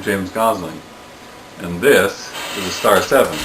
I'm James Gosling, and this is a Star 7.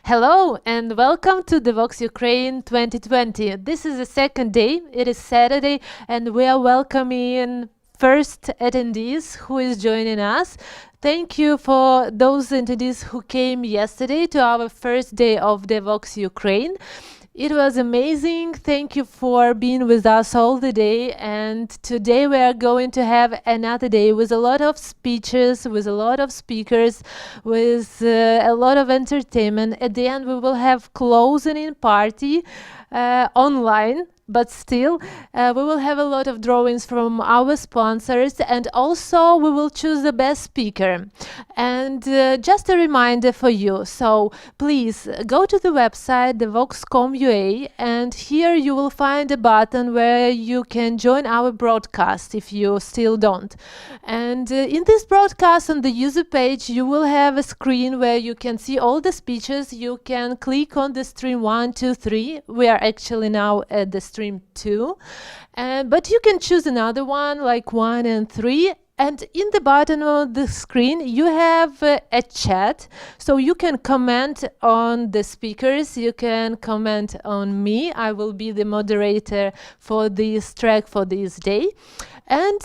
Hello and welcome to Devoxx Ukraine 2020. This is the second day, it is Saturday, and we are welcoming first attendees who is joining us. Thank you for those attendees who came yesterday to our first day of Devoxx Ukraine. It was amazing. Thank you for being with us all the day. And today we are going to have another day with a lot of speeches, with a lot of speakers, with a lot of entertainment. At the end, we will have closing party online. But still, we will have a lot of drawings from our sponsors, and also we will choose the best speaker. And just a reminder for you, so please go to the website devoxx.com.ua, and here you will find a button where you can join our broadcast if you still don't. And in this broadcast on the user page, you will have a screen where you can see all the speeches. You can click on the stream 1, 2, 3. We are actually now at the stream 2, but you can choose another one like 1 and 3. And in the bottom of the screen, you have a chat, so you can comment on the speakers, you can comment on me. I will be the moderator for this track for this day. And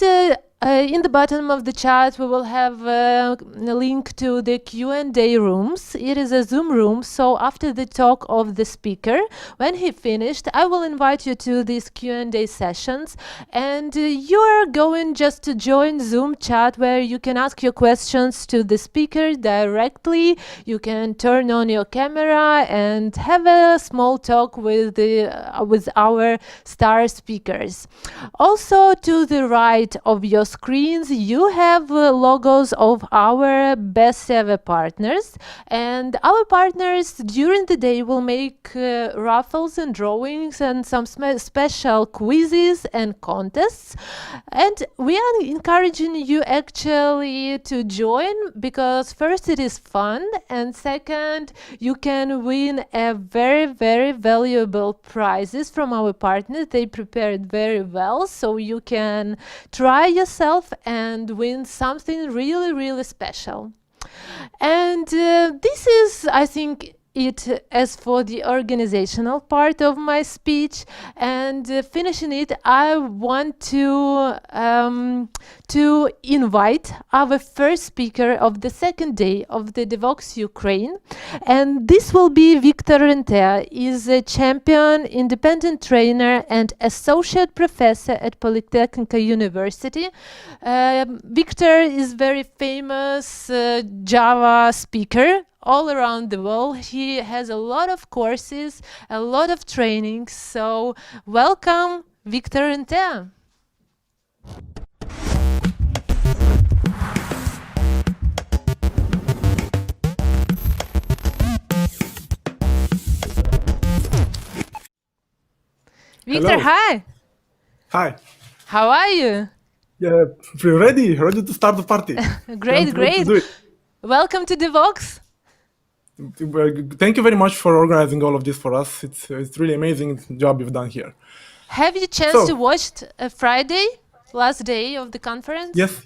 in the bottom of the chat, we will have a link to the Q&A rooms. It is a Zoom room, so after the talk of the speaker, when he finished, I will invite you to these Q&A sessions, and you are going just to join Zoom chat where you can ask your questions to the speaker directly. You can turn on your camera and have a small talk with our star speakers. Also, to the right of your screens, you have logos of our best ever partners, and our partners during the day will make raffles and drawings and some special quizzes and contests. And we are encouraging you actually to join, because first it is fun, and second you can win a very valuable prizes from our partners. They prepared very well, so you can try yourself and win something really special. And this is, I think, it as for the organizational part of my speech. And finishing it, I want to invite our first speaker of the second day of the Devoxx Ukraine, and this will be Victor Rentea. Is a champion, independent trainer, and associate professor at Polytechnic University. Victor is very famous Java speaker all around the world. He has a lot of courses, a lot of trainings. So welcome, Victor Rentea. Victor, Hello. hi. Hi. How are you? Yeah, ready to start the party. Great. Do it. Welcome to Devoxx. Thank you very much for organizing all of this for us. It's really amazing job you've done here. Have you chance to watch Friday, last day of the conference? Yes.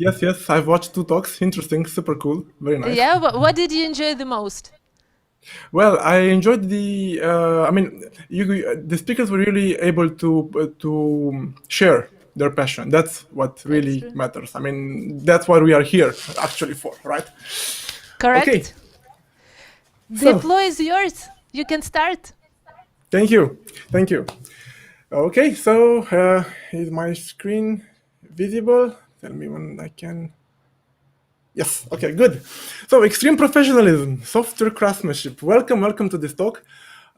I've watched 2 talks. Interesting, super cool, very nice. Yeah, what did you enjoy the most? Well, I enjoyed the. The speakers were really able to share their passion. That's what really matters. I mean, that's what we are here actually for, right? Correct. Okay. The floor is yours. You can start. Thank you. Thank you. Okay, so is my screen visible? Tell me when I can. Yes, okay, good. So, extreme professionalism, software craftsmanship. Welcome to this talk.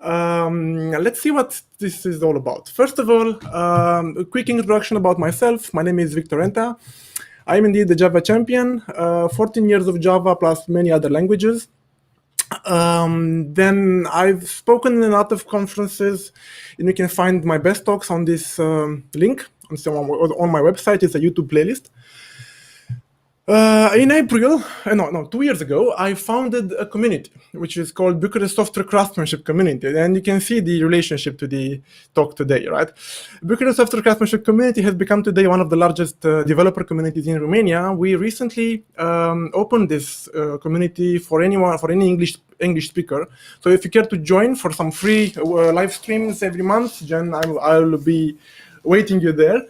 Let's see what this is all about. First of all, a quick introduction about myself. My name is Victor Enta. I'm indeed the Java champion, 14 years of Java plus many other languages. Then I've spoken in a lot of conferences, and you can find my best talks on this link on my website. It's a YouTube playlist. In April, 2 years ago, I founded a community, which is called Bucharest Software Craftsmanship Community. And you can see the relationship to the talk today, right? Bucharest Software Craftsmanship Community has become today one of the largest developer communities in Romania. We recently opened this community for any English speaker. So if you care to join for some free live streams every month, then I'll be waiting you there.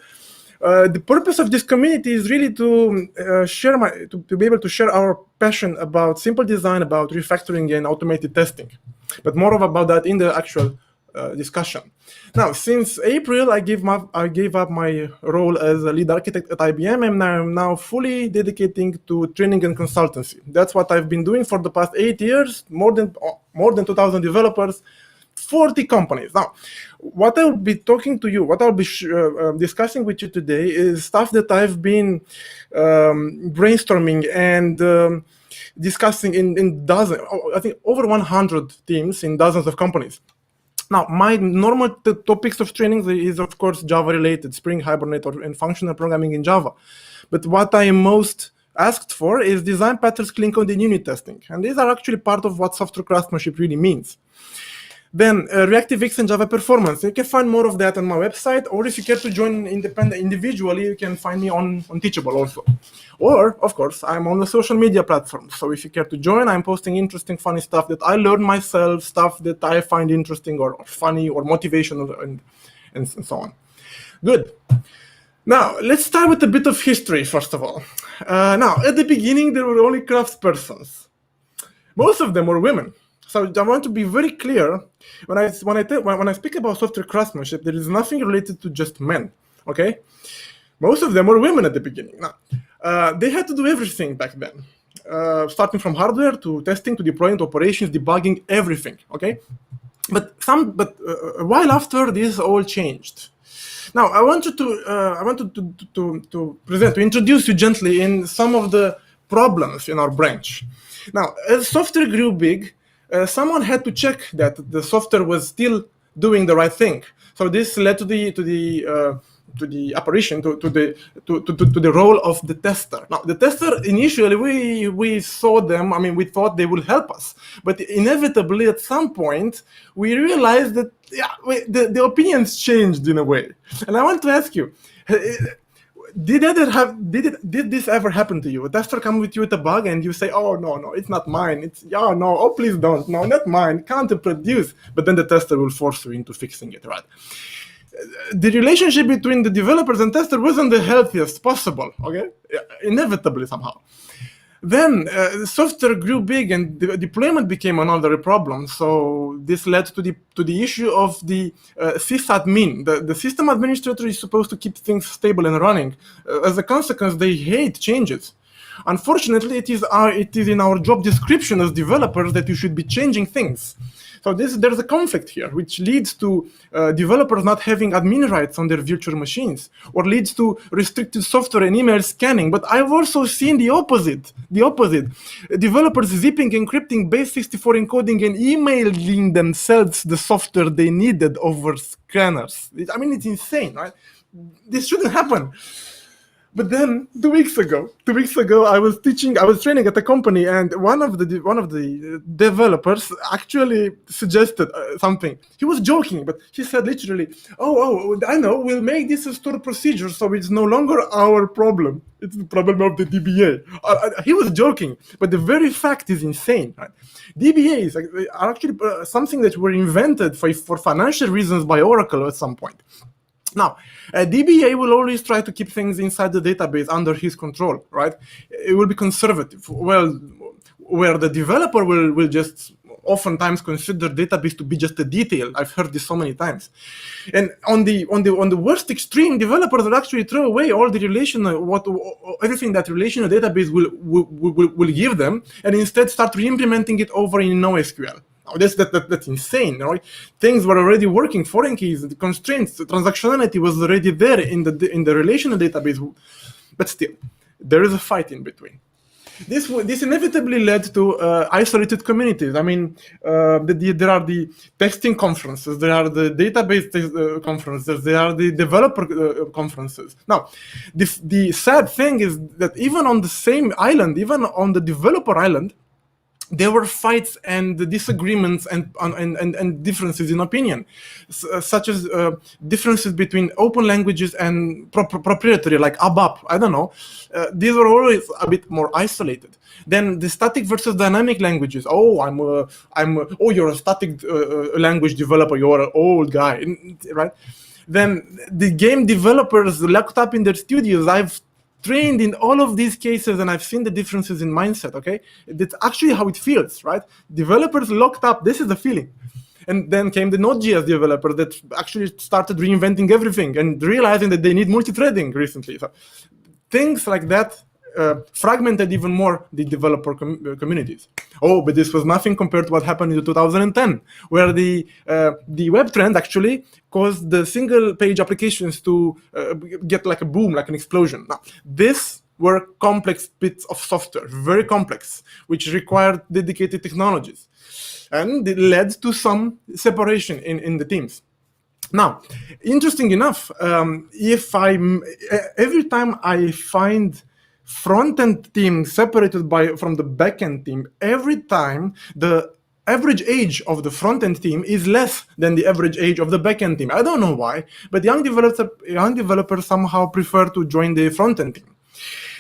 The purpose of this community is really to to be able to share our passion about simple design, about refactoring and automated testing, but more about that in the actual discussion. Now, since April, I gave up my role as a lead architect at IBM, and I'm now fully dedicating to training and consultancy. That's what I've been doing for the past 8 years, more than 2,000 developers, 40 companies. Now, what I'll be talking to you, what I'll be discussing with you today is stuff that I've been brainstorming and discussing in dozens, I think over 100 teams in dozens of companies. Now, my normal topics of training is, of course, Java related, Spring, Hibernate, and functional programming in Java. But what I am most asked for is design patterns, clean code, and unit testing. And these are actually part of what software craftsmanship really means. Then ReactiveX and Java Performance. You can find more of that on my website, or if you care to join individually, you can find me on Teachable also. Or, of course, I'm on the social media platforms. So if you care to join, I'm posting interesting, funny stuff that I learned myself, stuff that I find interesting or funny or motivational and so on. Good. Now, let's start with a bit of history, first of all. Now, at the beginning, there were only craftspersons. Most of them were women. So I want to be very clear, when I speak about software craftsmanship, there is nothing related to just men, okay? Most of them were women at the beginning. Now, they had to do everything back then, starting from hardware to testing to deploying to operations, debugging, everything, okay? But a while after, this all changed. Now, I wanted to introduce you gently in some of the problems in our branch. Now, as software grew big, someone had to check that the software was still doing the right thing. So this led to the apparition, to the role of the tester. Now, the tester, initially, we saw them, we thought they will help us. But inevitably, at some point, we realized that the opinions changed in a way. And I want to ask you, did this ever happen to you? A tester come with you with a bug and you say, oh, no, it's not mine. Oh, please don't. No, not mine. Can't reproduce. But then the tester will force you into fixing it, right? The relationship between the developers and tester wasn't the healthiest possible, okay? Inevitably, somehow. Then software grew big and the deployment became another problem. So this led to the issue of the sysadmin. The system administrator is supposed to keep things stable and running. As a consequence, they hate changes. Unfortunately, it is in our job description as developers that you should be changing things. So there's a conflict here, which leads to developers not having admin rights on their virtual machines, or leads to restricted software and email scanning. But I've also seen the opposite. Developers zipping, encrypting, base64 encoding, and emailing themselves the software they needed over scanners. It's insane, right? This shouldn't happen. But then 2 weeks ago, I was training at a company, and one of the developers actually suggested something. He was joking, but he said literally, "Oh, I know. We'll make this a stored procedure, so it's no longer our problem. It's the problem of the DBA." He was joking, but the very fact is insane. Right? DBAs are actually something that were invented for financial reasons by Oracle at some point. Now, a DBA will always try to keep things inside the database under his control, right? It will be conservative. Well, where the developer will just oftentimes consider database to be just a detail. I've heard this so many times. And on the worst extreme, developers will actually throw away all the everything that relational database will give them, and instead start re-implementing it over in NoSQL. That's insane, right? Things were already working. Foreign keys, the constraints, the transactionality was already there in the relational database, but still, there is a fight in between. This inevitably led to isolated communities. I mean, there are the testing conferences, there are the database conferences, there are the developer conferences. Now, the sad thing is that even on the same island, even on the developer island, there were fights and disagreements and differences in opinion, such as differences between open languages and proprietary, like ABAP. I don't know. These were always a bit more isolated. Then the static versus dynamic languages. Oh, you're a static language developer. You're an old guy, right? Then the game developers locked up in their studios. I've trained in all of these cases, and I've seen the differences in mindset, okay? That's actually how it feels, right? Developers locked up, this is the feeling. And then came the Node.js developer that actually started reinventing everything and realizing that they need multi-threading recently. So things like that fragmented even more the developer communities. Oh, but this was nothing compared to what happened in 2010, where the web trend actually caused the single page applications to get like a boom, like an explosion. Now, this were complex bits of software, very complex, which required dedicated technologies. And it led to some separation in the teams. Now, interesting enough, every time I find front-end team separated from the back-end team, every time the average age of the front-end team is less than the average age of the back-end team. I don't know why, but young developers somehow prefer to join the front-end team.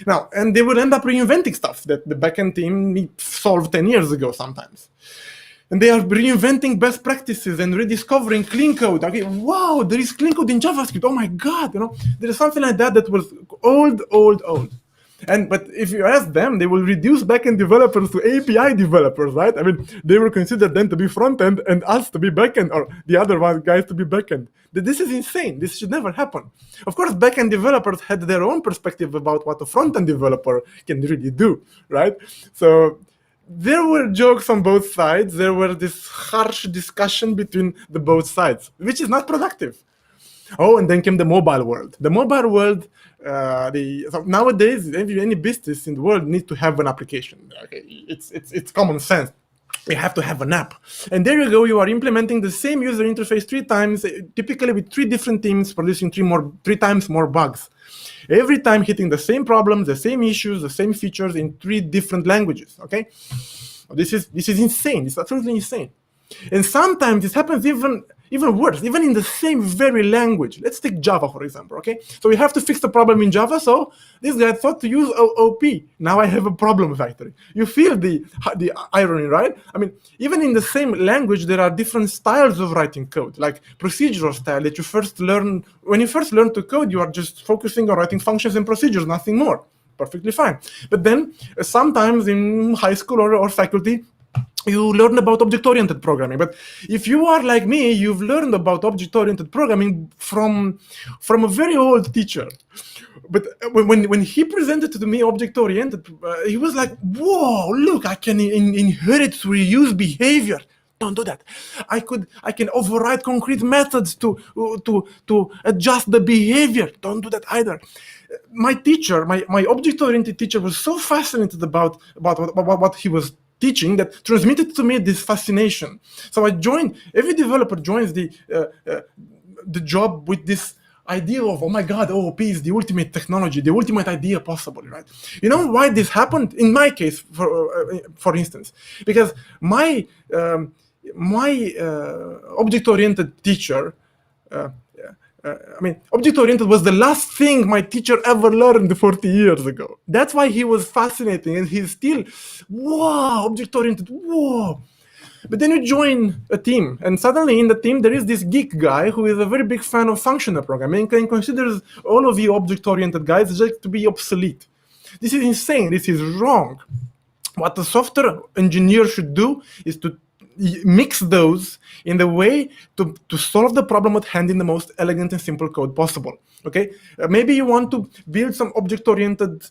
Now, and they will end up reinventing stuff that the back-end team solved 10 years ago sometimes. And they are reinventing best practices and rediscovering clean code. Okay, wow, there is clean code in JavaScript. Oh my God, there is something like that was old. But if you ask them, they will reduce backend developers to API developers, right? I mean, they will consider them to be front-end and us to be backend, or the other guys to be backend. This is insane. This should never happen. Of course, backend developers had their own perspective about what a front-end developer can really do, right? So there were jokes on both sides. There were this harsh discussion between the both sides, which is not productive. Oh, and then came the mobile world. The mobile world, so nowadays, any business in the world needs to have an application. Okay, it's common sense. We have to have an app. And there you go, you are implementing the same user interface 3 times, typically with 3 different teams producing 3 times more bugs. Every time hitting the same problems, the same issues, the same features in 3 different languages, okay? This is insane, it's absolutely insane. And sometimes this happens even worse, even in the same very language. Let's take Java, for example, okay? So we have to fix the problem in Java, so this guy thought to use OOP. Now I have a problem factory. You feel the irony, right? I mean, even in the same language, there are different styles of writing code, like procedural style that you first learn. When you first learn to code, you are just focusing on writing functions and procedures, nothing more. Perfectly fine. But then sometimes in high school or faculty, you learn about object-oriented programming. But if you are like me, you've learned about object-oriented programming from a very old teacher. But when he presented to me object-oriented, he was like, whoa, look, I can inherit reuse behavior. Don't do that. I can override concrete methods to adjust the behavior. Don't do that either. My teacher, my object-oriented teacher, was so fascinated about what he was teaching that transmitted to me this fascination. So I joined. Every developer joins the job with this idea of, oh my God, OOP is the ultimate technology, the ultimate idea possible, right? You know why this happened? In my case, for instance, because my object-oriented teacher. Object-oriented was the last thing my teacher ever learned 40 years ago. That's why he was fascinating, and he's still, whoa, object-oriented, whoa. But then you join a team, and suddenly in the team there is this geek guy who is a very big fan of functional programming and considers all of you object-oriented guys just to be obsolete. This is insane. This is wrong. What a software engineer should do is to mix those in the way to solve the problem at hand in the most elegant and simple code possible. Okay, maybe you want to build some object-oriented,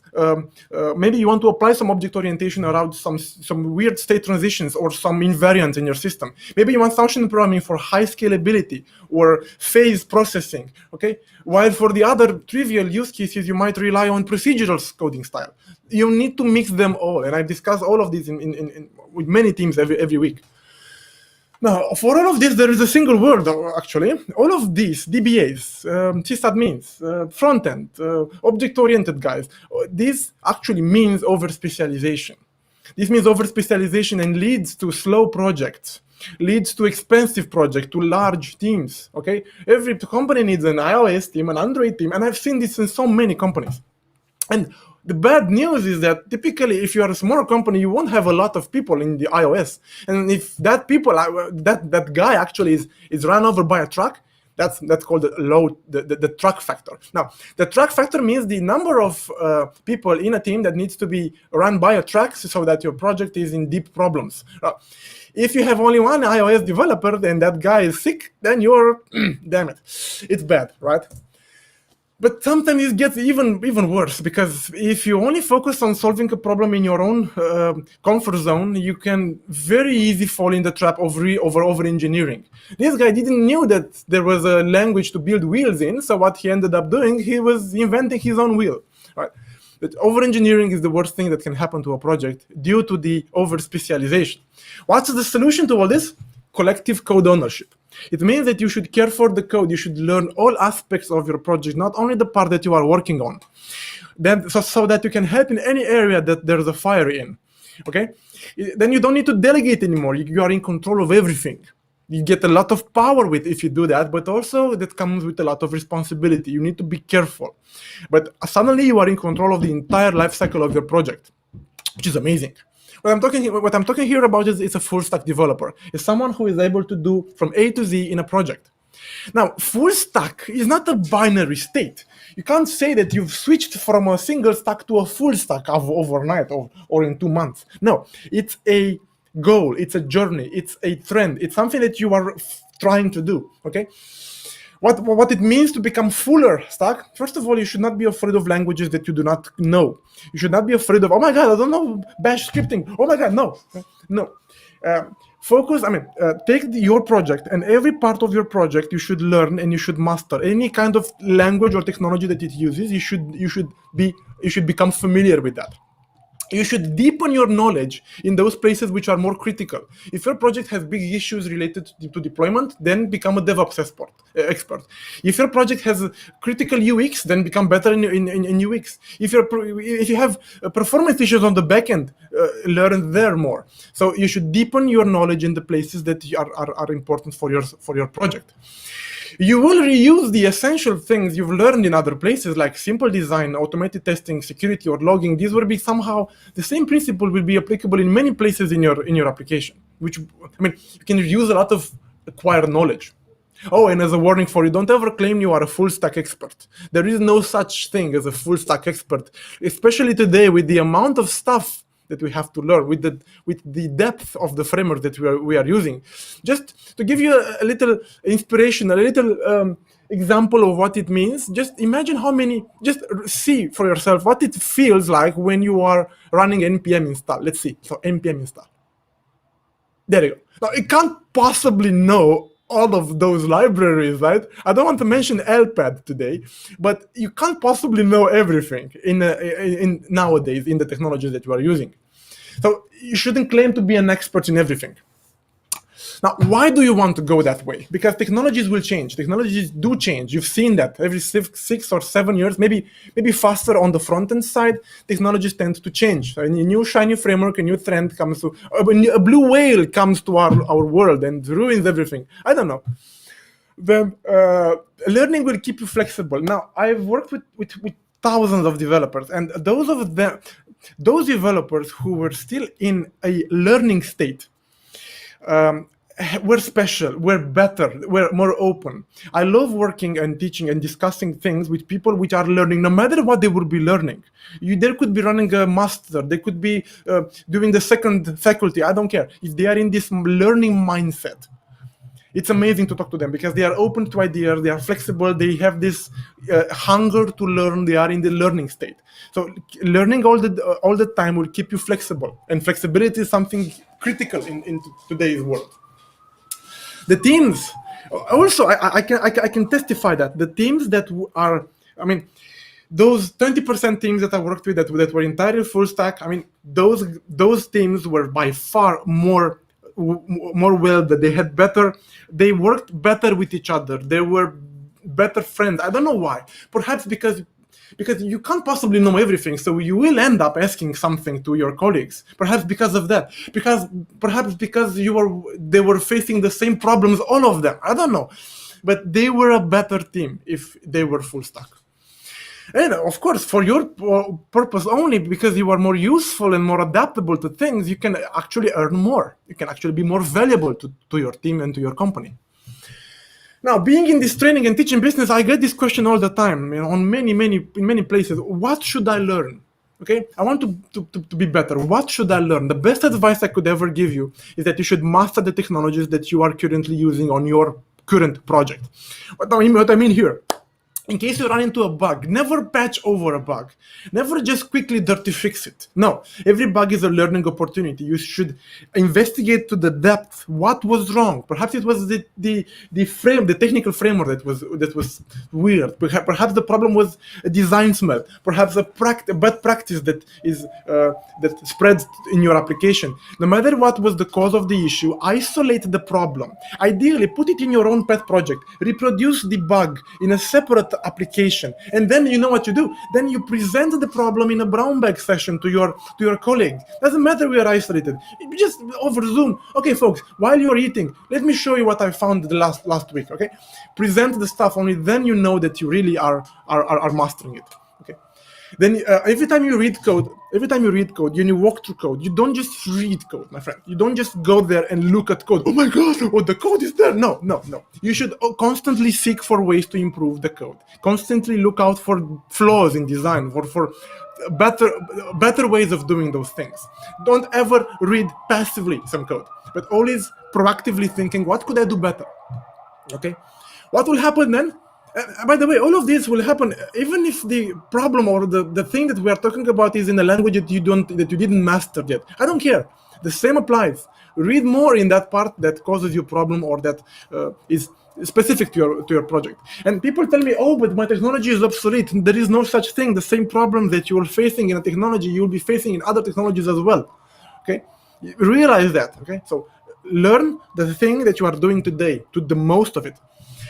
maybe you want to apply some object orientation around some weird state transitions or some invariants in your system. Maybe you want function programming for high scalability or phase processing. Okay, while for the other trivial use cases, you might rely on procedural coding style. You need to mix them all, and I discuss all of these with many teams every week. Now, for all of this, there is a single word, actually. All of these, DBAs, sysadmins, front-end, object-oriented guys, this actually means over-specialization. This means over-specialization and leads to slow projects, leads to expensive projects, to large teams, okay? Every company needs an iOS team, an Android team, and I've seen this in so many companies. And the bad news is that typically, if you are a small company, you won't have a lot of people in the iOS. And if that people, that guy actually is run over by a truck, that's called the truck factor. Now, the truck factor means the number of people in a team that needs to be run by a truck so that your project is in deep problems. If you have only one iOS developer and that guy is sick, then you're, damn it, it's bad, right? But sometimes it gets even worse, because if you only focus on solving a problem in your own comfort zone, you can very easily fall in the trap of over engineering. This guy didn't know that there was a language to build wheels in, so what he ended up doing, he was inventing his own wheel. Right? That over engineering is the worst thing that can happen to a project due to the over specialization. What's the solution to all this? Collective code ownership. It means that you should care for the code. You should learn all aspects of your project, not only the part that you are working on. Then, so that you can help in any area that there's a fire in. Okay? Then you don't need to delegate anymore. You are in control of everything. You get a lot of power with if you do that, but also that comes with a lot of responsibility. You need to be careful. But suddenly you are in control of the entire life cycle of your project, which is amazing. What I'm talking here about is a full stack developer. It's someone who is able to do from A to Z in a project. Now, full stack is not a binary state. You can't say that you've switched from a single stack to a full stack overnight or in 2 months. No, it's a goal, it's a journey, it's a trend, it's something that you are trying to do, okay? What it means to become fuller stack, first of all, you should not be afraid of languages that you do not know. You should not be afraid of, oh my God, I don't know bash scripting. Oh my God, no. Take your project, and every part of your project you should learn and you should master. Any kind of language or technology that it uses, you should become familiar with that. You should deepen your knowledge in those places which are more critical. If your project has big issues related to deployment, then become a Devoxx expert. If your project has critical UX, then become better in UX. If you have performance issues on the backend, learn there more. So you should deepen your knowledge in the places that are important for your project. You will reuse the essential things you've learned in other places, like simple design, automated testing, security, or logging. These will be somehow, the same principle will be applicable in many places in your application, you can reuse a lot of acquired knowledge. Oh, and as a warning for you, don't ever claim you are a full stack expert. There is no such thing as a full stack expert, especially today with the amount of stuff that we have to learn, with the depth of the framework that we are using. Just to give you a little inspiration, a little example of what it means, just imagine just see for yourself what it feels like when you are running npm install. Let's see, so npm install. There you go. Now, it can't possibly know all of those libraries, right? I don't want to mention LPAD today, but you can't possibly know everything in nowadays in the technologies that you are using. So you shouldn't claim to be an expert in everything. Now, why do you want to go that way? Because technologies will change. Technologies do change. You've seen that every 6 or 7 years, maybe faster on the front-end side, technologies tend to change. So a new shiny framework, a new trend comes to, a blue whale comes to our world and ruins everything. I don't know. Then learning will keep you flexible. Now, I've worked with thousands of developers, and those developers who were still in a learning state, we're special, we're better, we're more open. I love working and teaching and discussing things with people which are learning, no matter what they will be learning. They could be running a master, they could be doing the second faculty, I don't care. If they are in this learning mindset, it's amazing to talk to them because they are open to ideas, they are flexible, they have this hunger to learn, they are in the learning state. So learning all the time will keep you flexible, and flexibility is something critical in today's world. The teams, also, I can testify that the teams that are, I mean, those 20% teams that I worked with that were entirely full stack, I mean, those teams were by far more well, that they worked better with each other. They were better friends. I don't know why. Perhaps because you can't possibly know everything, so you will end up asking something to your colleagues. Perhaps because of that. Perhaps because they were facing the same problems, all of them. I don't know. But they were a better team if they were full stack. And of course, for your purpose only, because you are more useful and more adaptable to things, you can actually earn more. You can actually be more valuable to your team and to your company. Now, being in this training and teaching business, I get this question all the time, on many places. What should I learn? Okay, I want to be better. What should I learn? The best advice I could ever give you is that you should master the technologies that you are currently using on your current project. What I mean here, in case you run into a bug, never patch over a bug. Never just quickly dirty fix it. No, every bug is a learning opportunity. You should investigate to the depth what was wrong. Perhaps it was the technical framework that was weird. Perhaps the problem was a design smell. Perhaps a bad practice that spreads in your application. No matter what was the cause of the issue, isolate the problem. Ideally, put it in your own pet project. Reproduce the bug in a separate application, and then you know what you do. Then you present the problem in a brown bag session to your colleague. Doesn't matter we are isolated. You just over Zoom. Okay, folks, while you're eating, let me show you what I found the last week. Okay, present the stuff. Only then you know that you really are mastering it. Okay. Then every time you read code, you walk through code, you don't just read code, my friend. You don't just go there and look at code. Oh my God, the code is there. No. You should constantly seek for ways to improve the code. Constantly look out for flaws in design, for better ways of doing those things. Don't ever read passively some code, but always proactively thinking, what could I do better? Okay. What will happen then? By the way, all of this will happen even if the problem or the thing that we are talking about is in a language that you didn't master yet. I don't care. The same applies. Read more in that part that causes you problem or that is specific to your project. And people tell me, oh, but my technology is obsolete. There is no such thing. The same problem that you are facing in a technology, you will be facing in other technologies as well. Okay, realize that. Okay, so learn the thing that you are doing today to the most of it.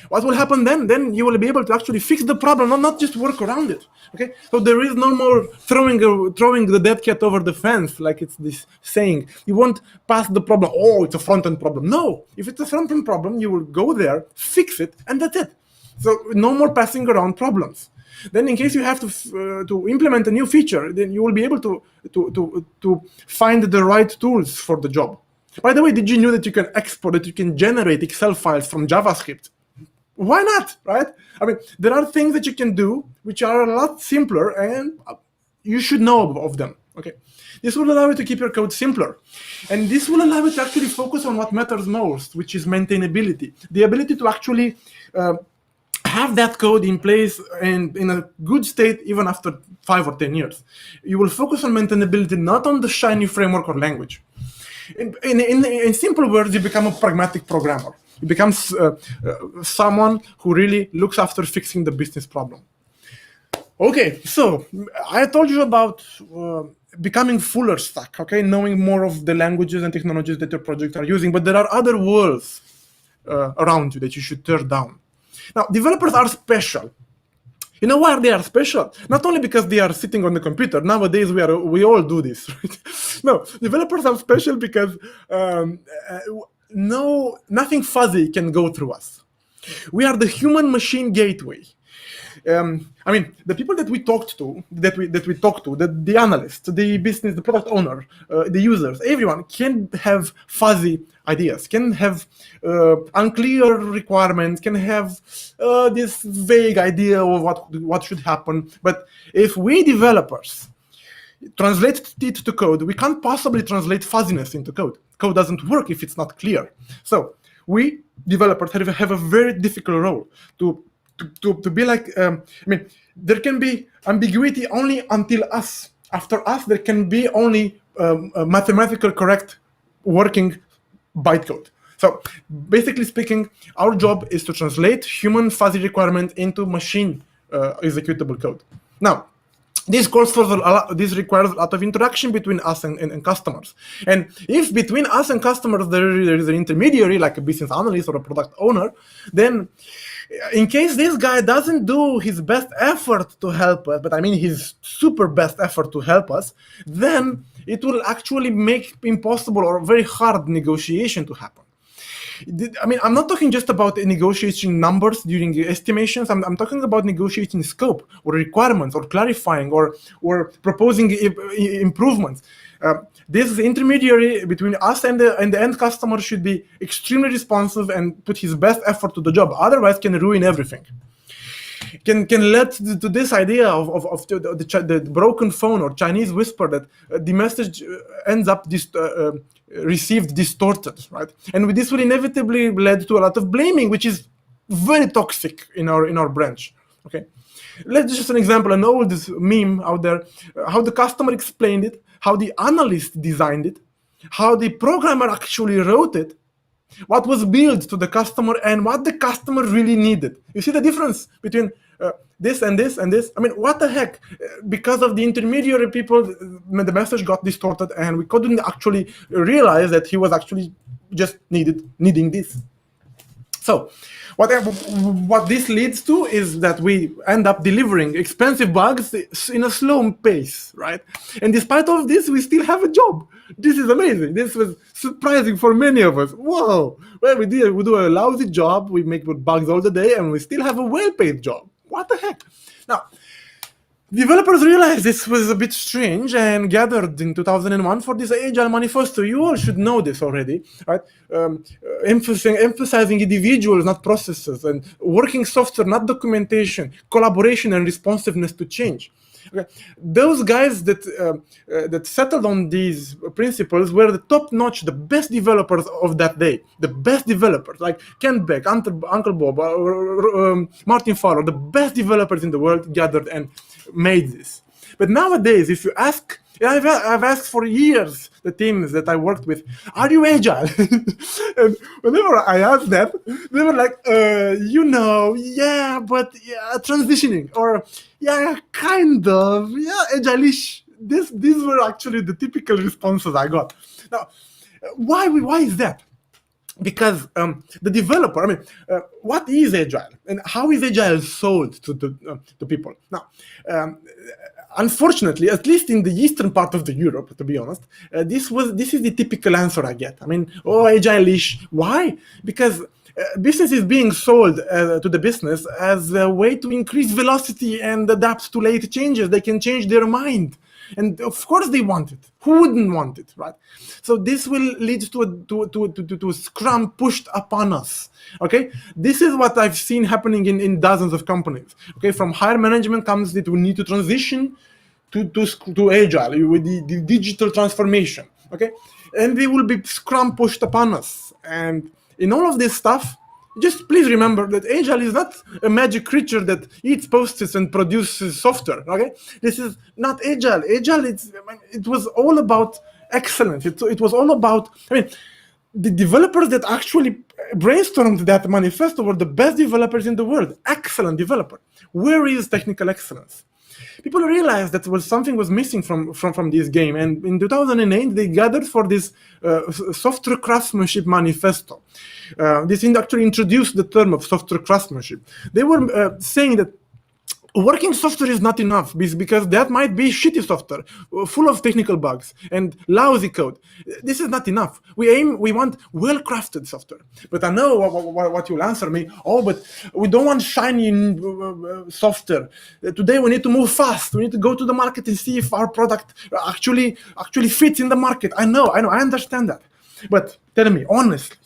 What will happen then? Then you will be able to actually fix the problem, not just work around it. Okay, so there is no more throwing the dead cat over the fence, like it's this saying. You won't pass the problem. Oh, it's a front-end problem. No, if it's a front-end problem, you will go there, fix it, and that's it. So no more passing around problems. Then, in case you have to implement a new feature, then you will be able to find the right tools for the job. By the way, did you know that you can export, that you can generate Excel files from JavaScript? Why not, right? I mean, there are things that you can do which are a lot simpler, and you should know of them. Okay, this will allow you to keep your code simpler, and this will allow you to actually focus on what matters most, which is maintainability, the ability to actually have that code in place and in a good state even after 5 or 10 years. You will focus on maintainability, not on the shiny framework or language. In simple words, you become a pragmatic programmer. You become someone who really looks after fixing the business problem. Okay, so I told you about becoming fuller stack, okay, knowing more of the languages and technologies that your projects are using, but there are other worlds around you that you should tear down. Now, developers are special. You know why they are special? Not only because they are sitting on the computer. Nowadays, we all do this, right? No, developers are special because nothing fuzzy can go through us. We are the human-machine gateway. I mean, the people that we talked to, the analysts, the business, the product owner, the users, everyone can have fuzzy ideas, can have unclear requirements, can have this vague idea of what should happen. But if we developers translate it to code, we can't possibly translate fuzziness into code. Code doesn't work if it's not clear. So we developers have a very difficult role to be like, I mean, there can be ambiguity only until us. After us, there can be only mathematical correct working bytecode. So basically speaking, our job is to translate human fuzzy requirement into machine executable code. Now, this requires a lot of interaction between us and customers. And if between us and customers there is an intermediary, like a business analyst or a product owner, then in case this guy doesn't do his best effort to help us, but I mean his super best effort to help us, then it will actually make impossible or very hard negotiation to happen. I mean, I'm not talking just about negotiating numbers during estimations. I'm talking about negotiating scope or requirements or clarifying or proposing improvements. This intermediary between us and the end customer should be extremely responsive and put his best effort to the job. Otherwise, can ruin everything. Can lead to this idea of the broken phone or Chinese whisper that the message ends up received distorted, right? And this will inevitably lead to a lot of blaming, which is very toxic in our branch. Okay, let's just an example, an old meme out there, how the customer explained it, how the analyst designed it, how the programmer actually wrote it, what was billed to the customer, and what the customer really needed. You see the difference between this and this and this? I mean, what the heck? Because of the intermediary people, the message got distorted, and we couldn't actually realize that he was actually just needing this. So what this leads to is that we end up delivering expensive bugs in a slow pace, right? And despite all of this, we still have a job. This is amazing. This was surprising for many of us. Whoa! Well, we do a lousy job, we make bugs all the day, and we still have a well-paid job. What the heck? Now, developers realized this was a bit strange and gathered in 2001 for this Agile Manifesto. You all should know this already, right? Emphasizing individuals, not processes, and working software, not documentation, collaboration, and responsiveness to change. Okay. Those guys that settled on these principles were the top-notch, the best developers of that day. The best developers, like Ken Beck, Uncle Bob, Martin Fowler, the best developers in the world gathered and made this. But nowadays, if you ask, I've asked for years the teams that I worked with, are you agile? And whenever I asked that, they were like, yeah, but yeah, transitioning, or yeah, kind of, yeah, agile-ish. These were actually the typical responses I got. Now, why is that? Because the developer, I mean, what is agile and how is agile sold to people? Now, unfortunately, at least in the eastern part of the Europe, to be honest, this is the typical answer I get. I mean, agile-ish. Why? Because business is being sold to the business as a way to increase velocity and adapt to late changes. They can change their mind. And of course they want it. Who wouldn't want it, right? So this will lead to a scrum pushed upon us. Okay, this is what I've seen happening in dozens of companies. Okay, from higher management comes that we need to transition to agile with the digital transformation. Okay, and they will be scrum pushed upon us. And in all of this stuff, just please remember that agile is not a magic creature that eats post-its and produces software. Okay, this is not agile. Agile, it was all about excellence. It was all about, I mean, the developers that actually brainstormed that manifesto were the best developers in the world. Excellent developer. Where is technical excellence? People realized that something was missing from this game, and in 2008 they gathered for this software craftsmanship manifesto. This actually introduced the term of software craftsmanship. They were saying that working software is not enough because that might be shitty software, full of technical bugs and lousy code. This is not enough. We want well-crafted software. But I know what you'll answer me. Oh, but we don't want shiny software. Today we need to move fast. We need to go to the market and see if our product actually fits in the market. I know, I understand that. But tell me honestly,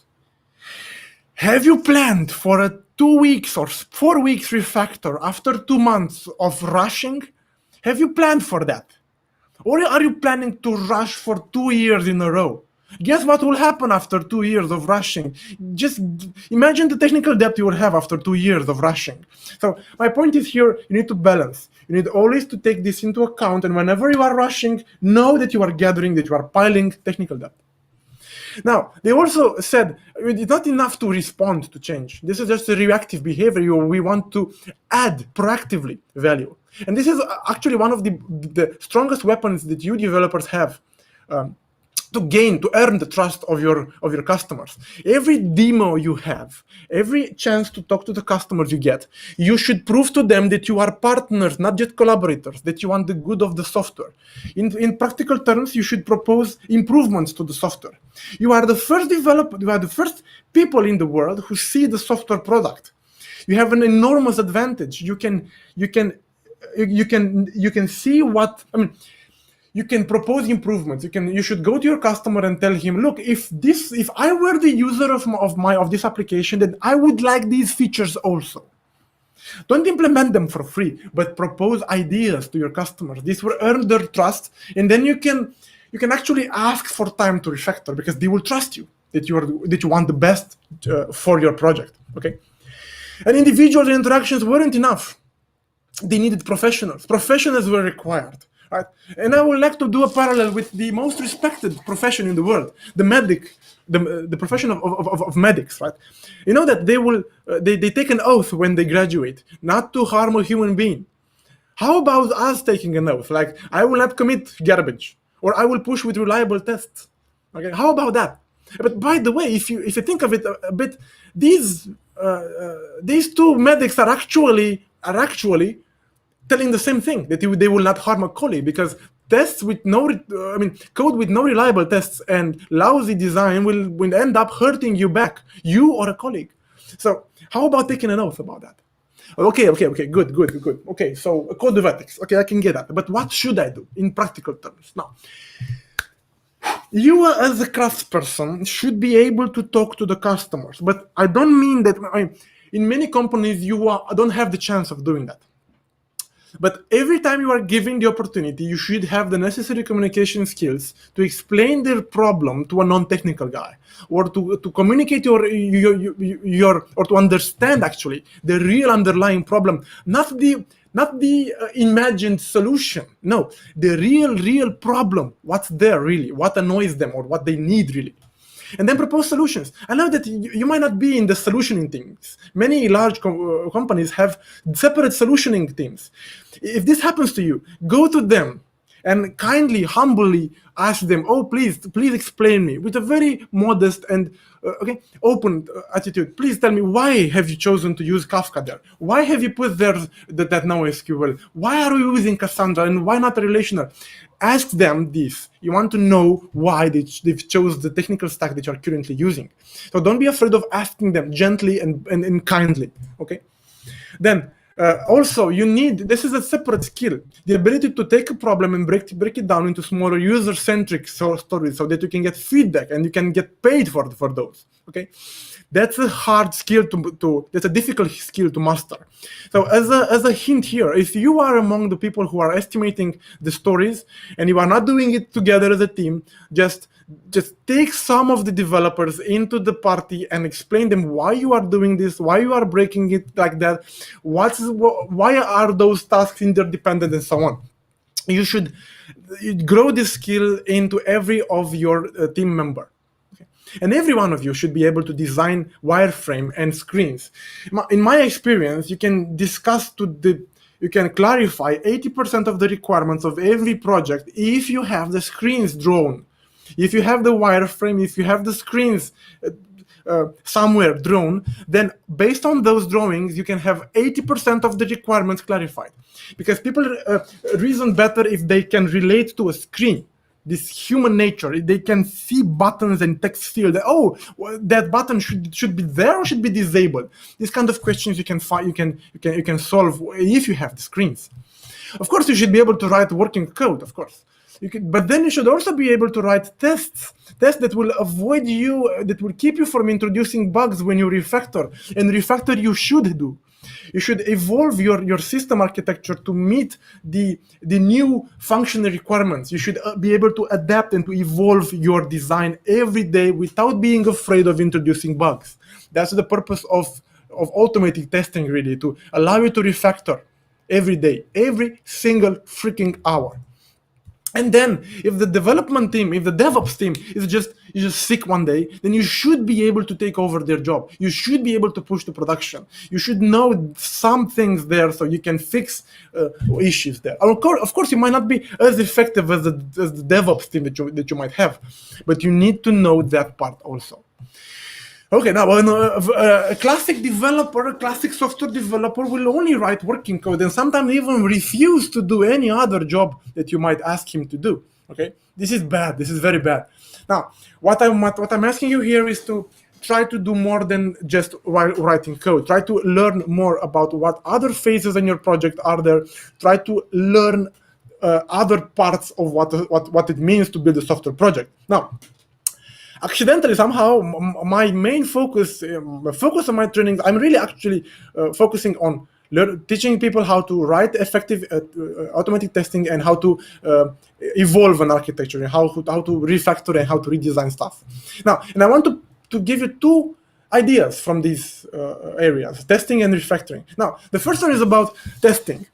have you planned for a 2 weeks or 4 weeks refactor after 2 months of rushing? Have you planned for that? Or are you planning to rush for 2 years in a row? Guess what will happen after 2 years of rushing? Just imagine the technical debt you will have after 2 years of rushing. So my point is here, you need to balance. You need always to take this into account, and whenever you are rushing, know that you are gathering, that you are piling technical debt. Now, they also said it's not enough to respond to change. This is just a reactive behavior. We want to add proactively value. And this is actually one of the strongest weapons that you developers have to earn the trust of your customers. Every demo you have, every chance to talk to the customers you get, you should prove to them that you are partners, not just collaborators, that you want the good of the software. In practical terms, you should propose improvements to the software. You are the first developer, you are the first people in the world who see the software product. You have an enormous advantage. You can see what, I mean, you can propose improvements. You should go to your customer and tell him, look, if I were the user of this application, then I would like these features also. Don't implement them for free, but propose ideas to your customers. This will earn their trust, and then you can actually ask for time to refactor because they will trust you that you want the best for your project. Okay, and individual interactions weren't enough. They needed professionals. Professionals were required. Right? And I would like to do a parallel with the most respected profession in the world, the medic, the profession of medics. Right? You know that they take an oath when they graduate, not to harm a human being. How about us taking an oath, like I will not commit garbage, or I will push with reliable tests? Okay, how about that? But by the way, if you think of it a bit, these two medics are actually telling the same thing, that they will not harm a colleague, because tests with code with no reliable tests and lousy design will end up hurting you back, you or a colleague. So how about taking an oath about that? Okay, good. Okay, so a code of ethics. Okay, I can get that. But what should I do in practical terms? Now, you as a craftsperson should be able to talk to the customers, but I don't mean that. In many companies, you don't have the chance of doing that. But every time you are given the opportunity, you should have the necessary communication skills to explain their problem to a non-technical guy, or to communicate or to understand actually the real underlying problem, not the imagined solution. No, the real problem. What's there really? What annoys them or what they need really? And then propose solutions. I know that you might not be in the solutioning teams. Many large companies have separate solutioning teams. If this happens to you, go to them and kindly, humbly ask them, oh, please explain me, with a very modest and open attitude. Please tell me, why have you chosen to use Kafka there? Why have you put there that NoSQL? Why are we using Cassandra and why not a relational? Ask them this. You want to know why they've chose the technical stack that you're currently using. So don't be afraid of asking them gently and kindly, okay? Then, also, this is a separate skill, the ability to take a problem and break it down into smaller user-centric stories so that you can get feedback and you can get paid for those, okay? That's a hard skill that's a difficult skill to master. So as a hint here, if you are among the people who are estimating the stories and you are not doing it together as a team, just take some of the developers into the party and explain them why you are doing this, why you are breaking it like that, why are those tasks interdependent, and so on. You should grow this skill into every of your team member. And every one of you should be able to design wireframe and screens. In my experience, you can clarify 80% of the requirements of every project if you have the screens drawn. If you have the wireframe, if you have the screens somewhere drawn, then based on those drawings, you can have 80% of the requirements clarified. Because people reason better if they can relate to a screen. This human nature, they can see buttons and text field. Oh, that button should be there or should be disabled. These kind of questions you can find, you can solve if you have the screens. Of course, you should be able to write working code. Of course, but then you should also be able to write tests that will avoid you, that will keep you from introducing bugs when you refactor. And refactor you should do. You should evolve your system architecture to meet the new functional requirements. You should be able to adapt and to evolve your design every day without being afraid of introducing bugs. That's the purpose of automating testing, really, to allow you to refactor every day, every single freaking hour. And then if the development team, if the DevOps team is just sick one day, then you should be able to take over their job. You should be able to push to production. You should know some things there so you can fix issues there. Of course, you might not be as effective as the DevOps team that you might have, but you need to know that part also. Okay, now a classic developer, a classic software developer will only write working code and sometimes even refuse to do any other job that you might ask him to do. Okay, this is bad. This is very bad. Now, what I'm asking you here is to try to do more than just writing code. Try to learn more about what other phases in your project are there. Try to learn other parts of what it means to build a software project. Now, accidentally, somehow, my main focus on my trainings, I'm really actually focusing on teaching people how to write effective automatic testing and how to evolve an architecture and how to refactor and how to redesign stuff. Now, and I want to give you two ideas from these areas, testing and refactoring. Now, the first one is about testing.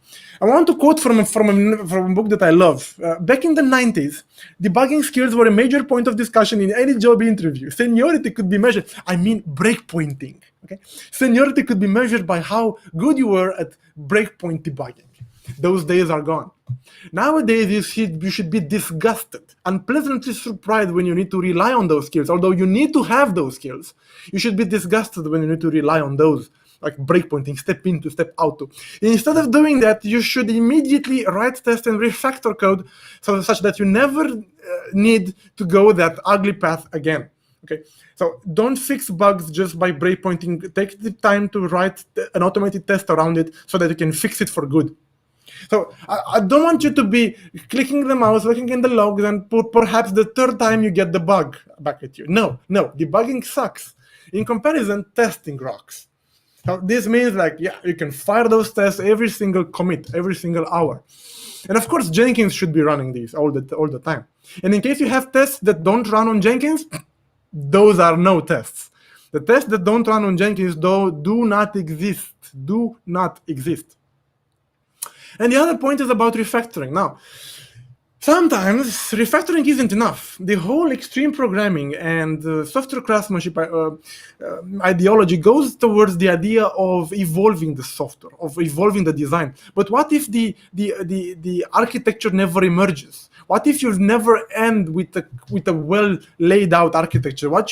I want to quote from a book that I love. Back in the 90s, debugging skills were a major point of discussion in any job interview. Seniority could be measured, breakpointing. Okay? Seniority could be measured by how good you were at breakpoint debugging. Those days are gone. Nowadays, you should be disgusted, unpleasantly surprised when you need to rely on those skills. Although you need to have those skills, you should be disgusted when you need to rely on those, like breakpointing, step in to step out to. Instead of doing that, you should immediately write, test, and refactor code such that you never need to go that ugly path again. Okay, so don't fix bugs just by breakpointing. Take the time to write an automated test around it so that you can fix it for good. So I don't want you to be clicking the mouse, looking in the logs, and perhaps the third time you get the bug back at you. No, debugging sucks. In comparison, testing rocks. So this means you can fire those tests every single commit, every single hour. And of course, Jenkins should be running these all the time. And in case you have tests that don't run on Jenkins, those are no tests. The tests that don't run on Jenkins do not exist. Do not exist. And the other point is about refactoring. Now, sometimes refactoring isn't enough. The whole extreme programming and software craftsmanship ideology goes towards the idea of evolving the software, of evolving the design. But what if the architecture never emerges? What if you never end with a well laid out architecture? What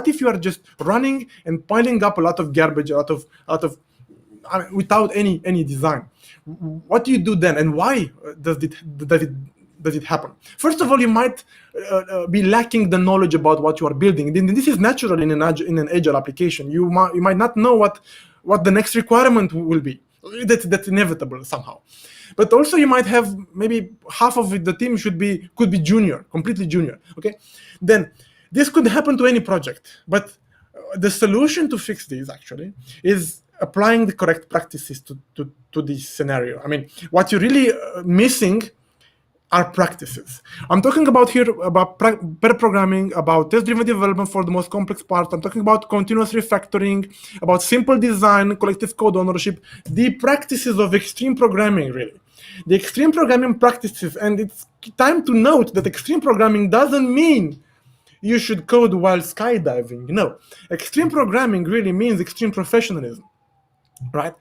if you are just running and piling up a lot of garbage, without any design? What do you do then, and why does it happen? First of all, you might be lacking the knowledge about what you are building. This is natural in an agile application. You might not know what the next requirement will be. That's inevitable somehow. But also, you might have maybe half of the team could be junior, completely junior. Okay, then this could happen to any project. But the solution to fix this actually is applying the correct practices to this scenario. I mean, what you're really missing are practices. I'm talking about here about pair programming, about test-driven development for the most complex parts. I'm talking about continuous refactoring, about simple design, collective code ownership, the practices of extreme programming, really. The extreme programming practices, and it's time to note that extreme programming doesn't mean you should code while skydiving. No, extreme programming really means extreme professionalism. Right?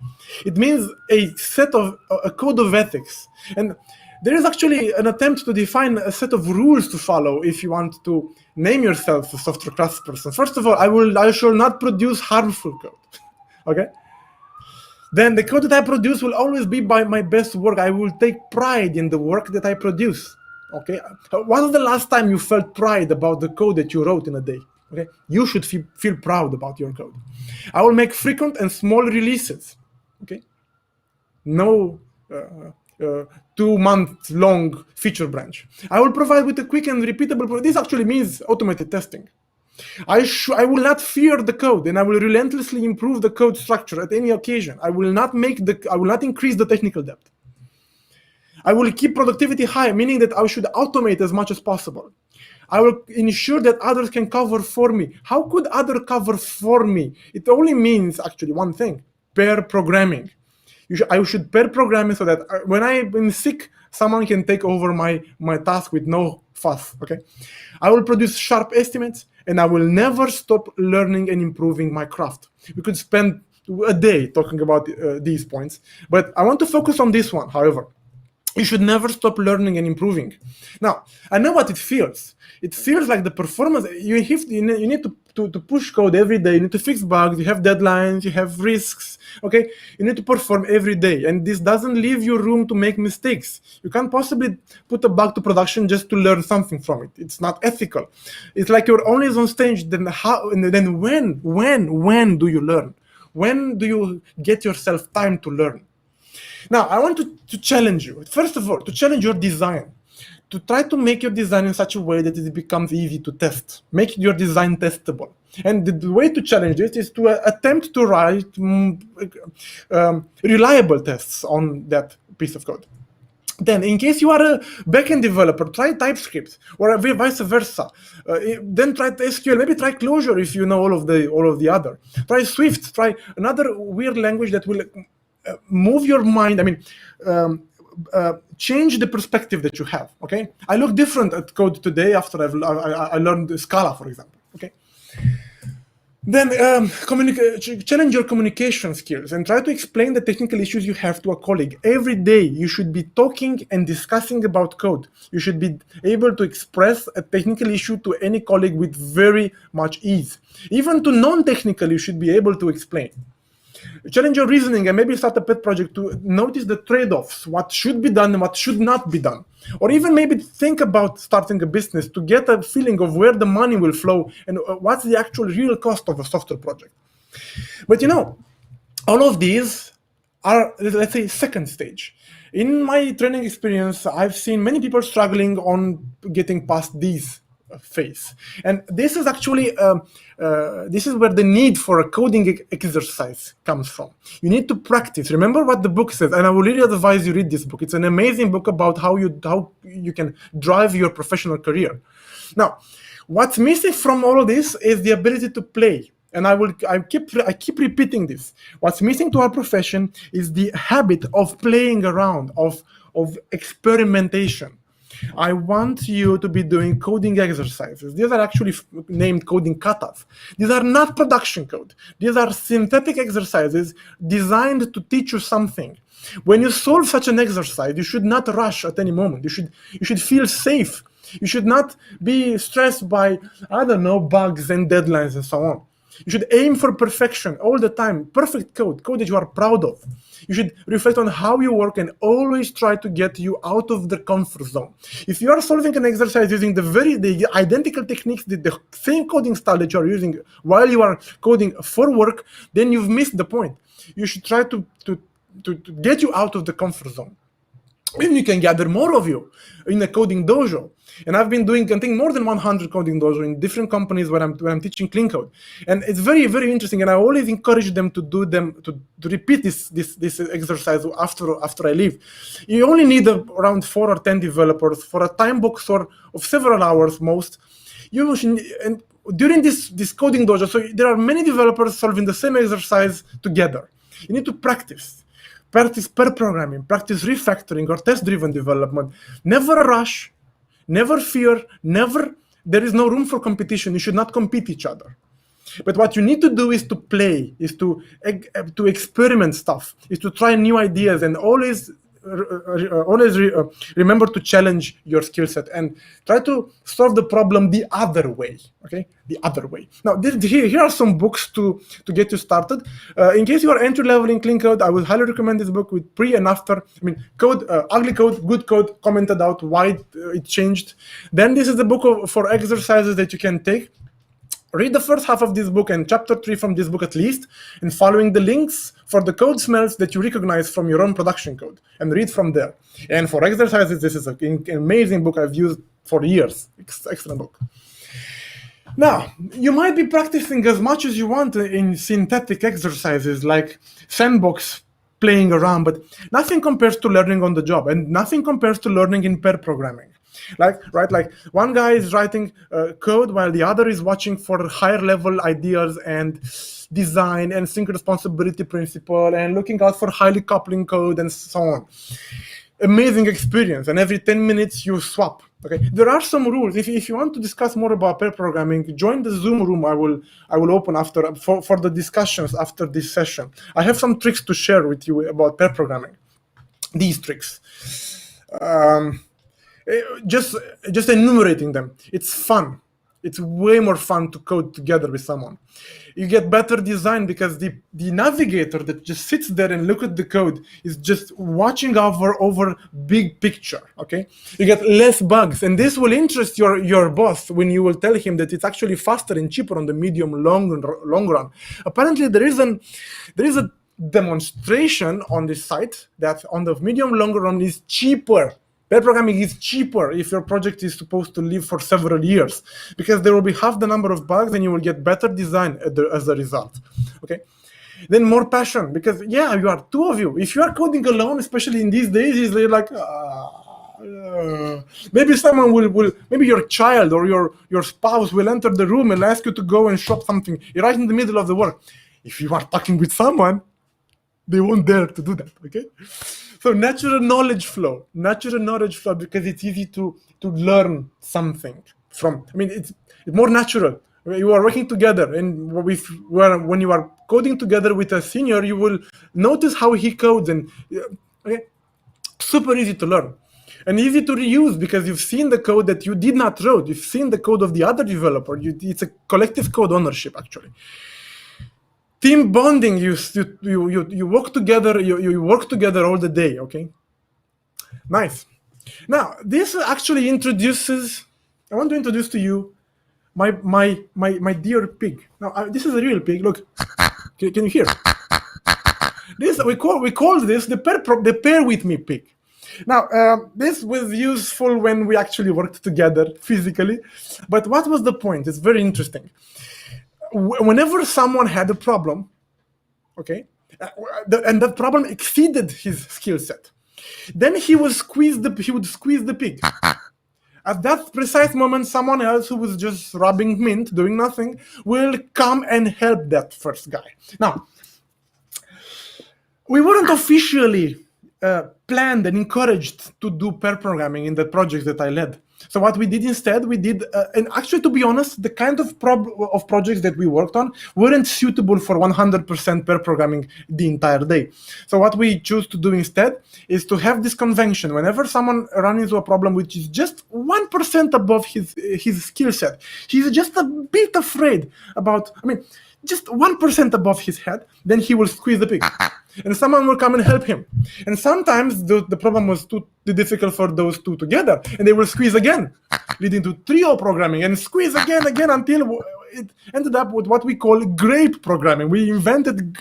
It means a code of ethics. And there is actually an attempt to define a set of rules to follow if you want to name yourself a software craftsperson. First of all, I shall not produce harmful code. Okay? Then the code that I produce will always be by my best work. I will take pride in the work that I produce. Okay? When was the last time you felt pride about the code that you wrote in a day? Okay? You should feel proud about your code. I will make frequent and small releases. Okay? No 2-month long feature branch. I will provide with a quick and repeatable. This actually means automated testing. I will not fear the code, and I will relentlessly improve the code structure at any occasion. I will not increase the technical debt. I will keep productivity high, meaning that I should automate as much as possible. I will ensure that others can cover for me. How could others cover for me? It only means actually one thing: pair programming. I should pair programming so that when I'm sick, someone can take over my task with no fuss. Okay, I will produce sharp estimates, and I will never stop learning and improving my craft. We could spend a day talking about these points, but I want to focus on this one. However, you should never stop learning and improving. Now, I know what it feels. It feels like the performance. You need to push code every day. You need to fix bugs. You have deadlines. You have risks. Okay, you need to perform every day, and this doesn't leave you room to make mistakes. You can't possibly put a bug to production just to learn something from it. It's not ethical. It's like you're always on stage. Then how? And then when do you learn? When do you get yourself time to learn? Now, I want to challenge you. First of all, to challenge your design. To try to make your design in such a way that it becomes easy to test. Make your design testable. And the way to challenge this is to attempt to write reliable tests on that piece of code. Then, in case you are a backend developer, try TypeScript or vice versa. Then try SQL. Maybe try Clojure if you know all of the other. Try Swift. Try another weird language that will move your mind. I mean, change the perspective that you have. Okay, I look different at code today after I learned Scala, for example. Okay. Then challenge your communication skills and try to explain the technical issues you have to a colleague. Every day you should be talking and discussing about code. You should be able to express a technical issue to any colleague with very much ease. Even to non-technical, you should be able to explain. Challenge your reasoning and maybe start a pet project to notice the trade-offs, what should be done and what should not be done. Or even maybe think about starting a business to get a feeling of where the money will flow and what's the actual real cost of a software project. But all of these are, let's say, second stage. In my training experience, I've seen many people struggling on getting past these phase. And this is actually, this is where the need for a coding exercise comes from. You need to practice. Remember what the book says, and I will really advise you read this book. It's an amazing book about how you can drive your professional career. Now, what's missing from all of this is the ability to play. And I keep repeating this. What's missing to our profession is the habit of playing around, of experimentation. I want you to be doing coding exercises. These are actually named coding katas. These are not production code. These are synthetic exercises designed to teach you something. When you solve such an exercise, you should not rush at any moment. You should feel safe. You should not be stressed by, bugs and deadlines and so on. You should aim for perfection all the time. Perfect code that you are proud of. You should reflect on how you work and always try to get you out of the comfort zone. If you are solving an exercise using the identical techniques, the same coding style that you are using while you are coding for work, then you've missed the point. You should try to get you out of the comfort zone. Then you can gather more of you in a coding dojo. And I've been doing, I think, more than 100 coding dojo in different companies where I'm teaching clean code. And it's very, very interesting. And I always encourage them to do them, to repeat this exercise after I leave. You only need around 4 or 10 developers for a time box of several hours most. And during this coding dojo, so there are many developers solving the same exercise together. You need to practice pair programming, practice refactoring or test-driven development. Never rush, never fear, there is no room for competition. You should not compete each other. But what you need to do is to play, is to experiment stuff, is to try new ideas and always remember to challenge your skill set and try to solve the problem the other way. Okay, the other way. Now, here are some books to get you started. In case you are entry level in clean code, I would highly recommend this book with pre and after. I mean, code, ugly code, good code, commented out why it changed. Then this is the book for exercises that you can take. Read the first half of this book and chapter 3 from this book at least, and following the links for the code smells that you recognize from your own production code, and read from there. And for exercises, this is an amazing book I've used for years. Excellent book. Now, you might be practicing as much as you want in synthetic exercises like sandbox playing around, but nothing compares to learning on the job, and nothing compares to learning in pair programming. Like one guy is writing code while the other is watching for higher level ideas and design and sync responsibility principle and looking out for highly coupling code and so on. Amazing experience, and every 10 minutes you swap. Okay, there are some rules. If you want to discuss more about pair programming, join the Zoom room I will open after for the discussions after this session. I have some tricks to share with you about pair programming. These tricks. Just enumerating them. It's fun. It's way more fun to code together with someone. You get better design because the navigator that just sits there and look at the code is just watching over big picture. Okay, you get less bugs, and this will interest your boss when you will tell him that it's actually faster and cheaper on the medium long run. Apparently, there is a demonstration on this site that on the medium long run is cheaper. Pair programming is cheaper if your project is supposed to live for several years, because there will be half the number of bugs and you will get better design as a result. Okay. Then more passion, because you are two of you. If you are coding alone, especially in these days, it's like maybe someone will maybe your child or your spouse will enter the room and ask you to go and shop something. You're right in the middle of the work. If you are talking with someone, they won't dare to do that. Okay. So natural knowledge flow, because it's easy to learn something from. I mean, it's more natural. You are working together, and when you are coding together with a senior, you will notice how he codes, and okay, super easy to learn. And easy to reuse because you've seen the code that you did not write. You've seen the code of the other developer. It's a collective code ownership, actually. Team bonding, you work together, you work together all the day, okay? Nice. Now, this actually I want to introduce to you my dear pig. Now, this is a real pig, look. Can you hear? This we call this the pair with me pig. Now, this was useful when we actually worked together physically, but what was the point? It's very interesting. Whenever someone had a problem, okay, and that problem exceeded his skill set, then he would squeeze the pig. At that precise moment, someone else who was just rubbing mint, doing nothing, will come and help that first guy. Now, we weren't officially planned and encouraged to do pair programming in the projects that I led. So what we did instead, and actually, to be honest, the kind of projects that we worked on weren't suitable for 100% pair programming the entire day. So what we choose to do instead is to have this convention. Whenever someone runs into a problem which is just 1% above his skill set, he's just a bit afraid about, just 1% above his head, then he will squeeze the pig. And someone will come and help him. And sometimes the problem was too difficult for those two together, and they will squeeze again, leading to trio programming, and squeeze again, until it ended up with what we call grape programming. We invented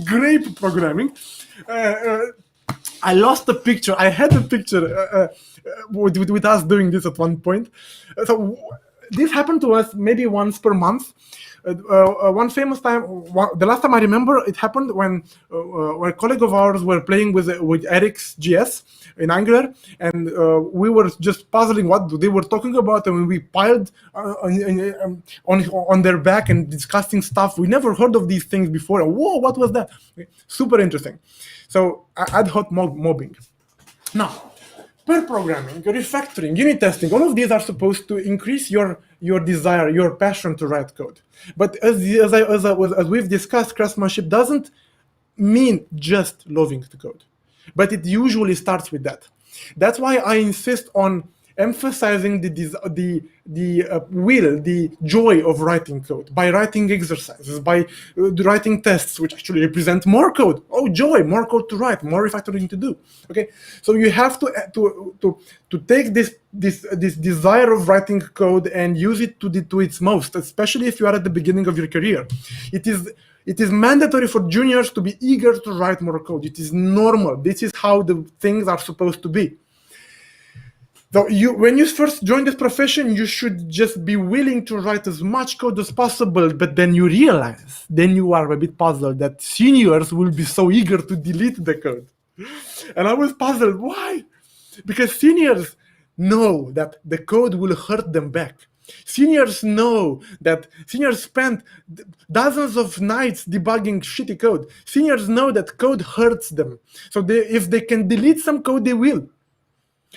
grape programming. I lost the picture. I had a picture with us doing this at one point. So this happened to us maybe once per month. One famous time, the last time I remember, it happened when a colleague of ours were playing with Eric's GS in Angular, and we were just puzzling what they were talking about, and we piled on their back and discussing stuff. We never heard of these things before. Whoa, what was that? Super interesting. So ad hoc mobbing. Now, pair programming, refactoring, unit testing, all of these are supposed to increase your desire, your passion to write code. But as we've discussed, craftsmanship doesn't mean just loving the code. but it usually starts with that. That's why I insist on emphasizing the will, the joy of writing code by writing exercises, by writing tests, which actually represent more code. Oh, joy, more code to write, more refactoring to do. Okay, so you have to take this desire of writing code and use it to its most, especially if you are at the beginning of your career. It is mandatory for juniors to be eager to write more code. It is normal. This is how the things are supposed to be. So when you first join this profession, you should just be willing to write as much code as possible, but then you realize, then you are a bit puzzled that seniors will be so eager to delete the code. And I was puzzled, why? Because seniors know that the code will hurt them back. Seniors know that seniors spent dozens of nights debugging shitty code. Seniors know that code hurts them. So if they can delete some code, they will.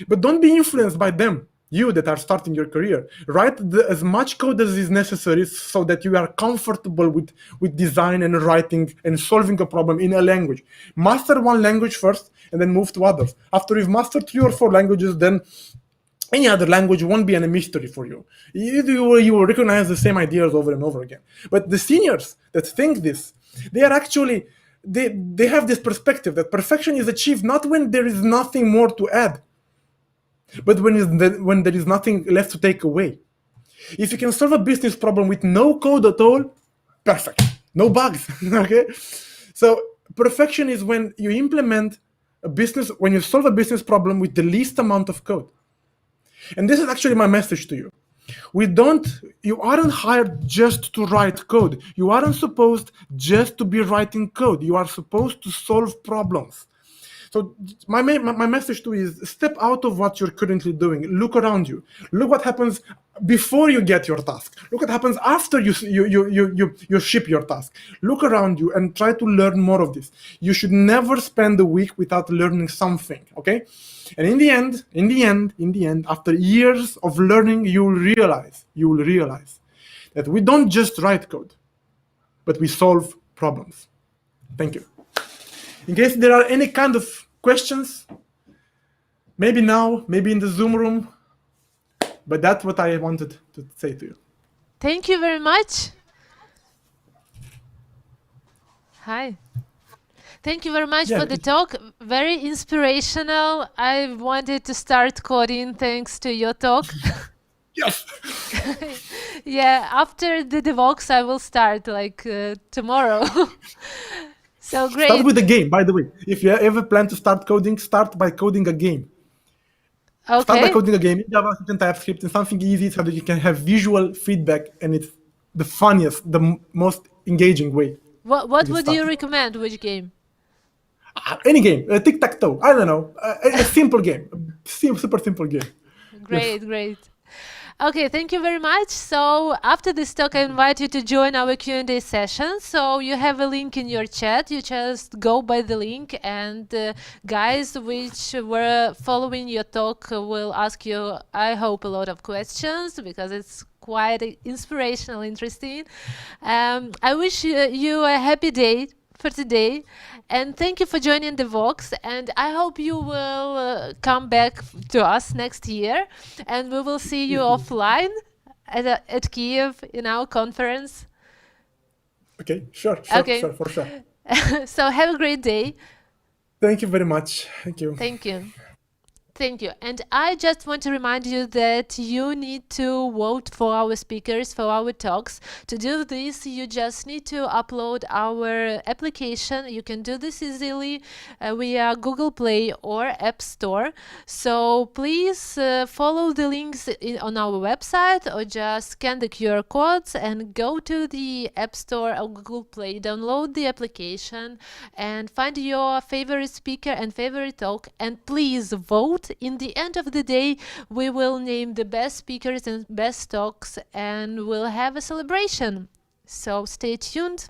But don't be influenced by them, you that are starting your career. Write as much code as is necessary so that you are comfortable with design and writing and solving a problem in a language. Master one language first and then move to others. After you've mastered 3 or 4 languages, then any other language won't be a mystery for you. You will recognize the same ideas over and over again. But the seniors that think this, they are actually, they have this perspective that perfection is achieved not when there is nothing more to add, but when there is nothing left to take away. If you can solve a business problem with no code at all, perfect. No bugs. Okay? So perfection is when you implement when you solve a business problem with the least amount of code. And this is actually my message to you. You aren't hired just to write code. You aren't supposed just to be writing code. You are supposed to solve problems. So my message to you is step out of what you're currently doing. Look around you. Look what happens before you get your task. Look what happens after you ship your task. Look around you and try to learn more of this. You should never spend a week without learning something, okay? And in the end, after years of learning, you will realize that we don't just write code, but we solve problems. Thank you. In case there are any kind of questions, maybe now, maybe in the Zoom room, but that's what I wanted to say to you. Thank you very much. Hi. Thank you very much for the talk. Very inspirational. I wanted to start coding thanks to your talk. Yes. Yeah, after the Devoxx, I will start like tomorrow. So great. Start with a game, by the way. If you ever plan to start coding, start by coding a game. Okay. Start by coding a game in JavaScript and TypeScript and something easy so that you can have visual feedback, and it's the funniest, the most engaging way. What would you recommend? Which game? Any game, tic-tac-toe, I don't know, a simple game, super simple game. Great, great. Okay, thank you very much. So after this talk, I invite you to join our Q&A session. So you have a link in your chat. You just go by the link, and guys which were following your talk will ask you, I hope, a lot of questions because it's quite inspirational, interesting. I wish you a happy day for today, and thank you for joining Devoxx, and I hope you will come back to us next year, and we will see you offline at Kiev in our conference. Okay, sure, for sure. So have a great day. Thank you very much. Thank you. Thank you. Thank you. And I just want to remind you that you need to vote for our speakers, for our talks. To do this, you just need to upload our application. You can do this easily via Google Play or App Store. So please follow the links on our website, or just scan the QR codes and go to the App Store or Google Play, download the application and find your favorite speaker and favorite talk, and please vote. In the end of the day, we will name the best speakers and best talks, and we'll have a celebration. So stay tuned.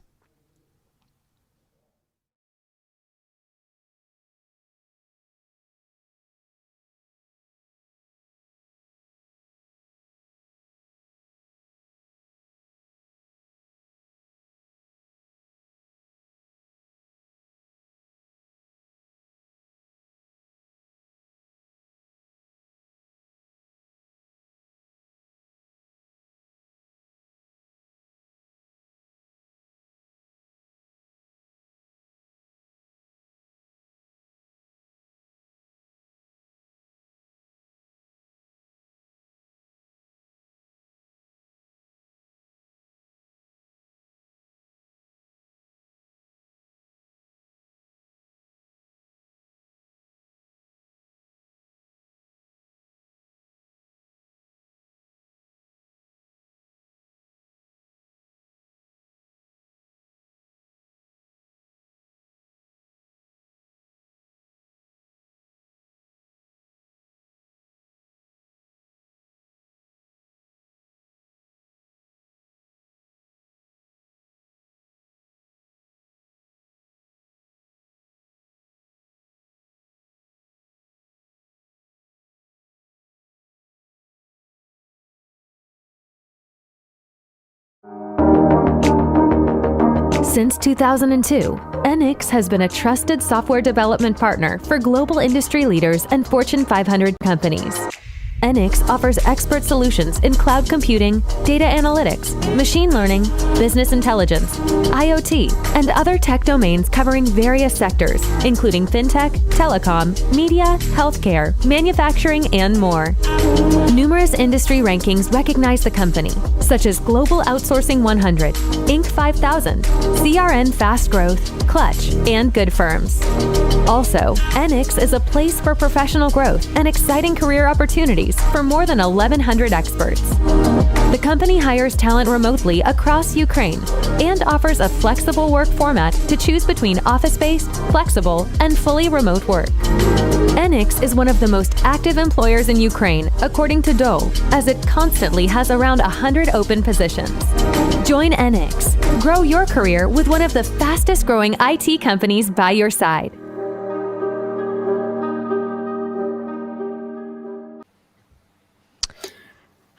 Since 2002, NX has been a trusted software development partner for global industry leaders and Fortune 500 companies. NX offers expert solutions in cloud computing, data analytics, machine learning, business intelligence, IoT, and other tech domains covering various sectors, including fintech, telecom, media, healthcare, manufacturing, and more. Numerous industry rankings recognize the company, such as Global Outsourcing 100, Inc. 5000, CRN Fast Growth, Clutch, and Good Firms. Also, NX is a place for professional growth and exciting career opportunities for more than 1,100 experts. The company hires talent remotely across Ukraine and offers a flexible work format to choose between office-based, flexible, and fully remote work. NX is one of the most active employers in Ukraine, according to DOE, as it constantly has around 100 open positions. Join NX. Grow your career with one of the fastest-growing IT companies by your side.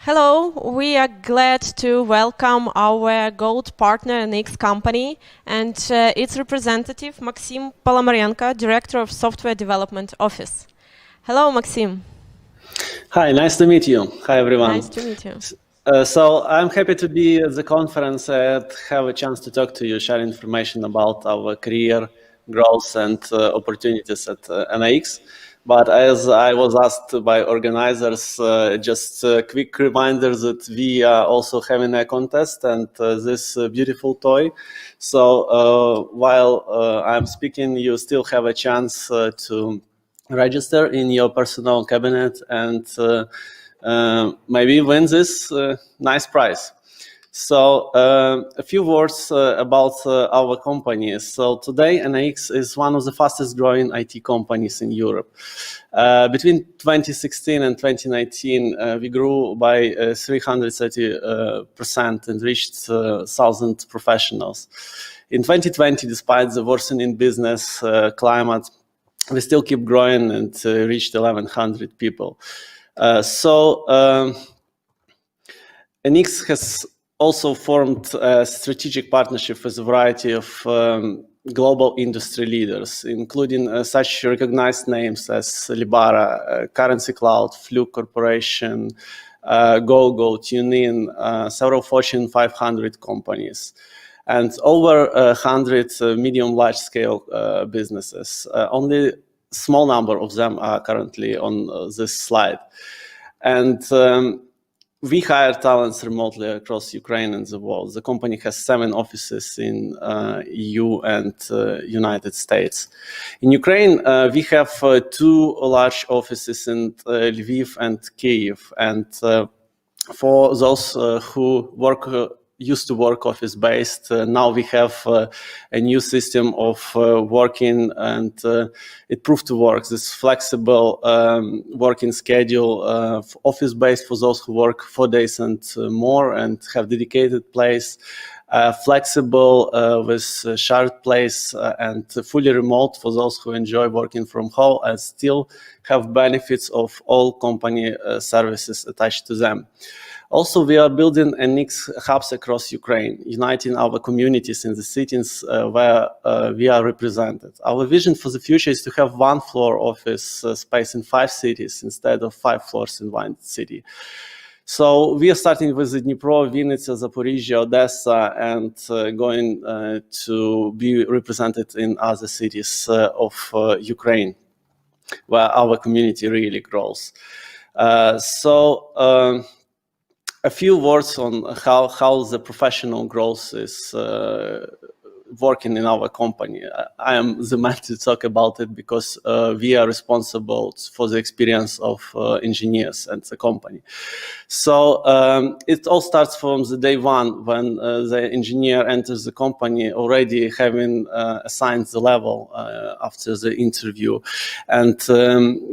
Hello, we are glad to welcome our gold partner NX company and its representative, Maxim Polomarenko, Director of Software Development Office. Hello, Maxim. Hi, nice to meet you. Hi, everyone. Nice to meet you. So I'm happy to be at the conference and have a chance to talk to you, share information about our career growth and opportunities at NX. But as I was asked by organizers, just a quick reminder that we are also having a contest and this beautiful toy. So while I'm speaking, you still have a chance to register in your personal cabinet and maybe win this nice prize. So a few words about our company. So today NX is one of the fastest growing IT companies in Europe. Between 2016 and 2019, we grew by 330% and reached 1,000 professionals. In 2020, despite the worsening business climate, we still keep growing and reached 1,100 people. NX has also formed a strategic partnership with a variety of global industry leaders, including such recognized names as Libara, Currency Cloud, Fluke Corporation, GoGo, TuneIn, several Fortune 500 companies, and over 100 medium large-scale businesses. Only a small number of them are currently on this slide. And we hire talents remotely across Ukraine and the world. The company has 7 offices in EU and United States. In Ukraine, we have 2 large offices in Lviv and Kyiv. And for those who used to work office-based, now we have a new system of working, and it proved to work. This flexible working schedule, office-based for those who work 4 days and more and have dedicated place, flexible with shared place, and fully remote for those who enjoy working from home and still have benefits of all company services attached to them. Also, we are building NX hubs across Ukraine, uniting our communities in the cities where we are represented. Our vision for the future is to have 1 floor office space in 5 cities instead of 5 floors in 1 city. So we are starting with Dnipro, Vinnytsia, Zaporizhzhia, Odessa, and going to be represented in other cities of Ukraine, where our community really grows. A few words on how the professional growth is working in our company. I am the man to talk about it because we are responsible for the experience of engineers and the company. So it all starts from the day one when the engineer enters the company already having assigned the level after the interview, and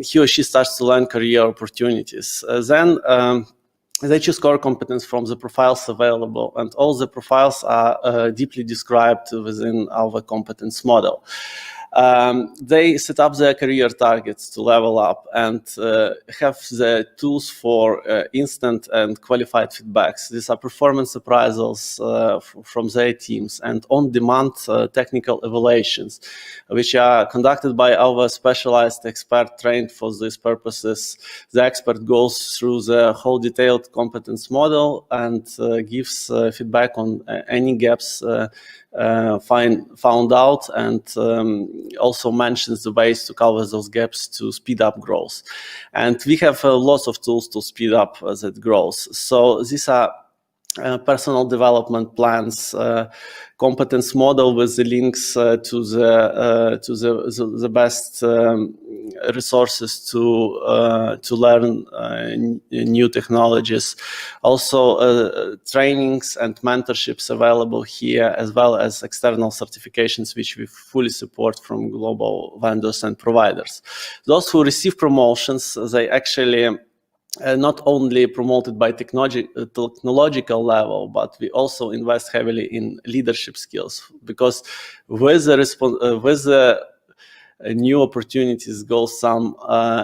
he or she starts to learn career opportunities. Then they choose core competence from the profiles available, and all the profiles are deeply described within our competence model. They set up their career targets to level up and have the tools for instant and qualified feedbacks. These are performance appraisals from their teams and on-demand technical evaluations, which are conducted by our specialized expert trained for these purposes. The expert goes through the whole detailed competence model and gives feedback on any gaps found out, and also mentions the ways to cover those gaps to speed up growth. And we have lots of tools to speed up that growth. So these are personal development plans, competence model with the links to the best resources to learn new technologies. Also, trainings and mentorships available here, as well as external certifications, which we fully support from global vendors and providers. Those who receive promotions, they actually not only promoted by technological level, but we also invest heavily in leadership skills, because with the new opportunities go some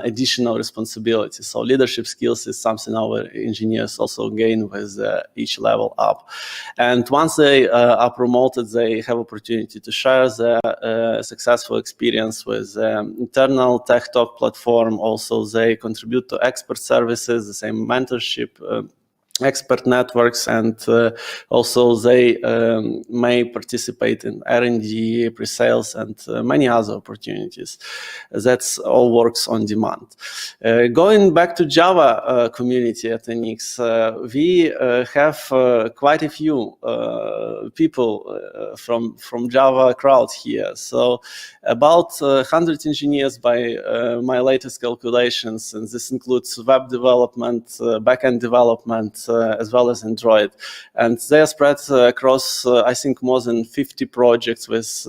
additional responsibilities. So leadership skills is something our engineers also gain with each level up. And once they are promoted, they have opportunity to share their successful experience with internal Tech Talk platform. Also, they contribute to expert services, the same mentorship, expert networks, and also they may participate in R&D, pre-sales, and many other opportunities. That's all works on demand. Going back to Java community at NX, we have quite a few people from Java crowd here. So about 100 engineers by my latest calculations, and this includes web development, backend development, as well as Android. And they are spread across, I think, more than 50 projects with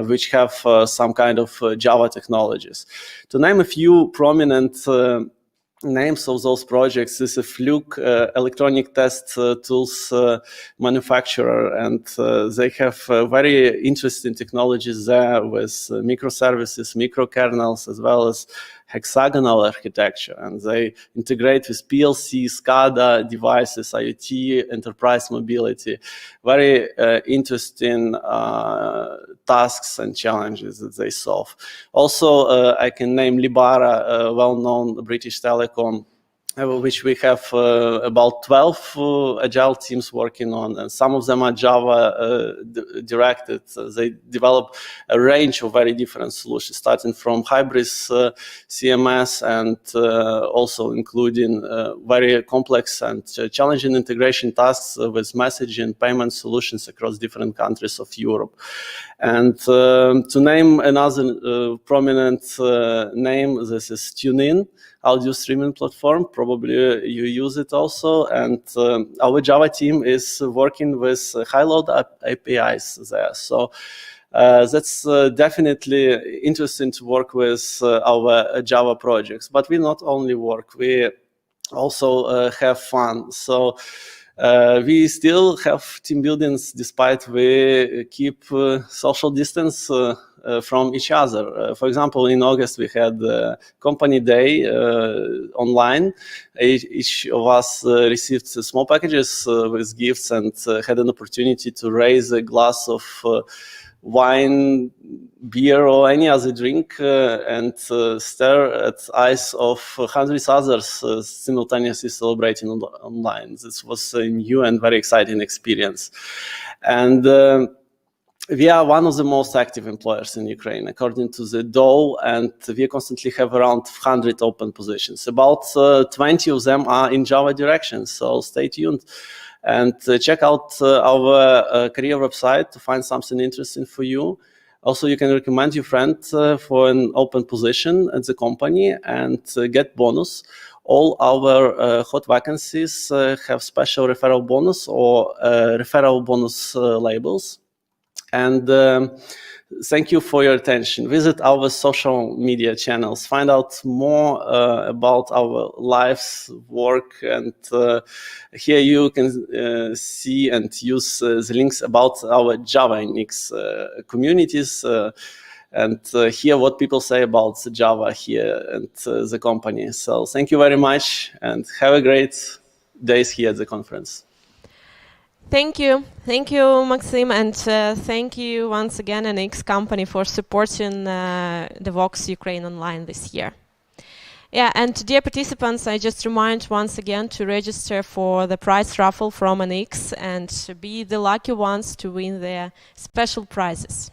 which have some kind of Java technologies. To name a few prominent names of those projects, is a Fluke electronic test tools manufacturer, and they have very interesting technologies there with microservices, microkernels, as well as hexagonal architecture, and they integrate with PLC, SCADA devices, IoT, enterprise mobility. Very interesting tasks and challenges that they solve. Also, I can name Libara, a well-known British telecom, which we have about 12 agile teams working on, and some of them are Java directed. They develop a range of very different solutions, starting from Hybris CMS and also including very complex and challenging integration tasks with messaging payment solutions across different countries of Europe. And to name another prominent name, this is TuneIn, audio streaming platform. Probably you use it also. And our Java team is working with high-load APIs there. So that's definitely interesting to work with our Java projects. But we not only work, we also have fun. So we still have team buildings despite we keep social distance from each other. For example, in August we had company day online. Each of us received small packages with gifts and had an opportunity to raise a glass of wine, beer, or any other drink and stare at eyes of hundreds others simultaneously celebrating online. This was a new and very exciting experience. And we are one of the most active employers in Ukraine, according to the DOE, and we constantly have around 100 open positions. About 20 of them are in Java direction, so stay tuned. And check out our career website to find something interesting for you. Also, you can recommend your friend for an open position at the company and get bonus. All our hot vacancies have special referral bonus or referral bonus labels. And thank you for your attention. Visit our social media channels. Find out more about our lives, work, and here you can see and use the links about our Java NX communities. and hear what people say about Java here and the company. So thank you very much, and have a great days here at the conference. Thank you, Maxim, and thank you once again, NX company, for supporting Devoxx Ukraine Online this year. Yeah, and dear participants, I just remind once again to register for the prize raffle from NX and to be the lucky ones to win their special prizes.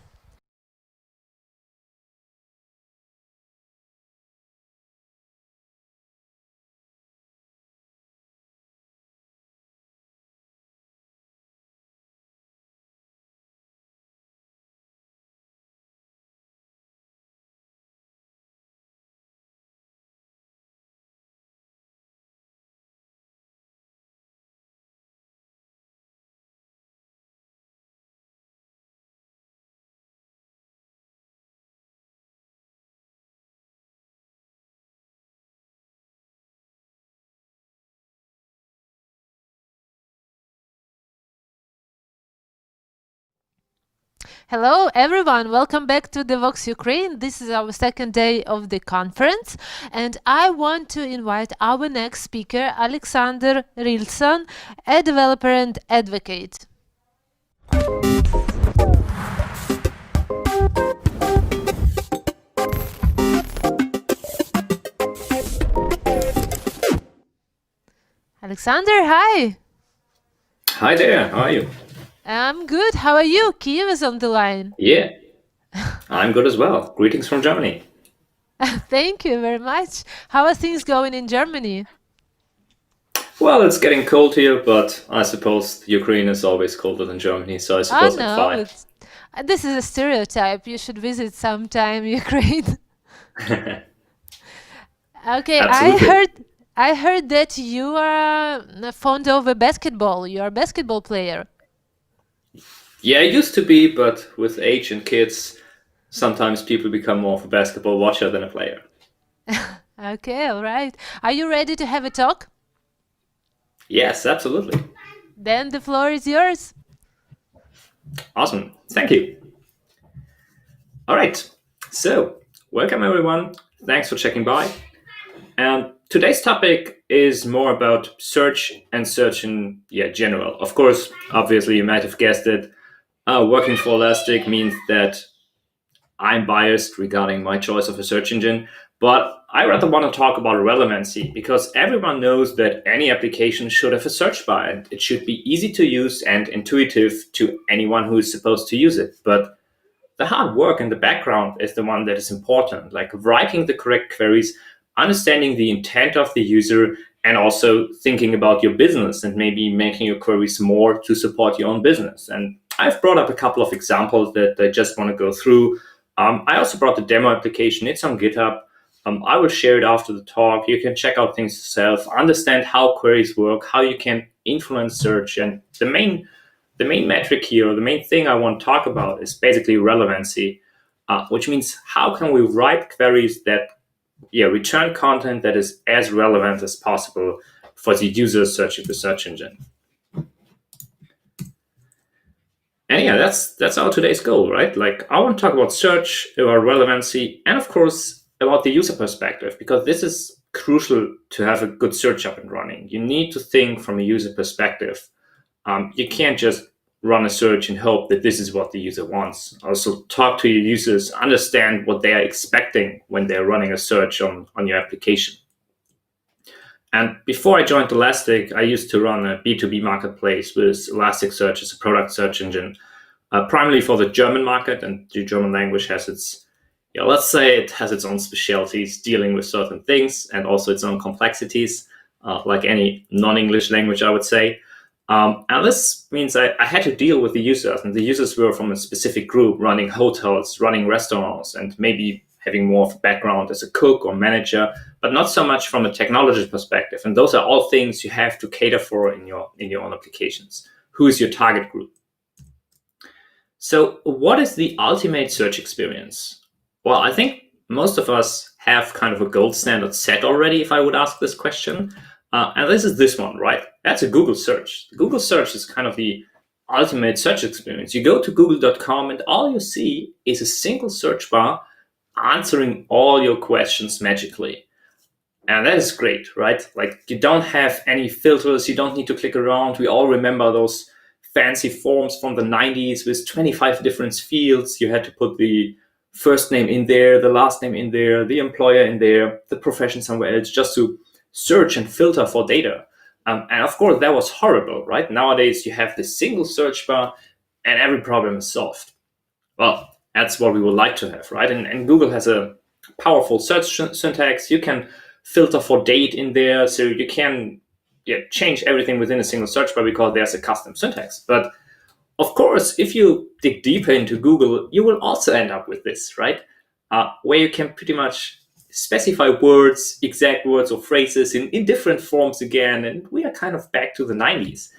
Hello everyone, welcome back to Devoxx Ukraine. This is our second day of the conference and I want to invite our next speaker, Alexander Rilson, a developer and advocate. Alexander, hi! Hi there, how are you? I'm good, how are you? Kiev is on the line. Yeah, I'm good as well. Greetings from Germany. Thank you very much. How are things going in Germany? Well, it's getting cold here, but I suppose Ukraine is always colder than Germany, so I suppose I'm fine. This is a stereotype. You should visit sometime Ukraine. Okay, Absolutely. I heard that you are fond of basketball. You are a basketball player. Yeah, I used to be, but with age and kids, sometimes people become more of a basketball watcher than a player. Okay, all right. Are you ready to have a talk? Yes, absolutely. Then the floor is yours. Awesome, thank you. All right, so welcome everyone. Thanks for checking by. And today's topic is more about search and search in general. Of course, obviously, you might have guessed it. Working for Elastic means that I'm biased regarding my choice of a search engine, but I rather want to talk about relevancy because everyone knows that any application should have a search bar and it should be easy to use and intuitive to anyone who is supposed to use it. But the hard work in the background is the one that is important, like writing the correct queries, understanding the intent of the user, and also thinking about your business and maybe making your queries more to support your own business. And I've brought up a couple of examples that I just want to go through. I also brought the demo application. It's on GitHub. I will share it after the talk. You can check out things yourself, understand how queries work, how you can influence search. And the main metric here, or the main thing I want to talk about is basically relevancy, which means how can we write queries that return content that is as relevant as possible for the user searching the search engine. And that's our today's goal, right? Like I want to talk about search, about relevancy, and of course about the user perspective, because this is crucial to have a good search up and running. You need to think from a user perspective. You can't just run a search and hope that this is what the user wants. Also talk to your users, understand what they are expecting when they're running a search on your application. And before I joined Elastic, I used to run a B2B marketplace with Elasticsearch as a product search engine, primarily for the German market, and the German language has its, let's say it has its own specialties dealing with certain things and also its own complexities, like any non-English language, I would say. And this means I had to deal with the users, and the users were from a specific group running hotels, running restaurants, and maybe having more of a background as a cook or manager, but not so much from a technology perspective. And those are all things you have to cater for in your own applications. Who is your target group? So what is the ultimate search experience? Well, I think most of us have kind of a gold standard set already, if I would ask this question. And this is this one, right? That's a Google search. Google search is kind of the ultimate search experience. You go to google.com and all you see is a single search bar answering all your questions magically. And that is great, right? Like, you don't have any filters, you don't need to click around. We all remember those fancy forms from the 90s with 25 different fields. You had to put the first name in there, the last name in there, the employer in there, the profession somewhere else, just to search and filter for data. And of course, that was horrible, right? Nowadays, you have this single search bar and every problem is solved. Well, that's what we would like to have, right? And Google has a powerful search syntax. You can filter for date in there, so you can change everything within a single search bar because there's a custom syntax. But of course, if you dig deeper into Google, you will also end up with this, right? Where you can pretty much specify words, exact words or phrases in different forms again. And we are kind of back to the 90s.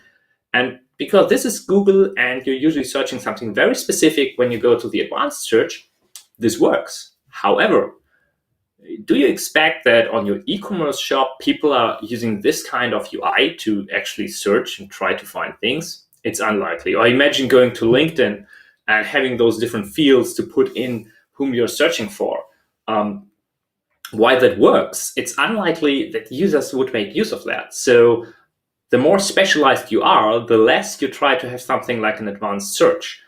And because this is Google and you're usually searching something very specific when you go to the advanced search, this works. However, do you expect that on your e-commerce shop, people are using this kind of UI to actually search and try to find things? It's unlikely. Or imagine going to LinkedIn and having those different fields to put in whom you're searching for. Why that works, it's unlikely that users would make use of that. So the more specialized you are, the less you try to have something like an advanced search.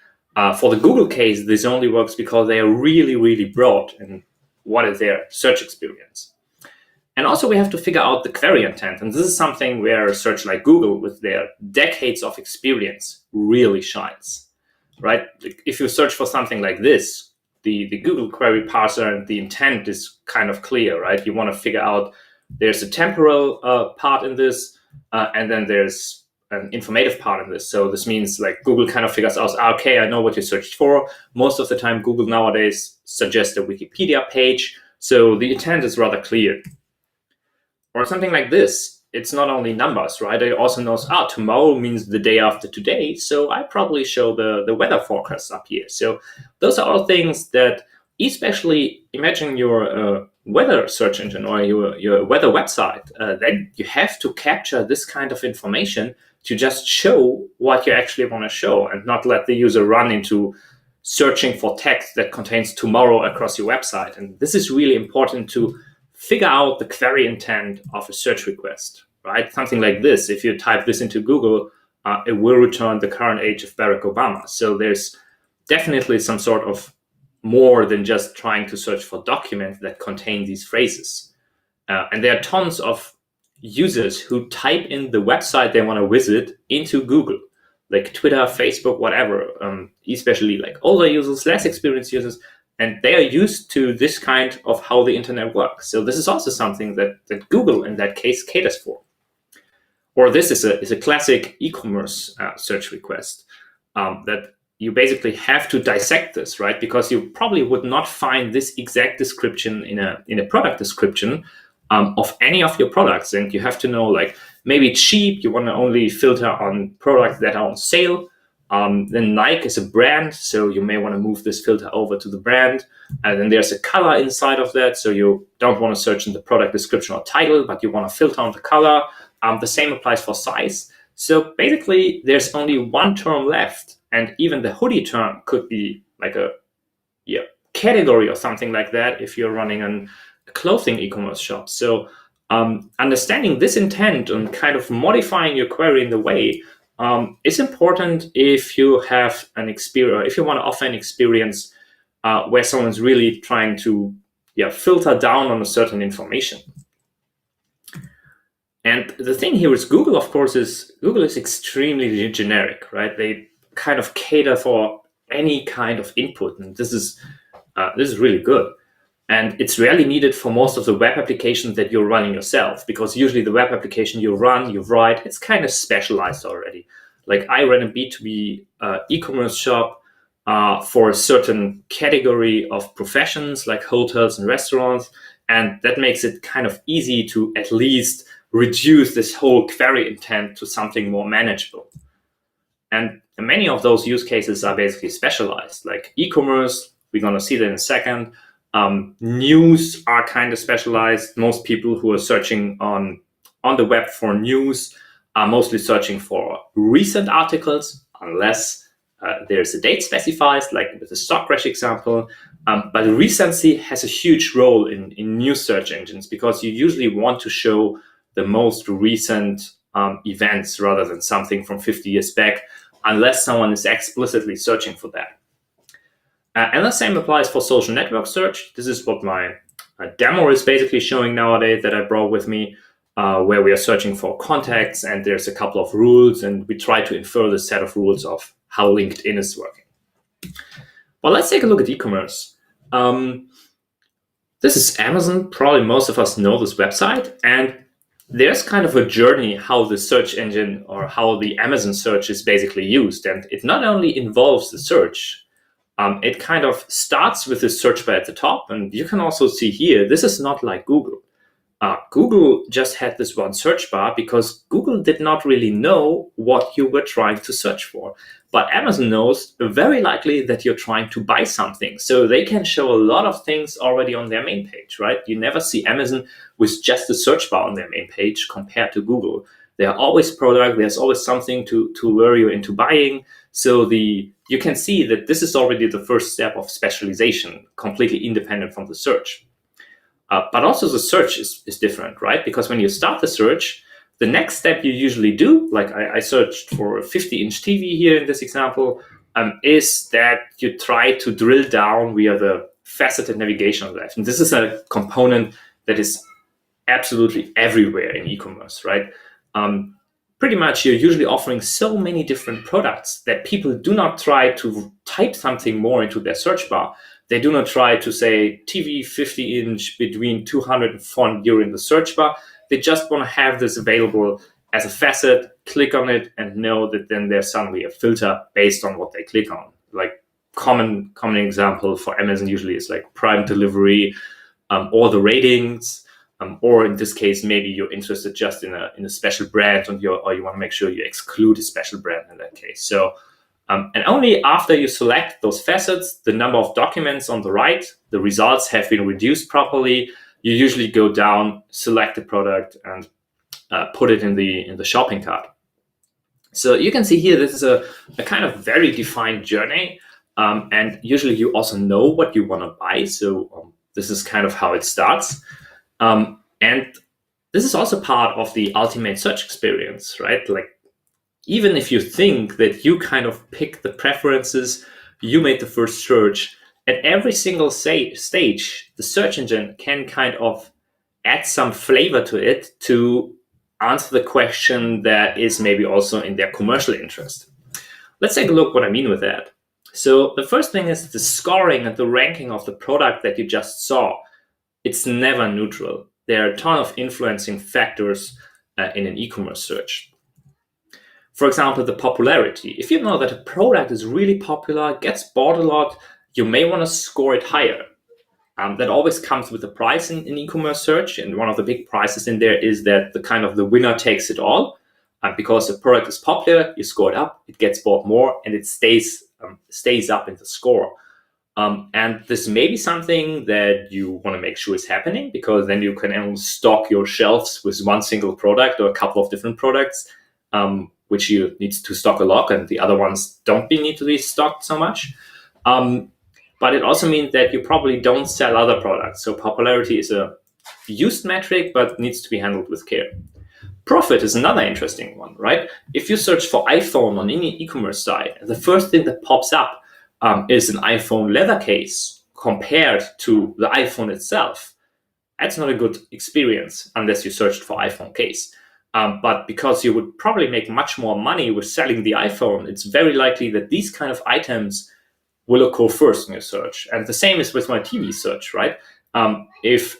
For the Google case, this only works because they are really, really broad in what is their search experience. And also we have to figure out the query intent. And this is something where a search like Google with their decades of experience really shines, right? If you search for something like this, the Google query parser and the intent is kind of clear, right? You want to figure out there's a temporal part in this, and then there's an informative part in this. So this means like Google kind of figures out, okay, I know what you searched for. Most of the time, Google nowadays suggests a Wikipedia page. So the intent is rather clear. Or something like this. It's not only numbers, right? It also knows, tomorrow means the day after today. So I probably show the weather forecast up here. So those are all things that, especially imagine your weather search engine or your weather website, then you have to capture this kind of information to just show what you actually want to show and not let the user run into searching for text that contains tomorrow across your website. And this is really important to figure out the query intent of a search request, right? Something like this, if you type this into Google, it will return the current age of Barack Obama. So there's definitely some sort of more than just trying to search for documents that contain these phrases. And there are tons of users who type in the website they want to visit into Google, like Twitter, Facebook, whatever, especially like older users, less experienced users, and they are used to this kind of how the internet works. So this is also something that Google in that case caters for. Or this is a classic e-commerce search request that you basically have to dissect this, right? Because you probably would not find this exact description in a product description of any of your products. And you have to know, like, maybe cheap, you want to only filter on products that are on sale. Then Nike is a brand, so you may want to move this filter over to the brand. And then there's a color inside of that, so you don't want to search in the product description or title, but you want to filter on the color. The same applies for size. So basically, there's only one term left, and even the hoodie term could be like a category or something like that if you're running a clothing e-commerce shop. So understanding this intent and kind of modifying your query in the way is important if you have an experience, if you want to offer an experience where someone's really trying to filter down on a certain information. And the thing here is Google, of course, is Google is extremely generic, right? They kind of cater for any kind of input, and this is really good. And it's rarely needed for most of the web applications that you're running yourself, because usually the web application you run, you write, it's kind of specialized already. Like I ran a B2B e-commerce shop for a certain category of professions like hotels and restaurants. And that makes it kind of easy to at least reduce this whole query intent to something more manageable. And many of those use cases are basically specialized, like e-commerce. We're going to see that in a second. News are kind of specialized. Most people who are searching on the web for news are mostly searching for recent articles. unless there's a date specified, like with the stock crash example. But recency has a huge role in new search engines, because you usually want to show the most recent events rather than something from 50 years back, unless someone is explicitly searching for that. And the same applies for social network search. This is what my demo is basically showing nowadays that I brought with me, where we are searching for contacts, and there's a couple of rules, and we try to infer the set of rules of how LinkedIn is working. Well, let's take a look at e-commerce. This is Amazon. Probably most of us know this website, and there's kind of a journey how the search engine or how the Amazon search is basically used. And it not only involves the search, it kind of starts with the search bar at the top. And you can also see here, this is not like Google. Google just had this one search bar because Google did not really know what you were trying to search for. But Amazon knows very likely that you're trying to buy something. So they can show a lot of things already on their main page, right? You never see Amazon with just a search bar on their main page compared to Google. There are always products, there's always something to lure you into buying. So you can see that this is already the first step of specialization, completely independent from the search. But also the search is different, right? Because when you start the search, the next step you usually do, like I searched for a 50-inch TV here in this example, is that you try to drill down via the faceted navigation on the left. And this is a component that is absolutely everywhere in e-commerce, right? Pretty much you're usually offering so many different products that people do not try to type something more into their search bar. They do not try to say TV 50-inch between 200 and 400 euro in the search bar. They just want to have this available as a facet, click on it, and know that then there's suddenly a filter based on what they click on. Like common example for Amazon usually is like Prime delivery, or the ratings, or in this case, maybe you're interested just in a special brand, or you want to make sure you exclude a special brand in that case. So. And only after you select those facets, the number of documents on the right, the results have been reduced properly, you usually go down, select the product, and put it in the shopping cart. So you can see here, this is a kind of very defined journey. And usually you also know what you want to buy. So this is kind of how it starts. And this is also part of the ultimate search experience, right? Like, even if you think that you kind of pick the preferences, you made the first search, at every single stage, the search engine can kind of add some flavor to it to answer the question that is maybe also in their commercial interest. Let's take a look what I mean with that. So the first thing is the scoring and the ranking of the product that you just saw. It's never neutral. There are a ton of influencing factors in an e-commerce search. For example, the popularity. If you know that a product is really popular, gets bought a lot, you may want to score it higher. That always comes with a price in e-commerce search. And one of the big prices in there is that the winner takes it all. Because the product is popular, you score it up, it gets bought more, and it stays up in the score. And this may be something that you want to make sure is happening, because then you can only stock your shelves with one single product or a couple of different products, which you need to stock a lot, and the other ones don't need to be stocked so much. But it also means that you probably don't sell other products. So popularity is a used metric, but needs to be handled with care. Profit is another interesting one, right? If you search for iPhone on any e-commerce site, the first thing that pops up is an iPhone leather case compared to the iPhone itself. That's not a good experience unless you searched for iPhone case. But because you would probably make much more money with selling the iPhone, it's very likely that these kind of items will occur first in your search. And the same is with my TV search, right? If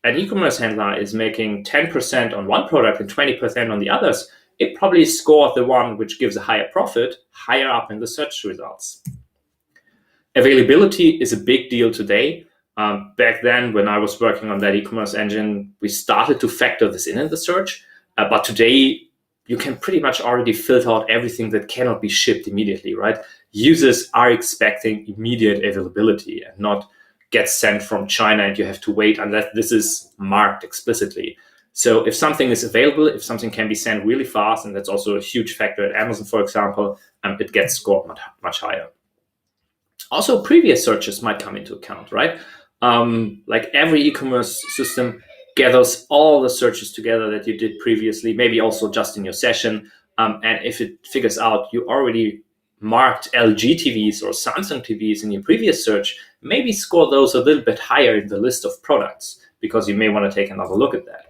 an e-commerce handler is making 10% on one product and 20% on the others, it probably scores the one which gives a higher profit higher up in the search results. Availability is a big deal today. Back then, when I was working on that e-commerce engine, we started to factor this in the search. But today, you can pretty much already filter out everything that cannot be shipped immediately, right? Users are expecting immediate availability and not get sent from China and you have to wait unless this is marked explicitly. So if something is available, if something can be sent really fast, and that's also a huge factor at Amazon, for example, it gets scored much higher. Also, previous searches might come into account, right? Like every e-commerce system gathers all the searches together that you did previously, maybe also just in your session. And if it figures out you already marked LG TVs or Samsung TVs in your previous search, maybe score those a little bit higher in the list of products, because you may want to take another look at that.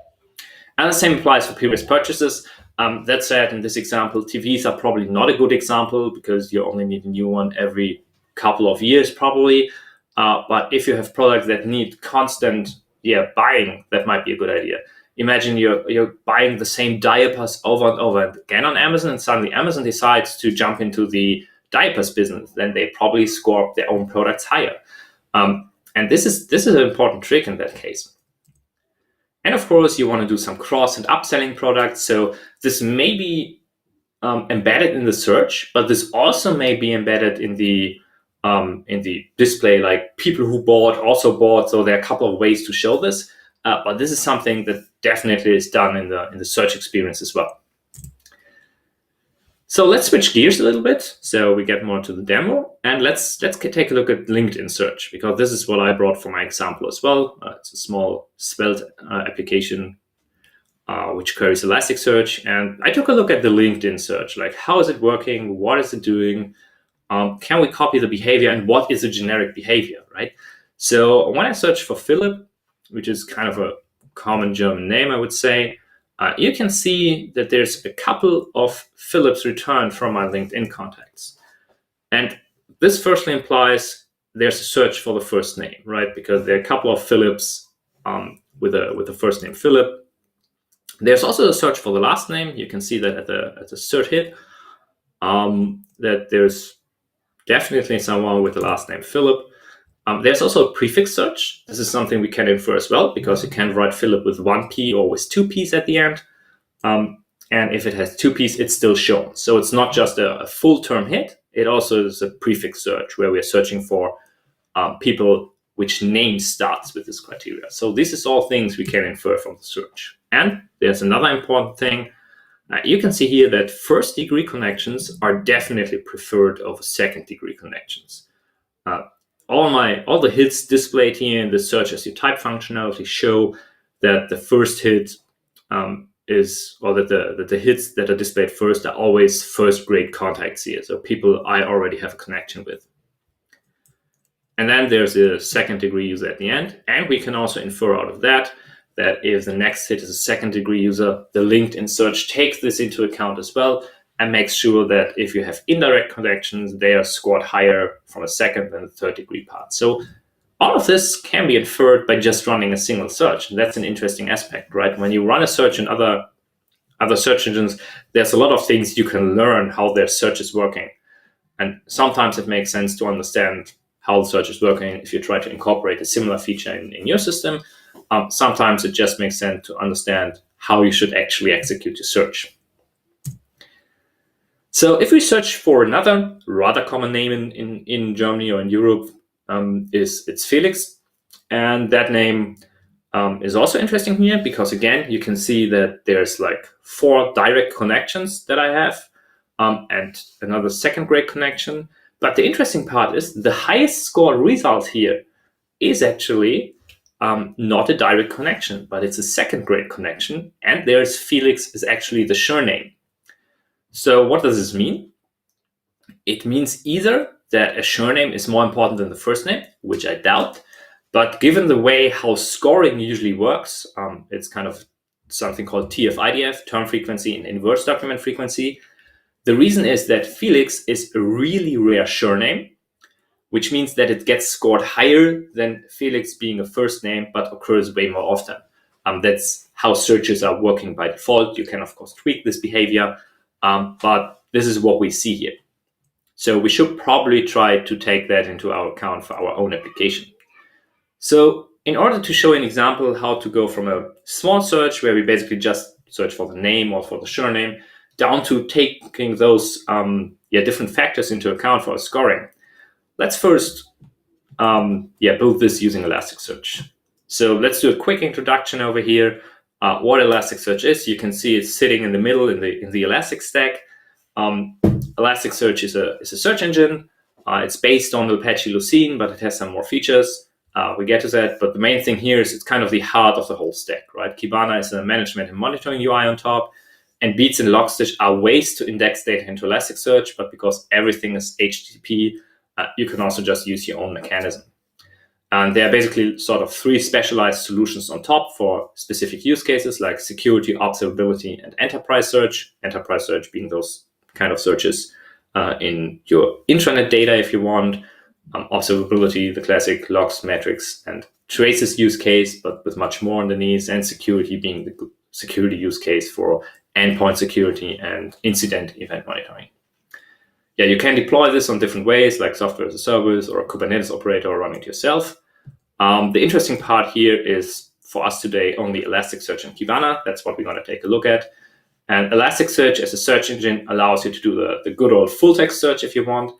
And the same applies for previous purchases. That said, in this example, TVs are probably not a good example because you only need a new one every couple of years probably. But if you have products that need constant buying, that might be a good idea. Imagine you're buying the same diapers over and over again on Amazon, and suddenly Amazon decides to jump into the diapers business. Then they probably score their own products higher. And this is an important trick in that case. And of course, you want to do some cross and upselling products. So this may be embedded in the search, but this also may be embedded in the display, like people who bought also bought. So there are a couple of ways to show this, but this is something that definitely is done in the search experience as well. So let's switch gears a little bit. So we get more to the demo, and let's take a look at LinkedIn search, because this is what I brought for my example as well. It's a small Svelte application which queries Elasticsearch, and I took a look at the LinkedIn search. Like, how is it working? What is it doing? Can we copy the behavior, and what is a generic behavior, right? So when I search for Philip, which is kind of a common German name, I would say, you can see that there's a couple of Philips returned from my LinkedIn contacts. And this firstly implies there's a search for the first name, right? Because there are a couple of Philips with the first name Philip. There's also a search for the last name. You can see that at the third hit, that there's definitely someone with the last name Philip. There's also a prefix search. This is something we can infer as well, because you can write Philip with one P or with two Ps at the end. And if it has two Ps, it's still shown. So it's not just a full term hit. It also is a prefix search where we're searching for people which name starts with this criteria. So this is all things we can infer from the search. And there's another important thing. You can see here that first degree connections are definitely preferred over second degree connections. All the hits displayed here in the search as you type functionality show that the first hit that the hits that are displayed first are always first grade contacts here. So people I already have a connection with. And then there's a second degree user at the end. And we can also infer out of that if the next hit is a second degree user, the LinkedIn search takes this into account as well, and makes sure that if you have indirect connections, they are scored higher from a second than the third degree part. So all of this can be inferred by just running a single search. And that's an interesting aspect, right? When you run a search in other search engines, there's a lot of things you can learn how their search is working. And sometimes it makes sense to understand how the search is working if you try to incorporate a similar feature in your system. Sometimes it just makes sense to understand how you should actually execute your search. So if we search for another rather common name in Germany or in Europe, it's Felix. And that name is also interesting here because, again, you can see that there's like 4 direct connections that I have and another second grade connection. But the interesting part is the highest score result here is actually not a direct connection, but it's a second grade connection. And there's Felix is actually the surname. So what does this mean? It means either that a surname is more important than the first name, which I doubt. But given the way how scoring usually works, it's kind of something called TF-IDF, term frequency and inverse document frequency. The reason is that Felix is a really rare surname, which means that it gets scored higher than Felix being a first name, but occurs way more often. That's how searches are working by default. You can, of course, tweak this behavior, but this is what we see here. So we should probably try to take that into our account for our own application. So in order to show an example how to go from a small search where we basically just search for the name or for the surname down to taking those different factors into account for our scoring, let's first build this using Elasticsearch. So let's do a quick introduction over here. What Elasticsearch is, you can see it's sitting in the middle in the Elastic stack. Elasticsearch is a search engine. It's based on the Apache Lucene, but it has some more features. We get to that, but the main thing here is it's kind of the heart of the whole stack, right? Kibana is a management and monitoring UI on top, and Beats and Logstitch are ways to index data into Elasticsearch, but because everything is HTTP, you can also just use your own mechanism. And there are basically sort of three specialized solutions on top for specific use cases like security, observability, and enterprise search. Enterprise search being those kind of searches in your intranet data if you want. Observability, the classic logs, metrics, and traces use case, but with much more underneath, and security being the security use case for endpoint security and incident event monitoring. Yeah, you can deploy this on different ways, like software as a service or a Kubernetes operator or running it yourself. The interesting part here is for us today only Elasticsearch and Kibana. That's what we're going to take a look at. And Elasticsearch as a search engine allows you to do the good old full text search if you want.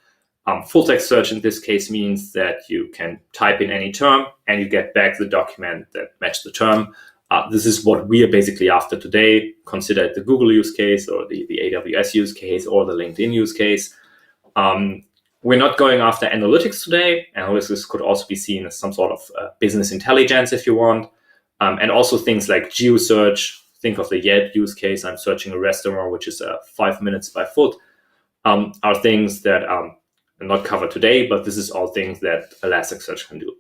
Full text search in this case means that you can type in any term and you get back the document that matches the term. This is what we are basically after today. Consider it the Google use case or the AWS use case or the LinkedIn use case. We're not going after analytics today. Analytics could also be seen as some sort of business intelligence if you want. And also things like geo-search. Think of the Yelp use case. I'm searching a restaurant, which is 5 minutes by foot, are things that are not covered today, but this is all things that Elasticsearch can do.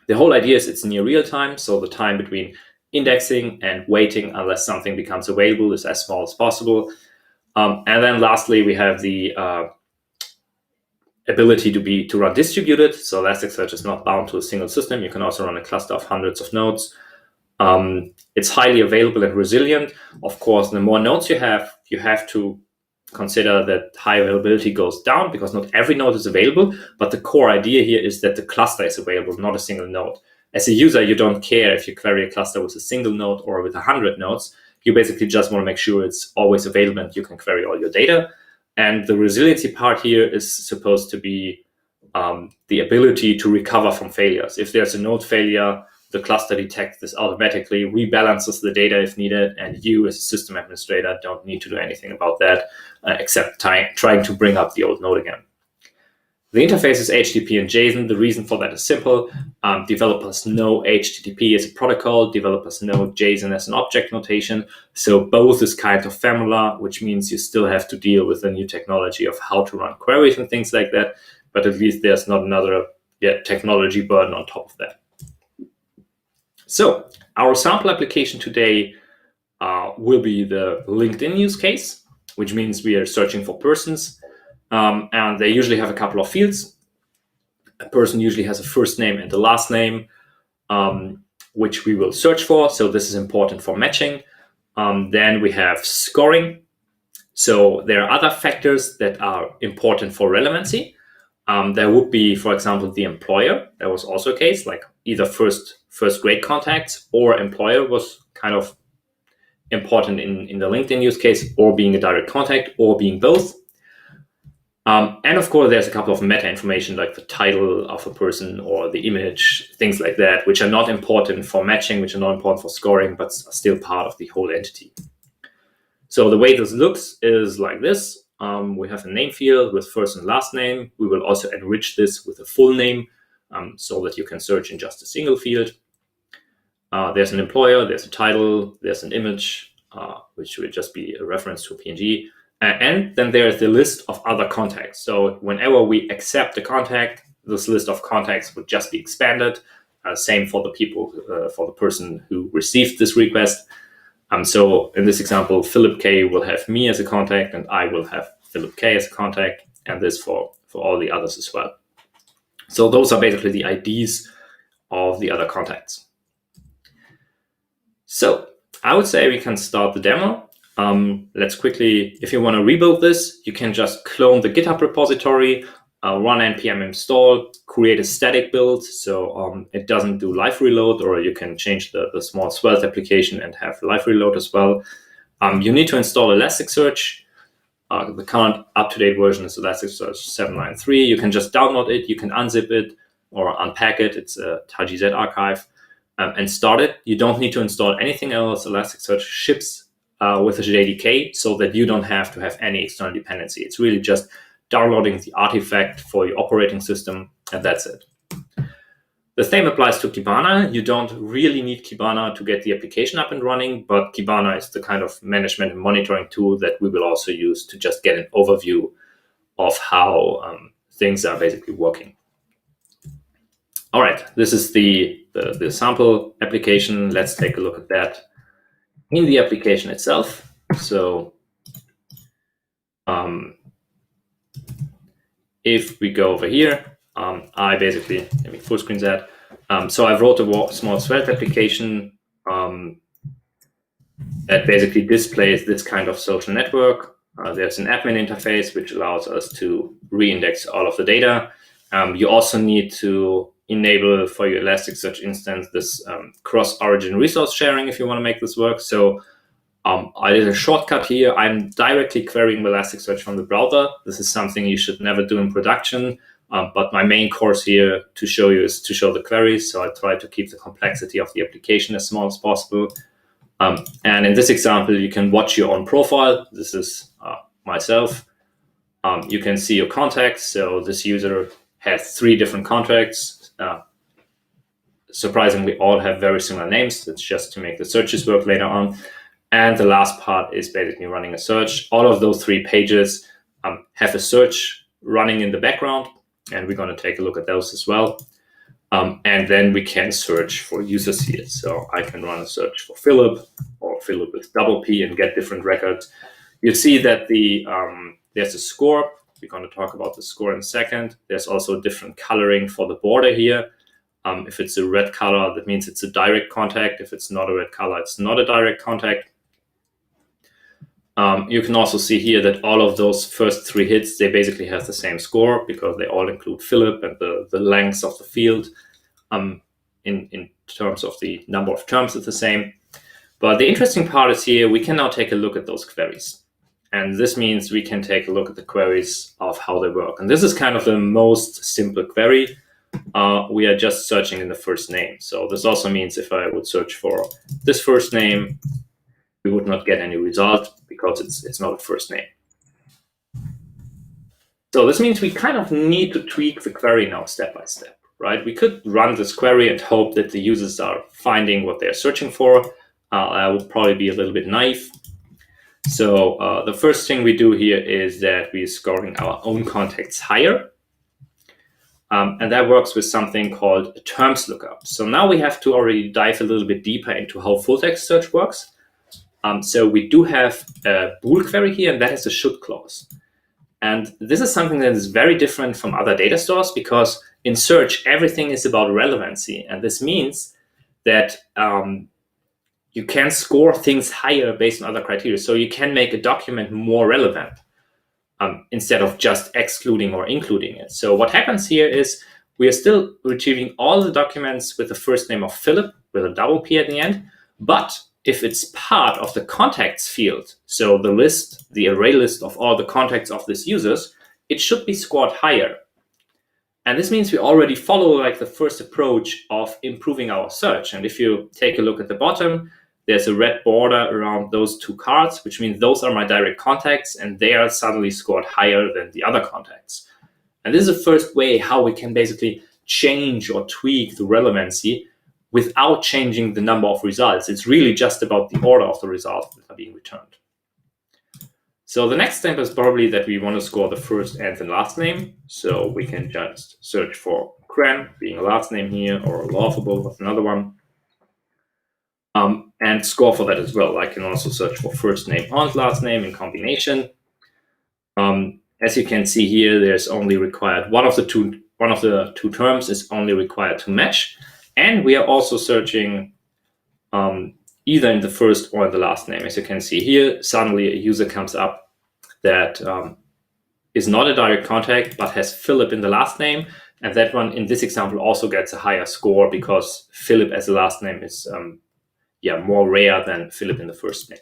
The whole idea is it's near real time, so the time between indexing and waiting unless something becomes available is as small as possible. And then lastly, we have the ability to run distributed. So Elasticsearch is not bound to a single system. You can also run a cluster of hundreds of nodes. It's highly available and resilient. Of course, the more nodes you have to consider that high availability goes down because not every node is available. But the core idea here is that the cluster is available, not a single node. As a user, you don't care if you query a cluster with a single node or with 100 nodes. You basically just want to make sure it's always available and you can query all your data. And the resiliency part here is supposed to be the ability to recover from failures. If there's a node failure, the cluster detects this automatically, rebalances the data if needed, and you as a system administrator don't need to do anything about that except trying to bring up the old node again. The interface is HTTP and JSON. The reason for that is simple. Developers know HTTP as a protocol. Developers know JSON as an object notation. So both is kind of familiar, which means you still have to deal with the new technology of how to run queries and things like that. But at least there's not another technology burden on top of that. So our sample application today will be the LinkedIn use case, which means we are searching for persons. And they usually have a couple of fields. A person usually has a first name and a last name, which we will search for. So this is important for matching. Then we have scoring. So there are other factors that are important for relevancy. There would be, for example, the employer. That was also a case, like either first grade contacts or employer was kind of important in the LinkedIn use case, or being a direct contact, or being both. And of course, there's a couple of meta information like the title of a person or the image, things like that, which are not important for matching, which are not important for scoring, but are still part of the whole entity. So the way this looks is like this. We have a name field with first and last name. We will also enrich this with a full name so that you can search in just a single field. There's an employer, there's a title, there's an image, which would just be a reference to a PNG. And then there's the list of other contacts. So whenever we accept a contact, this list of contacts would just be expanded. Same for the people, for the person who received this request. So in this example, Philip K will have me as a contact, and I will have Philip K as a contact, and this for all the others as well. So those are basically the IDs of the other contacts. So I would say we can start the demo. Let's quickly, if you want to rebuild this, you can just clone the GitHub repository, run npm install, create a static build so it doesn't do live reload, or you can change the small Svelte application and have live reload as well. You need to install Elasticsearch. The current up-to-date version is Elasticsearch 7.9.3. You can just download it, you can unzip it or unpack it. It's a TGZ archive. and start it. You don't need to install anything else. Elasticsearch ships with a JDK so that you don't have to have any external dependency. It's really just downloading the artifact for your operating system, and that's it. The same applies to Kibana. You don't really need Kibana to get the application up and running, but Kibana is the kind of management and monitoring tool that we will also use to just get an overview of how things are basically working. All right, this is the sample application. Let's take a look at that in the application itself. So if we go over here, I basically, let me full screen that. So I wrote a small Svelte application that basically displays this kind of social network. There's an admin interface which allows us to reindex all of the data. You also need to enable for your Elasticsearch instance this cross-origin resource sharing if you want to make this work. So I did a shortcut here. I'm directly querying Elasticsearch from the browser. This is something you should never do in production. But my main course here to show you is to show the queries. So I try to keep the complexity of the application as small as possible. And in this example, you can watch your own profile. This is myself. You can see your contacts. So this user has 3 different contacts. Surprisingly, all have very similar names. That's just to make the searches work later on. And the last part is basically running a search. All of those 3 pages have a search running in the background. And we're going to take a look at those as well. And then we can search for users here. So I can run a search for Philip or Philip with double P and get different records. You see that there's a score. We're going to talk about the score in a second. There's also different coloring for the border here. If it's a red color, that means it's a direct contact. If it's not a red color, it's not a direct contact. You can also see here that all of those first 3 hits, they basically have the same score because they all include Philip and the length of the field. In terms of the number of terms, it's the same. But the interesting part is here, we can now take a look at those queries. And this means we can take a look at the queries of how they work. And this is kind of the most simple query. We are just searching in the first name. So this also means if I would search for this first name, we would not get any result because it's not a first name. So this means we kind of need to tweak the query now step by step, right? We could run this query and hope that the users are finding what they're searching for. I would probably be a little bit naive. So the first thing we do here is that we're scoring our own contacts higher. And that works with something called a terms lookup. So now we have to already dive a little bit deeper into how full text search works. So we do have a bool query here, and that is a should clause. And this is something that is very different from other data stores because in search, everything is about relevancy. And this means that you can score things higher based on other criteria. So you can make a document more relevant instead of just excluding or including it. So what happens here is we are still retrieving all the documents with the first name of Philip with a double P at the end. But if it's part of the contacts field, so the list, the array list of all the contacts of these users, it should be scored higher. And this means we already follow like the first approach of improving our search. And if you take a look at the bottom, there's a red border around those 2 cards, which means those are my direct contacts and they are suddenly scored higher than the other contacts. And this is the first way how we can basically change or tweak the relevancy without changing the number of results. It's really just about the order of the results that are being returned. So the next step is probably that we want to score the first and the last name. So we can just search for Cran being a last name here, or Laughable with another one. And score for that as well. I can also search for first name and last name in combination. As you can see here, there's only required one of the two terms is only required to match. And we are also searching either in the first or in the last name. As you can see here, suddenly a user comes up that is not a direct contact, but has Philip in the last name. And that one in this example also gets a higher score because Philip as a last name is more rare than Philip in the first name.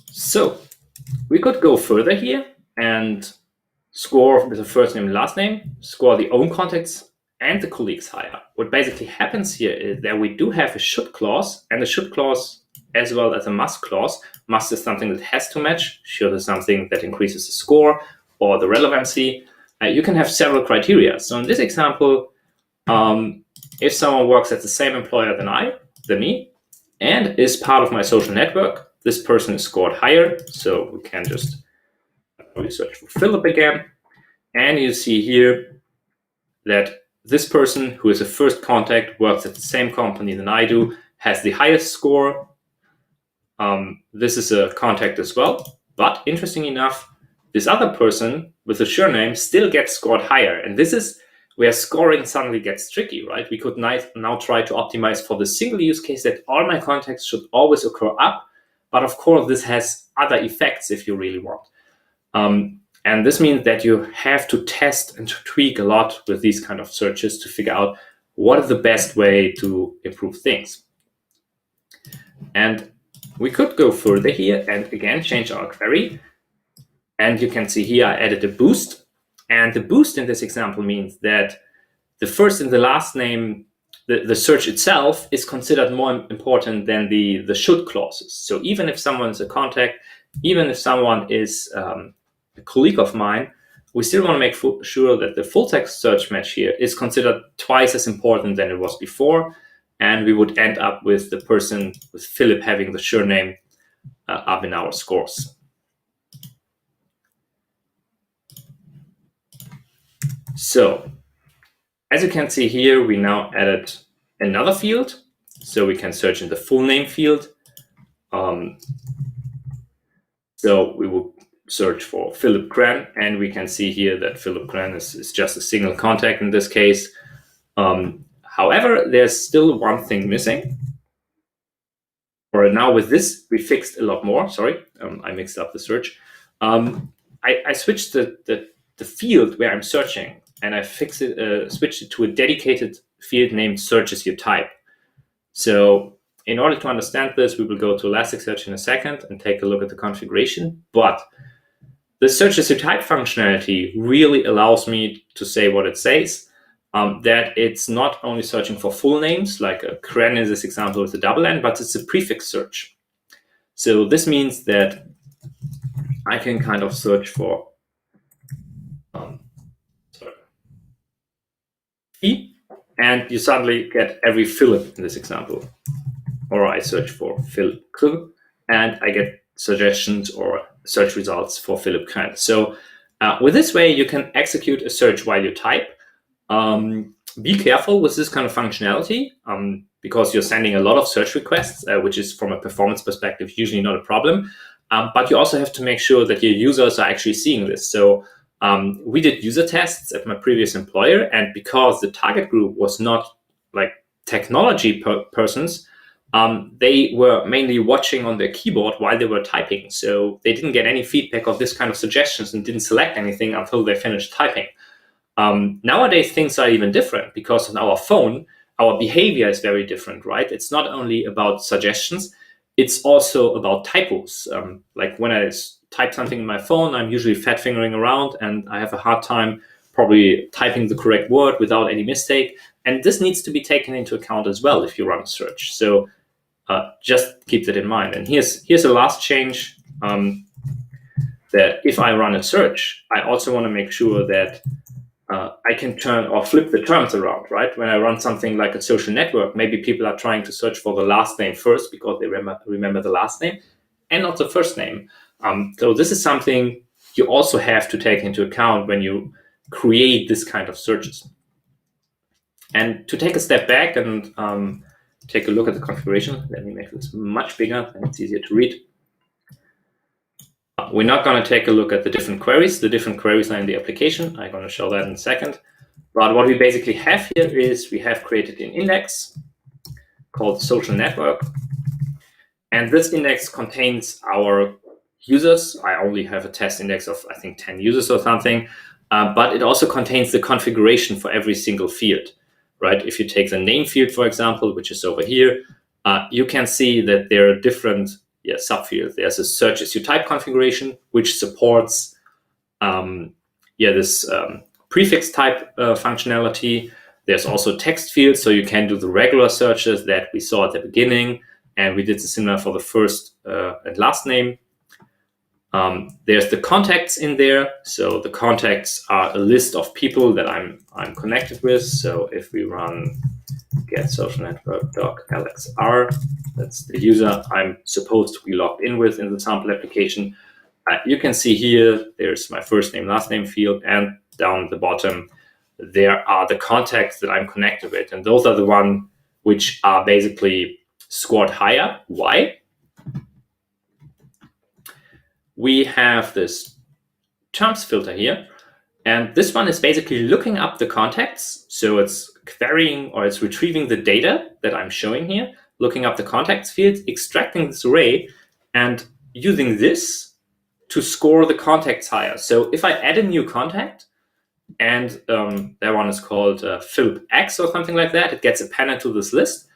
So we could go further here and score with the first name and last name, score the own contacts and the colleagues hire. What basically happens here is that we do have a should clause, and a should clause as well as a must clause. Must is something that has to match. Should is something that increases the score or the relevancy. You can have several criteria. So in this example, if someone works at the same employer than me, and is part of my social network, this person is scored higher. So we can just search for Philip again. And you see here that this person who is a first contact, works at the same company than I do, has the highest score. This is a contact as well. But interesting enough, this other person with the surname still gets scored higher. And this is where scoring suddenly gets tricky, right? We could now try to optimize for the single use case that all my contacts should always occur up. But of course, this has other effects if you really want. And this means that you have to test and to tweak a lot with these kind of searches to figure out what is the best way to improve things. And we could go further here and again change our query. And you can see here I added a boost. And the boost in this example means that the first and the last name, the search itself is considered more important than the should clauses. So even if someone is a contact, even if someone is a colleague of mine, we still want to make sure that the full text search match here is considered twice as important than it was before. And we would end up with the person with Philip having the surname up in our scores. So as you can see here, we now added another field. So we can search in the full name field. So we will search for Philip Kran, and we can see here that Philip Kran is just a single contact in this case. However, there's still one thing missing. Or now with this, we fixed a lot more. Sorry, I mixed up the search. I switched the field where I'm searching, and I switched it to a dedicated field named search as you type. So in order to understand this, we will go to Elasticsearch in a second and take a look at the configuration. But the search as you type functionality really allows me to say what it says, that it's not only searching for full names, like a Kren in this example with a double N, but it's a prefix search. So this means that I can kind of search for and you suddenly get every Philip in this example. Or I search for Philip Kl, and I get suggestions or search results for Philip Kran. So with this way, you can execute a search while you type. Be careful with this kind of functionality because you're sending a lot of search requests, which is from a performance perspective usually not a problem. But you also have to make sure that your users are actually seeing this. So we did user tests at my previous employer, and because the target group was not like technology persons, they were mainly watching on their keyboard while they were typing. So they didn't get any feedback of this kind of suggestions and didn't select anything until they finished typing. Nowadays, things are even different because on our phone, our behavior is very different, right? It's not only about suggestions, it's also about typos. Like when I type something in my phone, I'm usually fat fingering around and I have a hard time probably typing the correct word without any mistake. And this needs to be taken into account as well if you run a search. So just keep that in mind. And here's a last change, that if I run a search, I also want to make sure that I can turn or flip the terms around, right? When I run something like a social network, maybe people are trying to search for the last name first because they remember the last name and not the first name. So this is something you also have to take into account when you create this kind of searches. And to take a step back and take a look at the configuration, let me make this much bigger and it's easier to read. We're not going to take a look at the different queries. The different queries are in the application. I'm going to show that in a second. But what we basically have here is we have created an index called social network. And this index contains our users. I only have a test index of, I think, 10 users or something. But it also contains the configuration for every single field, right? If you take the name field, for example, which is over here, you can see that there are different subfield. There's a search as you type configuration, which supports this prefix type functionality. There's also text fields, so you can do the regular searches that we saw at the beginning, and we did the similar for the first and last name. There's the contacts in there. So the contacts are a list of people that I'm connected with. So if we run get social network .lxr, that's the user I'm supposed to be logged in with in the sample application. You can see here, there's my first name, last name field, and down at the bottom, there are the contacts that I'm connected with. And those are the ones which are basically scored higher. Why? We have this terms filter here, and this one is basically looking up the contacts. So it's querying, or it's retrieving the data that I'm showing here, looking up the contacts field, extracting this array, and using this to score the contacts higher. So if I add a new contact, and that one is called Philip X or something like that, it gets appended to this list,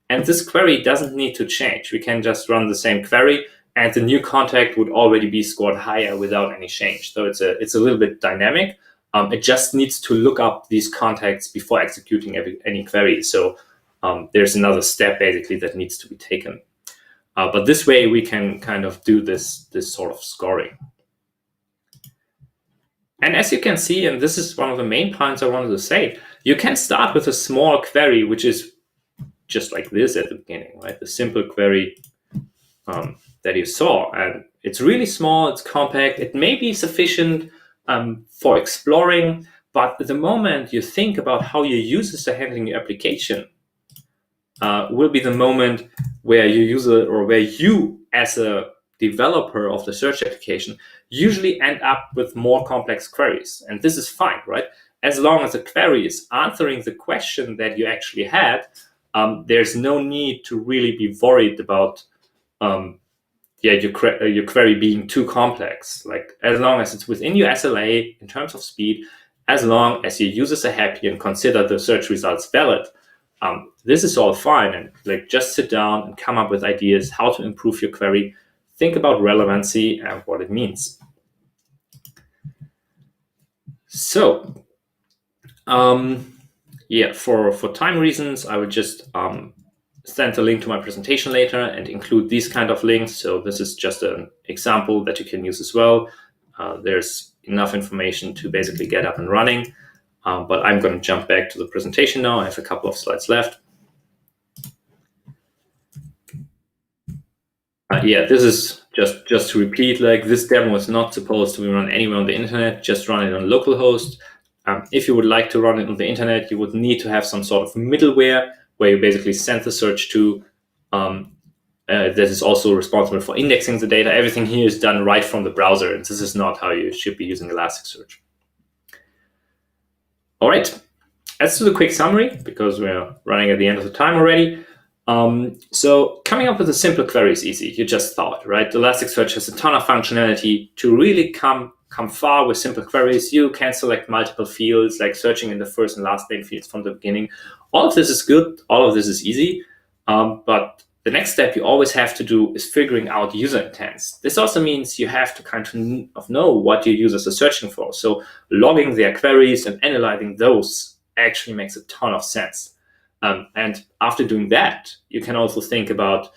and this query doesn't need to change. We can just run the same query, and the new contact would already be scored higher without any change. So it's a little bit dynamic. It just needs to look up these contacts before executing any query. So there's another step basically that needs to be taken. But this way we can kind of do this sort of scoring. And as you can see, and this is one of the main points I wanted to say, you can start with a small query, which is just like this at the beginning, right? The simple query that you saw. And it's really small, it's compact, it may be sufficient for exploring, but the moment you think about how your users are handling your application will be the moment where your user, or where you as a developer of the search application usually end up with more complex queries. And this is fine, right? As long as the query is answering the question that you actually had, there's no need to really be worried about your query being too complex. Like, as long as it's within your SLA in terms of speed, as long as your users are happy and consider the search results valid, this is all fine. And like, just sit down and come up with ideas how to improve your query. Think about relevancy and what it means. So, yeah, for time reasons, I would just send a link to my presentation later and include these kind of links. So this is just an example that you can use as well. There's enough information to basically get up and running. But I'm going to jump back to the presentation now. I have a couple of slides left. Yeah, this is just to repeat, like, this demo is not supposed to be run anywhere on the internet, just run it on localhost. If you would like to run it on the internet, you would need to have some sort of middleware where you basically send the search to, that is also responsible for indexing the data. Everything here is done right from the browser, and this is not how you should be using Elasticsearch. All right, let's do the quick summary because we're running at the end of the time already. So coming up with a simple query is easy. You just thought, right? Elasticsearch has a ton of functionality to really come far with simple queries. You can select multiple fields, like searching in the first and last name fields from the beginning. All of this is good. All of this is easy. But the next step you always have to do is figuring out user intents. This also means you have to kind of know what your users are searching for. So logging their queries and analyzing those actually makes a ton of sense. And after doing that, you can also think about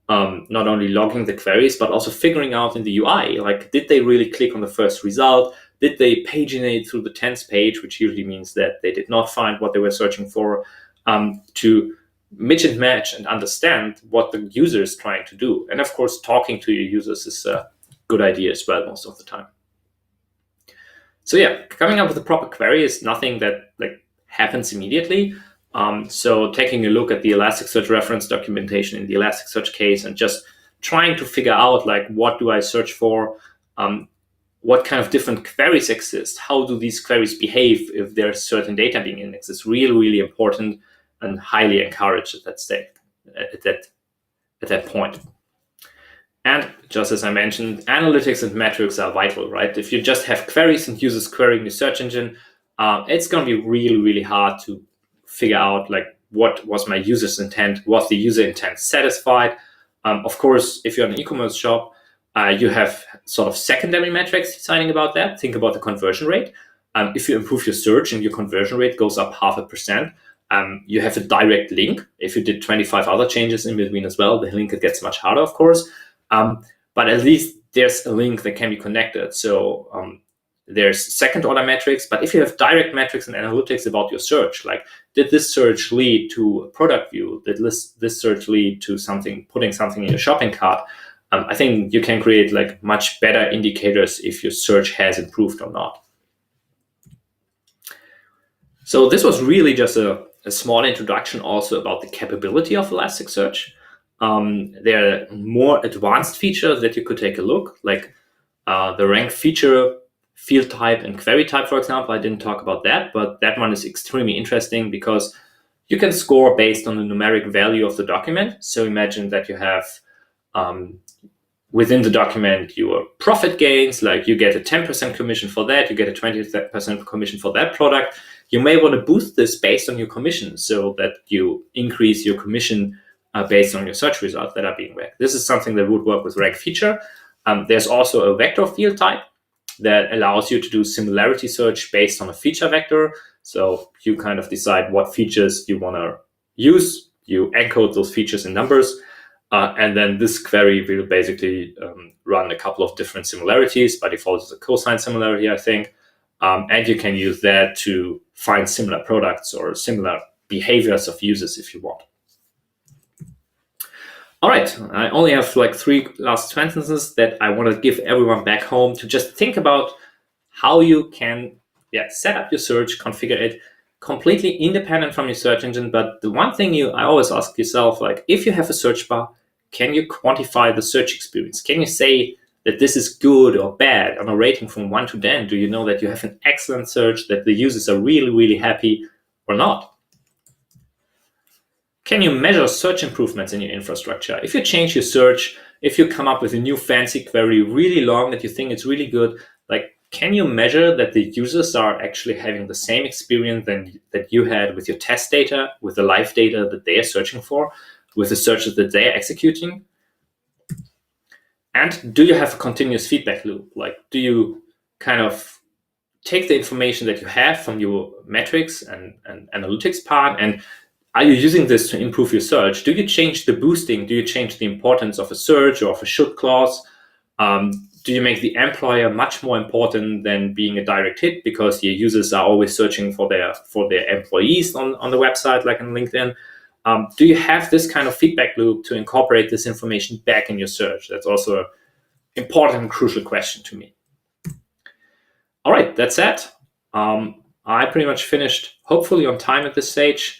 not only logging the queries, but also figuring out in the UI, like, did they really click on the first result? Did they paginate through the 10th page, which usually means that they did not find what they were searching for, to mix and match and understand what the user is trying to do. And of course, talking to your users is a good idea as well most of the time. So yeah, coming up with a proper query is nothing that like happens immediately. So taking a look at the Elasticsearch reference documentation in the Elasticsearch case and just trying to figure out, like, what do I search for? What kind of different queries exist? How do these queries behave if there's certain data being indexed? It's really, really important and highly encouraged at that stage, at that point. And just as I mentioned, analytics and metrics are vital, right? If you just have queries and users querying the search engine, it's going to be really, really hard to figure out, like, what was my user's intent? Was the user intent satisfied? Of course, if you're an e-commerce shop, you have sort of secondary metrics deciding about that. Think about the conversion rate. If you improve your search and your conversion rate goes up 0.5%, you have a direct link. If you did 25 other changes in between as well, the link gets much harder, of course. But at least there's a link that can be connected. So there's second order metrics, but if you have direct metrics and analytics about your search, like did this search lead to a product view? Did this search lead to putting something in your shopping cart? I think you can create like much better indicators if your search has improved or not. So this was really just a small introduction also about the capability of Elasticsearch. There are more advanced features that you could take a look, like the rank feature, field type, and query type, for example. I didn't talk about that, but that one is extremely interesting because you can score based on the numeric value of the document. So imagine that you have within the document your profit gains, like you get a 10% commission for that, you get a 20% commission for that product. You may want to boost this based on your commission so that you increase your commission based on your search results that are being ranked. This is something that would work with rank feature. There's also a vector field type that allows you to do similarity search based on a feature vector. So you kind of decide what features you want to use. You encode those features in numbers. And then this query will basically run a couple of different similarities. By default, it's a cosine similarity, I think. And you can use that to find similar products or similar behaviors of users if you want. All right, I only have like 3 last sentences that I want to give everyone back home to just think about how you can set up your search, configure it completely independent from your search engine. But the one thing I always ask yourself, like if you have a search bar, can you quantify the search experience? Can you say that this is good or bad on a rating from 1 to 10? Do you know that you have an excellent search, that the users are really, really happy or not? Can you measure search improvements in your infrastructure? If you change your search, if you come up with a new fancy query really long that you think it's really good, like can you measure that the users are actually having the same experience that you had with your test data, with the live data that they are searching for, with the searches that they are executing? And do you have a continuous feedback loop? Like, do you kind of take the information that you have from your metrics and analytics part, and are you using this to improve your search? Do you change the boosting? Do you change the importance of a search or of a should clause? Do you make the employer much more important than being a direct hit because your users are always searching for their employees on the website, like in LinkedIn? Do you have this kind of feedback loop to incorporate this information back in your search? That's also an important and crucial question to me. All right, that's it. I pretty much finished, hopefully on time at this stage.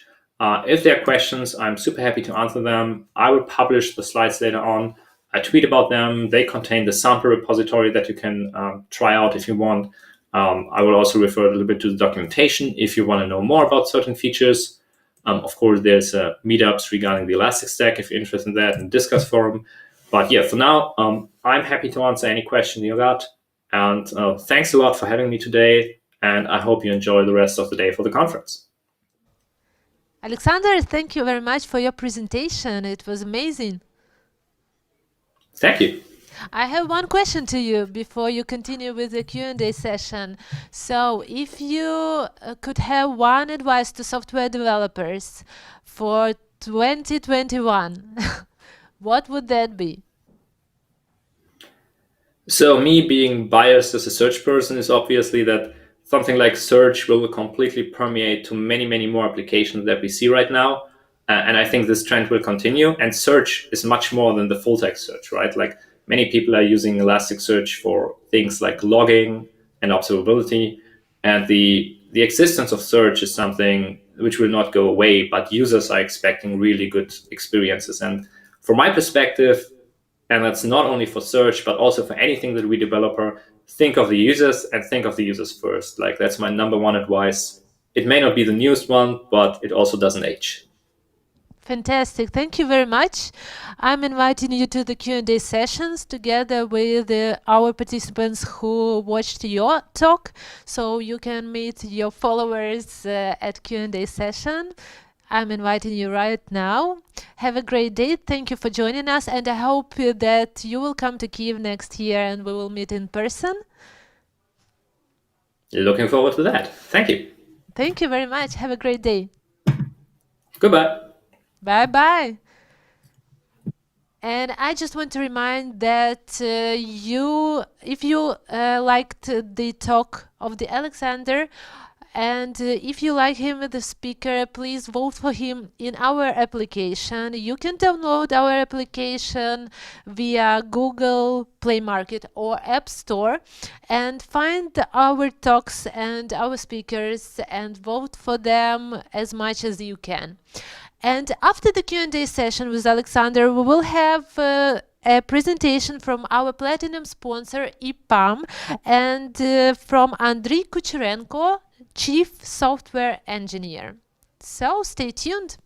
If there are questions, I'm super happy to answer them. I will publish the slides later on. I tweet about them. They contain the sample repository that you can try out if you want. I will also refer a little bit to the documentation if you want to know more about certain features. Of course, there's meetups regarding the Elastic Stack if you're interested in that, and Discuss forum. But yeah, for now, I'm happy to answer any question you got. And thanks a lot for having me today. And I hope you enjoy the rest of the day for the conference. Alexander, thank you very much for your presentation. It was amazing. Thank you. I have one question to you before you continue with the Q&A session. So if you could have one advice to software developers for 2021, what would that be? So me being biased as a search person is obviously that something like search will completely permeate to many, many more applications that we see right now. And I think this trend will continue. And search is much more than the full text search, right? Like many people are using Elasticsearch for things like logging and observability. And the existence of search is something which will not go away, but users are expecting really good experiences. And from my perspective, and that's not only for search, but also for anything that we developer, think of the users and think of the users first. Like that's my number one advice. It may not be the newest one, but it also doesn't age. Fantastic. Thank you very much. I'm inviting you to the Q&A sessions together with our participants who watched your talk. So you can meet your followers at Q&A session. I'm inviting you right now. Have a great day. Thank you for joining us. And I hope that you will come to Kyiv next year and we will meet in person. Looking forward to that. Thank you. Thank you very much. Have a great day. Goodbye. Bye-bye. And I just want to remind that if you liked the talk of the Alexander, and if you like him, the speaker, please vote for him in our application. You can download our application via Google Play Market or App Store and find our talks and our speakers and vote for them as much as you can. And after the Q&A session with Alexander, we will have a presentation from our platinum sponsor, EPAM, and from Andriy Kucherenko, Chief Software Engineer. So stay tuned.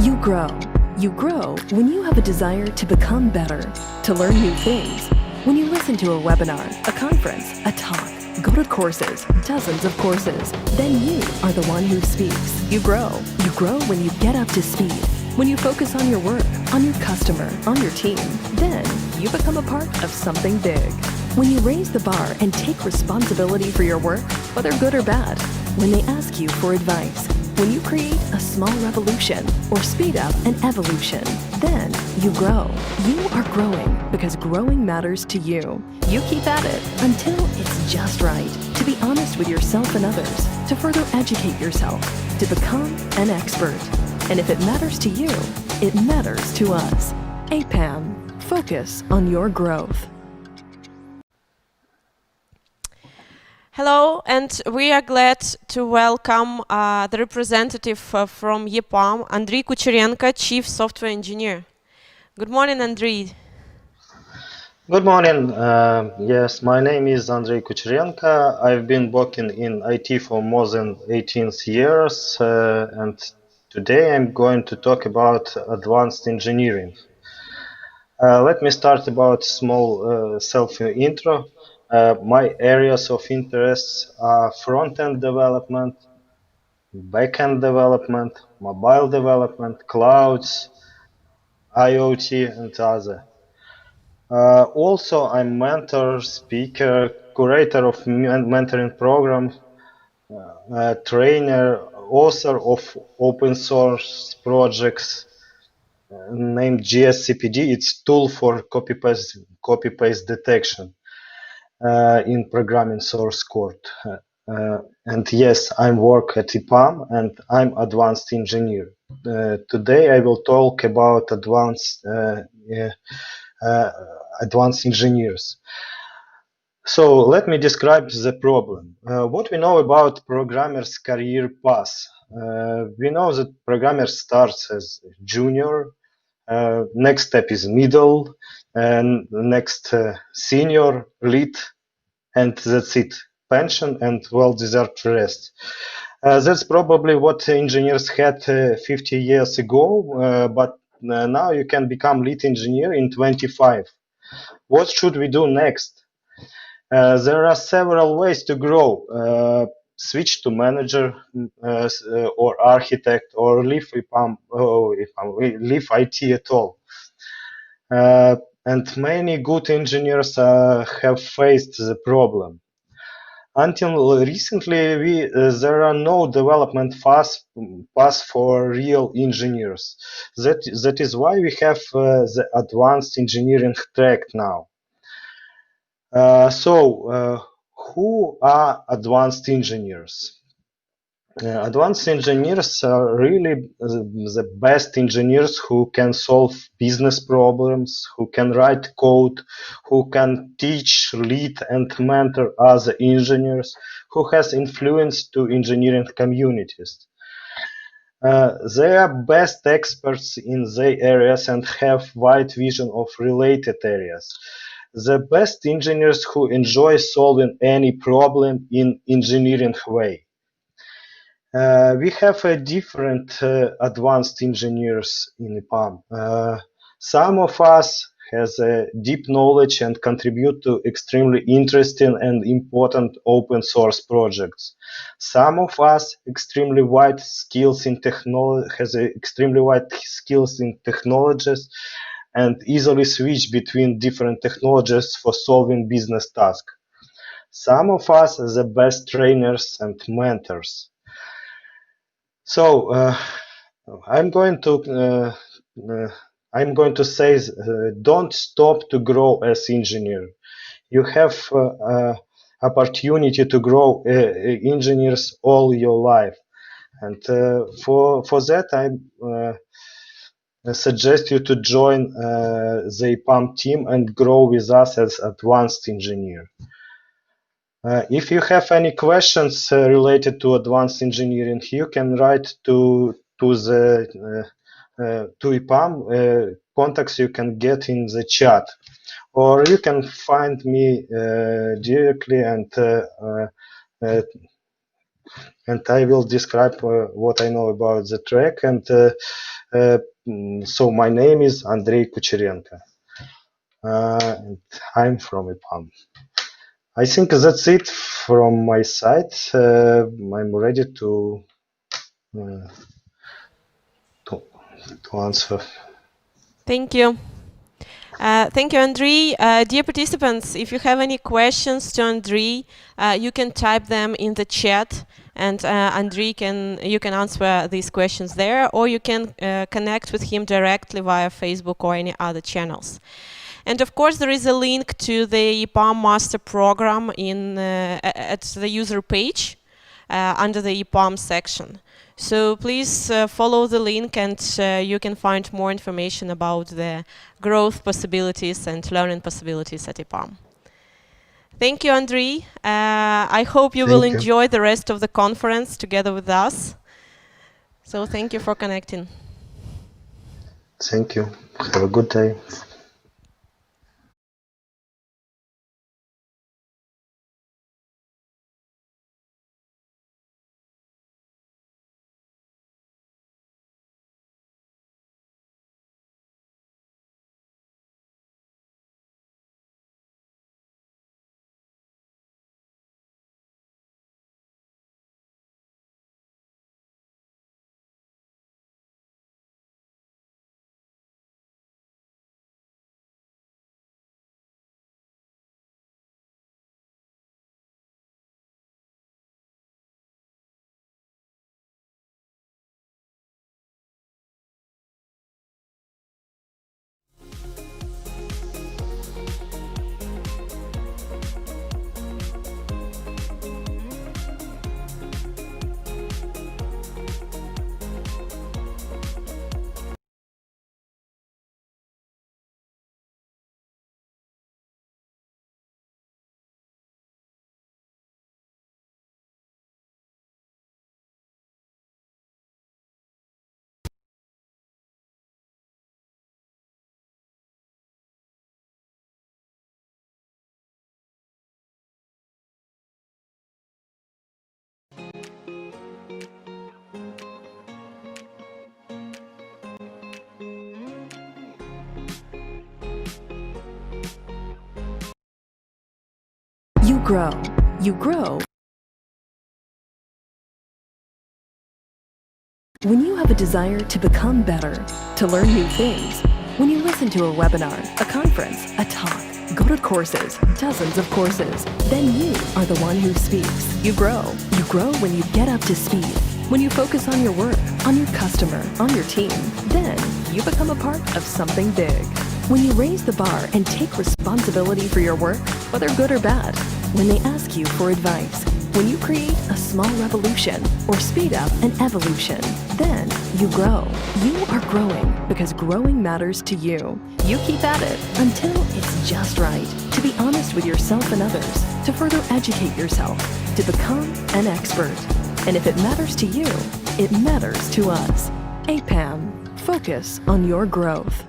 You grow. You grow when you have a desire to become better, to learn new things. When you listen to a webinar, a conference, a talk, go to courses, dozens of courses, then you are the one who speaks. You grow. You grow when you get up to speed, When you focus on your work, on your customer, on your team, then you become a part of something big. When you raise the bar and take responsibility for your work, whether good or bad, when they ask you for advice, when you create a small revolution or speed up an evolution, then you grow. You are growing because growing matters to you. You keep at it until it's just right. To be honest with yourself and others, to further educate yourself, to become an expert. And if it matters to you, it matters to us. APAM, focus on your growth. Hello, and we are glad to welcome the representative from EPAM, Andrei Kucherenko, Chief Software Engineer. Good morning, Andrei. Good morning. Yes, my name is Andrei Kucherenko. I've been working in IT for more than 18 years, and today I'm going to talk about advanced engineering. Let me start about small self-intro. My areas of interest are front-end development, back-end development, mobile development, clouds, IoT, and other. Also, I'm mentor, speaker, curator of mentoring programs, trainer, author of open source projects named GSCPD. It's tool for copy-paste detection in programming source code. And yes, I work at EPAM and I'm advanced engineer. Today I will talk about advanced engineers. So let me describe the problem. What we know about programmers' career path. We know that programmer starts as junior, next step is middle, and next senior, lead, and that's it. Pension and well-deserved rest. That's probably what engineers had 50 years ago, but now you can become lead engineer in 25. What should we do next? There are several ways to grow. Switch to manager or architect, or leave EPAM, leave IT at all. And many good engineers have faced the problem. Until recently, there are no development paths for real engineers. That is why we have the advanced engineering track now. Who are advanced engineers? Advanced engineers are really the best engineers who can solve business problems, who can write code, who can teach, lead, and mentor other engineers, who has influence to engineering communities. They are best experts in their areas and have wide vision of related areas. The best engineers who enjoy solving any problem in engineering way. We have different advanced engineers in EPAM. Some of us has a deep knowledge and contribute to extremely interesting and important open source projects. Some of us extremely wide skills in extremely wide skills in technologies and easily switch between different technologies for solving business tasks. Some of us are the best trainers and mentors. So I'm going to say don't stop to grow as engineer. You have opportunity to grow engineers all your life, and for that I suggest you to join the EPAM team and grow with us as advanced engineer. If you have any questions related to advanced engineering, you can write to EPAM. Contacts you can get in the chat, or you can find me directly, and I will describe what I know about the track. And so my name is Andrei Kucherenko, and I'm from EPAM. I think that's it from my side. I'm ready to to answer. Thank you. Thank you, Andrei. Dear participants, if you have any questions to Andrei, you can type them in the chat, and Andrei you can answer these questions there, or you can connect with him directly via Facebook or any other channels. And of course, there is a link to the EPAM Master Program at the user page under the EPAM section. So please follow the link, and you can find more information about the growth possibilities and learning possibilities at EPAM. Thank you, Andrei. I hope you will enjoy the rest of the conference together with us. So thank you for connecting. Thank you. Have a good day. You grow. You grow when you have a desire to become better, to learn new things. When you listen to a webinar, a conference, a talk, go to courses, dozens of courses, then you are the one who speaks. You grow. You grow when you get up to speed. When you focus on your work, on your customer, on your team, then you become a part of something big. When you raise the bar and take responsibility for your work, whether good or bad, when they ask you for advice, when you create a small revolution or speed up an evolution, then you grow. You are growing because growing matters to you. You keep at it until it's just right. To be honest with yourself and others, to further educate yourself, to become an expert. And if it matters to you, it matters to us. APAM, focus on your growth.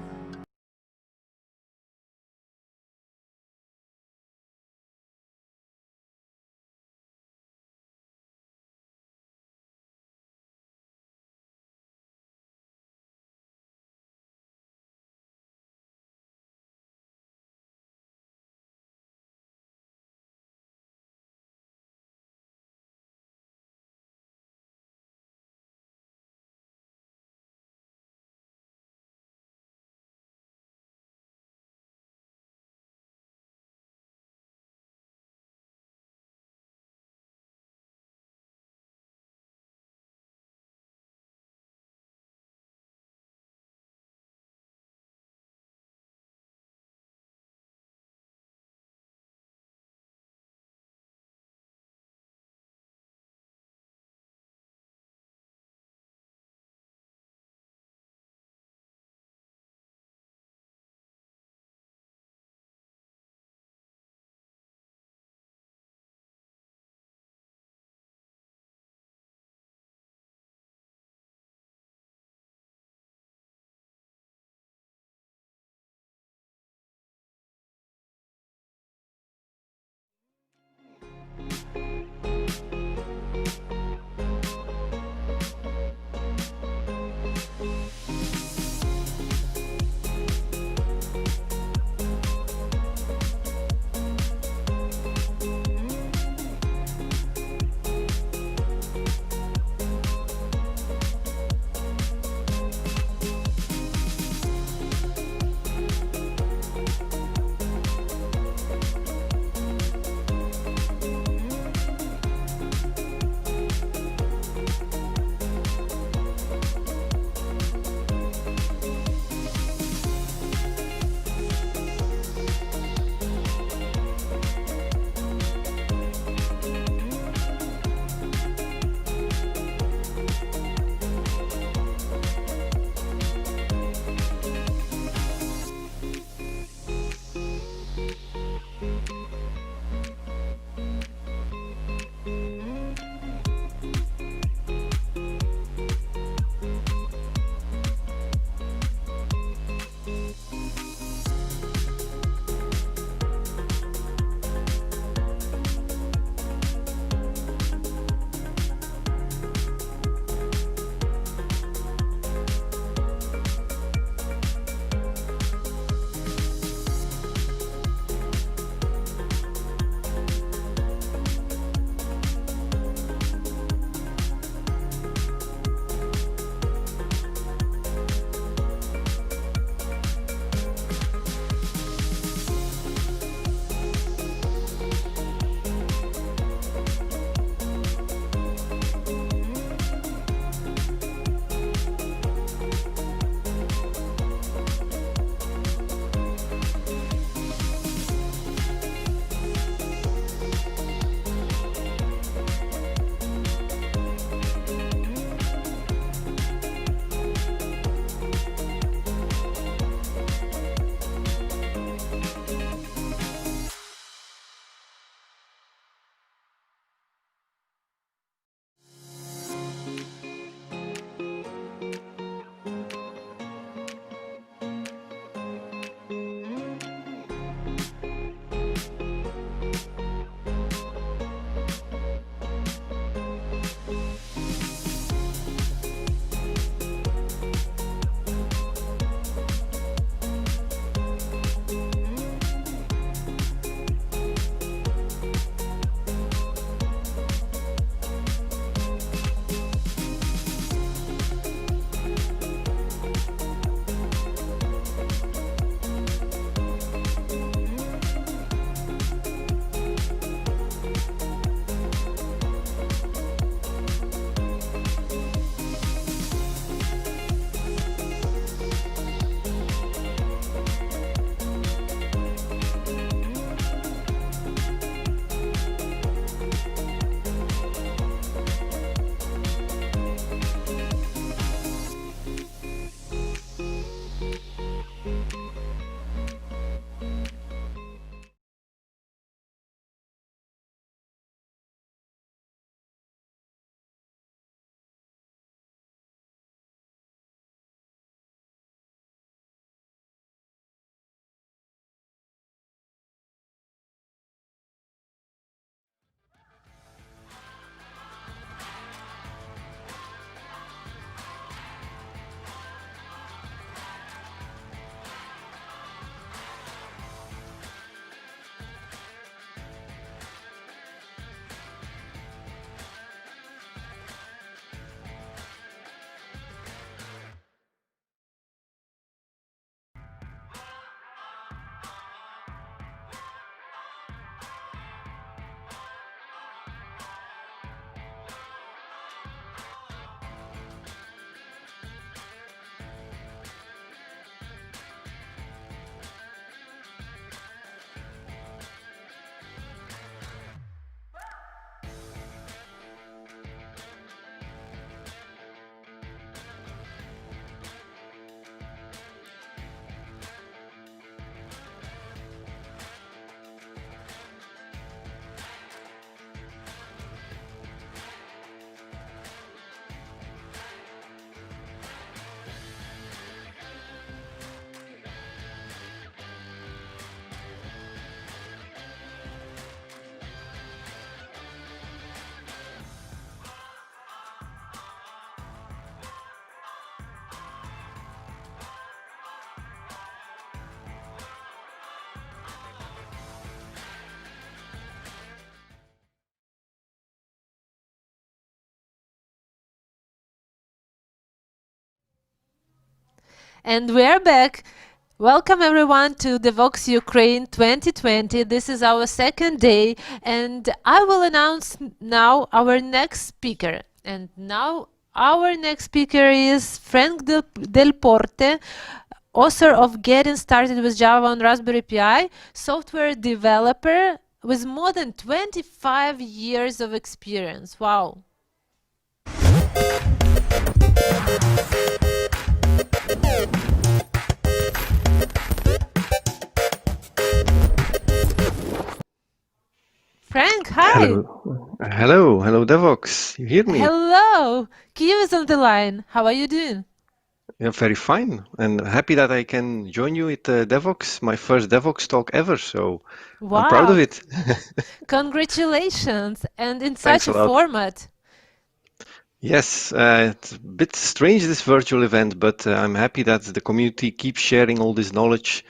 And we're back. Welcome everyone to Devoxx Ukraine 2020. This is our second day, and I will announce now our next speaker. And now our next speaker is Frank Del Porte, author of Getting Started with Java on Raspberry Pi, software developer with more than 25 years of experience. Wow. Frank, hi. Hello, Devoxx. You hear me? Hello. Kiev is on the line. How are you doing? Yeah, very fine, and happy that I can join you at Devoxx, my first Devoxx talk ever. So I'm proud of Wow. it. Congratulations. And in Thanks such a a lot. format. Yes, it's a bit strange this virtual event, but I'm happy that the community keeps sharing all this knowledge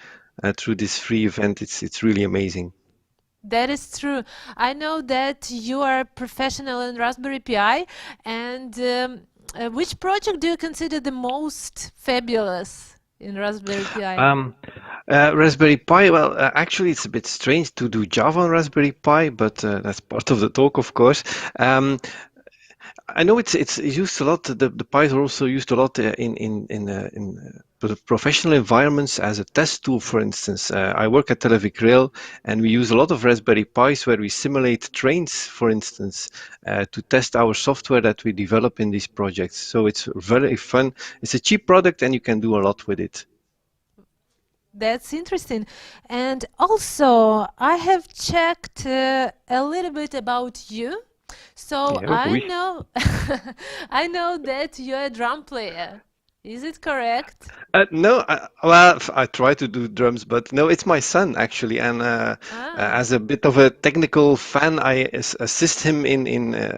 through this free event. It's really amazing. That is true. I know that you are a professional in Raspberry Pi, and which project do you consider the most fabulous in Raspberry Pi? Raspberry Pi, well, actually, it's a bit strange to do Java on Raspberry Pi, but that's part of the talk, of course. I know it's used a lot. The Pis are also used a lot in professional environments as a test tool. For instance, I work at Televic Rail, and we use a lot of Raspberry Pis where we simulate trains, for instance, to test our software that we develop in these projects. So it's very fun. It's a cheap product, and you can do a lot with it. That's interesting. And also, I have checked a little bit about you. So Yeah, I oui. know I know that you're a drum player. Is it correct? No, well, I try to do drums, but no, it's my son actually, and Ah, as a bit of a technical fan, I assist him in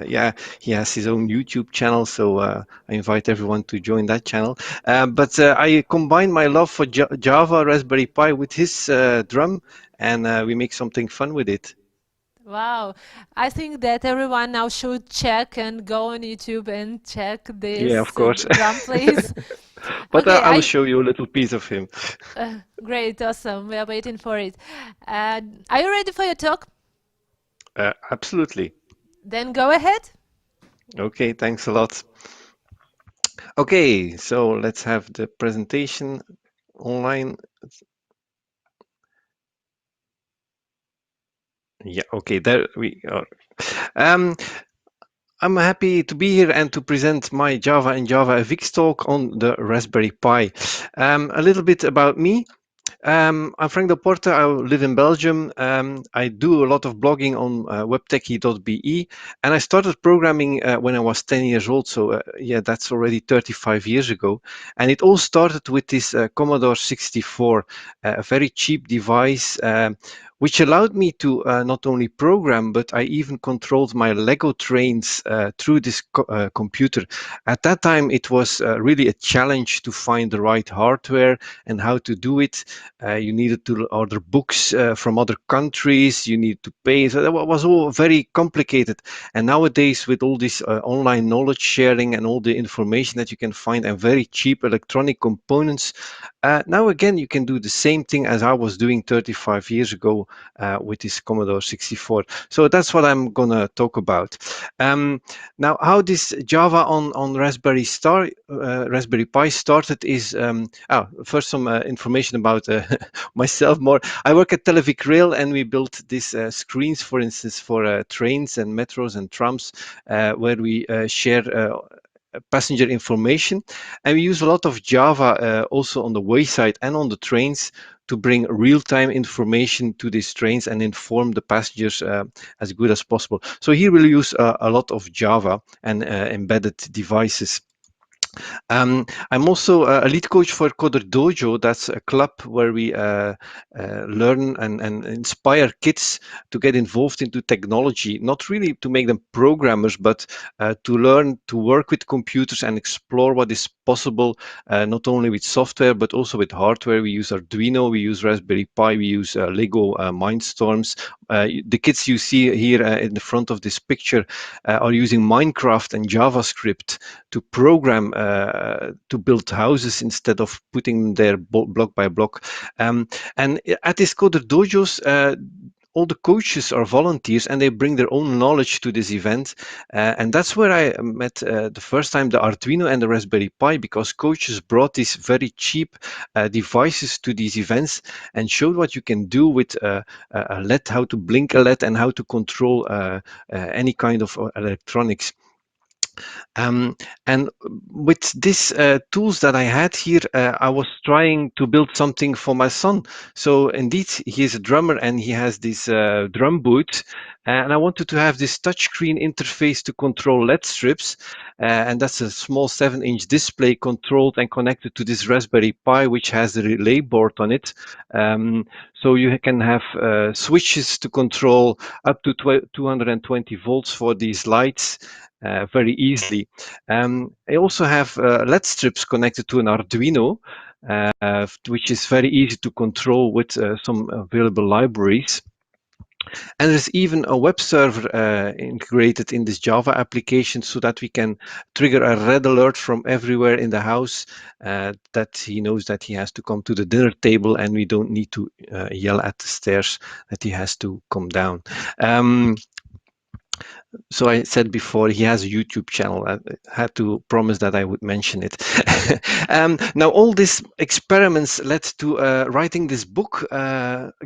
yeah, he has his own YouTube channel, so I invite everyone to join that channel. But I combine my love for Java, Raspberry Pi with his drum, and we make something fun with it. wow. I think that everyone now should check and go on YouTube and check Yeah, of this course. drum plays. But Okay, I will show you a little piece of him. great, awesome. We are waiting for it. Are you ready for your talk? Absolutely. Then go ahead. Okay, thanks a lot. Okay, so let's have the presentation online. Yeah, okay, there we are. Um, I'm happy to be here and to present my Java and Java FX talk on the Raspberry Pi. A little bit about me. I'm Frank Del Porte. I live in Belgium. I do a lot of blogging on webtechie.be, and I started programming when I was 10 years old. So yeah, that's already 35 years ago. And it all started with this Commodore 64, a very cheap device, which allowed me to not only program, but I even controlled my Lego trains through this computer. At that time, it was really a challenge to find the right hardware and how to do it. You needed to order books from other countries. You need to pay. So that was all very complicated. And nowadays, with all this online knowledge sharing and all the information that you can find and very cheap electronic components, now again, you can do the same thing as I was doing 35 years ago with this Commodore 64. So that's what I'm gonna talk about. Now, how this Java on Raspberry Pi started is first some information about myself more. I work at Televic Rail, and we built these screens, for instance, for trains and metros and trams, where we share passenger information, and we use a lot of Java also on the wayside and on the trains to bring real-time information to these trains and inform the passengers as good as possible. So here we'll use a lot of Java and embedded devices. I'm also a lead coach for Coder Dojo. That's a club where we learn and inspire kids to get involved into technology, not really to make them programmers, but to learn to work with computers and explore what is possible, not only with software, but also with hardware. We use Arduino, we use Raspberry Pi, we use Lego Mindstorms. The kids you see here in the front of this picture are using Minecraft and JavaScript to program to build houses instead of putting them there block by block. And at these Coder Dojos, all the coaches are volunteers and they bring their own knowledge to this event. And that's where I met the first time the Arduino and the Raspberry Pi, because coaches brought these very cheap devices to these events and showed what you can do with a LED, how to blink a LED and how to control any kind of electronics. And with these tools that I had here, I was trying to build something for my son. So indeed, he is a drummer and he has this drum boot. And I wanted to have this touchscreen interface to control LED strips. And that's a small 7-inch display controlled and connected to this Raspberry Pi, which has a relay board on it. So you can have switches to control up to 220 volts for these lights. Very easily. I also have LED strips connected to an Arduino, which is very easy to control with some available libraries. And there's even a web server integrated in this Java application so that we can trigger a red alert from everywhere in the house that he knows that he has to come to the dinner table, and we don't need to yell at the stairs that he has to come down. So I said before, he has a YouTube channel. I had to promise that I would mention it. Now, all these experiments led to writing this book,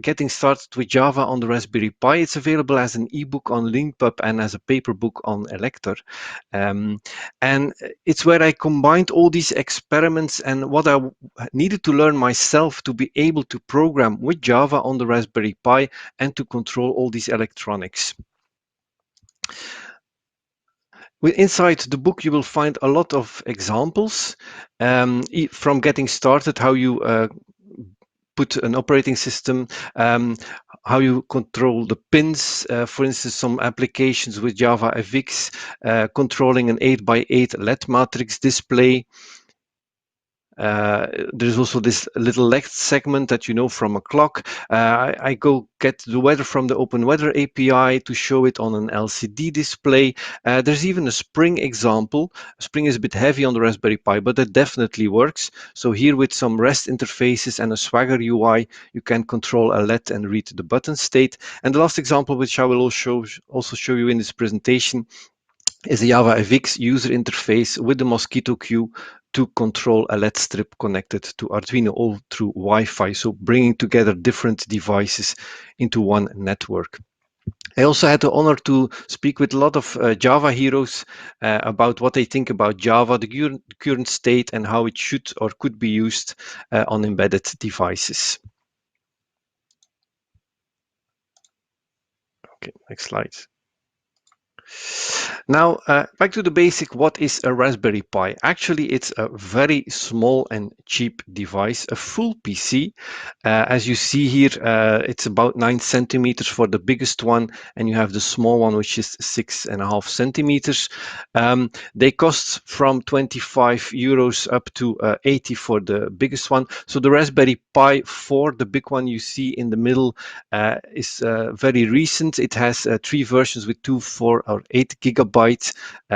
Getting Started with Java on the Raspberry Pi. It's available as an ebook on Linkpub and as a paper book on Elector. And it's where I combined all these experiments and what I needed to learn myself to be able to program with Java on the Raspberry Pi and to control all these electronics. Inside the book, you will find a lot of examples from getting started, how you put an operating system, how you control the pins, for instance, some applications with Java FX, controlling an 8x8 LED matrix display. There's also this little LED segment that you know from a clock. I go get the weather from the Open Weather API to show it on an LCD display. There's even a Spring example. Spring is a bit heavy on the Raspberry Pi, but it definitely works. So here with some REST interfaces and a Swagger UI, you can control a LED and read the button state. And the last example, which I will also show you in this presentation, is the Java FX user interface with the Mosquito queue to control a LED strip connected to Arduino, all through Wi-Fi, so bringing together different devices into one network. I also had the honor to speak with a lot of Java heroes about what they think about Java, the current state, and how it should or could be used on embedded devices. Okay, next slide. Now, back to the basic, what is a Raspberry Pi? Actually, it's a very small and cheap device, a full PC. As you see here, it's about 9 centimeters for the biggest one, and you have the small one, which is 6.5 centimeters. They cost from 25 euros up to 80 for the biggest one. So the Raspberry Pi 4, the big one you see in the middle, is very recent. It has 3 versions with 2, 4, or 8 gigabytes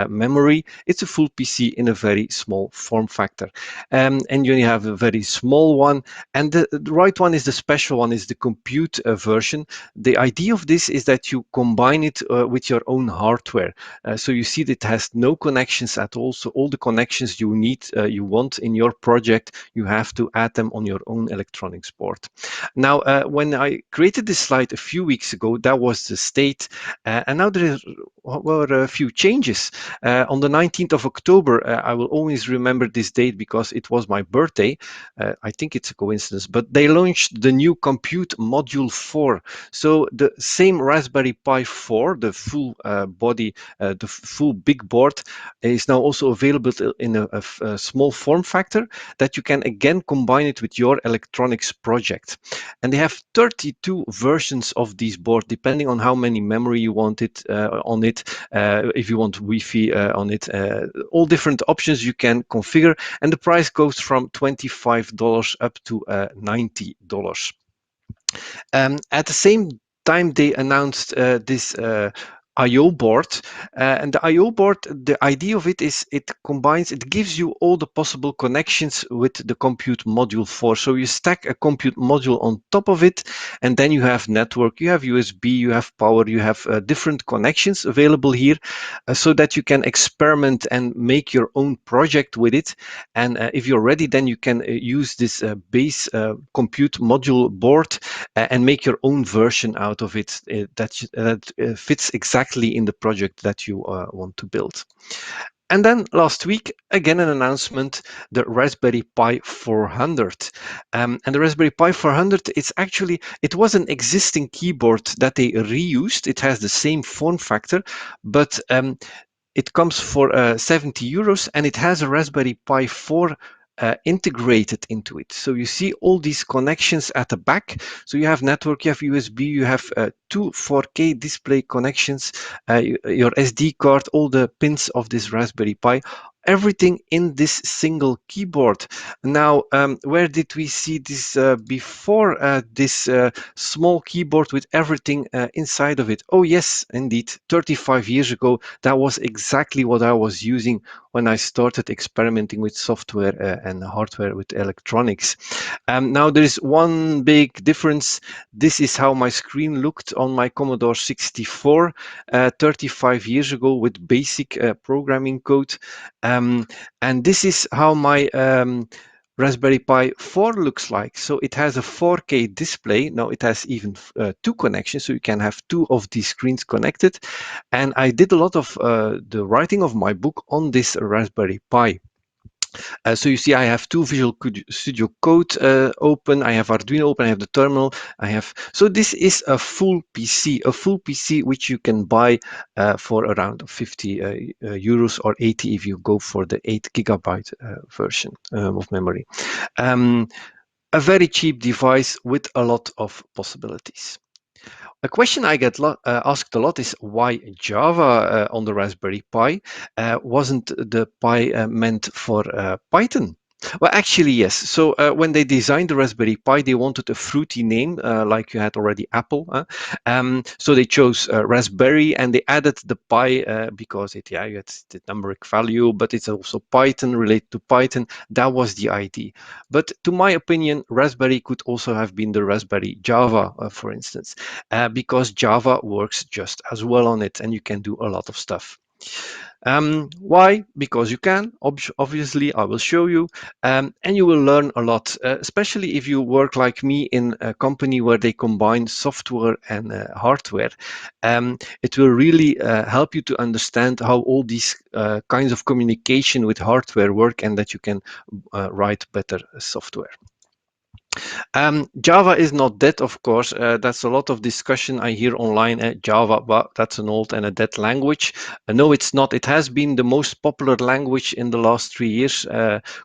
memory. It's a full PC in a very small form factor. And you only have a very small one. And the right one is the special one, is the compute version. The idea of this is that you combine it with your own hardware. So you see that it has no connections at all. So all the connections you need, you want in your project, you have to add them on your own electronics board. Now, when I created this slide a few weeks ago, that was the state. And now there were a few changes. On the 19th of October, I will always remember this date because it was my birthday. I think it's a coincidence, but they launched the new Compute Module 4. So the same Raspberry Pi 4, the full body, the full big board, is now also available in a small form factor that you can again combine it with your electronics project. And they have 32 versions of this board, depending on how many memory you want it on it. it. If you want Wi-Fi on it, all different options you can configure, and the price goes from $25 up to $90. At the same time, they announced this I/O board, and the I/O board, the idea of it is it gives you all the possible connections with the compute module 4. So you stack a compute module on top of it, and then you have network, you have USB, you have power, you have different connections available here, so that you can experiment and make your own project with it. And if you're ready, then you can use this base compute module board and make your own version out of it that fits exactly in the project that you want to build. And then last week, again, an announcement, the Raspberry Pi 400. And the Raspberry Pi 400, it was an existing keyboard that they reused. It has the same form factor, but it comes for €70, and it has a Raspberry Pi 4 integrated into it. So you see all these connections at the back. So you have network, you have USB, you have two 4K display connections, your SD card, all the pins of this Raspberry Pi, everything in this single keyboard. Now, where did we see this before? This small keyboard with everything inside of it. Oh yes, indeed, 35 years ago, that was exactly what I was using when I started experimenting with software and hardware with electronics. Now there is one big difference. This is how my screen looked on my Commodore 64 35 years ago with basic programming code. And this is how my Raspberry Pi 4 looks like. So it has a 4K display. Now it has even two connections, so you can have two of these screens connected. And I did a lot of the writing of my book on this Raspberry Pi. So you see, I have two Visual Studio Code open. I have Arduino open. I have the terminal. So this is a full PC, which you can buy for around 50 euros or 80 if you go for the 8 GB version of memory. A very cheap device with a lot of possibilities. A question I get asked a lot is why Java on the Raspberry Pi? Wasn't the Pi meant for Python? Well, actually, yes. So when they designed the Raspberry Pi, they wanted a fruity name, like you had already Apple. So they chose Raspberry, and they added the Pi because you had the numeric value, but it's also Python, related to Python. That was the idea. But to my opinion, Raspberry could also have been the Raspberry Java, for instance, because Java works just as well on it, and you can do a lot of stuff. Why? Because you can. Obviously, I will show you, and you will learn a lot, especially if you work like me in a company where they combine software and hardware. It will really help you to understand how all these kinds of communication with hardware work, and that you can write better software. Java is not dead, of course. That's a lot of discussion I hear online. Java, but that's an old and a dead language. No, it's not. It has been the most popular language in the last 3 years,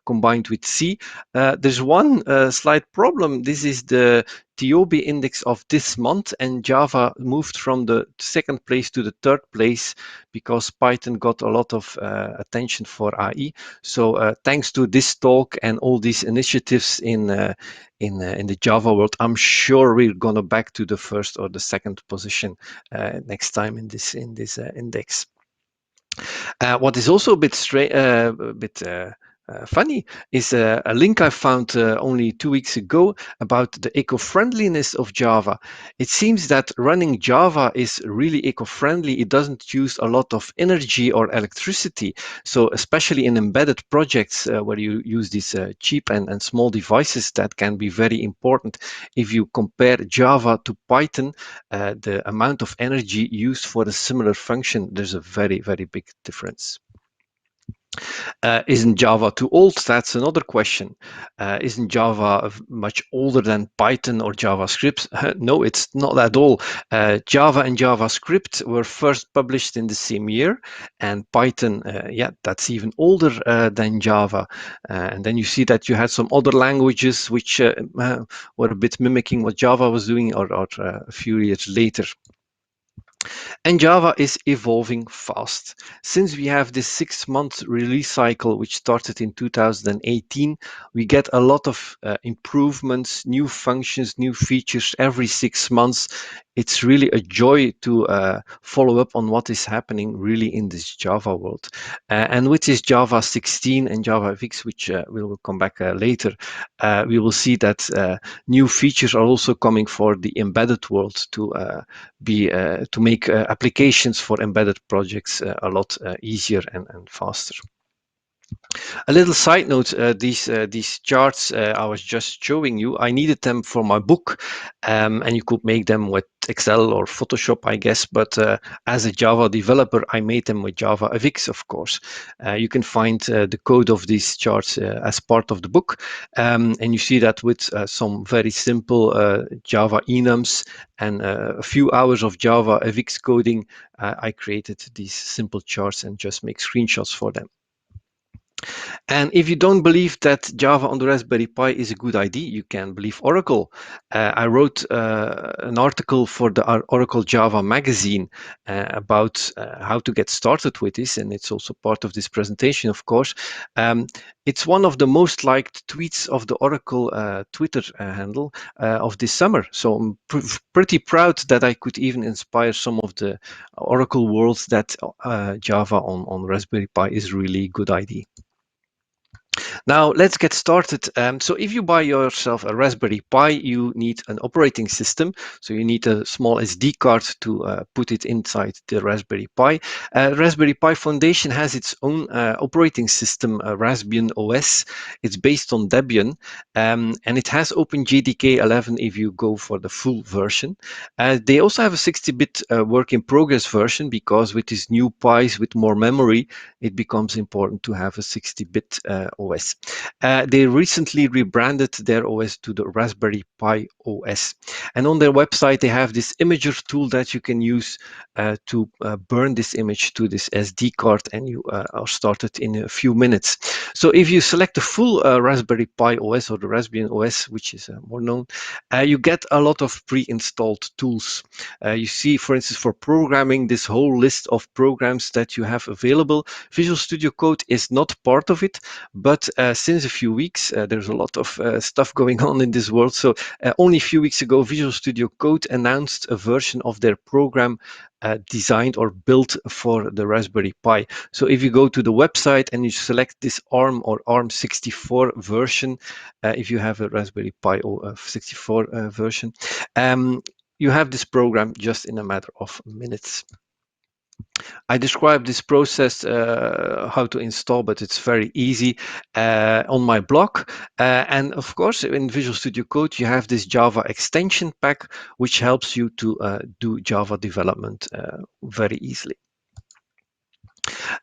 combined with C. There's one slight problem. This is the TOB index of this month, and Java moved from the second place to the third place because Python got a lot of attention for AI. So thanks to this talk and all these initiatives in the Java world, I'm sure we're gonna back to the first or the second position next time in this index. What is also a bit funny is a link I found only 2 weeks ago about the eco-friendliness of Java. It seems that running Java is really eco-friendly. It doesn't use a lot of energy or electricity. So especially in embedded projects where you use these cheap and small devices, that can be very important. If you compare Java to Python, the amount of energy used for a similar function, there's a very, very big difference. Isn't Java too old? That's another question. Isn't Java much older than Python or JavaScript? No, it's not at all. Java and JavaScript were first published in the same year, and Python, that's even older than Java. And then you see that you had some other languages which were a bit mimicking what Java was doing, or a few years later. And Java is evolving fast. Since we have this 6-month release cycle, which started in 2018, we get a lot of improvements, new functions, new features every 6 months. It's really a joy to follow up on what is happening really in this Java world. And with this Java 16 and Java FX, which we will come back later, we will see that new features are also coming for the embedded world to make applications for embedded projects a lot easier and faster. A little side note, these charts I was just showing you, I needed them for my book, and you could make them with Excel or Photoshop, I guess, but as a Java developer, I made them with Java FX, of course. You can find the code of these charts as part of the book, and you see that with some very simple Java enums and a few hours of Java FX coding, I created these simple charts and just make screenshots for them. And if you don't believe that Java on the Raspberry Pi is a good idea, you can believe Oracle. I wrote an article for the Oracle Java magazine about how to get started with this, and it's also part of this presentation, of course. It's one of the most liked tweets of the Oracle Twitter handle of this summer. So I'm pretty proud that I could even inspire some of the Oracle worlds that Java on Raspberry Pi is really a good idea. Now let's get started. So if you buy yourself a Raspberry Pi, you need an operating system. So you need a small SD card to put it inside the Raspberry Pi. Raspberry Pi Foundation has its own operating system, Raspbian OS. It's based on Debian, and it has OpenJDK 11 if you go for the full version. They also have a 60-bit work in progress version, because with these new Pis with more memory, it becomes important to have a 60-bit OS. They recently rebranded their OS to the Raspberry Pi OS. And on their website, they have this imager tool that you can use to burn this image to this SD card, and you are started in a few minutes. So if you select the full Raspberry Pi OS or the Raspbian OS, which is more known, you get a lot of pre-installed tools. You see, for instance, for programming, this whole list of programs that you have available. Visual Studio Code is not part of it, but since a few weeks, there's a lot of stuff going on in this world. So only a few weeks ago, Visual Studio Code announced a version of their program designed or built for the Raspberry Pi. So if you go to the website and you select this ARM or ARM64 version, if you have a Raspberry Pi 64 version, you have this program just in a matter of minutes. I described this process, how to install, but it's very easy on my blog. And of course, in Visual Studio Code, you have this Java extension pack, which helps you to do Java development very easily.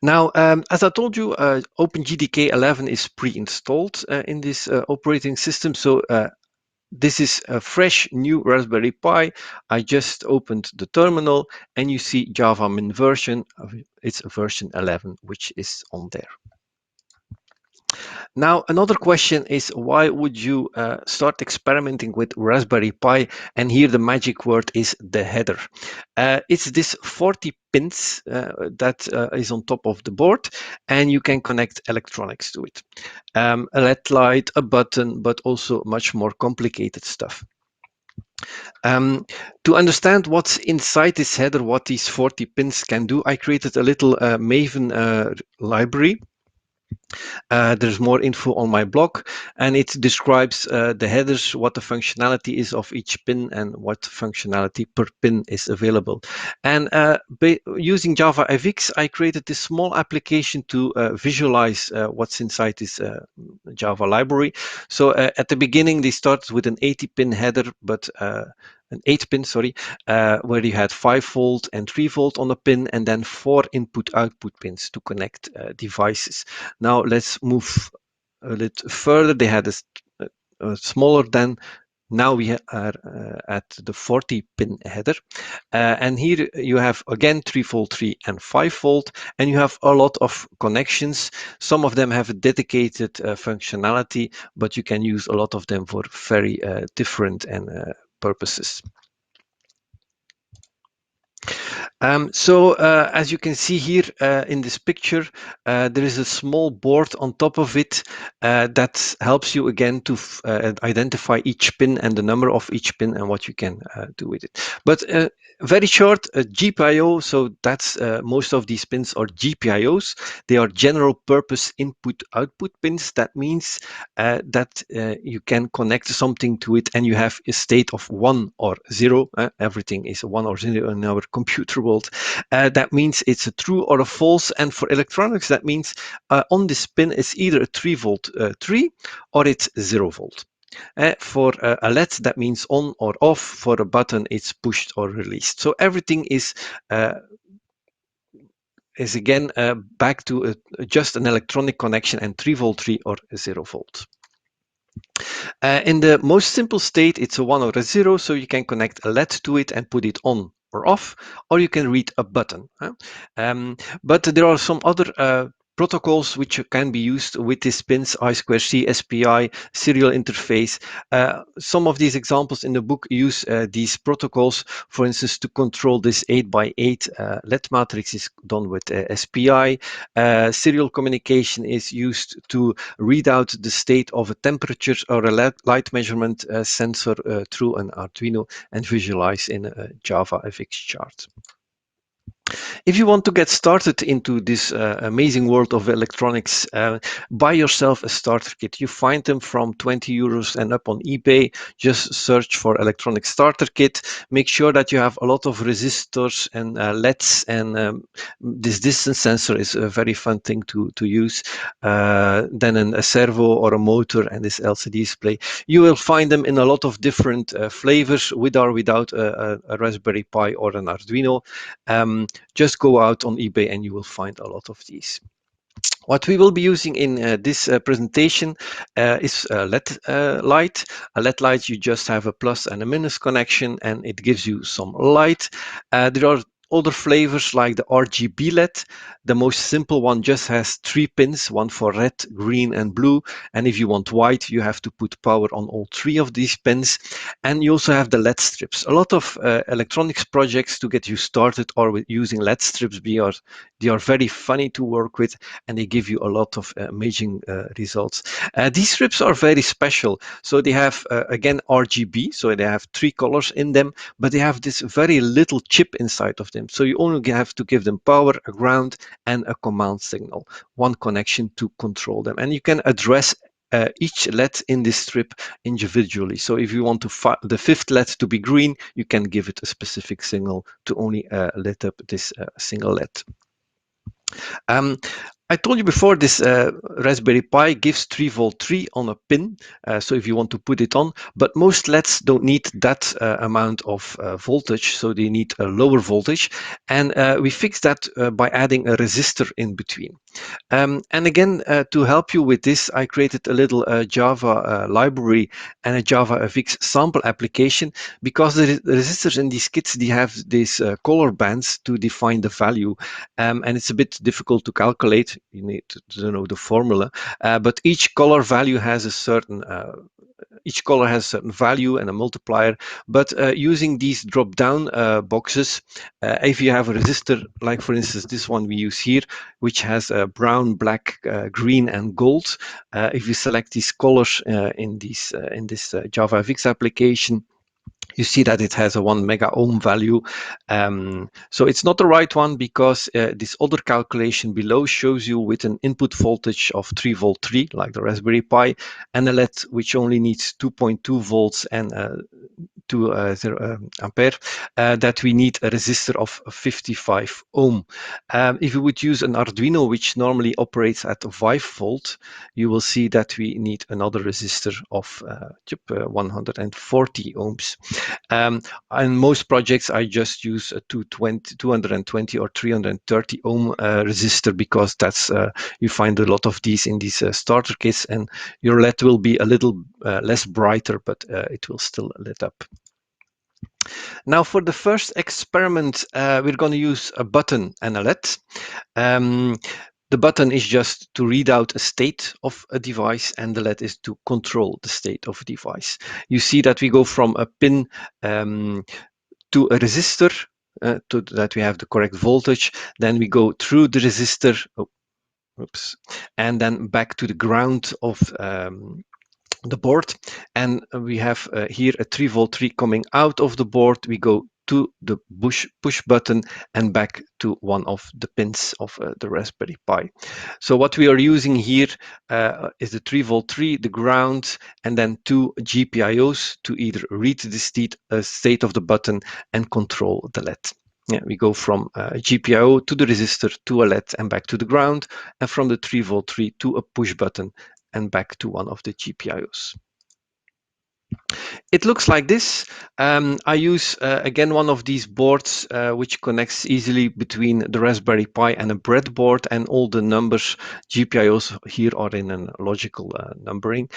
Now, as I told you, OpenJDK 11 is pre-installed in this operating system. So this is a fresh new Raspberry Pi. I just opened the terminal and you see Java min version. It's version 11, which is on there. Now, another question is, why would you start experimenting with Raspberry Pi? And here the magic word is the header. It's this 40 pins that is on top of the board, and you can connect electronics to it. A LED light, a button, but also much more complicated stuff. To understand what's inside this header, what these 40 pins can do, I created a little Maven library. There's more info on my blog, and it describes the headers, what the functionality is of each pin, and what functionality per pin is available. And using Java FX, I created this small application to visualize what's inside this Java library. So at the beginning, they started with an 80-pin header, but an 8-pin, where you had 5 volt and 3 volt on a pin, and then 4 input-output pins to connect devices. Now let's move a little further. They had a smaller than. Now we are at the 40-pin header. And here you have, again, 3 volt, 3 and 5 volt, and you have a lot of connections. Some of them have a dedicated functionality, but you can use a lot of them for very different and purposes. As you can see here in this picture, there is a small board on top of it that helps you again to identify each pin and the number of each pin and what you can do with it. But very short, GPIO, so that's most of these pins are GPIOs. They are general purpose input-output pins. That means that you can connect something to it and you have a state of 1 or 0. Everything is a 1 or 0 in our computer world. That means it's a true or a false. And for electronics, that means on this pin it's either a 3 volt 3 or it's 0 volt. For a LED, that means on or off. For a button, it's pushed or released. So everything is again back to just an electronic connection and 3 volt 3 or 0 volt. In the most simple state, it's a 1 or a 0, so you can connect a LED to it and put it on or off, or you can read a button. But there are some other protocols which can be used with these pins, I2C, SPI, serial interface. Some of these examples in the book use these protocols. For instance, to control this 8x8 LED matrix is done with SPI. Serial communication is used to read out the state of a temperature or a light measurement sensor through an Arduino and visualize in a Java FX chart. If you want to get started into this amazing world of electronics, buy yourself a starter kit. You find them from 20 euros and up on eBay. Just search for electronic starter kit. Make sure that you have a lot of resistors and LEDs, and this distance sensor is a very fun thing to use. Then a servo or a motor and this LCD display. You will find them in a lot of different flavors, with or without a Raspberry Pi or an Arduino. Just go out on eBay and you will find a lot of these. What we will be using in this presentation is a LED light. A LED light, you just have a plus and a minus connection and it gives you some light. There are other flavors like the RGB LED. The most simple one just has 3 pins, one for red, green and blue. And if you want white, you have to put power on all 3 of these pins. And you also have the LED strips. A lot of electronics projects to get you started are with using LED strips. They are very funny to work with and they give you a lot of amazing results. These strips are very special. So they have, again, RGB. So they have 3 colors in them, but they have this very little chip inside of them. So you only have to give them power, a ground, and a command signal, one connection to control them. And you can address each LED in this strip individually. So if you want the 5th LED to be green, you can give it a specific signal to only lit up this single LED. I told you before, this Raspberry Pi gives 3 volt 3 on a pin, so if you want to put it on, but most LEDs don't need that amount of voltage, so they need a lower voltage, and we fix that by adding a resistor in between. And again, to help you with this, I created a little Java library and a Java FX sample application, because the resistors in these kits, they have these color bands to define the value, and it's a bit difficult to calculate. You need to know the formula, but each color value has a certain each color has a certain value and a multiplier. But using these drop-down boxes, if you have a resistor, like for instance this one we use here, which has brown, black, green, and gold, if you select these colors in this Java FX application, you see that it has a 1 mega ohm value. So it's not the right one, because this other calculation below shows you with an input voltage of 3 volt 3, like the Raspberry Pi, and a LED which only needs 2.2 volts and 2 ampere, that we need a resistor of 55 ohm. If you would use an Arduino, which normally operates at 5 volt, you will see that we need another resistor of 140 ohms. In most projects, I just use a 220 or 330 ohm resistor, because that's you find a lot of these in these starter kits, and your LED will be a little less brighter, but it will still lit up. Now, for the first experiment, we're going to use a button and a LED. The button is just to read out a state of a device, and the LED is to control the state of a device. You see that we go from a pin to a resistor, that we have the correct voltage. Then we go through the resistor, and then back to the ground of the board, and we have here a 3-volt 3 coming out of the board. We go to the push button and back to one of the pins of the Raspberry Pi. So what we are using here is the 3-volt 3, the ground, and then 2 GPIOs to either read the state of the button and control the LED. Yeah, we go from a GPIO to the resistor to a LED and back to the ground, and from the 3-volt 3 to a push button and back to one of the GPIOs. It looks like this. I use again one of these boards which connects easily between the Raspberry Pi and a breadboard, and all the numbers GPIOs here are in a logical numbering.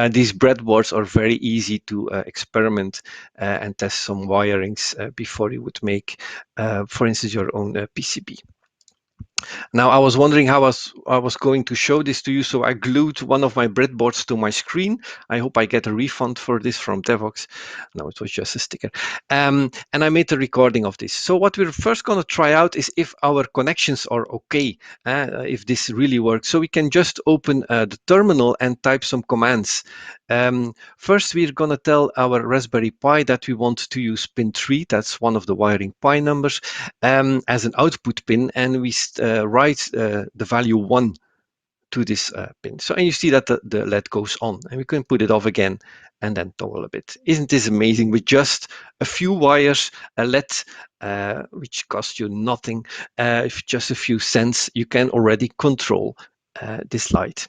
These breadboards are very easy to experiment and test some wirings before you would make, for instance, your own PCB. Now, I was wondering how I was going to show this to you, so I glued one of my breadboards to my screen. I hope I get a refund for this from Devoxx. No, it was just a sticker. And I made a recording of this. So what we're first going to try out is if our connections are okay, if this really works. So we can just open the terminal and type some commands. First, we're going to tell our Raspberry Pi that we want to use pin 3, that's one of the wiring pi numbers, as an output pin, and we write the value 1 to this pin. So, and you see that the LED goes on, and we can put it off again and then toggle a bit. Isn't this amazing? With just a few wires, a LED, which costs you nothing, just a few cents, you can already control this light.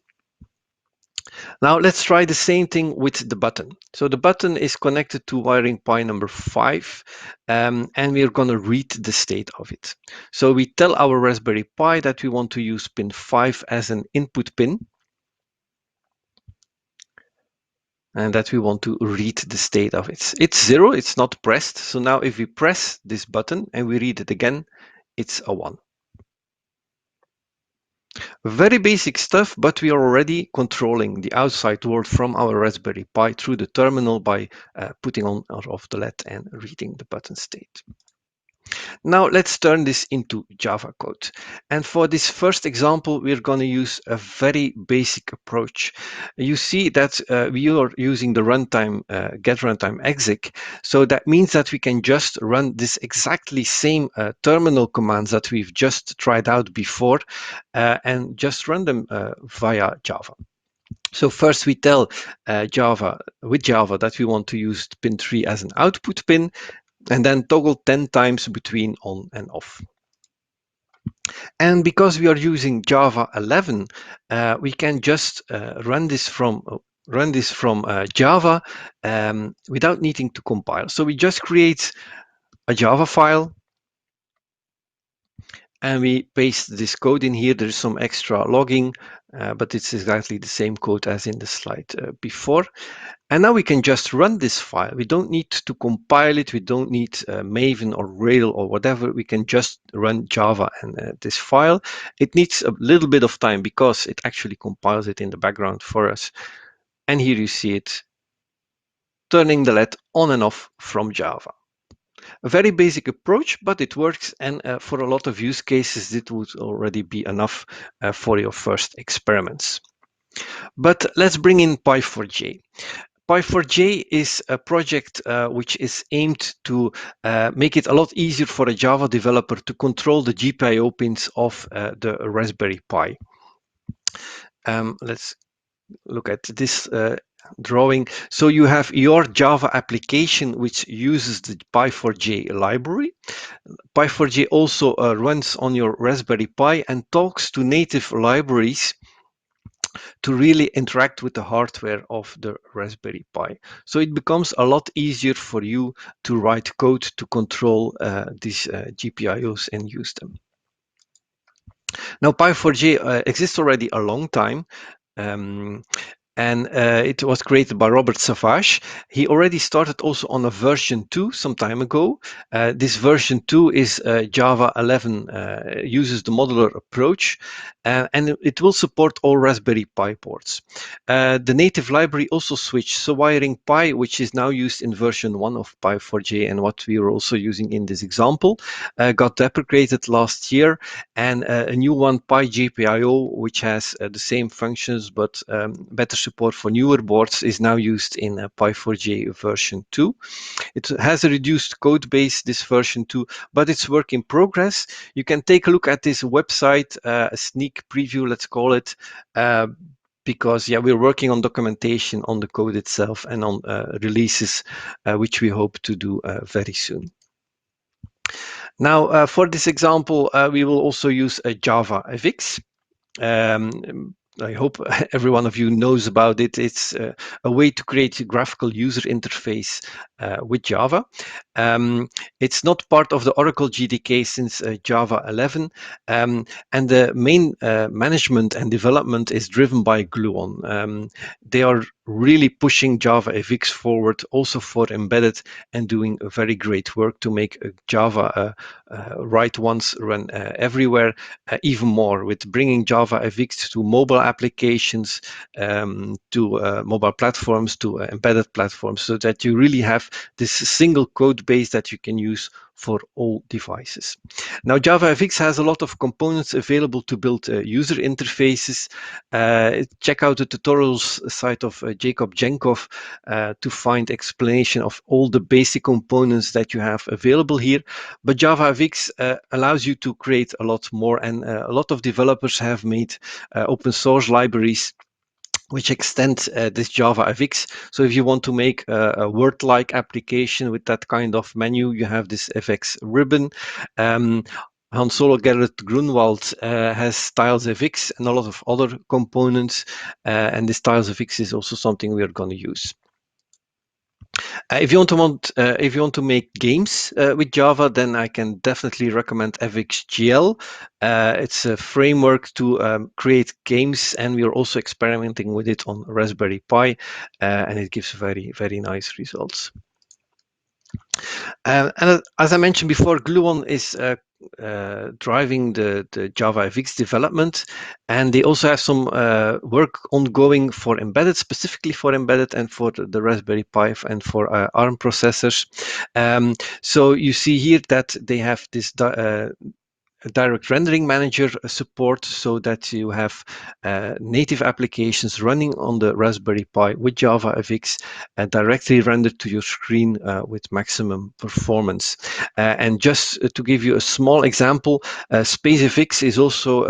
Now let's try the same thing with the button. So the button is connected to wiring pi number 5, and we're going to read the state of it. So we tell our Raspberry Pi that we want to use pin 5 as an input pin, and that we want to read the state of it. It's 0, it's not pressed. So now if we press this button and we read it again, it's a 1. Very basic stuff, but we are already controlling the outside world from our Raspberry Pi through the terminal by putting on or off the LED and reading the button state. Now let's turn this into Java code. And for this first example, we're going to use a very basic approach. You see that we are using the runtime get runtime exec. So that means that we can just run this exactly same terminal commands that we've just tried out before and just run them via Java. So first we tell Java that we want to use pin 3 as an output pin, and then toggle 10 times between on and off. And because we are using Java 11, we can just run this from Java without needing to compile. So we just create a Java file, and we paste this code in here. There's some extra logging, but it's exactly the same code as in the slide before. And now we can just run this file. We don't need to compile it. We don't need Maven or Rail or whatever. We can just run Java and this file. It needs a little bit of time because it actually compiles it in the background for us. And here you see it turning the LED on and off from Java. A very basic approach, but it works. And for a lot of use cases, it would already be enough for your first experiments. But let's bring in Pi4j. Pi4j is a project which is aimed to make it a lot easier for a Java developer to control the GPIO pins of the Raspberry Pi. Let's look at this drawing. So you have your Java application which uses the Pi4j library. Pi4j also runs on your Raspberry Pi and talks to native libraries to really interact with the hardware of the Raspberry Pi. So it becomes a lot easier for you to write code to control these GPIOs and use them. Now Pi4j exists already a long time. and it was created by Robert Savage. He already started also on a version 2 some time ago. This version 2 is Java 11, uses the modular approach, and it will support all Raspberry Pi ports. The native library also switched, so Wiring Pi, which is now used in version 1 of Pi4J and what we are also using in this example, got deprecated last year, and a new one, PyJPIO, which has the same functions but better support for newer boards, is now used in Pi4J version 2. It has a reduced code base, this version 2, but it's work in progress. You can take a look at this website, a sneak preview, let's call it, because we're working on documentation on the code itself and on releases, which we hope to do very soon. Now, for this example, we will also use a Java FX. I hope every one of you knows about it. It's a way to create a graphical user interface with Java. It's not part of the Oracle GDK since Java 11, and the main management and development is driven by Gluon. They are really pushing Java FX forward also for embedded and doing a very great work to make Java write once, run everywhere, even more, with bringing Java FX to mobile applications, to mobile platforms, to embedded platforms, so that you really have this single code base that you can use for all devices. Now, Java FX has a lot of components available to build user interfaces. Check out the tutorials site of Jacob Jenkov to find explanation of all the basic components that you have available here. But Java FX allows you to create a lot more, and a lot of developers have made open source libraries which extend this Java FX. So if you want to make a Word-like application with that kind of menu, you have this FX ribbon. Hans-Olo Gerrit Grunwald has Styles FX and a lot of other components, and this Styles FX is also something we are going to use. If you want to make games with Java, then I can definitely recommend FXGL. It's a framework to create games, and we are also experimenting with it on Raspberry Pi, and it gives very, very nice results. And as I mentioned before, Gluon is driving the Java FX development, and they also have some work ongoing for embedded, specifically for embedded and for the Raspberry Pi and for ARM processors. So you see here that they have this direct rendering manager support, so that you have native applications running on the Raspberry Pi with Java FX directly rendered to your screen with maximum performance. And just to give you a small example, SpaceFX is also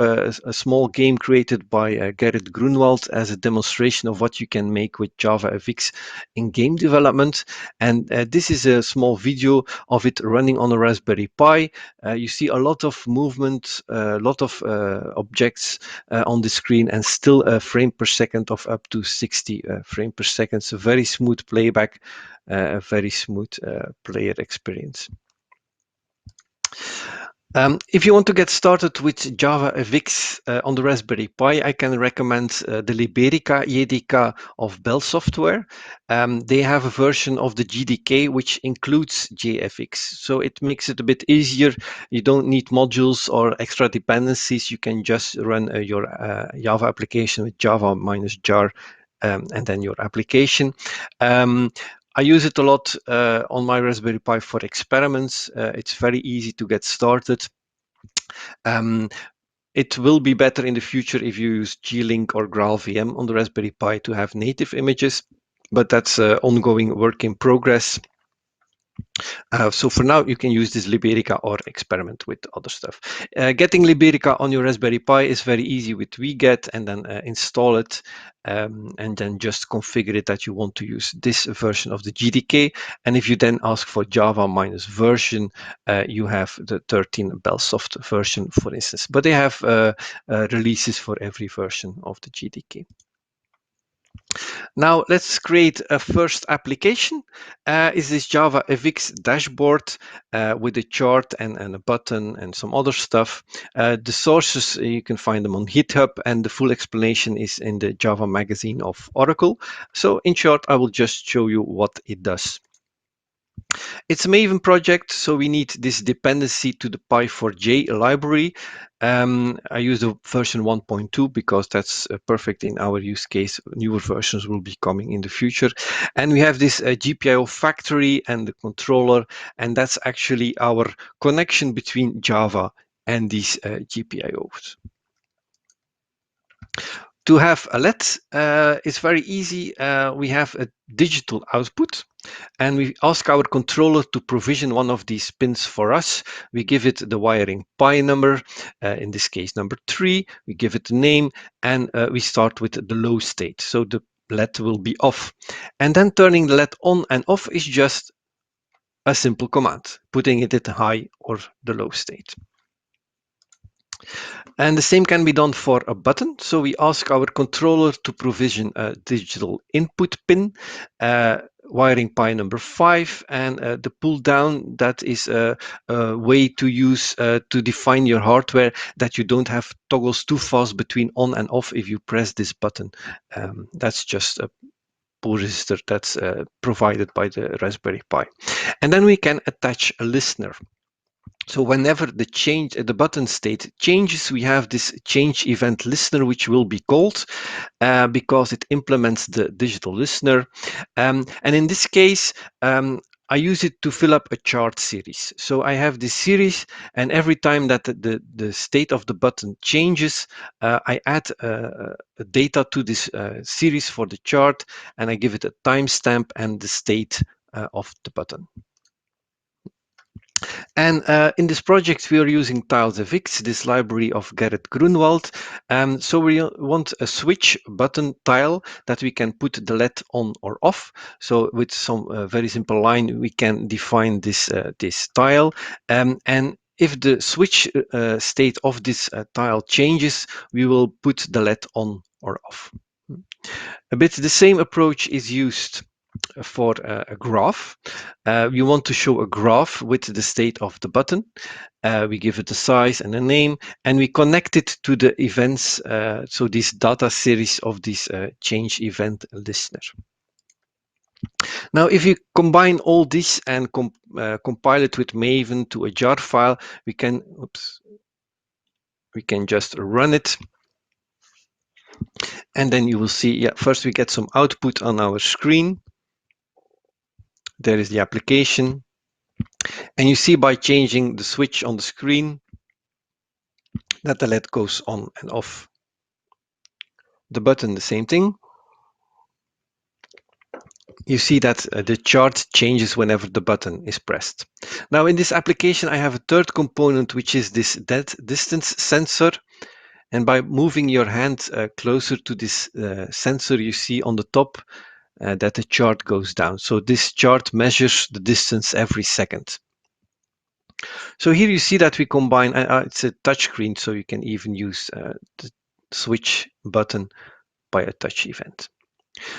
a small game created by Gerrit Grunwald as a demonstration of what you can make with Java FX in game development. And this is a small video of it running on a Raspberry Pi. You see a lot of movement, a lot of objects on the screen, and still a frame per second of up to 60 frames per second. So very smooth playback, a very smooth player experience. If you want to get started with Java FX on the Raspberry Pi, I can recommend the Liberica JDK of Bell Software. They have a version of the GDK which includes JFX, so it makes it a bit easier. You don't need modules or extra dependencies. You can just run your Java application with Java -jar and then your application. I use it a lot on my Raspberry Pi for experiments. It's very easy to get started. It will be better in the future if you use G-Link or GraalVM on the Raspberry Pi to have native images, but that's ongoing work in progress. So for now, you can use this Liberica or experiment with other stuff. Getting Liberica on your Raspberry Pi is very easy with wget, and then install it, and then just configure it that you want to use this version of the GDK. And if you then ask for Java -version, you have the 13 Bellsoft version, for instance. But they have releases for every version of the GDK. Now let's create a first application. Is this Java FX dashboard with a chart and a button and some other stuff. The sources, you can find them on GitHub, and the full explanation is in the Java magazine of Oracle. So in short, I will just show you what it does. It's a Maven project, so we need this dependency to the Py4j library. I use the version 1.2 because that's perfect in our use case. Newer versions will be coming in the future. And we have this GPIO factory and the controller, and that's actually our connection between Java and these GPIOs. To have a LED, it's very easy. We have a digital output, and we ask our controller to provision one of these pins for us. We give it the wiring PI number, in this case number 3. We give it a name, and we start with the low state. So the LED will be off. And then turning the LED on and off is just a simple command, putting it at high or the low state. And the same can be done for a button. So we ask our controller to provision a digital input pin, wiring PI number 5, and the pull down, that is a way to use to define your hardware that you don't have toggles too fast between on and off if you press this button. That's just a pull resistor that's provided by the Raspberry Pi. And then we can attach a listener. So whenever the button state changes, we have this change event listener, which will be called because it implements the digital listener. And in this case, I use it to fill up a chart series. So I have this series, and every time that the state of the button changes, I add data to this series for the chart, and I give it a timestamp and the state of the button. And in this project, we are using TilesFX, this library of Gerrit Grunwald. So we want a switch button tile that we can put the LED on or off. So with some very simple line, we can define this, this tile. And if the switch state of this tile changes, we will put the LED on or off. A bit the same approach is used for a graph. We want to show a graph with the state of the button. We give it a size and a name, and we connect it to the events, so this data series of this change event listener. Now, if you combine all this and compile it with Maven to a jar file, we can just run it. And then you will see, yeah, first we get some output on our screen. There is the application. And you see by changing the switch on the screen that the LED goes on and off. The button, the same thing. You see that the chart changes whenever the button is pressed. Now in this application, I have a third component, which is this dead distance sensor. And by moving your hand closer to this sensor, you see on the top that the chart goes down. So this chart measures the distance every second. So here you see that we combine, it's a touchscreen, so you can even use the switch button by a touch event.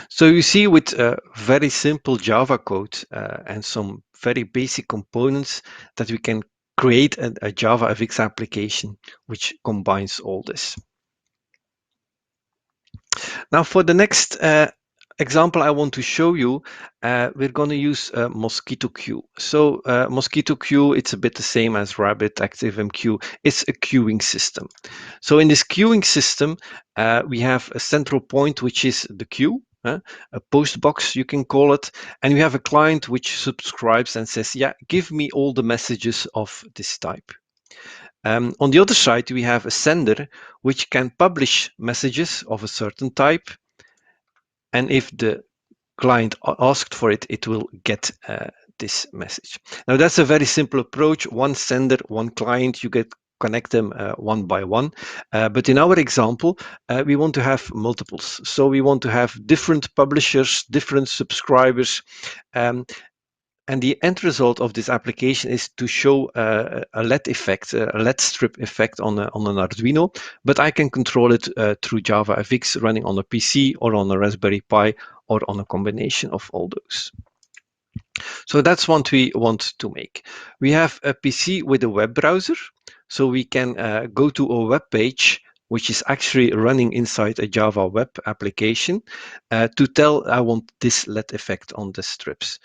So you see with very simple Java code and some very basic components that we can create a Java FX application which combines all this. Now for the next example I want to show you, we're going to use Mosquito Queue. So Mosquito Queue, it's a bit the same as Rabbit ActiveMQ. It's a queuing system. So in this queuing system, we have a central point, which is the queue, a post box, you can call it. And we have a client which subscribes and says, yeah, give me all the messages of this type. On the other side, we have a sender which can publish messages of a certain type. And if the client asked for it, it will get this message. Now that's a very simple approach. One sender, one client, you connect them one by one. But in our example, we want to have multiples. So we want to have different publishers, different subscribers. And And the end result of this application is to show a LED effect, a LED strip effect on an Arduino, but I can control it through JavaFX running on a PC or on a Raspberry Pi or on a combination of all those. So that's what we want to make. We have a PC with a web browser, so we can go to a web page which is actually running inside a Java web application to tell I want this LED effect on the strips.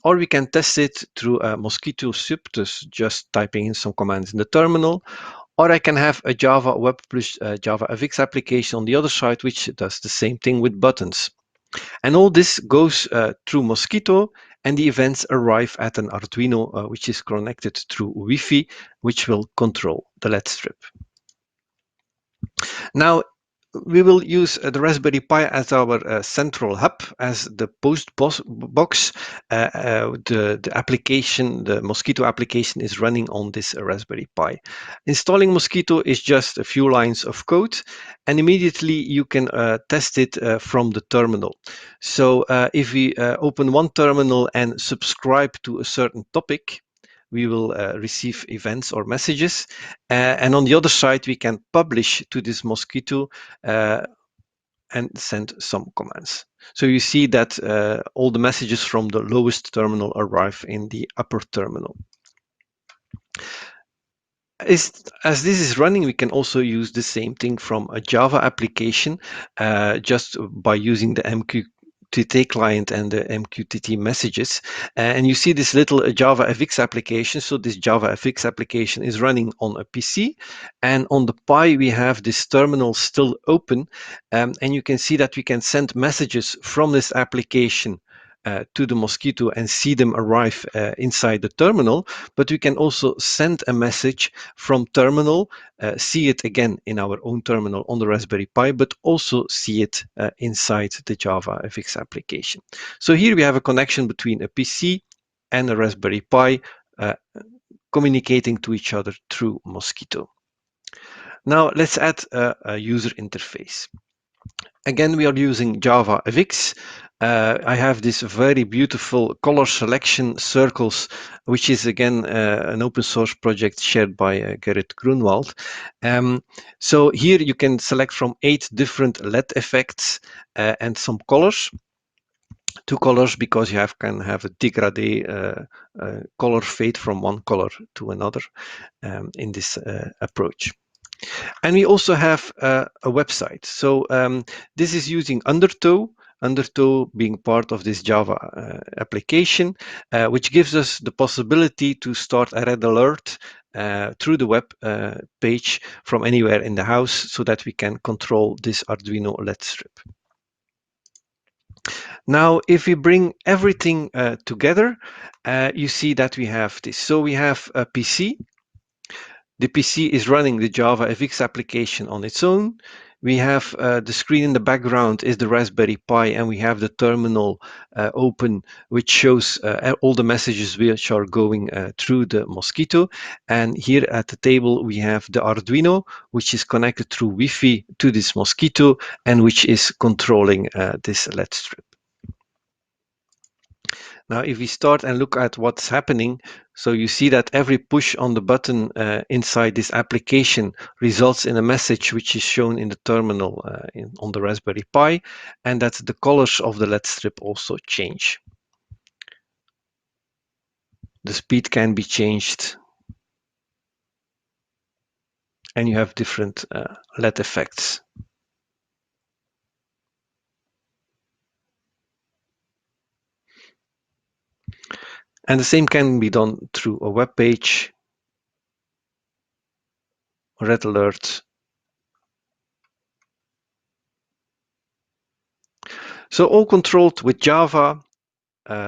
Or we can test it through a Mosquito script, just typing in some commands in the terminal. Or I can have a Java web plus JavaFX application on the other side, which does the same thing with buttons. And all this goes through Mosquito, and the events arrive at an Arduino, which is connected through Wi-Fi, which will control the LED strip. Now, we will use the Raspberry Pi as our central hub, as the post box. The application, the Mosquito application, is running on this Raspberry Pi. Installing Mosquito is just a few lines of code, and immediately you can test it from the terminal. So if we open one terminal and subscribe to a certain topic, we will receive events or messages. And on the other side, we can publish to this Mosquito and send some commands. So you see that all the messages from the lowest terminal arrive in the upper terminal. As this is running, we can also use the same thing from a Java application just by using the MQTT client and the MQTT messages. And you see this little JavaFX application. So this JavaFX application is running on a PC, and on the Pi we have this terminal still open, and you can see that we can send messages from this application to the Mosquito and see them arrive inside the terminal, but we can also send a message from terminal, see it again in our own terminal on the Raspberry Pi, but also see it inside the JavaFX application. So here we have a connection between a PC and a Raspberry Pi communicating to each other through Mosquito. Now let's add a user interface. Again, we are using JavaFX. I have this very beautiful color selection circles, which is again an open source project shared by Gerrit Grunwald. So here you can select from 8 different LED effects and some colors. 2 colors because you can have a degradé color fade from one color to another in this approach. And we also have a website. So this is using Undertow being part of this Java application, which gives us the possibility to start a red alert through the web page from anywhere in the house so that we can control this Arduino LED strip. Now, if we bring everything together, you see that we have this. So we have a PC. The PC is running the JavaFX application on its own. We have the screen in the background is the Raspberry Pi, and we have the terminal open, which shows all the messages which are going through the Mosquito. And here at the table, we have the Arduino, which is connected through Wi-Fi to this Mosquito, and which is controlling this LED strip. Now, if we start and look at what's happening, so you see that every push on the button inside this application results in a message which is shown in the terminal on the Raspberry Pi, and that the colors of the LED strip also change. The speed can be changed, and you have different LED effects. And the same can be done through a web page, red alert. So all controlled with Java,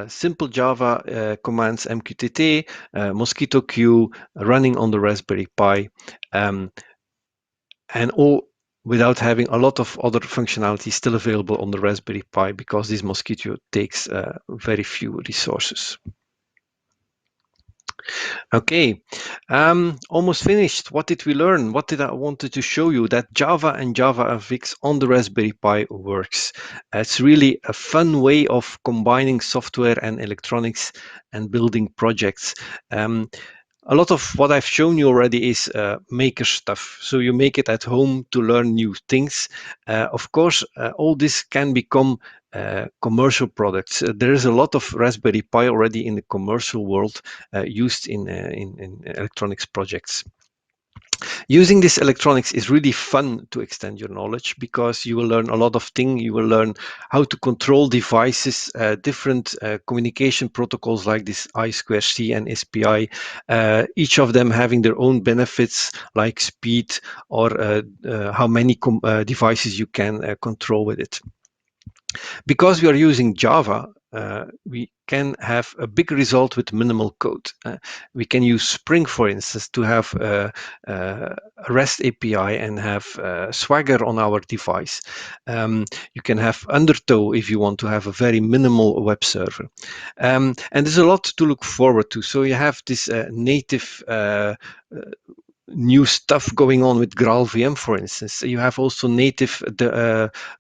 simple Java commands, MQTT, Mosquito queue, running on the Raspberry Pi, and all without having a lot of other functionality still available on the Raspberry Pi, because this Mosquito takes very few resources. Okay, almost finished. What did we learn? What did I wanted to show you? That Java and JavaFX on the Raspberry Pi works. It's really a fun way of combining software and electronics and building projects. A lot of what I've shown you already is maker stuff. So you make it at home to learn new things. Of course, all this can become commercial products. There is a lot of Raspberry Pi already in the commercial world used in electronics projects. Using this electronics is really fun to extend your knowledge because you will learn a lot of things. You will learn how to control devices, different communication protocols like this I2C and SPI, each of them having their own benefits like speed or how many devices you can control with it. Because we are using Java, we can have a big result with minimal code. We can use Spring, for instance, to have a REST API and have Swagger on our device. You can have Undertow if you want to have a very minimal web server. And there's a lot to look forward to. So you have this native new stuff going on with GraalVM, for instance. You have also native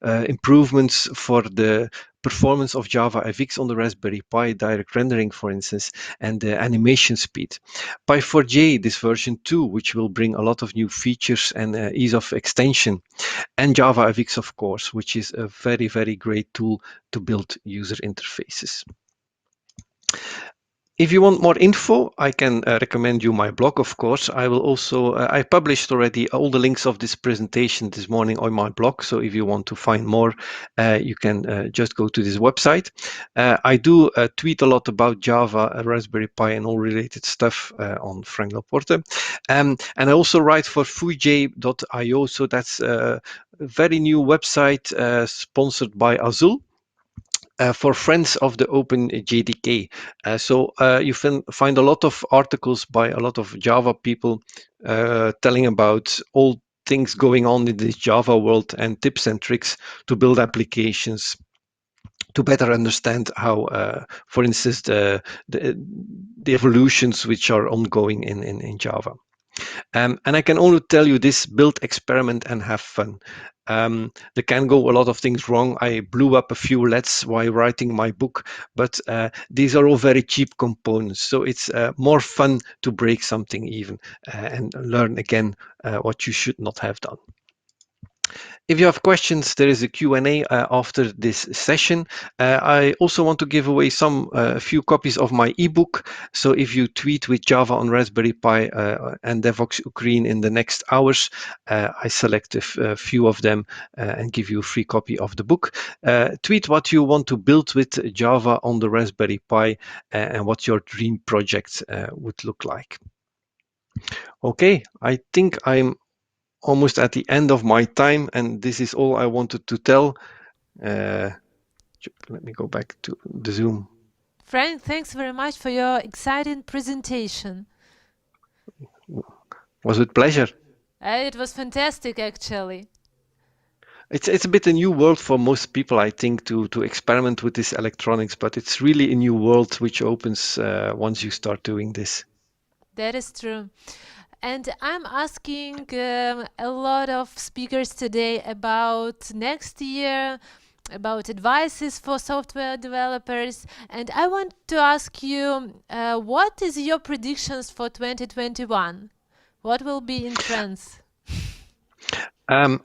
improvements for the performance of JavaFX on the Raspberry Pi, direct rendering, for instance, and the animation speed. Pi4j, this version 2, which will bring a lot of new features and ease of extension. And JavaFX, of course, which is a very, very great tool to build user interfaces. If you want more info, I can recommend you my blog, of course. I will also, I published already all the links of this presentation this morning on my blog. So if you want to find more, you can just go to this website. I do tweet a lot about Java, Raspberry Pi, and all related stuff on Frank Laporte. And I also write for fuj.io. So that's a very new website sponsored by Azul. For friends of the Open JDK. So you find a lot of articles by a lot of Java people telling about all things going on in this Java world and tips and tricks to build applications to better understand how, for instance, the evolutions which are ongoing in Java. And I can only tell you this: build, experiment, and have fun. There can go a lot of things wrong. I blew up a few LEDs while writing my book, but these are all very cheap components. So it's more fun to break something even and learn again what you should not have done. If you have questions, there is a Q&A after this session. I also want to give away a few copies of my ebook. So if you tweet with Java on Raspberry Pi and Devoxx Ukraine in the next hours, I select a few of them and give you a free copy of the book. Tweet what you want to build with Java on the Raspberry Pi and what your dream project would look like. Okay, I think I'm almost at the end of my time, and this is all I wanted to tell. Let me go back to the Zoom. Frank, thanks very much for your exciting presentation. Was it pleasure? It was fantastic, actually. It's a bit a new world for most people, I think, to experiment with this electronics, but it's really a new world which opens once you start doing this. That is true. And I'm asking a lot of speakers today about next year, about advices for software developers. And I want to ask you, what is your predictions for 2021? What will be in trends? I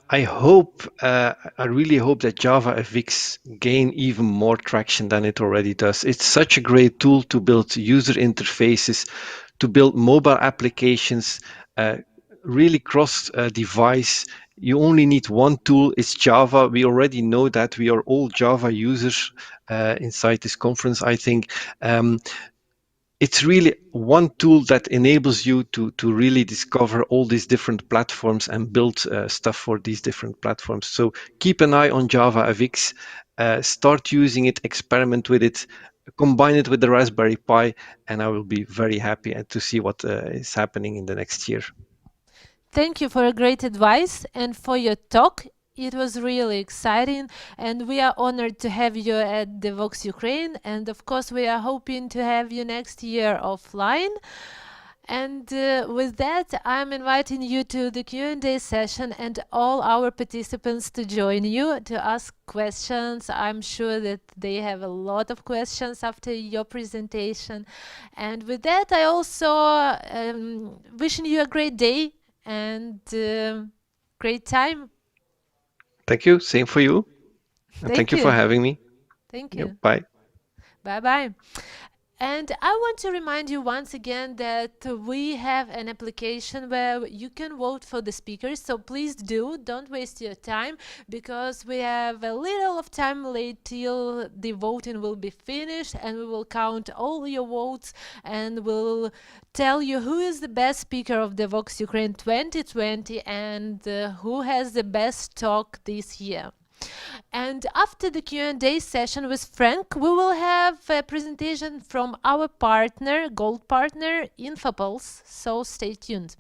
really hope that JavaFX gain even more traction than it already does. It's such a great tool to build user interfaces, to build mobile applications, really cross device. You only need one tool, it's Java. We already know that we are all Java users inside this conference, I think. It's really one tool that enables you to really discover all these different platforms and build stuff for these different platforms. So keep an eye on JavaFX, start using it, experiment with it, combine it with the Raspberry Pi, and I will be very happy to see what is happening in the next year. Thank you for a great advice and for your talk. It was really exciting, and we are honored to have you at Devoxx Ukraine. And of course, we are hoping to have you next year offline. And with that, I'm inviting you to the Q&A session and all our participants to join you to ask questions. I'm sure that they have a lot of questions after your presentation. And with that, I also wishing you a great day and great time. Thank you. Same for you. And Thank thank you for you. having me. Thank Yep, you. bye. Bye-bye. And I want to remind you once again that we have an application where you can vote for the speakers. So please do, don't waste your time, because we have a little of time late till the voting will be finished, and we will count all your votes and we'll tell you who is the best speaker of Devoxx Ukraine 2020 and who has the best talk this year. And after the Q&A session with Frank, we will have a presentation from our partner, gold partner, Infopulse. So stay tuned.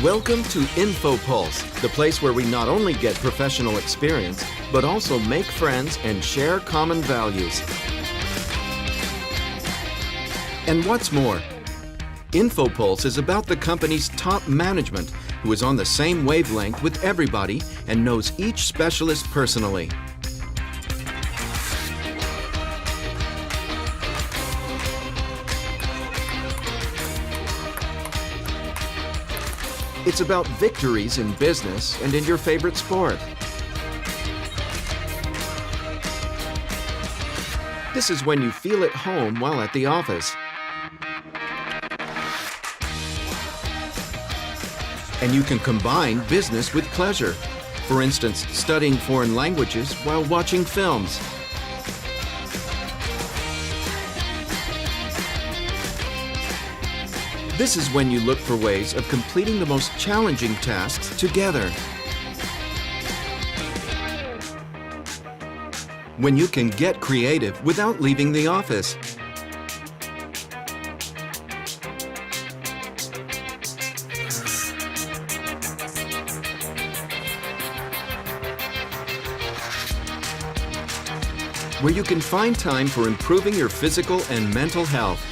Welcome to InfoPulse, the place where we not only get professional experience, but also make friends and share common values. And what's more, InfoPulse is about the company's top management, who is on the same wavelength with everybody and knows each specialist personally. It's about victories in business and in your favorite sport. This is when you feel at home while at the office. And you can combine business with pleasure. For instance, studying foreign languages while watching films. This is when you look for ways of completing the most challenging tasks together. When you can get creative without leaving the office. Where you can find time for improving your physical and mental health.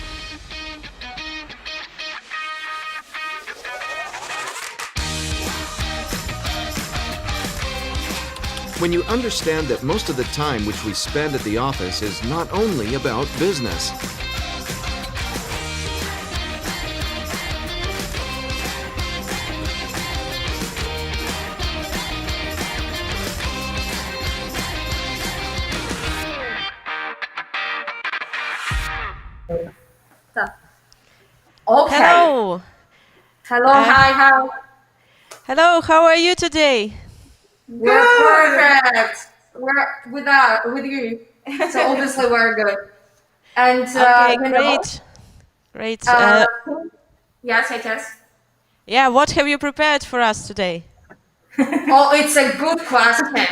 When you understand that most of the time which we spend at the office is not only about business. Okay. Hello. Hello, hi. Hello, how are you today? We're perfect. We're with you. So obviously we're good. And Okay, you know, great. Great. yes, it is. Yeah, what have you prepared for us today? Oh, it's a good question.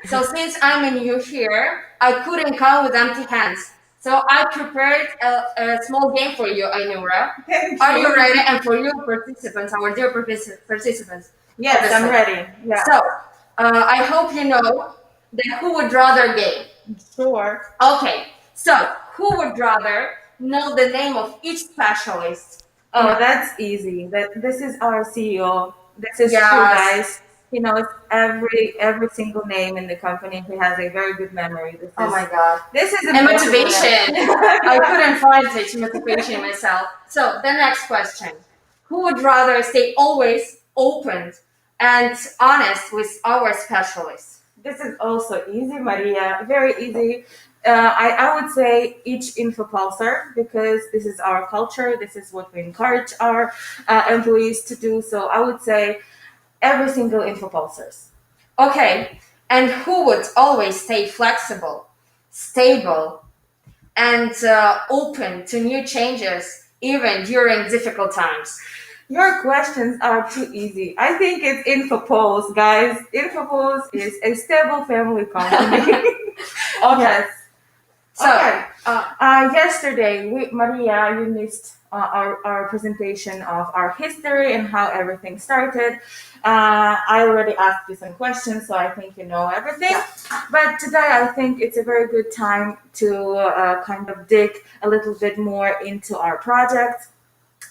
So since I'm new here, I couldn't come with empty hands. So I prepared a small game for you, Ainura. Are you ready? And for you participants, our dear participants. Yes, obviously. I'm ready. Yeah. So I hope you know the Who Would Rather game. Sure. Okay. So who would rather know the name of each specialist? Oh, that's easy. This is our CEO. This is Yes. true, guys. He knows every single name in the company. He has a very good memory. Oh my God. This is And motivation. I I couldn't find such motivation myself. So the next question. Who would rather stay always open and honest with our specialists? This is also easy, Maria. Very easy. I would say each InfoPulser, because this is our culture. This is what we encourage our employees to do. So I would say every single InfoPulsers. Okay. And who would always stay flexible, stable, and open to new changes, even during difficult times? Your questions are too easy. I think it's InfoPulse, guys. InfoPulse is a stable family company. Okay. So, okay. Yesterday, Maria, you missed our presentation of our history and how everything started. I already asked you some questions, so I think you know everything. Yeah. But today, I think it's a very good time to kind of dig a little bit more into our project.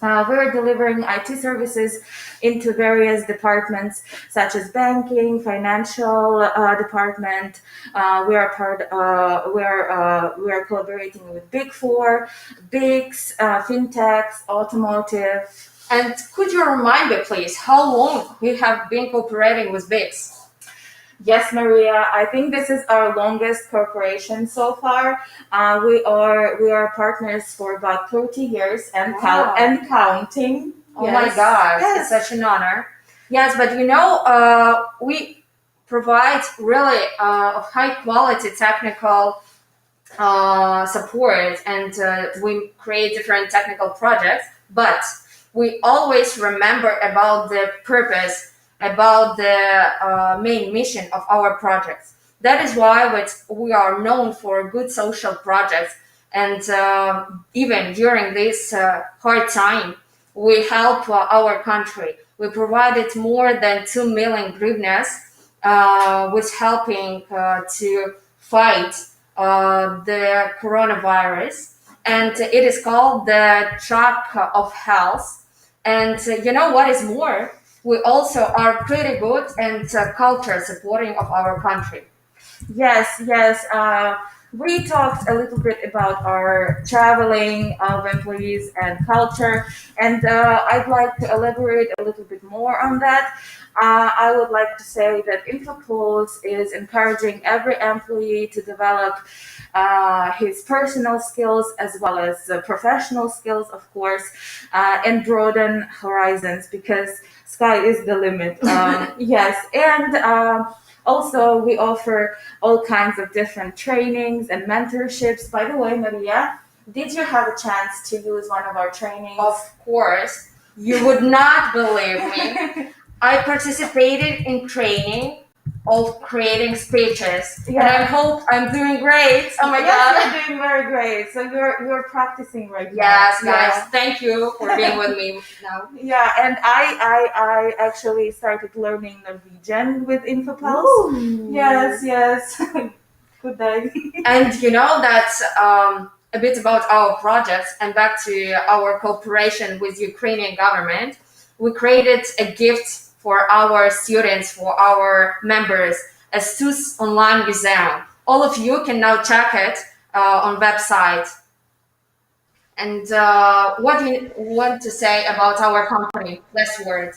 We're delivering IT services into various departments such as banking, financial department. We are collaborating with Big Four, Bigs, fintechs, automotive. And could you remind me, please, how long we have been cooperating with BICS? Yes, Maria. I think this is our longest cooperation so far. We are partners for about 30 years and counting. Oh my God, Yes. it's such an honor. Yes, but you know, we provide really high quality technical support, and we create different technical projects, but we always remember about the purpose, about the main mission of our projects. That is why we are known for good social projects, and even during this hard time, we help our country. We provided more than 2 million hryvnias, which helping to fight the coronavirus. And it is called the Track of Health. And you know what is more? We also are pretty good and culture supporting of our country. Yes, yes. We talked a little bit about our traveling of employees and culture, and I'd like to elaborate a little bit more on that. I would like to say that InfoPulse is encouraging every employee to develop his personal skills as well as professional skills, of course, and broaden horizons because sky is the limit. Yes, and also we offer all kinds of different trainings and mentorships. By the way, Maria, did you have a chance to use one of our trainings? Of course, you would not believe me. I participated in training of creating speeches, and I hope I'm doing great. Oh my God, you're doing very great. So you're practicing right now. Yes, guys, thank you for being with me now. Yeah, and I actually started learning Norwegian with InfoPulse. Ooh. Yes, yes. Good day. And you know that's a bit about our projects and back to our cooperation with Ukrainian government. We created a gift for our students, for our members, a STUS online museum. All of you can now check it on website. And what do you want to say about our company? Last word.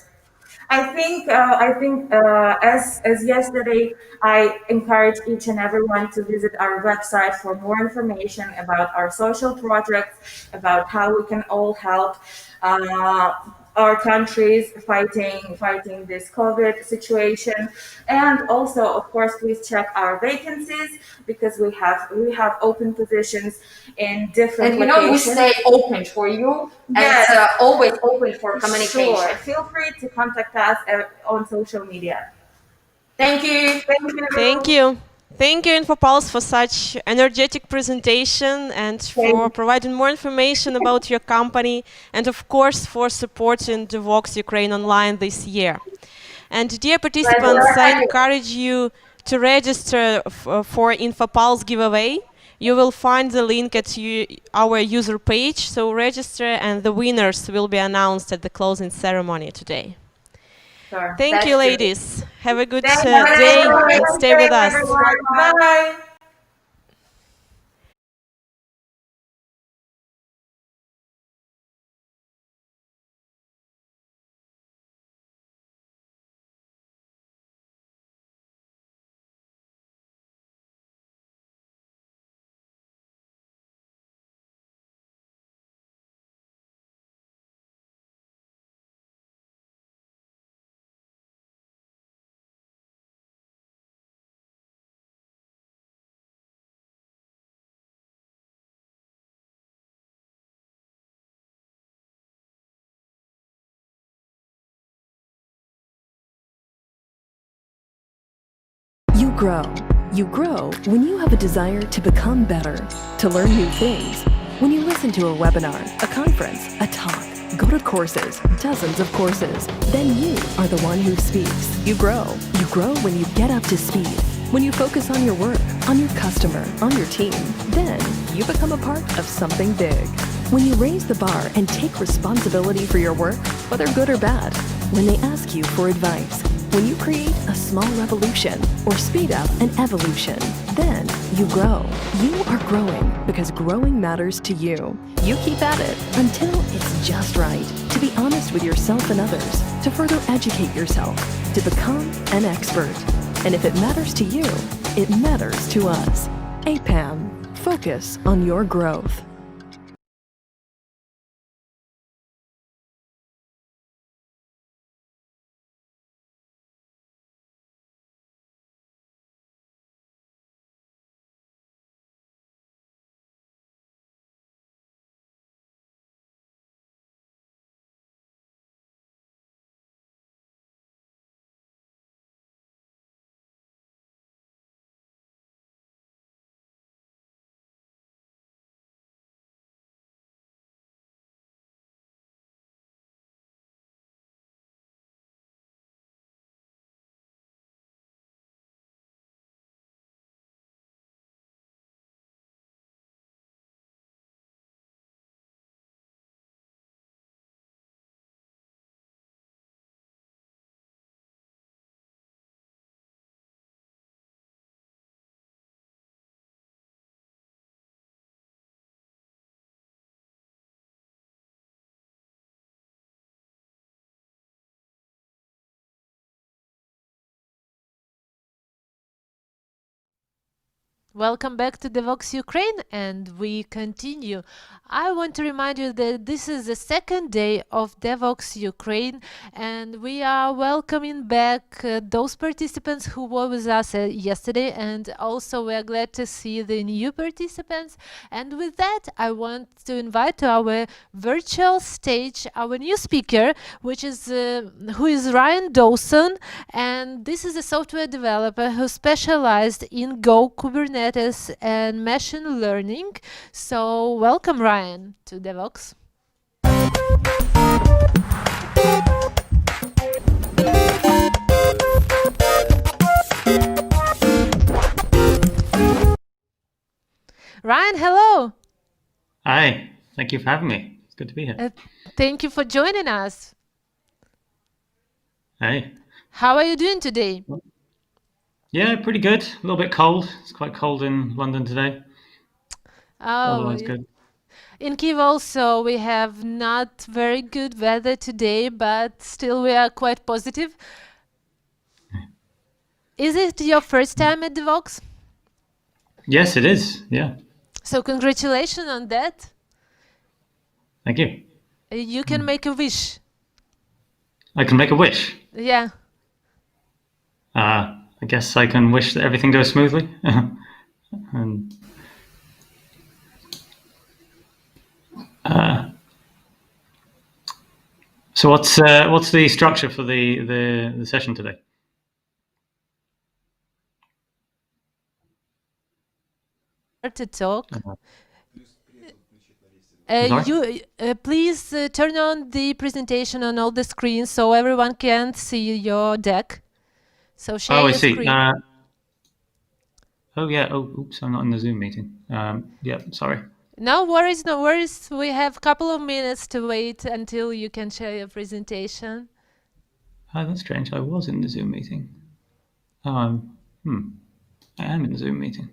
I think as yesterday, I encourage each and everyone to visit our website for more information about our social projects, about how we can all help our countries fighting this COVID situation, and also, of course, please check our vacancies because we have open positions in different And you know, we locations. stay open for you, and Yes. always open for communication. Sure. Feel free to contact us on social media. Thank you. Thank you. Thank you. Thank you, InfoPulse, for such energetic presentation and for providing more information about your company and, of course, for supporting Devoxx Ukraine Online this year. And dear participants, I encourage you to register for InfoPulse giveaway. You will find the link at our user page, so register and the winners will be announced at the closing ceremony today. Sure. Thank you, ladies. Have a good day Have and stay with us. Bye. You grow. You grow when you have a desire to become better, to learn new things. When you listen to a webinar, a conference, a talk, go to courses, dozens of courses, then you are the one who speaks. You grow. You grow when you get up to speed, when you focus on your work, on your customer, on your team. Then you become a part of something big. When you raise the bar and take responsibility for your work, whether good or bad, when they ask you for advice, when you create a small revolution or speed up an evolution, then you grow. You are growing because growing matters to you. You keep at it until it's just right. To be honest with yourself and others, to further educate yourself, to become an expert. And if it matters to you, it matters to us. APAM, focus on your growth. Welcome back to Devoxx Ukraine, and we continue. I want to remind you that this is the second day of Devoxx Ukraine, and we are welcoming back those participants who were with us yesterday, and also we are glad to see the new participants. And with that, I want to invite to our virtual stage our new speaker, who is Ryan Dawson, and this is a software developer who specialized in Go, Kubernetes, and machine learning. So welcome, Ryan, to Devoxx. Ryan, hello. Hi, thank you for having me. It's good to be here. Thank you for joining us. Hey. How are you doing today? Yeah, pretty good. A little bit cold. It's quite cold in London today. Otherwise good. In Kyiv also we have not very good weather today, but still we are quite positive. Is it your first time at Devoxx? Yes, it is. Yeah. So congratulations on that. Thank you. You can make a wish. I can make a wish. Yeah. I guess I can wish that everything goes smoothly. And so what's the structure for the session today? To talk. Please turn on the presentation on all the screens so everyone can see your deck. So share your screen. Oh yeah. Oh, oops! I'm not in the Zoom meeting. Yeah. Sorry. No worries, no worries. We have a couple of minutes to wait until you can share your presentation. Oh, that's strange. I was in the Zoom meeting. I am in the Zoom meeting.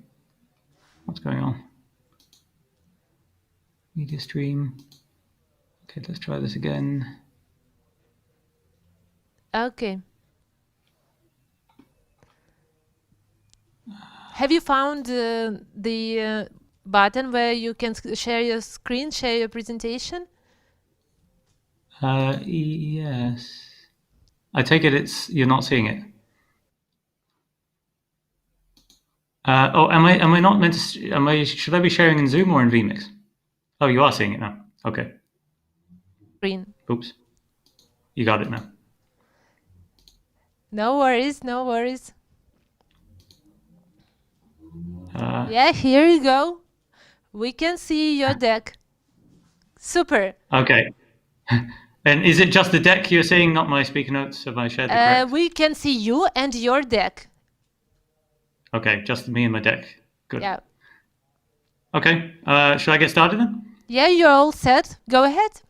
What's going on? Media stream. Okay, let's try this again. Okay. Have you found the button where you can share your screen, share your presentation? Yes. I take it you're not seeing it. Am I not meant to? Should I be sharing in Zoom or in vMix? Oh, you are seeing it now. Okay. Screen. Oops. You got it now. No worries, no worries. Yeah, here you go. We can see your deck. Super. Okay. And is it just the deck you're seeing, not my speaker notes? Have I shared the correct? We can see you and your deck. Okay, just me and my deck. Good. Yeah. Okay. Should I get started then? Yeah, you're all set. Go ahead.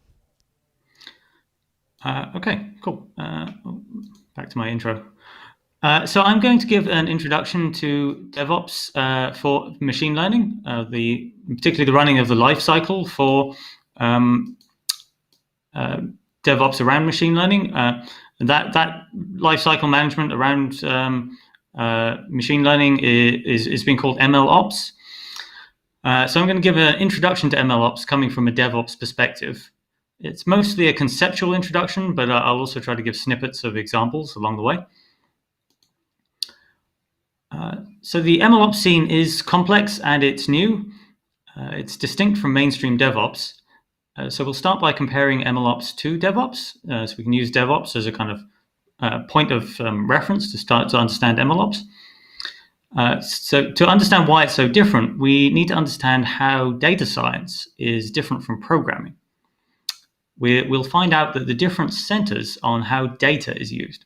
Okay, cool. Back to my intro. So I'm going to give an introduction to DevOps for machine learning, particularly the running of the life cycle for DevOps around machine learning. That life cycle management around machine learning is being called MLOps. So I'm going to give an introduction to MLOps coming from a DevOps perspective. It's mostly a conceptual introduction, but I'll also try to give snippets of examples along the way. So the MLOps scene is complex and it's new. It's distinct from mainstream DevOps. So we'll start by comparing MLOps to DevOps. So we can use DevOps as a kind of point of reference to start to understand MLOps. So to understand why it's so different, we need to understand how data science is different from programming. We'll find out that the difference centers on how data is used.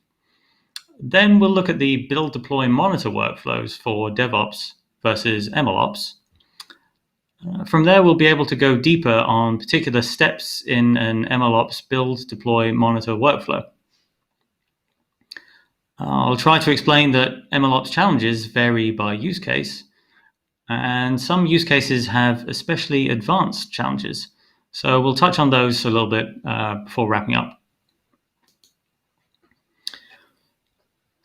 Then we'll look at the build, deploy, monitor workflows for DevOps versus MLOps. From there, we'll be able to go deeper on particular steps in an MLOps build, deploy, monitor workflow. I'll try to explain that MLOps challenges vary by use case, and some use cases have especially advanced challenges. So we'll touch on those a little bit before wrapping up.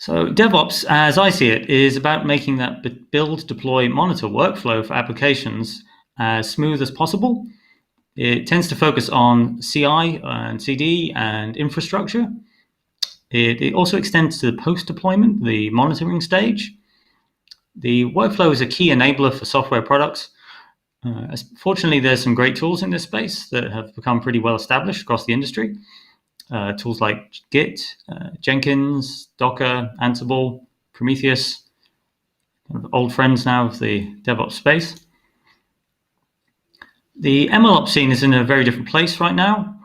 So DevOps, as I see it, is about making that build, deploy, monitor workflow for applications as smooth as possible. It tends to focus on CI and CD and infrastructure. It also extends to the post-deployment, the monitoring stage. The workflow is a key enabler for software products. Fortunately, there's some great tools in this space that have become pretty well established across the industry. Tools like Git, Jenkins, Docker, Ansible, Prometheus, kind of old friends now of the DevOps space. The MLOps scene is in a very different place right now.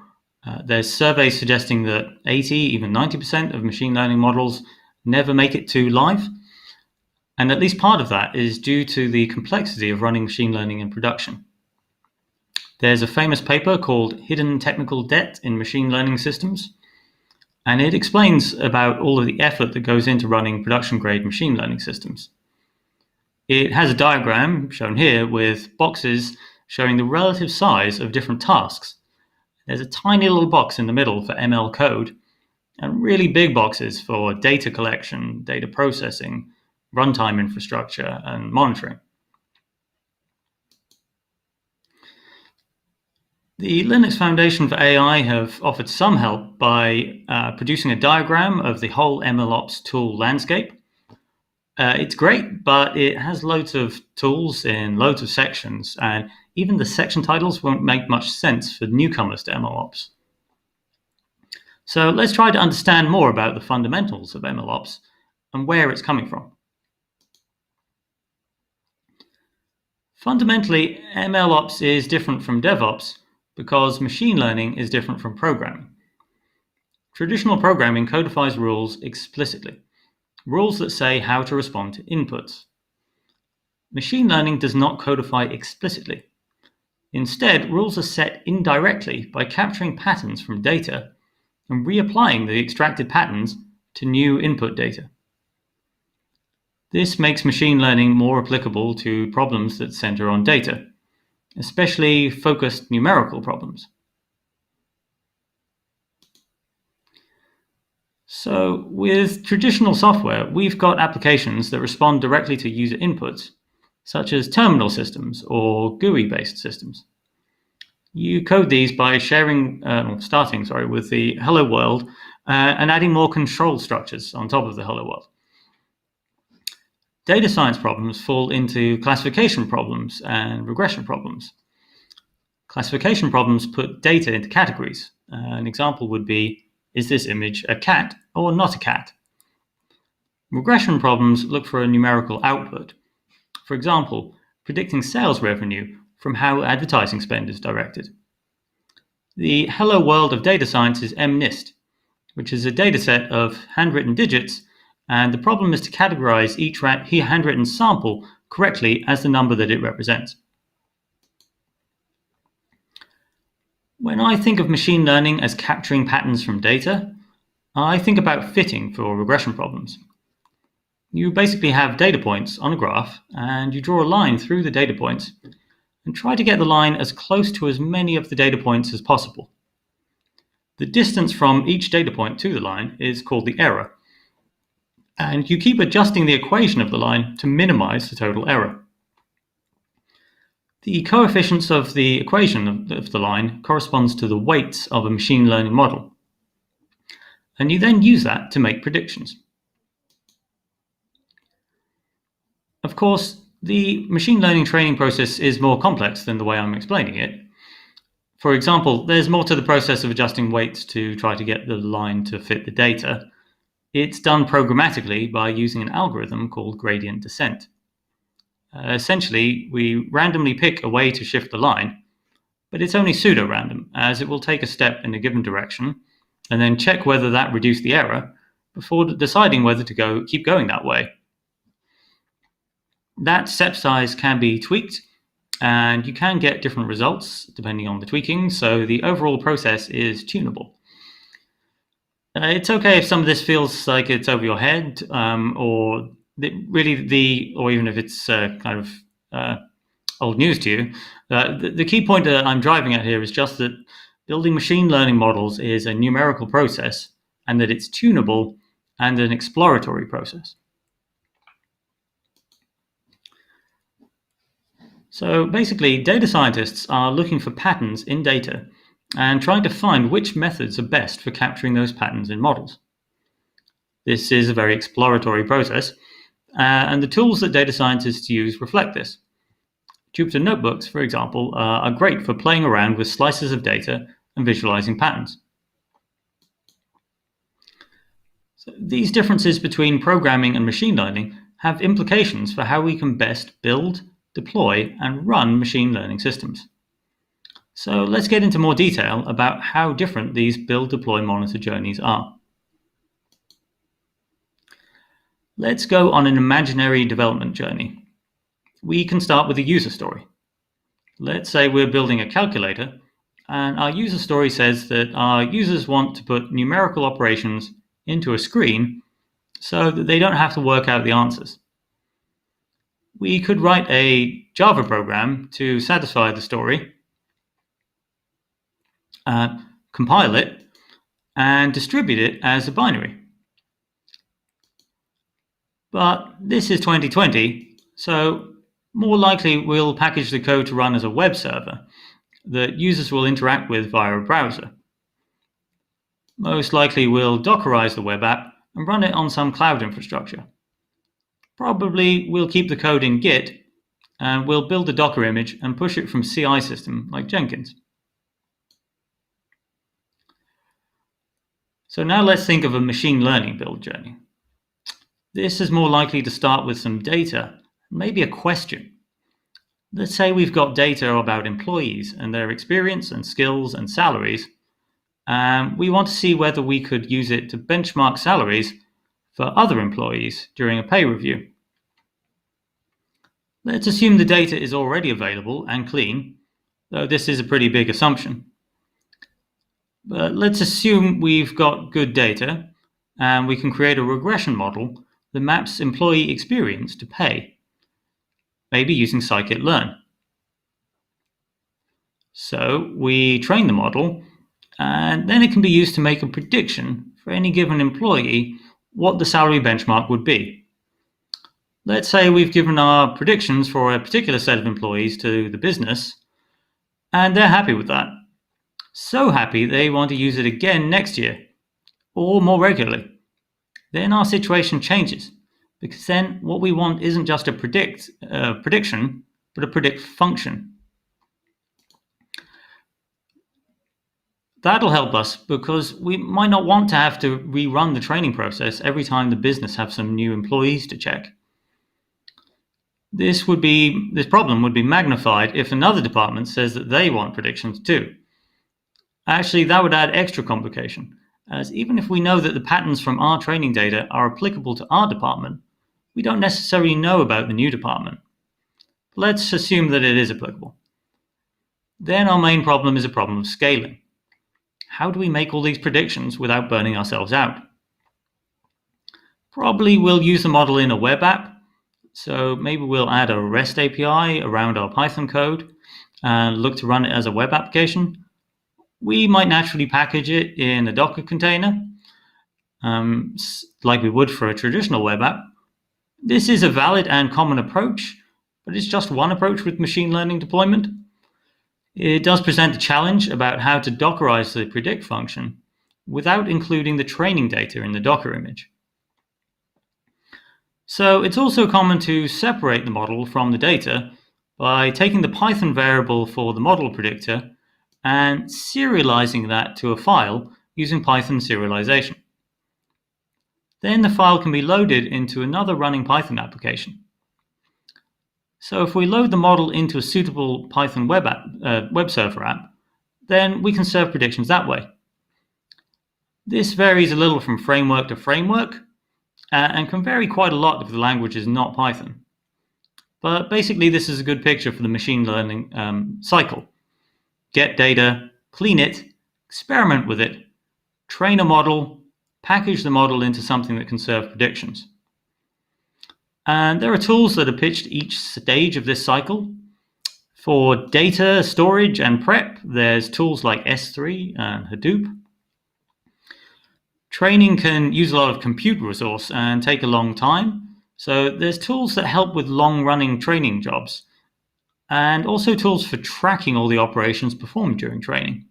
There's surveys suggesting that 80, even 90% of machine learning models never make it to live. And at least part of that is due to the complexity of running machine learning in production. There's a famous paper called Hidden Technical Debt in Machine Learning Systems, and it explains about all of the effort that goes into running production-grade machine learning systems. It has a diagram shown here with boxes showing the relative size of different tasks. There's a tiny little box in the middle for ML code, and really big boxes for data collection, data processing, runtime infrastructure, and monitoring. The Linux Foundation for AI have offered some help by producing a diagram of the whole MLOps tool landscape. It's great, but it has loads of tools in loads of sections, and even the section titles won't make much sense for newcomers to MLOps. So let's try to understand more about the fundamentals of MLOps and where it's coming from. Fundamentally, MLOps is different from DevOps because machine learning is different from programming. Traditional programming codifies rules explicitly, rules that say how to respond to inputs. Machine learning does not codify explicitly. Instead, rules are set indirectly by capturing patterns from data and reapplying the extracted patterns to new input data. This makes machine learning more applicable to problems that center on data, especially focused numerical problems. So with traditional software, we've got applications that respond directly to user inputs, such as terminal systems or GUI-based systems. You code these by starting with the hello world and adding more control structures on top of the hello world. Data science problems fall into classification problems and regression problems. Classification problems put data into categories. An example would be, is this image a cat or not a cat? Regression problems look for a numerical output. For example, predicting sales revenue from how advertising spend is directed. The hello world of data science is MNIST, which is a dataset of handwritten digits, and the problem is to categorize each handwritten sample correctly as the number that it represents. When I think of machine learning as capturing patterns from data, I think about fitting for regression problems. You basically have data points on a graph, and you draw a line through the data points and try to get the line as close to as many of the data points as possible. The distance from each data point to the line is called the error, and you keep adjusting the equation of the line to minimize the total error. The coefficients of the equation of the line corresponds to the weights of a machine learning model, and you then use that to make predictions. Of course, the machine learning training process is more complex than the way I'm explaining it. For example, there's more to the process of adjusting weights to try to get the line to fit the data. It's done programmatically by using an algorithm called gradient descent. Essentially, we randomly pick a way to shift the line, but it's only pseudo-random, as it will take a step in a given direction and then check whether that reduced the error before deciding whether to keep going that way. That step size can be tweaked, and you can get different results depending on the tweaking, so the overall process is tunable. It's okay if some of this feels like it's over your head, or even if it's kind of old news to you. The key point that I'm driving at here is just that building machine learning models is a numerical process, and that it's tunable and an exploratory process. So basically, data scientists are looking for patterns in data and trying to find which methods are best for capturing those patterns in models. This is a very exploratory process, and the tools that data scientists use reflect this. Jupyter Notebooks, for example, are great for playing around with slices of data and visualizing patterns. So these differences between programming and machine learning have implications for how we can best build, deploy, and run machine learning systems. So let's get into more detail about how different these build, deploy, monitor journeys are. Let's go on an imaginary development journey. We can start with a user story. Let's say we're building a calculator, and our user story says that our users want to put numerical operations into a screen so that they don't have to work out the answers. We could write a Java program to satisfy the story, compile it, and distribute it as a binary. But this is 2020, so more likely we'll package the code to run as a web server that users will interact with via a browser. Most likely we'll Dockerize the web app and run it on some cloud infrastructure. Probably we'll keep the code in Git, and we'll build a Docker image and push it from CI system like Jenkins. So now let's think of a machine learning build journey. This is more likely to start with some data, maybe a question. Let's say we've got data about employees and their experience and skills and salaries, and we want to see whether we could use it to benchmark salaries for other employees during a pay review. Let's assume the data is already available and clean, though this is a pretty big assumption. But let's assume we've got good data and we can create a regression model that maps employee experience to pay, maybe using scikit-learn. So we train the model, and then it can be used to make a prediction for any given employee what the salary benchmark would be. Let's say we've given our predictions for a particular set of employees to the business, and they're happy with that. So happy they want to use it again next year, or more regularly. Then our situation changes, because then what we want isn't just a prediction, but a predict function. That'll help us because we might not want to have to rerun the training process every time the business have some new employees to check. This problem would be magnified if another department says that they want predictions too. Actually, that would add extra complication, as even if we know that the patterns from our training data are applicable to our department, we don't necessarily know about the new department. Let's assume that it is applicable. Then our main problem is a problem of scaling. How do we make all these predictions without burning ourselves out? Probably we'll use the model in a web app, so maybe we'll add a REST API around our Python code and look to run it as a web application. We might naturally package it in a Docker container, like we would for a traditional web app. This is a valid and common approach, but it's just one approach with machine learning deployment. It does present a challenge about how to Dockerize the predict function without including the training data in the Docker image. So it's also common to separate the model from the data by taking the Python variable for the model predictor and serializing that to a file using Python serialization. Then the file can be loaded into another running Python application. So if we load the model into a suitable Python web server app, then we can serve predictions that way. This varies a little from framework to framework and can vary quite a lot if the language is not Python. But basically, this is a good picture for the machine learning cycle. Get data, clean it, experiment with it, train a model, package the model into something that can serve predictions. And there are tools that are pitched each stage of this cycle. For data storage and prep, there's tools like S3 and Hadoop. Training can use a lot of compute resource and take a long time. So there's tools that help with long-running training jobs, and also tools for tracking all the operations performed during training.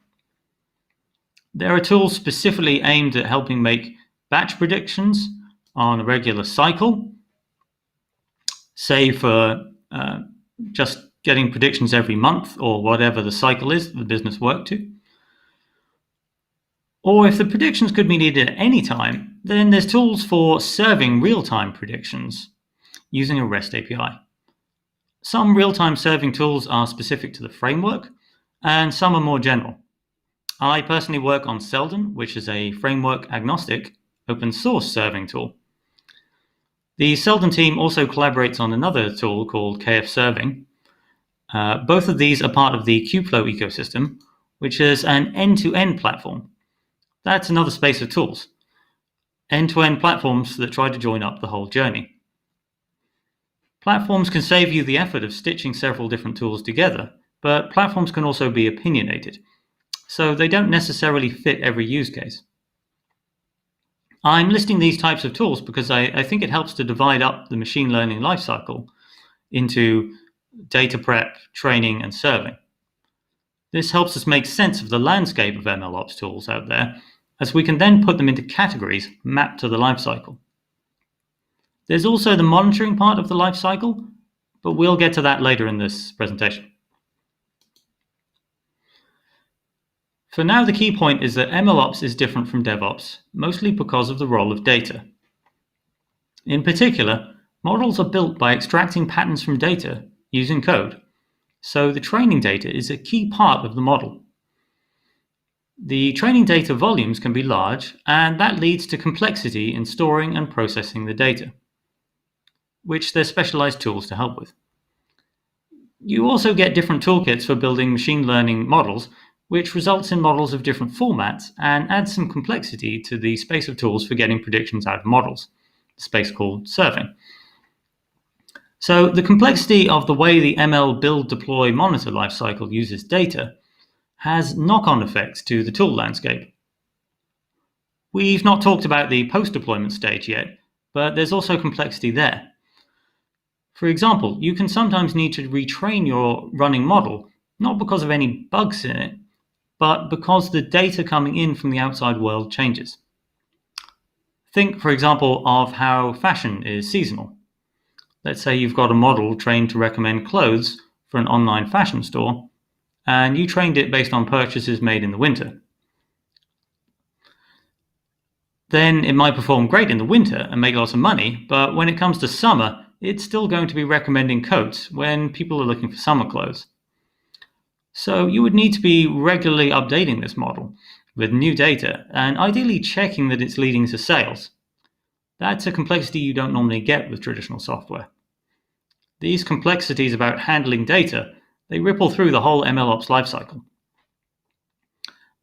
There are tools specifically aimed at helping make batch predictions on a regular cycle, say for just getting predictions every month or whatever the cycle is that the business worked to. Or if the predictions could be needed at any time, then there's tools for serving real-time predictions using a REST API. Some real-time serving tools are specific to the framework, and some are more general. I personally work on Selden, which is a framework-agnostic open source serving tool. The Selden team also collaborates on another tool called KF Serving. Both of these are part of the Kubeflow ecosystem, which is an end-to-end platform. That's another space of tools. End-to-end platforms that try to join up the whole journey. Platforms can save you the effort of stitching several different tools together, but platforms can also be opinionated, so they don't necessarily fit every use case. I'm listing these types of tools because I think it helps to divide up the machine learning lifecycle into data prep, training, and serving. This helps us make sense of the landscape of MLOps tools out there, as we can then put them into categories mapped to the lifecycle. There's also the monitoring part of the lifecycle, but we'll get to that later in this presentation. For now, the key point is that MLOps is different from DevOps, mostly because of the role of data. In particular, models are built by extracting patterns from data using code, so the training data is a key part of the model. The training data volumes can be large, and that leads to complexity in storing and processing the data, which there's specialized tools to help with. You also get different toolkits for building machine learning models, which results in models of different formats and adds some complexity to the space of tools for getting predictions out of models, the space called serving. So the complexity of the way the ML build, deploy, monitor lifecycle uses data has knock-on effects to the tool landscape. We've not talked about the post-deployment stage yet, but there's also complexity there. For example, you can sometimes need to retrain your running model, not because of any bugs in it, but because the data coming in from the outside world changes. Think, for example, of how fashion is seasonal. Let's say you've got a model trained to recommend clothes for an online fashion store, and you trained it based on purchases made in the winter. Then it might perform great in the winter and make lots of money, but when it comes to summer, it's still going to be recommending coats when people are looking for summer clothes. So you would need to be regularly updating this model with new data and ideally checking that it's leading to sales. That's a complexity you don't normally get with traditional software. These complexities about handling data, they ripple through the whole MLOps lifecycle.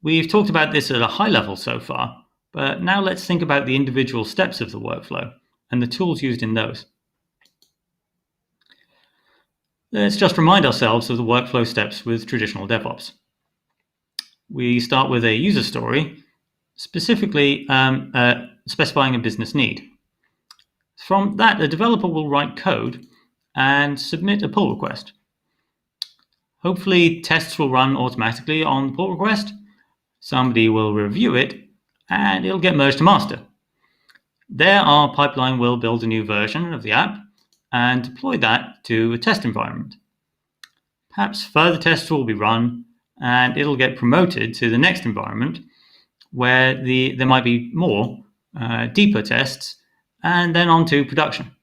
We've talked about this at a high level so far, but now let's think about the individual steps of the workflow and the tools used in those. Let's just remind ourselves of the workflow steps with traditional DevOps. We start with a user story, specifically specifying a business need. From that, a developer will write code and submit a pull request. Hopefully, tests will run automatically on the pull request. Somebody will review it, and it'll get merged to master. There, our pipeline will build a new version of the app and deploy that to a test environment. Perhaps further tests will be run, and it'll get promoted to the next environment, where there might be more deeper tests, and then on to production.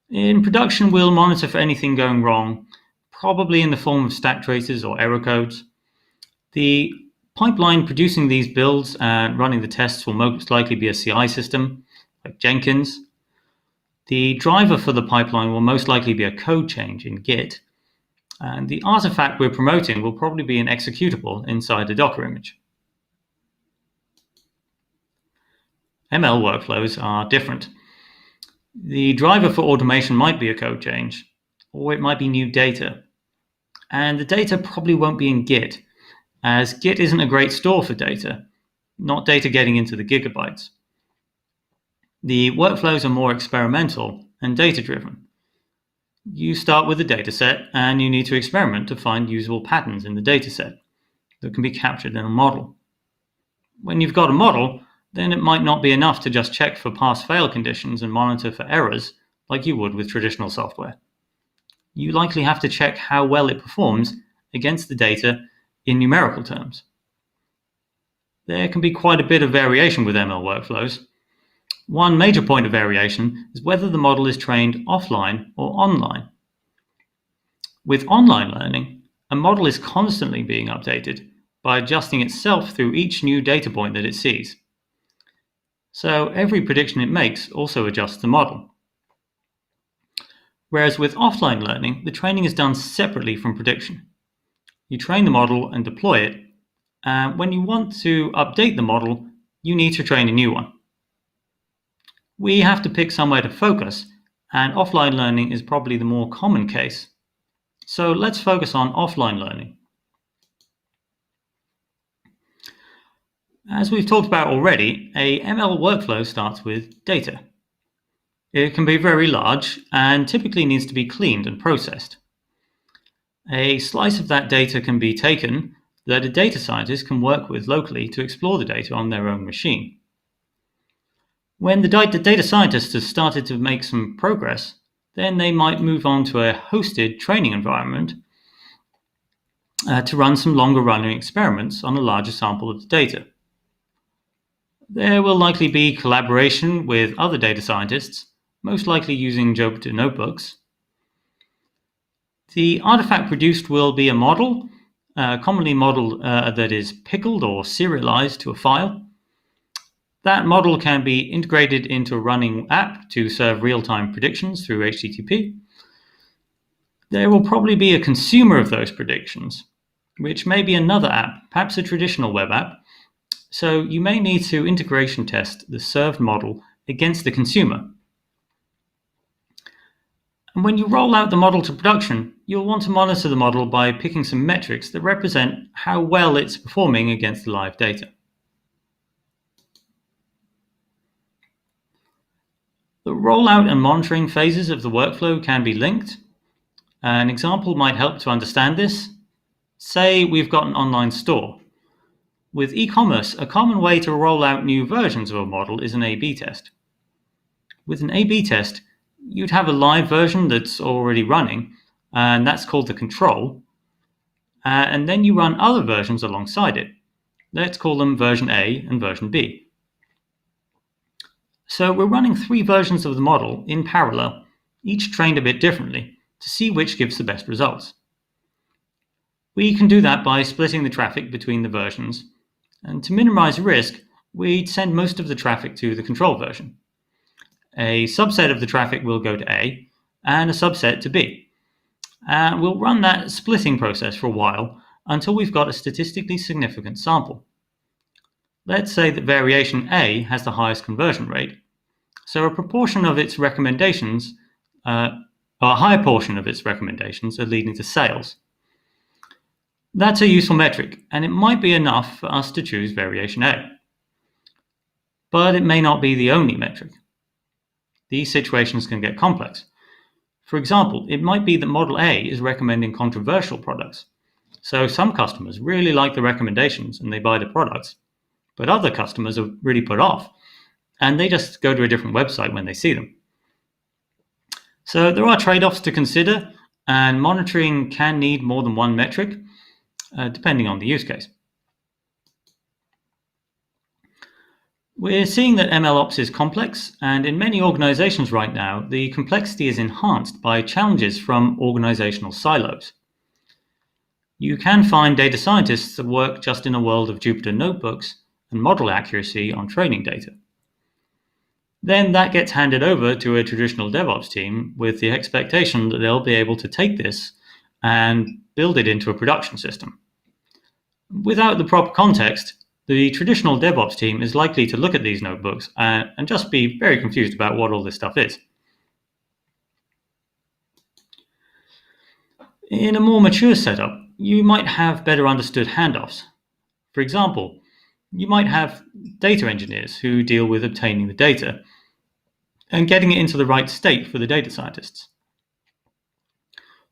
In production, we'll monitor for anything going wrong, probably in the form of stack traces or error codes. The pipeline producing these builds and running the tests will most likely be a CI system, like Jenkins. The driver for the pipeline will most likely be a code change in Git, and the artifact we're promoting will probably be an executable inside a Docker image. ML workflows are different. The driver for automation might be a code change, or it might be new data. And the data probably won't be in Git, as Git isn't a great store for data. not data getting into the gigabytes. The workflows are more experimental and data-driven. You start with a dataset and you need to experiment to find usable patterns in the dataset that can be captured in a model. When you've got a model, then it might not be enough to just check for pass-fail conditions and monitor for errors like you would with traditional software. You likely have to check how well it performs against the data in numerical terms. There can be quite a bit of variation with ML workflows. One major point of variation is whether the model is trained offline or online. With online learning, a model is constantly being updated by adjusting itself through each new data point that it sees. So every prediction it makes also adjusts the model. Whereas with offline learning, the training is done separately from prediction. You train the model and deploy it, and when you want to update the model, you need to train a new one. We have to pick somewhere to focus, and offline learning is probably the more common case. So let's focus on offline learning. As we've talked about already, a ML workflow starts with data. It can be very large and typically needs to be cleaned and processed. A slice of that data can be taken that a data scientist can work with locally to explore the data on their own machine. When the data scientist has started to make some progress, then they might move on to a hosted training environment to run some longer running experiments on a larger sample of the data. There will likely be collaboration with other data scientists, most likely using Jupyter notebooks. The artifact produced will be a model, commonly modeled that is pickled or serialized to a file. That model can be integrated into a running app to serve real-time predictions through HTTP. There will probably be a consumer of those predictions, which may be another app, perhaps a traditional web app. So you may need to integration test the served model against the consumer. And when you roll out the model to production, you'll want to monitor the model by picking some metrics that represent how well it's performing against the live data. The rollout and monitoring phases of the workflow can be linked. An example might help to understand this. Say we've got an online store. With e-commerce, a common way to roll out new versions of a model is an A/B test. With an A/B test, you'd have a live version that's already running, and that's called the control. And then you run other versions alongside it. Let's call them version A and version B. So we're running 3 versions of the model in parallel, each trained a bit differently, to see which gives the best results. We can do that by splitting the traffic between the versions, and to minimize risk, we'd send most of the traffic to the control version. A subset of the traffic will go to A, and a subset to B. And we'll run that splitting process for a while until we've got a statistically significant sample. Let's say that variation A has the highest conversion rate, so a proportion of its recommendations, or a higher portion of its recommendations, are leading to sales. That's a useful metric, and it might be enough for us to choose variation A. But it may not be the only metric. These situations can get complex. For example, it might be that Model A is recommending controversial products. So some customers really like the recommendations and they buy the products, but other customers are really put off and they just go to a different website when they see them. So there are trade-offs to consider, and monitoring can need more than one metric, depending on the use case. We're seeing that MLOps is complex, and in many organizations right now, the complexity is enhanced by challenges from organizational silos. You can find data scientists that work just in a world of Jupyter notebooks and model accuracy on training data. Then that gets handed over to a traditional DevOps team with the expectation that they'll be able to take this and build it into a production system. Without the proper context, the traditional DevOps team is likely to look at these notebooks and just be very confused about what all this stuff is. In a more mature setup, you might have better understood handoffs. For example, You might have data engineers who deal with obtaining the data and getting it into the right state for the data scientists.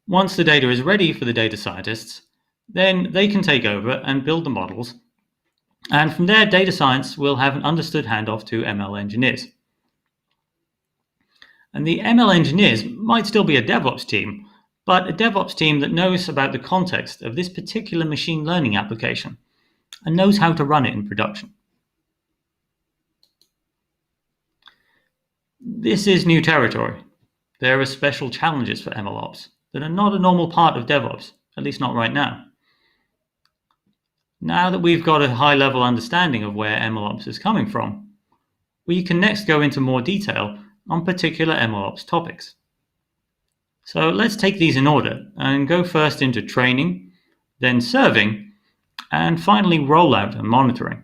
Once the data is ready for the data scientists, then they can take over and build the models, and from there data science will have an understood handoff to ML engineers. And the ML engineers might still be a DevOps team, but a DevOps team that knows about the context of this particular machine learning application and knows how to run it in production. This is new territory. There are special challenges for MLOps that are not a normal part of DevOps, at least not right now. Now that we've got a high-level understanding of where MLOps is coming from, we can next go into more detail on particular MLOps topics. So let's take these in order and go first into training, then serving, and finally rollout and monitoring.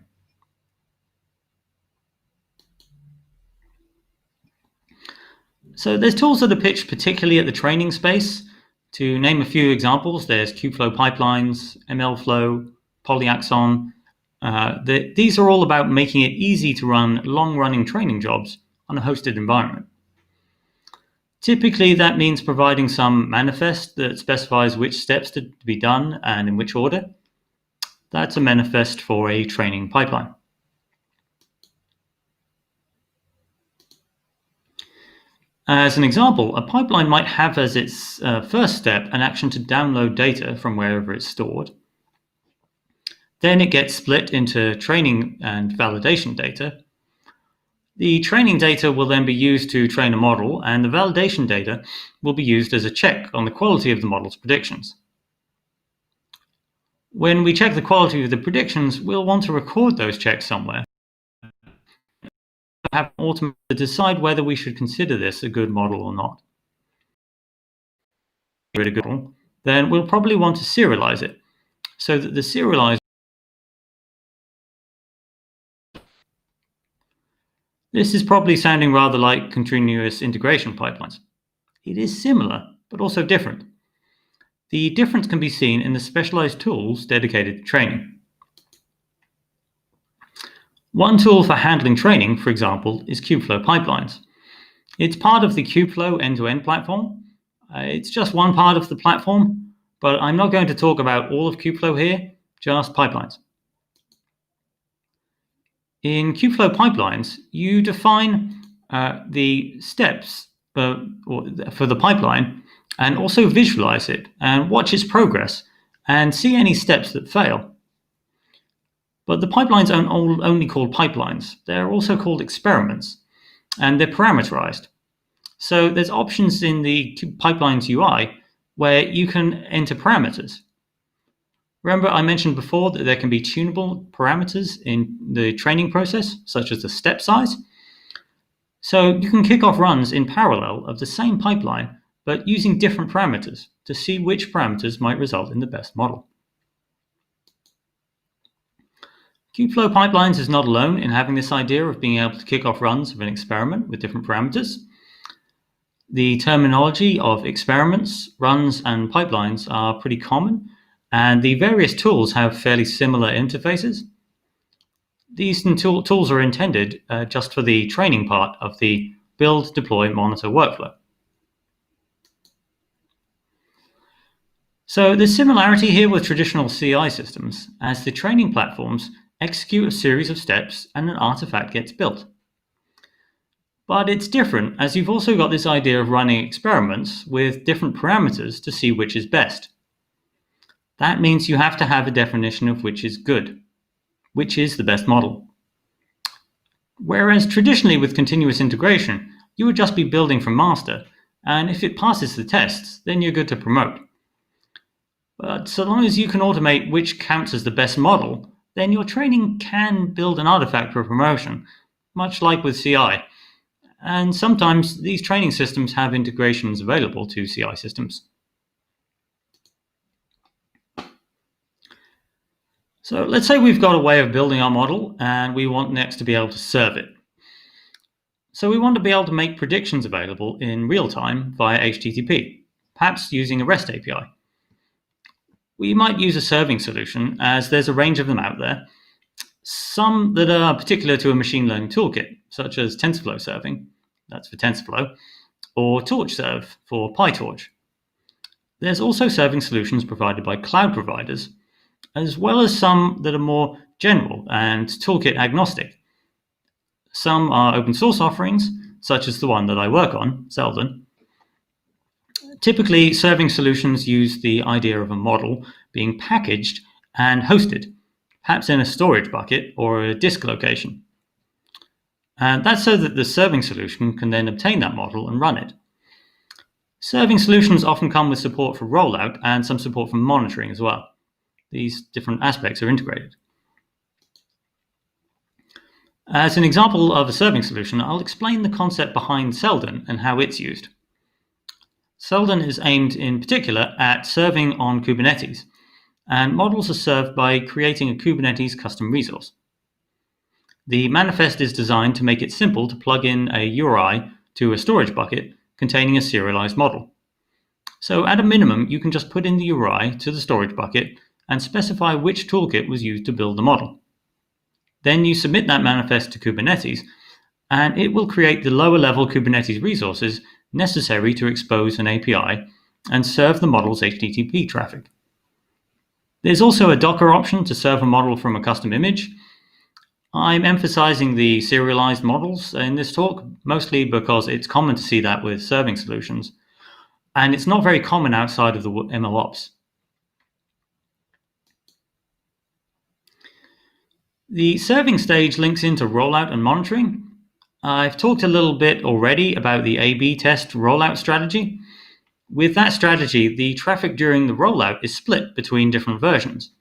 So there's tools that are pitched particularly at the training space. To name a few examples, there's Kubeflow pipelines, MLflow, Polyaxon. These are all about making it easy to run long-running training jobs on a hosted environment. Typically, that means providing some manifest that specifies which steps to be done and in which order. That's a manifest for a training pipeline. As an example, a pipeline might have as its first step an action to download data from wherever it's stored. Then it gets split into training and validation data. The training data will then be used to train a model, and the validation data will be used as a check on the quality of the model's predictions. When we check the quality of the predictions, we'll want to record those checks somewhere. Have an automator to decide whether we should consider this a good model or not. If it's a good model, then we'll probably want to serialize it so that the serialized. This is probably sounding rather like continuous integration pipelines. It is similar, but also different. The difference can be seen in the specialized tools dedicated to training. One tool for handling training, for example, is Kubeflow pipelines. It's part of the Kubeflow end-to-end platform. It's just one part of the platform, but I'm not going to talk about all of Kubeflow here, just pipelines. In Kubeflow pipelines, you define the steps for the pipeline and also visualize it and watch its progress and see any steps that fail. But the pipelines aren't only called pipelines. They're also called experiments, and they're parameterized. So there's options in the pipelines UI where you can enter parameters. Remember, I mentioned before that there can be tunable parameters in the training process, such as the step size. So you can kick off runs in parallel of the same pipeline, but using different parameters to see which parameters might result in the best model. Kubeflow pipelines is not alone in having this idea of being able to kick off runs of an experiment with different parameters. The terminology of experiments, runs, and pipelines are pretty common, and the various tools have fairly similar interfaces. These tools are intended just for the training part of the build, deploy, monitor workflow. So there's similarity here with traditional CI systems, as the training platforms execute a series of steps and an artifact gets built. But it's different, as you've also got this idea of running experiments with different parameters to see which is best. That means you have to have a definition of which is good, which is the best model. Whereas traditionally with continuous integration, you would just be building from master, and if it passes the tests, then you're good to promote. But so long as you can automate which counts as the best model, then your training can build an artifact for promotion, much like with CI. And sometimes these training systems have integrations available to CI systems. So let's say we've got a way of building our model and we want next to be able to serve it. So we want to be able to make predictions available in real time via HTTP, perhaps using a REST API. We might use a serving solution, as there's a range of them out there. some that are particular to a machine learning toolkit, such as TensorFlow serving, that's for TensorFlow, or TorchServe for PyTorch. There's also serving solutions provided by cloud providers, as well as some that are more general and toolkit agnostic. Some are open source offerings, such as the one that I work on, Selden. Typically, serving solutions use the idea of a model being packaged and hosted, perhaps in a storage bucket or a disk location. And that's so that the serving solution can then obtain that model and run it. Serving solutions often come with support for rollout and some support for monitoring as well. These different aspects are integrated. As an example of a serving solution, I'll explain the concept behind Selden and how it's used. Selden is aimed in particular at serving on Kubernetes, and models are served by creating a Kubernetes custom resource. The manifest is designed to make it simple to plug in a URI to a storage bucket containing a serialized model. So at a minimum, you can just put in the URI to the storage bucket and specify which toolkit was used to build the model. Then you submit that manifest to Kubernetes, and it will create the lower level Kubernetes resources necessary to expose an API and serve the model's HTTP traffic. There's also a Docker option to serve a model from a custom image. I'm emphasizing the serialized models in this talk, mostly because it's common to see that with serving solutions, and it's not very common outside of the MLOps. The serving stage links into rollout and monitoring. I've talked a little bit already about the A/B test rollout strategy. With that strategy, the traffic during the rollout is split between different versions,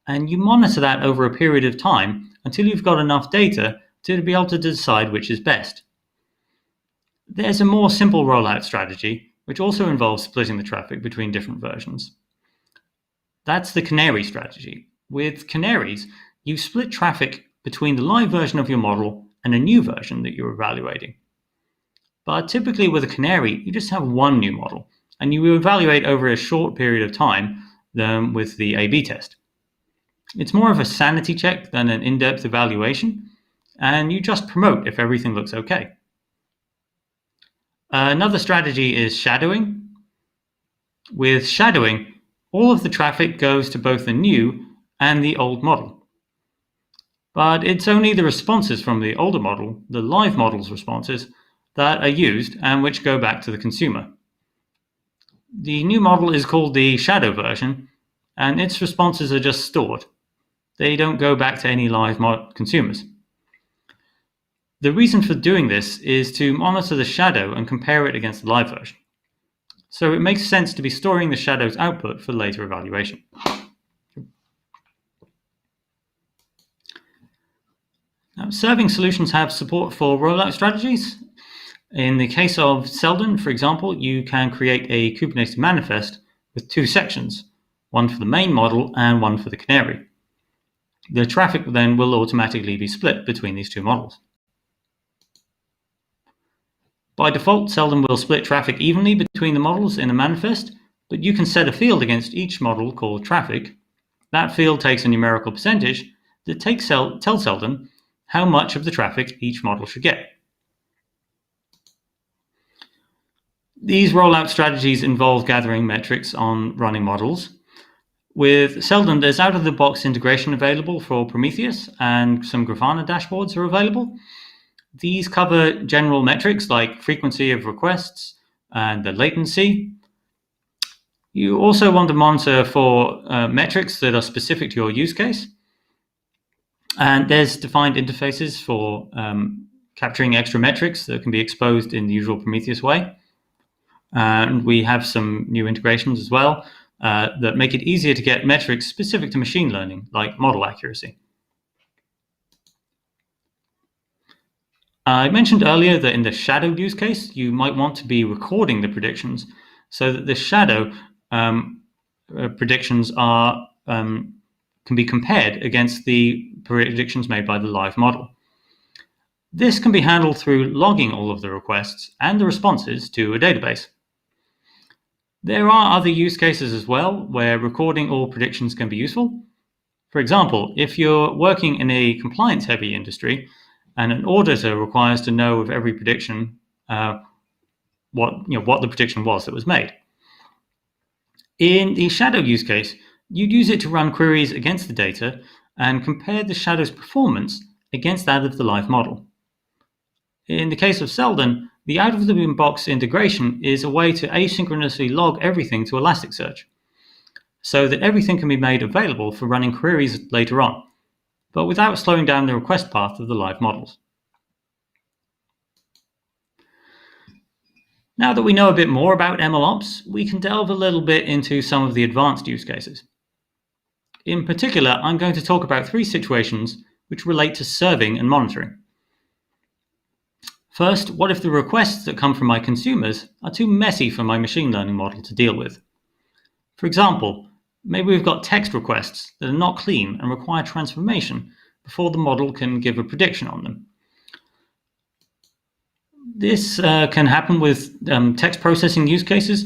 and you monitor that over a period of time until you've got enough data to be able to decide which is best. There's a more simple rollout strategy, which also involves splitting the traffic between different versions. That's the canary strategy. With canaries, you split traffic between the live version of your model and a new version that you're evaluating. But typically with a canary, you just have one new model, and you evaluate over a short period of time than with the A/B test. It's more of a sanity check than an in-depth evaluation, and you just promote if everything looks okay. Another strategy is shadowing. With shadowing, all of the traffic goes to both the new and the old model. But it's only the responses from the older model, the live model's responses, that are used and which go back to the consumer. The new model is called the shadow version, and its responses are just stored. They don't go back to any live consumers. The reason for doing this is to monitor the shadow and compare it against the live version. So it makes sense to be storing the shadow's output for later evaluation. Now, serving solutions have support for rollout strategies. In the case of Selden, for example, you can create a Kubernetes manifest with two sections, one for the main model and one for the canary. The traffic then will automatically be split between these two models. By default, Selden will split traffic evenly between the models in a manifest, but you can set a field against each model called traffic. That field takes a numerical percentage that tells Selden how much of the traffic each model should get. These rollout strategies involve gathering metrics on running models. With Selden, there's out-of-the-box integration available for Prometheus, and some Grafana dashboards are available. These cover general metrics like frequency of requests and the latency. You also want to monitor for metrics that are specific to your use case. And there's defined interfaces for capturing extra metrics that can be exposed in the usual Prometheus way. And we have some new integrations as well that make it easier to get metrics specific to machine learning, like model accuracy. I mentioned earlier that in the shadow use case, you might want to be recording the predictions so that the shadow predictions are can be compared against the predictions made by the live model. This can be handled through logging all of the requests and the responses to a database. There are other use cases as well where recording all predictions can be useful. For example, if you're working in a compliance-heavy industry and an auditor requires to know of every prediction what the prediction was that was made. In the shadow use case, you'd use it to run queries against the data and compare the shadow's performance against that of the live model. In the case of Selden, the out-of-the-box integration is a way to asynchronously log everything to Elasticsearch, so that everything can be made available for running queries later on, but without slowing down the request path of the live models. Now that we know a bit more about MLOps, we can delve a little bit into some of the advanced use cases. In particular, I'm going to talk about 3 situations which relate to serving and monitoring. First, what if the requests that come from my consumers are too messy for my machine learning model to deal with? For example, maybe we've got text requests that are not clean and require transformation before the model can give a prediction on them. This can happen with text processing use cases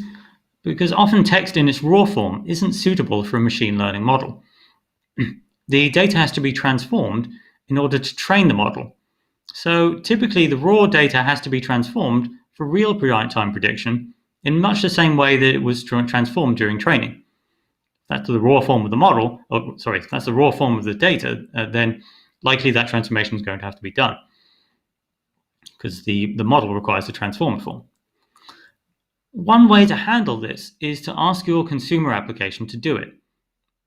because often text in its raw form isn't suitable for a machine learning model. The data has to be transformed in order to train the model. So typically the raw data has to be transformed for real time prediction in much the same way that it was transformed during training. That's the raw form of the model, that's the raw form of the data, then likely that transformation is going to have to be done because the model requires a transformed form. One way to handle this is to ask your consumer application to do it,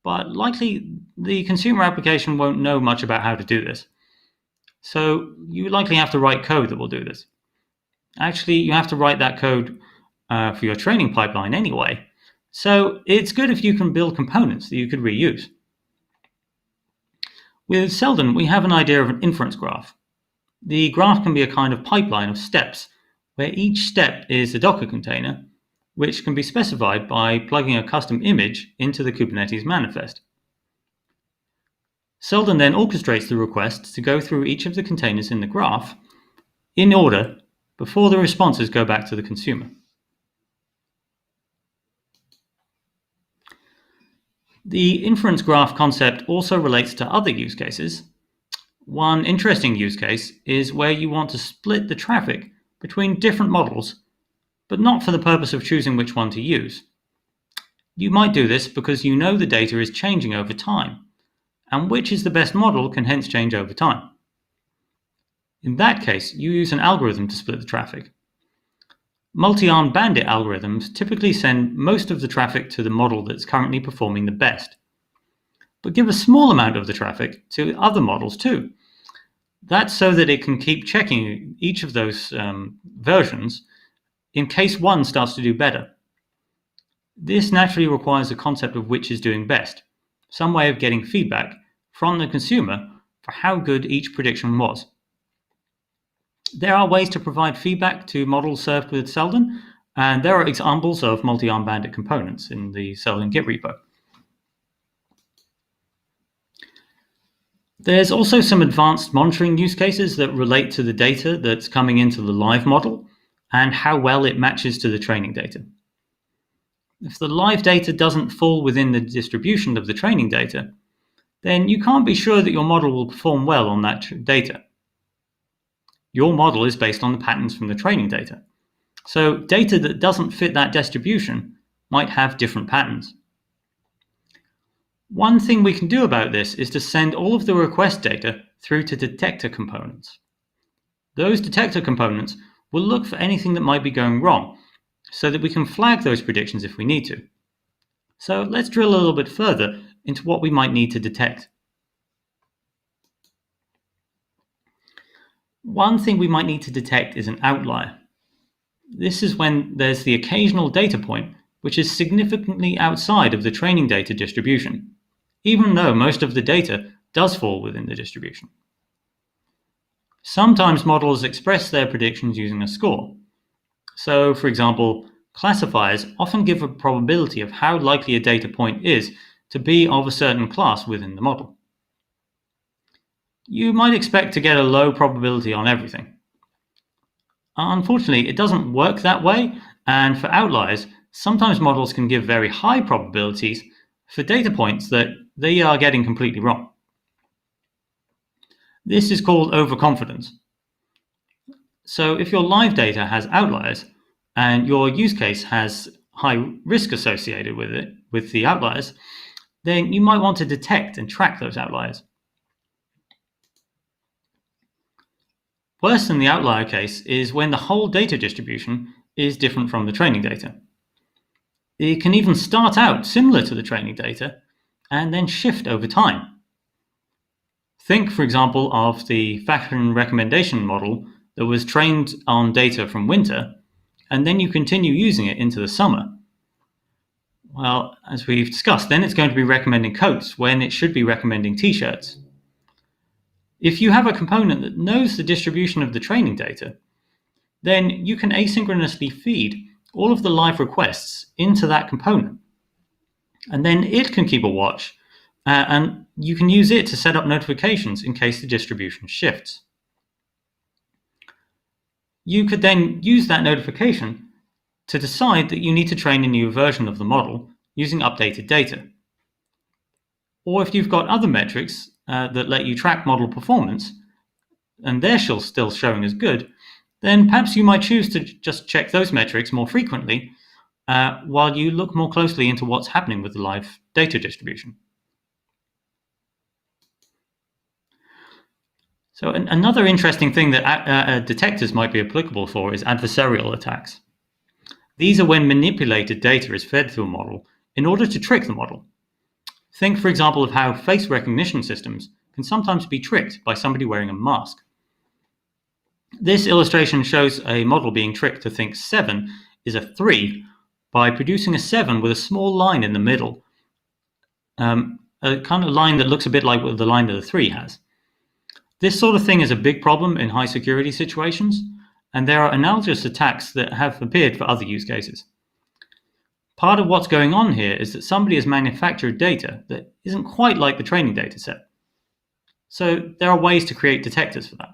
but likely the consumer application won't know much about how to do this. So you likely have to write code that will do this. Actually, you have to write that code for your training pipeline anyway. So it's good if you can build components that you could reuse. With Selden, we have an idea of an inference graph. The graph can be a kind of pipeline of steps, where each step is a Docker container, which can be specified by plugging a custom image into the Kubernetes manifest. Selden then orchestrates the requests to go through each of the containers in the graph in order before the responses go back to the consumer. The inference graph concept also relates to other use cases. One interesting use case is where you want to split the traffic between different models, but not for the purpose of choosing which one to use. You might do this because you know the data is changing over time, and which is the best model can hence change over time. In that case, you use an algorithm to split the traffic. Multi-armed bandit algorithms typically send most of the traffic to the model that's currently performing the best, but give a small amount of the traffic to other models too. That's so that it can keep checking each of those versions in case one starts to do better. This naturally requires a concept of which is doing best, some way of getting feedback from the consumer for how good each prediction was. There are ways to provide feedback to models served with Selden, and there are examples of multi-armed bandit components in the Selden Git repo. There's also some advanced monitoring use cases that relate to the data that's coming into the live model and how well it matches to the training data. If the live data doesn't fall within the distribution of the training data, then you can't be sure that your model will perform well on that data. Your model is based on the patterns from the training data. So data that doesn't fit that distribution might have different patterns. One thing we can do about this is to send all of the request data through to detector components. Those detector components will look for anything that might be going wrong so that we can flag those predictions if we need to. So let's drill a little bit further into what we might need to detect. One thing we might need to detect is an outlier. This is when there's the occasional data point which is significantly outside of the training data distribution, even though most of the data does fall within the distribution. Sometimes models express their predictions using a score. So, for example, classifiers often give a probability of how likely a data point is to be of a certain class within the model. You might expect to get a low probability on everything. Unfortunately, it doesn't work that way, and for outliers, sometimes models can give very high probabilities for data points that they are getting completely wrong. This is called overconfidence. So if your live data has outliers and your use case has high risk associated with it, with the outliers, then you might want to detect and track those outliers. Worse than the outlier case is when the whole data distribution is different from the training data. It can even start out similar to the training data and then shift over time. Think, for example, of the fashion recommendation model that was trained on data from winter, and then you continue using it into the summer. Well, as we've discussed, then it's going to be recommending coats when it should be recommending t-shirts. If you have a component that knows the distribution of the training data, then you can asynchronously feed all of the live requests into that component. And then it can keep a watch, and you can use it to set up notifications in case the distribution shifts. You could then use that notification to decide that you need to train a new version of the model using updated data. Or if you've got other metrics that let you track model performance, and they're still showing as good, then perhaps you might choose to just check those metrics more frequently while you look more closely into what's happening with the live data distribution. So another interesting thing that detectors might be applicable for is adversarial attacks. These are when manipulated data is fed to a model in order to trick the model. Think, for example, of how face recognition systems can sometimes be tricked by somebody wearing a mask. This illustration shows a model being tricked to think 7 is a 3 by producing a 7 with a small line in the middle, a kind of line that looks a bit like what the line that the 3 has. This sort of thing is a big problem in high security situations, and there are analogous attacks that have appeared for other use cases. Part of what's going on here is that somebody has manufactured data that isn't quite like the training data set. So there are ways to create detectors for that.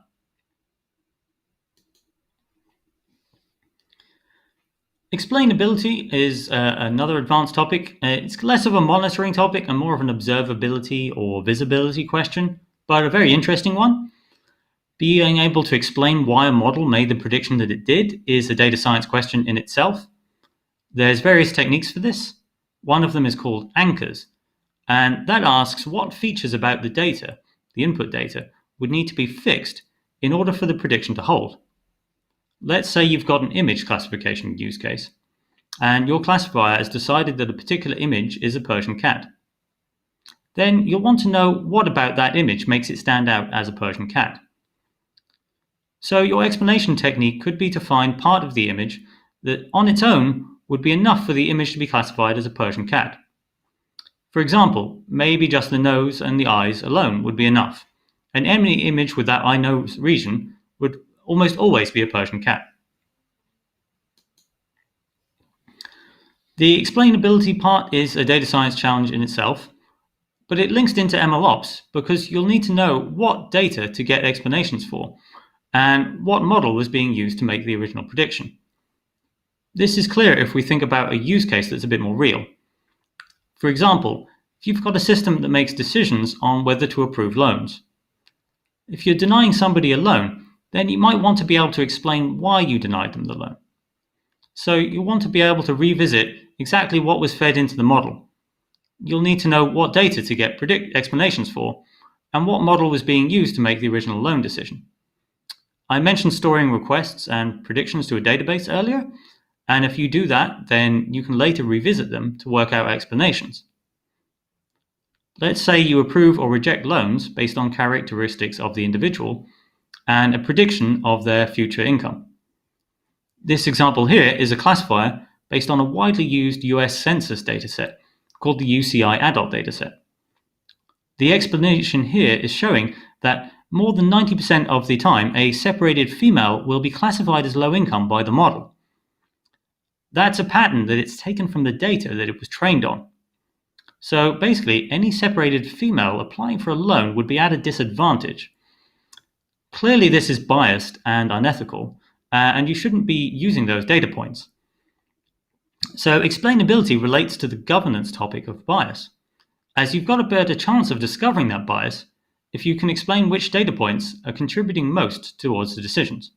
Explainability is another advanced topic. It's less of a monitoring topic and more of an observability or visibility question, but a very interesting one. Being able to explain why a model made the prediction that it did is a data science question in itself. There's various techniques for this. One of them is called anchors, and that asks what features about the data, the input data, would need to be fixed in order for the prediction to hold. Let's say you've got an image classification use case, and your classifier has decided that a particular image is a Persian cat. Then you'll want to know what about that image makes it stand out as a Persian cat. So your explanation technique could be to find part of the image that on its own would be enough for the image to be classified as a Persian cat. For example, maybe just the nose and the eyes alone would be enough, and any image with that eye-nose region would almost always be a Persian cat. The explainability part is a data science challenge in itself, but it links into MLOps because you'll need to know what data to get explanations for and what model was being used to make the original prediction. This is clear if we think about a use case that's a bit more real. For example, if you've got a system that makes decisions on whether to approve loans. If you're denying somebody a loan, then you might want to be able to explain why you denied them the loan. So you want to be able to revisit exactly what was fed into the model. You'll need to know what data to get explanations for and what model was being used to make the original loan decision. I mentioned storing requests and predictions to a database earlier, and if you do that, then you can later revisit them to work out explanations. Let's say you approve or reject loans based on characteristics of the individual and a prediction of their future income. This example here is a classifier based on a widely used US Census dataset called the UCI adult dataset. The explanation here is showing that more than 90% of the time, a separated female will be classified as low income by the model. That's a pattern that it's taken from the data that it was trained on. So basically, any separated female applying for a loan would be at a disadvantage. Clearly, this is biased and unethical, and you shouldn't be using those data points. So explainability relates to the governance topic of bias. as you've got a better chance of discovering that bias if you can explain which data points are contributing most towards the decisions.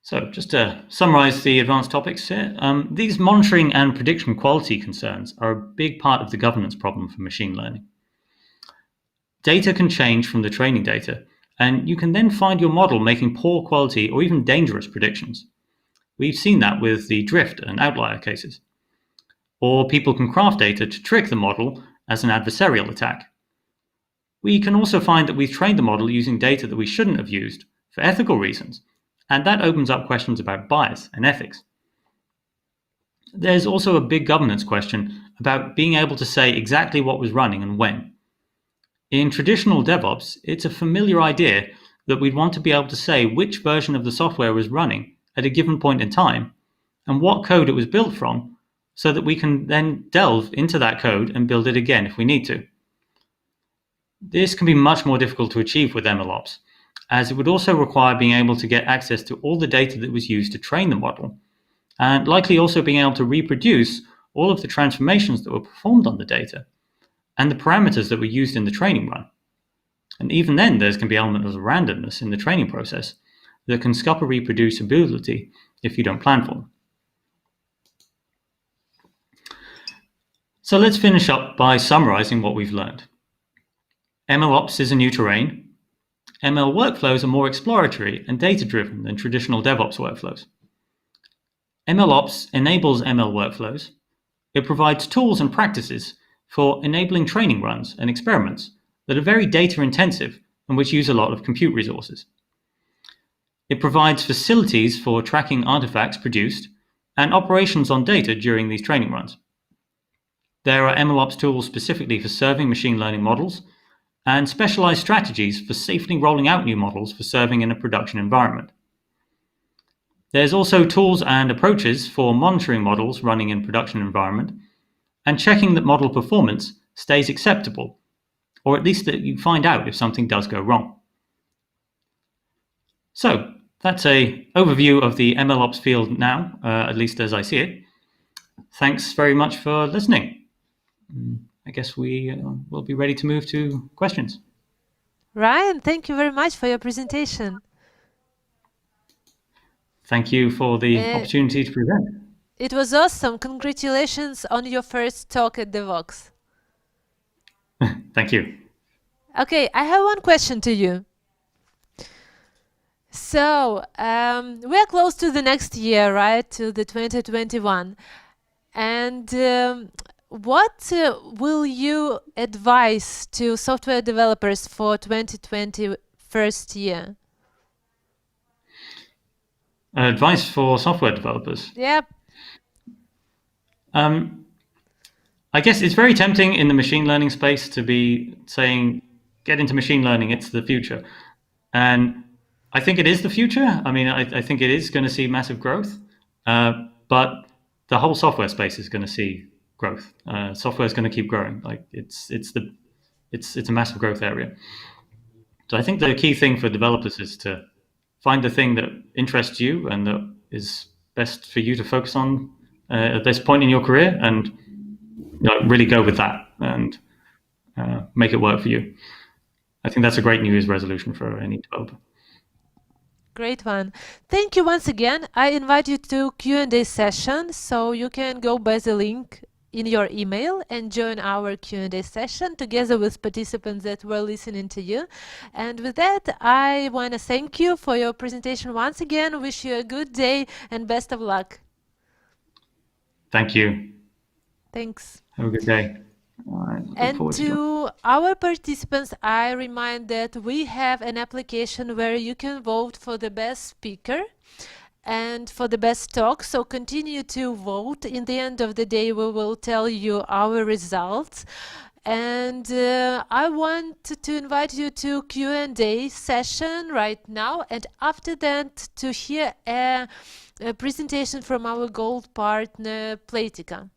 So just to summarize the advanced topics here, these monitoring and prediction quality concerns are a big part of the governance problem for machine learning. Data can change from the training data, and you can then find your model making poor quality or even dangerous predictions. We've seen that with the drift and outlier cases. Or people can craft data to trick the model as an adversarial attack. We can also find that we've trained the model using data that we shouldn't have used for ethical reasons, and that opens up questions about bias and ethics. There's also a big governance question about being able to say exactly what was running and when. In traditional DevOps, it's a familiar idea that we'd want to be able to say which version of the software was running at a given point in time and what code it was built from, so that we can then delve into that code and build it again if we need to. This can be much more difficult to achieve with MLOps, as it would also require being able to get access to all the data that was used to train the model, and likely also being able to reproduce all of the transformations that were performed on the data, and the parameters that were used in the training run. And even then, there can be elements of randomness in the training process that can scupper reproducibility if you don't plan for them. So let's finish up by summarizing what we've learned. MLOps is a new terrain. ML workflows are more exploratory and data-driven than traditional DevOps workflows. MLOps enables ML workflows. It provides tools and practices for enabling training runs and experiments that are very data-intensive and which use a lot of compute resources. It provides facilities for tracking artifacts produced and operations on data during these training runs. There are MLOps tools specifically for serving machine learning models and specialized strategies for safely rolling out new models for serving in a production environment. There's also tools and approaches for monitoring models running in production environment and checking that model performance stays acceptable, or at least that you find out if something does go wrong. So that's an overview of the MLOps field now, at least as I see it. Thanks very much for listening. I guess we will be ready to move to questions. Ryan, thank you very much for your presentation. Thank you for the opportunity to present. It was awesome. Congratulations on your first talk at Devoxx. Thank you. Okay, I have one question to you. So, we are close to the next year, right? To the 2021. And what will you advise to software developers for 2020 first year? Advice for software developers? Yep. I guess it's very tempting in the machine learning space to be saying, get into machine learning, it's the future. And I think it is the future. I mean, I think it is going to see massive growth, but the whole software space is going to see growth. Software is going to keep growing. Like it's a massive growth area. So I think the key thing for developers is to find the thing that interests you and that is best for you to focus on at this point in your career, and really go with that and make it work for you. I think that's a great New Year's resolution for any developer. Great one. Thank you once again. I invite you to Q&A session, so you can go by the link in your email and join our Q&A session together with participants that were listening to you. And with that, I want to thank you for your presentation once again. Wish you a good day and best of luck. Thank you. Thanks. Have a good day. And to our participants, I remind that we have an application where you can vote for the best speaker and for the best talk. So continue to vote. In the end of the day, we will tell you our results. And I want to invite you to Q&A session right now. And after that, to hear a presentation from our gold partner, Playtika.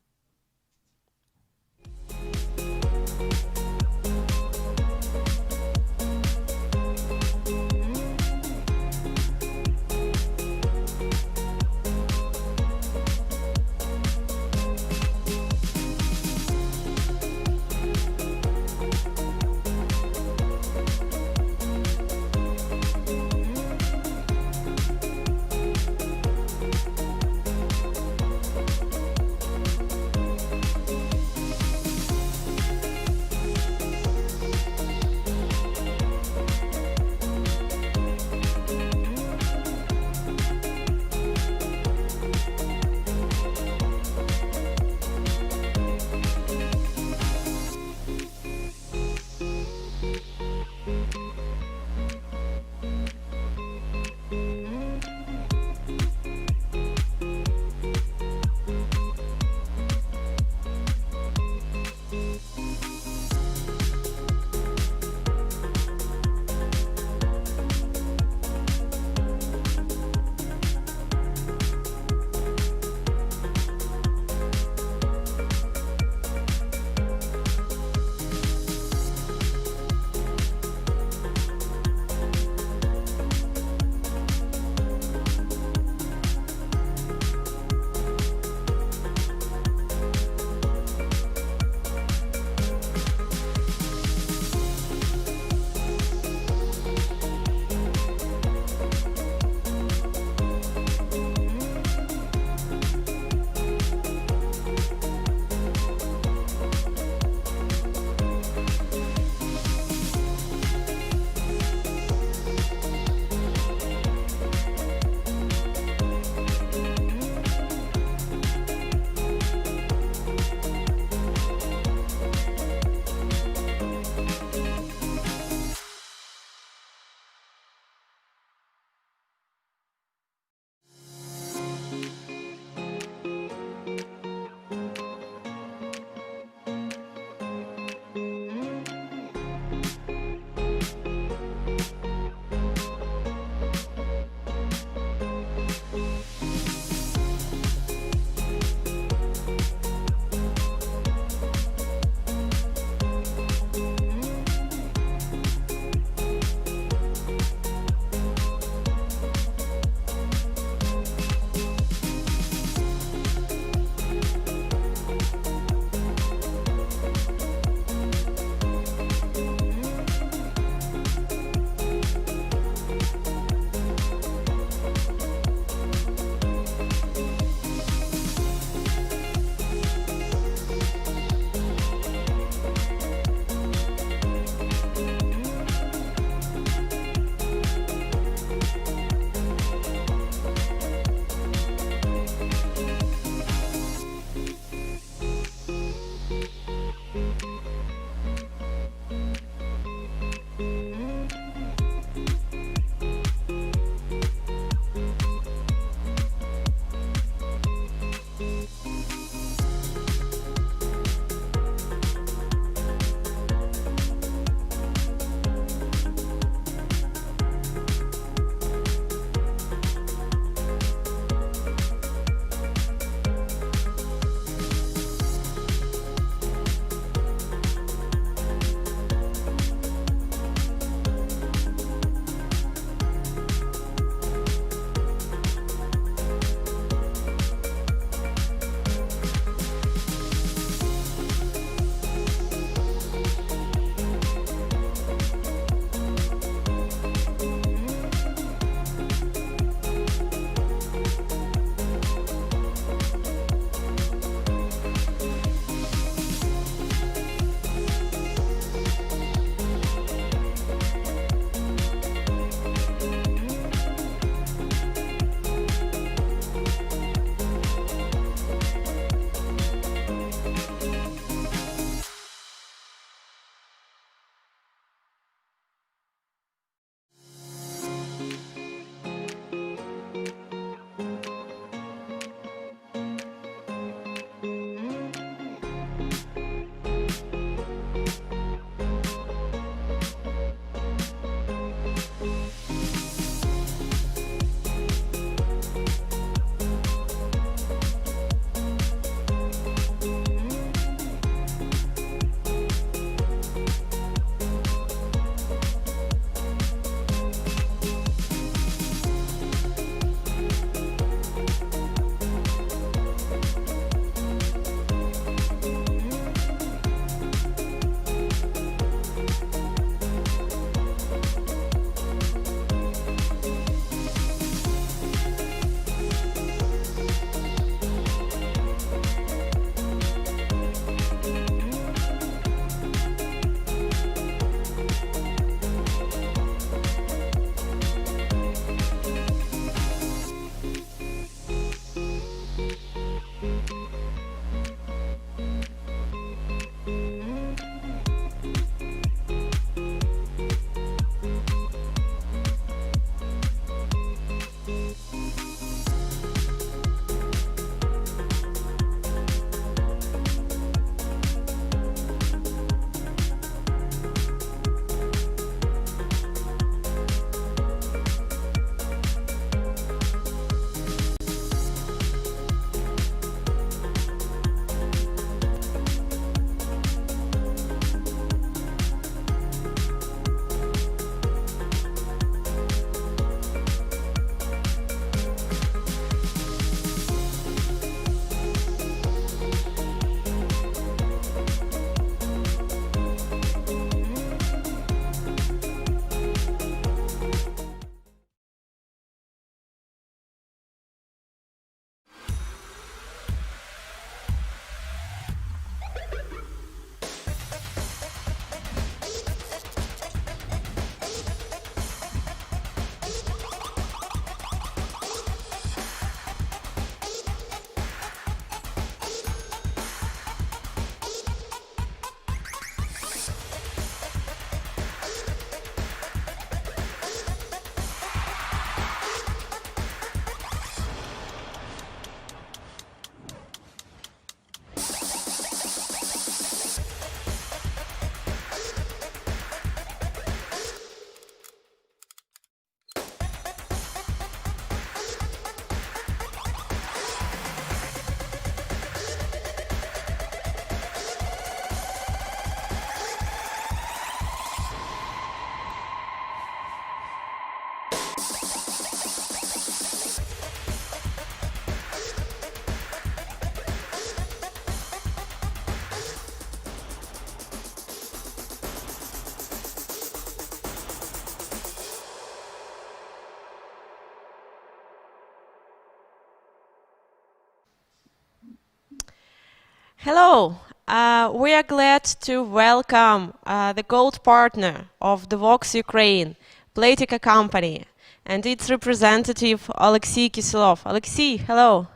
Hello. We are glad to welcome the gold partner of Devoxx Ukraine, Playtika company, and its representative, Alexei Kisilov. Alexei, hello.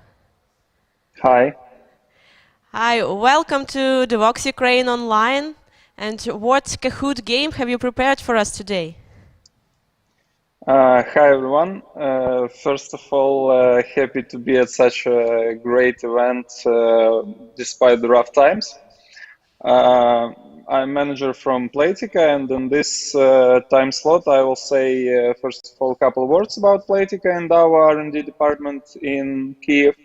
Hi. Hi, welcome to Devoxx Ukraine Online. And what Kahoot game have you prepared for us today? Hi everyone. First of all, happy to be at such a great event despite the rough times. I'm manager from Playtika, and in this time slot, I will say first of all a couple of words about Playtika and our R&D department in Kiev.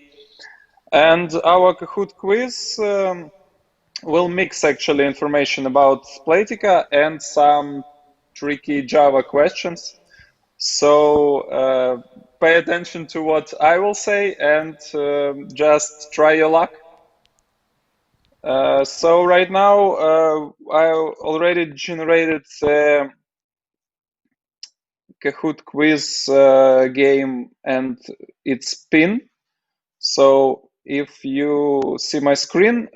And our Kahoot quiz will mix actually information about Playtika and some tricky Java questions. So pay attention to what I will say and just try your luck. So right now I already generated a Kahoot quiz game and its pin. So if you see my screen,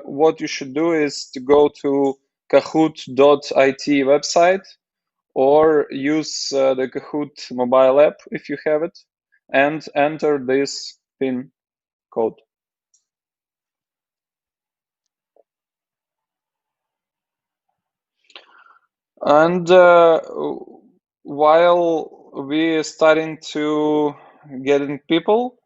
what you should do is to go to kahoot.it website or use the Kahoot mobile app if you have it and enter this PIN code. And while we're starting to get in people,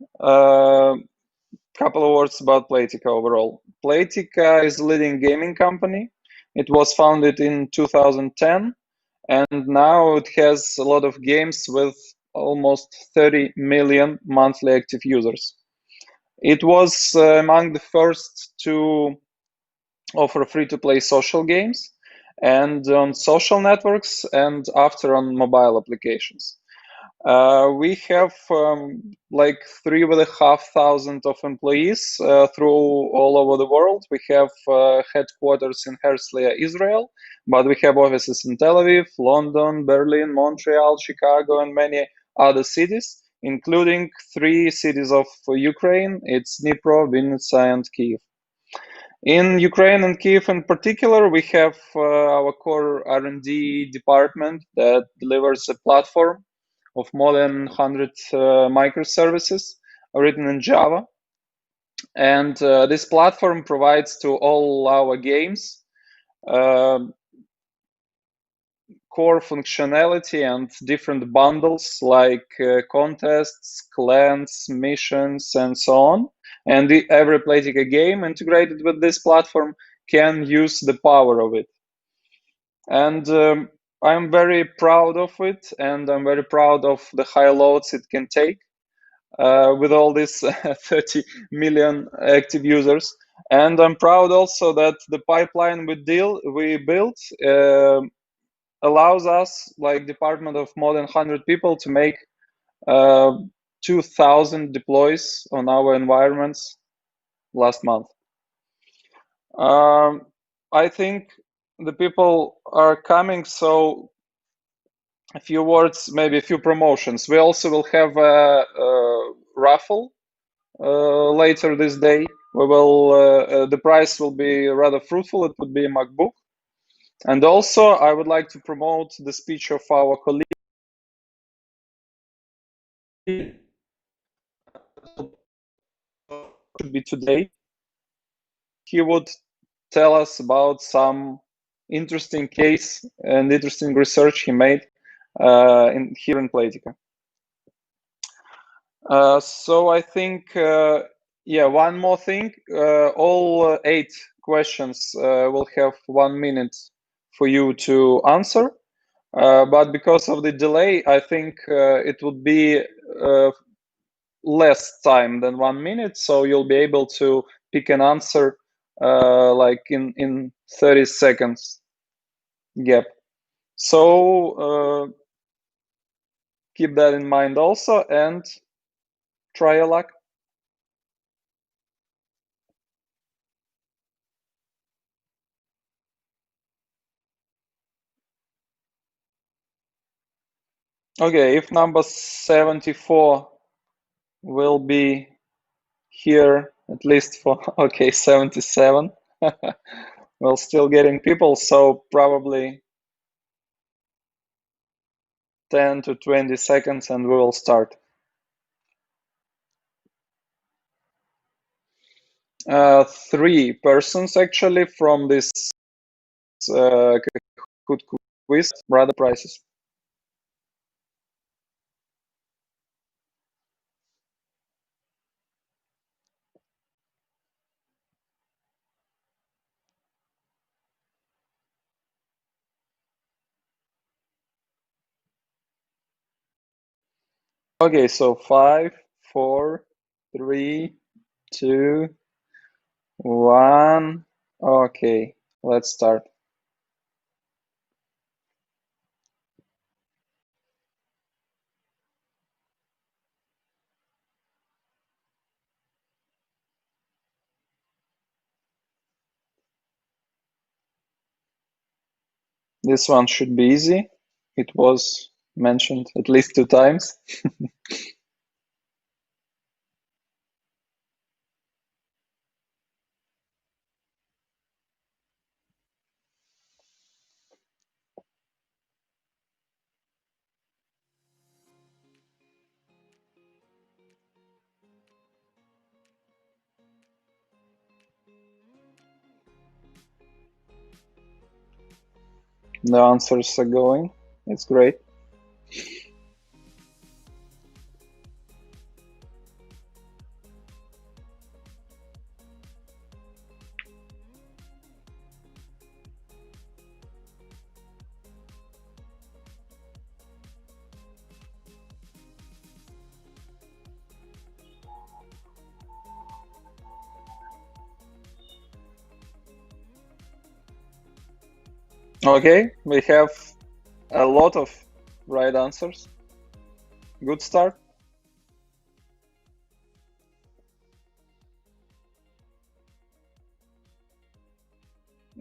couple of words about Playtika overall. Playtika is a leading gaming company. It was founded in 2010, and now it has a lot of games with almost 30 million monthly active users. It was among the first to offer free-to-play social games and on social networks and after on mobile applications. We have like 3,500 of employees through all over the world. We have headquarters in Herzliya, Israel, but we have offices in Tel Aviv, London, Berlin, Montreal, Chicago, and many other cities, including 3 cities of Ukraine. It's Dnipro, Vinnytsia, and Kyiv. In Ukraine and Kyiv in particular, we have our core R&D department that delivers a platform of more than 100 microservices written in Java. And this platform provides to all our games core functionality and different bundles like contests, clans, missions, and so on. And every Playtika game integrated with this platform can use the power of it. And I'm very proud of it, and I'm very proud of the high loads it can take with all these 30 million active users. And I'm proud also that the pipeline we built allows us, like department of more than 100 people, to make 2,000 deploys on our environments last month. I think the people are coming, so a few words, maybe a few promotions. We also will have a raffle later this day. We will the prize will be rather fruitful. It would be a MacBook. And also I would like to promote the speech of our colleague should be today. He would tell us about some interesting case and interesting research he made here in Playtika. So I think, yeah, one more thing. All 8 questions will have 1 minute for you to answer. But because of the delay, I think it would be less time than 1 minute. So you'll be able to pick an answer like in 30 seconds gap. So keep that in mind also and try your luck. Okay, if number 74 will be here at least for, okay, 77. We're still getting people, so probably 10 to 20 seconds and we will start. 3 persons actually from this Kahoot quiz, rather prices. Okay, so 5, 4, 3, 2, 1. Okay, let's start. This one should be easy. It was mentioned at least 2 times. The answers are going. It's great. Okay, we have a lot of right answers. Good start.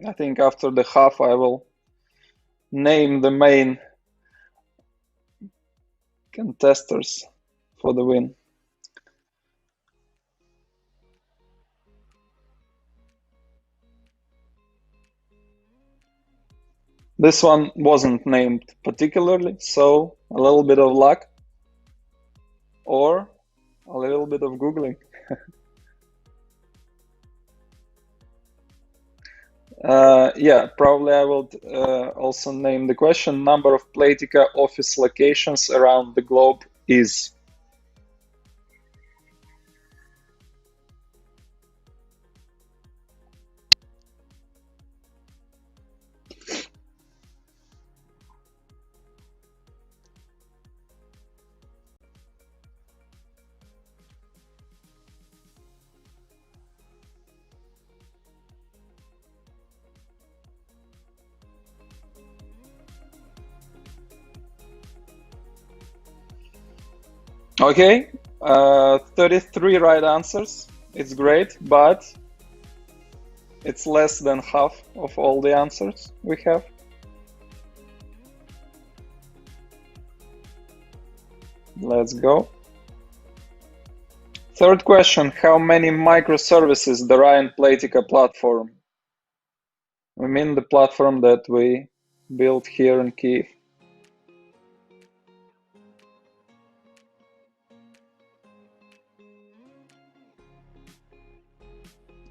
I think after the half I will name the main contestants for the win. This one wasn't named particularly, so a little bit of luck or a little bit of Googling. Yeah, probably I will also name the question. Number of Playtika office locations around the globe is. Okay, 33 right answers. It's great, but it's less than half of all the answers we have. Let's go. Third question, how many microservices there are in Playtika platform? We mean the platform that we built here in Kyiv.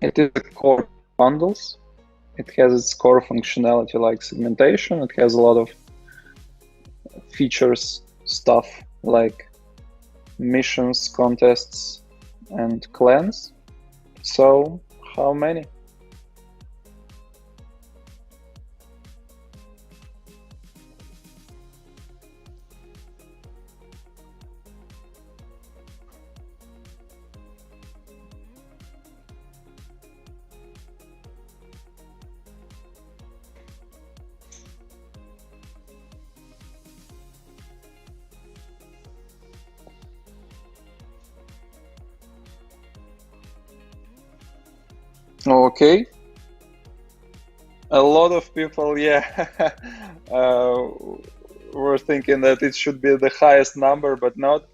It is a core bundles. It has its core functionality like segmentation. It has a lot of features, stuff like missions, contests, and clans. So, how many? Okay. A lot of people, yeah, were thinking that it should be the highest number, but not.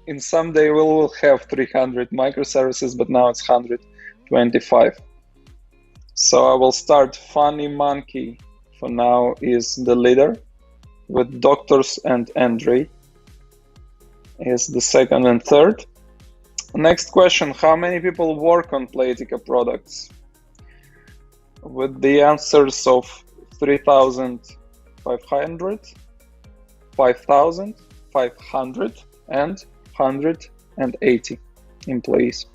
in some day we will have 300 microservices, but now it's 125. So I will start. Funny Monkey for now is the leader, with Doctors and Andre is the second and third. Next question, how many people work on Playtika products? With the answers of 3,500, 5,000, 500, and 180 employees.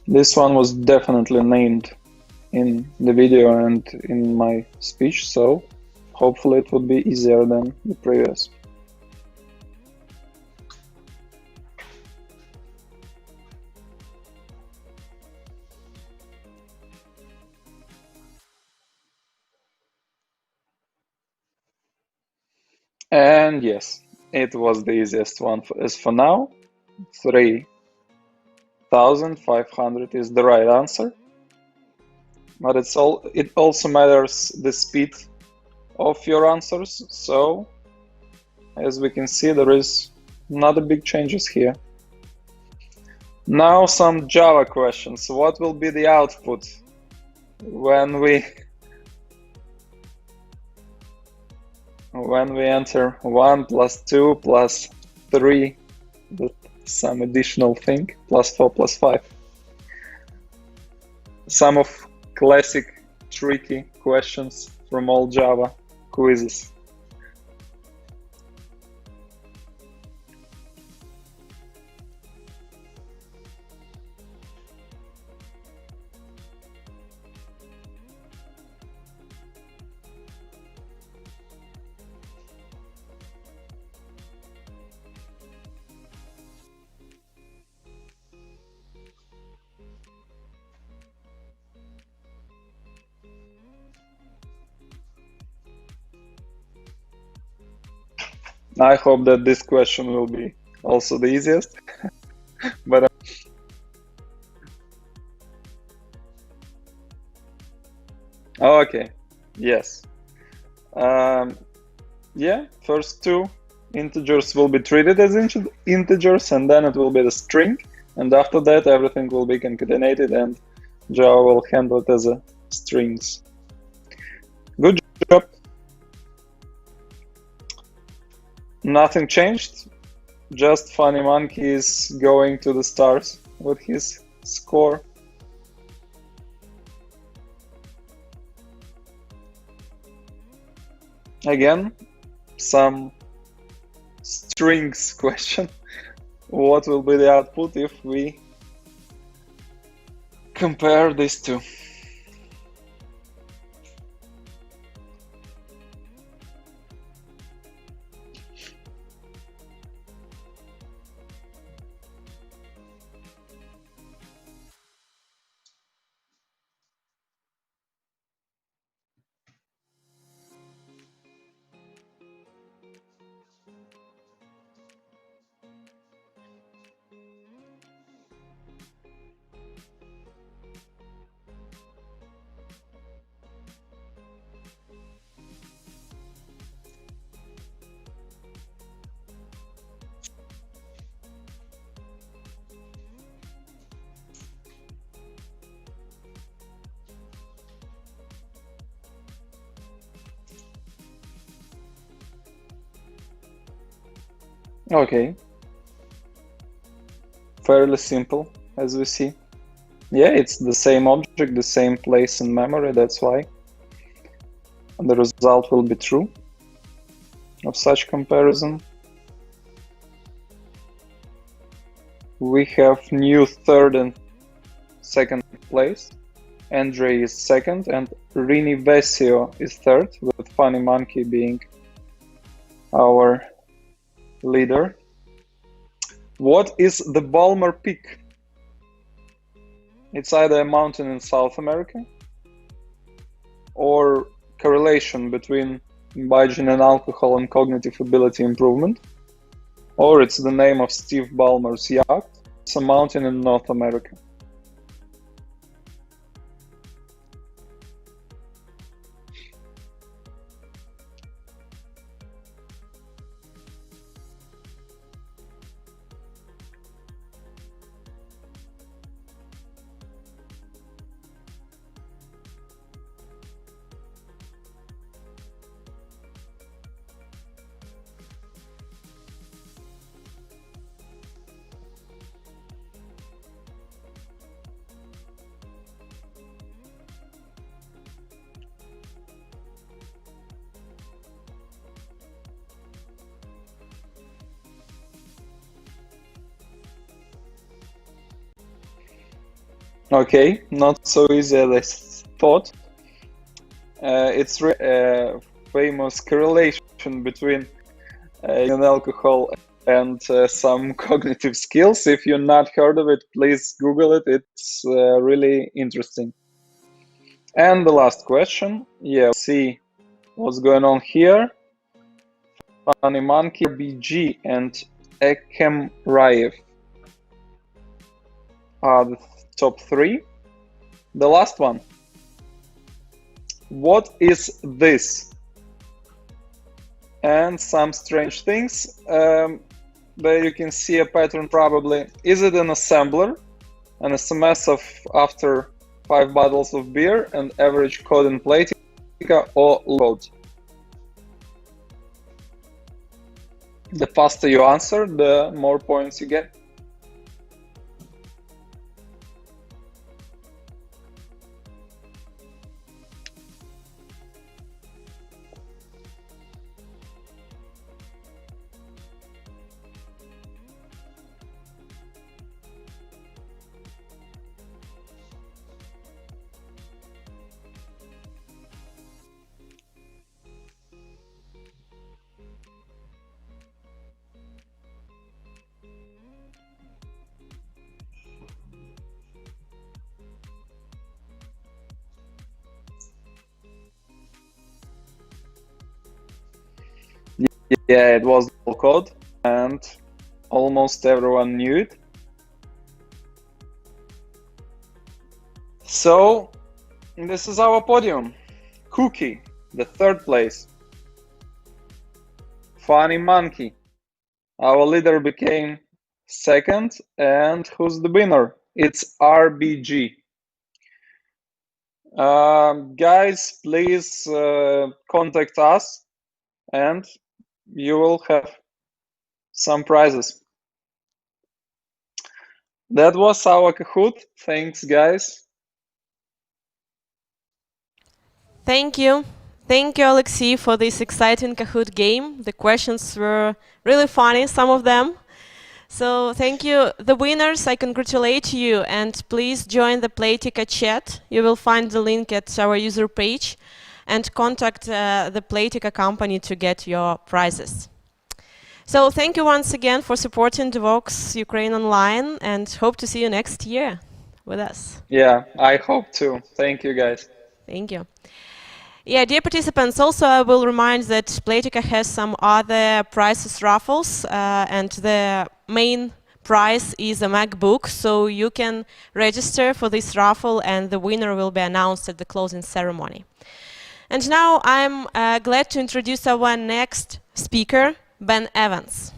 This one was definitely named in the video and in my speech, so hopefully it would be easier than the previous. And yes, it was the easiest one as for now. 3,500 is the right answer. But it also matters the speed of your answers. So as we can see, there is not a big changes here. Now some Java questions. What will be the output when we enter 1 plus 2 plus 3 with some additional thing, plus 4 plus 5? Some of classic tricky questions from all Java quizzes. I hope that this question will be also the easiest, but okay, yes. Yeah, first two integers will be treated as integers, and then it will be the string, and after that everything will be concatenated and Java will handle it as a strings. Good job. Nothing changed, just Funny Monkey is going to the stars with his score. Again, some strings question. What will be the output if we compare these two? Okay, fairly simple as we see. Yeah, it's the same object, the same place in memory, that's why the result will be true of such comparison. We have new third and second place. Andre is second and Rini Vesio is third, with Funny Monkey being our leader. What is the Balmer Peak? It's either a mountain in South America or correlation between imbibing in alcohol and cognitive ability improvement, or it's the name of Steve Ballmer's yacht. It's a mountain in North America. Okay, not so easy as I thought. It's a famous correlation between alcohol and some cognitive skills. If you're not heard of it, please Google it. It's really interesting. And the last question. Yeah, see what's going on here. Funny Monkey, BG, and Ekem Rayev are the top 3. The last one. What is this? And some strange things. There you can see a pattern probably. Is it an assembler? An SMS of after 5 bottles of beer and average code in Playtika, or load? The faster you answer, the more points you get. Yeah, it was code, and almost everyone knew it. So, this is our podium. Cookie, the 3rd place. Funny Monkey, our leader, became 2nd, and who's the winner? It's RBG. Guys, please contact us, and you will have some prizes. That was our Kahoot. Thanks, guys. Thank you. Thank you, Alexei, for this exciting Kahoot game. The questions were really funny, some of them. So thank you. The winners, I congratulate you, and please join the Playtika chat. You will find the link at our user page, and contact the Playtika company to get your prizes. So thank you once again for supporting Devoxx Ukraine Online, and hope to see you next year with us. Yeah, I hope too. Thank you, guys. Thank you. Yeah, dear participants, also I will remind that Playtika has some other prizes raffles, and the main prize is a MacBook, so you can register for this raffle and the winner will be announced at the closing ceremony. And now I'm glad to introduce our next speaker, Ben Evans.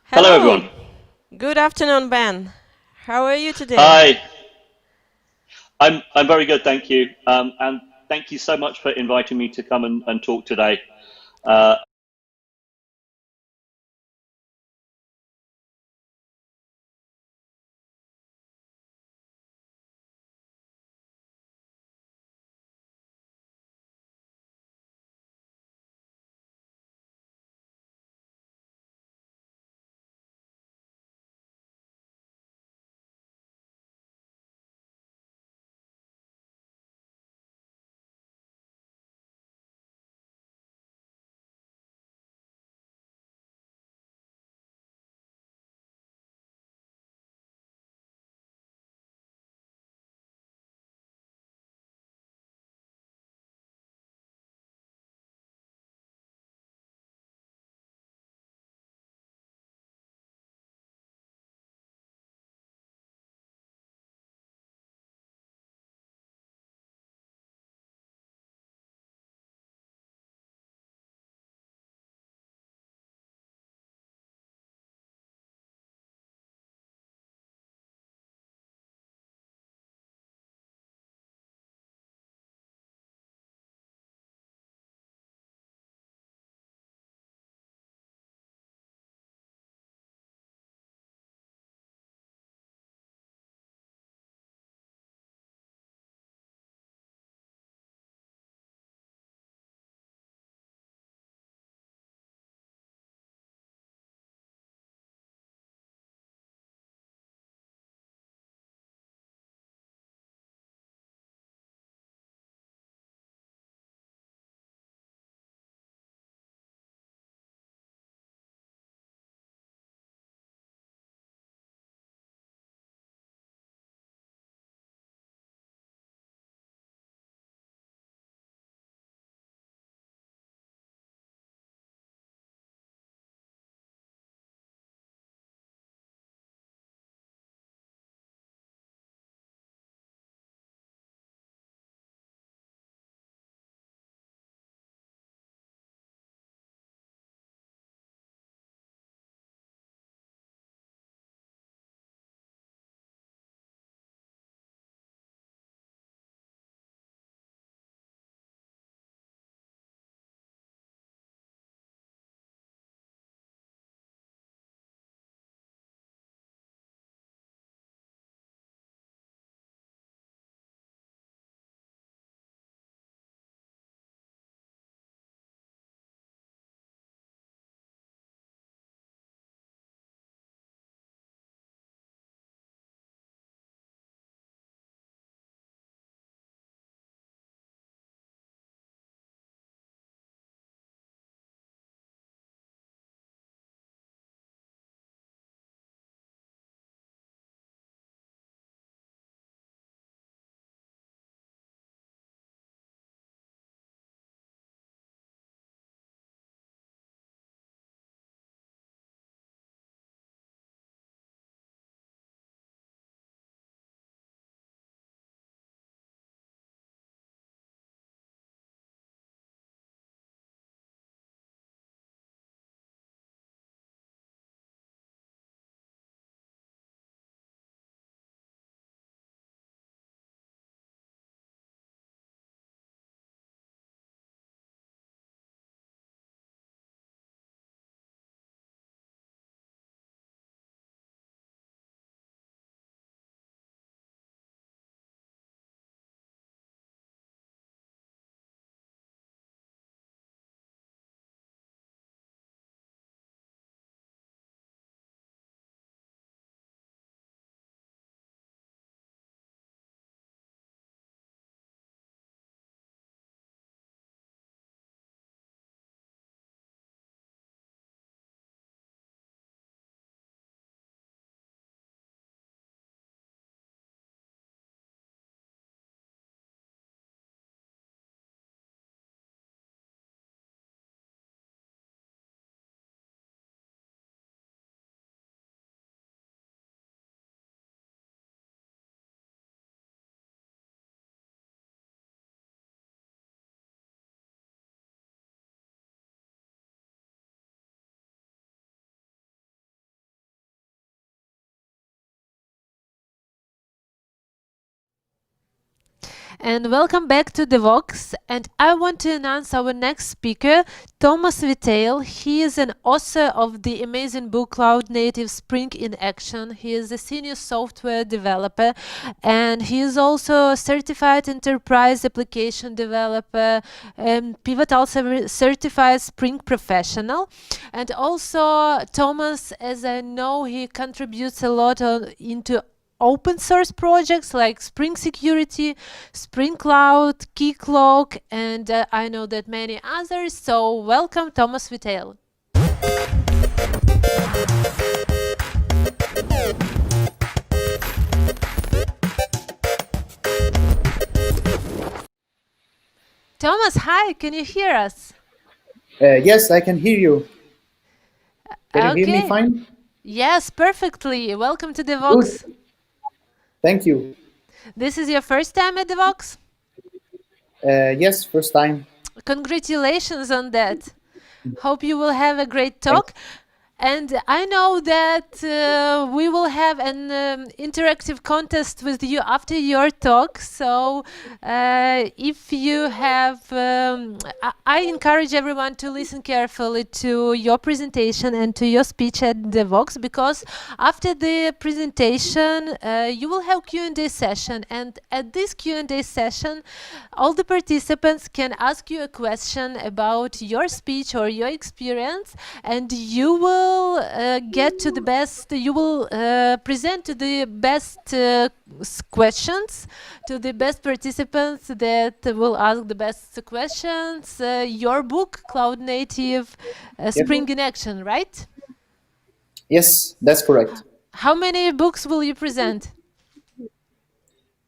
Hello, everyone. Good afternoon, Ben. How are you today? Hi. I'm very good, thank you. And thank you so much for inviting me to come and talk today. and welcome back to Devoxx. And I want to announce our next speaker, Thomas Vitail. He is an author of the amazing book Cloud Native Spring in Action. He is a senior software developer, and he is also a certified enterprise application developer and Pivotal certified Spring professional. And also Thomas, as I know, he contributes a lot into open source projects like Spring Security, Spring Cloud, Keycloak, and I know that many others. So welcome, Thomas Vitail. Thomas, hi, can you hear us? Yes, I can hear you. Can you hear me fine? Yes, perfectly. Welcome to Devoxx. Good. Thank you. This is your first time at Devoxx? Yes, first time. Congratulations on that. Hope you will have a great talk. And I know that we will have an interactive contest with you after your talk. So if you have, I encourage everyone to listen carefully to your presentation and to your speech at Devoxx, because after the presentation, you will have Q&A session. And at this Q&A session, all the participants can ask you a question about your speech or your experience, and you will get to the best, you will present to the best questions, to the best participants that will ask the best questions. Your book, Cloud Native Spring in Action, right? Yes, that's correct. How many books will you present?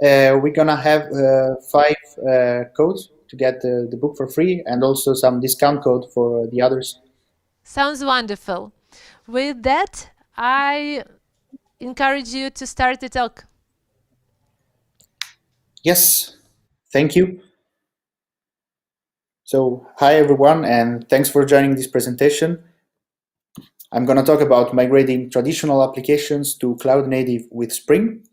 We're gonna have 5 codes to get the book for free, and also some discount code for the others. Sounds wonderful. With that, I encourage you to start the talk. Yes, thank you. So, hi everyone, and thanks for joining this presentation. I'm going to talk about migrating traditional applications to cloud native with Spring.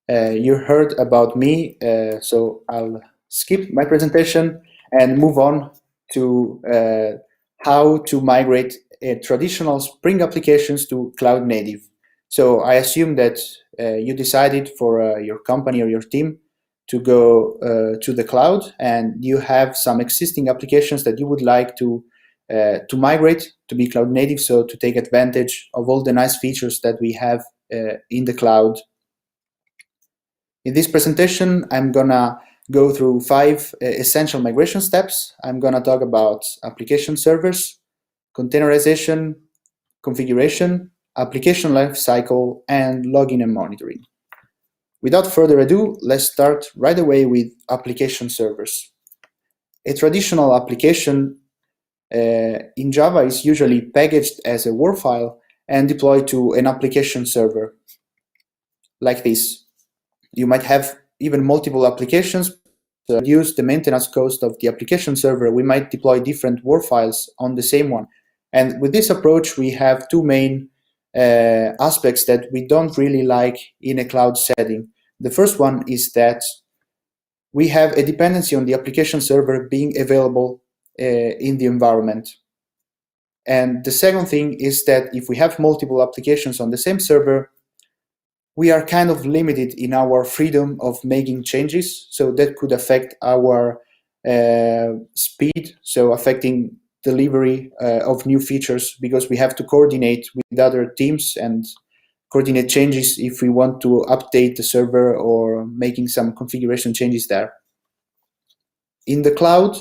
You heard about me, so I'll skip my presentation and move on to how to migrate traditional Spring applications to cloud native. So I assume that you decided for your company or your team to go to the cloud, and you have some existing applications that you would like to migrate to be cloud native, so to take advantage of all the nice features that we have in the cloud. In this presentation, I'm gonna go through 5 essential migration steps. I'm gonna talk about application servers, containerization, configuration, application lifecycle, and logging and monitoring. Without further ado, let's start right away with application servers. A traditional application in Java is usually packaged as a Word file and deployed to an application server like this. You might have even multiple applications. To reduce the maintenance cost of the application server, we might deploy different Word files on the same one. And with this approach, we have 2 main aspects that we don't really like in a cloud setting. The first one is that we have a dependency on the application server being available in the environment. And the second thing is that if we have multiple applications on the same server, we are kind of limited in our freedom of making changes. So that could affect our speed, so affecting delivery of new features, because we have to coordinate with other teams and coordinate changes if we want to update the server or making some configuration changes there. In the cloud,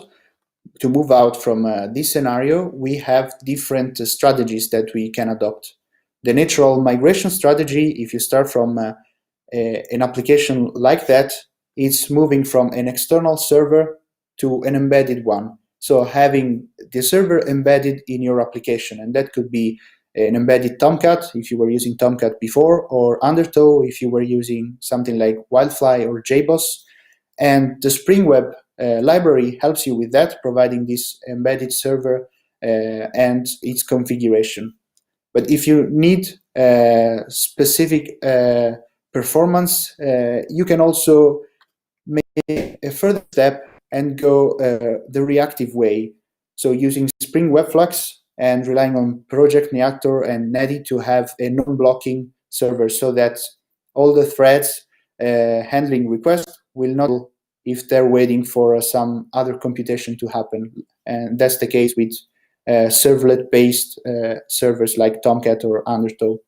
to move out from this scenario, we have different strategies that we can adopt. The natural migration strategy, if you start from an application like that, it's moving from an external server to an embedded one. So having the server embedded in your application, and that could be an embedded Tomcat if you were using Tomcat before, or Undertow if you were using something like Wildfly or JBoss. And the Spring Web library helps you with that, providing this embedded server and its configuration. But if you need specific performance, you can also make a further step and go the reactive way. So using Spring Web Flux and relying on Project Neactor and Netty to have a non-blocking server so that all the threads handling requests will not if they're waiting for some other computation to happen. And that's the case with servlet-based servers like Tomcat or Undertow.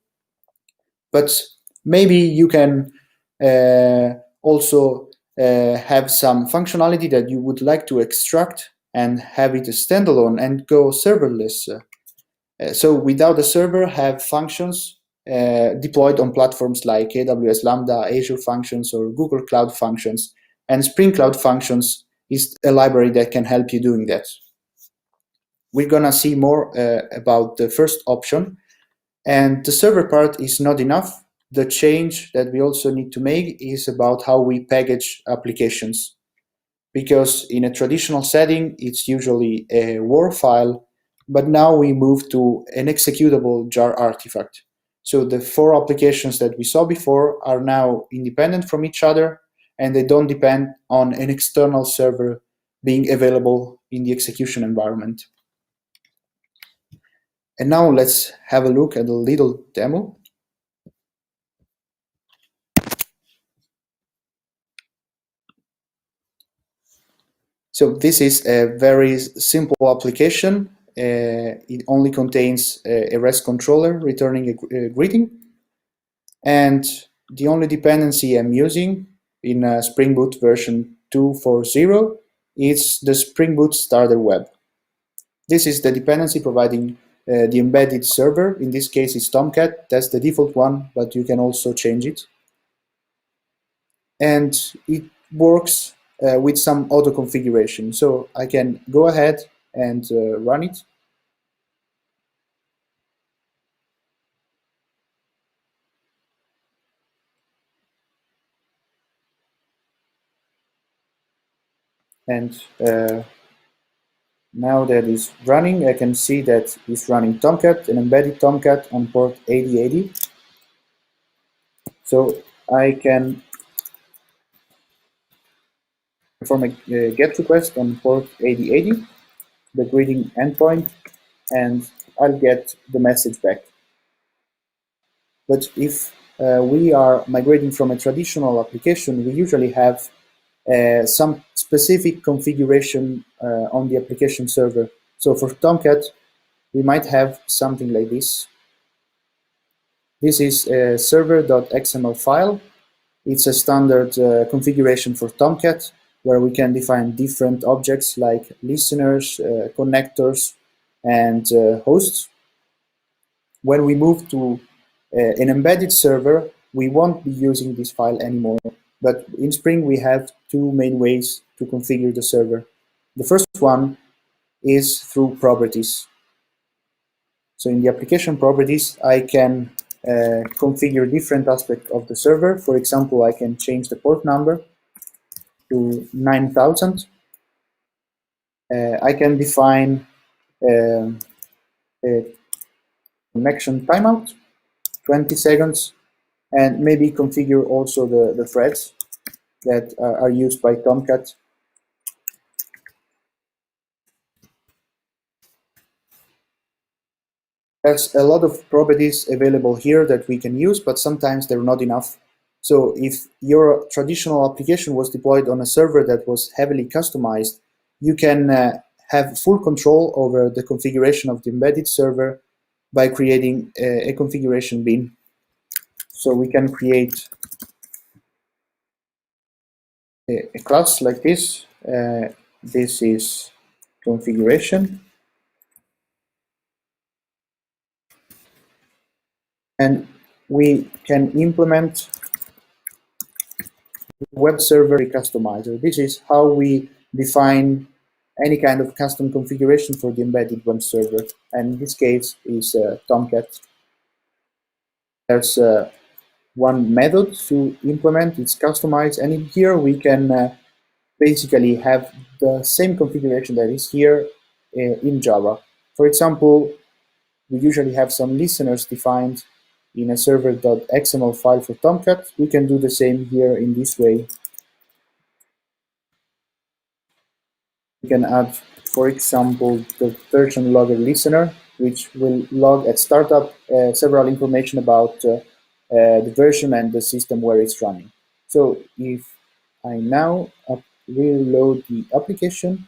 But maybe you can also have some functionality that you would like to extract and have it a standalone and go serverless. So without a server, have functions deployed on platforms like AWS Lambda, Azure Functions, or Google Cloud Functions. And Spring Cloud Functions is a library that can help you doing that. We're going to see more about the first option. And the server part is not enough. The change that we also need to make is about how we package applications. Because in a traditional setting, it's usually a WAR file, but now we move to an executable jar artifact. So the 4 applications that we saw before are now independent from each other, and they don't depend on an external server being available in the execution environment. And now let's have a look at a little demo. So this is a very simple application. It only contains a REST controller returning a greeting. And the only dependency I'm using in Spring Boot version 2.4.0 is the Spring Boot Starter Web. This is the dependency providing the embedded server. In this case, it's Tomcat. That's the default one, but you can also change it. And it works with some auto configuration. So I can go ahead and run it. And now that it's running, I can see that it's running Tomcat, an embedded Tomcat on port 8080. So I can perform a GET request on port 8080, the greeting endpoint, and I'll get the message back. But if we are migrating from a traditional application, we usually have some specific configuration on the application server. So for Tomcat, we might have something like this. This is a server.xml file. It's a standard configuration for Tomcat, where we can define different objects like listeners, connectors, and hosts. When we move to an embedded server, we won't be using this file anymore. But in Spring, we have 2 main ways to configure the server. The first one is through properties. So in the application properties, I can configure different aspects of the server. For example, I can change the port number to 9000. I can define a connection timeout, 20 seconds, and maybe configure also the threads that are used by Tomcat. There's a lot of properties available here that we can use, but sometimes they're not enough. So if your traditional application was deployed on a server that was heavily customized, you can have full control over the configuration of the embedded server by creating a configuration bin. So we can create a class like this. This is configuration. And we can implement web server customizer. This is how we define any kind of custom configuration for the embedded web server. And in this case is Tomcat. There's one method to implement, it's customize, and in here we can basically have the same configuration that is here in Java. For example, we usually have some listeners defined in a server.xml file for Tomcat. We can do the same here in this way. can add, for example, the version logger listener, which will log at startup several information about the version and the system where it's running. So if I now reload the application,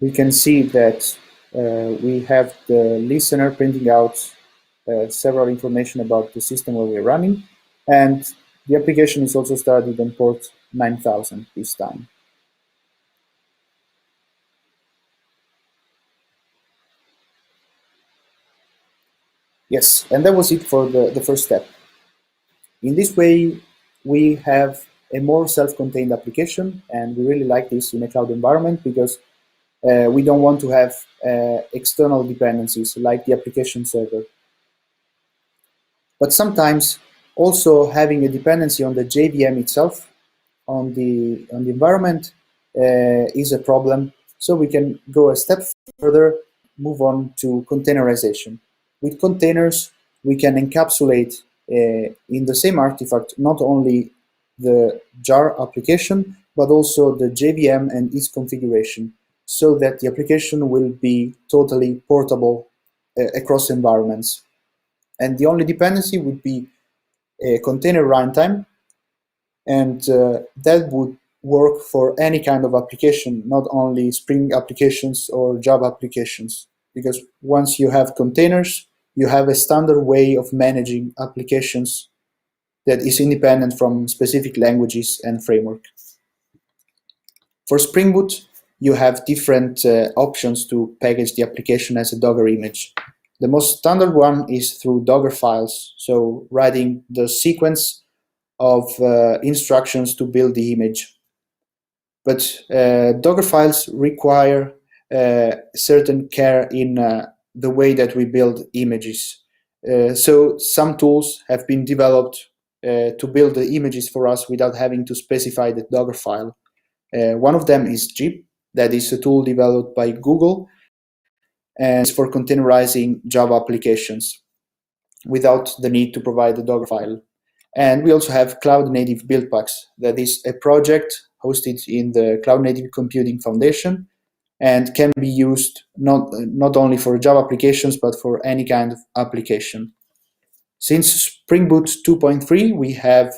we can see that we have the listener printing out several information about the system where we're running, and the application is also started on port 9000 this time. Yes, and that was it for the first step. In this way, we have a more self-contained application, and we really like this in a cloud environment because we don't want to have external dependencies like the application server. But sometimes also having a dependency on the JVM itself, on the environment, is a problem. So we can go a step further, move on to containerization. With containers, we can encapsulate in the same artifact not only the jar application, but also the JVM and its configuration, so that the application will be totally portable across environments. And the only dependency would be a container runtime, and that would work for any kind of application, not only Spring applications or Java applications, because once you have containers, you have a standard way of managing applications that is independent from specific languages and framework. For Spring Boot, you have different options to package the application as a Docker image. The most standard one is through Docker files, so writing the sequence of instructions to build the image. But Docker files require certain care in the way that we build images. So some tools have been developed to build the images for us without having to specify the Docker file. One of them is Jib, that is a tool developed by Google, and it's for containerizing Java applications without the need to provide the Docker file. And we also have Cloud Native Build Packs, that is a project hosted in the Cloud Native Computing Foundation and can be used not only for Java applications, but for any kind of application. Since Spring Boot 2.3, we have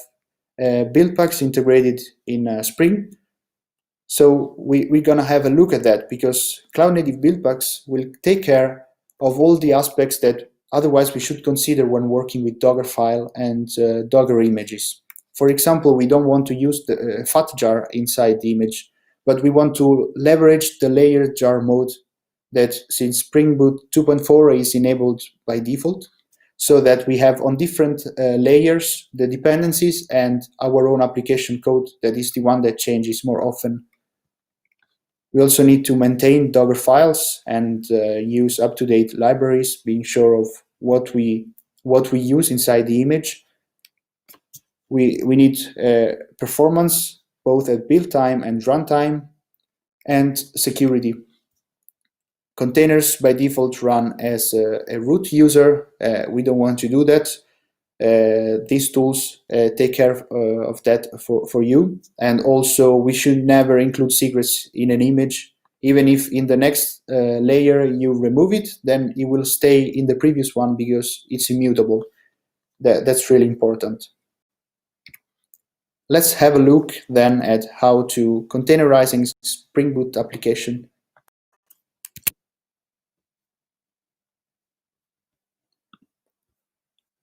build packs integrated in Spring. So we're going to have a look at that, because Cloud Native Build Packs will take care of all the aspects that otherwise we should consider when working with Dockerfile and Docker images. For example, we don't want to use the fat jar inside the image, but we want to leverage the layered jar mode that, since Spring Boot 2.4 is enabled by default, so that we have on different layers the dependencies and our own application code that is the one that changes more often. We also need to maintain Docker files and use up-to-date libraries, being sure of what we use inside the image. We need performance, both at build time and runtime, and security. Containers by default run as a root user. We don't want to do that. These tools take care of that for you. And also, we should never include secrets in an image. Even if in the next layer you remove it, then it will stay in the previous one because it's immutable. That's really important. Let's have a look then at how to containerizing Spring Boot application.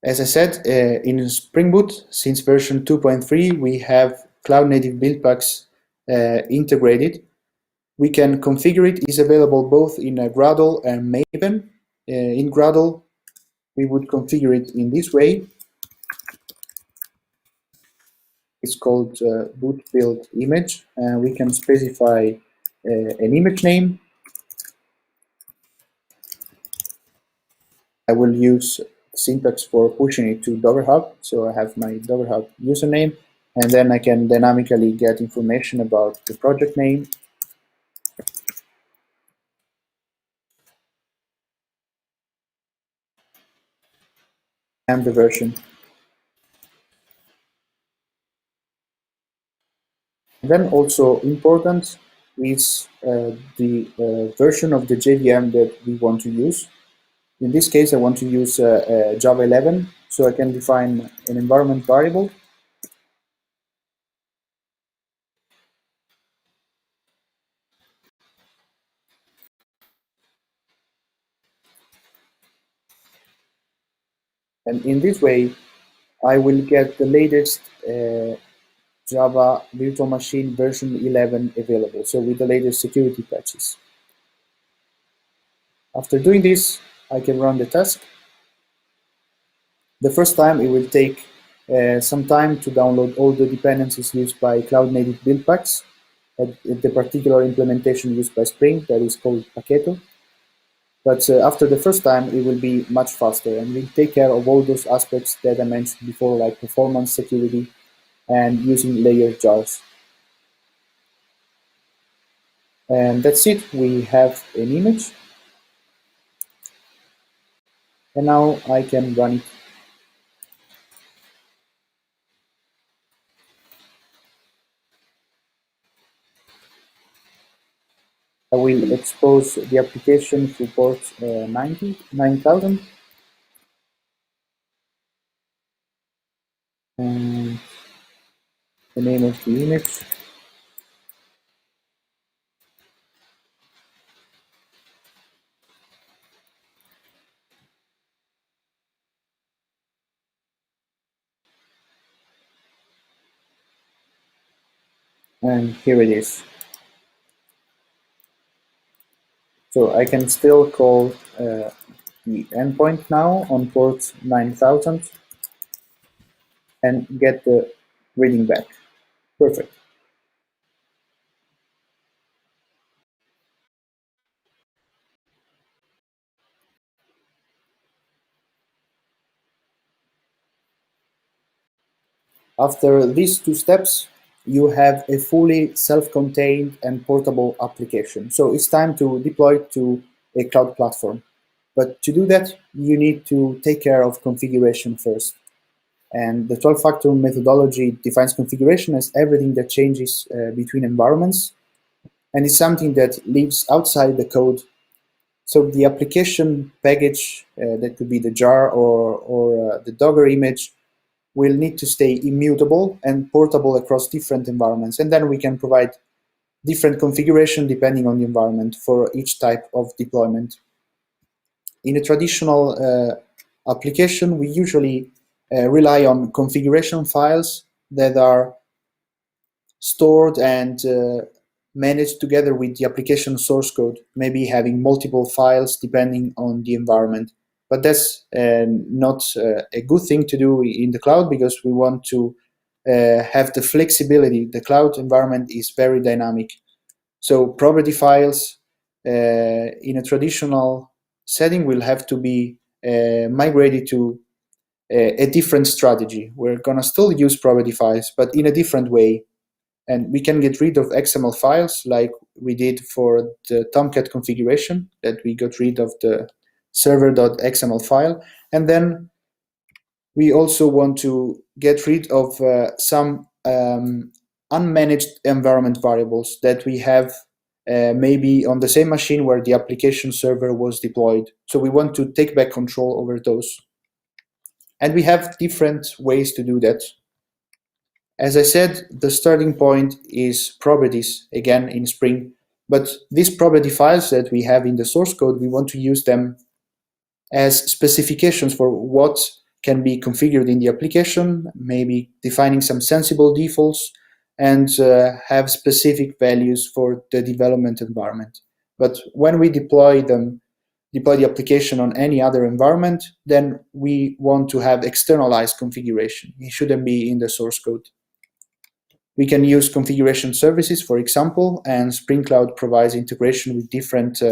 As I said, in Spring Boot, since version 2.3, we have Cloud Native Build Packs integrated. We can configure it. It's available both in Gradle and Maven. In Gradle, we would configure it in this way. It's called boot build image. We can specify an image name. I will use syntax for pushing it to Docker Hub. So I have my Docker Hub username, and then I can dynamically get information about the project name. and the version. Then also important is the version of the JVM that we want to use. In this case, I want to use Java 11, so I can define an environment variable. And in this way, I will get the latest Java virtual machine version 11 available, so with the latest security patches. After doing this, I can run the task. The first time it will take some time to download all the dependencies used by Cloud Native build packs at the particular implementation used by Spring that is called Paketo. But after the first time, it will be much faster and will take care of all those aspects that I mentioned before, like performance, security, and using layer jars. And that's it. We have an image. And now I can run it. I will expose the application to port 9000. And the name of the image. And here it is. So I can still call the endpoint now on port 9000 and get the reading back. Perfect. After these two steps, you have a fully self-contained and portable application. So it's time to deploy it to a cloud platform. But to do that, you need to take care of configuration first. And the 12-factor methodology defines configuration as everything that changes between environments. And it's something that lives outside the code. So the application package, that could be the jar or the Docker image, will need to stay immutable and portable across different environments. And then we can provide different configuration depending on the environment for each type of deployment. In a traditional application, we usually rely on configuration files that are stored and managed together with the application source code, maybe having multiple files depending on the environment. But that's not a good thing to do in the cloud, because we want to have the flexibility. The cloud environment is very dynamic. So property files in a traditional setting will have to be migrated to a different strategy. We're going to still use property files, but in a different way. And we can get rid of XML files like we did for the Tomcat configuration, that we got rid of the server.xml file. And then we also want to get rid of some unmanaged environment variables that we have maybe on the same machine where the application server was deployed. So we want to take back control over those. And we have different ways to do that. As I said, the starting point is properties, again in Spring. But these property files that we have in the source code, we want to use them as specifications for what can be configured in the application, maybe defining some sensible defaults, and have specific values for the development environment. But when we deploy the application on any other environment, then we want to have externalized configuration. It shouldn't be in the source code. We can use configuration services, for example, and Spring Cloud provides integration with different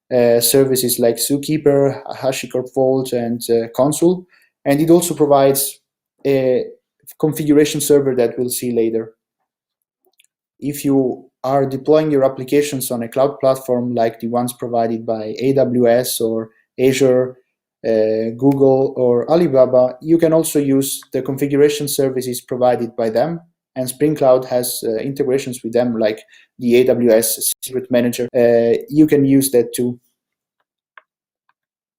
services like Zookeeper, HashiCorp Vault, and Consul. And it also provides a configuration server that we'll see later. If you are deploying your applications on a cloud platform like the ones provided by AWS or Azure, Google or Alibaba, you can also use the configuration services provided by them. And Spring Cloud has integrations with them, like the AWS Secret Manager. You can use that too.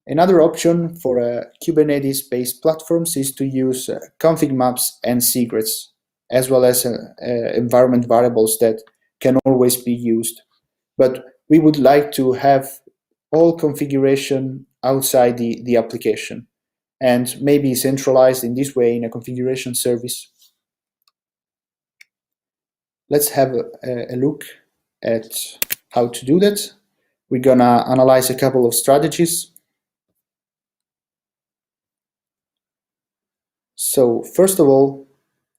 Another option for Kubernetes-based platforms is to use config maps and secrets, as well as environment variables that can always be used. But we would like to have all configuration outside the application and maybe centralized in this way in a configuration service. Let's have a look at how to do that. We're gonna analyze a couple of strategies. So first of all,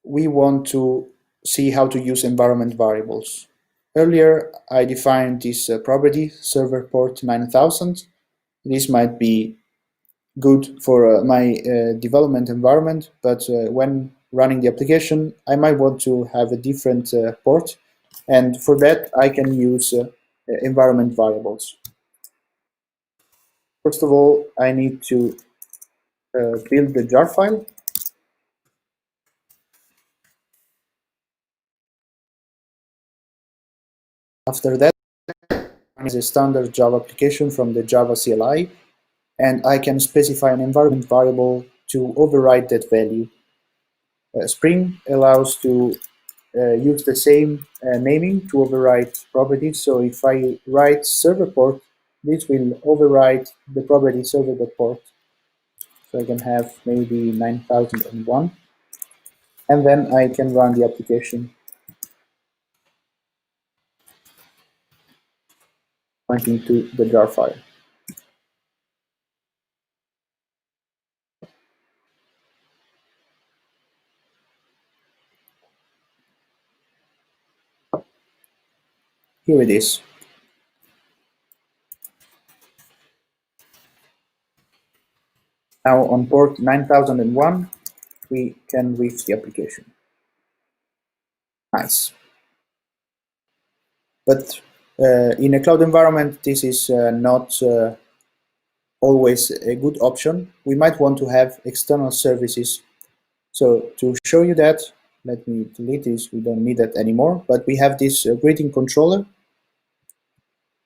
we want to see how to use environment variables. Earlier, I defined this property, server port 9000. This might be good for my development environment, but when running the application, I might want to have a different port, and for that I can use environment variables. First of all, I need to build the jar file. After that, is a standard Java application from the Java CLI, and I can specify an environment variable to override that value. Spring allows to use the same naming to override properties. So if I write server port, this will override the property server.port. So I can have maybe 9001, and then I can run the application pointing to the jar file. Here it is. Now on port 9001, we can reach the application. Nice. But in a cloud environment, this is not always a good option. We might want to have external services. So to show you that, let me delete this. We don't need that anymore. But we have this greeting controller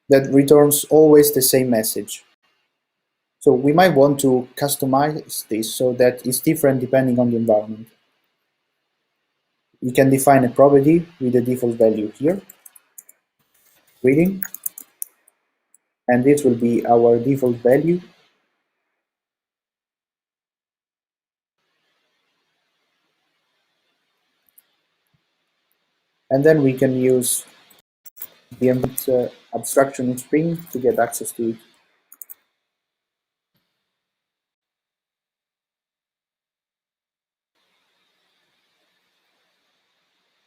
that returns always the same message. So we might want to customize this so that it's different depending on the environment. We can define a property with the default value here, greeting, and this will be our default value. And then we can use the environment abstraction in Spring to get access to it.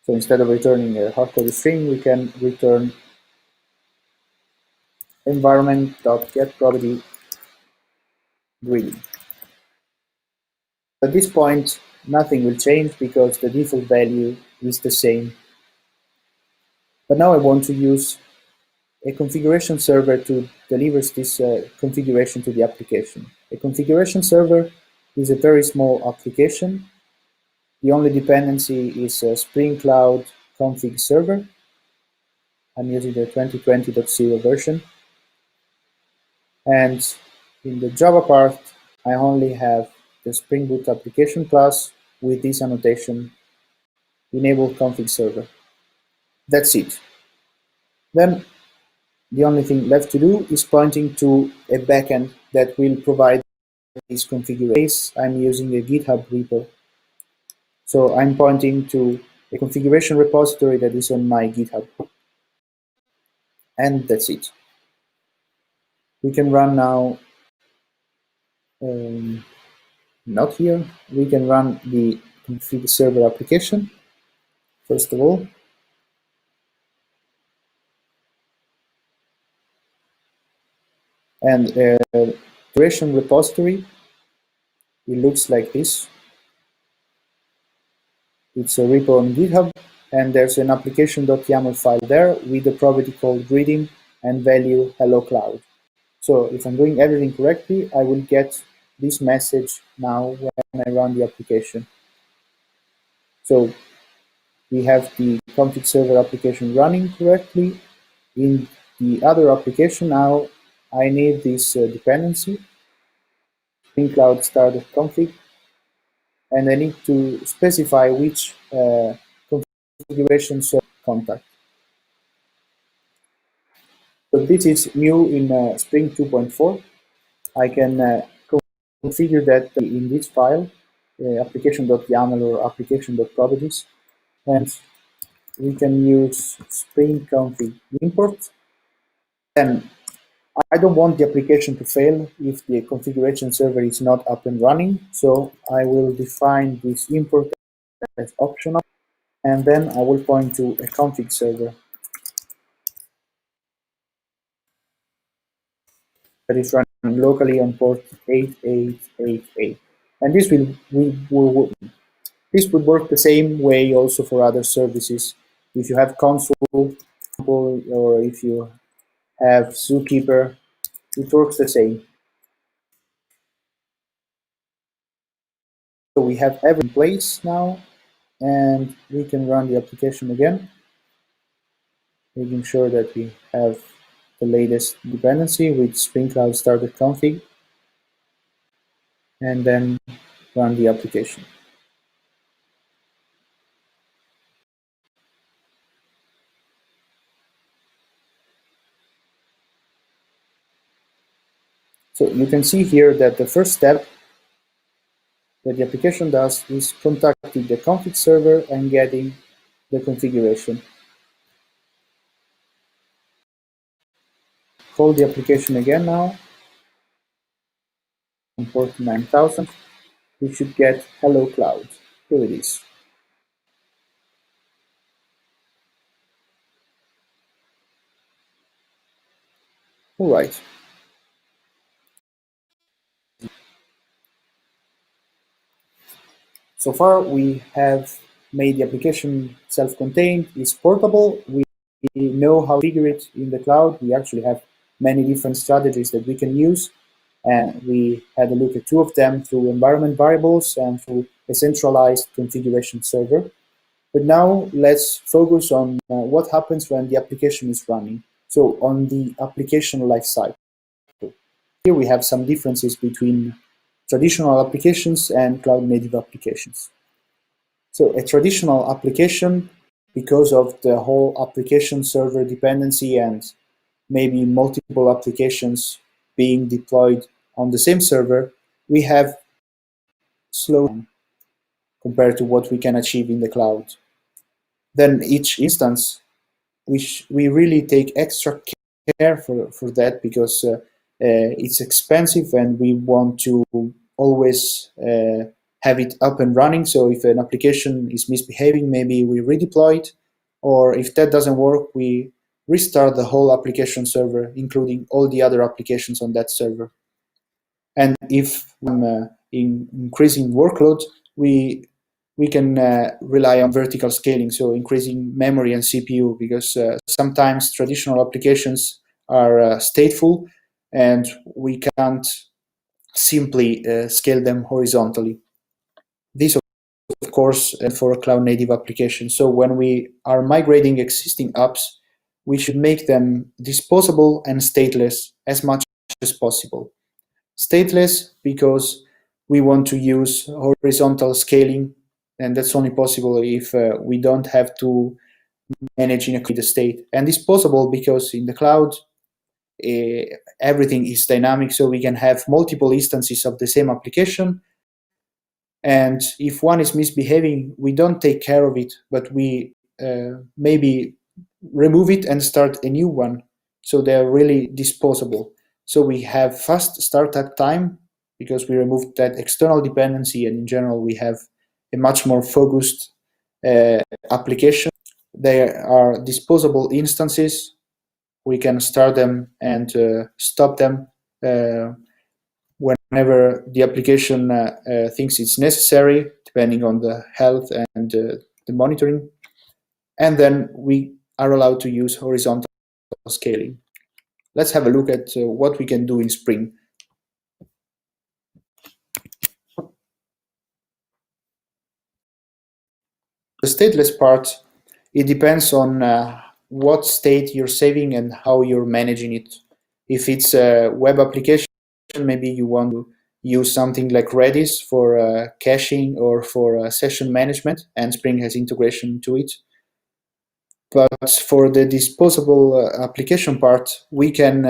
So instead of returning a hardcoded string, we can return environment.getProperty greeting. At this point, nothing will change because the default value is the same. But now I want to use a configuration server to deliver this configuration to the application. A configuration server is a very small application. The only dependency is a Spring Cloud config server. I'm using the 2020.0 version. And in the Java part, I only have the Spring Boot application class with this annotation, enable config server. That's it. Then the only thing left to do is pointing to a backend that will provide this configuration. I'm using a GitHub repo. So I'm pointing to a configuration repository that is on my GitHub. And that's it. We can run now, not here, we can run the config server application, first of all. And duration repository, it looks like this. It's a repo on GitHub, and there's an application.yaml file there with a property called greeting and value hello cloud. So if I'm doing everything correctly, I will get this message now when I run the application. So we have the config server application running correctly. In the other application now, I need this dependency, Spring Cloud started config, and I need to specify which configuration server contact. So this is new in Spring 2.4. I can configure that in this file, application.yaml or application.properties, and we can use Spring config import. Then I don't want the application to fail if the configuration server is not up and running, so I will define this import as optional, and then I will point to a config server that is running locally on port 8888. And this this would work the same way also for other services. If you have console, or if you have Zookeeper, it works the same. So we have everything in place now, and we can run the application again, making sure that we have the latest dependency with Spring Cloud started config, and then run the application. So you can see here that the first step that the application does is contacting the config server and getting the configuration. Call the application again now, on port 9000. We should get Hello Cloud. Here it is. All right. So far, we have made the application self-contained, it's portable, we know how to configure it in the cloud. We actually have many different strategies that we can use, and we had a look at two of them through environment variables and through a centralized configuration server. But now let's focus on what happens when the application is running. So on the application lifecycle. Here we have some differences between traditional applications and cloud-native applications. So a traditional application, because of the whole application server dependency and maybe multiple applications being deployed on the same server, we have slow down compared to what we can achieve in the cloud. Then each instance, we really take extra care for that, because it's expensive and we want to always have it up and running. So if an application is misbehaving, maybe we redeploy it, or if that doesn't work, we restart the whole application server, including all the other applications on that server. And if in increasing workload, we can rely on vertical scaling, so increasing memory and CPU, because sometimes traditional applications are stateful, and we can't simply scale them horizontally. This, of course, for a cloud-native application. So when we are migrating existing apps, we should make them disposable and stateless as much as possible. Stateless because we want to use horizontal scaling, and that's only possible if we don't have to manage in a state. And disposable because in the cloud, everything is dynamic, so we can have multiple instances of the same application. And if one is misbehaving, we don't take care of it, but we maybe remove it and start a new one. So they're really disposable. So we have fast startup time because we removed that external dependency, and in general, we have a much more focused application. They are disposable instances. We can start them and stop them whenever the application thinks it's necessary, depending on the health and the monitoring. And then we are allowed to use horizontal scaling. Let's have a look at what we can do in Spring. The stateless part, it depends on what state you're saving and how you're managing it. If it's a web application, maybe you want to use something like Redis for caching or for session management, and Spring has integration to it. But for the disposable application part, we can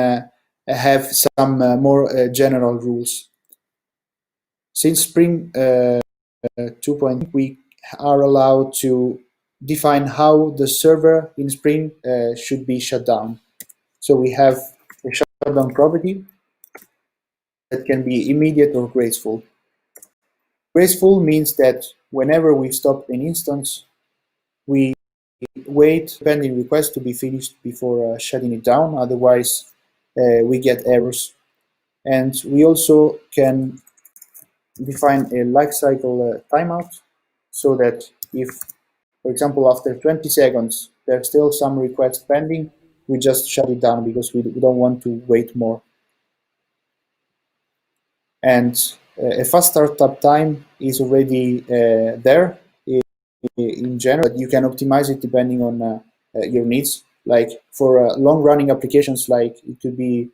have some more general rules. Since Spring 2.0, we are allowed to define how the server in Spring should be shut down. So we have a shutdown property that can be immediate or graceful. Graceful means that whenever we stop an instance, we wait pending request to be finished before shutting it down. Otherwise, we get errors. And we also can define a lifecycle timeout so that if, for example, after 20 seconds, there's still some requests pending, we just shut it down because we don't want to wait more. And a fast startup time is already there in general, but you can optimize it depending on your needs. Like for long-running applications, like it could be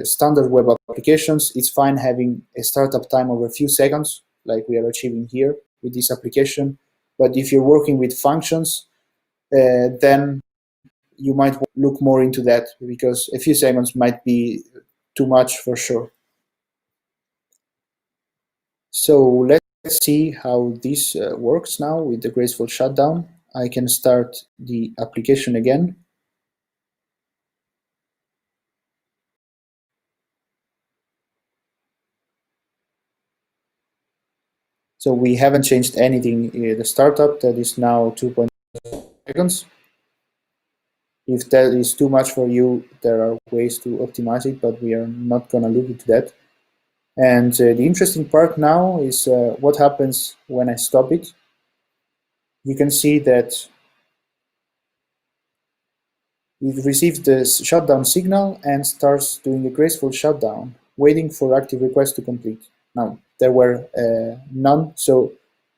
standard web applications, it's fine having a startup time of a few seconds, like we are achieving here with this application. But if you're working with functions, then you might look more into that, because a few seconds might be too much for sure. So let's see how this works now with the graceful shutdown. I can start the application again. So we haven't changed anything in the startup. That is now 2.0 seconds. If that is too much for you, there are ways to optimize it, but we are not going to look into that. And the interesting part now is what happens when I stop it. You can see that it receives the shutdown signal and starts doing a graceful shutdown, waiting for active requests to complete. Now, there were none, so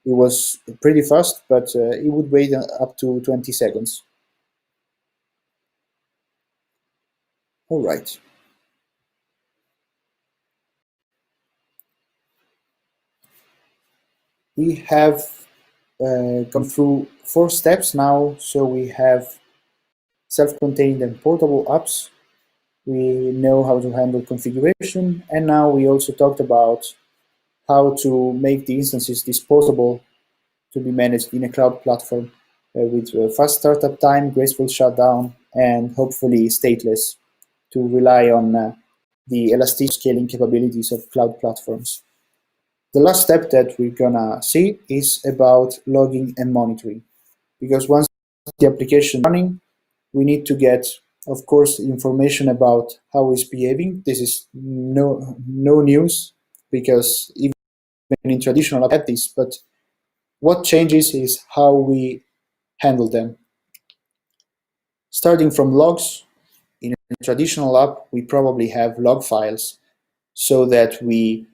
it was pretty fast, but it would wait up to 20 seconds. All right. We have gone through 4 steps now. So we have self-contained and portable apps. We know how to handle configuration. And now we also talked about how to make the instances disposable to be managed in a cloud platform with fast startup time, graceful shutdown, and hopefully stateless to rely on the elastic scaling capabilities of cloud platforms. The last step that we're gonna see is about logging and monitoring, because once the application is running, we need to get, of course, information about how it's behaving. This is no news, because even in traditional apps, this, but what changes is how we handle them. Starting from logs, in a traditional app, we probably have log files so that we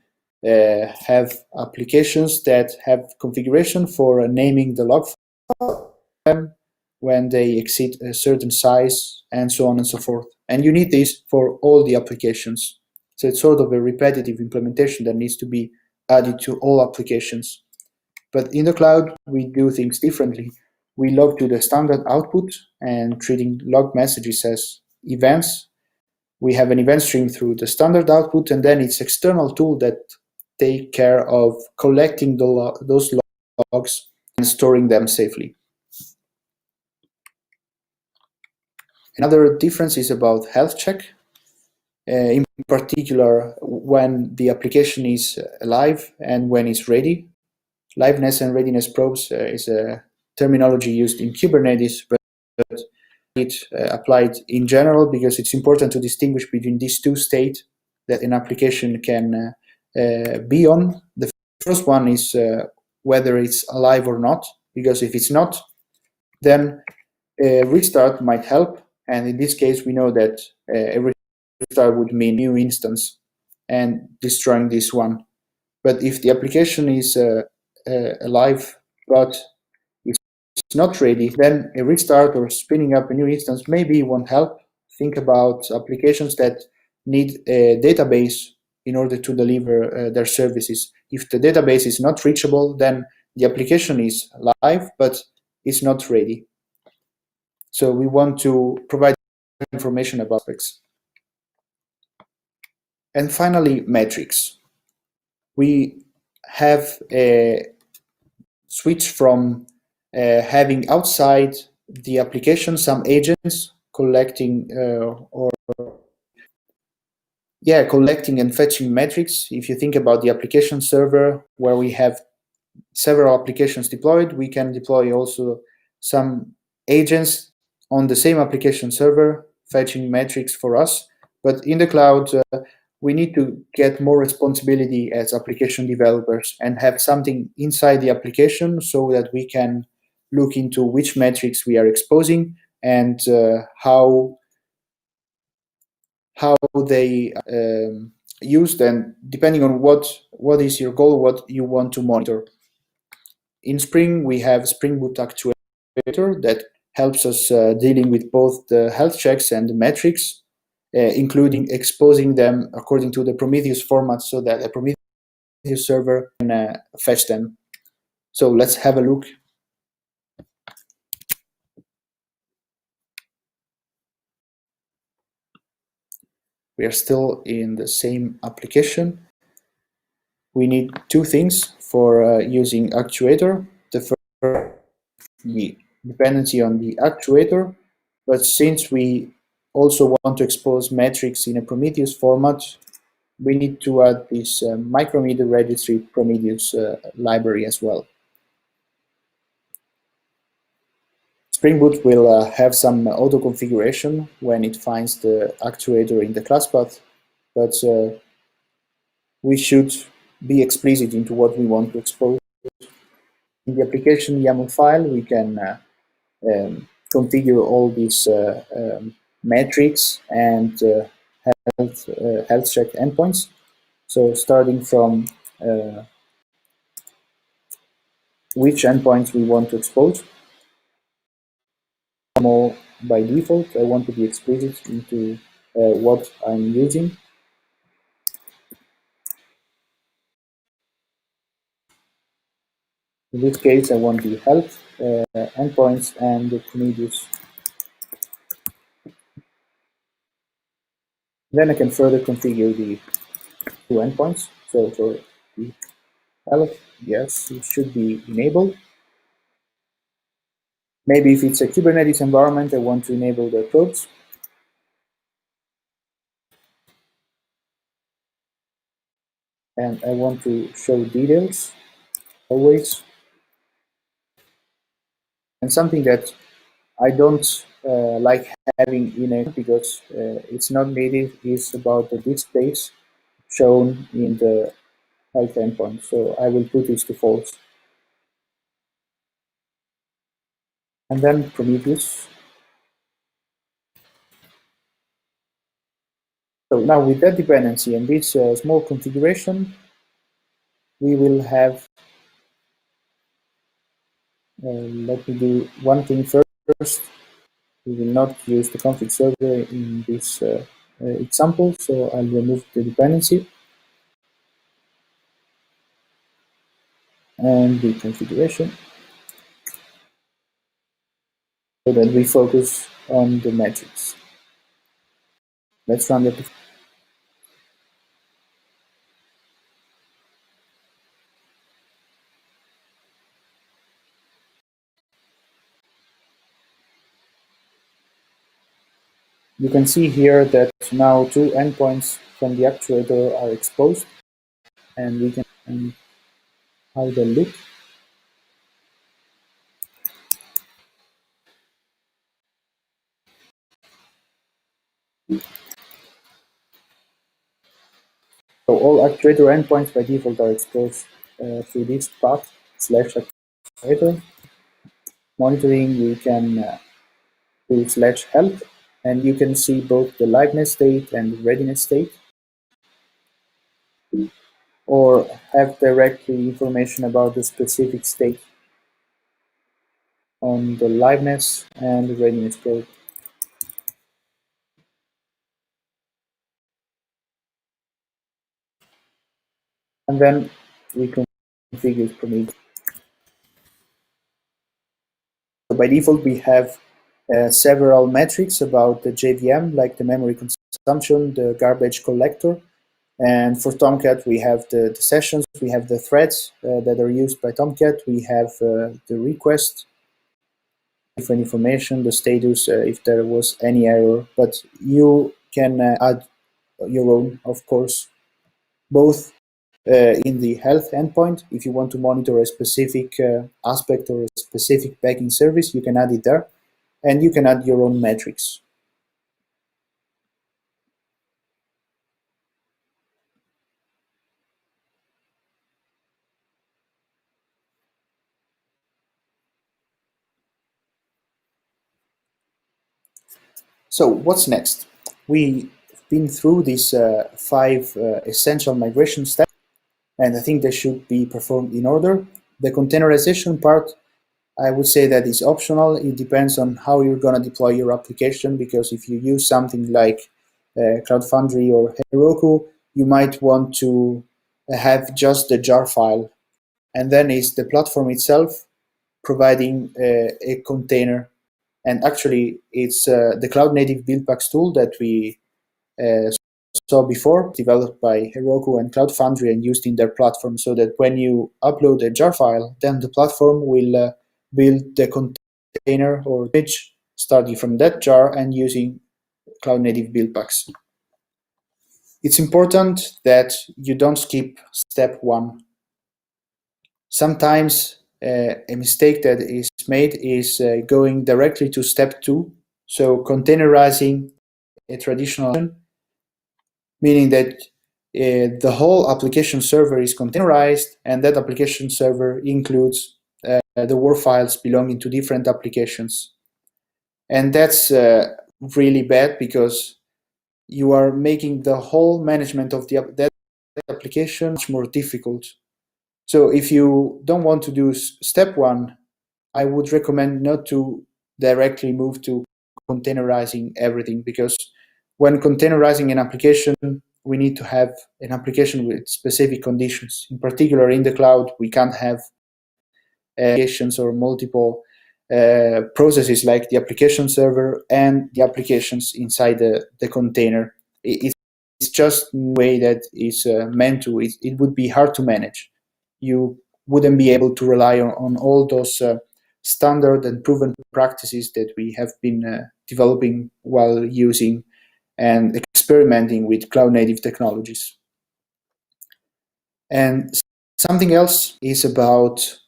have applications that have configuration for naming the log file when they exceed a certain size, and so on and so forth. And you need this for all the applications. So it's sort of a repetitive implementation that needs to be added to all applications. But in the cloud, we do things differently. We log to the standard output and treating log messages as events. We have an event stream through the standard output, and then it's external tool that take care of collecting those logs and storing them safely. Another difference is about health check. In particular, when the application is live and when it's ready. Liveness and readiness probes is a terminology used in Kubernetes, but it applied in general because it's important to distinguish between these two states that an application can be on. The first one is whether it's alive or not, because if it's not, then a restart might help. And in this case, we know that a restart would mean new instance and destroying this one. But if the application is alive, but not ready, then a restart or spinning up a new instance maybe won't help. Think about applications that need a database in order to deliver their services. If the database is not reachable, then the application is live, but it's not ready. So we want to provide information about metrics. And finally, metrics. We have a switch from having outside the application some agents collecting collecting and fetching metrics. If you think about the application server where we have several applications deployed, we can deploy also some agents on the same application server fetching metrics for us. But in the cloud, we need to get more responsibility as application developers and have something inside the application so that we can look into which metrics we are exposing and how they used, and depending on what is your goal, what you want to monitor. In Spring, we have Spring Boot Actuator that helps us dealing with both the health checks and the metrics, including exposing them according to the Prometheus format so that a Prometheus server can fetch them. So let's have a look. We are still in the same application. We need two things for using Actuator. The first, the dependency on the actuator, but since we also want to expose metrics in a Prometheus format, we need to add this micrometer registry Prometheus library as well. Spring Boot will have some auto configuration when it finds the actuator in the class path, but we should be explicit into what we want to expose. In the application YAML file, we can configure all these metrics and health check endpoints. So starting from which endpoints we want to expose. By default, I want to be explicit into what I'm using. In this case, I want the health endpoints and the Prometheus. Then I can further configure the two endpoints. So for the health, yes, it should be enabled. Maybe if it's a Kubernetes environment, I want to enable the probes. And I want to show details always. And something that I don't like having in it because it's not native is about the disk space shown in the health endpoint. So I will put this to false. And then Prometheus. So now with that dependency and this small configuration, we will have, let me do one thing first. We will not use the config server in this example, so I'll remove the dependency and the configuration so that we focus on the metrics. Let's run the application. You can see here that now two endpoints from the actuator are exposed, and we can see how they look. So all actuator endpoints by default are exposed through this path /actuator. Monitoring, we can do /health, and you can see both the liveness state and readiness state, or have directly information about the specific state. on the liveness and the readiness curve. And then we configure it per need. So by default, we have several metrics about the JVM, like the memory consumption, the garbage collector. And for Tomcat, we have the sessions, we have the threads that are used by Tomcat, we have the request, different information, the status, if there was any error. But you can add your own, of course, both in the health endpoint. If you want to monitor a specific aspect or a specific backend service, you can add it there, and you can add your own metrics. So what's next? We've been through these 5 essential migration steps, and I think they should be performed in order. The containerization part, I would say that is optional. It depends on how you're going to deploy your application, because if you use something like Cloud Foundry or Heroku, you might want to have just the jar file, and then it's the platform itself providing a container. And actually, it's the Cloud Native Buildpacks tool that we saw before, developed by Heroku and Cloud Foundry and used in their platform, so that when you upload a jar file, then the platform will build the container or image starting from that jar and using Cloud Native Buildpacks. It's important that you don't skip step 1. Sometimes a mistake that is made is going directly to step 2, so containerizing a traditional, meaning that the whole application server is containerized, and that application server includes the WAR files belonging to different applications. And that's really bad, because you are making the whole management of that application much more difficult. So if you don't want to do step 1, I would recommend not to directly move to containerizing everything, because when containerizing an application, we need to have an application with specific conditions. In particular, in the cloud, we can't have applications or multiple processes like the application server and the applications inside the container. It's just a way that is meant to, it would be hard to manage. You wouldn't be able to rely on all those standard and proven practices that we have been developing while using and experimenting with cloud native technologies. And something else is about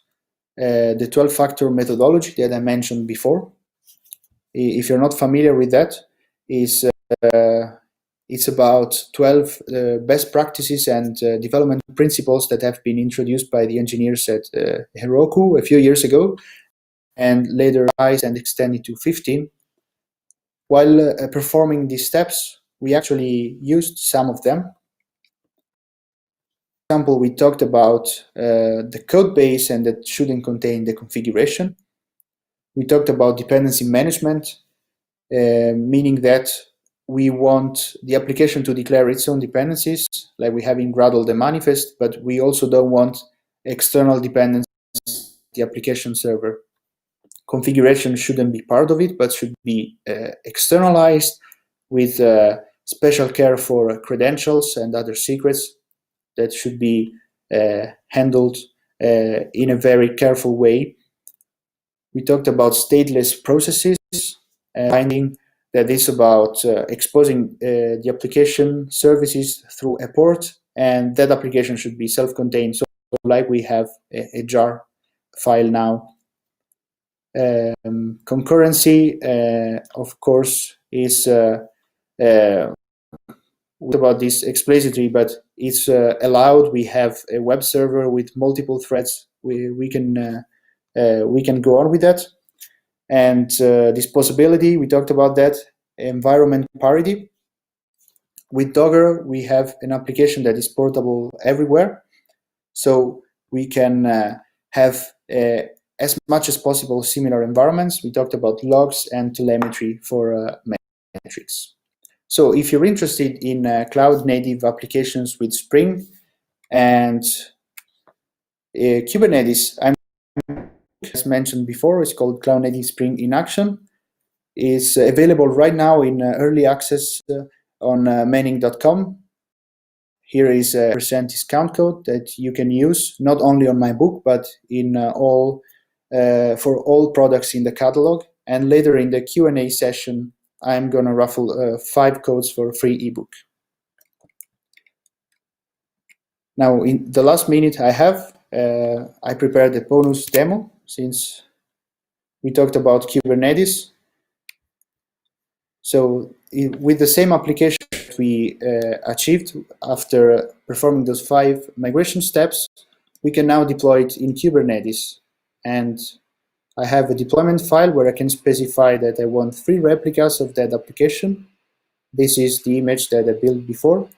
the 12-factor methodology that I mentioned before. If you're not familiar with that, it's about 12 best practices and development principles that have been introduced by the engineers at Heroku a few years ago, and later revised and extended to 15. While performing these steps, we actually used some of them. For example, we talked about the code base, and that shouldn't contain the configuration. We talked about dependency management, meaning that we want the application to declare its own dependencies, like we have in Gradle the manifest, but we also don't want external dependencies on the application server. Configuration shouldn't be part of it, but should be externalized with special care for credentials and other secrets that should be handled in a very careful way. We talked about stateless processes, finding that it's about exposing the application services through a port, and that application should be self-contained, so like we have a jar file now. Concurrency, of course, is about this explicitly, but it's allowed. We have a web server with multiple threads. We can go on with that. And disposability, we talked about that. Environment parity. With Dogger, we have an application that is portable everywhere. So we can have as much as possible similar environments. We talked about logs and telemetry for metrics. So if you're interested in cloud native applications with Spring and Kubernetes, as mentioned before, it's called Cloud Native Spring in Action. It's available right now in early access on manning.com. Here is a % discount code that you can use not only on my book, but in for all products in the catalog. And later in the Q&A session, I'm going to raffle 5 codes for a free ebook. Now, in the last minute I have, I prepared a bonus demo since we talked about Kubernetes. So with the same application we achieved after performing those 5 migration steps, we can now deploy it in Kubernetes. And I have a deployment file where I can specify that I want 3 replicas of that application. This is the image that I built before.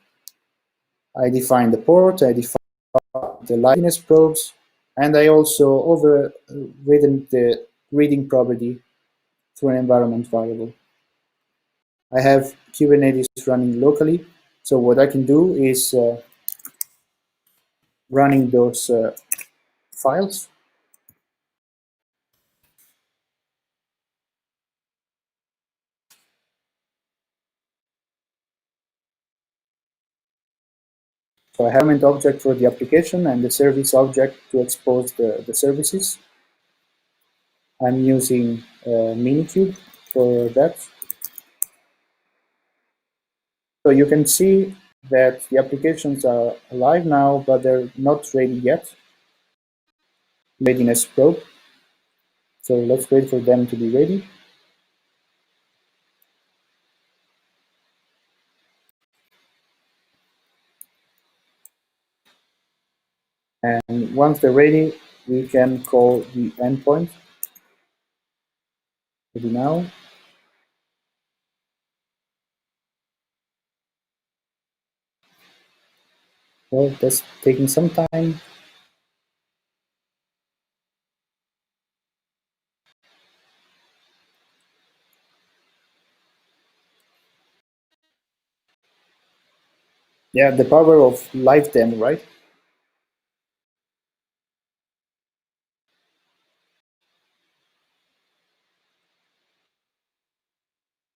I define the port, I define the liveness probes, and I also overridden the reading property through an environment variable. I have Kubernetes running locally, so what I can do is running those files. So I have an object for the application and the service object to expose the services. I'm using Minikube for that. So you can see that the applications are alive now, but they're not ready yet. Readiness probe. So let's wait for them to be ready. And once they're ready, we can call the endpoint. Ready now. Well, that's taking some time. Yeah, the power of live demo, right?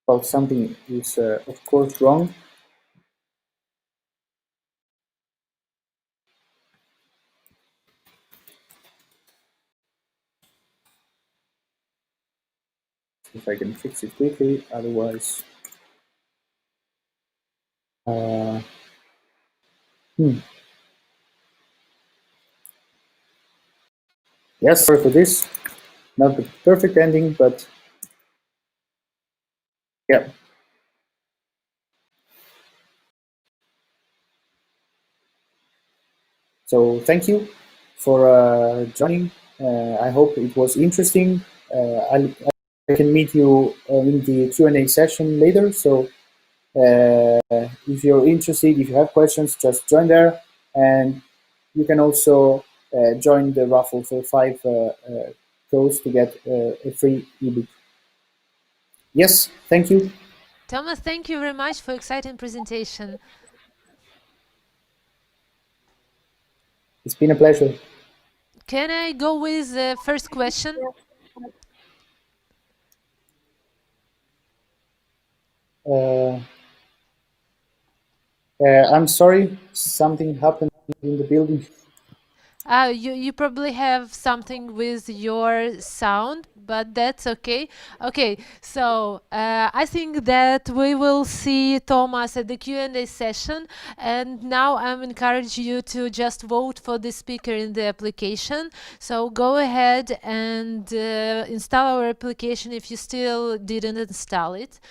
Well, something is, of course, wrong. If I can fix it quickly, otherwise. Yes, sorry for this. Not the perfect ending, but yeah. So thank you for joining. I hope it was interesting. I can meet you in the Q&A session later. So if you're interested, if you have questions, just join there. And you can also join the raffle for 5 codes to get a free ebook. Yes, thank you. Thomas, thank you very much for exciting presentation. It's been a pleasure. Can I go with the first question? I'm sorry, something happened in the building. You probably have something with your sound, but that's okay. Okay, so I think that we will see Thomas at the Q&A session, and now I'm encouraging you to just vote for the speaker in the application. So go ahead and install our application if you still didn't install it.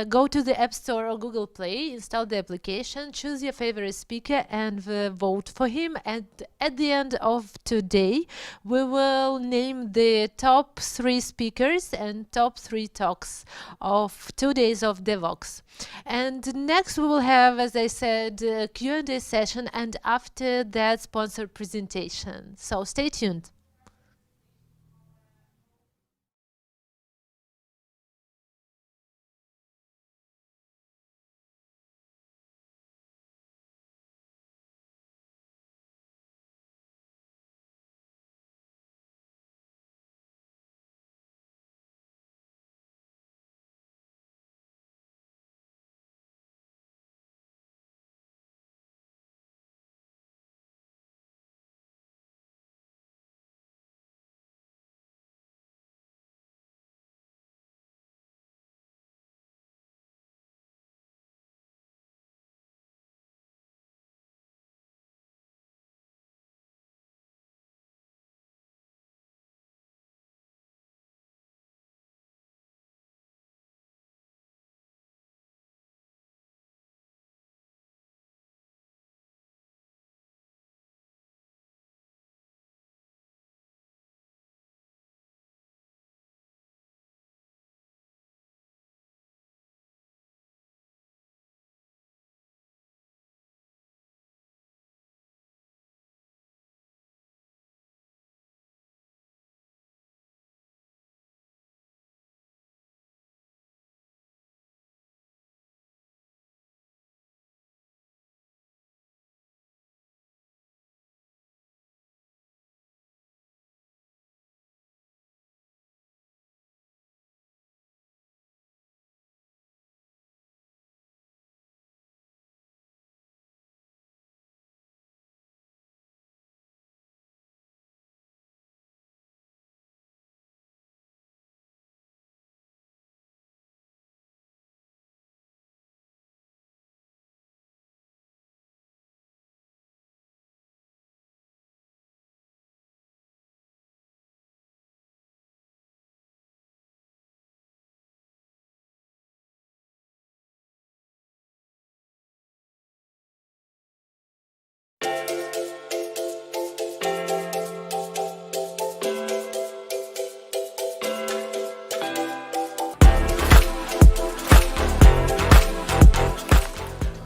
Go to the App Store or Google Play, install the application, choose your favorite speaker and vote for him. And at the end of today, we will name the top 3 speakers and top 3 talks of 2 days of Devoxx. And next we will have, as I said, a Q&A session, and after that, sponsored presentation. So stay tuned.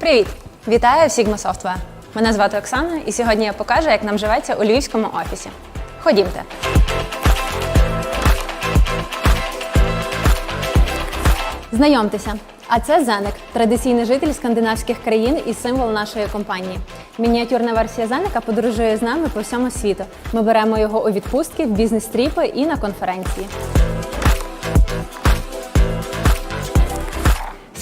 Привіт! Вітаю в Sigma Software. Мене звати Оксана, і сьогодні я покажу, як нам живеться у львівському офісі. Ходімте! Знайомтеся, а це Зеник, традиційний житель скандинавських країн і символ нашої компанії. Мініатюрна версія Зеника подорожує з нами по всьому світу. Ми беремо його у відпустки, в бізнес-тріпи і на конференції.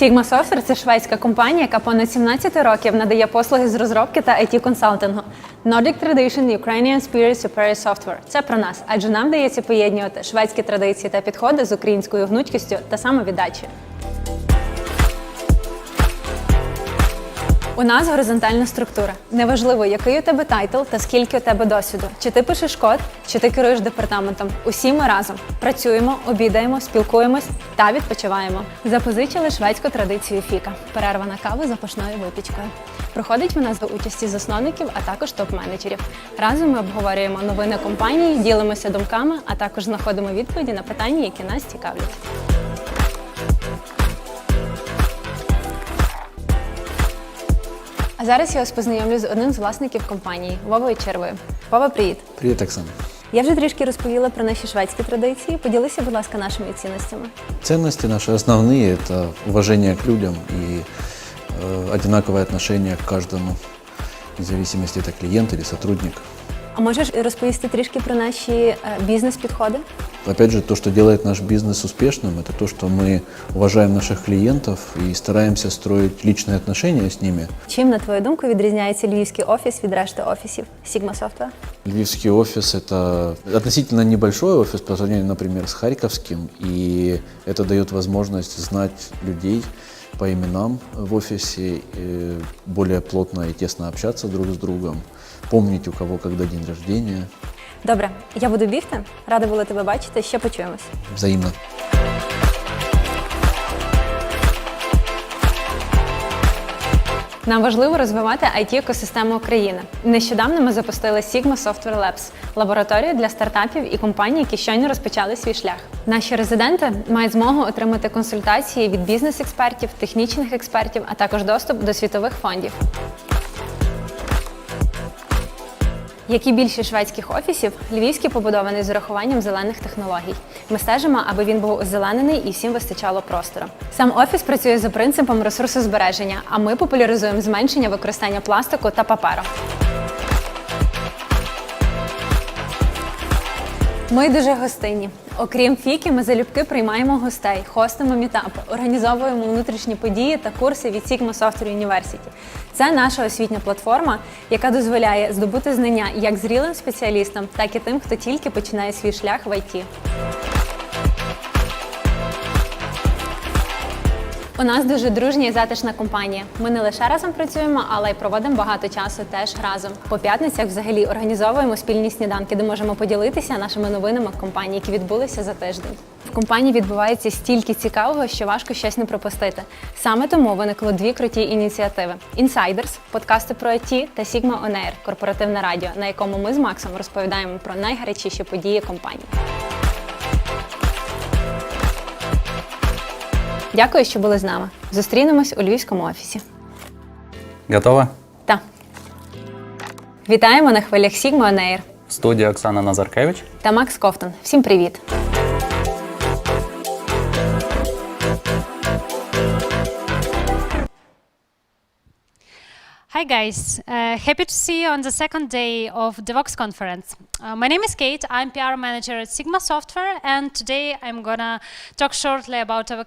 Sigma Software – це шведська компанія, яка понад 17 років надає послуги з розробки та IT-консалтингу. Nordic Tradition, Ukrainian Spirit, Superior Software – це про нас, адже нам вдається поєднувати шведські традиції та підходи з українською гнучкістю та самовіддачею. У нас горизонтальна структура. Неважливо, який у тебе тайтл та скільки у тебе досвіду. Чи ти пишеш код, чи ти керуєш департаментом. Усі ми разом працюємо, обідаємо, спілкуємось та відпочиваємо. Запозичили шведську традицію фіка – перерва на каву з запашною випічкою. Проходить вона за участі засновників, а також топ-менеджерів. Разом ми обговорюємо новини компанії, ділимося думками, а також знаходимо відповіді на питання, які нас цікавлять. А зараз я вас познайомлю з одним з власників компанії – Вовою Червою. Вова, привіт! Привіт, Оксана. Я вже трішки розповіла про наші шведські традиції. Поділися, будь ласка, нашими цінностями. Ценности наши основные – это уважение к людям и одинаковое отношение к каждому, вне зависимости, это клиент или сотрудник. А можеш розповісти трішки про наші бізнес-підходи? Опять же, то, что делает наш бизнес успешным, это то, что мы уважаем наших клиентов и стараемся строить личные отношения с ними. Чим, на твою думку, відрізняється львівський офіс від решти офісів Sigma Software? Львивский офис – это относительно небольшой офис по сравнению, например, с харьковским, и это дает возможность знать людей по именам в офисе, более плотно и тесно общаться друг с другом, помнить, у кого когда день рождения. Добре, я буду бігти. Рада була тебе бачити. Ще почуємось. Взаимно. Нам важливо розвивати IT-екосистему України. Нещодавно ми запустили Sigma Software Labs – лабораторію для стартапів і компаній, які щойно розпочали свій шлях. Наші резиденти мають змогу отримати консультації від бізнес-експертів, технічних експертів, а також доступ до світових фондів. Як і більшість шведських офісів, львівський побудований з урахуванням зелених технологій. Ми стежимо, аби він був озеленений і всім вистачало простору. Сам офіс працює за принципом ресурсозбереження, а ми популяризуємо зменшення використання пластику та паперу. Ми дуже гостинні. Окрім фіки, ми залюбки приймаємо гостей, хостимо мітапи, організовуємо внутрішні події та курси від Sigma Software University. Це наша освітня платформа, яка дозволяє здобути знання як зрілим спеціалістам, так і тим, хто тільки починає свій шлях в IT. У нас дуже дружня і затишна компанія. Ми не лише разом працюємо, але й проводимо багато часу теж разом. По п'ятницях взагалі організовуємо спільні сніданки, де можемо поділитися нашими новинами компанії, які відбулися за тиждень. В компанії відбувається стільки цікавого, що важко щось не пропустити. Саме тому виникло дві круті ініціативи. Insiders – подкасти про IT та Sigma On Air – корпоративне радіо, на якому ми з Максом розповідаємо про найгарячіші події компанії. Дякую, що були з нами. Зустрінемось у львівському офісі. Готова? Так. Вітаємо на хвилях Sigma On Air. Студія Оксана Назаркевич та Макс Ковтун. Всім привіт! Hi guys, happy to see you on the second day of Devoxx conference. My name is Kate, I'm PR manager at Sigma Software, and today I'm gonna talk shortly about our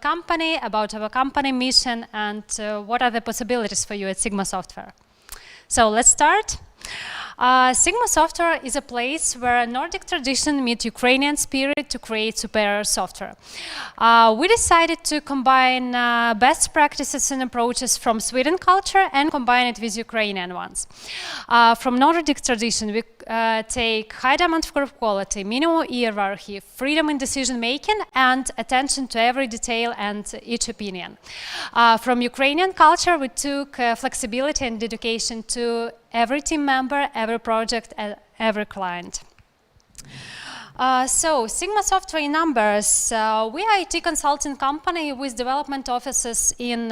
company mission, and what are the possibilities for you at Sigma Software. So let's start. Sigma Software is a place where Nordic tradition meets Ukrainian spirit to create superior software. We decided to combine best practices and approaches from Sweden culture and combine it with Ukrainian ones. From Nordic tradition, we take high demand for quality, minimal hierarchy, freedom in decision making, and attention to every detail and each opinion. From Ukrainian culture, we took flexibility and dedication to every team member, every project, and every client. So, Sigma Software in numbers. We are IT consulting company with development offices in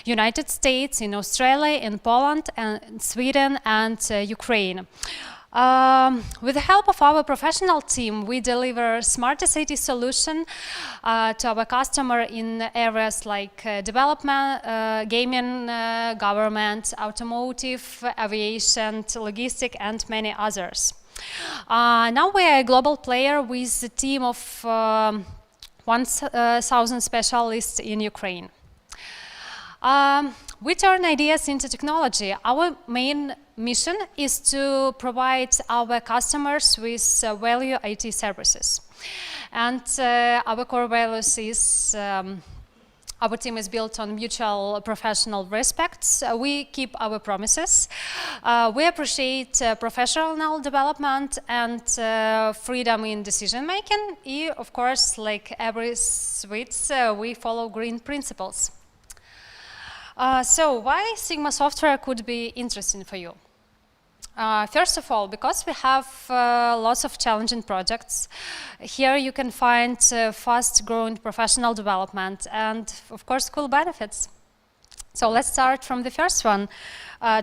United States, in Australia, in Poland, and Sweden, and Ukraine. With the help of our professional team, we deliver smart city solution to our customer in areas like development, gaming, government, automotive, aviation, logistics, and many others. Now we are a global player with a team of 1,000 specialists in Ukraine. We turn ideas into technology. Our main mission is to provide our customers with value IT services. And our core values is our team is built on mutual professional respect. We keep our promises. We appreciate professional development and freedom in decision making. Of course, like every Swiss, we follow green principles. So why Sigma Software could be interesting for you? First of all, because we have lots of challenging projects. Here you can find fast-growing professional development and, of course, cool benefits. So let's start from the first one,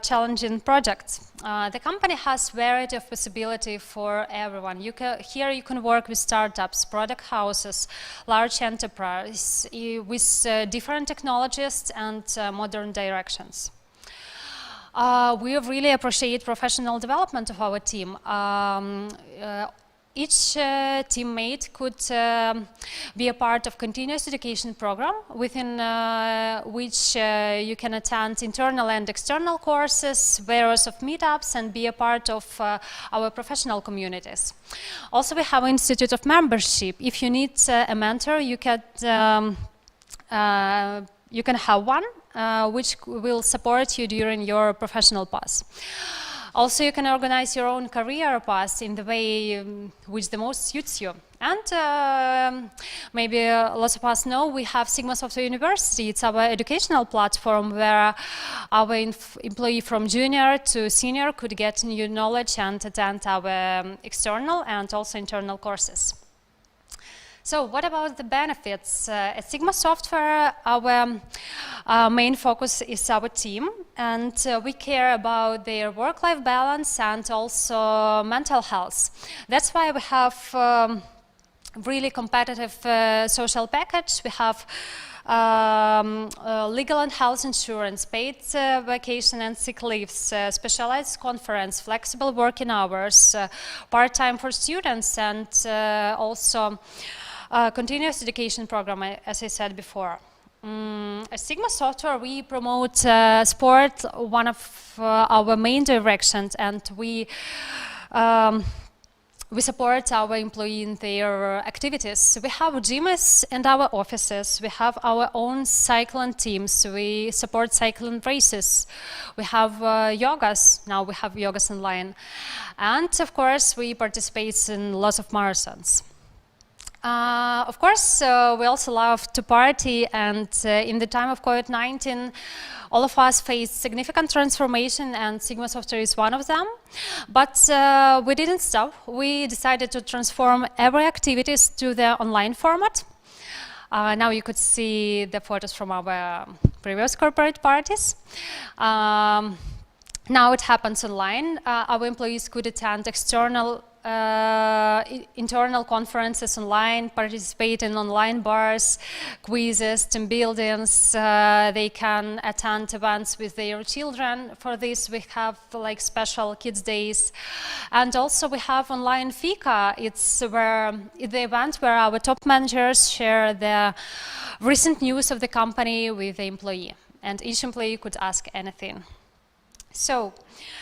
challenging projects. The company has variety of possibility for everyone. Here you can work with startups, product houses, large enterprise with different technologies and modern directions. We really appreciate professional development of our team. Each teammate could be a part of continuous education program within which you can attend internal and external courses, various of meetups, and be a part of our professional communities. Also, we have an institute of membership. If you need a mentor, you can have one, which will support you during your professional path. Also, you can organize your own career path in the way which the most suits you. And maybe lots of us know we have Sigma Software University. It's our educational platform where our employee from junior to senior could get new knowledge and attend our external and also internal courses. So what about the benefits? At Sigma Software, our main focus is our team, and we care about their work-life balance and also mental health. That's why we have really competitive social package. We have legal and health insurance, paid vacation and sick leaves, specialized conference, flexible working hours, part-time for students, and also continuous education program, as I said before. At Sigma Software, we promote sport, one of our main directions, and we support our employees in their activities. We have gyms in our offices. We have our own cycling teams. We support cycling races. We have yogas. Now we have yogas online. And of course, we participate in lots of marathons. Of course, we also love to party, and in the time of COVID-19, all of us faced significant transformation, and Sigma Software is one of them. But we didn't stop. We decided to transform every activities to the online format. Now you could see the photos from our previous corporate parties. Now it happens online. Our employees could attend external internal conferences online, participate in online bars, quizzes, team buildings. They can attend events with their children. For this, we have like special kids days, and also we have online Fika. It's the event where our top managers share the recent news of the company with the employee, and each employee could ask anything. So,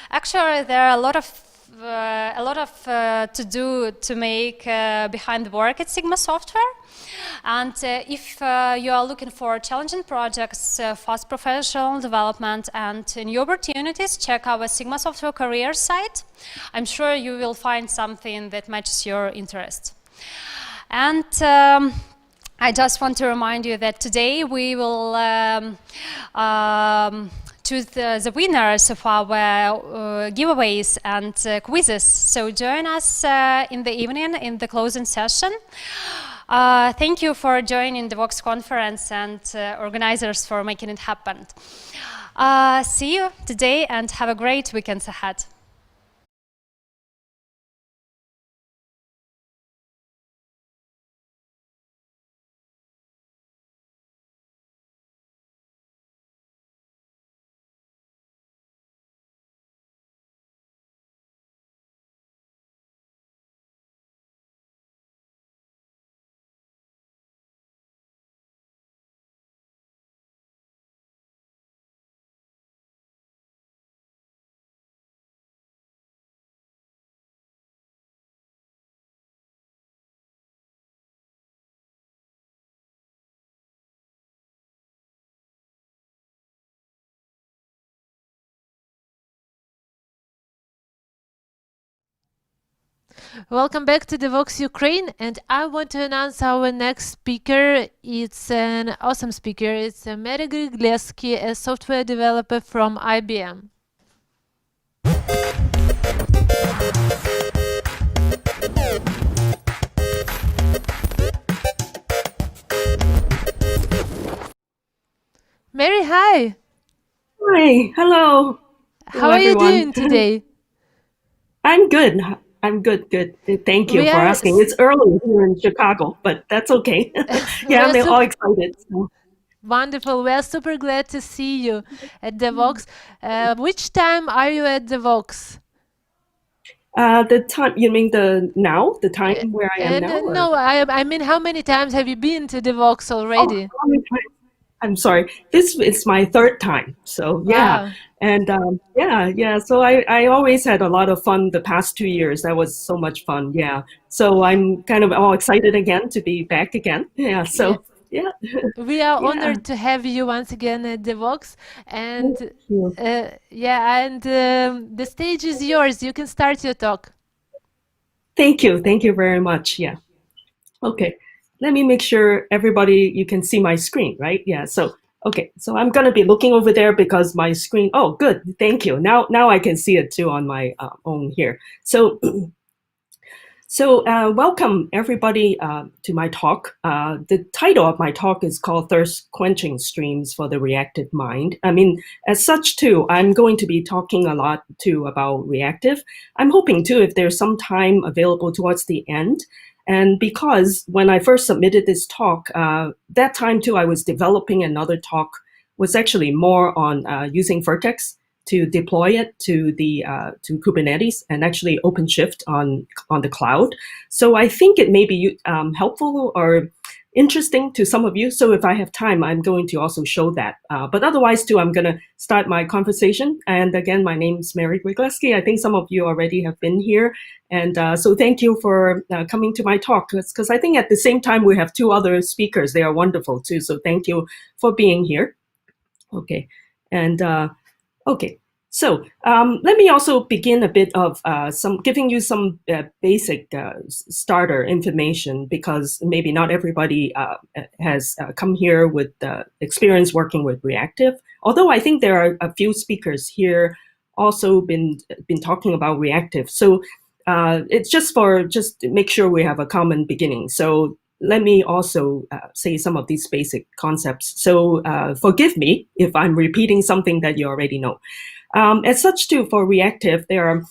actually, there are a lot of to do to make behind the work at Sigma Software. And if you are looking for challenging projects, fast professional development, and new opportunities, check our Sigma Software career site. I'm sure you will find something that matches your interest. And I just want to remind you that today we will choose the winners of our giveaways and quizzes. So join us in the evening in the closing session. Thank you for joining the Devoxx conference and organizers for making it happen. See you today and have a great weekend ahead. Welcome back to Devoxx Ukraine, and I want to announce our next speaker. It's an awesome speaker. It's Mary Grigleski, a software developer from IBM. Mary, hi. Hi, hello. How are you doing today? I'm good. I'm good. Thank you for asking. It's early here in Chicago, but that's okay. Yeah, I'm all excited. So. Wonderful. We are super glad to see you at Devoxx. Which time are you at Devoxx? The time, you mean the time where I am now? No, I mean, how many times have you been to Devoxx already? Oh, how many times? I'm sorry. This is my third time. So yeah. Wow. And yeah. So I always had a lot of fun the past 2 years. That was so much fun. Yeah. So I'm kind of all excited again to be back again. Yeah. So yeah. We are honored to have you once again at Devoxx. And the stage is yours. You can start your talk. Thank you. Thank you very much. Yeah. Okay. Let me make sure everybody, you can see my screen, right? Yeah. So, okay. So I'm going to be looking over there because my screen, oh, good. Thank you. Now I can see it too on my own here. So, welcome everybody to my talk. The title of my talk is called Thirst Quenching Streams for the Reactive Mind. I mean, as such too, I'm going to be talking a lot too about reactive. I'm hoping too, if there's some time available towards the end. And because when I first submitted this talk, that time too, I was developing another talk, was actually more on using Vertex to deploy it to the to Kubernetes and actually OpenShift on the cloud. So I think it may be helpful or interesting to some of you. So if I have time, I'm going to also show that. But otherwise too, I'm going to start my conversation. And again, my name is Mary Grigleski. I think some of you already have been here. And so thank you for coming to my talk, because I think at the same time, we have two other speakers. They are wonderful too. So thank you for being here. Okay. And okay. So let me also begin a bit of giving you some basic starter information, because maybe not everybody has come here with experience working with reactive. Although I think there are a few speakers here also been talking about reactive. So it's just to make sure we have a common beginning. So let me also say some of these basic concepts. So forgive me if I'm repeating something that you already know. As such too, for reactive, there are,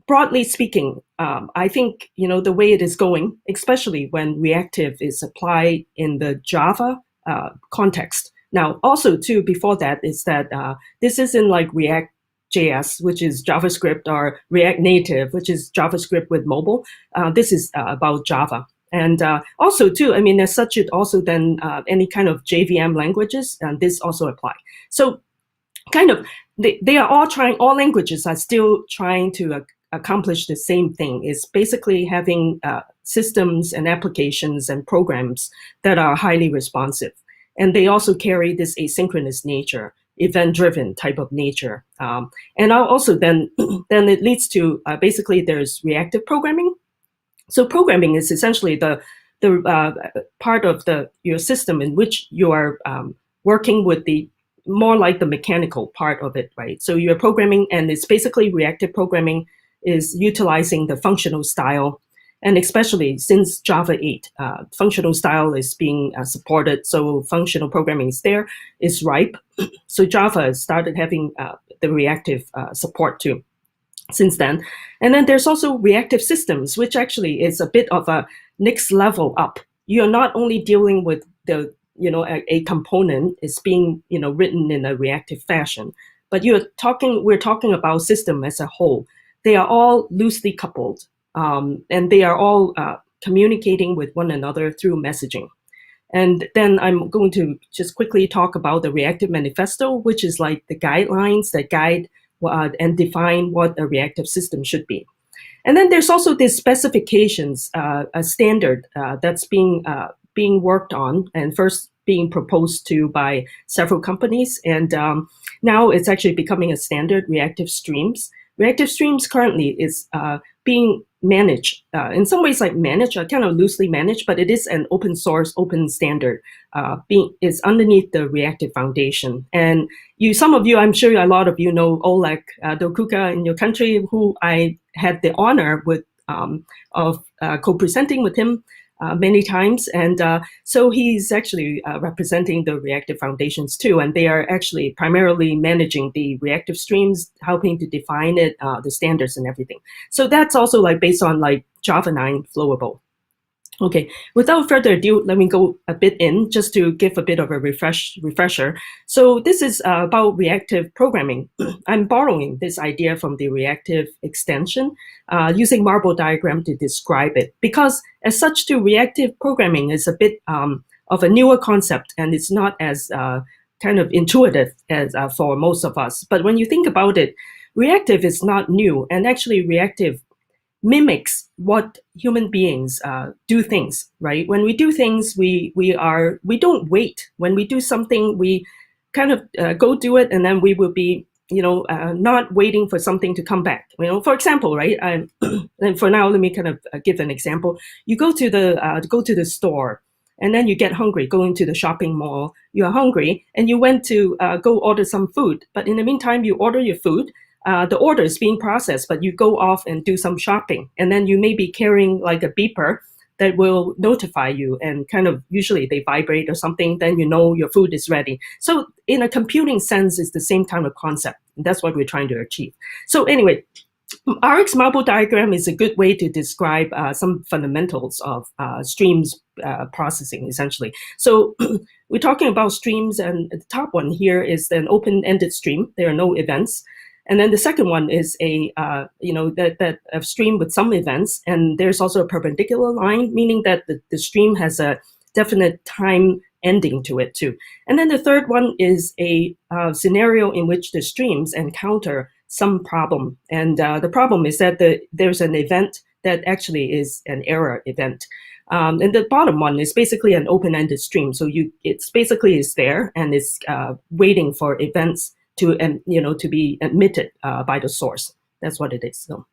broadly speaking, I think, the way it is going, especially when reactive is applied in the Java context. Now, also too, before that is that this isn't like React.js, which is JavaScript, or React Native, which is JavaScript with mobile. This is about Java. And also too, I mean, as such, it also then any kind of JVM languages, and this also apply. So kind of, they are all languages are still trying to accomplish the same thing, is basically having systems and applications and programs that are highly responsive. And they also carry this asynchronous nature, event-driven type of nature. And also then it leads to basically there's reactive programming. So programming is essentially the part of your system in which you are working with the more like the mechanical part of it, right? So you're programming, and it's basically reactive programming is utilizing the functional style. And especially since Java 8, functional style is being supported, so functional programming is there, is ripe. So Java started having the reactive support too since then. And then there's also reactive systems, which actually is a bit of a next level up. You're not only dealing with the, a component is being, written in a reactive fashion, but we're talking about system as a whole. They are all loosely coupled, and they are all communicating with one another through messaging. And then I'm going to just quickly talk about the reactive manifesto, which is like the guidelines that guide and define what a reactive system should be. And then there's also these specifications, a standard that's being worked on and first being proposed to by several companies. And now it's actually becoming a standard, reactive streams. Reactive streams currently is being managed, in some ways like managed, kind of loosely managed, but it is an open source, open standard, is underneath the reactive foundation. And some of you, I'm sure a lot of you know Oleg Dokuka in your country, who I had the honor of co-presenting with him many times. And so he's actually representing the reactive foundations too. And they are actually primarily managing the reactive streams, helping to define it, the standards and everything. So that's also like based on like Java 9 Flowable. Okay, without further ado, let me go a bit in just to give a bit of a refresher. So this is about reactive programming. I'm borrowing this idea from the reactive extension, using marble diagram to describe it, because as such too, reactive programming is a bit of a newer concept, and it's not as kind of intuitive as for most of us. But when you think about it, reactive is not new, and actually reactive mimics what human beings do things, right? When we do things, we don't wait. When we do something, we kind of go do it, and then we will be, not waiting for something to come back. For example, right? And for now, let me kind of give an example. You go to the store, and then you get hungry, going to the shopping mall. You are hungry, and you went to go order some food. But in the meantime, you order your food. The order is being processed, but you go off and do some shopping. And then you may be carrying like a beeper that will notify you, and kind of usually they vibrate or something, then you know your food is ready. So in a computing sense, it's the same kind of concept. And that's what we're trying to achieve. So anyway, RX marble diagram is a good way to describe some fundamentals of streams processing, essentially. So we're talking about streams, and the top one here is an open-ended stream. There are no events. And then the second one is a stream with some events, and there's also a perpendicular line, meaning that the stream has a definite time ending to it too. And then the third one is a scenario in which the streams encounter some problem, and the problem is that there's an event that actually is an error event. And the bottom one is basically an open-ended stream, so it's basically is there and it's waiting for events to be admitted by the source. That's what it is. So,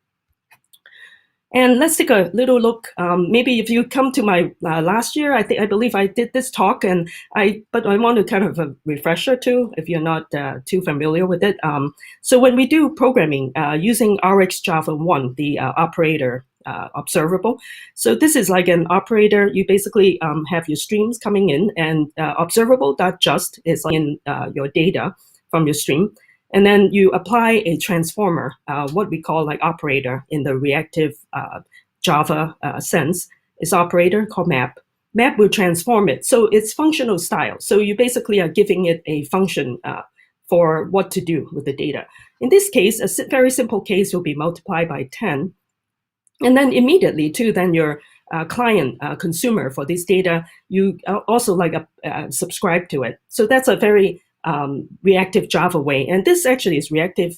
and let's take a little look. Maybe if you come to my last year, I believe I did this talk, but I want to kind of a refresher too, if you're not too familiar with it. So when we do programming using RX Java 1, the operator observable. So this is like an operator. You basically have your streams coming in, and observable.just is like in your data from your stream. And then you apply a transformer, what we call like operator in the reactive Java sense, is operator called map. Map will transform it. So it's functional style. So you basically are giving it a function for what to do with the data. In this case, a very simple case will be multiplied by 10. And then immediately too, then your client, consumer for this data, you also like subscribe to it. So that's a very reactive Java way, and this actually is reactive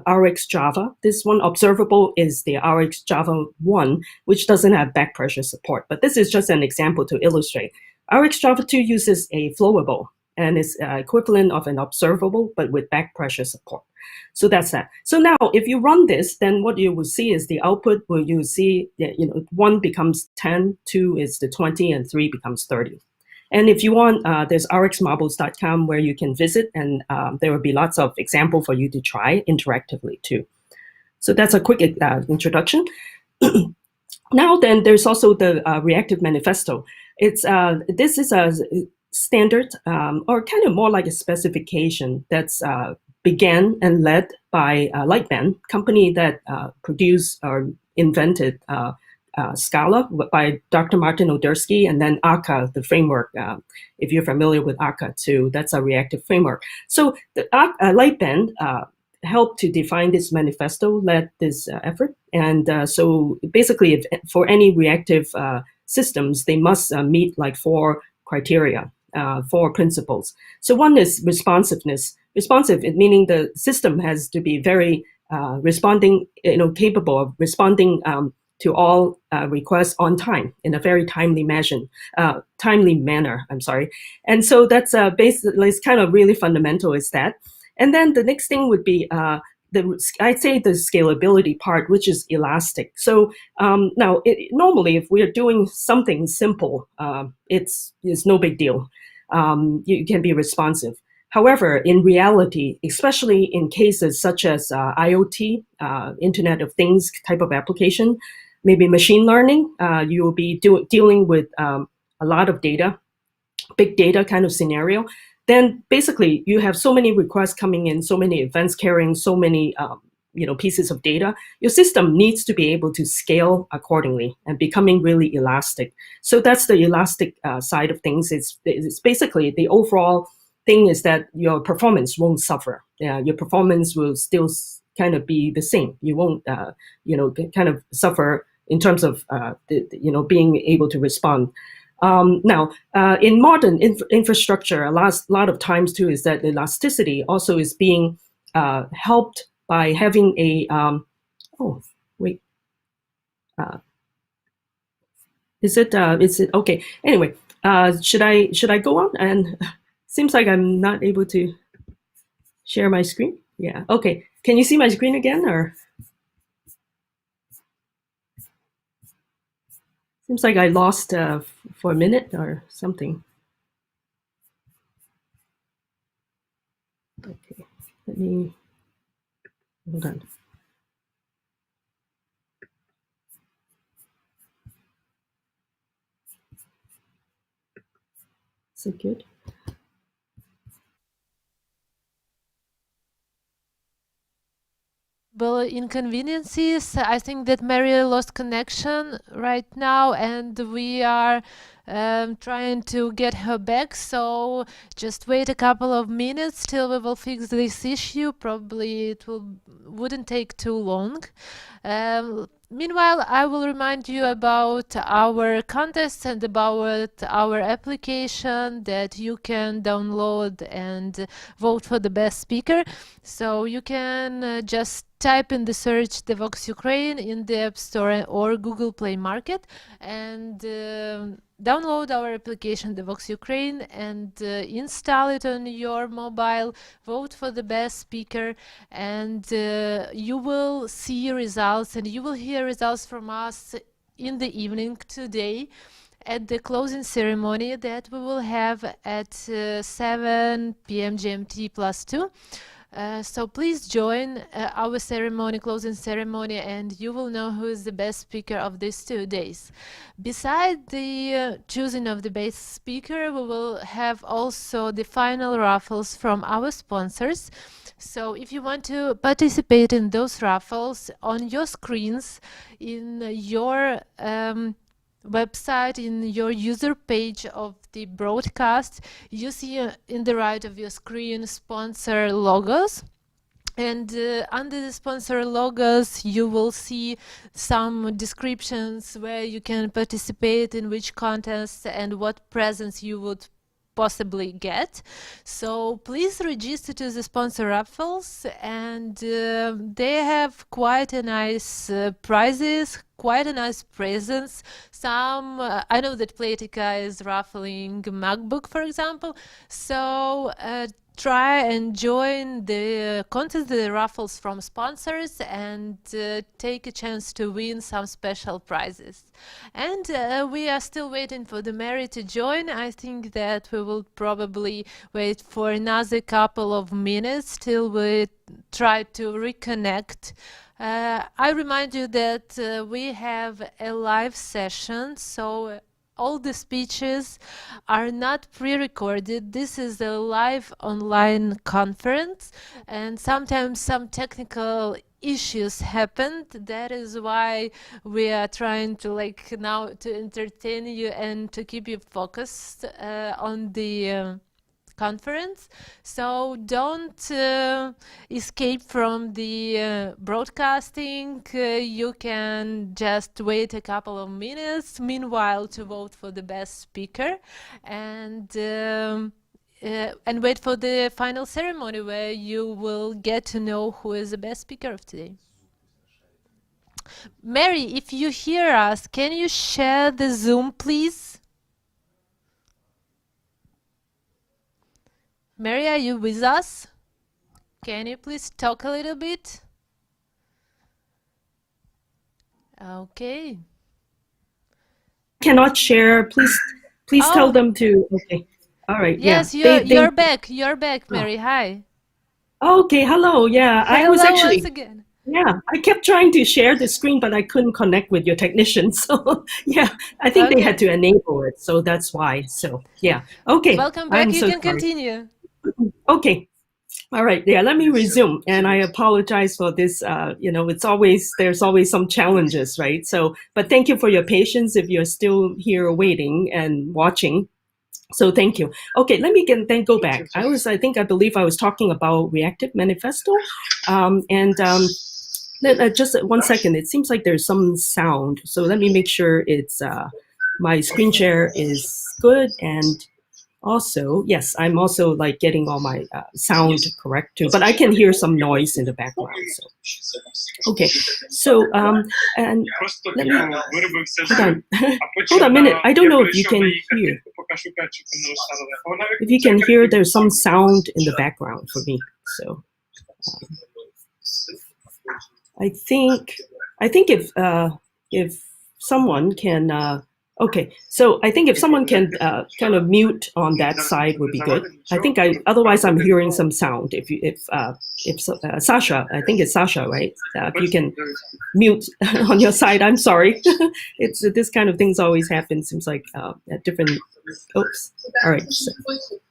RX Java. This one observable is the RX Java 1, which doesn't have back pressure support, but this is just an example to illustrate. RX Java 2 uses a flowable and is equivalent of an observable, but with back pressure support. So that's that. So now if you run this, then what you will see is the output where you see that 1 becomes 10, 2 is the 20, and 3 becomes 30. And if you want, there's rxmarbles.com where you can visit, and there will be lots of examples for you to try interactively too. So that's a quick introduction. Now then, there's also the Reactive Manifesto. This is a standard, or kind of more like a specification that's began and led by Lightband, company that produced or invented Scala by Dr. Martin Odersky, and then Akka, the framework. If you're familiar with Akka too, that's a reactive framework. So the Lightband helped to define this manifesto, led this effort. And so basically, for any reactive systems, they must meet like 4 criteria, 4 principles. So one is responsiveness. Responsive, meaning the system has to be very responding, capable of responding to all requests on time in a very timely manner. I'm sorry. And so that's basically, it's kind of really fundamental is that. And then the next thing would be I'd say the scalability part, which is elastic. So now, normally, if we are doing something simple, it's no big deal. You can be responsive. However, in reality, especially in cases such as IoT, Internet of Things type of application, maybe machine learning, you will be dealing with a lot of data, big data kind of scenario. Then basically you have so many requests coming in, so many events carrying so many pieces of data. Your system needs to be able to scale accordingly and becoming really elastic. So that's the elastic side of things. It's basically the overall thing is that your performance won't suffer. Your performance will still kind of be the same. You won't kind of suffer in terms of being able to respond. Now, in modern infrastructure, a lot of times too is that elasticity also is being helped by having a is it okay? Anyway, should I go on? And seems like I'm not able to share my screen. Yeah. Okay. Can you see my screen again, or? Seems like I lost for a minute or something. Okay, let me, hold on. Is it good? Well, inconveniences. I think that Mary lost connection right now, and we are trying to get her back. So just wait a couple of minutes till we will fix this issue. Probably it wouldn't take too long. Meanwhile, I will remind you about our contest and about our application that you can download and vote for the best speaker. So you can just type in the search Devoxx Ukraine in the App Store or Google Play Market and download our application Devoxx Ukraine and install it on your mobile, vote for the best speaker, and you will see results and you will hear results from us in the evening today at the closing ceremony that we will have at 7 p.m. GMT +2. So please join our closing ceremony, and you will know who is the best speaker of these 2 days. Besides the choosing of the best speaker, we will have also the final raffles from our sponsors. So if you want to participate in those raffles, on your screens, in your website, in your user page of the broadcast, you see in the right of your screen sponsor logos. And under the sponsor logos, you will see some descriptions where you can participate in which contests and what presents you would possibly get. So please register to the sponsor raffles, and they have quite a nice prizes, quite a nice presents. Some I know that Playtika is raffling MacBook, for example. So try and join the contest, the raffles from sponsors, and take a chance to win some special prizes. And we are still waiting for the Mary to join. I think that we will probably wait for another couple of minutes till we try to reconnect. I remind you that we have a live session, so all the speeches are not pre-recorded. This is a live online conference, and sometimes some technical issues happened. That is why we are trying to now to entertain you and to keep you focused on the conference. So don't escape from the broadcasting. You can just wait a couple of minutes meanwhile to vote for the best speaker, and wait for the final ceremony where you will get to know who is the best speaker of today. Mary, if you hear us, can you share the Zoom, please? Mary, are you with us? Can you please talk a little bit? Okay. Cannot share. Please tell them to. Okay. All right. Yes, yeah. you're back. You're back, Mary. Hi. Okay. Hello. Yeah. I was Hello actually. once again. Yeah, I kept trying to share the screen, but I couldn't connect with your technician. So yeah, I think they had to enable it. So that's why. So yeah. Okay. Welcome back. I'm You so can sorry. continue. Okay. All right. Yeah. Let me resume. And I apologize for this. There's always some challenges, right? So, but thank you for your patience if you're still here waiting and watching. So thank you. Okay, let me then go back. I believe I was talking about Reactive Manifesto. Just 1 second. It seems like there's some sound. So let me make sure it's my screen share is good. And also, yes, I'm also getting all my sound correct too, but I can hear some noise in the background. So. Okay, so and let me hold on. Hold on a minute. I don't know if you can hear. If you can hear, there's some sound in the background for me. So I think if someone can. Okay, so I think if someone can kind of mute on that side would be good. Otherwise I'm hearing some sound. If Sasha, I think it's Sasha, right? If you can mute on your side, I'm sorry. It's this kind of things always happen. Seems like at different. Oops. All right. So,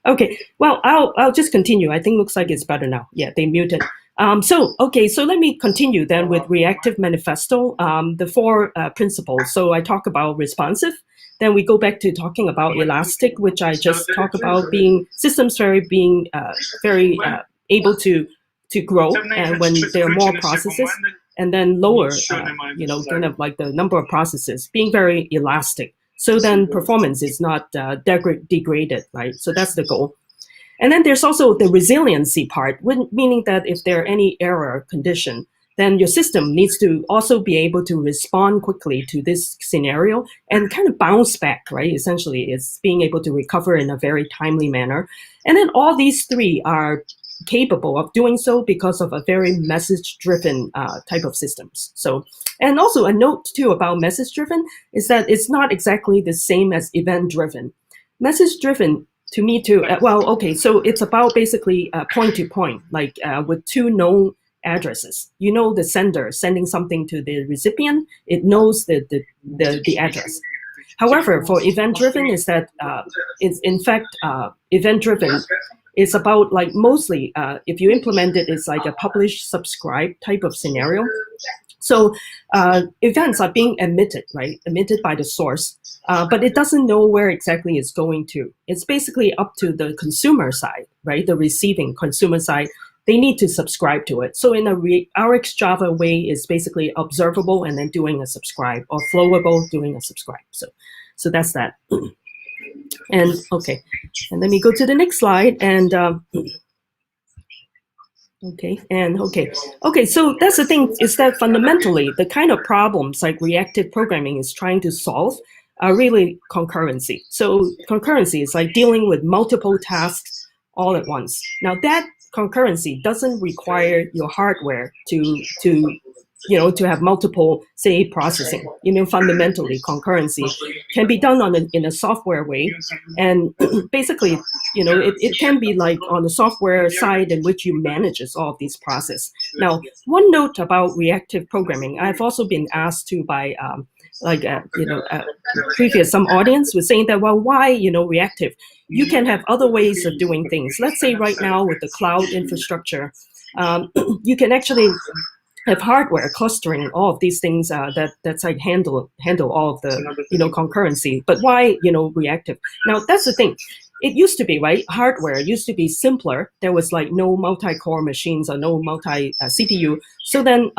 okay. Well, I'll just continue. I think looks like it's better now. Yeah, they muted. So let me continue then with Reactive Manifesto, the 4 principles. So I talk about responsive, then we go back to talking about elastic, which I just talked about being systems being very able to grow and when there are more processes, and then lower, kind of like the number of processes being very elastic. So then performance is not degraded, right? So that's the goal. And then there's also the resiliency part, meaning that if there are any error condition, then your system needs to also be able to respond quickly to this scenario and kind of bounce back, right? Essentially, it's being able to recover in a very timely manner. And then all these 3 are capable of doing so because of a very message-driven type of systems. So, and also a note too about message-driven is that it's not exactly the same as event-driven. Message-driven to me too, so it's about basically point to point, like with 2 known addresses. You know the sender sending something to the recipient, it knows the address. However, for event-driven is that it's in fact event-driven is about mostly if you implement it, it's like a publish subscribe type of scenario. So events are being emitted, right? Emitted by the source, but it doesn't know where exactly it's going to. It's basically up to the consumer side, right? The receiving consumer side. They need to subscribe to it. So in a RxJava way is basically observable and then doing a subscribe, or flowable doing a subscribe. So that's that. And okay, and let me go to the next slide and. Okay, so that's the thing, is that fundamentally the kind of problems like reactive programming is trying to solve are really concurrency. So concurrency is like dealing with multiple tasks all at once. Now that concurrency doesn't require your hardware to have multiple, say, processing. Fundamentally, concurrency can be done in a software way, and basically, it can be like on the software side in which you manages all of these processes. Now, one note about reactive programming, I've also been asked to by previous some audience was saying that, well, why reactive? You can have other ways of doing things. Let's say right now with the cloud infrastructure, you can actually have hardware clustering, all of these things that's like handle all of the concurrency. But why reactive? Now that's the thing. It used to be, right? Hardware used to be simpler. There was like no multi-core machines or no multi CPU. So then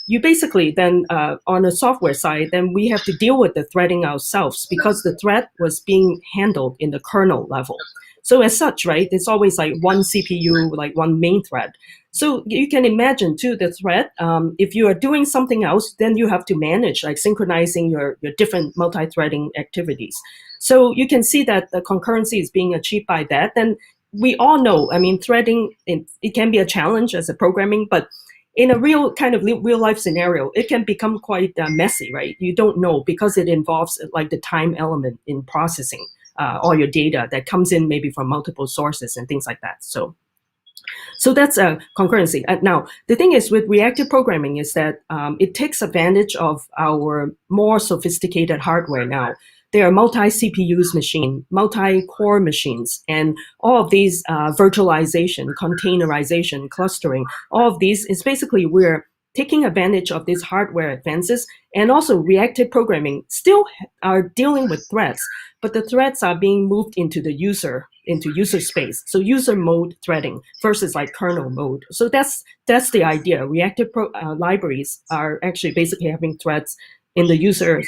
you basically then on the software side, then we have to deal with the threading ourselves because the thread was being handled in the kernel level. So as such, right, it's always like one CPU, like one main thread. So you can imagine too the thread, if you are doing something else, then you have to manage like synchronizing your different multi-threading activities. So you can see that the concurrency is being achieved by that. Then we all know, I mean, threading, it can be a challenge as a programming, but in a real kind of real life scenario, it can become quite messy, right? You don't know because it involves like the time element in processing all your data that comes in maybe from multiple sources and things like that. So that's a concurrency. Now, the thing is with reactive programming is that it takes advantage of our more sophisticated hardware now. There are multi-CPUs machine, multi-core machines, and all of these virtualization, containerization, clustering, all of these is basically we're taking advantage of these hardware advances, and also reactive programming still are dealing with threads, but the threads are being moved into user space. So user mode threading versus like kernel mode. So that's the idea. Reactive libraries are actually basically having threads in the user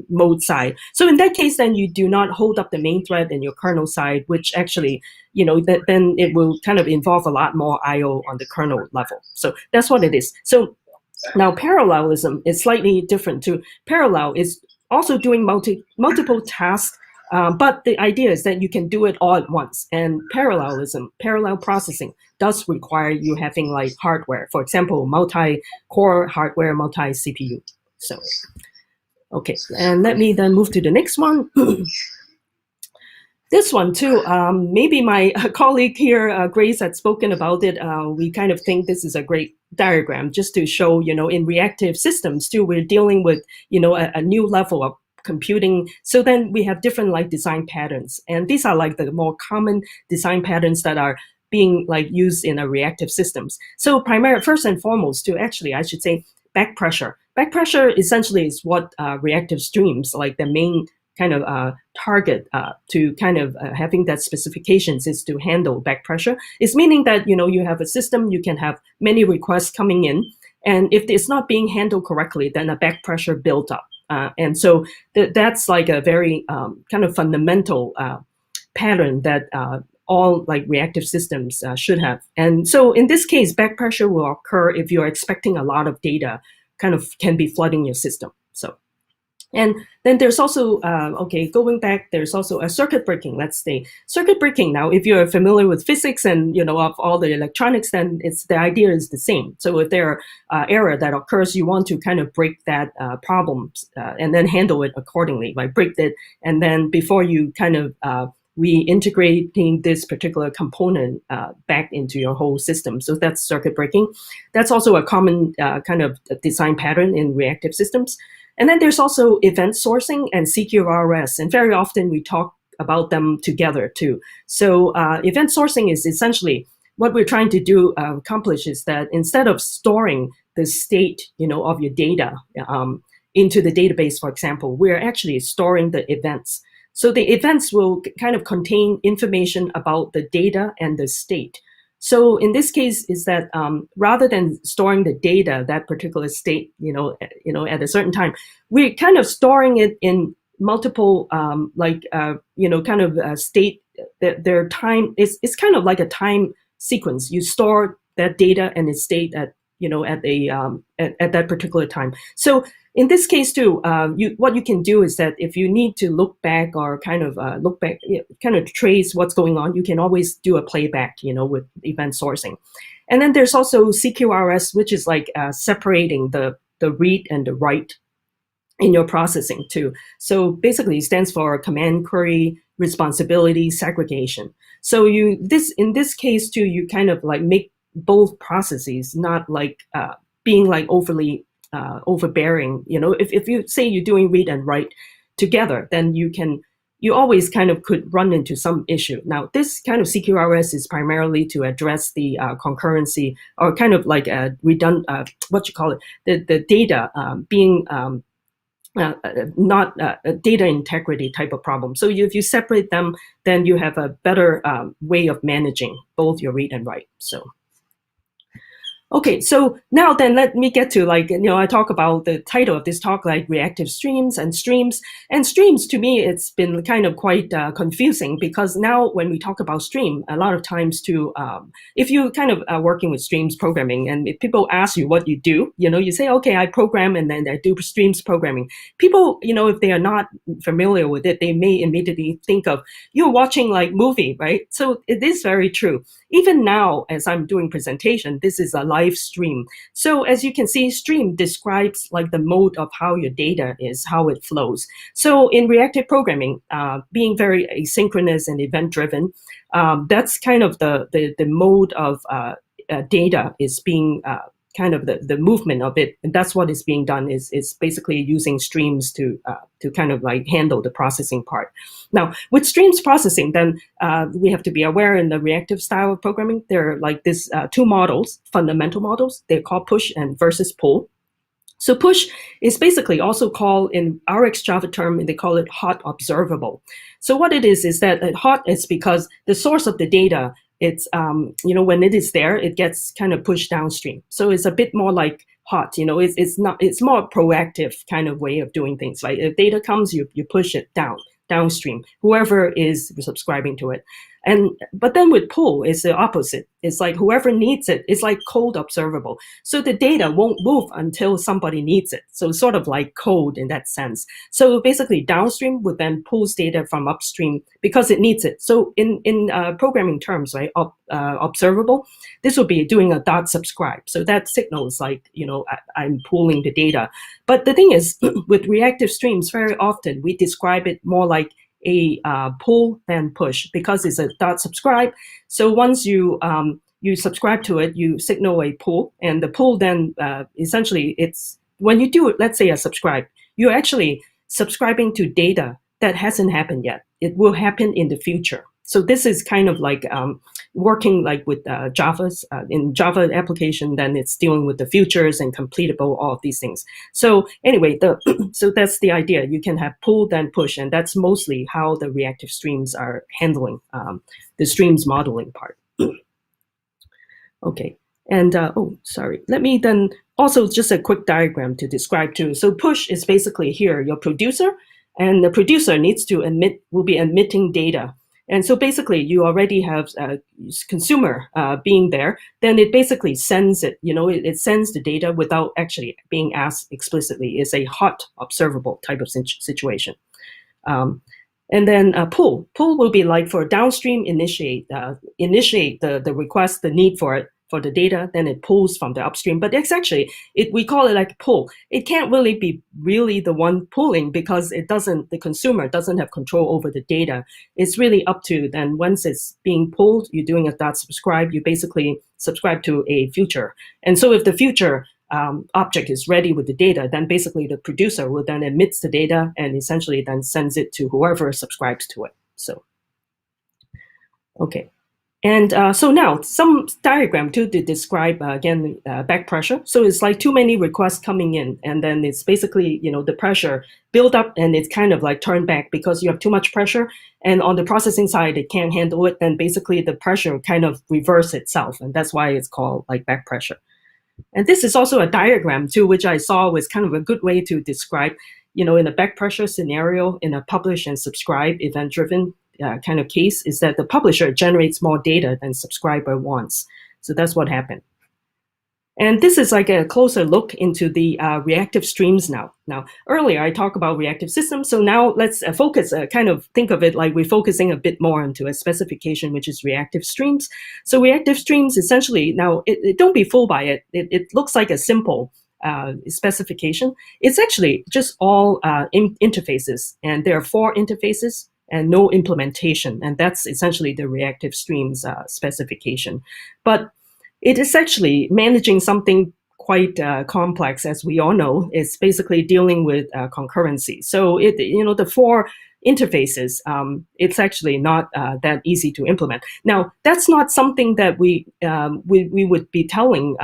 mode side. So in that case, then you do not hold up the main thread in your kernel side, which actually, then it will kind of involve a lot more I/O on the kernel level. So that's what it is. So now parallelism is slightly different too. Parallel is also doing multiple tasks, but the idea is that you can do it all at once. And parallel processing does require you having like hardware, for example, multi-core hardware, multi-CPU. So, okay, and let me then move to the next one. This one too, maybe my colleague here, Grace, had spoken about it. We kind of think this is a great diagram just to show, in reactive systems too, we're dealing with, a new level of computing. So then we have different like design patterns. And these are like the more common design patterns that are being like used in a reactive systems. So first and foremost too, actually, I should say back pressure. Back pressure essentially is what reactive streams, like the main kind of target to kind of having that specifications is to handle back pressure. It's meaning that, you have a system, you can have many requests coming in. And if it's not being handled correctly, then a back pressure built up. And so that's like a very kind of fundamental pattern that all like reactive systems should have. And so in this case, back pressure will occur if you're expecting a lot of data kind of can be flooding your system. So. And then there's also, going back, there's also a circuit breaking. Let's say circuit breaking. Now, if you're familiar with physics and, of all the electronics, then the idea is the same. So if there are error that occurs, you want to kind of break that problem and then handle it accordingly, like break it. And then before you kind of reintegrating this particular component back into your whole system. So that's circuit breaking. That's also a common kind of design pattern in reactive systems. And then there's also event sourcing and CQRS, and very often we talk about them together too. So event sourcing is essentially what we're trying to do accomplish is that instead of storing the state, of your data into the database, for example, we're actually storing the events. So the events will kind of contain information about the data and the state. So in this case is that rather than storing the data, that particular state, at a certain time, we're kind of storing it in multiple, state that their time is, it's kind of like a time sequence. You store that data and its state at, at that particular time. So in this case too, what you can do is that if you need to look back or kind of kind of trace what's going on, you can always do a playback, with event sourcing. And then there's also CQRS, which is like separating the read and the write in your processing too. So basically it stands for command query responsibility segregation. So in this case too, you kind of like make both processes not like being like overly overbearing. If you say you're doing read and write together, then you always kind of could run into some issue. Now, this kind of CQRS is primarily to address the concurrency or kind of like a the data being not a data integrity type of problem. So if you separate them, then you have a better way of managing both your read and write. So. Okay, so now then let me get to I talk about the title of this talk, like reactive streams and streams. And streams, to me, it's been kind of quite confusing because now when we talk about stream, a lot of times too, if you kind of are working with streams programming and if people ask you what you do, you say, okay, I program and then I do streams programming. People, if they are not familiar with it, they may immediately think of, you're watching like movie, right? So it is very true. Even now, as I'm doing presentation, this is a live stream. So as you can see, stream describes like the mode of how your data is, how it flows. So in reactive programming, being very asynchronous and event-driven, that's kind of the mode of data is being kind of the movement of it, and that's what is being done is basically using streams to kind of like handle the processing part. Now, with streams processing, then we have to be aware in the reactive style of programming, there are like this two models, fundamental models. They're called push and versus pull. So push is basically also called in RX Java term, they call it hot observable. So what it is that hot is because the source of the data, it's when it is there, it gets kind of pushed downstream. So it's a bit more like hot. It's more proactive kind of way of doing things. Like if data comes, you push it downstream, whoever is subscribing to it. But then with pull, it's the opposite. It's like whoever needs it, it's like cold observable. So the data won't move until somebody needs it. So sort of like cold in that sense. So basically downstream would then pulls data from upstream because it needs it. So in programming terms, right, observable, this would be doing a dot subscribe. So that signals like, I'm pulling the data. But the thing is, with reactive streams, very often we describe it more like a pull than push because it's a dot subscribe. So once you subscribe to it, you signal a pull, and the pull then essentially it's when you do, let's say a subscribe, you're actually subscribing to data that hasn't happened yet. It will happen in the future. So this is kind of like working like with Java's in Java application, then it's dealing with the futures and completable, all of these things. So anyway, so that's the idea. You can have pull then push, and that's mostly how the reactive streams are handling the streams modeling part. Okay, and sorry. Let me then also just a quick diagram to describe too. So push is basically here your producer, and the producer needs to will be emitting data. And so basically you already have a consumer being there, then it basically sends it, it sends the data without actually being asked explicitly. It's a hot observable type of situation. And then pull will be like for downstream initiate the request, the need for it, for the data, then it pulls from the upstream. But it's actually, we call it like pull. It can't really be really the one pulling because the consumer doesn't have control over the data. It's really up to then once it's being pulled, you're doing a dot subscribe, you basically subscribe to a future. And so if the future object is ready with the data, then basically the producer will then emits the data and essentially then sends it to whoever subscribes to it. So, okay. And so now some diagram to describe again back pressure. So it's like too many requests coming in, and then it's basically the pressure build up and it's kind of like turned back because you have too much pressure, and on the processing side it can't handle it. Then basically the pressure kind of reverse itself, and that's why it's called like back pressure. And this is also a diagram too, which I saw was kind of a good way to describe, in a back pressure scenario in a publish and subscribe event driven kind of case is that the publisher generates more data than subscriber wants. So that's what happened. And this is like a closer look into the reactive streams now. Now, earlier I talked about reactive systems, so now let's focus, kind of think of it like we're focusing a bit more into a specification, which is reactive streams. So reactive streams essentially, now don't be fooled by it. It looks like a simple specification. It's actually just all interfaces, and there are 4 interfaces and no implementation, and that's essentially the reactive streams specification. But it is actually managing something quite complex, as we all know. It's basically dealing with concurrency. So the 4 interfaces, it's actually not that easy to implement. Now, that's not something that we would be telling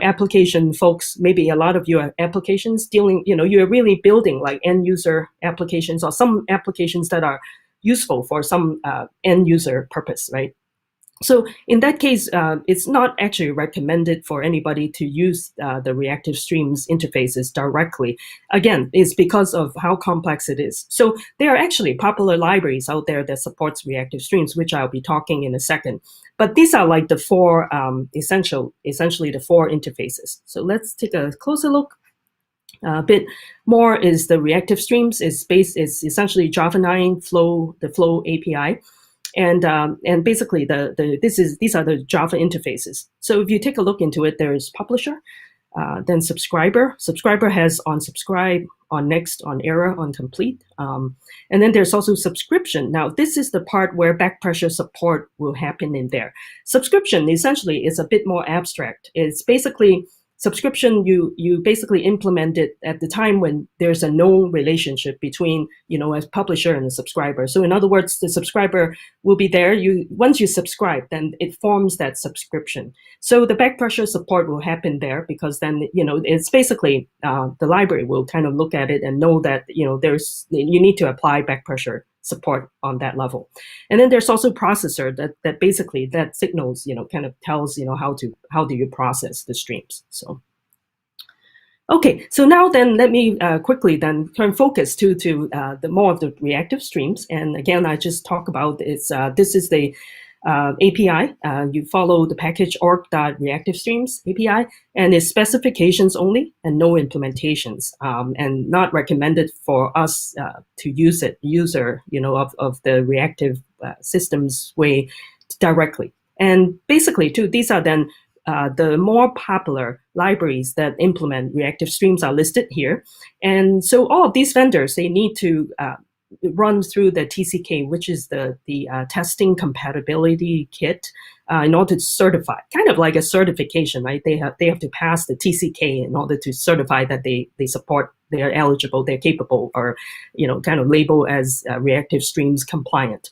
application folks. Maybe a lot of your applications dealing, you're really building like end user applications or some applications that are useful for some end user purpose, right? So in that case, it's not actually recommended for anybody to use the reactive streams interfaces directly. Again, it's because of how complex it is. So there are actually popular libraries out there that supports reactive streams, which I'll be talking in a second. But these are like the 4 essentially the 4 interfaces. So let's take a closer look. A bit more is the reactive streams. It's essentially Java 9 the Flow API. And basically these are the Java interfaces. So if you take a look into it, there's publisher, then subscriber. Subscriber has on subscribe, on next, on error, on complete. And then there's also subscription. Now this is the part where back pressure support will happen in there. Subscription essentially is a bit more abstract. It's basically subscription, you basically implement it at the time when there's a known relationship between a publisher and a subscriber. So in other words, the subscriber will be there. Once you subscribe, then it forms that subscription. So the back pressure support will happen there, because then it's basically the library will kind of look at it and know that you need to apply back pressure support on that level. And then there's also processor that basically that signals, kind of tells, how do you process the streams. So, okay, so now then let me quickly then turn focus to the more of the reactive streams. And again, I just talk about this is the API. You follow the package org.reactivestreams API, and it's specifications only and no implementations, and not recommended for us to use it, user of the reactive systems way directly. And basically, too, these are then the more popular libraries that implement reactive streams are listed here. And so all of these vendors, they need to run through the TCK, which is the testing compatibility kit, in order to certify, kind of like a certification, right? They have to pass the TCK in order to certify that they support, they're eligible, they're capable, or kind of label as reactive streams compliant.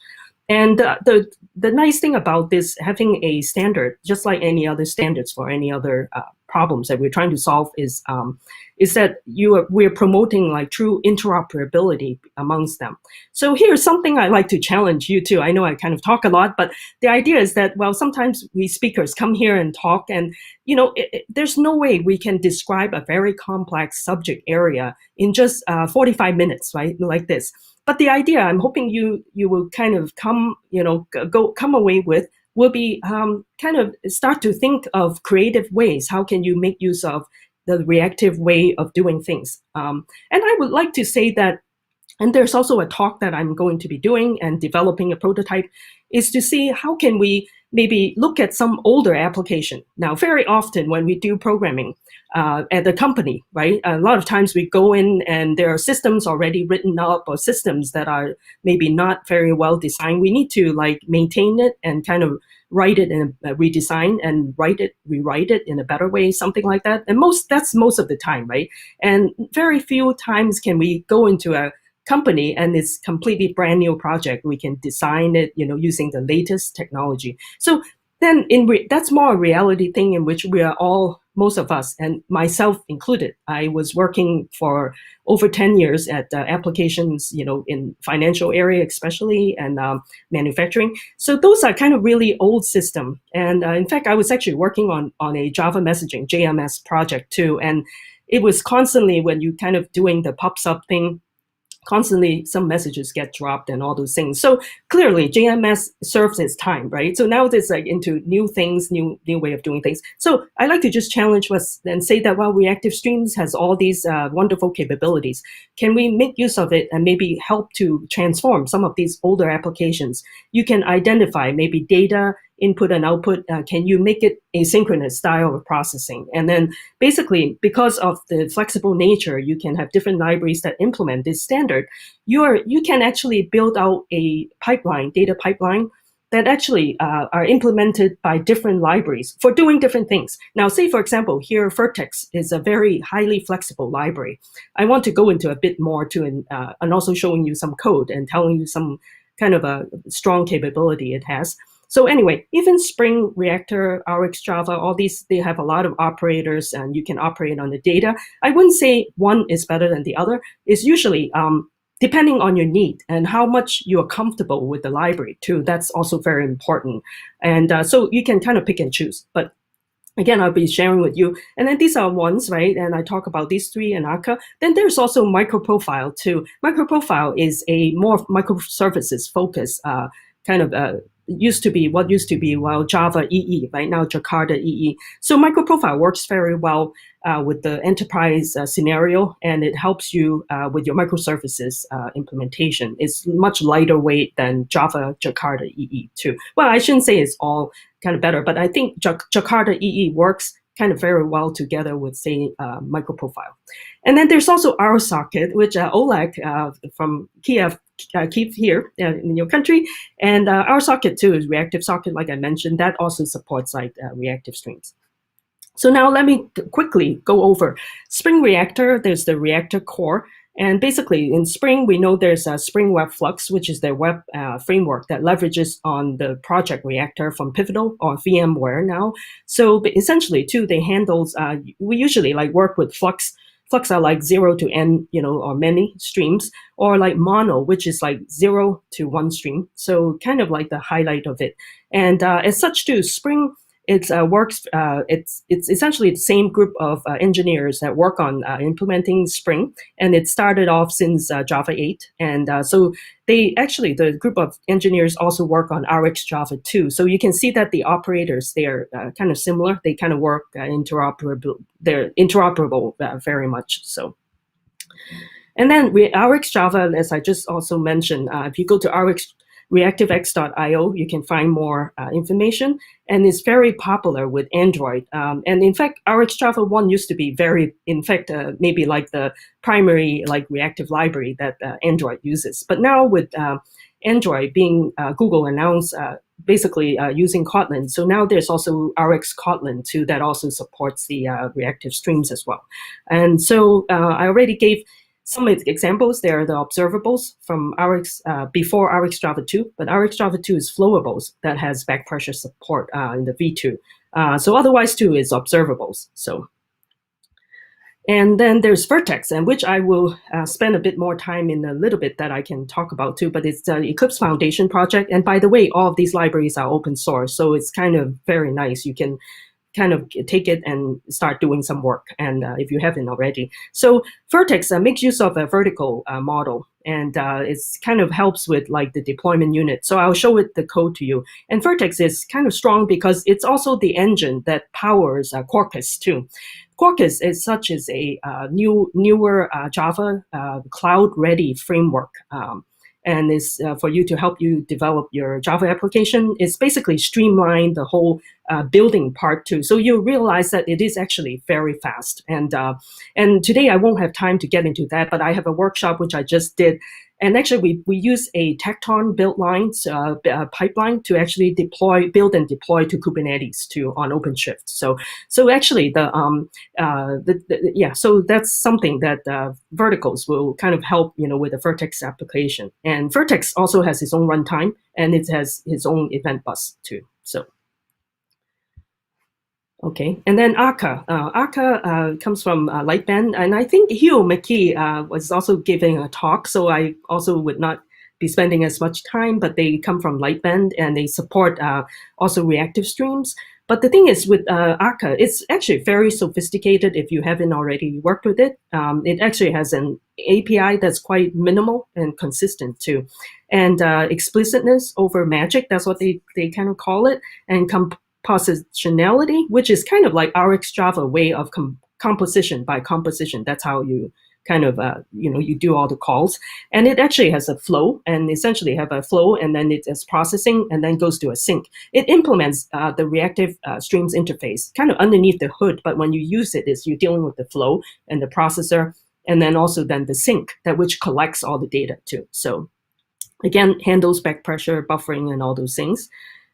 And the nice thing about this, having a standard, just like any other standards for any other problems that we're trying to solve, is that we're promoting like true interoperability amongst them. So here's something I like to challenge you to. I know I kind of talk a lot, but the idea is that, well, sometimes we speakers come here and talk, and there's no way we can describe a very complex subject area in just 45 minutes, right? Like this. But the idea I'm hoping you will kind of come away with will be kind of start to think of creative ways. How can you make use of the reactive way of doing things? And I would like to say that, and there's also a talk that I'm going to be doing and developing a prototype, is to see how can we maybe look at some older application. Now, very often when we do programming at the company, right, a lot of times we go in and there are systems already written up, or systems that are maybe not very well designed. We need to like maintain it and kind of write it and redesign and rewrite it in a better way, something like that. And that's most of the time, right? And very few times can we go into a company and it's completely brand new project. We can design it, using the latest technology. So then that's more a reality thing in which we are all, most of us, and myself included. I was working for over 10 years at applications, in financial area especially, and manufacturing. So those are kind of really old system. And in fact, I was actually working on a Java messaging, JMS project too. And it was constantly, when you kind of doing the pops up thing, constantly some messages get dropped and all those things. So clearly JMS serves its time, right? So now it's like into new things, new way of doing things. So I like to just challenge us and say that while Reactive Streams has all these wonderful capabilities, can we make use of it and maybe help to transform some of these older applications? You can identify maybe data input and output. Can you make it asynchronous style of processing? And then basically, because of the flexible nature, you can have different libraries that implement this standard. You can actually build out a pipeline, data pipeline, that actually are implemented by different libraries for doing different things. Now, say, for example, here, Vertex is a very highly flexible library. I want to go into a bit more to, and also showing you some code and telling you some kind of a strong capability it has. So anyway, even Spring, Reactor, RxJava, all these, they have a lot of operators and you can operate on the data. I wouldn't say one is better than the other. It's usually depending on your need and how much you are comfortable with the library too. That's also very important. And so you can kind of pick and choose. But again, I'll be sharing with you. And then these are ones, right? And I talk about these three and Akka. Then there's also MicroProfile too. MicroProfile is a more microservices focused kind of used to be well Java EE, right now Jakarta EE. So MicroProfile works very well with the enterprise scenario, and it helps you with your microservices implementation. It's much lighter weight than Java Jakarta EE too. Well, I shouldn't say it's all kind of better, but I think Jakarta EE works kind of very well together with, say, MicroProfile. And then there's also RSocket, which Oleg from Kiev keeps here in your country. And RSocket too is reactive socket, like I mentioned, that also supports like reactive streams. So now let me quickly go over Spring Reactor. There's the Reactor core. And basically in Spring, we know there's a Spring Web Flux, which is their web framework that leverages on the project Reactor from Pivotal or VMware now. So essentially too, they handle, we usually like work with Flux. Flux are like 0 to n, or many streams, or like mono, which is like 0 to 1 stream. So kind of like the highlight of it. And as such too, Spring, it's essentially the same group of engineers that work on implementing Spring, and it started off since Java 8. And so the group of engineers also work on RxJava too. So you can see that the operators, they're kind of similar. They kind of work interoperable. They're interoperable very much so. And then RxJava, as I just also mentioned, if you go to reactivex.io, you can find more information, and it's very popular with Android. And in fact, RxJava 1 used to be maybe like the primary like reactive library that Android uses. But now with Android being Google announced basically using Kotlin, so now there's also Rx Kotlin too that also supports the reactive streams as well. And so I already gave some examples. There are the observables from Rx before RxJava 2, but RxJava 2 is flowables that has back pressure support in the V2. So otherwise too is observables. So, and then there's Vertex, and which I will spend a bit more time in a little bit that I can talk about too, but it's the Eclipse Foundation project. And by the way, all of these libraries are open source, so it's kind of very nice. You can kind of take it and start doing some work, and if you haven't already. So Vertex makes use of a vertical model, and it kind of helps with like the deployment unit. So I'll show it the code to you. And Vertex is kind of strong because it's also the engine that powers Quarkus too. Quarkus is a newer Java cloud-ready framework. And is for you to help you develop your Java application. It's basically streamline the whole building part too. So you realize that it is actually very fast. And today I won't have time to get into that, but I have a workshop which I just did. And actually we use a Tecton build lines pipeline to actually build and deploy to Kubernetes on OpenShift. So actually so that's something that verticals will kind of help, with the Vertex application. And Vertex also has its own runtime, and it has its own event bus too. So. Okay, and then Akka. Akka comes from Lightband, and I think Hugh McKee was also giving a talk, so I also would not be spending as much time, but they come from Lightband, and they support also reactive streams. But the thing is with Akka, it's actually very sophisticated if you haven't already worked with it. It actually has an API that's quite minimal and consistent too. And explicitness over magic, that's what they kind of call it. And compositionality, which is kind of like RxJava way of composition by composition. That's how you kind of, you do all the calls. And it actually has a flow, and essentially have a flow, and then it is processing, and then goes to a sync. It implements the reactive streams interface kind of underneath the hood, but when you use it, you're dealing with the flow and the processor, and then also then the sync, that which collects all the data too. So again, handles back pressure, buffering, and all those things.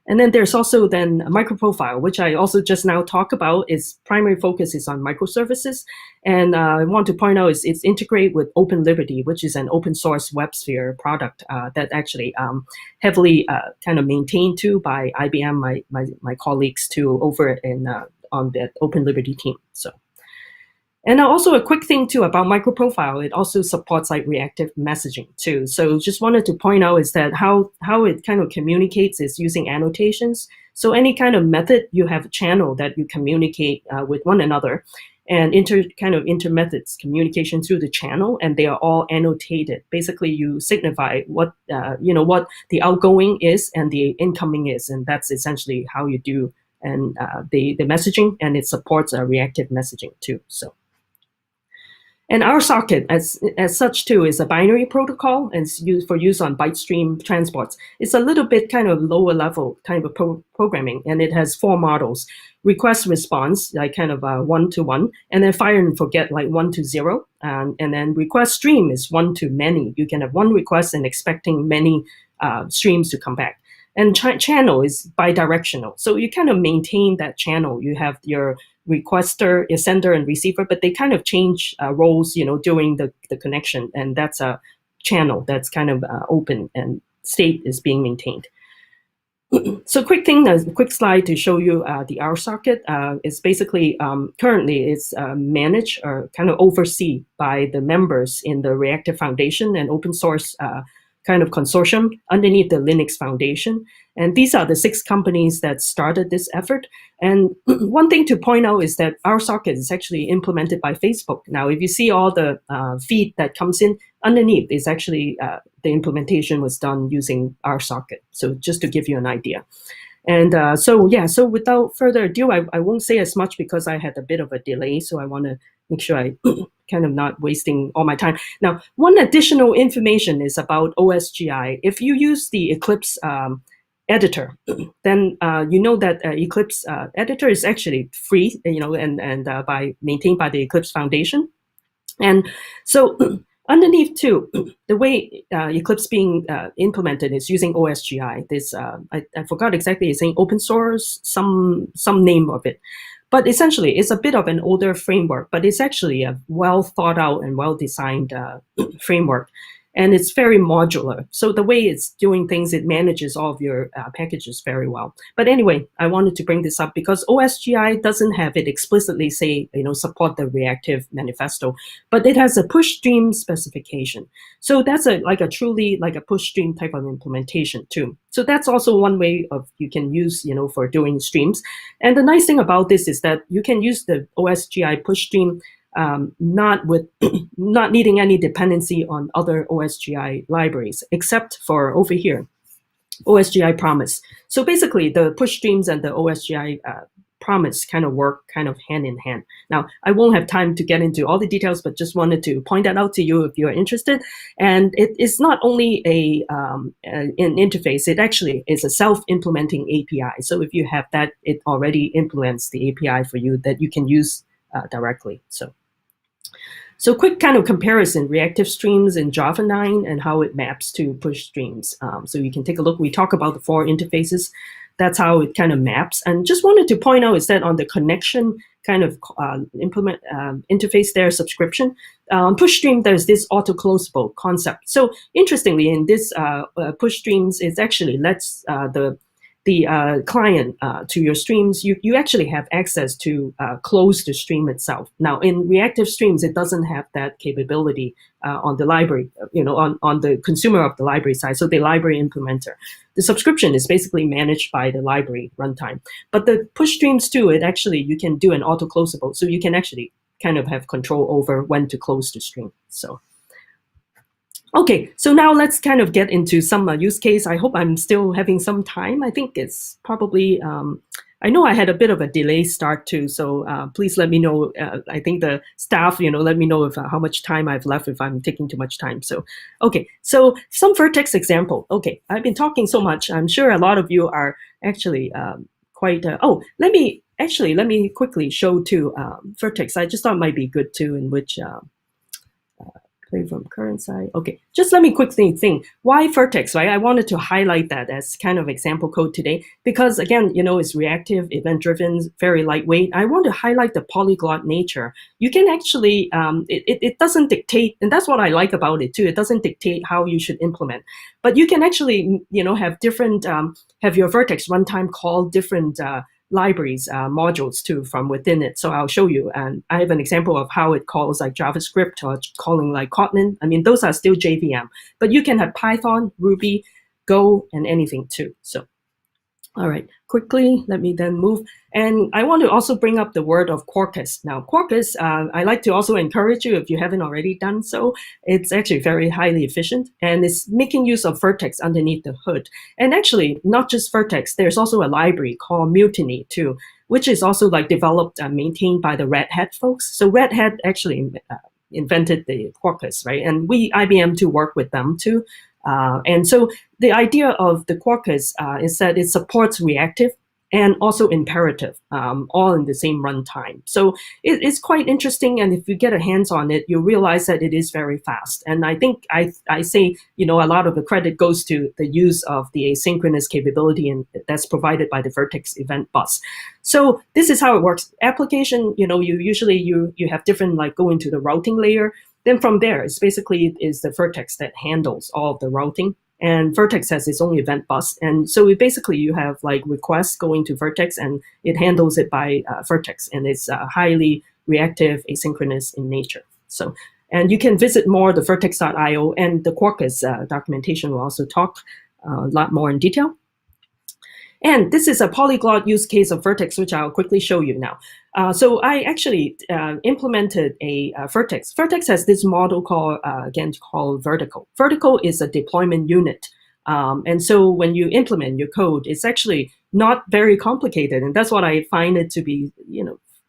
And then there's also then a microprofile, which I also just now talk about. Its primary focus is on microservices. And I want to point out it's integrated with Open Liberty, which is an open source WebSphere product that actually heavily kind of maintained too by IBM, my colleagues too, over in on the Open Liberty team. So. And also a quick thing too about microprofile, it also supports like reactive messaging too. So just wanted to point out is that how it kind of communicates is using annotations. So any kind of method, you have a channel that you communicate with one another, and inter-methods communication through the channel, and they are all annotated. Basically, you signify what what the outgoing is and the incoming is, and that's essentially how you do and the messaging, and it supports reactive messaging too. So. And our socket, as such too, is a binary protocol, and it's used for use on byte stream transports. It's a little bit kind of lower level kind of programming, and it has 4 models: request response, like kind of 1 to 1, and then fire and forget, like 1 to 0, and then request stream is 1 to many. You can have one request and expecting many streams to come back. And channel is bidirectional, so you kind of maintain that channel. You have your requester, your sender, and receiver, but they kind of change roles, during the connection, and that's a channel that's kind of open, and state is being maintained. So quick slide to show you the R socket is basically currently it's managed or kind of overseen by the members in the Reactive Foundation and open source kind of consortium underneath the Linux Foundation. And these are the 6 companies that started this effort. And one thing to point out is that our socket is actually implemented by Facebook. Now, if you see all the feed that comes in underneath, is actually the implementation was done using our socket. So just to give you an idea. And so without further ado, I won't say as much because I had a bit of a delay. So I want to make sure I kind of not wasting all my time. Now, one additional information is about OSGI. If you use the Eclipse editor, then you know that Eclipse editor is actually free, and maintained by the Eclipse Foundation. And so underneath too, the way Eclipse being implemented is using OSGI. This I forgot exactly, it's saying open source, some name of it. But essentially, it's a bit of an older framework, but it's actually a well thought out and well designed framework. And it's very modular. So the way it's doing things, it manages all of your packages very well. But anyway, I wanted to bring this up because OSGI doesn't have it explicitly say, support the reactive manifesto, but it has a push stream specification. So that's truly like a push stream type of implementation too. So that's also one way of you can use, for doing streams. And the nice thing about this is that you can use the OSGI push stream not needing any dependency on other OSGI libraries, except for over here, OSGI promise. So basically, the push streams and the OSGI promise kind of work kind of hand in hand. Now, I won't have time to get into all the details, but just wanted to point that out to you if you're interested. And it is not only an interface, it actually is a self-implementing API. So if you have that, it already implements the API for you that you can use directly. So quick kind of comparison, reactive streams in Java 9 and how it maps to push streams. So you can take a look. We talk about the 4 interfaces. That's how it kind of maps. And just wanted to point out is that on the connection kind of interface there, subscription, push stream, there's this auto-closable concept. So interestingly, in this push streams, it actually lets the the client to your streams, you actually have access to close the stream itself. Now, in reactive streams, it doesn't have that capability on the library, on the consumer of the library side, so the library implementer. The subscription is basically managed by the library runtime. But the push streams too, you can do an auto-closable, so you can actually kind of have control over when to close the stream. So. Okay, so now let's kind of get into some use case. I hope I'm still having some time. I think it's probably, I know I had a bit of a delay start too, so please let me know. I think the staff, let me know if how much time I've left if I'm taking too much time. So, okay, so some Vertex example. Okay, I've been talking so much. I'm sure a lot of you are actually quite, let me quickly show too Vertex. I just thought it might be good too, in which, play from current side. Okay, just let me quickly think. Why Vertex, right? I wanted to highlight that as kind of example code today because again, it's reactive, event-driven, very lightweight. I want to highlight the polyglot nature. You can actually, it doesn't dictate, and that's what I like about it too. It doesn't dictate how you should implement, but you can actually, have different, have your Vertex runtime call different libraries, modules too from within it. So I'll show you. And I have an example of how it calls like JavaScript or calling like Kotlin. I mean, those are still JVM, but you can have Python, Ruby, Go, and anything too. So, all right, quickly, let me then move. And I want to also bring up the word of Quarkus. Now, Quarkus, I like to also encourage you, if you haven't already done so, it's actually very highly efficient and it's making use of Vertex underneath the hood. And actually, not just Vertex, there's also a library called Mutiny too, which is also like developed and maintained by the Red Hat folks. So Red Hat actually invented the Quarkus, right? And IBM too work with them too. And so the idea of the Quarkus is that it supports reactive and also imperative, all in the same runtime. So it's quite interesting. And if you get a hands on it, you realize that it is very fast. And I think I say, a lot of the credit goes to the use of the asynchronous capability and that's provided by the Vertex event bus. So this is how it works. Application, you have different, like go into the routing layer. Then from there, it's basically is the Vertex that handles all of the routing. And Vertex has its own event bus. And so you have like requests going to Vertex and it handles it by Vertex. And it's highly reactive, asynchronous in nature. So, and you can visit more the vertex.io and the Quarkus documentation will also talk a lot more in detail. And this is a polyglot use case of Vertex, which I'll quickly show you now. So I actually implemented a Vertex. Vertex has this model called Vertical. Vertical is a deployment unit. And so when you implement your code, it's actually not very complicated. And that's what I find it to be,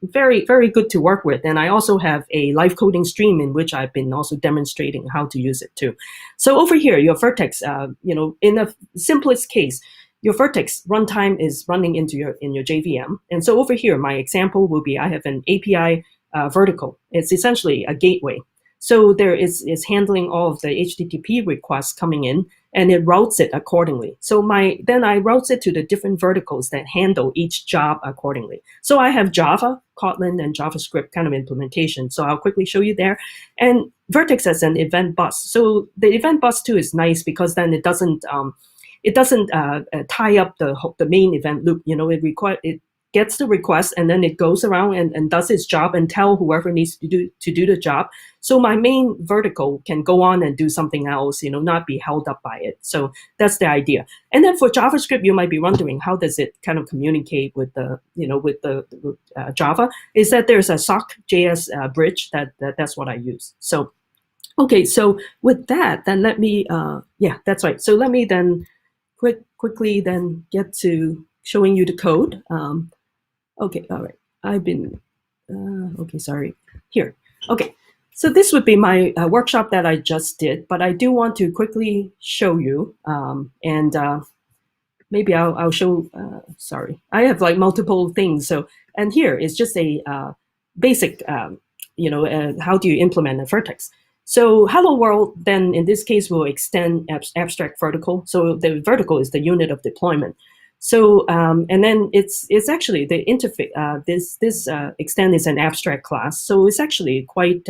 very, very good to work with. And I also have a live coding stream in which I've been also demonstrating how to use it too. So over here, your Vertex, in the simplest case, your Vertex runtime is running in your JVM. And so over here, my example will be I have an API vertical. It's essentially a gateway. So there is handling all of the HTTP requests coming in and it routes it accordingly. So then I routes it to the different verticals that handle each job accordingly. So I have Java, Kotlin, and JavaScript kind of implementation. So I'll quickly show you there. And Vertex has an event bus. So the event bus too is nice because then it doesn't tie up the main event loop. It gets the request and then it goes around and does its job and tell whoever needs to do the job. So my main vertical can go on and do something else, not be held up by it. So that's the idea. And then for JavaScript, you might be wondering how does it kind of communicate with the Java? Is that there's a sock.js bridge that's what I use. So okay, so with that, then let me that's right. So let me then quickly then get to showing you the code. Okay, all right. I've been, okay, sorry. Here, okay. So this would be my workshop that I just did, but I do want to quickly show you, and maybe I'll show, sorry. I have like multiple things. So, and here is just a basic, how do you implement a Vertex? So hello world, then in this case, will extend abstract vertical. So the vertical is the unit of deployment. So, and then it's actually the interface, this extend is an abstract class. So it's actually quite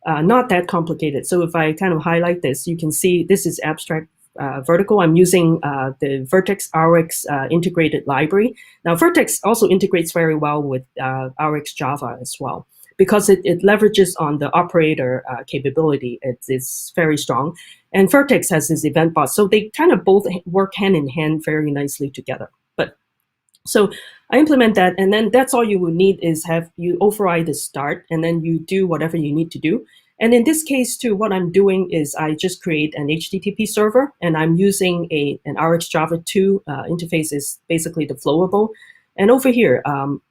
not that complicated. So if I kind of highlight this, you can see this is abstract vertical, I'm using the Vertex RX integrated library. Now, Vertex also integrates very well with RX Java as well, because it leverages on the operator capability. It's very strong. And Vertex has this event bot. So they kind of both work hand in hand very nicely together. But so I implement that, and then that's all you will need is have you override the start, and then you do whatever you need to do. And in this case too, what I'm doing is I just create an HTTP server, and I'm using an RX Java 2 interface is basically the Flowable. And over here,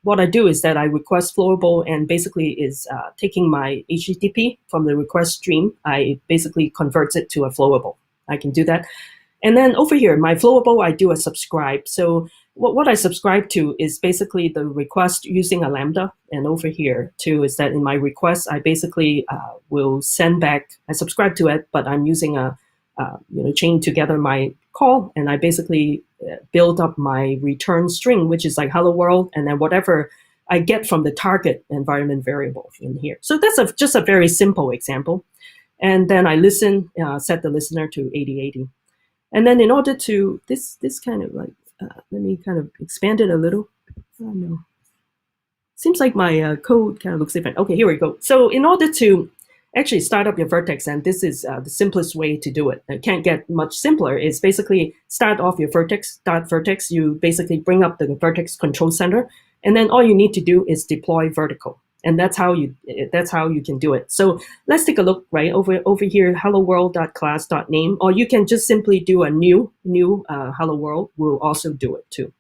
what I do is that I request Flowable, and basically is taking my HTTP from the request stream. I basically converts it to a Flowable. I can do that. And then over here, my Flowable, I do a subscribe. So what I subscribe to is basically the request using a Lambda. And over here too is that in my request, I basically will send back, I subscribe to it, but I'm using a chain together my call, and I basically build up my return string, which is like hello world, and then whatever I get from the target environment variable in here. So that's just a very simple example. And then I listen, set the listener to 8080. And then in order to, this kind of like, let me kind of expand it a little. Oh, no. Seems like my code kind of looks different. Okay, here we go. So in order to actually start up your Vertex, and this is the simplest way to do it. It can't get much simpler. Is basically start off your Vertex, start Vertex. You basically bring up the Vertex control center, and then all you need to do is deploy vertical. And that's how you can do it. So let's take a look right over here, hello world.class.name, or you can just simply do a new hello world. Will also do it too.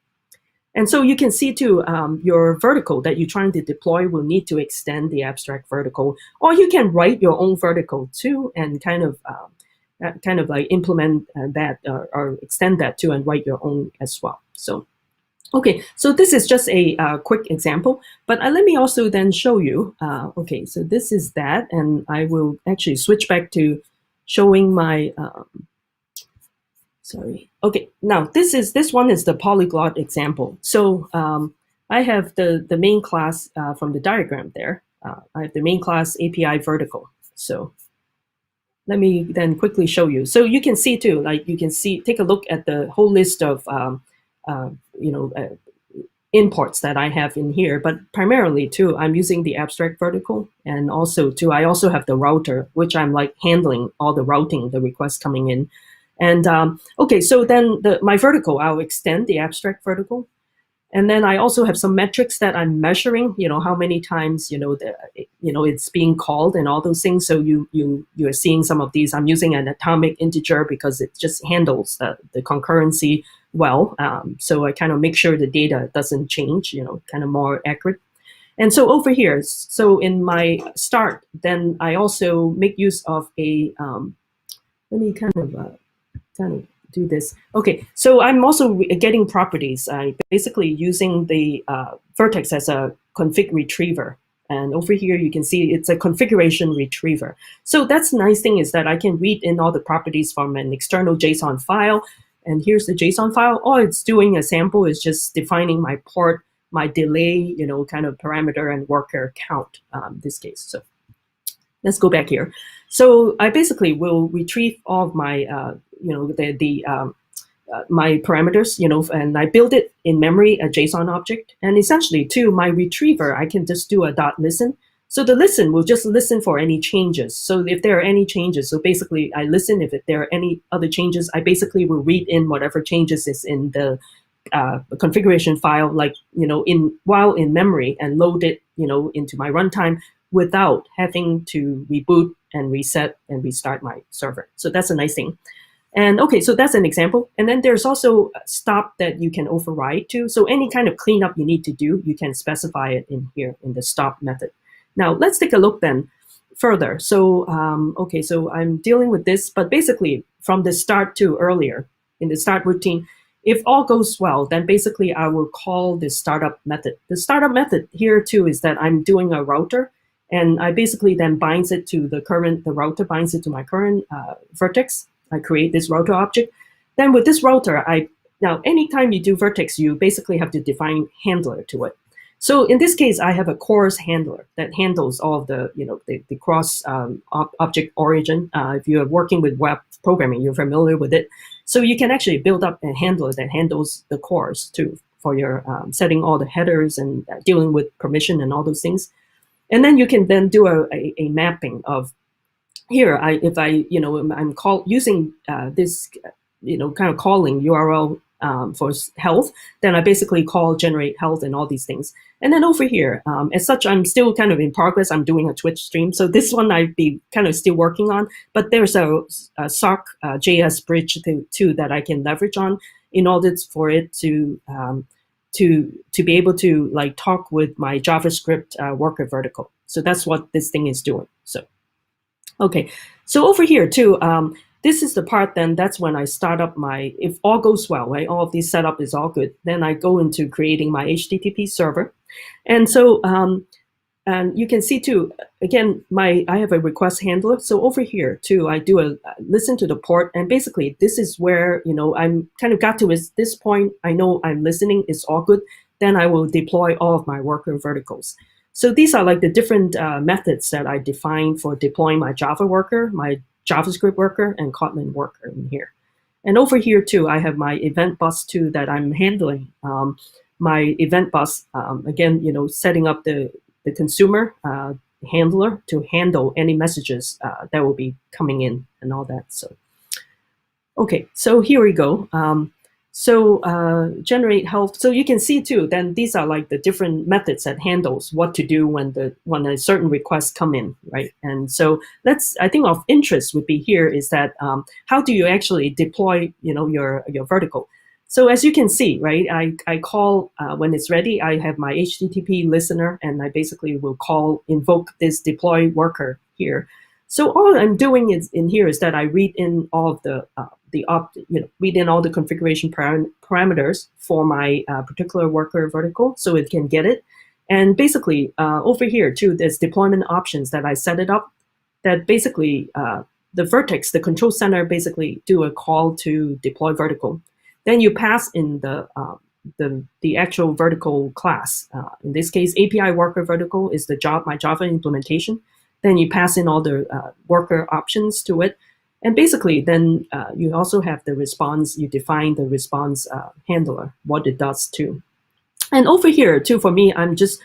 And so you can see too, your vertical that you're trying to deploy will need to extend the abstract vertical, or you can write your own vertical too, and kind of like implement that or extend that too, and write your own as well. So. Okay, so this is just a quick example, but let me also then show you. Okay, so this is that, and I will actually switch back to showing my. Sorry. Okay, now this one is the polyglot example. So I have the main class from the diagram there. I have the main class API vertical. So let me then quickly show you. So you can see too, like you can see, take a look at the whole list of imports that I have in here, but primarily too, I'm using the abstract vertical, and also too, I also have the router, which I'm like handling all the routing, the requests coming in. And okay, so then my vertical, I'll extend the abstract vertical. And then I also have some metrics that I'm measuring, how many times, it's being called and all those things. So you're seeing some of these. I'm using an atomic integer because it just handles the concurrency well. So I kind of make sure the data doesn't change, kind of more accurate. And so over here, so in my start, then I also make use of a, let me kind of do this. Okay, so I'm also getting properties. I basically using the Vertex as a config retriever. And over here, you can see it's a configuration retriever. So that's the nice thing is that I can read in all the properties from an external JSON file. And here's the JSON file. All it's doing a sample is just defining my port, my delay, kind of parameter and worker count in this case. So let's go back here. So I basically will retrieve all of my, my parameters, and I build it in memory, a JSON object. And essentially, too, my retriever, I can just do a .listen. So the listen will just listen for any changes. So if there are any changes, so basically I listen. If there are any other changes, I basically will read in whatever changes is in the configuration file, like, while in memory, and load it, into my runtime without having to reboot and reset and restart my server. So that's a nice thing. And okay, so that's an example. And then there's also a stop that you can override to. So any kind of cleanup you need to do, you can specify it in here in the stop method. Now let's take a look then further. So, okay, so I'm dealing with this, but basically from the start to earlier in the start routine, if all goes well, then basically I will call the startup method. The startup method here too is that I'm doing a router, and I basically then binds it to the router binds it to my current Vertex. I create this router object. Then with this router, now anytime you do Vertex, you basically have to define handler to it. So in this case, I have a CORS handler that handles all of the, the cross object origin. If you're working with web programming, you're familiar with it. So you can actually build up a handler that handles the CORS too, for your setting all the headers and dealing with permission and all those things. And then you can then do a mapping of here. I'm using this, kind of calling URL for health, then I basically call generate health and all these things. And then over here, as such, I'm still kind of in progress. I'm doing a Twitch stream. So this one I'd be kind of still working on, but there's a SOC JS bridge too that I can leverage on in order for it to be able to like talk with my JavaScript worker vertical. So that's what this thing is doing. So, okay. So over here too, this is the part then, that's when I start up my, if all goes well, right? All of these setup is all good. Then I go into creating my HTTP server. And so, and you can see too, again, I have a request handler. So over here too, I do listen to the port, and basically this is where, I'm kind of got to this point. I know I'm listening, it's all good. Then I will deploy all of my worker verticals. So these are like the different methods that I define for deploying my Java worker, my JavaScript worker, and Kotlin worker in here. And over here too, I have my event bus too that I'm handling. My event bus, again, setting up the consumer handler to handle any messages that will be coming in and all that. So, okay, so here we go. Generate health. So you can see too, then these are like the different methods that handles what to do when a certain request come in, right? And so I think of interest would be here is that how do you actually deploy, your vertical? So as you can see, right, I call when it's ready, I have my HTTP listener, and I basically will invoke this deploy worker here. So all I'm doing in here is that I read in all of read in all the configuration parameters for my particular worker vertical, so it can get it. And basically over here too, there's deployment options that I set it up. That basically the vertex, the control center, basically do a call to deploy vertical. Then you pass in the actual vertical class. In this case, API worker vertical is my Java implementation. Then you pass in all the worker options to it. And basically, then you also have the response. You define the response handler, what it does too. And over here too, for me, I'm just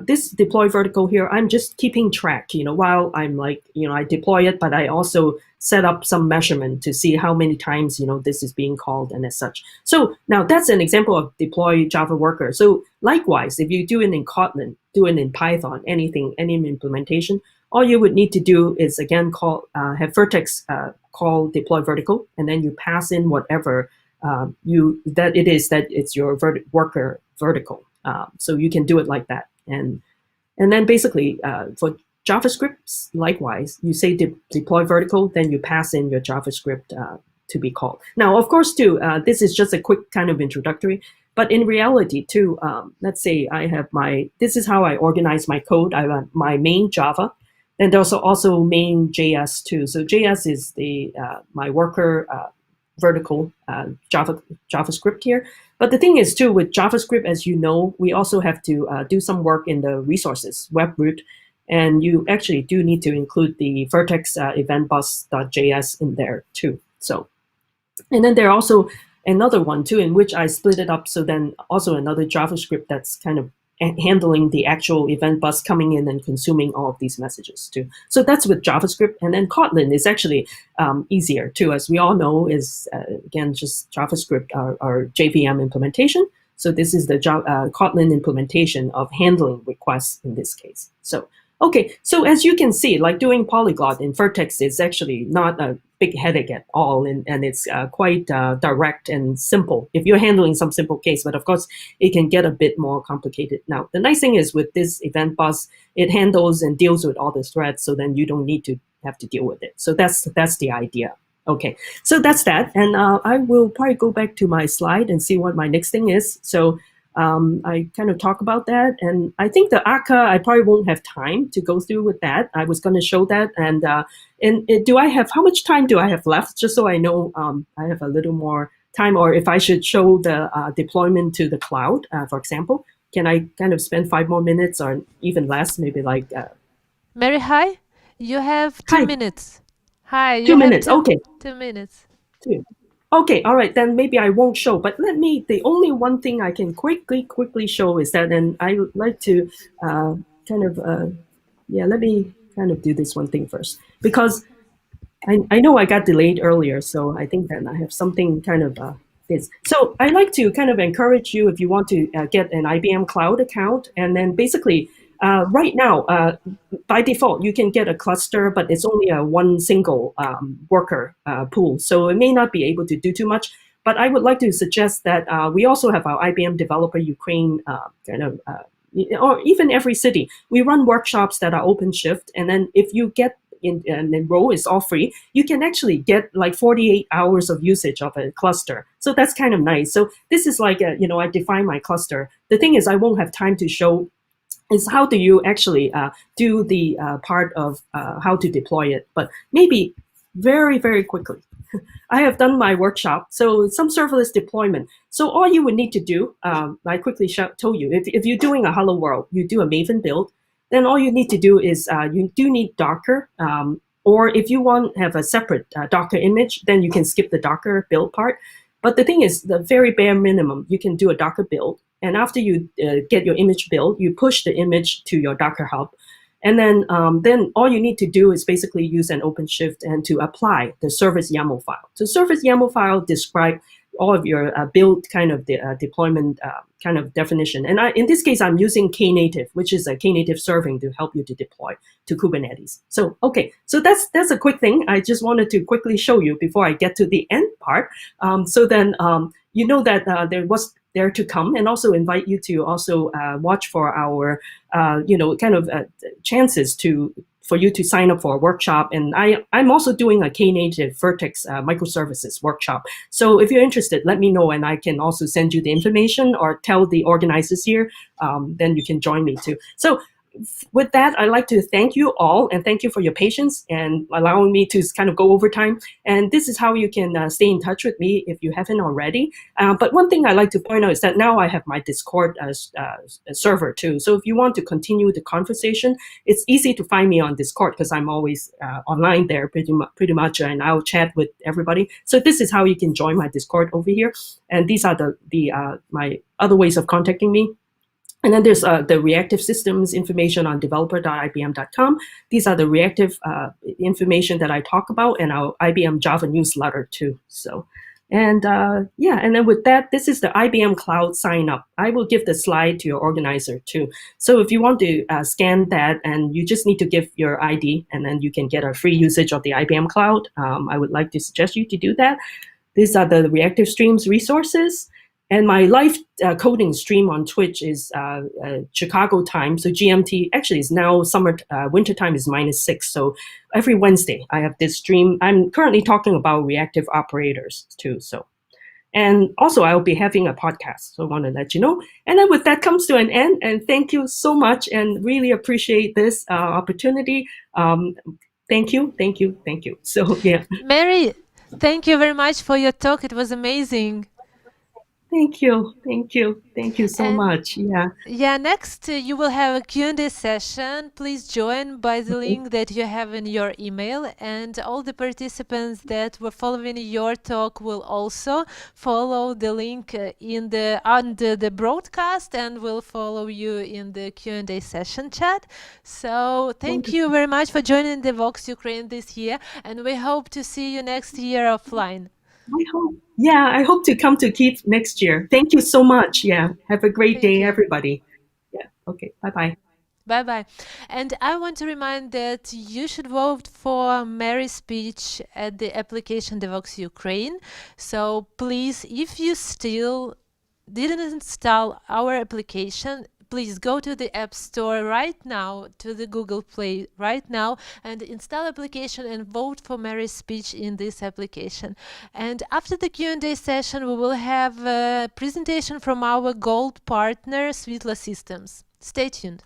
this deploy vertical here. I'm just keeping track, while I'm like, I deploy it, but I also set up some measurement to see how many times, this is being called and as such. So now that's an example of deploy Java worker. So likewise, if you do it in Kotlin, do it in Python, any implementation, all you would need to do is again have vertex call deploy vertical, and then you pass in whatever it's your worker vertical. So you can do it like that, and then basically for JavaScript, likewise, you say deploy vertical, then you pass in your JavaScript to be called. Now, of course, too, this is just a quick kind of introductory. But in reality, too, let's say I have this is how I organize my code. I have my main Java. And there's also main JS too. So JS is my worker vertical JavaScript here. But the thing is too, with JavaScript, as you know, we also have to do some work in the resources, web root. And you actually do need to include the vertex eventbus.js in there too. So, and then there are also another one too, in which I split it up. So then also another JavaScript that's kind of handling the actual event bus coming in and consuming all of these messages too. So that's with JavaScript. And then Kotlin is actually easier too, as we all know, is again just JavaScript, our JVM implementation. So this is the Kotlin implementation of handling requests in this case. So okay, so as you can see, like doing polyglot in Vertex is actually not a big headache at all, and it's quite direct and simple if you're handling some simple case, but of course it can get a bit more complicated. Now, the nice thing is with this event bus, it handles and deals with all the threads, so then you don't need to have to deal with it. So that's the idea. Okay, so that's that, and I will probably go back to my slide and see what my next thing is. So I kind of talk about that, and I think the Akka, I probably won't have time to go through with that. I was going to show that, and how much time do I have left, just so I know I have a little more time, or if I should show the deployment to the cloud, for example. can I kind of spend 5 more minutes or even less, maybe like... Mary, hi. You have 2 minutes. Hi, you 2 minutes. Okay. 2 minutes. Okay, all right, then maybe I won't show. But the only one thing I can quickly show is that, and I would like to let me kind of do this one thing first. Because I know I got delayed earlier, so I think that I have something kind of this. So I like to kind of encourage you if you want to get an IBM Cloud account, and then basically right now by default you can get a cluster, but it's only a one single worker pool, so it may not be able to do too much. But I would like to suggest that we also have our IBM Developer Ukraine or even every city. We run workshops that are OpenShift, and then if you get and enroll, is all free, you can actually get like 48 hours of usage of a cluster. So that's kind of nice. So this is like, I define my cluster. The thing is, I won't have time to show is how do you actually do the part of how to deploy it. But maybe very, very quickly. I have done my workshop, so some serverless deployment. So all you would need to do, I quickly told you, if you're doing a Hello World, you do a Maven build, then all you need to do is you do need Docker, or if you want to have a separate Docker image, then you can skip the Docker build part. But the thing is, the very bare minimum, you can do a Docker build. And after you get your image build, you push the image to your Docker Hub. And then all you need to do is basically use an OpenShift and to apply the service YAML file. So service YAML file describe all of your build kind of deployment kind of definition. And in this case, I'm using Knative, which is a Knative serving to help you to deploy to Kubernetes. So, okay, so that's a quick thing. I just wanted to quickly show you before I get to the end part. So then you know that there was there to come, and also invite you to also watch for our, chances for you to sign up for a workshop. And I'm also doing a Knative Vertex microservices workshop. So if you're interested, let me know, and I can also send you the information or tell the organizers here. Then you can join me too. So with that, I'd like to thank you all, and thank you for your patience and allowing me to kind of go over time. And this is how you can stay in touch with me if you haven't already. But one thing I'd like to point out is that now I have my Discord server too. So if you want to continue the conversation, it's easy to find me on Discord because I'm always online there pretty much, and I'll chat with everybody. So this is how you can join my Discord over here. And these are my other ways of contacting me. And then there's the reactive systems information on developer.ibm.com. These are the reactive information that I talk about, and our IBM Java newsletter too. So, and and then with that, this is the IBM Cloud sign up. I will give the slide to your organizer too. So if you want to scan that, and you just need to give your ID, and then you can get a free usage of the IBM Cloud. I would like to suggest you to do that. These are the reactive streams resources. And my live coding stream on Twitch is Chicago time, so GMT actually is now winter time is -6. So every Wednesday I have this stream. I'm currently talking about reactive operators too. So, and also I'll be having a podcast, so I want to let you know. And then with that comes to an end. And thank you so much, and really appreciate this opportunity. Thank you. So yeah. Mary, thank you very much for your talk. It was amazing. Thank you so much. Yeah, next you will have a Q&A session. Please join by the link that you have in your email, and all the participants that were following your talk will also follow the link under the broadcast, and will follow you in the Q&A session chat. So thank you very much for joining Devoxx Ukraine this year, and we hope to see you next year offline. I hope to come to Kyiv next year. Thank you so much. Have a great day, everybody. Okay, bye-bye. Bye-bye. And I want to remind that you should vote for Mary's speech at the application Devoxx Ukraine. So please, if you still didn't install our application, please go to the App Store right now, to the Google Play right now, and install application and vote for Mary's speech in this application. And after the Q&A session, we will have a presentation from our gold partner, Svitla Systems. Stay tuned.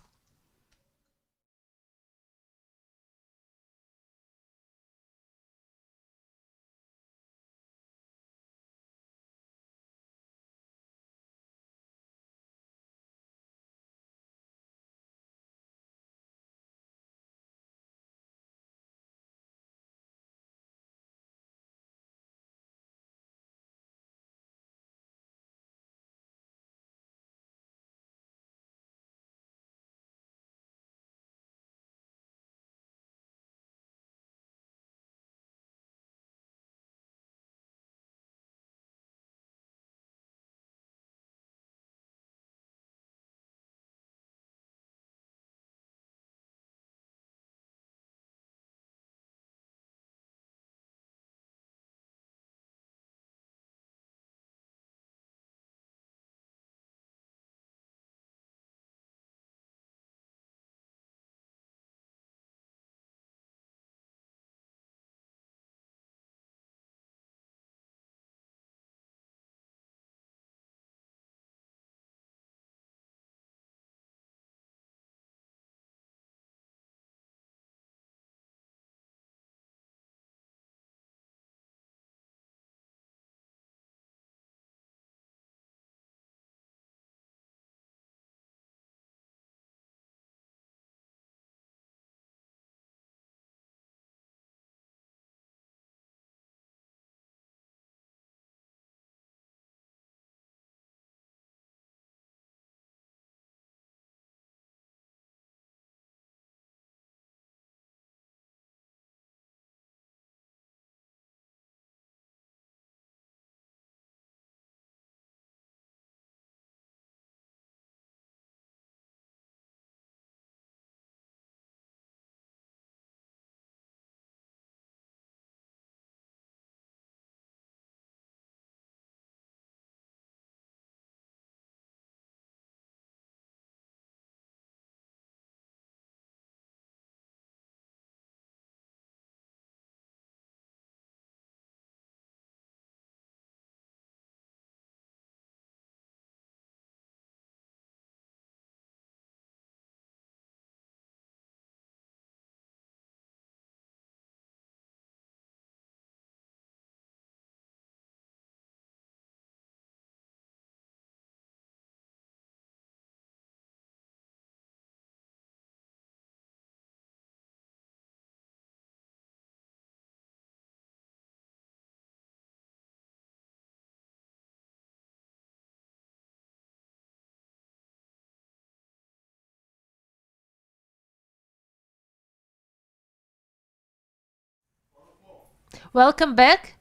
Welcome back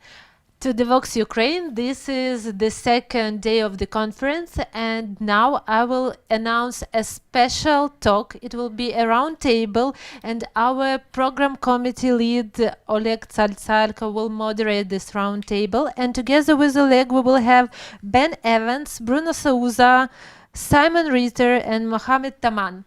to Devoxx Ukraine. This is the second day of the conference, and now I will announce a special talk. It will be a round table, and our program committee lead Oleg Tsaltsalko will moderate this round table. And together with Oleg, we will have Ben Evans, Bruno Souza, Simon Ritter, and Mohamed Taman.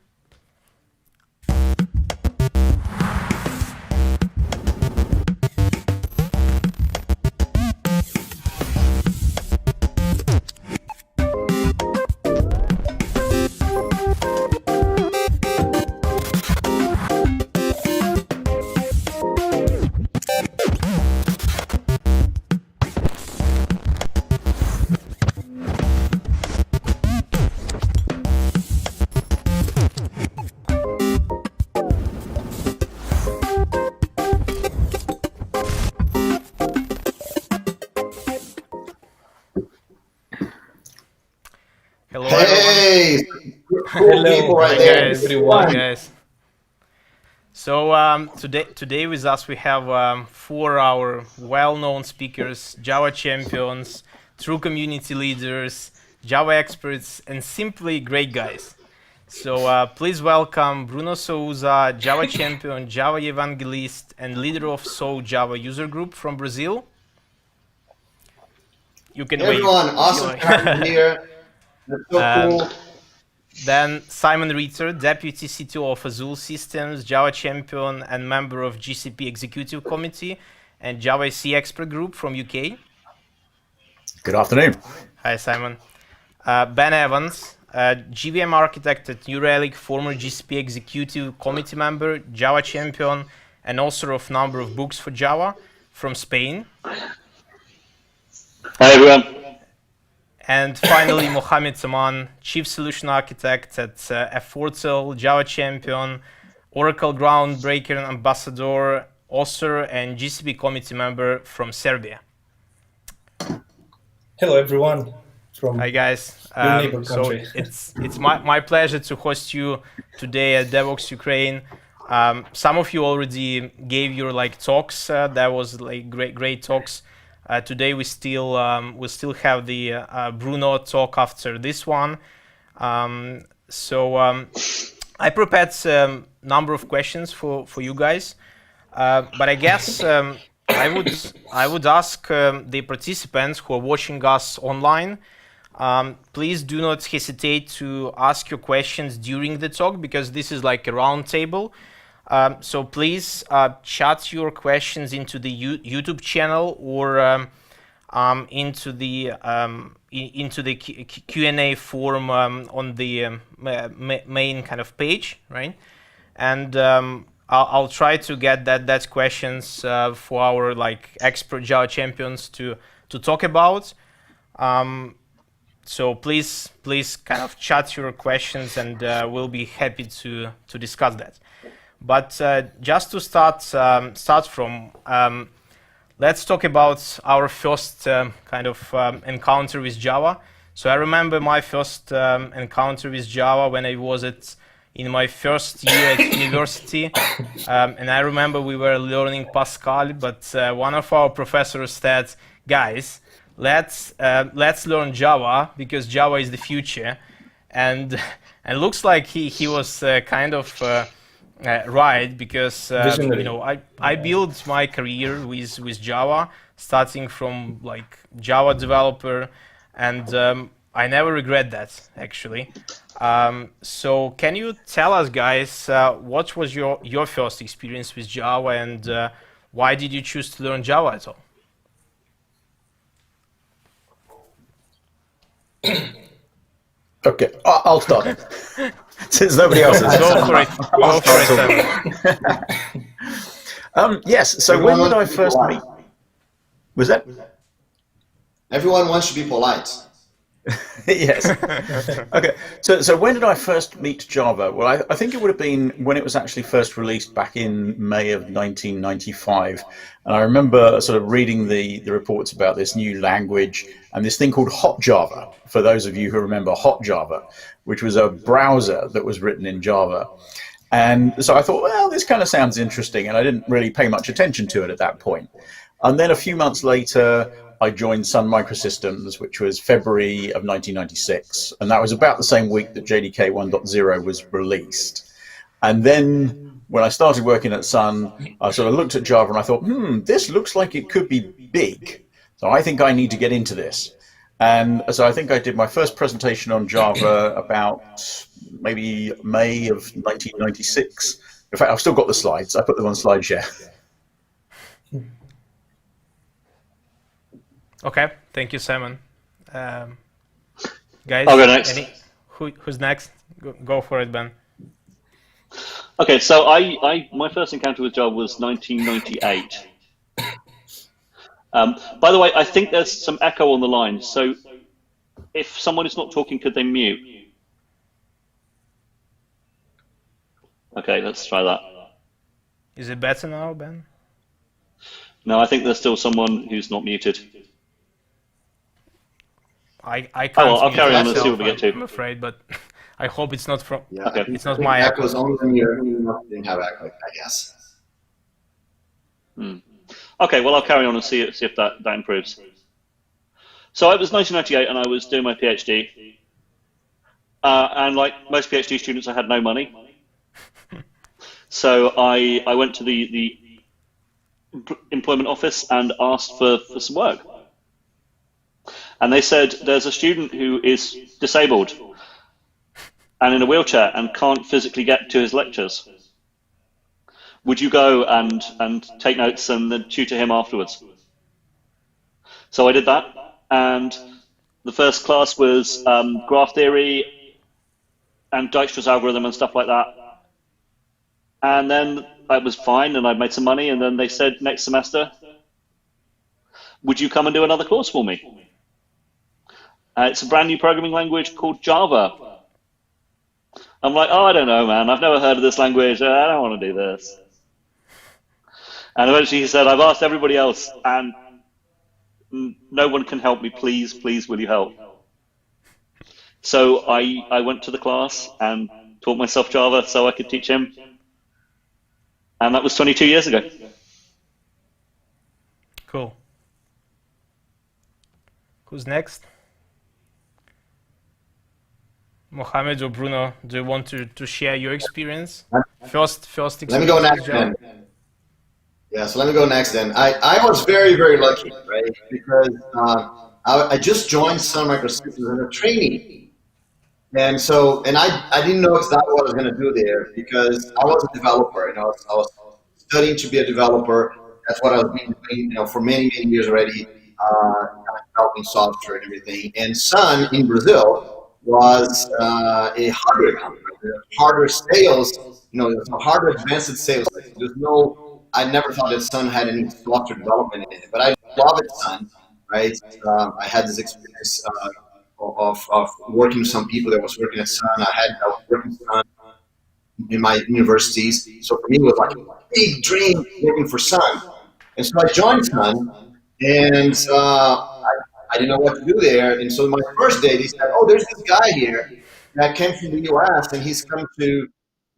Hello, everyone. Hello, Hi guys, everyone. guys. So today with us we have 4 our well-known speakers, Java champions, true community leaders, Java experts, and simply great guys. So please welcome Bruno Souza, Java champion, Java evangelist, and leader of So Java user group from Brazil. You can wave. Everyone, awesome to have you here. That's so cool. Then Simon Ritter, Deputy CTO of Azul Systems, Java champion and member of GCP Executive Committee and Java SE Expert Group from UK. Good afternoon. Hi, Simon. Ben Evans, GVM architect at New Relic, former GCP Executive Committee member, Java champion, and author of a number of books for Java from Spain. Hi, everyone. And finally, Mohamed Taman, Chief Solution Architect at F4Tel, Java Champion, Oracle Groundbreaker Ambassador, author, and GCP Committee member from Serbia. Hello, everyone. Hi, guys. Your neighbor So country. it's my pleasure to host you today at Devoxx Ukraine. Some of you already gave your talks. That was great talks. Today we still have the Bruno talk after this one. I prepared a number of questions for you guys, but I guess I would ask the participants who are watching us online. Please do not hesitate to ask your questions during the talk because this is like a round table. So please chat your questions into the YouTube channel or into the Q&A form on the main kind of page, right? And I'll try to get that questions for our expert Java champions to talk about. So please kind of chat your questions, and we'll be happy to discuss that. But just to start from, let's talk about our first kind of encounter with Java. So I remember my first encounter with Java when I was in my first year at university, and I remember we were learning Pascal, but one of our professors said, "Guys, let's learn Java because Java is the future," and looks like he was kind of right, because I built my career with Java, starting from Java developer, and I never regret that actually. So can you tell us, guys, what was your first experience with Java, and why did you choose to learn Java at all? Okay, I'll start it. Since nobody else is. Go for it. Go for it. Yes. So when did I first meet? Was that? Everyone wants to be polite. Yes. Okay. So when did I first meet Java? Well, I think it would have been when it was actually first released back in May of 1995. And I remember sort of reading the reports about this new language and this thing called Hot Java, for those of you who remember Hot Java, which was a browser that was written in Java. And so I thought, well, this kind of sounds interesting. And I didn't really pay much attention to it at that point. And then a few months later, I joined Sun Microsystems, which was February of 1996. And that was about the same week that JDK 1.0 was released. And then when I started working at Sun, I sort of looked at Java and I thought, this looks like it could be big. So I think I need to get into this. And so I think I did my first presentation on Java about maybe May of 1996. In fact, I've still got the slides. I put them on SlideShare. Okay, thank you, Simon. Guys, I'll go next. Who's next? Go for it, Ben. Okay, so my first encounter with Java was 1998. By the way, I think there's some echo on the line, so if someone is not talking, could they mute? Okay, let's try that. Is it better now, Ben? No, I think there's still someone who's not muted. I can't. Oh, well, I'll carry on and see what we get to. I'm afraid, but I hope it's not from. Yeah, okay. It's not my echo. Echo's only when you didn't have echo, I guess. Okay, well, I'll carry on and see if that improves. So it was 1998 and I was doing my PhD. And like most PhD students, I had no money. So I went to the employment office and asked for some work. And they said, there's a student who is disabled and in a wheelchair and can't physically get to his lectures. Would you go and take notes and then tutor him afterwards? So I did that, and the first class was graph theory and Dijkstra's algorithm and stuff like that. And then I was fine and I'd made some money, and then they said, next semester, would you come and do another course for me? It's a brand new programming language called Java. I'm like, oh, I don't know, man. I've never heard of this language. I don't want to do this. And eventually he said, I've asked everybody else and no one can help me. Please, please, will you help? So I went to the class and taught myself Java so I could teach him. And that was 22 years ago. Cool. Who's next? Mohammed or Bruno, do you want to share your experience? First experience. Let me go next then. Yeah, so let me go next then. I was very, very lucky, right? Because I just joined Sun Microsystems as a trainee. And so, I didn't know exactly what I was going to do there because I was a developer. I was studying to be a developer. That's what I was doing, for many, many years already, developing software and everything. And Sun in Brazil was a hardware company, hardware sales, hardware advanced sales. I never thought that Sun had any software development in it, but I love it, Sun, right? I had this experience of working with some people that was working at Sun. I was working at Sun in my universities. So for me, it was like a big dream working for Sun. And so I joined Sun, and I didn't know what to do there. And so my first day, they said, oh, there's this guy here that came from the US, and he's come to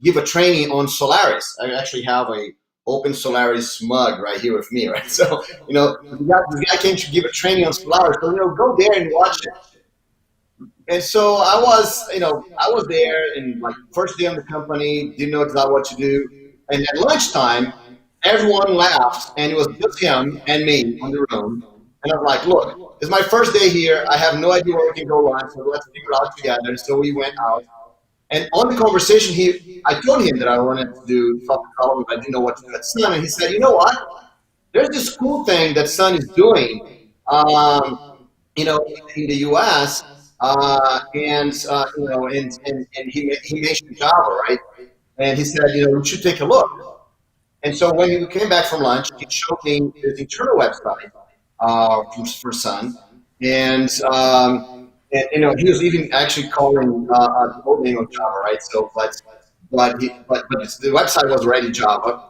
give a training on Solaris. I actually have a open Solaris mug right here with me, right? So, this guy came to give a training on Solaris. So, go there and watch it. And so I was there and like first day on the company, didn't know exactly what to do. And at lunchtime, everyone left, and it was just him and me on the room. And I'm like, look, it's my first day here. I have no idea where we can go lunch, so let's figure it out together. So we went out. And on the conversation, I told him that I wanted to do software development, but I didn't know what to do at Sun. And he said, you know what? There's this cool thing that Sun is doing, in the US, and he mentioned Java, right? And he said, we should take a look. And so when we came back from lunch, he showed me his internal website for Sun, and he was even actually calling the old name of Java, right? So, but the website was already Java.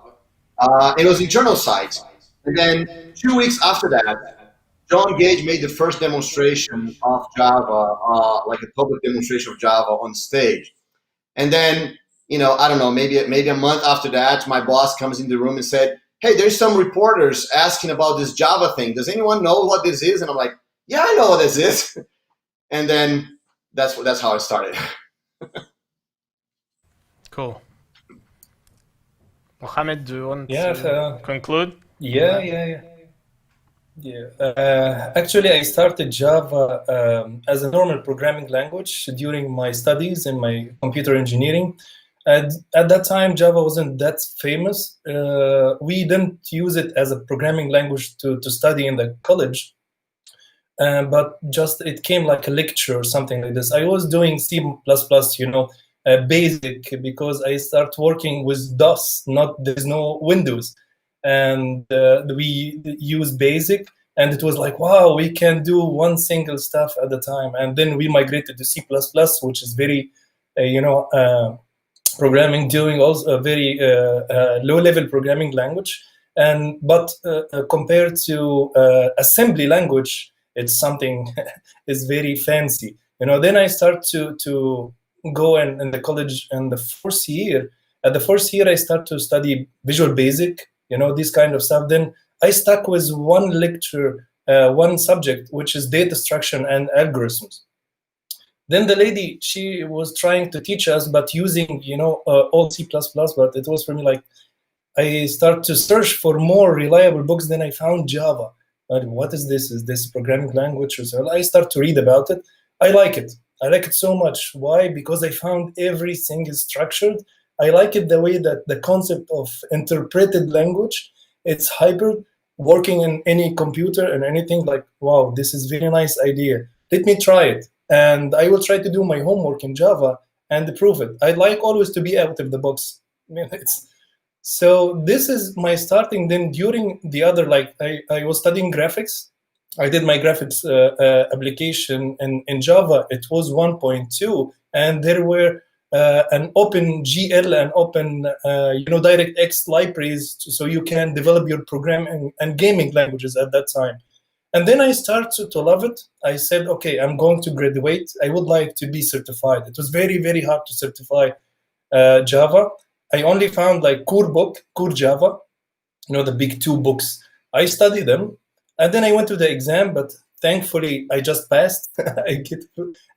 It was internal site, and then 2 weeks after that, John Gage made the first demonstration of Java, like a public demonstration of Java on stage, and then I don't know, maybe a month after that, my boss comes in the room and said, hey, there's some reporters asking about this Java thing. Does anyone know what this is? And I'm like, yeah, I know what this is. And then that's how it started. Cool. Mohammed, do you want Yeah, to conclude? yeah. Actually, I started Java as a normal programming language during my studies in my computer engineering. At that time, Java wasn't that famous. We didn't use it as a programming language to study in the college, but just it came like a lecture or something like this. I was doing C++, basic, because I start working with DOS, there's no Windows. And we use basic, and it was like, wow, we can do one single stuff at a time. And then we migrated to C++, which is very, programming, doing also a very low-level programming language. But compared to assembly language, it's something is very fancy. Then I start to go in the college in the fourth year. At the first year, I start to study Visual Basic, this kind of stuff. Then I stuck with one lecture, one subject, which is data structure and algorithms. Then the lady, she was trying to teach us, but using, all C++, but it was for me like, I start to search for more reliable books. Then I found Java. But what is this? Is this programming language? So I start to read about it. I like it. I like it so much. Why? Because I found everything is structured. I like it the way that the concept of interpreted language, it's hybrid, working in any computer and anything, like, wow, this is very nice idea. Let me try it. And I will try to do my homework in Java and prove it. I like always to be out of the box. So this is my starting. Then during the other, like I was studying graphics. I did my graphics application in Java. It was 1.2, and there were an OpenGL and Open DirectX libraries, so you can develop your programming and gaming languages at that time. And then I started to love it. I said, okay, I'm going to graduate. I would like to be certified. It was very, very hard to certify Java. I only found like Core Java, the big two books. I studied them, and then I went to the exam, but thankfully I just passed. I get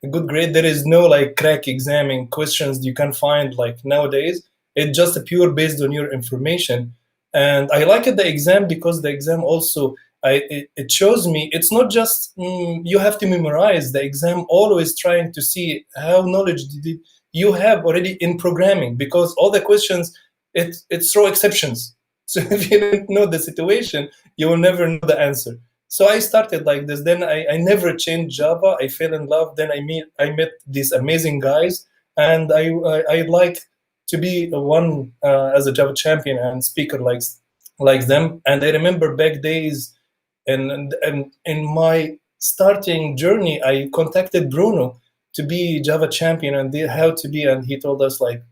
a good grade. There is no like crack examining questions you can find like nowadays. It's just a pure based on your information. And I like the exam because the exam also, it shows me it's not just you have to memorize. The exam always trying to see how knowledge did you have already in programming, because all the questions, it's throw exceptions. So if you don't know the situation, you will never know the answer. So I started like this. Then I never changed Java. I fell in love. Then I met these amazing guys, and I'd like to be one as a Java champion and speaker like them. And I remember back days, and in my starting journey, I contacted Bruno to be Java champion and how to be, and he told us like,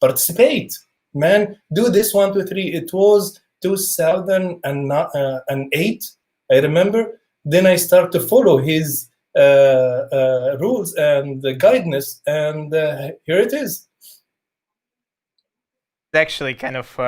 participate, man, do this 1, 2, 3. It was 2008, I remember. Then I start to follow his rules and the guidance, and here it is. Actually, kind of,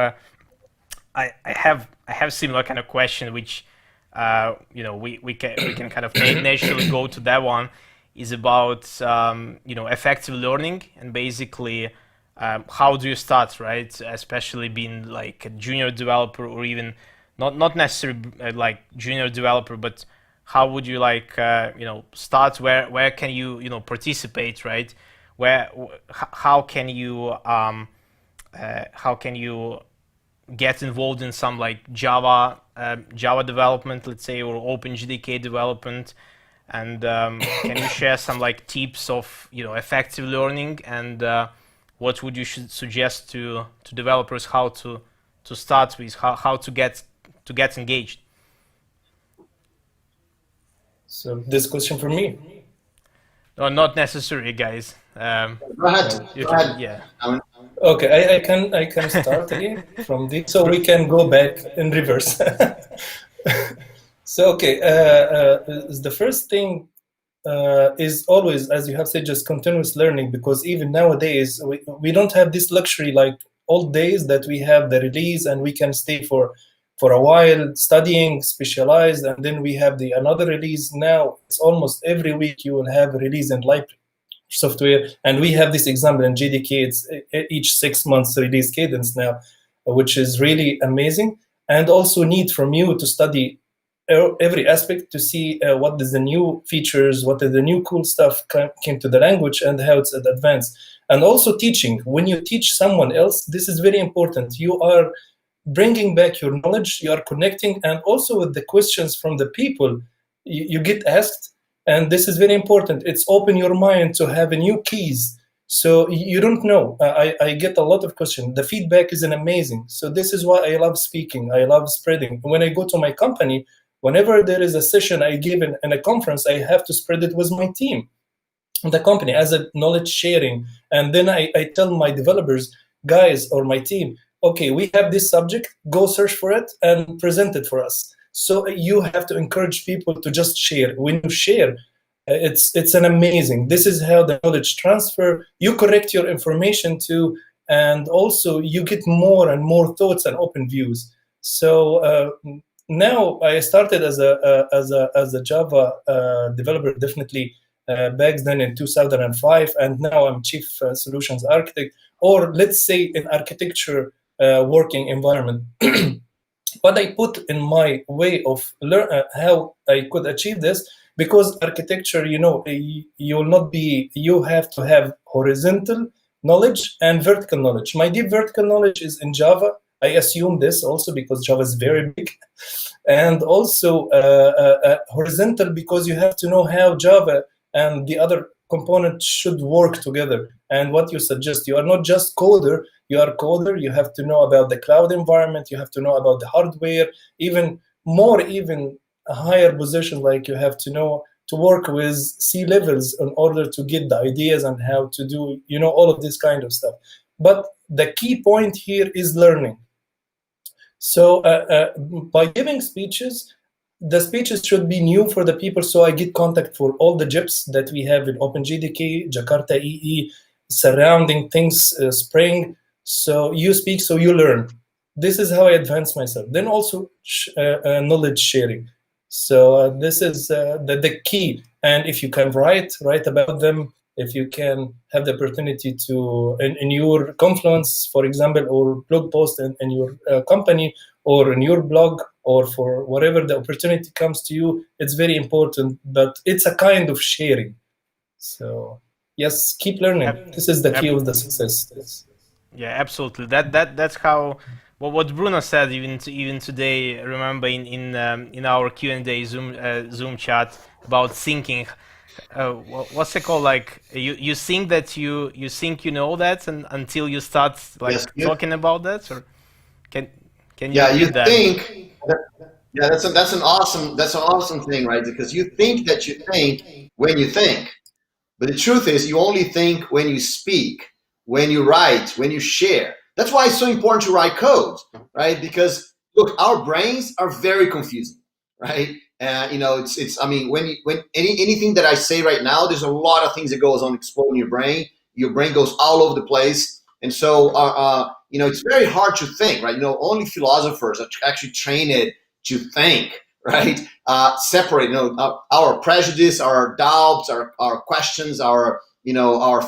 I have similar kind of question, which we can kind of naturally go to that one. Is about effective learning, and basically how do you start, right? Especially being like a junior developer, or even not necessarily like junior developer, but how would you like start? Where can you participate, right? How can you get involved in some like Java development, let's say, or OpenJDK development? And can you share some like tips of effective learning, and what would you suggest to developers how to start with, how to get engaged? So this question for me? No, not necessary, guys. Go ahead. Yeah. Okay, I can start again from this, so we can go back in reverse. So, okay, the first thing is always, as you have said, just continuous learning, because even nowadays, we don't have this luxury like old days that we have the release and we can stay for for a while, studying, specialized, and then we have another release. Now it's almost every week you will have a release in library software, and we have this example in GDK. It's each 6 months release cadence now, which is really amazing, and also need from you to study every aspect to see what is the new features, what is the new cool stuff came to the language, and how it's advanced. And also teaching. When you teach someone else, this is very important. You are bringing back your knowledge, you are connecting, and also with the questions from the people you get asked. And this is very important. It's open your mind to have a new keys. So you don't know. I get a lot of questions. The feedback is amazing. So this is why I love speaking. I love spreading. When I go to my company, whenever there is a session I give in a conference, I have to spread it with my team, the company, as a knowledge sharing. And then I tell my developers, guys, or my team, okay, we have this subject, go search for it and present it for us. So you have to encourage people to just share. When you share, it's an amazing. This is how the knowledge transfer. You correct your information too, and also you get more and more thoughts and open views. So now I started as a Java developer, definitely back then in 2005, and now I'm chief solutions architect, or let's say in architecture working environment. What I put in my way of how I could achieve this, because architecture, you will not be, you have to have horizontal knowledge and vertical knowledge. My deep vertical knowledge is in Java. I assume this also because Java is very big, and also horizontal because you have to know how Java and the other components should work together. And what you suggest, you are not just coder, you are coder, you have to know about the cloud environment, you have to know about the hardware, even a higher position, like you have to know to work with C-levels in order to get the ideas and how to do, all of this kind of stuff. But the key point here is learning. So by giving speeches, the speeches should be new for the people, so I get contact for all the JIPs that we have in OpenGDK, Jakarta EE, surrounding things, Spring. So you speak, so you learn. This is how I advance myself. Then also knowledge sharing. So this is the key. And if you can write about them, if you can have the opportunity to, in your Confluence, for example, or blog post in your company, or in your blog, or for whatever the opportunity comes to you, it's very important. But it's a kind of sharing. So yes, keep learning. This is the key of the success. Yes. Yeah, absolutely. That's how. Well, what Bruno said even today. Remember in our Q&A Zoom chat about thinking. What's it called? Like you think that you think you know that, and until you start talking about that, or can you repeat that? Think. Yeah, that's an awesome thing, right? Because you think that you think when you think, but the truth is you only think when you speak, when you write, when you share. That's why it's so important to write code, right? Because look, our brains are very confusing, right? It's. I mean, when anything that I say right now, there's a lot of things that goes on exploding your brain. Your brain goes all over the place, and so it's very hard to think, right? Only philosophers are actually trained to think, right? Separate, our prejudice, our doubts, our questions, our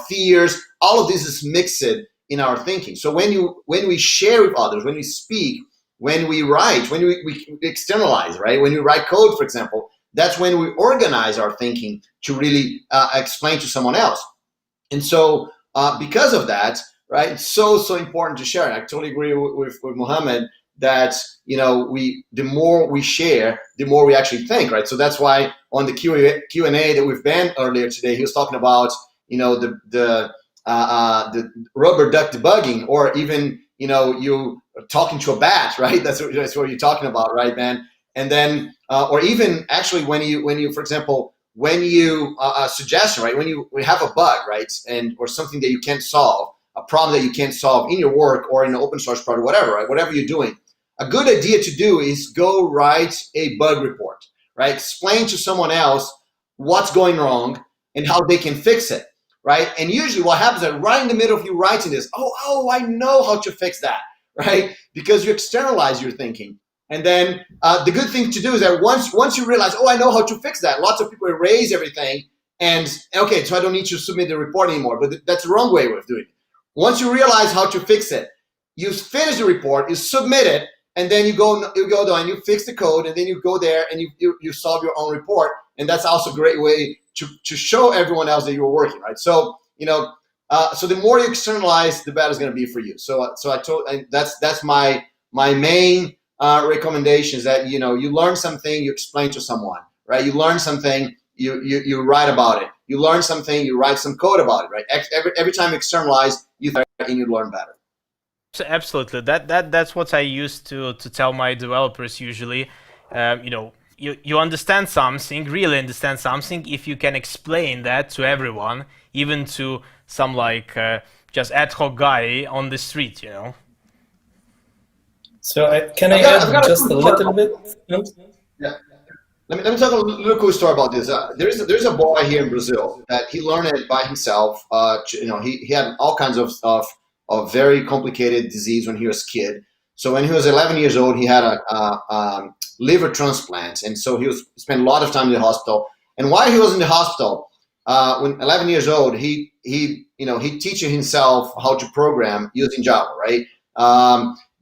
fears. All of this is mixed in our thinking. So when we share with others, when we speak, when we write, when we externalize, right? When we write code, for example, that's when we organize our thinking to really explain to someone else. And so because of that, right, it's so important to share. And I totally agree with Mohammed that the more we share, the more we actually think, right? So that's why on the Q&A that we've been earlier today, he was talking about the rubber duck debugging, or even you talking to a bat, right? That's what you're talking about, right, man? And then or even actually when you for example, when you suggestion, right, when we have a bug, right, and or something that you can't solve, a problem that you can't solve in your work or in an open source project, whatever, right, whatever you're doing, a good idea to do is go write a bug report, right? Explain to someone else what's going wrong and how they can fix it, right? And usually what happens is right in the middle of you writing this, oh, I know how to fix that, right? Because you externalize your thinking. And then the good thing to do is that once you realize, oh, I know how to fix that. Lots of people erase everything and okay, so I don't need to submit the report anymore. But that's the wrong way of doing it. Once you realize how to fix it, you finish the report, you submit it, and then you go down, you fix the code, and then you go there and you solve your own report. And that's also a great way to show everyone else that you're working, right? So so the more you externalize, the better it's going to be for you. So that's my main recommendation is that you learn something, you explain to someone, right? You learn something, you write about it. You learn something, you write some code about it, right? Every time you externalize, you learn better. Absolutely, that's what I used to tell my developers usually. You understand something, really understand something, if you can explain that to everyone, even to some just ad hoc guy on the street, So can I add just a little bit? Yeah. Let me tell a little cool story about this. There's a boy here in Brazil that he learned it by himself. He had all kinds of very complicated disease when he was a kid. So when he was 11 years old, he had a liver transplant, and so he spent a lot of time in the hospital. And while he was in the hospital, when 11 years old, he teaching himself how to program using Java, right?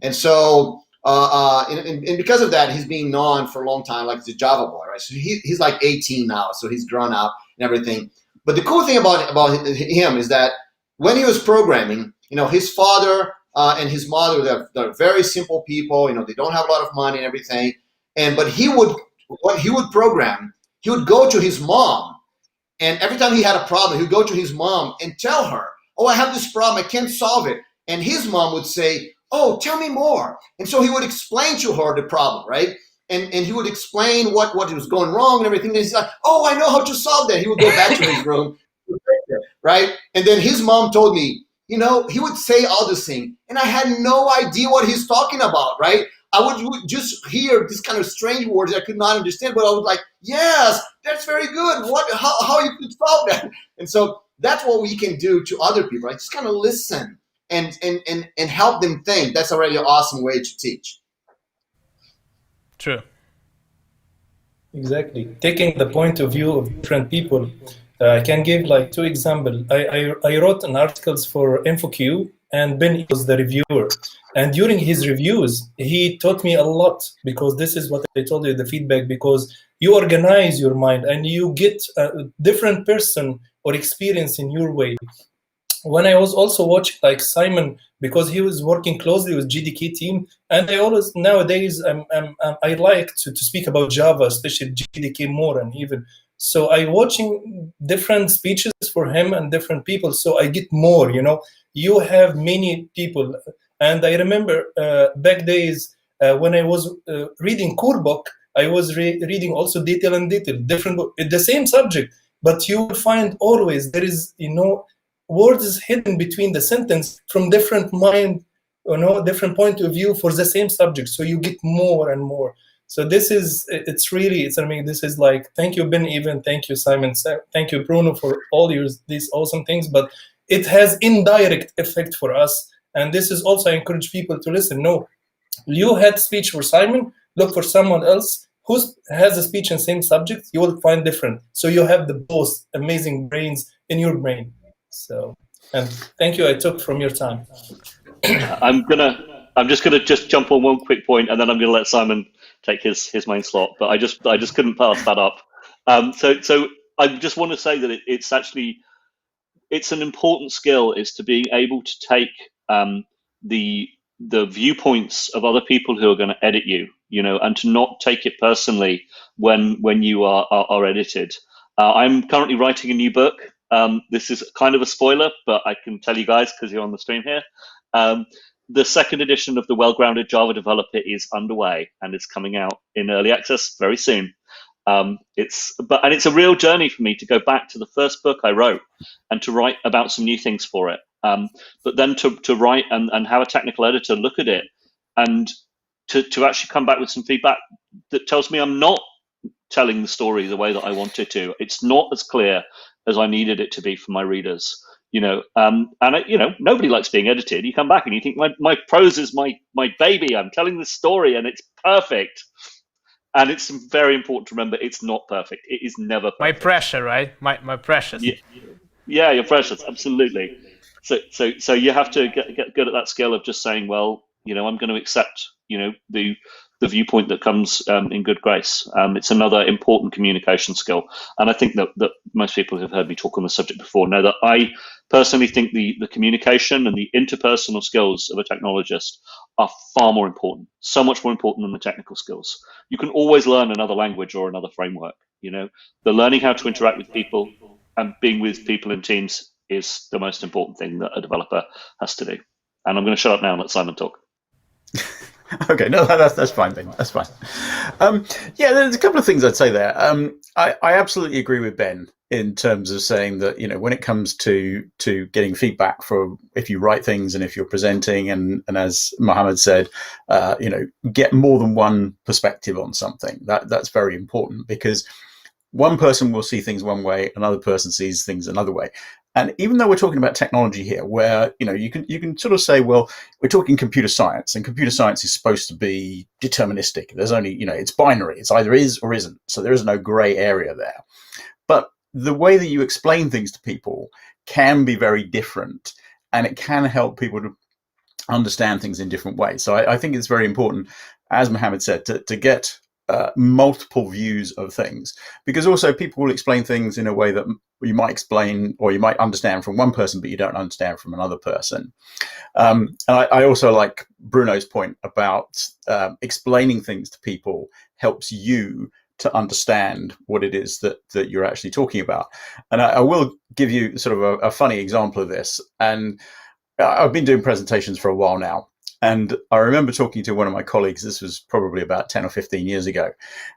And so and because of that, he's being known for a long time like the Java boy, right? So he's like 18 now, so he's grown up and everything. But the cool thing about him is that when he was programming, his father and his mother, they're very simple people. They don't have a lot of money and everything. But when he would program, he would go to his mom, and every time he had a problem, he would go to his mom and tell her, "Oh, I have this problem, I can't solve it." And his mom would say, "Oh, tell me more." And so he would explain to her the problem, right? And he would explain what was going wrong and everything. And he's like, "Oh, I know how to solve that." He would go back to his room, right? And then his mom told me, he would say all this thing, and I had no idea what he's talking about, right? I would just hear this kind of strange words I could not understand, but I was like, yes, that's very good. How you could solve that? And so that's what we can do to other people, right? Just kind of listen and help them think. That's already an awesome way to teach. True. Exactly. Taking the point of view of different people, I can give two examples. I wrote an articles for InfoQ, and Ben was the reviewer. And during his reviews, he taught me a lot, because this is what I told you, the feedback, because you organize your mind and you get a different person or experience in your way. When I was also watching Simon, because he was working closely with GDK team, and I always nowadays I like to speak about Java, especially GDK more, and even so I watching different speeches for him and different people, so I get more. You have many people, and I remember back days when I was reading core book, I was reading also detail and detail, different book, the same subject, but you will find always there is words hidden between the sentence from different mind, different point of view for the same subject. So you get more and more. So this is, this is thank you, Ben, even thank you, Simon, thank you, Bruno, for all these awesome things. But it has indirect effect for us. And this is also, I encourage people to listen. No, you had speech for Simon, look for someone else who has a speech in same subject, you will find different. So you have the both amazing brains in your brain. So, and thank you, I took from your time. I'm just gonna jump on one quick point, and then I'm gonna let Simon take his main slot. But I just couldn't pass that up. So I just want to say that it's an important skill, is to being able to take the viewpoints of other people who are going to edit you, and to not take it personally when you are edited. I'm currently writing a new book. This is kind of a spoiler, but I can tell you guys because you're on the stream here. The second edition of the Well-Grounded Java Developer is underway, and it's coming out in early access very soon. It's a real journey for me to go back to the first book I wrote and to write about some new things for it. But then to write and have a technical editor look at it and to actually come back with some feedback that tells me I'm not telling the story the way that I wanted to. It's not as clear as I needed it to be for my readers. Nobody likes being edited. You come back and you think my prose is my baby. I'm telling this story and it's perfect. And it's very important to remember it's not perfect. It is never perfect. My pressure, right? My precious. Yeah, your precious, absolutely. So you have to get good at that skill of just saying, well, I'm going to accept, the viewpoint that comes in good grace. It's another important communication skill. And I think that most people who have heard me talk on the subject before know that I personally think the communication and the interpersonal skills of a technologist are far more important, so much more important than the technical skills. You can always learn another language or another framework. The learning how to interact with people and being with people in teams is the most important thing that a developer has to do. And I'm going to shut up now and let Simon talk. Okay, no, that's fine, Ben. That's fine. There's a couple of things I'd say there. I absolutely agree with Ben in terms of saying that, when it comes to getting feedback for if you write things and if you're presenting, and as Mohammed said, get more than one perspective on something. That's very important, because one person will see things one way, another person sees things another way. And even though we're talking about technology here, where you can sort of say, well, we're talking computer science, and computer science is supposed to be deterministic. There's only, it's binary. It's either is or isn't. So there is no gray area there. But the way that you explain things to people can be very different, and it can help people to understand things in different ways. So I think it's very important, as Mohammed said, to get multiple views of things, because also people will explain things in a way that you might explain or you might understand from one person, but you don't understand from another person. And I also like Bruno's point about explaining things to people helps you to understand what it is that you're actually talking about. And I will give you sort of a funny example of this. And I've been doing presentations for a while now. And I remember talking to one of my colleagues, this was probably about 10 or 15 years ago,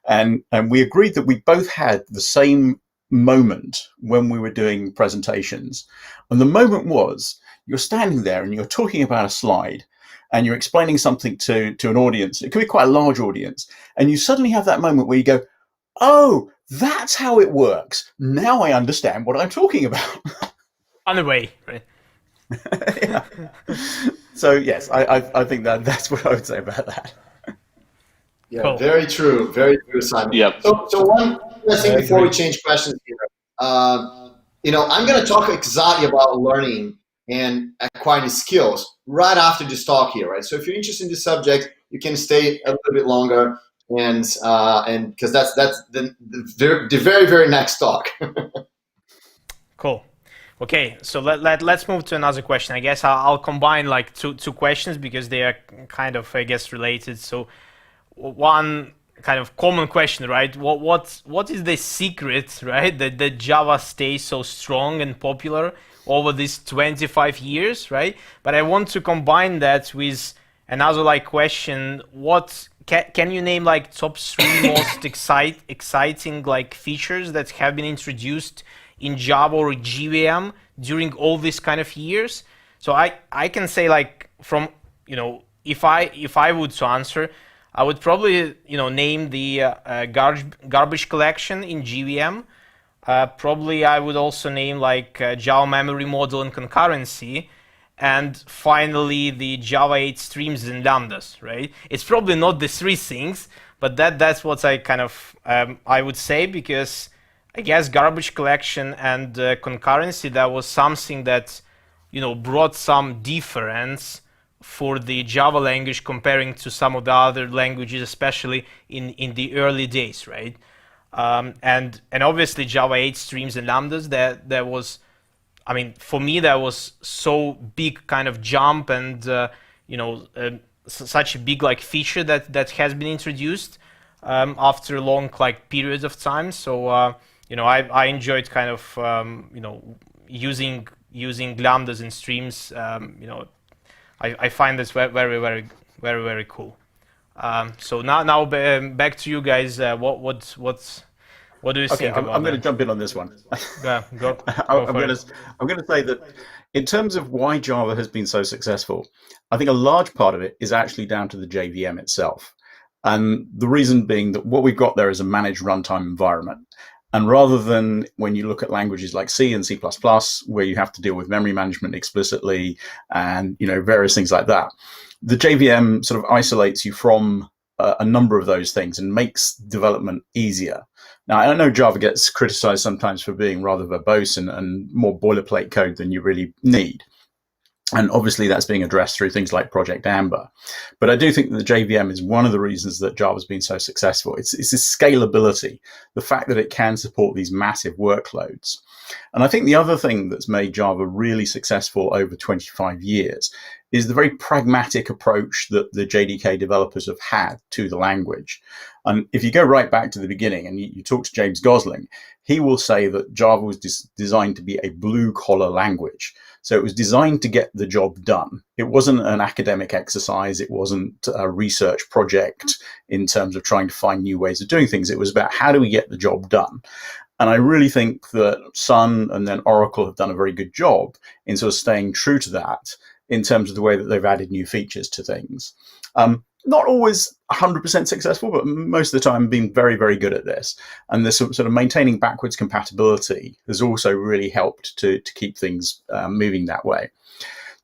and we agreed that we both had the same moment when we were doing presentations. And the moment was, you're standing there and you're talking about a slide and you're explaining something to an audience. It could be quite a large audience. And you suddenly have that moment where you go, oh, that's how it works. Now I understand what I'm talking about. On the way, right? Yeah. So yes, I think that's what I would say about that. Yeah, Cool. Very true, Simon. Yeah. So one last thing before we change questions here. I'm going to talk exactly about learning and acquiring skills right after this talk here, right? So if you're interested in this subject, you can stay a little bit longer, and because that's the very, very next talk. Cool. Okay, so let's move to another question. I guess I'll combine like two questions because they are kind of, I guess, related. So one kind of common question, right? What is the secret, right, that Java stays so strong and popular over these 25 years, right? But I want to combine that with another like question. What can you name like top 3 most exciting like features that have been introduced in Java or JVM during all these kind of years? So I can say like from, if I would to answer, I would probably, name the garbage collection in JVM. Probably I would also name like Java memory model and concurrency. And finally, the Java 8 streams and lambdas, right? It's probably not the 3 things, but that's what I kind of, I would say, because I guess garbage collection and concurrency, that was something that, brought some difference for the Java language comparing to some of the other languages, especially in the early days, right? And obviously Java 8 streams and lambdas, that was, I mean, for me, that was so big kind of jump and, such a big like feature that has been introduced after a long like periods of time. So, I enjoyed kind of, using lambdas and streams. I find this very, very, very, very cool. So now back to you guys. What do you think about I'm going to jump in on this one. Go I'm going to say that in terms of why Java has been so successful, I think a large part of it is actually down to the JVM itself. And the reason being that what we've got there is a managed runtime environment. And rather than when you look at languages like C and C++, where you have to deal with memory management explicitly and various things like that, the JVM sort of isolates you from a number of those things and makes development easier. Now, I know Java gets criticized sometimes for being rather verbose and more boilerplate code than you really need. And obviously that's being addressed through things like Project Amber. But I do think that the JVM is one of the reasons that Java's been so successful. It's its scalability, the fact that it can support these massive workloads. And I think the other thing that's made Java really successful over 25 years is the very pragmatic approach that the JDK developers have had to the language. And if you go right back to the beginning and you talk to James Gosling, he will say that Java was designed to be a blue-collar language. So it was designed to get the job done. It wasn't an academic exercise. It wasn't a research project in terms of trying to find new ways of doing things. It was about how do we get the job done? And I really think that Sun and then Oracle have done a very good job in sort of staying true to that in terms of the way that they've added new features to things. Not always 100% successful, but most of the time been very, very good at this. And this sort of maintaining backwards compatibility has also really helped to keep things moving that way.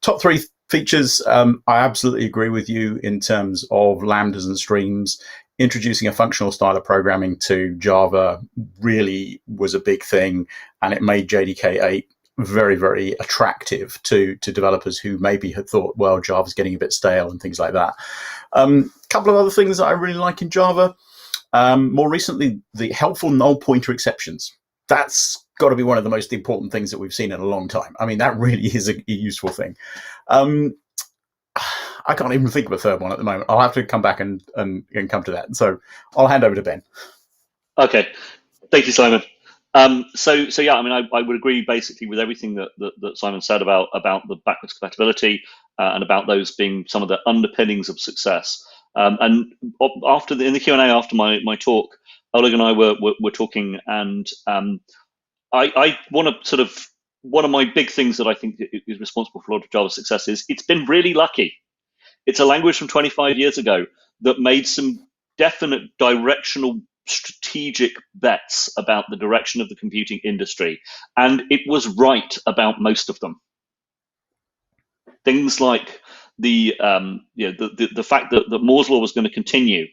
Top 3 features, I absolutely agree with you in terms of lambdas and streams. Introducing a functional style of programming to Java really was a big thing, and it made JDK 8 very, very attractive to developers who maybe had thought, well, Java's getting a bit stale and things like that. A couple of other things that I really like in Java. More recently, the helpful null pointer exceptions. That's got to be one of the most important things that we've seen in a long time. I mean, that really is a useful thing. I can't even think of a third one at the moment. I'll have to come back and come to that. So I'll hand over to Ben. Okay, thank you, Simon. So yeah, I mean, I would agree basically with everything that Simon said about the backwards compatibility and about those being some of the underpinnings of success. And after in the Q&A after my talk, Oleg and I were talking, and I want to sort of, one of my big things that I think is responsible for a lot of Java's success is it's been really lucky. It's a language from 25 years ago that made some definite directional strategic bets about the direction of the computing industry, and it was right about most of them. Things like the fact that Moore's law was going to continue,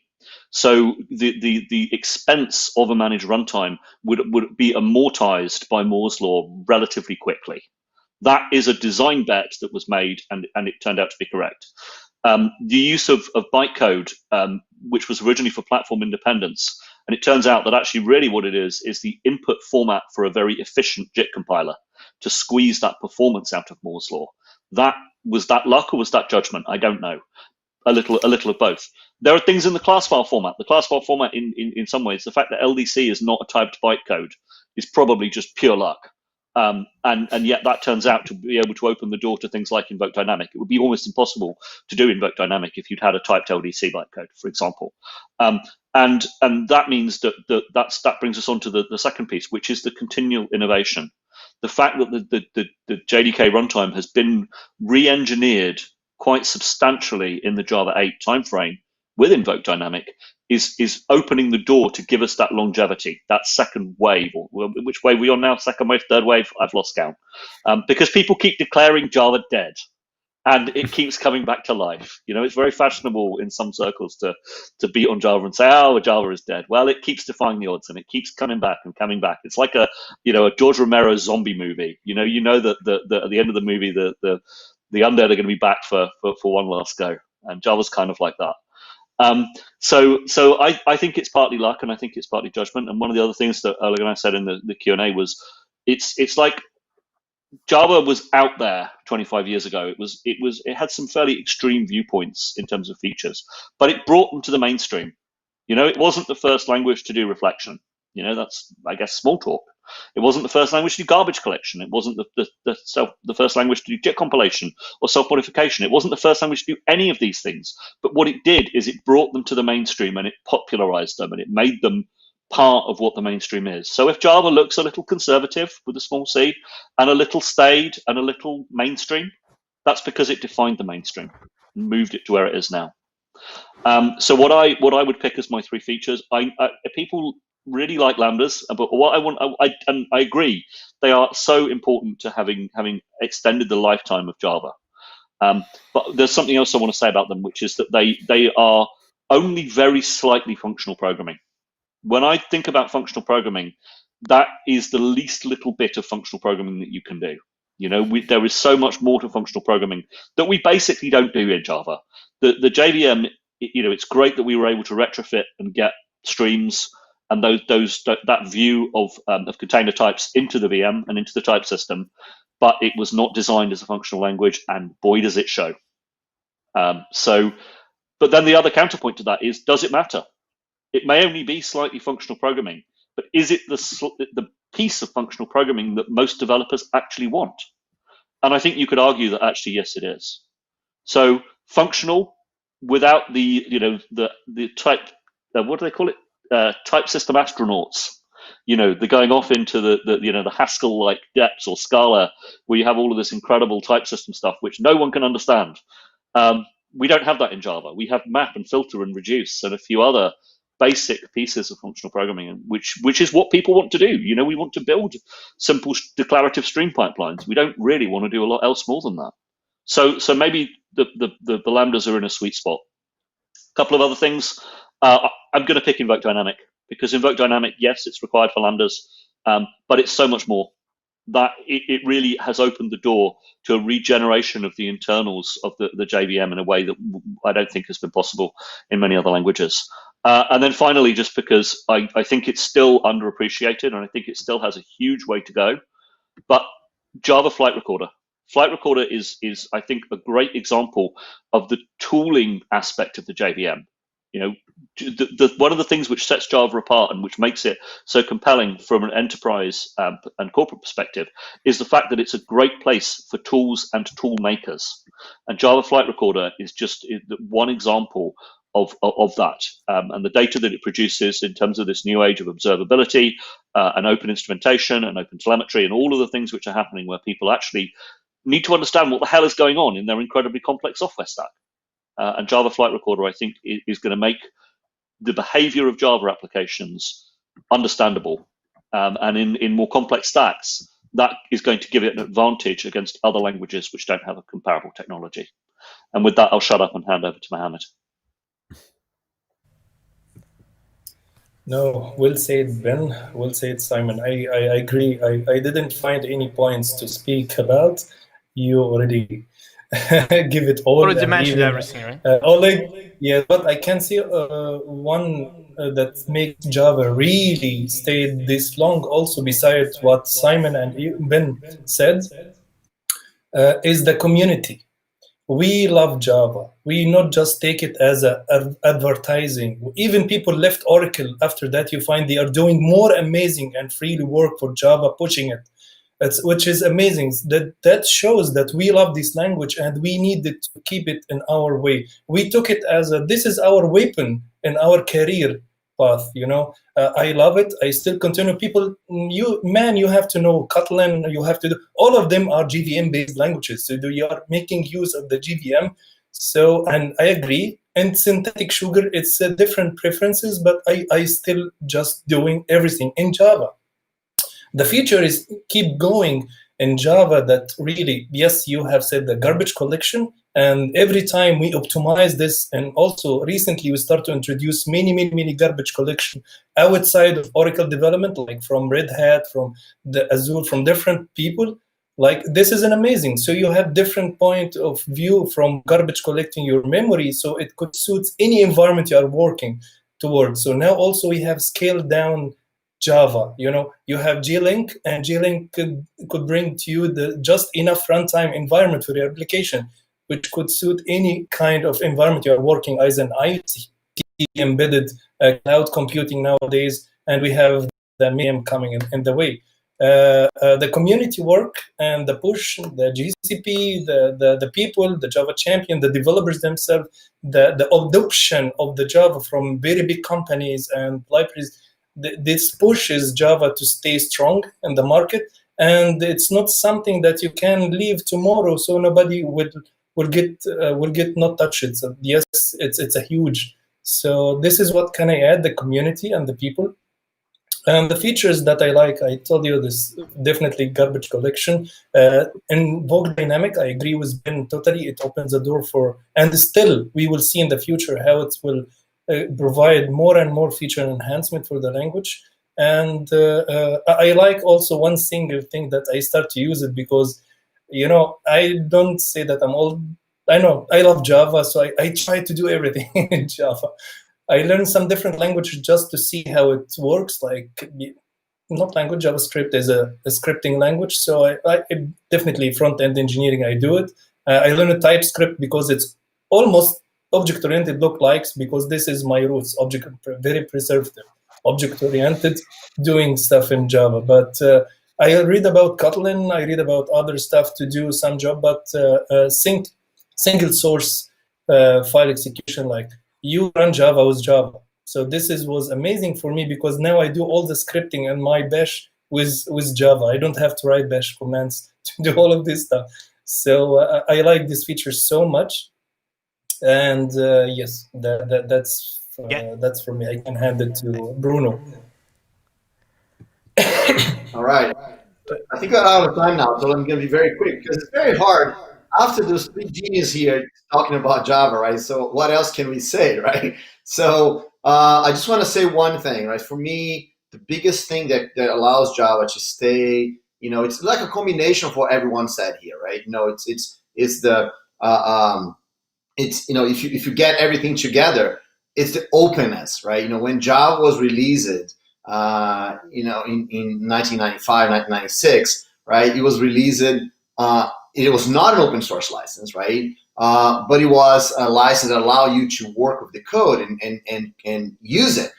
so the expense of a managed runtime would be amortized by Moore's law relatively quickly. That is a design bet that was made, and it turned out to be correct. The use of bytecode, which was originally for platform independence, and it turns out that actually really what it is the input format for a very efficient JIT compiler to squeeze that performance out of Moore's law. Was that luck or was that judgment? I don't know. A little of both. There are things in the class file format. The class file format, in some ways, the fact that LDC is not a typed bytecode is probably just pure luck. And yet that turns out to be able to open the door to things like invoke dynamic. It would be almost impossible to do invoke dynamic if you'd had a typed LDC bytecode, for example. And that means that brings us on to the second piece, which is the continual innovation. The fact that the JDK runtime has been re-engineered quite substantially in the Java 8 timeframe with invoke dynamic is opening the door to give us that longevity, that second wave, or which wave we on now? Second wave, third wave? I've lost count. Because people keep declaring Java dead, and it keeps coming back to life. You know, it's very fashionable in some circles to beat on Java and say, "Oh, Java is dead." Well, it keeps defying the odds, and it keeps coming back and coming back. It's like a George Romero zombie movie. You know that at the end of the movie, the undead are going to be back for one last go, and Java's kind of like that. So I think it's partly luck, and I think it's partly judgment. And one of the other things that Oleg and I said in the Q&A was, it's like Java was out there 25 years ago. It had some fairly extreme viewpoints in terms of features, but it brought them to the mainstream. You know, it wasn't the first language to do reflection. You know, that's, I guess, small talk. It wasn't the first language to do garbage collection. It wasn't the first language to do JIT compilation or self-modification. It wasn't the first language to do any of these things. But what it did is it brought them to the mainstream, and it popularized them, and it made them part of what the mainstream is. So if Java looks a little conservative with a small c, and a little staid and a little mainstream, that's because it defined the mainstream and moved it to where it is now. So what I would pick as my 3 features, people really like lambdas, but what I want, and I agree, they are so important to having extended the lifetime of Java. But there's something else I want to say about them, which is that they are only very slightly functional programming. When I think about functional programming, that is the least little bit of functional programming that you can do. You know, there is so much more to functional programming that we basically don't do in Java. The JVM, you know, it's great that we were able to retrofit and get streams and that view of container types into the VM and into the type system, but it was not designed as a functional language, and boy does it show. But then the other counterpoint to that is, does it matter? It may only be slightly functional programming, but is it the piece of functional programming that most developers actually want? And I think you could argue that actually, yes, it is. So functional without the, you know, the type, what do they call it? Type system astronauts. You know, they're going off into the you know, the Haskell-like depths or Scala, where you have all of this incredible type system stuff which no one can understand. We don't have that in Java. We have map and filter and reduce and a few other basic pieces of functional programming, which is what people want to do. You know, we want to build simple declarative stream pipelines. We don't really want to do a lot else more than that. So maybe the lambdas are in a sweet spot. A couple of other things. I'm going to pick Invoke Dynamic, because Invoke Dynamic, yes, it's required for lambdas, but it's so much more. That it really has opened the door to a regeneration of the internals of the JVM in a way that I don't think has been possible in many other languages. And then finally, just because I think it's still underappreciated and I think it still has a huge way to go, but Java Flight Recorder. Flight Recorder is I think a great example of the tooling aspect of the JVM. You know, one of the things which sets Java apart and which makes it so compelling from an enterprise and corporate perspective is the fact that it's a great place for tools and tool makers. And Java Flight Recorder is just one example of that. And the data that it produces in terms of this new age of observability and open instrumentation and open telemetry and all of the things which are happening where people actually need to understand what the hell is going on in their incredibly complex software stack. And Java Flight Recorder, I think, is going to make the behavior of Java applications understandable. And in more complex stacks, that is going to give it an advantage against other languages which don't have a comparable technology. And with that, I'll shut up and hand over to Mohammed. No, well said, Ben. Well said, Simon. I agree. I didn't find any points to speak about. You already give it all. Already mentioned everything, right? Yeah, but I can see one that makes Java really stayed this long. Also, besides what Simon and Ben said, is the community. We love Java. We not just take it as advertising. Even people left Oracle after that. You find they are doing more amazing and freely work for Java, pushing it. Which is amazing. That shows that we love this language and we needed to keep it in our way. We took it as this is our weapon in our career path. You know, I love it. I still continue. People, you have to know Kotlin. You have to do. All of them are JVM based languages. So you are making use of the JVM. So, and I agree. And synthetic sugar, it's different preferences, but I still just doing everything in Java. The future is keep going in Java that really, yes, you have said the garbage collection, and every time we optimize this, and also recently we start to introduce many garbage collection outside of Oracle development, like from Red Hat, from the Azure, from different people. Like this is an amazing. So you have different point of view from garbage collecting your memory, so it could suit any environment you are working towards. So now also we have scaled down Java. You know, you have G-Link, and G-Link could bring to you the just enough runtime environment for your application, which could suit any kind of environment you are working as an IoT embedded cloud computing nowadays, and we have the MEM coming in the way. The community work and the push, the GCP, the people, the Java champion, the developers themselves, the adoption of the Java from very big companies and libraries. This pushes Java to stay strong in the market, and it's not something that you can leave tomorrow, so nobody will get not touched. So yes, it's a huge. So this is what can I add: the community and the people. And the features that I like, I told you this, definitely garbage collection. In Vogue Dynamic, I agree with Ben totally. It opens the door for, and still we will see in the future how it will provide more and more feature enhancement for the language. And I like also one single thing that I start to use it because, I don't say that I'm old. I know I love Java, so I try to do everything in Java. I learned some different languages just to see how it works. Like, not language, JavaScript is a scripting language. So I definitely front-end engineering, I do it. I learned TypeScript because it's almost object-oriented look-likes, because this is my roots, very preservative, object-oriented, doing stuff in Java. But I read about Kotlin, I read about other stuff to do some job, but single source file execution, like you run Java with Java. So this was amazing for me because now I do all the scripting and my bash with Java. I don't have to write bash commands to do all of this stuff. So I like this feature so much. And yes, that's for me. I can hand it to Bruno. All right. I think we're out of time now, so I'm going to be very quick because it's very hard after those three geniuses here talking about Java, right? So what else can we say, right? So I just want to say one thing, right? For me, the biggest thing that allows Java to stay, it's like a combination of what everyone said here, right? It's the if you get everything together, it's the openness, right? When Java was released, in 1995, 1996, right? It was released. It was not an open source license, right? But it was a license that allowed you to work with the code and use it.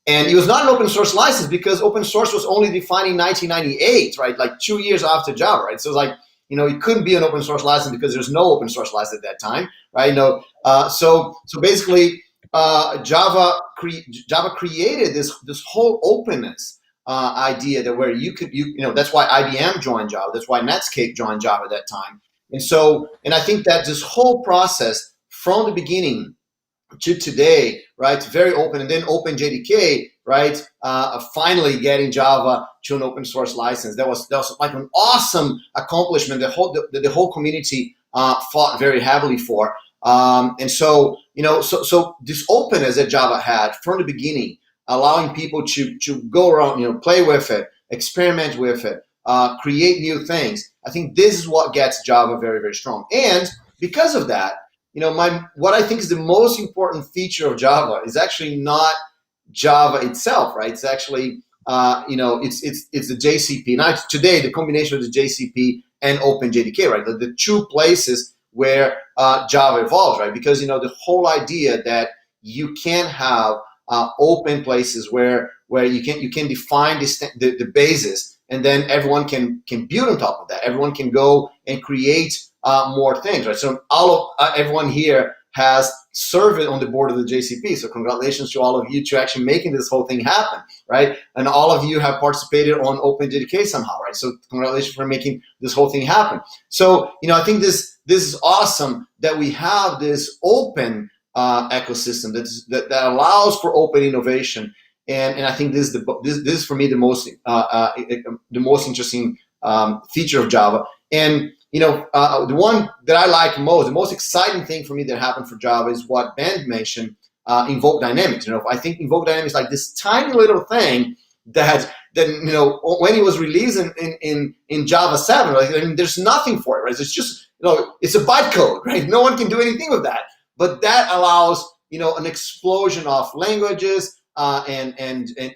And it was not an open source license because open source was only defined in 1998, right? Like 2 years after Java, right? So it was like, it couldn't be an open source license because there's no open source license at that time, right? So basically, Java created this whole openness idea that where you could that's why IBM joined Java, that's why Netscape joined Java at that time, and I think that this whole process from the beginning to today, right, very open, and then OpenJDK, right, finally getting Java to an open source license. That was like an awesome accomplishment. The whole community fought very heavily for. And so this openness that Java had from the beginning, allowing people to go around, play with it, experiment with it, create new things. I think this is what gets Java very, very strong. And because of that, what I think is the most important feature of Java is actually not Java itself, right? It's actually it's the JCP. Now today, the combination of the JCP and OpenJDK, right? The two places where Java evolves, right? Because the whole idea that you can have open places where you can define the basis, and then everyone can build on top of that. Everyone can go and create more things, right? So everyone here has served on the board of the JCP. So congratulations to all of you to actually making this whole thing happen, right? And all of you have participated on OpenJDK somehow, right? So congratulations for making this whole thing happen. So, I think this is awesome that we have this open ecosystem that allows for open innovation. And I think this is for me the most interesting feature of Java. And the one that I like most, the most exciting thing for me that happened for Java is what Ben mentioned, Invoke Dynamics. I think Invoke Dynamics is like this tiny little thing that when it was released in Java 7, right, there's nothing for it, right? It's just it's a bytecode, right? No one can do anything with that. But that allows an explosion of languages and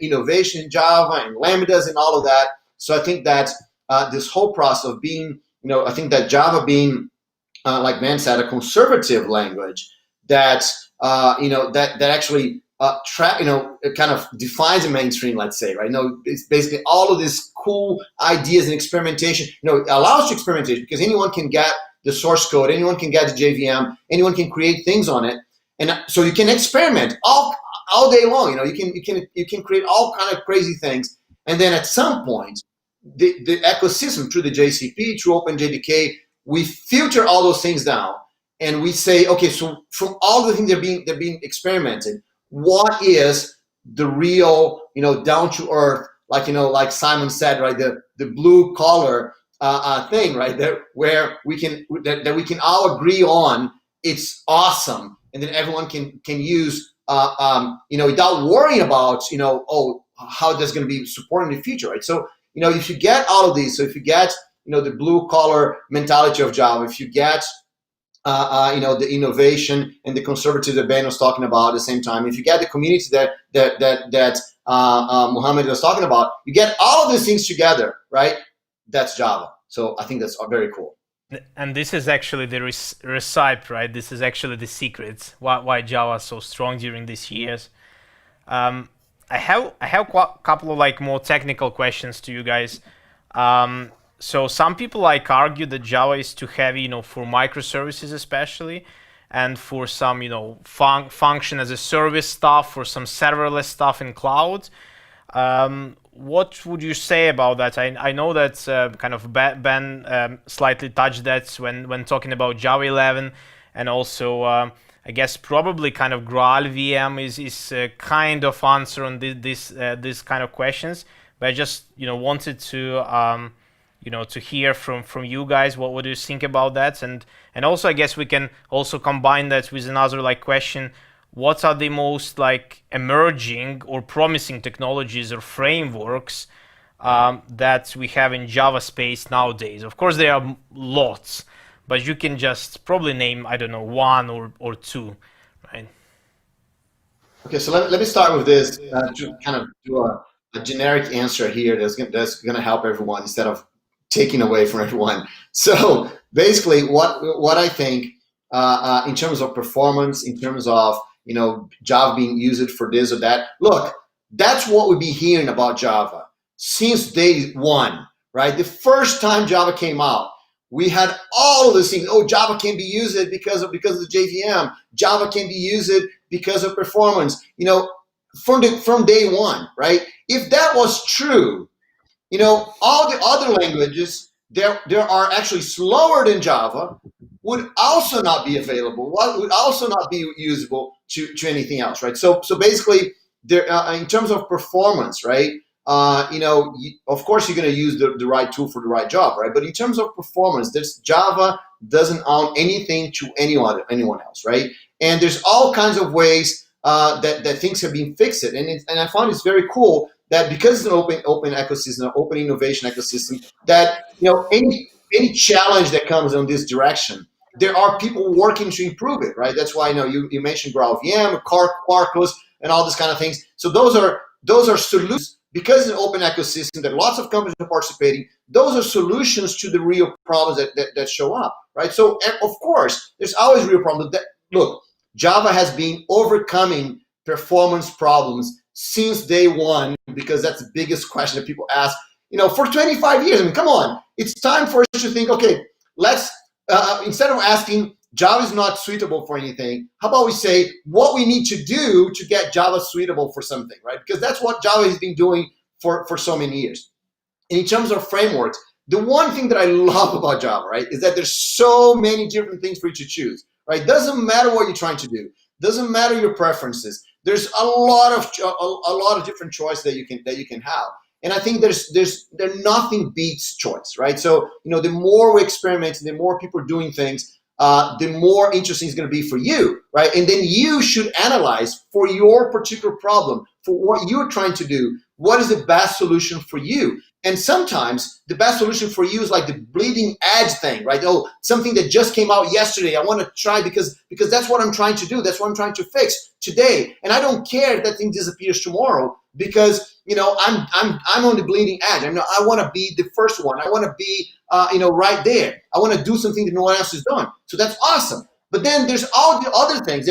innovation in Java and lambdas and all of that. So I think that this whole process of being I think that Java being, like Ben said, a conservative language that that actually it kind of defines the mainstream, let's say, right? It's basically all of these cool ideas and experimentation. It allows you experimentation because anyone can get the source code, anyone can get the JVM, anyone can create things on it, and so you can experiment all day long. You can create all kind of crazy things, and then at some point, the ecosystem through the JCP, through OpenJDK, we filter all those things down, and we say, okay, so from all the things that are being experimented, what is the real, down to earth like, like Simon said, right, the blue collar thing, right, where we can that we can all agree on. It's awesome, and then everyone can use without worrying about oh, how that's going to be supported in the future, right? So if you get all of these, so if you get the blue collar mentality of Java, if you get the innovation and the conservative that Ben was talking about at the same time, if you get the community that Mohammed was talking about, you get all of these things together, right? That's Java. So I think that's very cool. And this is actually the recipe, right? This is actually the secret why Java is so strong during these years. I have a couple of like more technical questions to you guys. So some people like argue that Java is too heavy, for microservices especially, and for some, function as a service stuff, for some serverless stuff in cloud. What would you say about that? I know that kind of Ben slightly touched that when talking about Java 11, and also I guess probably kind of Graal VM is kind of answer on this kind of questions. But I just wanted to to hear from you guys what do you think about that, and also I guess we can also combine that with another like question. What are the most like emerging or promising technologies or frameworks that we have in Java space nowadays? Of course, there are lots, but you can just probably name, I don't know, one or two, right? Okay, so let me start with this to kind of do a generic answer here that's going to help everyone instead of taking away from everyone. So basically, what I think in terms of performance, in terms of Java being used for this or that. Look, that's what we've been hearing about Java since day one, right? The first time Java came out, we had all of these things. Oh, Java can be used because of the JVM. Java can be used because of performance. From day one, right? If that was true, all the other languages there are actually slower than Java would also not be available, would also not be usable to anything else, right? So basically, there in terms of performance, right? Of course you're going to use the right tool for the right job, right? But in terms of performance, Java doesn't own anything to anyone else, right? And there's all kinds of ways that things have been fixed, and I found it's very cool that because it's an open ecosystem, an open innovation ecosystem, that any challenge that comes in this direction, there are people working to improve it, right? That's why you mentioned Graal VM, Quarkus, and all these kind of things. So those are solutions because it's an open ecosystem that lots of companies are participating. Those are solutions to the real problems that show up, right? So of course, there's always real problems. Look, Java has been overcoming performance problems since day one, because that's the biggest question that people ask, for 25 years. I mean, come on, it's time for us to think, okay, let's, instead of asking Java is not suitable for anything, how about we say what we need to do to get Java suitable for something, right? Because that's what Java has been doing for so many years. And in terms of frameworks, the one thing that I love about Java, right, is that there's so many different things for you to choose, right? Doesn't matter what you're trying to do. Doesn't matter your preferences. There's a lot of different choices that you can have, and I think there nothing beats choice, right? So the more we experiment, the more people are doing things, the more interesting it's going to be for you, right? And then you should analyze for your particular problem, for what you're trying to do, what is the best solution for you. And sometimes the best solution for you is like the bleeding edge thing, right? Oh, something that just came out yesterday. I want to try because that's what I'm trying to do. That's what I'm trying to fix today. And I don't care if that thing disappears tomorrow because I'm on the bleeding edge. I want to be the first one. I want to be right there. I want to do something that no one else has done. So that's awesome. But then there's all the other things.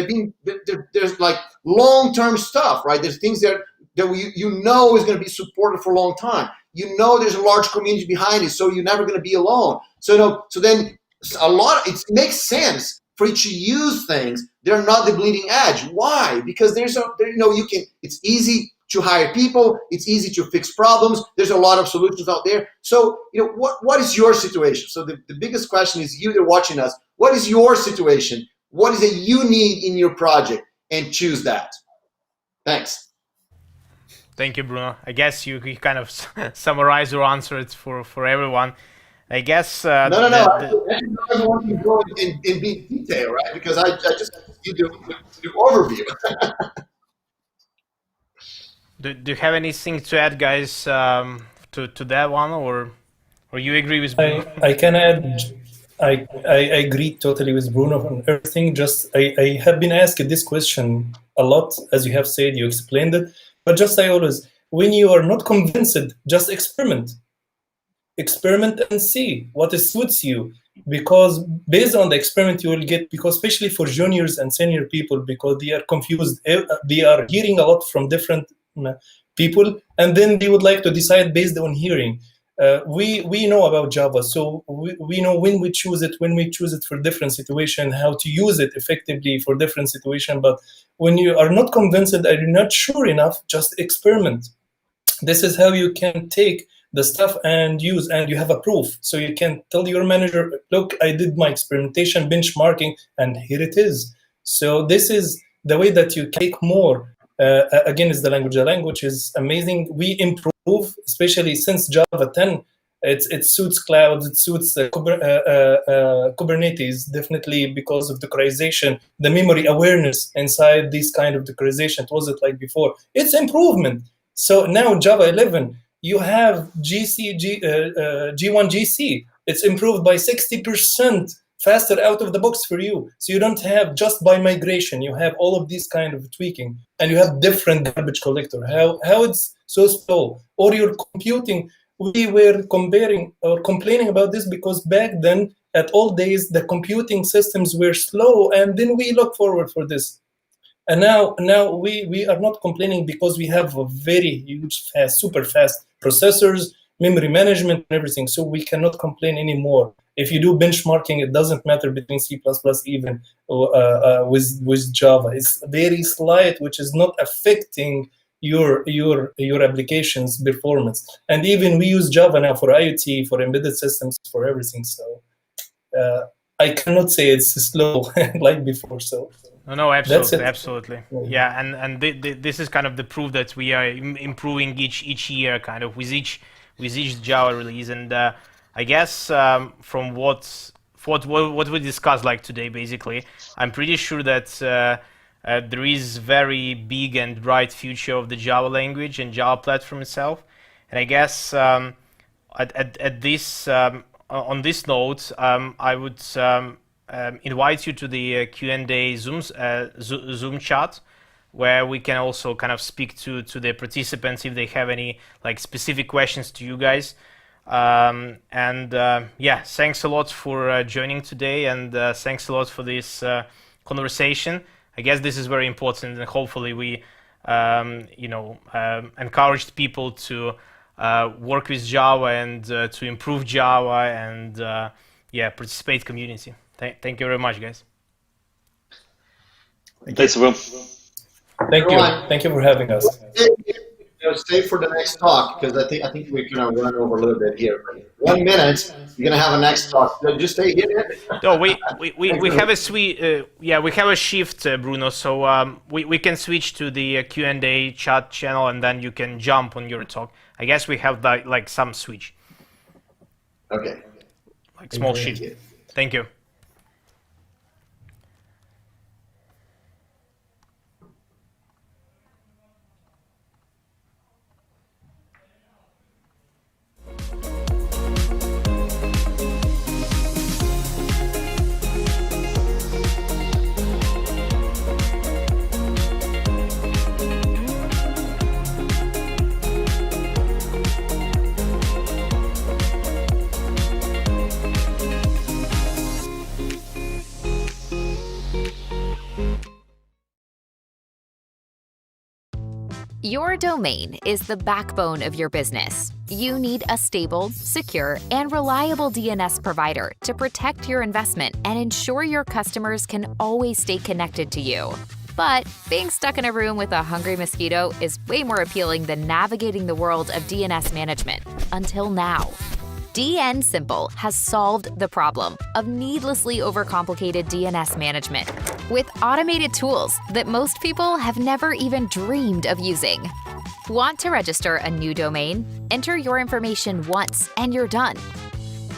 There's like long-term stuff, right? There's things that is going to be supported for a long time. There's a large community behind it, so you're never going to be alone. So then it makes sense for you to use things that are not the bleeding edge. Why? Because it's easy to hire people. It's easy to fix problems. There's a lot of solutions out there. So what is your situation? So the biggest question is, you that are watching us, what is your situation? What is it you need in your project? And choose that. Thanks. Thank you, Bruno. I guess you kind of summarize your answer for everyone. I guess No. Actually, not everyone can go in detail, right? Because I just you do overview. Do you have anything to add, guys, to that one, or you agree with Bruno? I can add. I agree totally with Bruno on everything. Just I have been asked this question a lot, as you have said, you explained it. But just I always, when you are not convinced, just experiment and see what suits you. Because based on the experiment you will get, because especially for juniors and senior people, because they are confused, they are hearing a lot from different people, and then they would like to decide based on hearing. We know about Java, so we know when we choose it for different situation, how to use it effectively for different situation. But when you are not convinced, are you not sure enough, just experiment. This is how you can take the stuff and use, and you have a proof. So you can tell your manager, look, I did my experimentation benchmarking, and here it is. So this is the way that you take more. Again, is the language. The language is amazing. We improve, especially since Java 10. It suits clouds, it suits Kubernetes, definitely because of Dockerization, the memory awareness inside this kind of Dockerization. It wasn't like before. It's improvement. So now Java 11, you have G1 GC. It's improved by 60% faster out of the box for you. So you don't have just by migration, you have all of these kind of tweaking, and you have different garbage collector. How it's so slow, or you're computing. We were comparing or complaining about this because back then, at old days, the computing systems were slow, and then we look forward for this. And now we are not complaining because we have a very huge, fast, super fast processors, memory management, and everything. So we cannot complain anymore. If you do benchmarking, it doesn't matter between C++ even with Java. It's very slight, which is not affecting your application's performance. And even we use Java now for IoT, for embedded systems, for everything. So I cannot say it's slow like before. So. No, absolutely. Yeah, and this is kind of the proof that we are improving each year, kind of with each Java release. And I guess from what we discussed like today, basically, I'm pretty sure that there is very big and bright future of the Java language and Java platform itself. And I guess at this on this note, I would. Invite you to the Q&A Zoom chat, where we can also kind of speak to the participants if they have any like specific questions to you guys. Yeah, thanks a lot for joining today, and thanks a lot for this conversation. I guess this is very important, and hopefully we encouraged people to work with Java and to improve Java and participate community. Thank you very much, guys. Thanks, everyone. Thank you for having us. Stay for the next talk, because I think we're gonna run over a little bit here. 1 minute, you're gonna have a next talk. So just stay here. No, we have a we have a shift, Bruno. So we can switch to the Q&A chat channel, and then you can jump on your talk. I guess we have like some switch. Okay. Like small shift. Thank you. Your domain is the backbone of your business. You need a stable, secure, and reliable DNS provider to protect your investment and ensure your customers can always stay connected to you. But being stuck in a room with a hungry mosquito is way more appealing than navigating the world of DNS management, until now. DN Simple has solved the problem of needlessly overcomplicated DNS management with automated tools that most people have never even dreamed of using. Want to register a new domain? Enter your information once and you're done.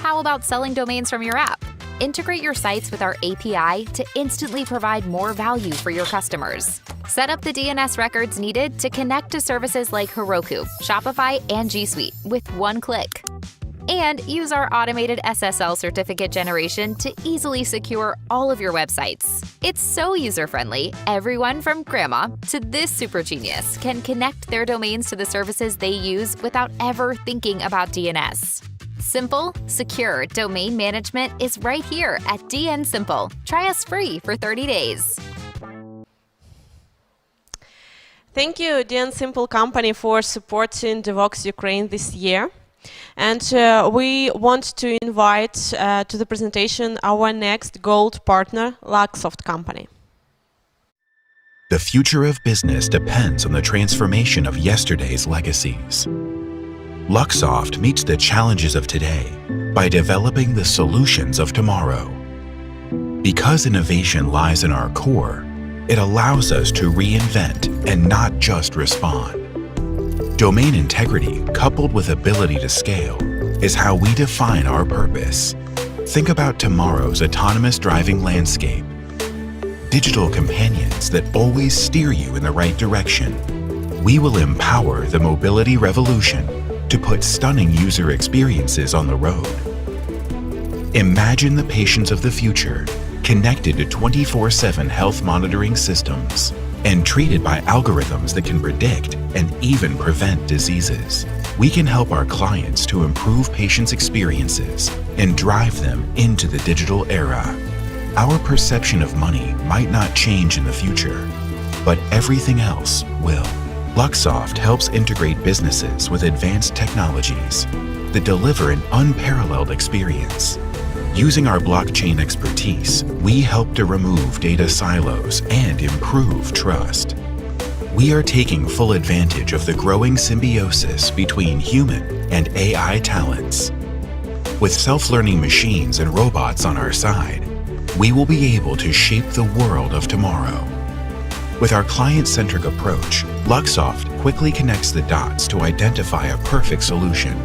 How about selling domains from your app? Integrate your sites with our API to instantly provide more value for your customers. Set up the DNS records needed to connect to services like Heroku, Shopify, and G Suite with one click. And use our automated SSL certificate generation to easily secure all of your websites. It's so user-friendly, everyone from grandma to this super genius can connect their domains to the services they use without ever thinking about DNS. Simple, secure domain management is right here at DN Simple. Try us free for 30 days. Thank you, DN Simple company, for supporting Devoxx Ukraine this year. And we want to invite to the presentation our next gold partner, Luxoft company. The future of business depends on the transformation of yesterday's legacies. Luxoft meets the challenges of today by developing the solutions of tomorrow. Because innovation lies in our core, it allows us to reinvent and not just respond. Domain integrity, coupled with ability to scale, is how we define our purpose. Think about tomorrow's autonomous driving landscape. Digital companions that always steer you in the right direction. We will empower the mobility revolution to put stunning user experiences on the road. Imagine the patients of the future connected to 24/7 health monitoring systems and treated by algorithms that can predict and even prevent diseases. We can help our clients to improve patients' experiences and drive them into the digital era. Our perception of money might not change in the future, but everything else will. Luxoft helps integrate businesses with advanced technologies that deliver an unparalleled experience. Using our blockchain expertise, we help to remove data silos and improve trust. We are taking full advantage of the growing symbiosis between human and AI talents. With self-learning machines and robots on our side, we will be able to shape the world of tomorrow. With our client-centric approach, Luxoft quickly connects the dots to identify a perfect solution,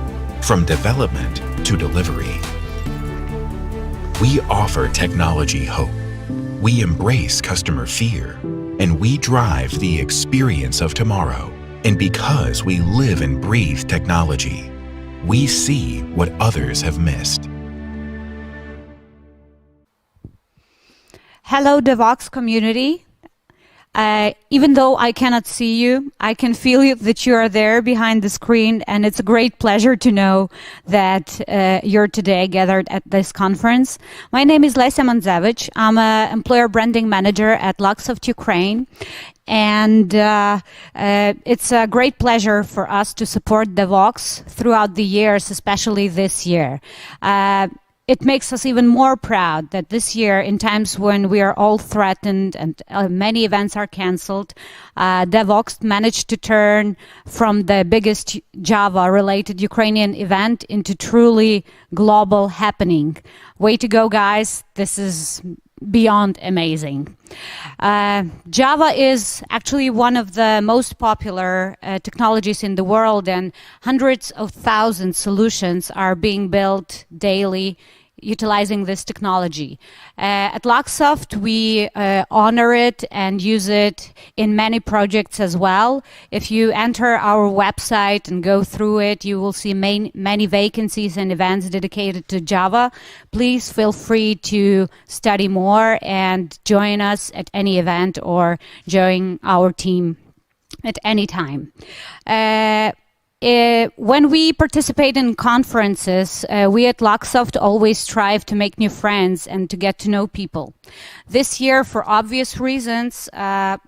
from development to delivery. We offer technology hope. We embrace customer fear, and we drive the experience of tomorrow. And because we live and breathe technology, we see what others have missed. Hello, Devoxx community. Even though I cannot see you, I can feel you, that you are there behind the screen, and it's a great pleasure to know that you're today gathered at this conference. My name is Lesia Manzevich. I'm an employer branding manager at Luxoft Ukraine, and it's a great pleasure for us to support Devoxx throughout the years, especially this year. It makes us even more proud that this year, in times when we are all threatened and many events are cancelled, Devoxx managed to turn from the biggest Java-related Ukrainian event into truly global happening. Way to go, guys. This is beyond amazing. Java is actually one of the most popular technologies in the world, and hundreds of thousands of solutions are being built daily utilizing this technology. At Luxoft, we honor it and use it in many projects as well. If you enter our website and go through it, you will see many vacancies and events dedicated to Java. Please feel free to study more and join us at any event or join our team at any time. When we participate in conferences, we at Luxoft always strive to make new friends and to get to know people. This year, for obvious reasons,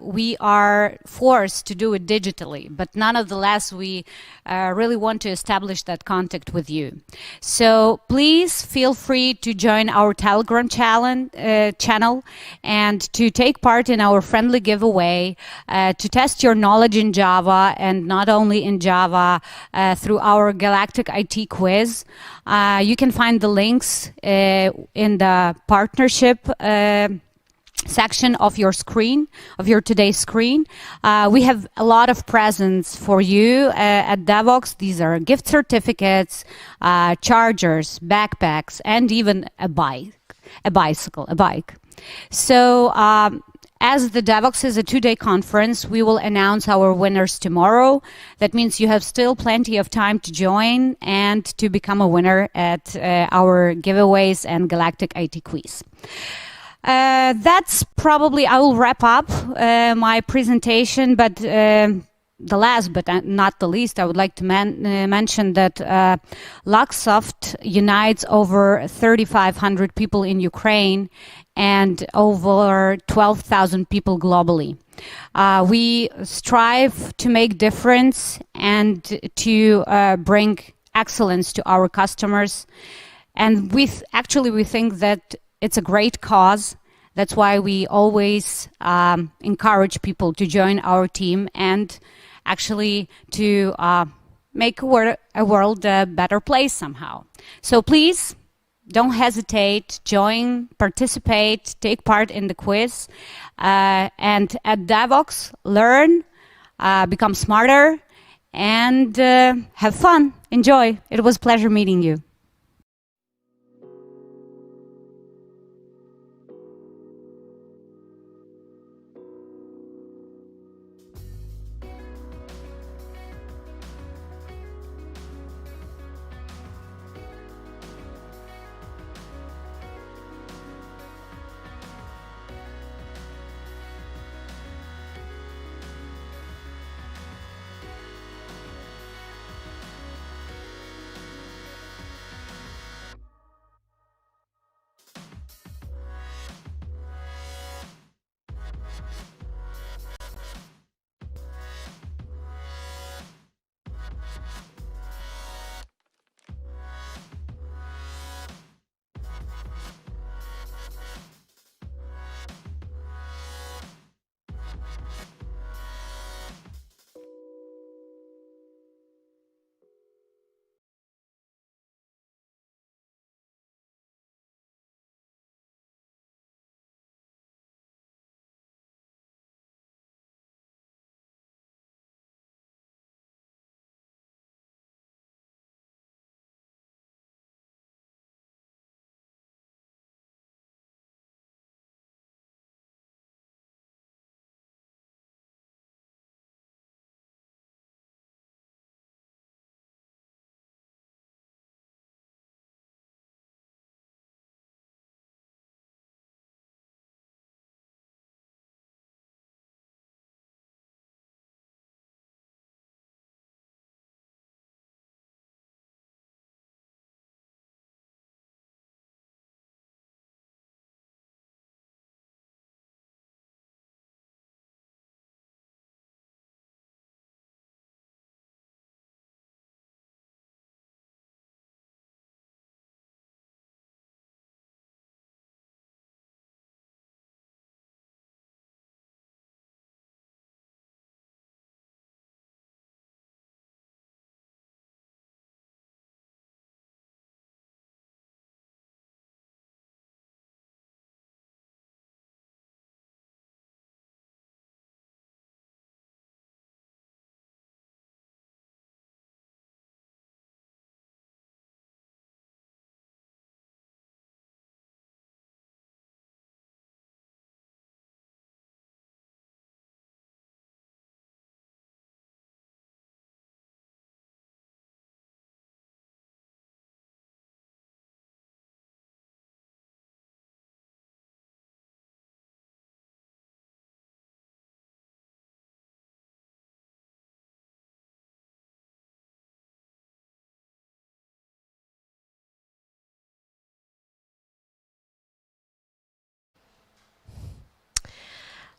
we are forced to do it digitally, but nonetheless, we really want to establish that contact with you. So please feel free to join our Telegram channel and to take part in our friendly giveaway, to test your knowledge in Java, and not only in Java, through our Galactic IT quiz. You can find the links in the partnership section of your screen, of your today's screen. We have a lot of presents for you at Devoxx. These are gift certificates, chargers, backpacks, and even a bike. So as the Devoxx is a 2-day conference, we will announce our winners tomorrow. That means you have still plenty of time to join and to become a winner at our giveaways and Galactic IT quiz. That's probably, I will wrap up my presentation, but the last but not the least, I would like to mention that Luxoft unites over 3,500 people in Ukraine and over 12,000 people globally. We strive to make difference and to bring excellence to our customers. And we think that it's a great cause. That's why we always encourage people to join our team and actually to make a world a better place somehow. So please don't hesitate, join, participate, take part in the quiz. And at Devoxx, learn, become smarter, and have fun. Enjoy. It was a pleasure meeting you.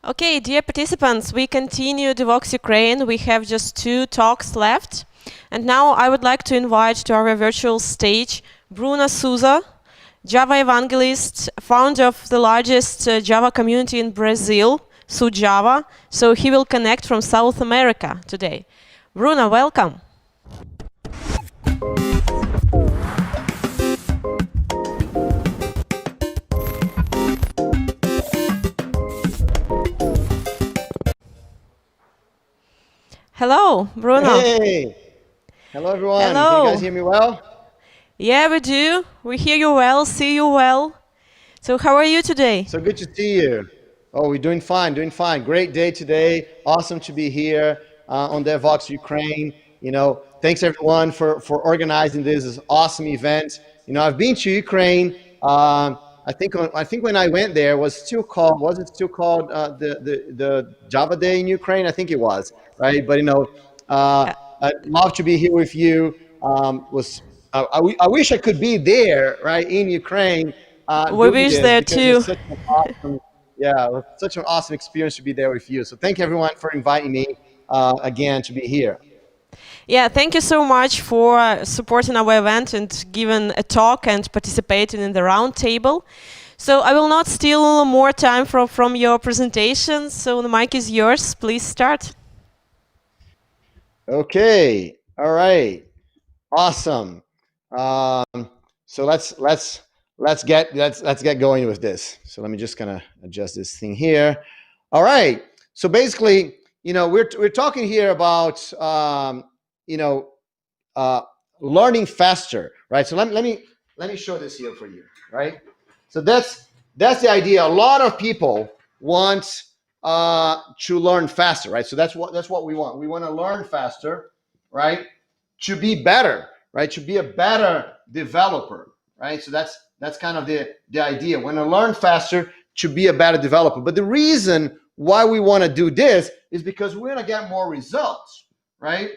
Okay, dear participants, we continue Devoxx Ukraine. We have just 2 talks left. And now I would like to invite to our virtual stage Bruno Souza, Java evangelist, founder of the largest Java community in Brazil, SuJava. So he will connect from South America today. Bruno, welcome. Hello, Bruno. Hey, hello everyone. Hello. Can you guys hear me well? Yeah, we do. We hear you well, see you well. So how are you today? So good to see you. Oh, we're doing fine, doing fine. Great day today. Awesome to be here on Devoxx Ukraine. You know, thanks everyone for organizing this awesome event. You know, I've been to Ukraine. I think when I went there was it still called the Java Day in Ukraine? I think it was, right? But you know, I'd love to be here with you. I wish I could be there, right, in Ukraine, We doing wish this there because too. it's such an awesome, yeah, such an awesome experience to be there with you. So thank everyone for inviting me again to be here. Yeah, thank you so much for supporting our event and giving a talk and participating in the round table. So I will not steal more time from your presentation. So the mic is yours. Please start. Okay. All right. Awesome. So let's get going with this. So let me just kind of adjust this thing here. All right. So basically, you know, we're talking here about you know, learning faster, right? So let me show this here for you, right? So that's the idea. A lot of people want to learn faster, right? So that's what we want. We want to learn faster, right? To be better, right? To be a better developer, right? So that's kind of the idea. Want to learn faster to be a better developer. But the reason why we want to do this is because we're going to get more results, right?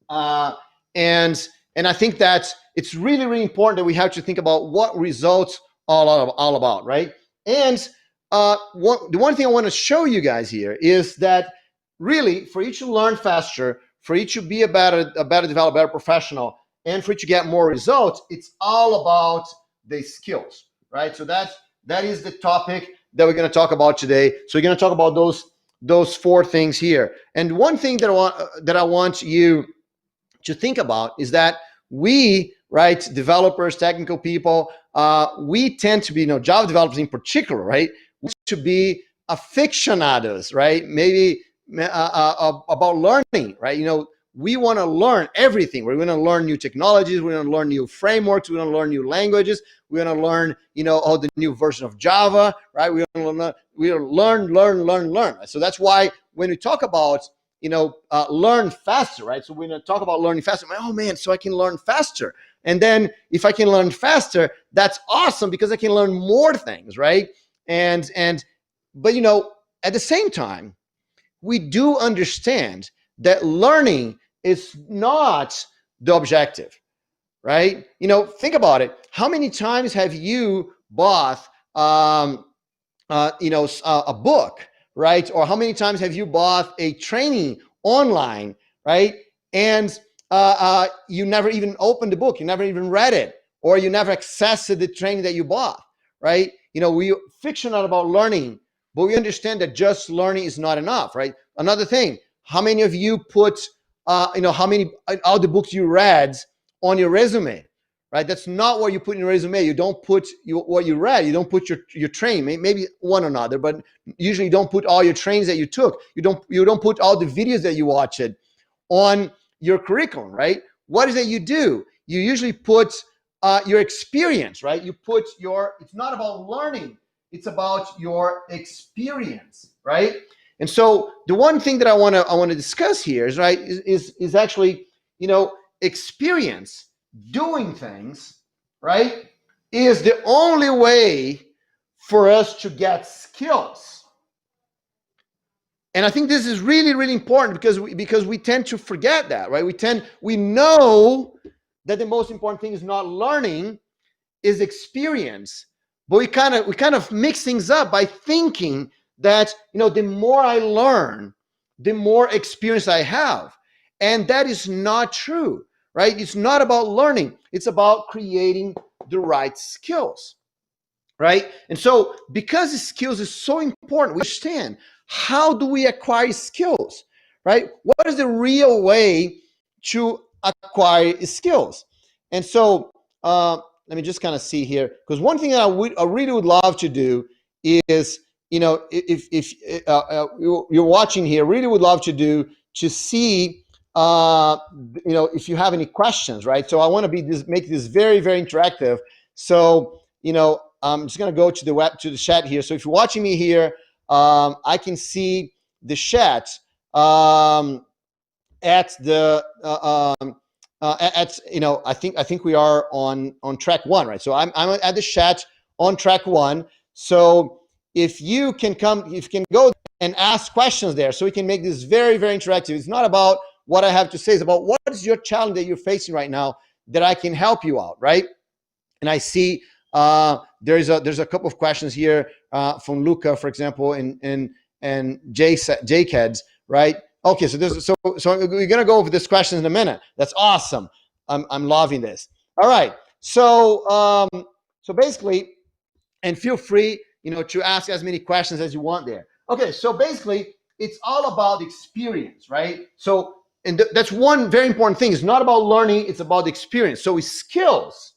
And I think that it's really important that we have to think about what results all about, right? And the one thing I want to show you guys here is that really, for you to learn faster, for you to be a better developer, better professional, and for you to get more results, it's all about the skills, right? So that is the topic that we're going to talk about today. So we're going to talk about those four things here. And one thing that I want you to think about is that we, right, developers, technical people, we tend to be, you know, Java developers in particular, right, to be aficionados, right? Maybe about learning, right? You know, we want to learn everything. We're going to learn new technologies. We're going to learn new frameworks. We're going to learn new languages. We're going to learn, you know, all the new version of Java, right? We're going to learn. So that's why when we talk about, you know, learn faster, right? So we're going to talk about learning faster. Oh man, so I can learn faster. And then if I can learn faster, that's awesome because I can learn more things, right? But you know, at the same time, we do understand that learning is not the objective, right? You know, think about it. How many times have you bought, you know, a book, right? Or how many times have you bought a training online, right? And you never even opened the book, you never even read it, or you never accessed the training that you bought, right? You know, we fictional about learning, but we understand that just learning is not enough, right? Another thing, how many of you put, you know, how many all the books you read on your resume? Right, that's not what you put in your resume. You don't put what you read. You don't put your train. Maybe one or another, but usually you don't put all your trains that you took. You don't put all the videos that you watched on your curriculum, right? What is it you do? You usually put your experience, right? You put your. It's not about learning. It's about your experience, right? And so the one thing that I want to discuss here is right is actually, you know, experience. Doing things, right, is the only way for us to get skills. And I think this is really important because we tend to forget that, right? We know that the most important thing is not learning, is experience. But we kind of mix things up by thinking that, you know, the more I learn, the more experience I have. And that is not true, right? It's not about learning. It's about creating the right skills, right? And so because the skills is so important, we understand how do we acquire skills, right? What is the real way to acquire skills? And so let me just kind of see here, because one thing that I really would love to do is, you know, if you're watching here, really would love to do to see if you have any questions, right? So I want to make this very, very interactive. So I'm just going to go to the chat here. So if you're watching me here, I can see the chat at the I think we are on track 1, right? So I'm at the chat on track 1. So if you can go and ask questions there, so we can make this very, very interactive. It's not about what I have to say, it's about what is your challenge that you're facing right now that I can help you out, right? And I see there's a couple of questions here from Luca, for example, and Jkeds, right? Okay, so we're gonna go over this question in a minute. That's awesome. I'm loving this. All right, so basically, and feel free to ask as many questions as you want there. Okay, so basically, it's all about experience, right? So, and that's one very important thing. It's not about learning; it's about experience. So, it's skills.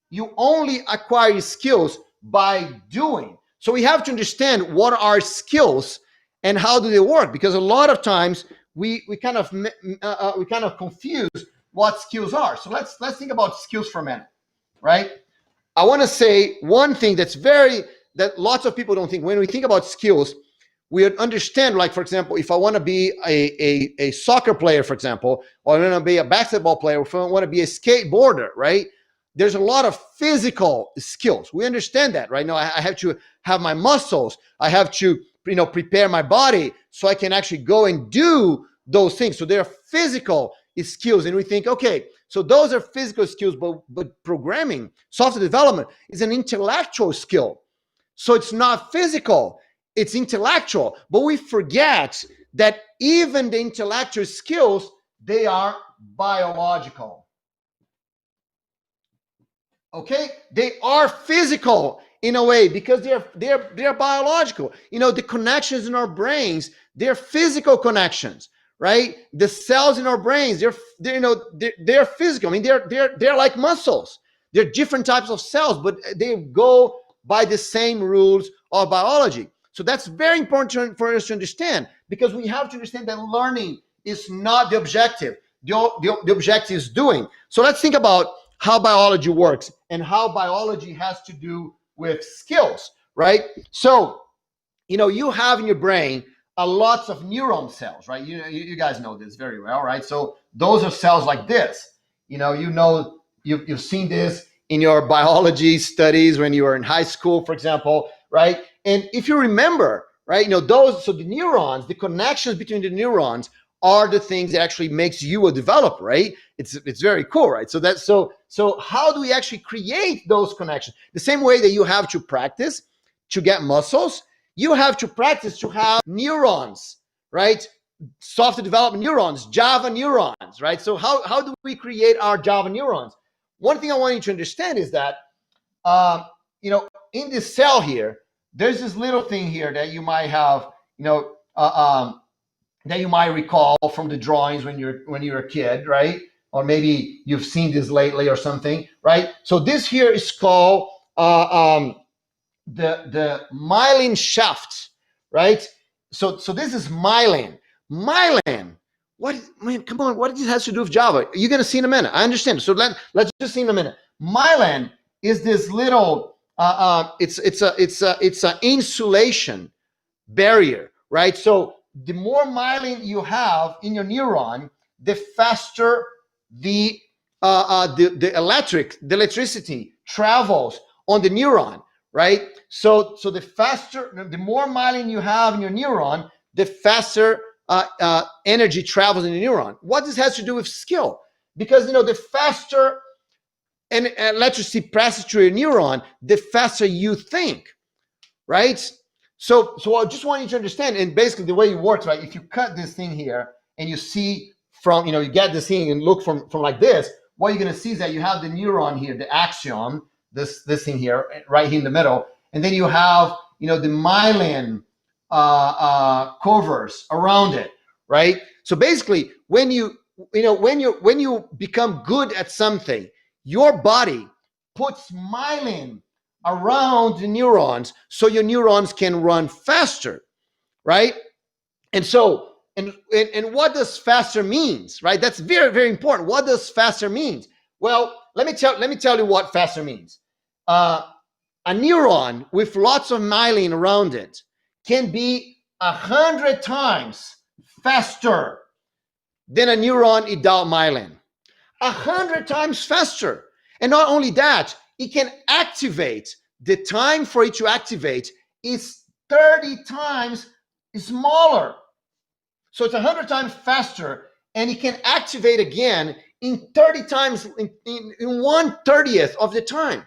You only acquire skills by doing. So we have to understand what are skills and how do they work, because a lot of times we kind of confuse what skills are. So let's think about skills for a minute, right? I want to say one thing that lots of people don't think. When we think about skills, we understand, like, for example, if I want to be a soccer player, for example, or I want to be a basketball player, or if I want to be a skateboarder, right? There's a lot of physical skills. We understand that, right? Now I have to have my muscles. I have to, prepare my body so I can actually go and do those things. So there are physical skills, and we think, okay, so those are physical skills, but programming, software development is an intellectual skill. So it's not physical, it's intellectual. But we forget that even the intellectual skills, they are biological. Okay, they are physical in a way because they're biological. The connections in our brains, they're physical connections, right? The cells in our brains, they're physical. I mean, they're like muscles. They're different types of cells, but they go by the same rules of biology. So that's very important for us to understand, because we have to understand that learning is not the objective. The objective is doing. So let's think about how biology works and how biology has to do with skills, right? So, you have in your brain lots of neuron cells, right? You guys know this very well, right? So those are cells like this. You've seen this in your biology studies when you were in high school, for example, right? And if you remember, right, so the neurons, the connections between the neurons are the things that actually makes you a developer, right? It's very cool, right? So how do we actually create those connections? The same way that you have to practice to get muscles, you have to practice to have neurons, right? Software development neurons, Java neurons, right? So how do we create our Java neurons? One thing I want you to understand is that, in this cell here, there's this little thing here that you might have, that you might recall from the drawings when you're a kid, right? Or maybe you've seen this lately or something, right? So this here is called the myelin shaft, right? So this is myelin. Myelin. Come on, what does this has to do with Java? You're gonna see in a minute. I understand. So let's just see in a minute. Myelin is this little it's an insulation barrier, right? So the more myelin you have in your neuron, the faster the electricity travels on the neuron, right? So the more myelin you have in your neuron, the faster energy travels in the neuron. What this has to do with skill? Because the faster electricity passes through your neuron, the faster you think, right? So I just want you to understand, and basically the way it works, right? If you cut this thing here and you see from, you get this thing and look from like this, what you're going to see is that you have the neuron here, the axion, this thing here, right here in the middle, and then you have, the myelin covers around it, right? So basically, when you become good at something, your body puts myelin around the neurons so your neurons can run faster, right? And so And what does faster means, right? That's very, very important. What does faster means? Well, let me tell you what faster means. A neuron with lots of myelin around it can be 100 times faster than a neuron without myelin. 100 times faster. And not only that, it can activate. The time for it to activate is 30 times smaller. So it's 100 times faster, and it can activate again in 30 times, in 1/30th of the time.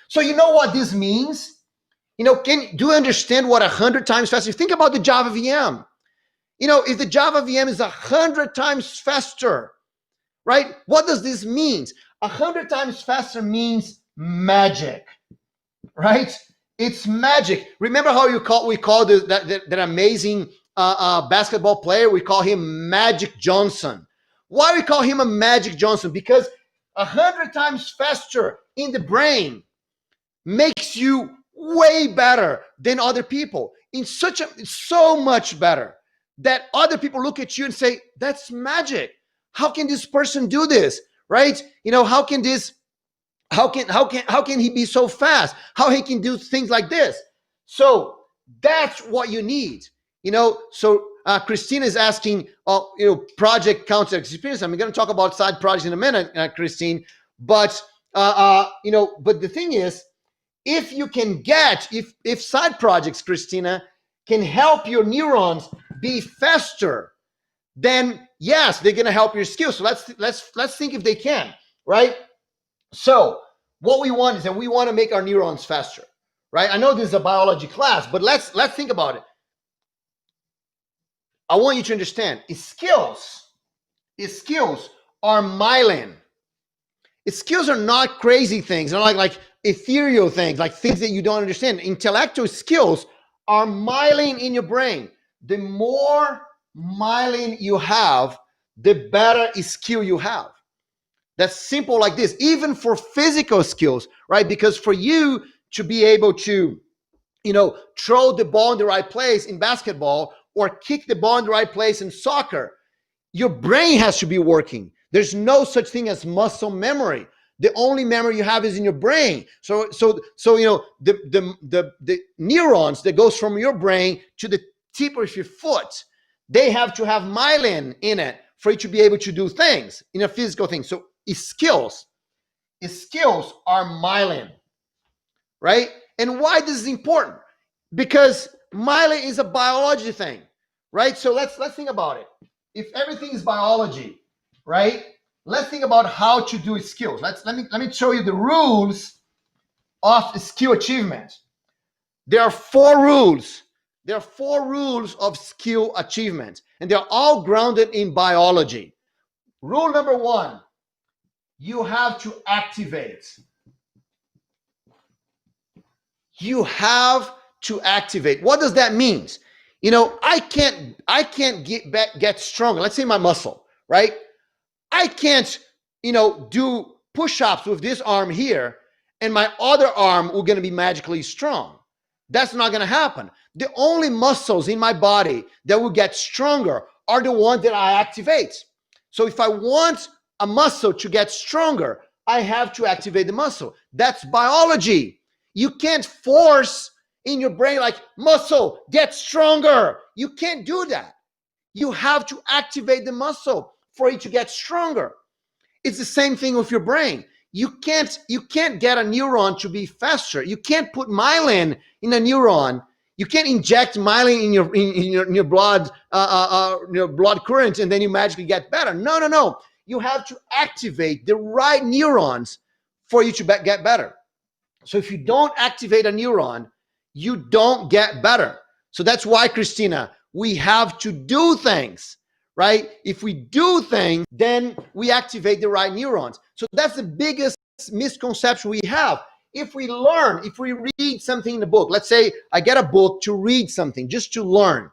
So you know what this means? Do you understand what 100 times faster? Think about the Java VM. If the Java VM is 100 times faster, right? What does this mean? 100 times faster means magic, right? It's magic. Remember how we call that amazing basketball player? We call him Magic Johnson. Why we call him a Magic Johnson? Because 100 times faster in the brain makes you way better than other people. So much better that other people look at you and say, "That's magic. How can this person do this?" Right? How can he be so fast? How he can do things like this? So that's what you need. So Christina is asking, project counts as experience. I'm going to talk about side projects in a minute, Christine. But but the thing is, if you can if side projects, Christina, can help your neurons be faster, then yes, they're going to help your skills. So let's think if they can, right? So what we want is that we want to make our neurons faster, right? I know this is a biology class, but let's think about it. I want you to understand, skills are myelin. Skills are not crazy things. They're not like ethereal things, like things that you don't understand. Intellectual skills are myelin in your brain. The more myelin you have, the better skill you have. That's simple like this. Even for physical skills, right? Because for you to be able to, throw the ball in the right place in basketball or kick the ball in the right place in soccer, your brain has to be working. There's no such thing as muscle memory. The only memory you have is in your brain. So the neurons that goes from your brain to the tip of your foot, they have to have myelin in it for you to be able to do things in a physical thing. So skills are myelin, right? And why this is important? Because myelin is a biology thing, right? So let's think about it. If everything is biology, right? Let's think about how to do skills. Let me show you the rules of skill achievement. There are 4 rules. There are 4 rules of skill achievement, and they're all grounded in biology. Rule number 1, you have to activate. You have to activate. What does that mean? I can't get stronger. Let's say my muscle, right? I can't, do push-ups with this arm here and my other arm will going to be magically strong. That's not going to happen. The only muscles in my body that will get stronger are the ones that I activate. So if I want a muscle to get stronger, I have to activate the muscle. That's biology. You can't force in your brain like, muscle, get stronger. You can't do that. You have to activate the muscle for it to get stronger. It's the same thing with your brain. You can't get a neuron to be faster. You can't put myelin in a neuron. You can't inject myelin in your blood blood current and then you magically get better. No. You have to activate the right neurons for you to get better. So if you don't activate a neuron, you don't get better. So that's why, Christina, we have to do things, right? If we do things, then we activate the right neurons. So that's the biggest misconception we have. If we read something in the book, let's say I get a book to read something, just to learn.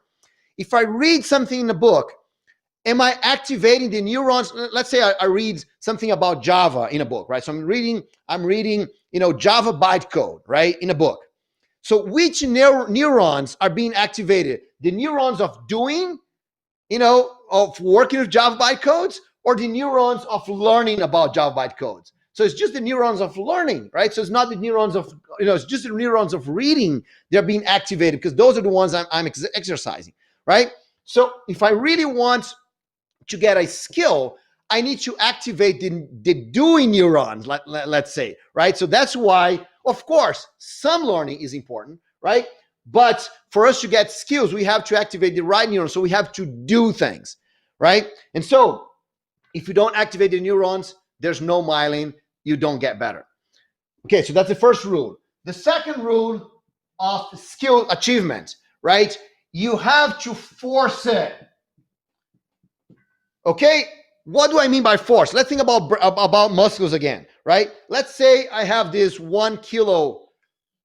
If I read something in the book, am I activating the neurons? Let's say I read something about Java in a book, right? So I'm reading, Java bytecode, right, in a book. So which neurons are being activated? The neurons of doing of working with Java bytecodes, or the neurons of learning about Java bytecodes? So it's just the neurons of learning, right? So it's not the neurons of, it's just the neurons of reading. They're being activated because those are the ones I'm exercising, right? So if I really want to get a skill, I need to activate the doing neurons, let's say, right? So that's why, of course, some learning is important, right? But for us to get skills, we have to activate the right neurons. So we have to do things, right? And so if you don't activate the neurons, there's no myelin, you don't get better. Okay, so that's the first rule. The second rule of skill achievement, right? You have to force it. Okay, what do I mean by force? Let's think about muscles again, right? Let's say I have this 1 kilo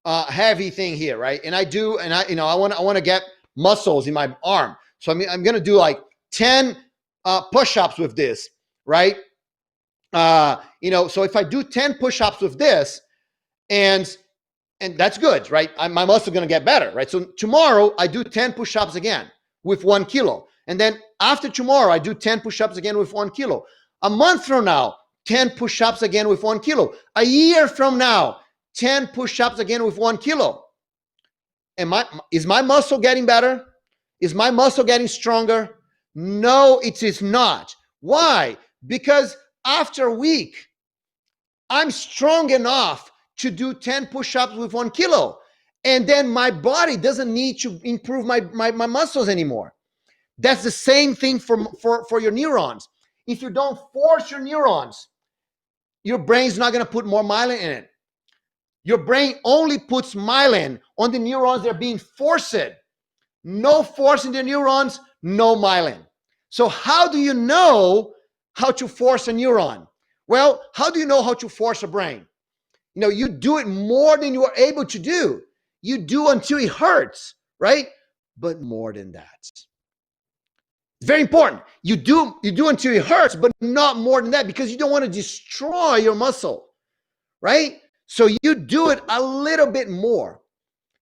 heavy thing here, right? And I want to get muscles in my arm. So I'm going to do like 10 push-ups with this, right? So if I do 10 push-ups with this, and that's good, right? My muscle going to get better, right? So tomorrow I do 10 push-ups again with 1 kilo. And then after tomorrow, I do 10 push-ups again with 1 kilo. A month from now, 10 push-ups again with 1 kilo. A year from now, 10 push-ups again with 1 kilo. Is my muscle getting better? Is my muscle getting stronger? No, it is not. Why? Because after a week, I'm strong enough to do 10 push-ups with 1 kilo. And then my body doesn't need to improve my muscles anymore. That's the same thing for your neurons. If you don't force your neurons, your brain's not going to put more myelin in it. Your brain only puts myelin on the neurons that are being forced. No forcing the neurons, no myelin. So how do you know how to force a neuron? Well, how do you know how to force a brain? You do it more than you are able to do. You do until it hurts, right? But more than that. Very important. You do until it hurts, but not more than that, because you don't want to destroy your muscle, right? So you do it a little bit more.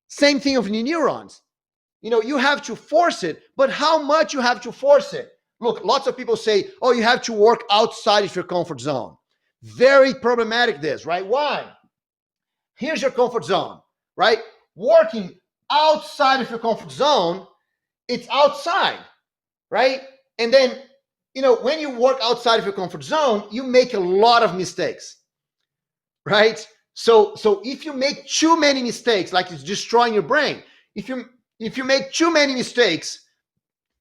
Same thing with your neurons. You have to force it, but how much you have to force it? Look, lots of people say, oh, you have to work outside of your comfort zone. Very problematic this, right? Why? Here's your comfort zone, right? Working outside of your comfort zone, it's outside, right? And then, when you work outside of your comfort zone, you make a lot of mistakes, right? So if you make too many mistakes, like it's destroying your brain, if you make too many mistakes,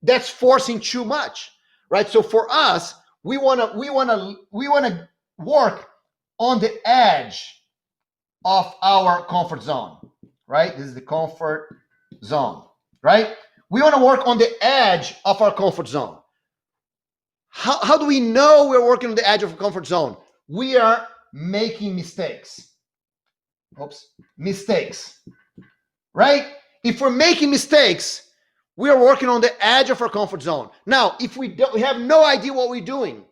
that's forcing too much, right? So for us, we wanna work on the edge of our comfort zone, right? This is the comfort zone, right? We want to work on the edge of our comfort zone. How do we know we're working on the edge of a comfort zone? We are making mistakes. Mistakes, right? If we're making mistakes, we are working on the edge of our comfort zone. Now, if we have no idea what we're doing,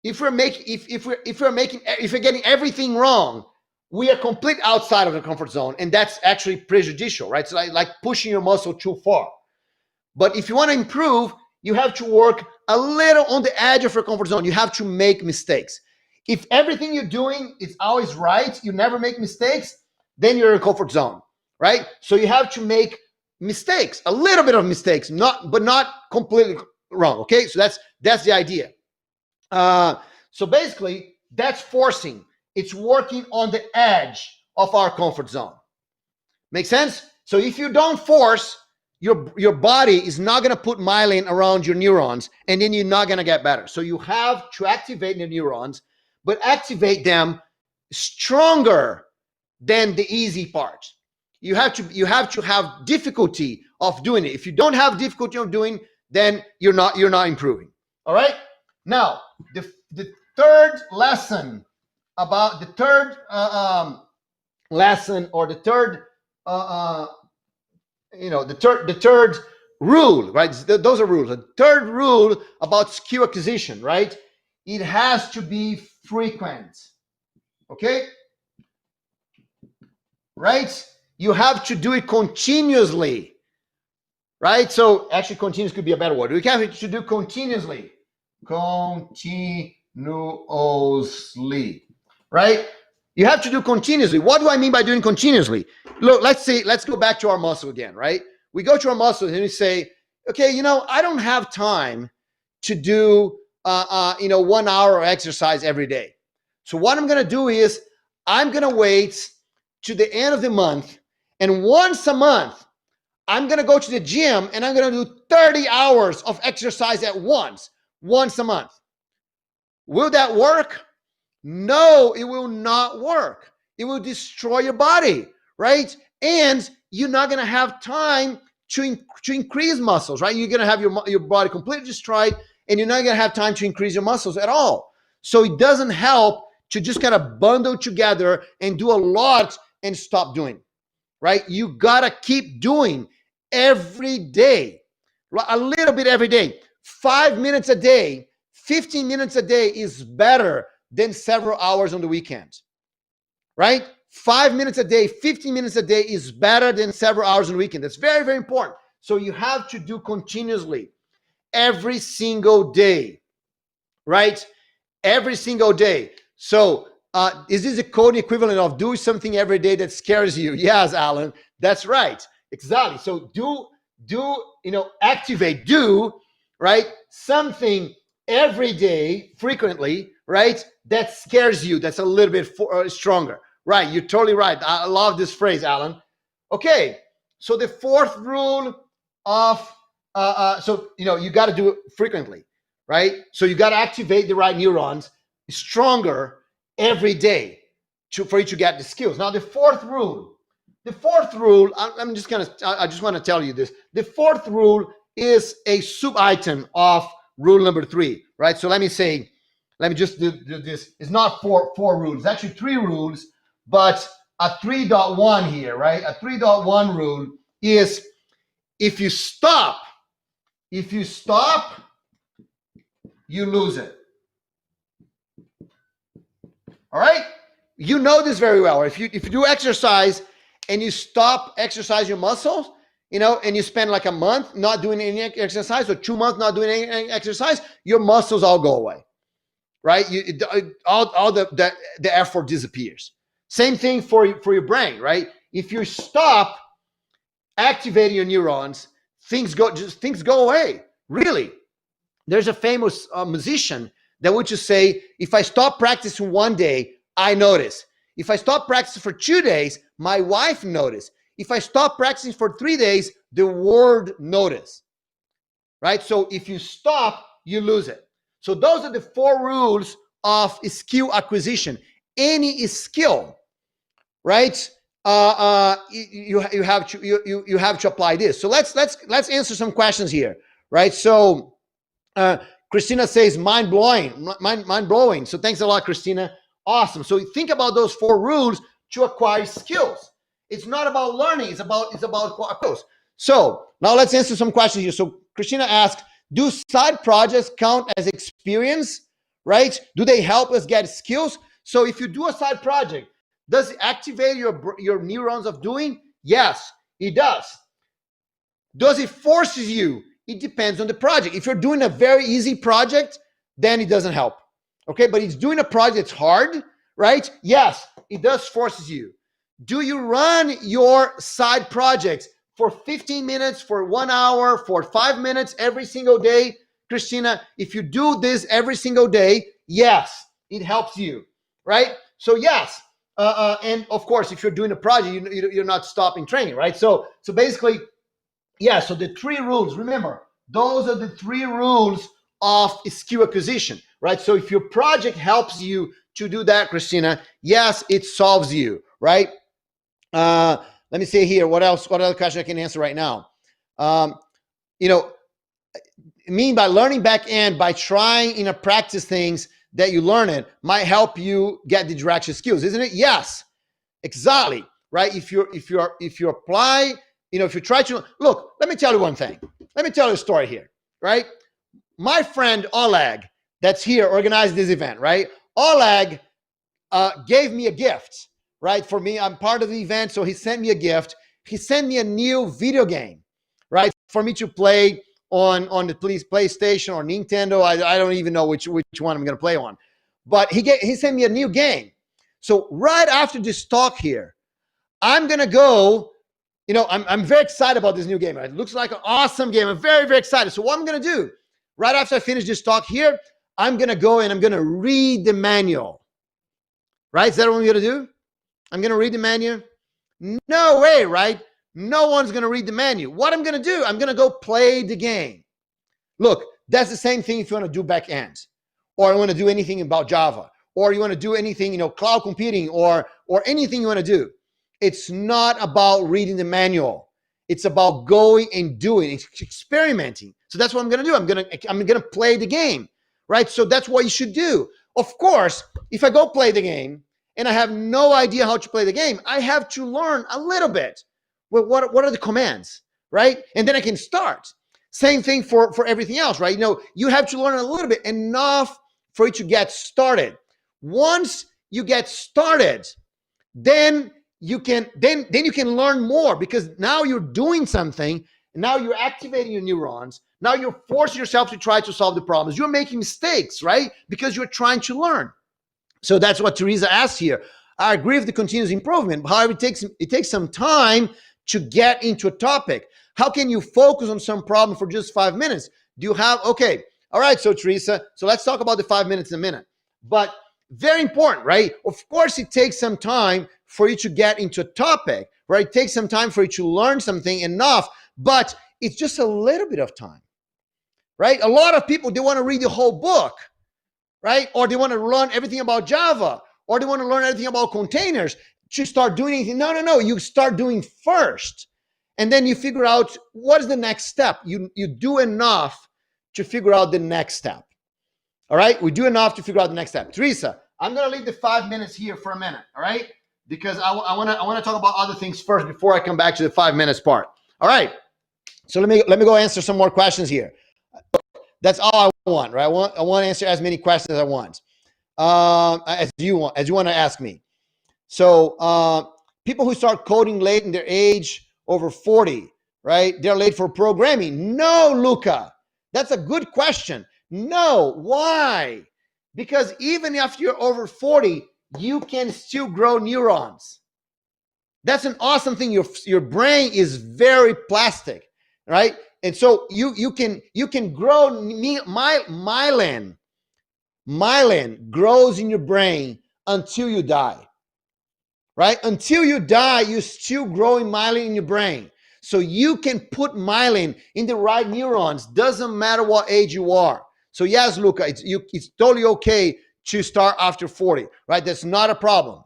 if we're getting everything wrong, we are complete outside of the comfort zone, and that's actually prejudicial, right? So like pushing your muscle too far. But if you want to improve, you have to work a little on the edge of your comfort zone. You have to make mistakes. If everything you're doing is always right, you never make mistakes, then you're in a comfort zone, right? So you have to make mistakes, a little bit of mistakes, but not completely wrong, okay? So that's the idea. So basically, that's forcing. It's working on the edge of our comfort zone. Make sense? So if you don't force, your body is not going to put myelin around your neurons, and then you're not going to get better. So you have to activate the neurons, but activate them stronger than the easy part. You have to have difficulty of doing it. If you don't have difficulty of doing, then you're not improving. All right. Now the third lesson about the third lesson, or the third the third rule, right? Those are rules. The third rule about skill acquisition, right? It has to be frequent. Okay? Right? You have to do it continuously. right? So actually continuous could be a better word. We have to do continuously. Continuously, right? You have to do continuously. What do I mean by doing continuously? Look, let's go back to our muscle again, right? We go to our muscles and we say, okay, I don't have time to do 1 hour of exercise every day. So what I'm going to do is I'm going to wait to the end of the month, and once a month I'm going to go to the gym and I'm going to do 30 hours of exercise at once a month. Will that work? No, it will not work. It will destroy your body, right? And you're not going to have time to increase muscles, right? You're going to have your body completely destroyed, and you're not going to have time to increase your muscles at all. So it doesn't help to just kind of bundle together and do a lot and stop doing, right? You got to keep doing every day, a little bit every day. 5 minutes a day, 15 minutes a day is better than several hours on the weekend, right? 5 minutes a day, 15 minutes a day is better than several hours on the weekend. That's very, very important. So you have to do continuously every single day, right? Every single day. So is this a code equivalent of doing something every day that scares you? Yes, Alan, that's right. Exactly. So activate, right? Something every day, frequently, right? That scares you. That's a little bit stronger. Right. You're totally right. I love this phrase, Alan. Okay. So the fourth rule of, you got to do it frequently, right? So you got to activate the right neurons stronger every day for you to get the skills. Now, the fourth rule, I just want to tell you this. The fourth rule is a sub item of rule number 3, right? So let me just do this. It's not four rules. It's actually 3 rules, but a 3.1 here, right? A 3.1 rule is if you stop, you lose it. All right? You know this very well. If you do exercise and you stop exercising your muscles, and you spend like a month not doing any exercise or 2 months not doing any exercise, your muscles all go away, right? All the effort disappears. Same thing for your brain, right? If you stop activating your neurons, things go away. Really, there's a famous musician that would just say, if I stop practicing one day, I notice. If I stop practicing for 2 days, my wife noticed. If I stop practicing for 3 days, the world notice, right? So if you stop, you lose it. So those are the 4 rules of skill acquisition. Any skill, right? You have to apply this. So let's answer some questions here, right? So Christina says mind blowing. So thanks a lot, Christina. Awesome. So think about those 4 rules to acquire skills. It's not about learning. It's about skills. So now let's answer some questions here. So Christina asked, do side projects count as experience, right? Do they help us get skills? So if you do a side project, does it activate your neurons of doing? Yes, it does. Does it forces you? It depends on the project. If you're doing a very easy project, then it doesn't help. Okay, but it's doing a project that's hard, right? Yes, it does forces you. Do you run your side projects for 15 minutes, for 1 hour, for 5 minutes every single day? Christina, if you do this every single day, yes, it helps you, right? So yes, and of course, if you're doing a project, you're not stopping training, right? So basically, yeah, so the 3 rules, remember, those are the 3 rules of skill acquisition, right? So if your project helps you to do that, Christina, yes, it solves you, right? Let me see here. What else? What other question I can answer right now? Mean by learning back end, by trying practice things that you learn it, might help you get the direction skills, isn't it? Yes, exactly, right? If you apply, if you try to look, let me tell you one thing. Let me tell you a story here, right? My friend Oleg, that's here, organized this event, right? Oleg gave me a gift, right? For me, I'm part of the event, so he sent me a gift. He sent me a new video game, right? for me to play on the PlayStation or Nintendo. I don't even know which one I'm going to play on. But he sent me a new game. So right after this talk here, I'm going to go, I'm very excited about this new game. It looks like an awesome game. I'm very, very excited. So what I'm going to do, right after I finish this talk here, I'm going to go and I'm going to read the manual. Right? Is that what I'm going to do? I'm going to read the manual? No way, right? No one's going to read the manual. What I'm going to do, I'm going to go play the game. Look, that's the same thing if you want to do back end, or you want to do anything about Java, or you want to do anything, cloud computing, or anything you want to do. It's not about reading the manual. It's about going and doing, experimenting. So that's what I'm going to do. I'm going to play the game, right? So that's what you should do. Of course, if I go play the game and I have no idea how to play the game, I have to learn a little bit. Well, what are the commands, right? And then I can start. Same thing for everything else, right? You have to learn a little bit, enough for you to get started. Once you get started, then you can learn more, because now you're doing something, and now you're activating your neurons. Now you're forcing yourself to try to solve the problems. You're making mistakes, right? Because you're trying to learn. So that's what Teresa asked here. I agree with the continuous improvement. However, it takes some time to get into a topic. How can you focus on some problem for just 5 minutes? Do you have, okay, all right, so Teresa, so let's talk about the 5 minutes in a minute. But very important, right? Of course, it takes some time for you to get into a topic, right? It takes some time for you to learn something enough, but it's just a little bit of time, right? A lot of people, they want to read the whole book, right? Or they want to learn everything about Java, or they want to learn everything about containers to start doing anything. No. You start doing first, and then you figure out what is the next step. You do enough to figure out the next step. All right? We do enough to figure out the next step. Teresa, I'm going to leave the 5 minutes here for a minute, all right? Because I want to talk about other things first before I come back to the 5 minutes part. All right. So let me go answer some more questions here. That's all I want, right? I want to answer as many questions as I want, as you want to ask me. So people who start coding late in their age, over 40, right? They're late for programming. No, Luca, that's a good question. No, why? Because even after you're over 40, you can still grow neurons. That's an awesome thing. Your brain is very plastic, right? And so you can grow myelin. Myelin grows in your brain until you die, right? Until you die, you're still growing myelin in your brain. So you can put myelin in the right neurons. Doesn't matter what age you are. So yes, Luca, it's totally okay to start after 40, right? That's not a problem.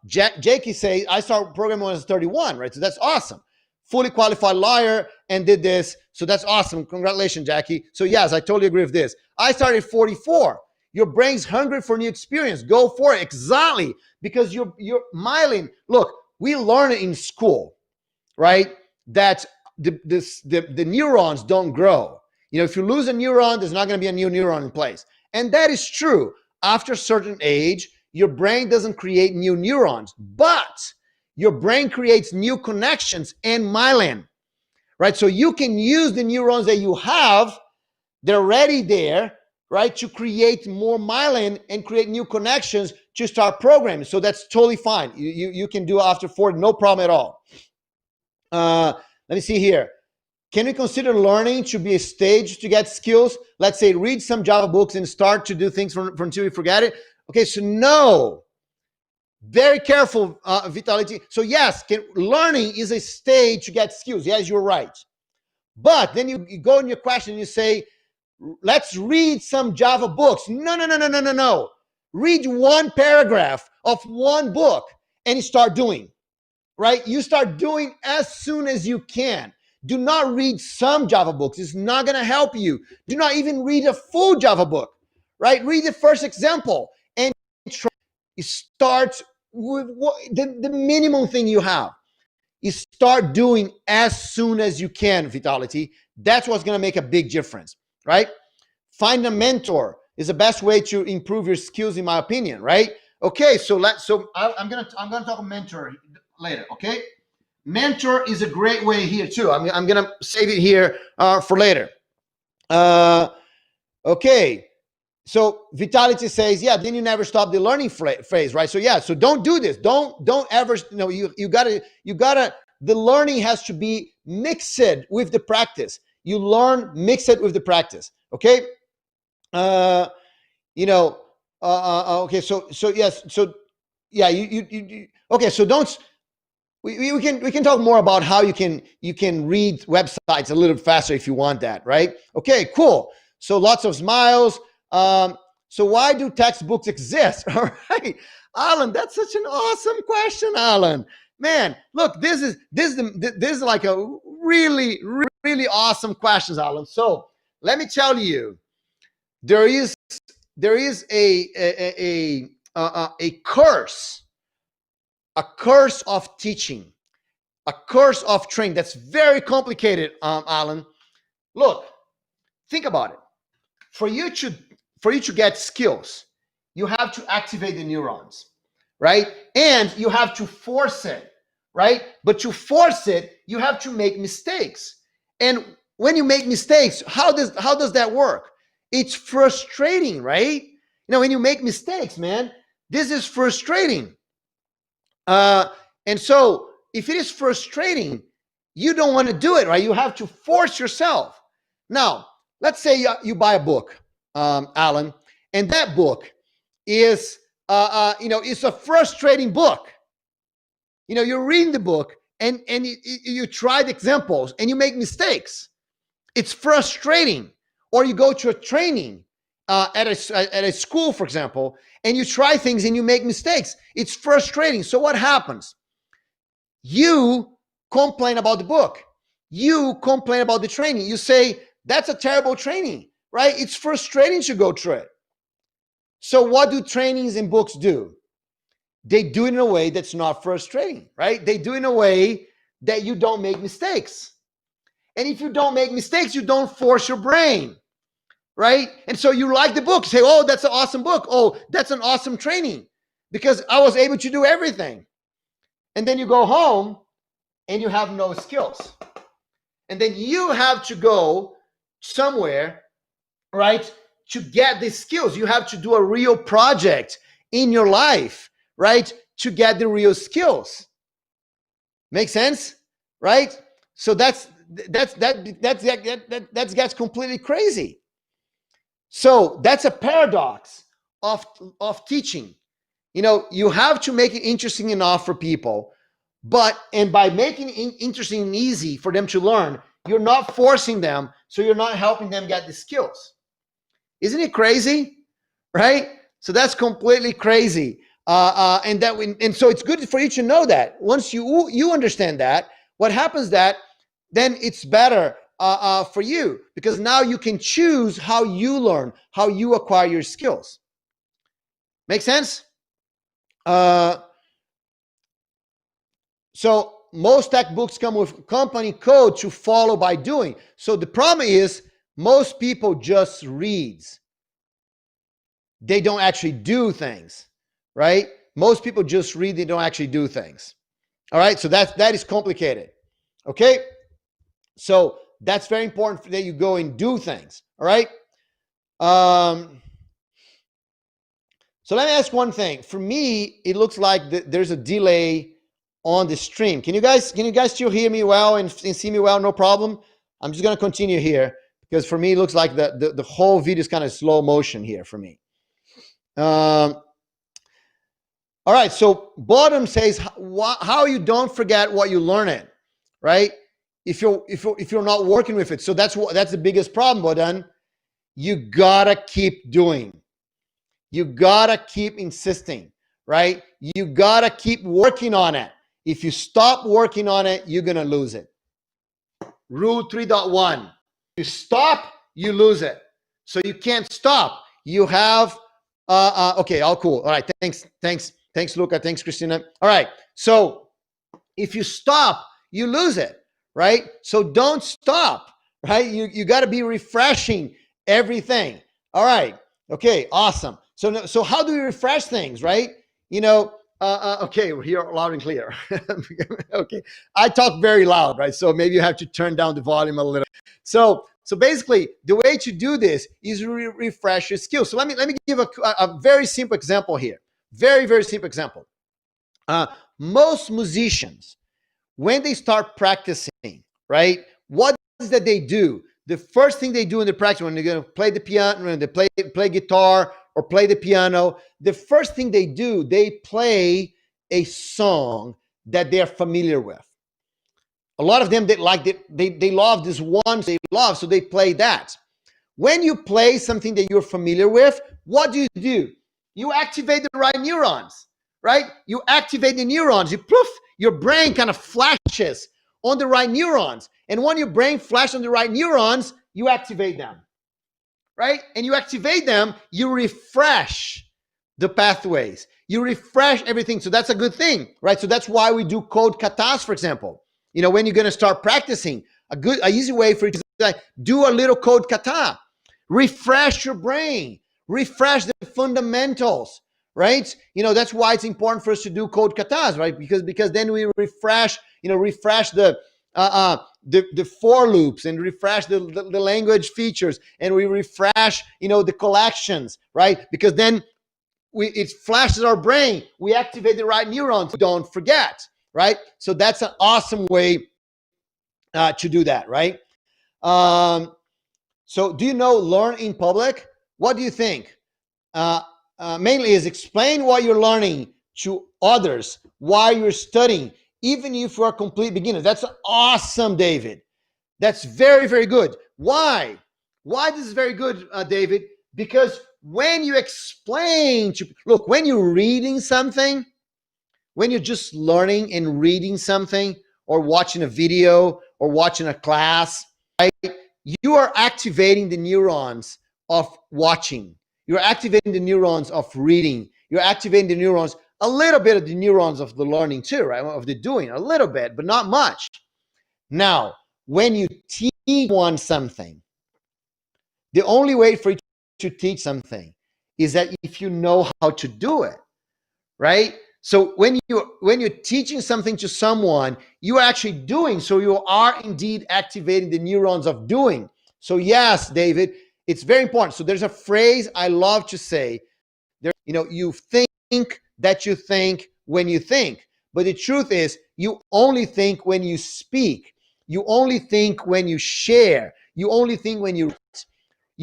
Jakey says, I started programming when I was 31, right? So that's awesome. Fully qualified lawyer and did this. So that's awesome. Congratulations, Jackie. So yes, I totally agree with this. I started at 44. Your brain's hungry for new experience. Go for it. Exactly. Because your myelin, look, we learn it in school, right? That the neurons don't grow. If you lose a neuron, there's not going to be a new neuron in place. And that is true. After a certain age, your brain doesn't create new neurons, but your brain creates new connections and myelin, right? So you can use the neurons that you have, they're already there, right, to create more myelin and create new connections to start programming. So that's totally fine. You can do after 40, no problem at all. Let me see here. Can we consider learning to be a stage to get skills? Let's say read some Java books and start to do things until you forget it. Okay, so no. Very careful, Vitality. So yes, learning is a stage to get skills. Yes, you're right. But then you go in your question and you say, let's read some Java books. No. Read one paragraph of one book and you start doing, right? You start doing as soon as you can. Do not read some Java books. It's not going to help you. Do not even read a full Java book, right? Read the first example and try. You start with the minimum thing you have. You start doing as soon as you can, Vitality. That's what's going to make a big difference, right? Find a mentor is the best way to improve your skills, in my opinion, right? Okay, so I'm gonna talk mentor later, okay? mentor is a great way here too. I'm gonna save it here for later. Okay. So Vitality says, yeah, then you never stop the learning phase, right? So yeah, so don't do this. Don't ever, you gotta, the learning has to be mixed with the practice. You learn, mix it with the practice. Okay. Okay. So yes. So yeah, okay. So don't, we can talk more about how you can read websites a little faster if you want that, right? Okay, cool. So lots of smiles. So why do textbooks exist? All right, Alan, that's such an awesome question, Alan. Man, look, this is like a really awesome questions, Alan. So let me tell you, there is a curse of teaching, a curse of training that's very complicated, Alan. Look, think about it. For you to get skills, you have to activate the neurons, right? And you have to force it, right? But to force it, you have to make mistakes. And when you make mistakes, how does that work? It's frustrating, right? When you make mistakes, man, this is frustrating. And so if it is frustrating, you don't want to do it, right? You have to force yourself. Now, let's say you buy a book, Alan, and that book is, it's a frustrating book. You're reading the book and you try the examples and you make mistakes. It's frustrating. Or you go to a training at a school, for example, and you try things and you make mistakes. It's frustrating. So what happens? You complain about the book. You complain about the training. You say, that's a terrible training, right? It's frustrating to go through it. So what do trainings and books do? They do it in a way that's not frustrating, right? They do it in a way that you don't make mistakes. And if you don't make mistakes, you don't force your brain, right? And so you like the book, say, oh, that's an awesome book. Oh, that's an awesome training because I was able to do everything. And then you go home and you have no skills. And then you have to go somewhere, right, to get the skills. You have to do a real project in your life, right, to get the real skills. Make sense? Right? So that gets completely crazy. So that's a paradox of teaching. You have to make it interesting enough for people, and by making it interesting and easy for them to learn, you're not forcing them, so you're not helping them get the skills. Isn't it crazy? Right? So that's completely crazy. And so it's good for you to know that. Once you understand that, what happens then it's better for you, because now you can choose how you learn, how you acquire your skills. Make sense? So most tech books come with company code to follow by doing. So the problem is most people just read. They don't actually do things, right? Most people just read, they don't actually do things. All right, so that is complicated. Okay? So that's very important that you go and do things. All right? So let me ask one thing. For me, it looks like there's a delay on the stream. Can you guys still hear me well and see me well? No problem. I'm just gonna continue here because for me it looks like the whole video is kind of slow motion here for me. All right. So bottom says how you don't forget what you learn it, right? If you're not working with it, so that's the biggest problem. Bodan, you gotta keep doing. You gotta keep insisting, right? You gotta keep working on it. If you stop working on it, you're gonna lose it. Rule 3.1: you stop, you lose it. So you can't stop. You have okay, all cool. All right, thanks, Luca. Thanks, Christina. All right, so if you stop, you lose it, right? So don't stop, right? You got to be refreshing everything. All right, okay, awesome. So how do we refresh things, right? Okay, we're here loud and clear. Okay, I talk very loud, right? So maybe you have to turn down the volume a little. So basically, the way to do this is refresh your skills. So let me give a very simple example here. Very, very simple example. Most musicians, when they start practicing, right, what is that they do? The first thing they do in the practice, when they're going to play the piano, when they play guitar or play the piano, the first thing they do, they play a song that they're familiar with. A lot of them, they love this one they love, so they play that. When you play something that you're familiar with, what do? You activate the right neurons, right? You activate the neurons. You poof, your brain kind of flashes on the right neurons. And when your brain flashes on the right neurons, you activate them, right? And you activate them, you refresh the pathways. You refresh everything. So that's a good thing, right? So that's why we do code katas, for example. You know, when you're going to start practicing, a easy way for you to do a little code kata. Refresh your brain. Refresh the fundamentals, right? You know, that's why it's important for us to do code katas, right? Because then we refresh the for loops and refresh the language features, and we refresh, the collections, right? Because then it flashes our brain. We activate the right neurons. Don't forget, right? So that's an awesome way to do that, right? So do you know learn in public? What do you think? Mainly is explain what you're learning to others while you're studying, even if you're a complete beginner. That's awesome, David. That's very, very good. Why? Why this is very good, David? Because when you explain when you're reading something, when you're just learning and reading something or watching a video or watching a class, right? You are activating the neurons of watching. You're activating the neurons of reading. You're activating the neurons, a little bit of the neurons of the learning too, right? Of the doing, a little bit, but not much. Now, when you teach one something, the only way for you to teach something is that if you know how to do it, right? So when you're teaching something to someone, you are actually doing, so you are indeed activating the neurons of doing. So yes, David, it's very important. So there's a phrase I love to say, you think that you think when you think, but the truth is you only think when you speak. You only think when you share. You only think when you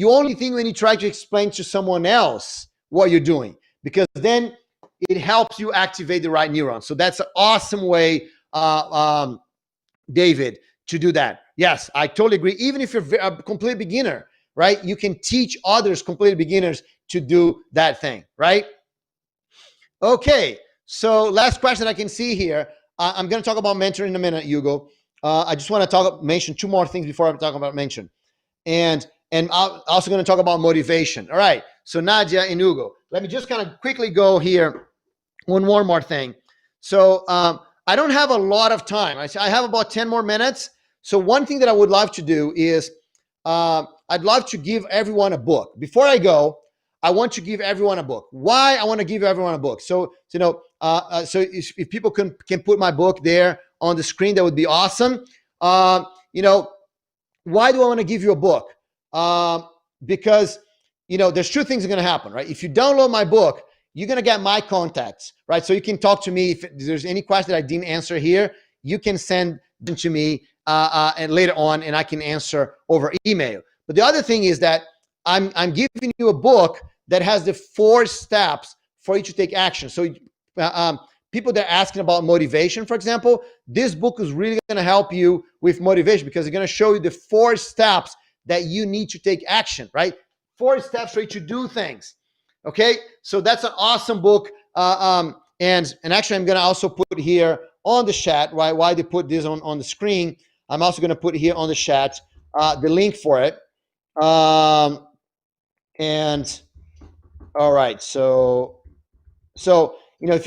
only think when you try to explain to someone else what you're doing, because then it helps you activate the right neurons. So that's an awesome way, David, to do that. Yes, I totally agree. Even if you're a complete beginner, right? You can teach others, complete beginners, to do that thing, right? Okay, so last question I can see here. I'm going to talk about mentoring in a minute, Hugo. I just want to mention two more things before I talk about mention. And I'm also going to talk about motivation. All right, so Nadia and Hugo, let me just kind of quickly go here. One more thing. So I don't have a lot of time. I have about 10 more minutes. So one thing that I would love to do is I'd love to give everyone a book. Before I go, I want to give everyone a book. Why I want to give everyone a book? So so if people can put my book there on the screen, that would be awesome. Why do I want to give you a book? Because there's two things that are going to happen, right? If you download my book, you're going to get my contacts, right? So you can talk to me. If there's any question that I didn't answer here, you can send them to me and later on, and I can answer over email. But the other thing is that I'm giving you a book that has the 4 steps for you to take action. So people that are asking about motivation, for example, this book is really going to help you with motivation, because it's going to show you the 4 steps that you need to take action, right? 4 steps for you to do things. Okay, so that's an awesome book. And actually, I'm going to also put here on the chat, right? Why they put this on the screen? I'm also going to put here on the chat the link for it. And all right, so if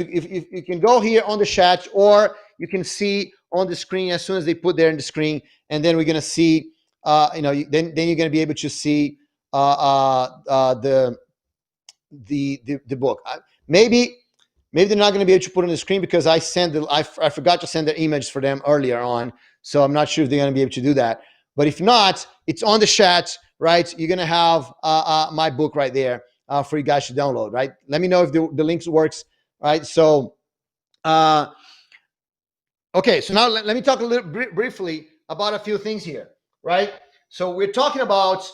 you can go here on the chat, or you can see on the screen as soon as they put there in the screen, and then we're going to see, then you're going to be able to see the book. Maybe Maybe they're not going to be able to put on the screen because I forgot to send their images for them earlier on. So I'm not sure if they're going to be able to do that. But if not, it's on the chat, right? You're going to have my book right there for you guys to download, right? Let me know if the links works, right? So, okay, so now let me talk a little briefly about a few things here, right? So we're talking about,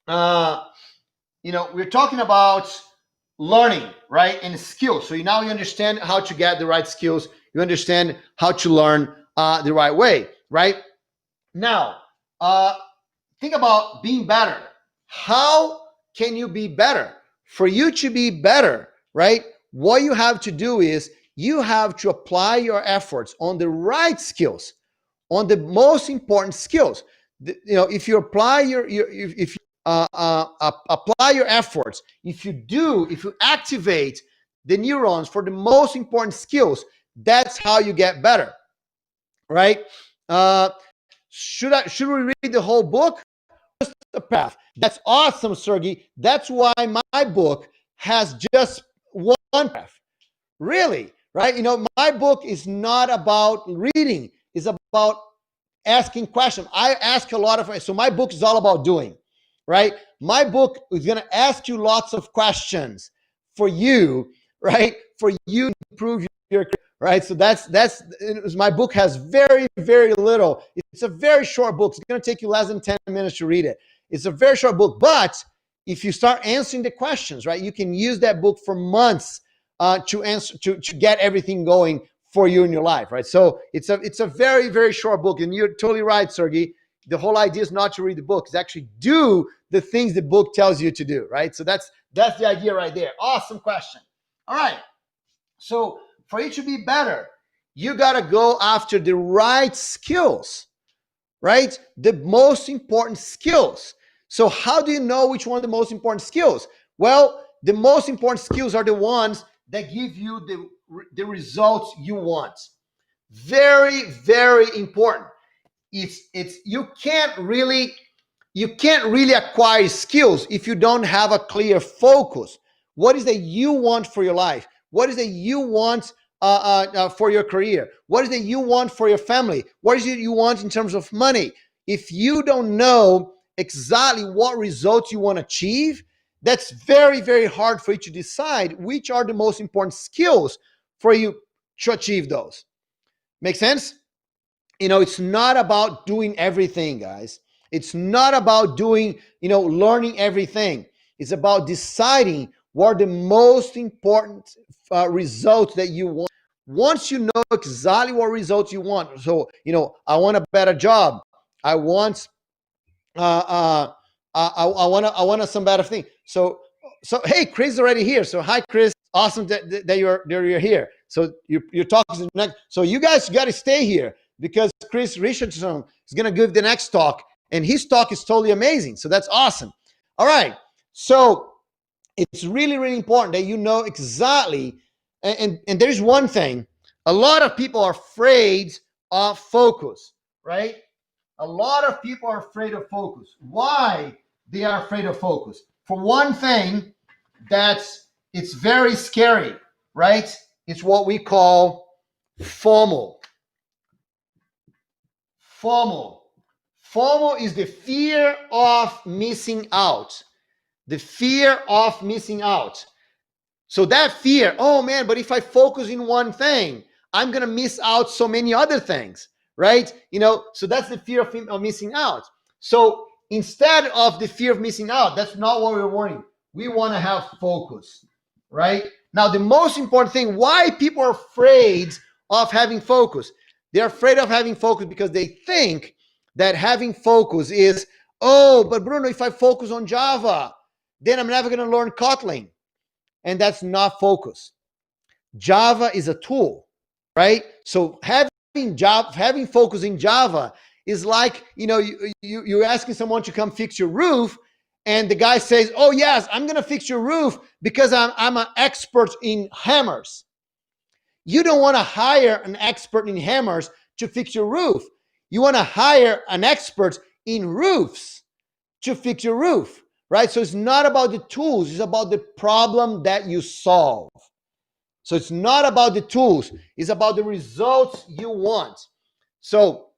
we're talking about learning, right? And skills. So now you understand how to get the right skills. You understand how to learn the right way, right? Now, think about being better. How can you be better? For you to be better, right? What you have to do is you have to apply your efforts on the right skills, on the most important skills. If you apply apply your efforts, if you activate the neurons for the most important skills, that's how you get better, right? Should we read the whole book? Just the path. That's awesome, Sergey. That's why my book has just one path. Really, right? My book is not about reading. It's about asking questions. I ask a lot of, so my book is all about doing, right? My book is going to ask you lots of questions for you, right? For you to improve your career, right? So that's my book has very, very little. It's a very short book. It's going to take you less than 10 minutes to read it. It's a very short book, but if you start answering the questions, right, you can use that book for months to get everything going for you in your life, right? So it's a very, very short book, and you're totally right, Sergey. The whole idea is not to read the book; it's actually do the things the book tells you to do, right? So that's the idea right there. Awesome question. All right. So for you to be better, you got to go after the right skills, right? The most important skills. So how do you know which one are the most important skills? Well, the most important skills are the ones that give you the results you want. Very, very important. You can't really acquire skills if you don't have a clear focus. What is that you want for your life? What is that you want for your career? What is that you want for your family? What is it you want in terms of money? If you don't know exactly what results you want to achieve, that's very, very hard for you to decide which are the most important skills for you to achieve those. Make sense? It's not about doing everything, guys. It's not about doing, learning everything. It's about deciding what are the most important results that you want. Once you know exactly what results you want, so, I want a better job. I want I want some better thing. So hey, Chris is already here. So hi, Chris. Awesome that you're here. So you're talking next. So you guys got to stay here because Chris Richardson is going to give the next talk, and his talk is totally amazing. So that's awesome. All right. So it's really, really important that you know exactly. And there's one thing. A lot of people are afraid of focus, right? A lot of people are afraid of focus. Why they are afraid of focus? For one thing, it's very scary, right? It's what we call FOMO. FOMO. FOMO is the fear of missing out. The fear of missing out. So that fear, oh man, but if I focus in one thing, I'm going to miss out so many other things. Right? So that's the fear of missing out. So instead of the fear of missing out, that's not what we're wanting. We want to have focus, right? Now, the most important thing, why people are afraid of having focus. They're afraid of having focus because they think that having focus is, oh, but Bruno, if I focus on Java, then I'm never going to learn Kotlin. And that's not focus. Java is a tool, right? So having focus in Java is like, you're asking someone to come fix your roof, and the guy says, oh yes, I'm going to fix your roof because I'm an expert in hammers. You don't want to hire an expert in hammers to fix your roof. You want to hire an expert in roofs to fix your roof, right? So it's not about the tools, it's about the problem that you solve. So it's not about the tools, it's about the results you want. So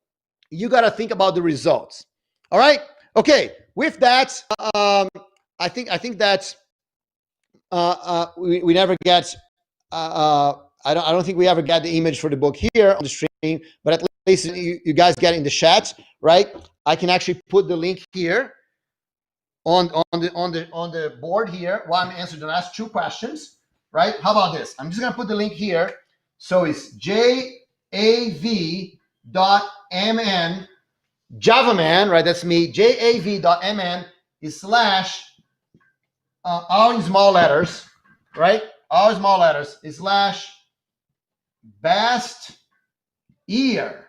you got to think about the results. All right. Okay. With that, I think that we never get. I don't think we ever get the image for the book here on the stream, but at least you guys get in the chat, right? I can actually put the link here on the board here while I'm answering the last two questions, right? How about this? I'm just gonna put the link here. So it's jav.mn, JavaMan, right? That's me. jav.mn / all in small letters, right? All small letters / best year.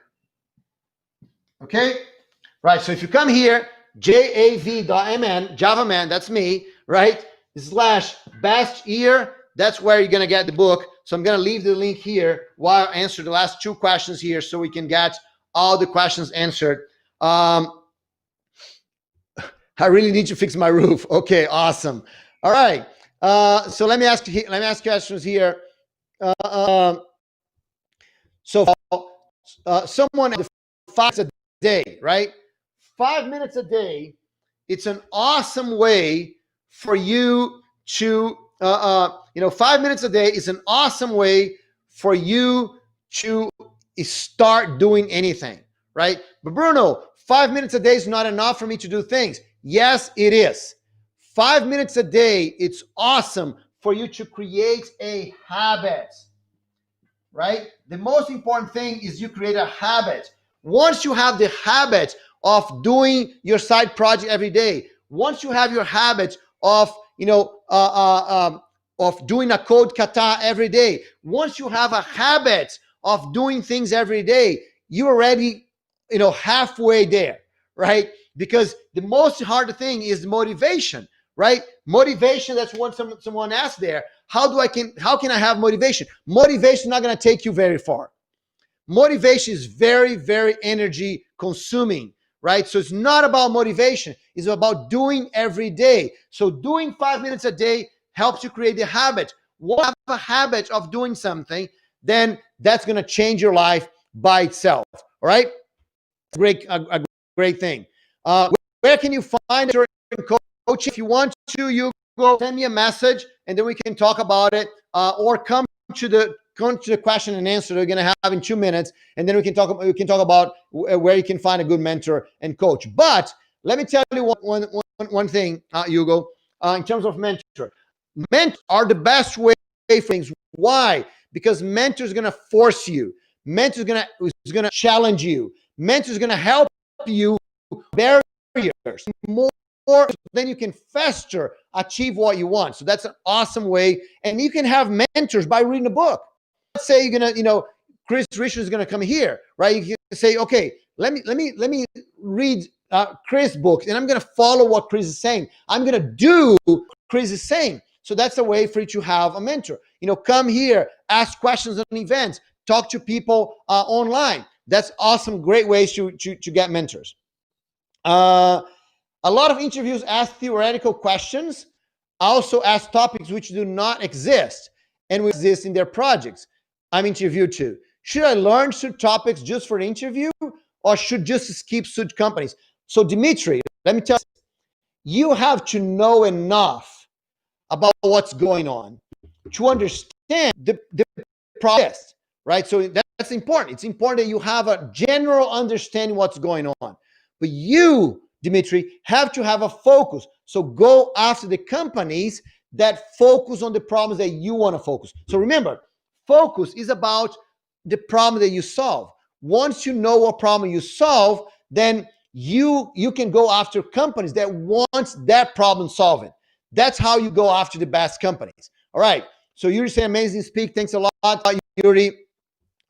Okay, right? So if you come here, jav.mn, JavaMan, that's me, right? / best year, that's where you're gonna get the book. So I'm gonna leave the link here while I answer the last two questions here so we can get all the questions answered. I really need to fix my roof. Okay, awesome. All right. So let me ask questions here. So someone 5 minutes a day, right? 5 minutes a day. It's an awesome way for you to, 5 minutes a day is an awesome way for you to start doing anything, right? But Bruno, 5 minutes a day is not enough for me to do things. Yes, it is. 5 minutes a day, it's awesome for you to create a habit, right? The most important thing is you create a habit. Once you have the habit of doing your side project every day, once you have your habit of, of doing a code kata every day, once you have a habit of doing things every day, you're already, halfway there, right? Because the most hard thing is motivation, right? Motivation, that's what someone asked there. How can I have motivation? Motivation is not going to take you very far. Motivation is very, very energy consuming, right? So it's not about motivation. It's about doing every day. So doing 5 minutes a day helps you create the habit. Once you have a habit of doing something, then that's going to change your life by itself. All right? A great thing. Where can you find a coach? If you want to, you go send me a message and then we can talk about it, or come to the question and answer that we're going to have in 2 minutes, and then we can talk about where you can find a good mentor and coach. But let me tell you one thing, Hugo, in terms of mentor. Mentors are the best way for things. Why? Because mentor is going to force you. Mentor is going to challenge you. Mentor is going to help you barriers more, then you can faster achieve what you want. So that's an awesome way. And you can have mentors by reading a book. Let's say you're gonna, Chris Richards is gonna come here, right? You can say, okay, let me read Chris' books, and I'm gonna follow what Chris is saying. I'm gonna do what Chris is saying. So that's a way for you to have a mentor. Come here, ask questions on events, talk to people online. That's awesome, great ways to get mentors. A lot of interviews ask theoretical questions, also ask topics which do not exist and will exist in their projects. I'm interviewed too. Should I learn such topics just for an interview, or should just skip such companies? So Dimitri, let me tell you, you have to know enough about what's going on to understand the process, right? So that's important. It's important that you have a general understanding what's going on. But you, Dimitri, have to have a focus. So go after the companies that focus on the problems that you want to focus. So remember, focus is about the problem that you solve. Once you know what problem you solve, then you can go after companies that want that problem solving. That's how you go after the best companies. All right. So Yuri said, amazing speak. Thanks a lot, Yuri.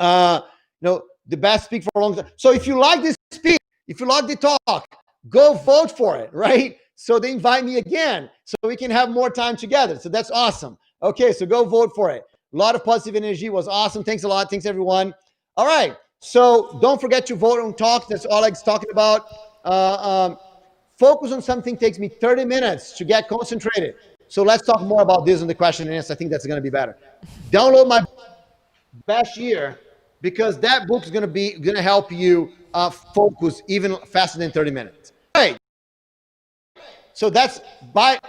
The best speak for a long time. So if you like this speak, if you like the talk, go vote for it, right? So they invite me again so we can have more time together. So that's awesome. Okay, so go vote for it. A lot of positive energy, was awesome. Thanks a lot. Thanks, everyone. All right, so don't forget to vote on talks. That's all I'm talking about. Focus on something takes me 30 minutes to get concentrated. So let's talk more about this in the question and answer. I think that's going to be better. Download my best year, because that book is going to help you focus even faster than 30 minutes. Right. So that's by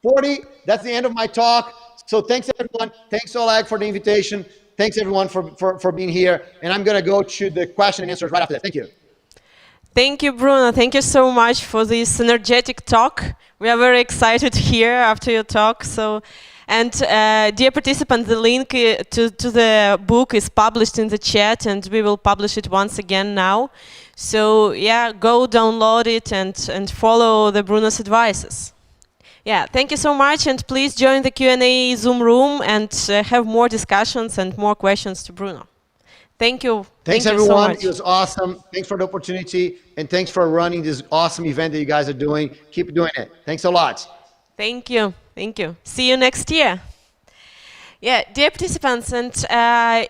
40. That's the end of my talk. So thanks everyone. Thanks Oleg for the invitation. Thanks everyone for being here. And I'm going to go to the question and answers right after that. Thank you. Thank you, Bruno. Thank you so much for this energetic talk. We are very excited here after your talk. And dear participants, the link to the book is published in the chat, and we will publish it once again now. So yeah, go download it and follow the Bruno's advices. Yeah, thank you so much, and please join the Q&A Zoom room and have more discussions and more questions to Bruno. Thank you. Thanks Thank everyone. You so much. It was awesome. Thanks for the opportunity, and thanks for running this awesome event that you guys are doing. Keep doing it. Thanks a lot. Thank you. Thank you. See you next year. Yeah, dear participants, and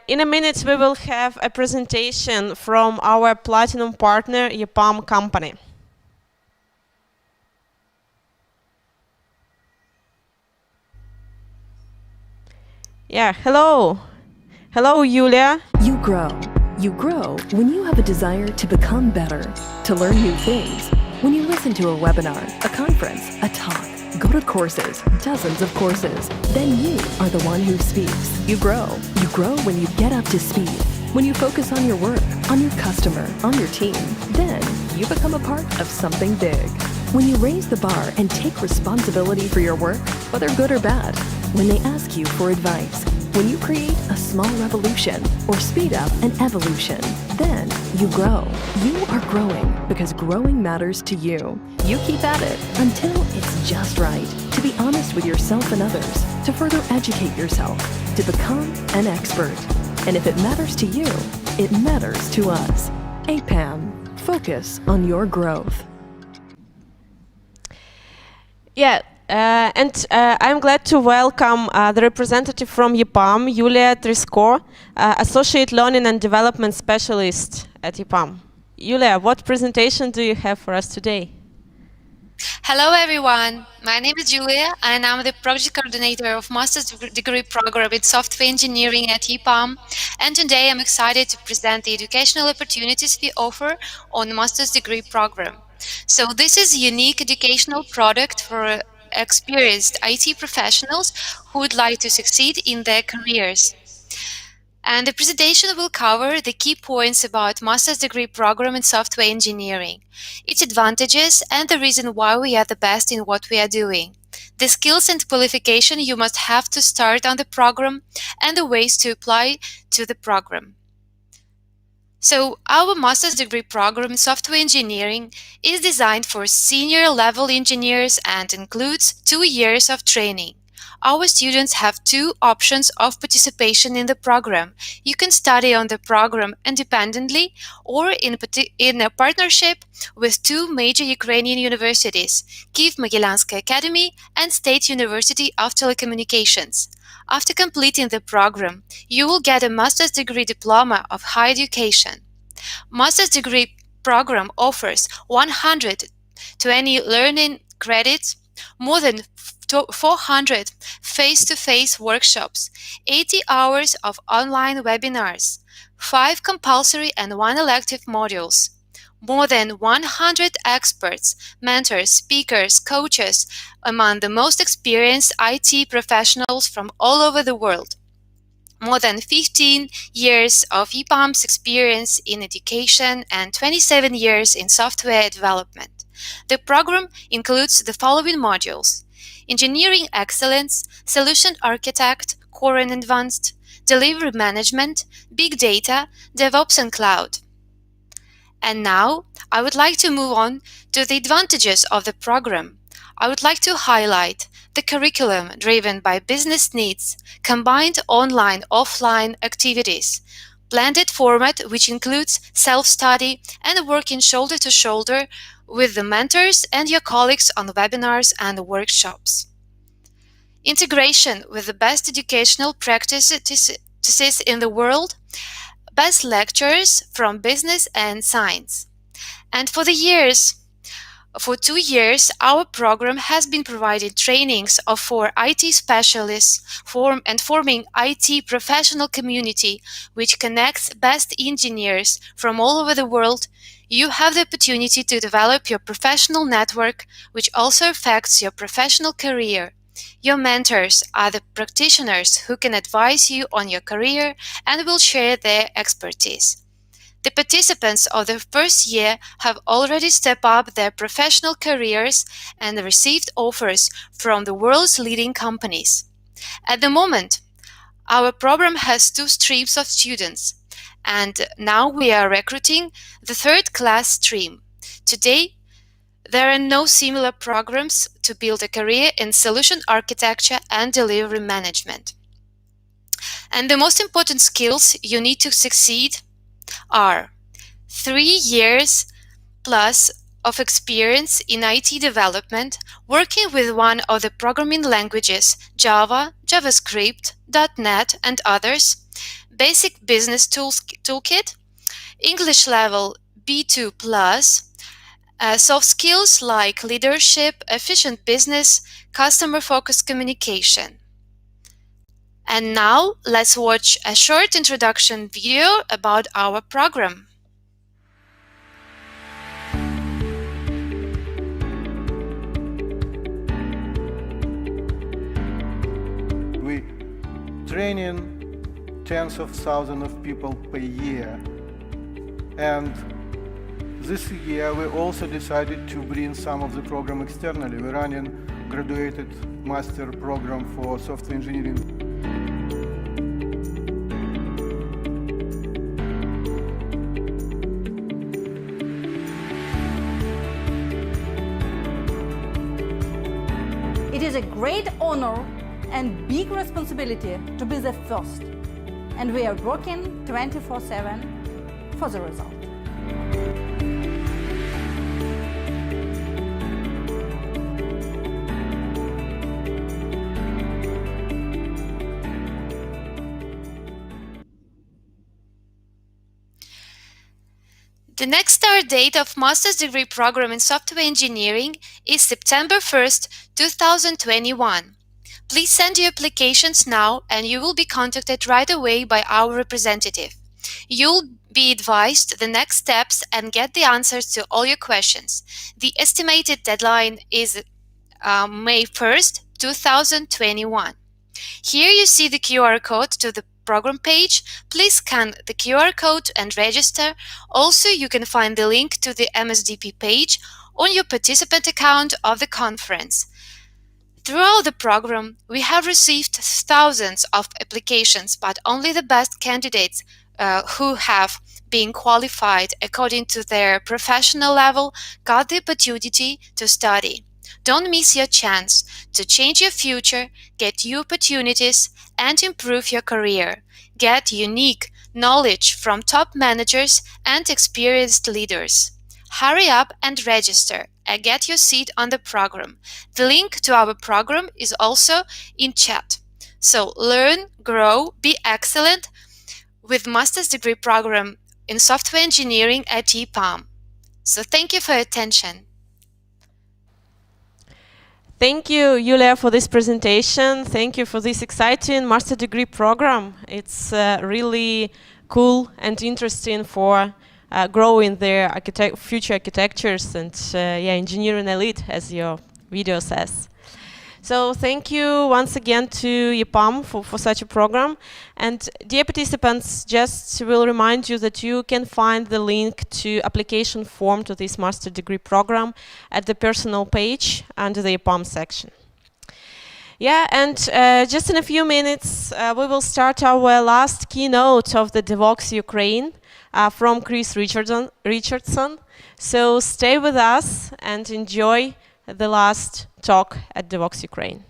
in a minute we will have a presentation from our platinum partner, EPAM company. Yeah, hello. Hello, Yulia. You grow. You grow when you have a desire to become better, to learn new things. When you listen to a webinar, a conference, a talk, go to courses, dozens of courses, then you are the one who speaks. You grow. You grow when you get up to speed, when you focus on your work, on your customer, on your team. Then you become a part of something big. When you raise the bar and take responsibility for your work, whether good or bad, when they ask you for advice, when you create a small revolution or speed up an evolution, then you grow. You are growing because growing matters to you. You keep at it until it's just right, to be honest with yourself and others, to further educate yourself, to become an expert. And if it matters to you, it matters to us. APAM, focus on your growth. Yeah. I'm glad to welcome the representative from EPAM, Yulia Trisko, Associate Learning and Development Specialist at EPAM. Yulia, what presentation do you have for us today? Hello everyone, my name is Julia and I'm the project coordinator of Master's Degree Program in Software Engineering at EPAM, and today I'm excited to present the educational opportunities we offer on Master's Degree Program. So this is a unique educational product for experienced IT professionals who would like to succeed in their careers. And the presentation will cover the key points about Master's Degree Program in Software Engineering, its advantages and the reason why we are the best in what we are doing, the skills and qualification you must have to start on the program, and the ways to apply to the program. So our Master's Degree Program in Software Engineering is designed for senior level engineers and includes 2 years of training. Our students have 2 options of participation in the program. You can study on the program independently or in a partnership with 2 major Ukrainian universities, Kyiv-Mogilyansky Academy and State University of Telecommunications. After completing the program, you will get a master's degree diploma of higher education. Master's degree program offers 120 learning credits, more than 400 face-to-face workshops, 80 hours of online webinars, 5 compulsory and 1 elective modules, more than 100 experts, mentors, speakers, coaches, among the most experienced IT professionals from all over the world. More than 15 years of EPAM's experience in education and 27 years in software development. The program includes the following modules: Engineering Excellence, Solution Architect, Core and Advanced, Delivery Management, Big Data, DevOps and Cloud. And now, I would like to move on to the advantages of the program. I would like to highlight the curriculum driven by business needs, combined online-offline activities, blended format which includes self-study and working shoulder to shoulder with the mentors and your colleagues on webinars and workshops. Integration with the best educational practices in the world, best lectures from business and science. And for the years, For 2 years, our program has been providing trainings for IT specialists forming IT professional community, which connects best engineers from all over the world. You have the opportunity to develop your professional network, which also affects your professional career. Your mentors are the practitioners who can advise you on your career and will share their expertise. The participants of the first year have already stepped up their professional careers and received offers from the world's leading companies. At the moment, our program has 2 streams of students, and now we are recruiting the 3rd class stream. Today, there are no similar programs to build a career in solution architecture and delivery management. And the most important skills you need to succeed are 3 years plus of experience in IT development, working with one of the programming languages Java, JavaScript, .NET, and others, basic business toolkit, English level B2 plus, soft skills like leadership, efficient business, customer-focused communication. And now let's watch a short introduction video about our program. We training tens of thousands of people per year, and this year we also decided to bring some of the program externally. We're running graduated master program for software engineering. It is a great honor and big responsibility to be the first, and we are working 24/7 for the result. The next start date of Master's Degree Program in Software Engineering is September 1st, 2021. Please send your applications now and you will be contacted right away by our representative. You'll be advised the next steps and get the answers to all your questions. The estimated deadline is May 1st, 2021. Here you see the QR code to the program page. Please scan the QR code and register. Also, you can find the link to the MSDP page on your participant account of the conference. Throughout the program, we have received thousands of applications, but only the best candidates who have been qualified according to their professional level got the opportunity to study. Don't miss your chance to change your future, get new opportunities, and improve your career. Get unique knowledge from top managers and experienced leaders. Hurry up and register and get your seat on the program. The link to our program is also in chat. So learn, grow, be excellent with Master's Degree Program in Software Engineering at EPAM. So thank you for your attention. Thank you, Yulia, for this presentation. Thank you for this exciting master degree program. It's really cool and interesting for growing their future architectures and engineering elite, as your video says. So thank you once again to EPAM for such a program. And dear participants, just will remind you that you can find the link to application form to this master degree program at the personal page under the EPAM section. Yeah, and just in a few minutes, we will start our last keynote of the Devoxx Ukraine from Chris Richardson. So stay with us and enjoy the last talk at Devoxx Ukraine.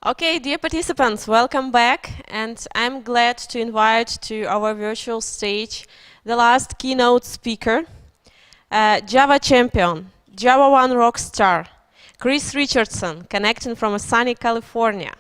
Okay, dear participants, welcome back, and I'm glad to invite to our virtual stage the last keynote speaker, Java champion, Java 1 rock star, Chris Richardson, connecting from sunny California.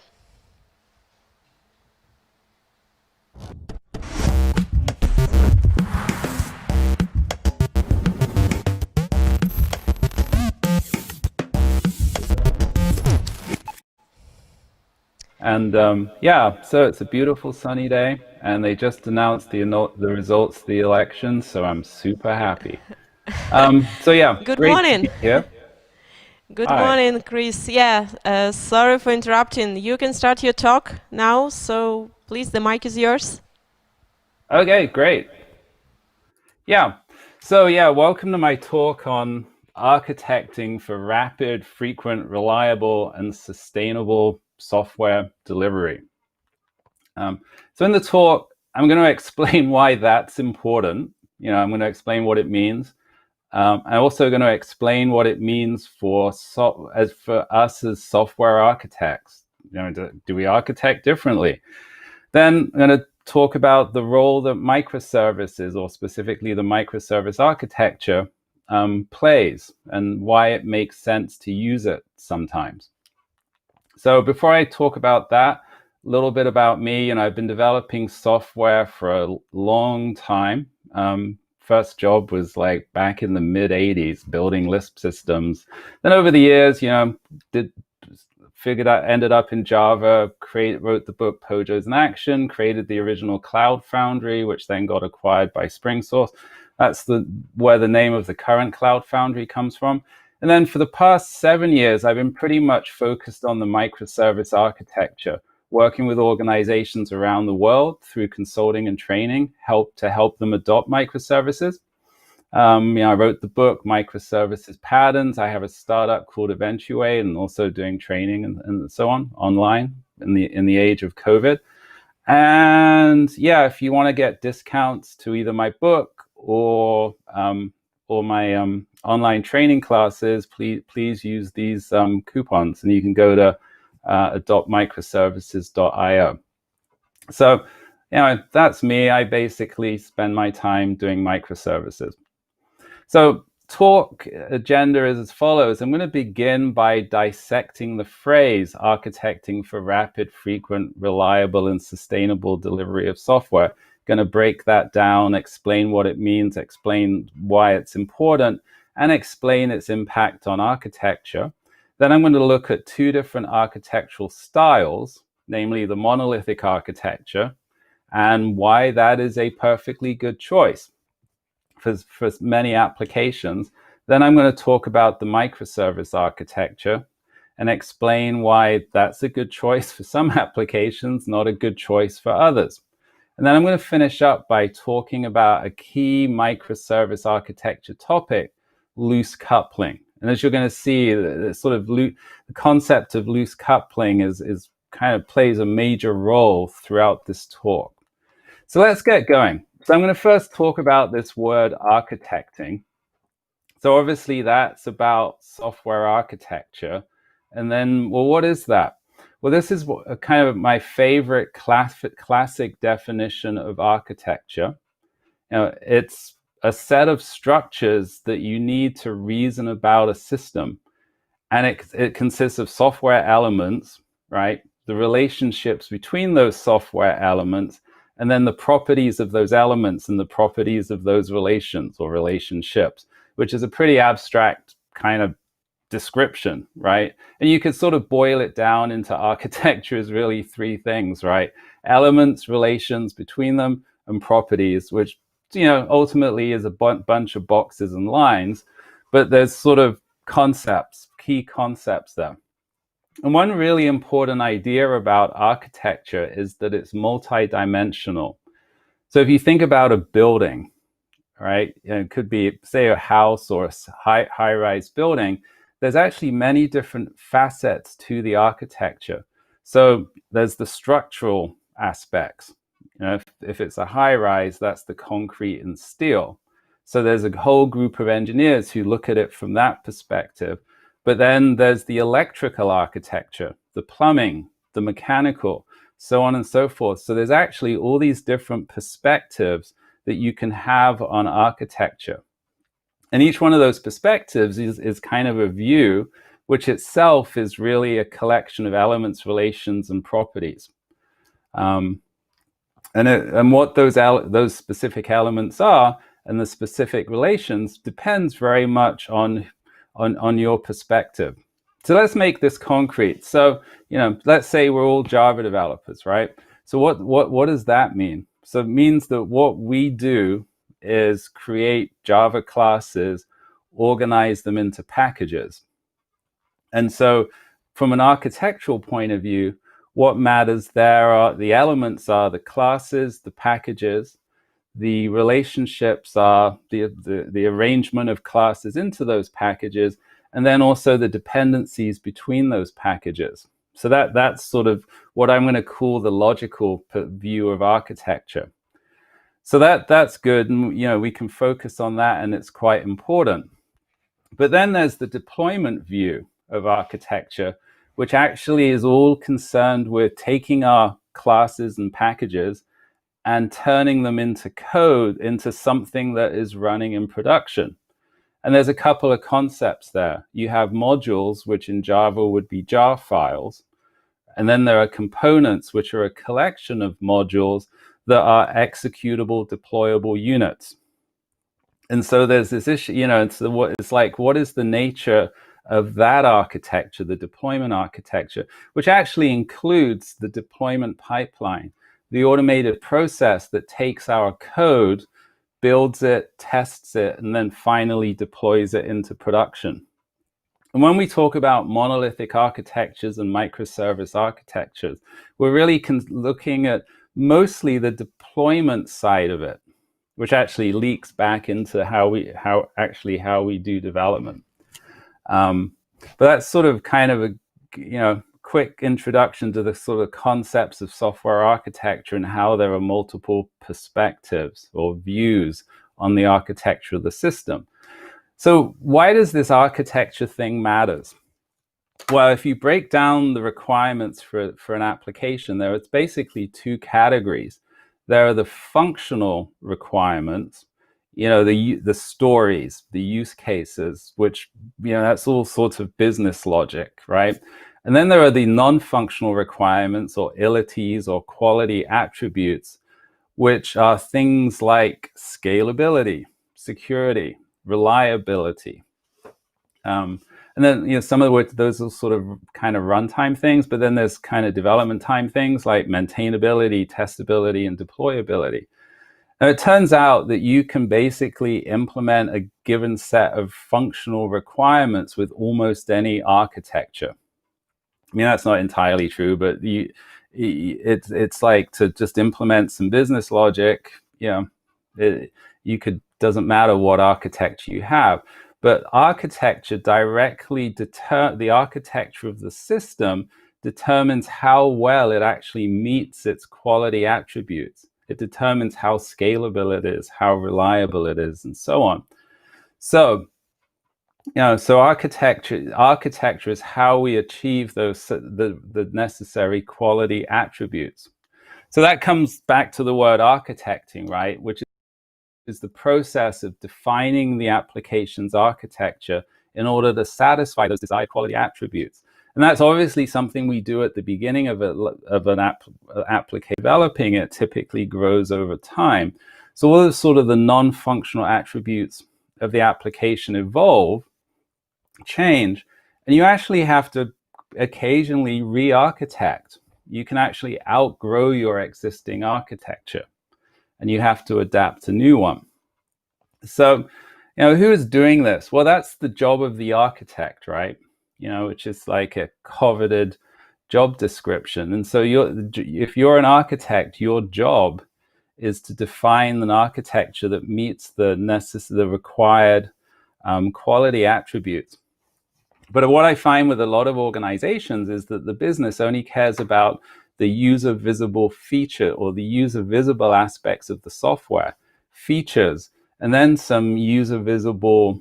And yeah, so it's a beautiful sunny day, and they just announced the results of the election, so I'm super happy. So yeah, Good great morning. to be here. Good Hi. morning, Chris. Yeah, sorry for interrupting. You can start your talk now, so please, the mic is yours. Okay, great. Yeah, so yeah, welcome to my talk on architecting for rapid, frequent, reliable, and sustainable software delivery. So in the talk, I'm going to explain why that's important. I'm going to explain what it means. I'm also going to explain what it means for us as software architects. Do we architect differently? Then I'm going to talk about the role that microservices, or specifically the microservice architecture, plays, and why it makes sense to use it sometimes. So before I talk about that, a little bit about me. I've been developing software for a long time. First job was like back in the mid 80s, building Lisp systems. Then over the years, ended up in Java, wrote the book Pojos in Action, created the original Cloud Foundry, which then got acquired by SpringSource. That's where the name of the current Cloud Foundry comes from. And then for the past 7 years, I've been pretty much focused on the microservice architecture, working with organizations around the world through consulting and training, to help them adopt microservices. I wrote the book Microservices Patterns. I have a startup called Eventuate, and also doing training and so on online in the age of COVID. And yeah, if you want to get discounts to either my book or my online training classes, please use these coupons, and you can go to adoptmicroservices.io. So, that's me. I basically spend my time doing microservices. So talk agenda is as follows. I'm going to begin by dissecting the phrase architecting for rapid, frequent, reliable, and sustainable delivery of software. Going to break that down, explain what it means, explain why it's important, and explain its impact on architecture. Then I'm going to look at two different architectural styles, namely the monolithic architecture, and why that is a perfectly good choice for many applications. Then I'm going to talk about the microservice architecture and explain why that's a good choice for some applications, not a good choice for others. And then I'm going to finish up by talking about a key microservice architecture topic, loose coupling. And as you're going to see, the concept of loose coupling is kind of plays a major role throughout this talk. So let's get going. So I'm going to first talk about this word architecting. So obviously that's about software architecture. And then, well, what is that? Well, this is kind of my favorite classic definition of architecture. It's a set of structures that you need to reason about a system. And it consists of software elements, right? The relationships between those software elements, and then the properties of those elements and the properties of those relations or relationships, which is a pretty abstract kind of description, right? And you could sort of boil it down into architecture as really three things, right? Elements, relations between them, and properties, which, ultimately is a bunch of boxes and lines, but there's sort of key concepts there. And one really important idea about architecture is that it's multidimensional. So if you think about a building, right, it could be, say, a house or a high-rise building, there's actually many different facets to the architecture. So there's the structural aspects. If it's a high-rise, that's the concrete and steel. So there's a whole group of engineers who look at it from that perspective. But then there's the electrical architecture, the plumbing, the mechanical, so on and so forth. So there's actually all these different perspectives that you can have on architecture. And each one of those perspectives is kind of a view, which itself is really a collection of elements, relations, and properties. And what those specific elements are and the specific relations depends very much on your perspective. So let's make this concrete. So, let's say we're all Java developers, right? So what does that mean? So it means that what we do is create Java classes, organize them into packages. And so from an architectural point of view, what matters there are the elements are the classes, the packages, the relationships are the arrangement of classes into those packages, and then also the dependencies between those packages. So that's sort of what I'm going to call the logical view of architecture. So that's good, and we can focus on that, and it's quite important. But then there's the deployment view of architecture, which actually is all concerned with taking our classes and packages and turning them into code, into something that is running in production. And there's a couple of concepts there. You have modules, which in Java would be jar files. And then there are components, which are a collection of modules that are executable, deployable units. And so there's this issue, it's like, what is the nature of that architecture, the deployment architecture, which actually includes the deployment pipeline, the automated process that takes our code, builds it, tests it, and then finally deploys it into production. And when we talk about monolithic architectures and microservice architectures, we're really looking at mostly the deployment side of it, which actually leaks back into how we do development. But that's sort of kind of a quick introduction to the sort of concepts of software architecture and how there are multiple perspectives or views on the architecture of the system. So why does this architecture thing matters? Well, if you break down the requirements for an application, there is basically two categories. There are the functional requirements, the stories, the use cases, which, that's all sorts of business logic, right? And then there are the non-functional requirements or ilities or quality attributes, which are things like scalability, security, reliability. And then, some of those are sort of kind of runtime things, but then there's kind of development time things like maintainability, testability, and deployability. Now, it turns out that you can basically implement a given set of functional requirements with almost any architecture. I mean, that's not entirely true, but it's like to just implement some business logic, doesn't matter what architecture you have. But architecture the architecture of the system determines how well it actually meets its quality attributes. It determines how scalable it is, how reliable it is, and so on. So, so architecture is how we achieve the necessary quality attributes. So that comes back to the word architecting, right? Which is the process of defining the application's architecture in order to satisfy those desired quality attributes. And that's obviously something we do at the beginning of an application. Developing it typically grows over time. So all sort of the non-functional attributes of the application evolve, change, and you actually have to occasionally re-architect. You can actually outgrow your existing architecture, and you have to adapt a new one. So, who is doing this? Well, that's the job of the architect, right? Which is like a coveted job description. And so if you're an architect, your job is to define an architecture that meets the required quality attributes. But what I find with a lot of organizations is that the business only cares about the user visible feature or the user visible aspects of the software, features, and then some user visible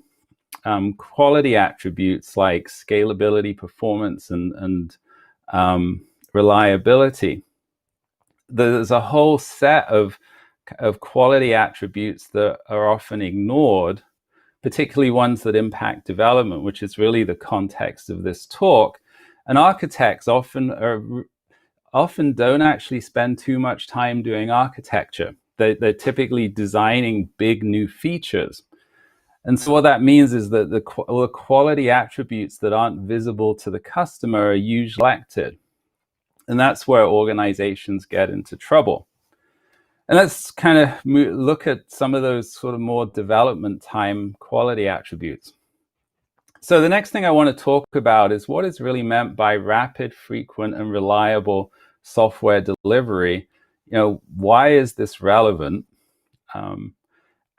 quality attributes like scalability, performance, and reliability. There's a whole set of quality attributes that are often ignored, particularly ones that impact development, which is really the context of this talk. And architects often don't actually spend too much time doing architecture. They're typically designing big new features. And so what that means is that the quality attributes that aren't visible to the customer are usually neglected. And that's where organizations get into trouble. And let's kind of look at some of those sort of more development time quality attributes. So the next thing I want to talk about is what is really meant by rapid, frequent, and reliable software delivery. Why is this relevant?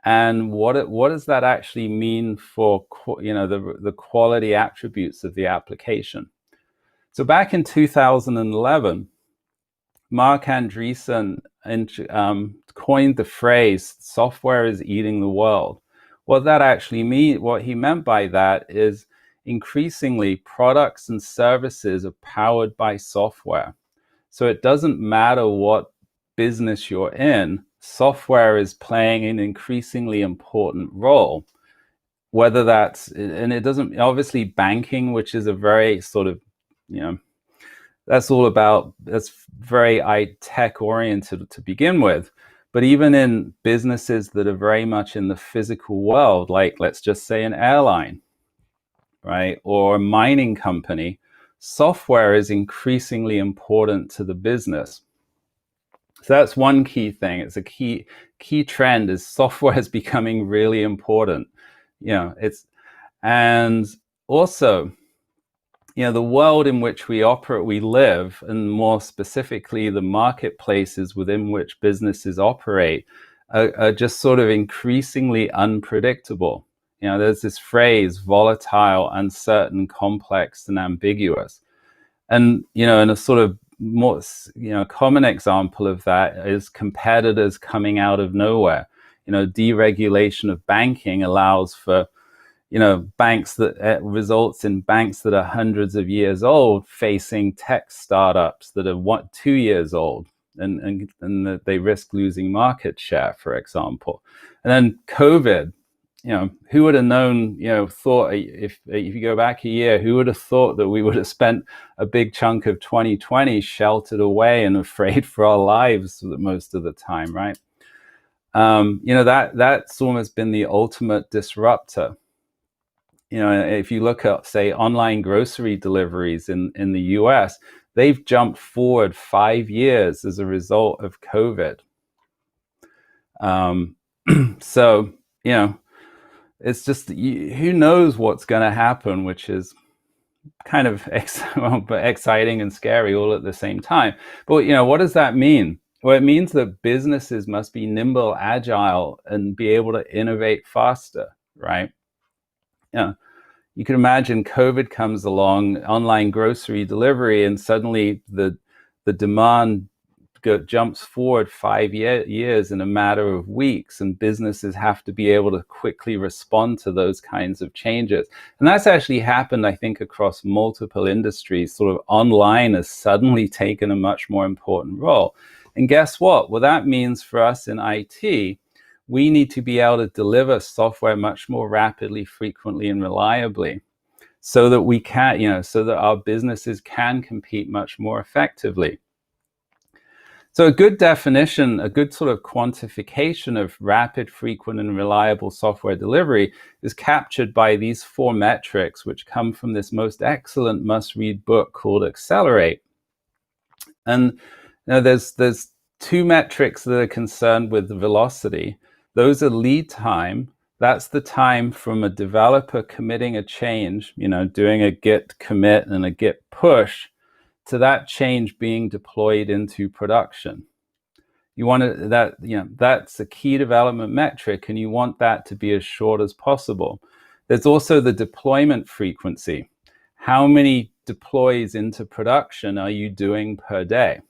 And what does that actually mean for the quality attributes of the application? So back in 2011, Mark Andreessen coined the phrase "software is eating the world." What that actually means, what he meant by that is increasingly products and services are powered by software. So it doesn't matter what business you're in, software is playing an increasingly important role. Whether that's, and it doesn't, obviously banking, which is a very sort of, that's very tech oriented to begin with. But even in businesses that are very much in the physical world, like let's just say an airline, right, or a mining company, software is increasingly important to the business. So that's one key thing. It's a key trend is software is becoming really important. And also, the world in which we operate, we live, and more specifically, the marketplaces within which businesses operate are just sort of increasingly unpredictable. There's this phrase, volatile, uncertain, complex, and ambiguous. And, and a sort of more, common example of that is competitors coming out of nowhere. Deregulation of banking allows for banks that results in banks that are hundreds of years old facing tech startups that are 2 years old, and that they risk losing market share, for example. And then COVID, who would have known, thought if you go back a year, who would have thought that we would have spent a big chunk of 2020 sheltered away and afraid for our lives most of the time, right? That's almost been the ultimate disruptor. If you look at, say, online grocery deliveries in the US, they've jumped forward 5 years as a result of COVID. So, it's just, who knows what's going to happen, which is kind of exciting and scary all at the same time. But, what does that mean? Well, it means that businesses must be nimble, agile, and be able to innovate faster, right? You can imagine COVID comes along, online grocery delivery, and suddenly the demand jumps forward 5 years in a matter of weeks, and businesses have to be able to quickly respond to those kinds of changes. And that's actually happened, I think, across multiple industries. Sort of online has suddenly taken a much more important role. And guess what? Well, that means for us in IT, we need to be able to deliver software much more rapidly, frequently, and reliably, so that we can, so that our businesses can compete much more effectively. So a good definition, a good sort of quantification of rapid, frequent, and reliable software delivery is captured by these 4 metrics, which come from this most excellent must-read book called Accelerate. And there's 2 metrics that are concerned with velocity. Those are lead time. That's the time from a developer committing a change, doing a git commit and a git push, to that change being deployed into production. You want that's a key development metric, and you want that to be as short as possible. There's also the deployment frequency. How many deploys into production are you doing per day?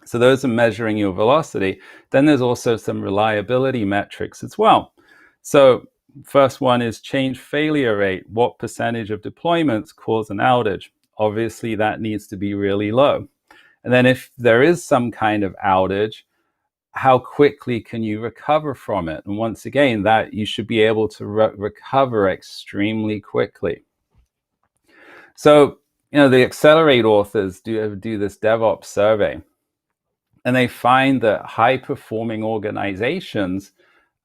So those are measuring your velocity. Then there's also some reliability metrics as well. So first one is change failure rate. What percentage of deployments cause an outage? Obviously, that needs to be really low. And then if there is some kind of outage, how quickly can you recover from it? And once again, that you should be able to recover extremely quickly. So, the Accelerate authors do this DevOps survey, and they find that high-performing organizations,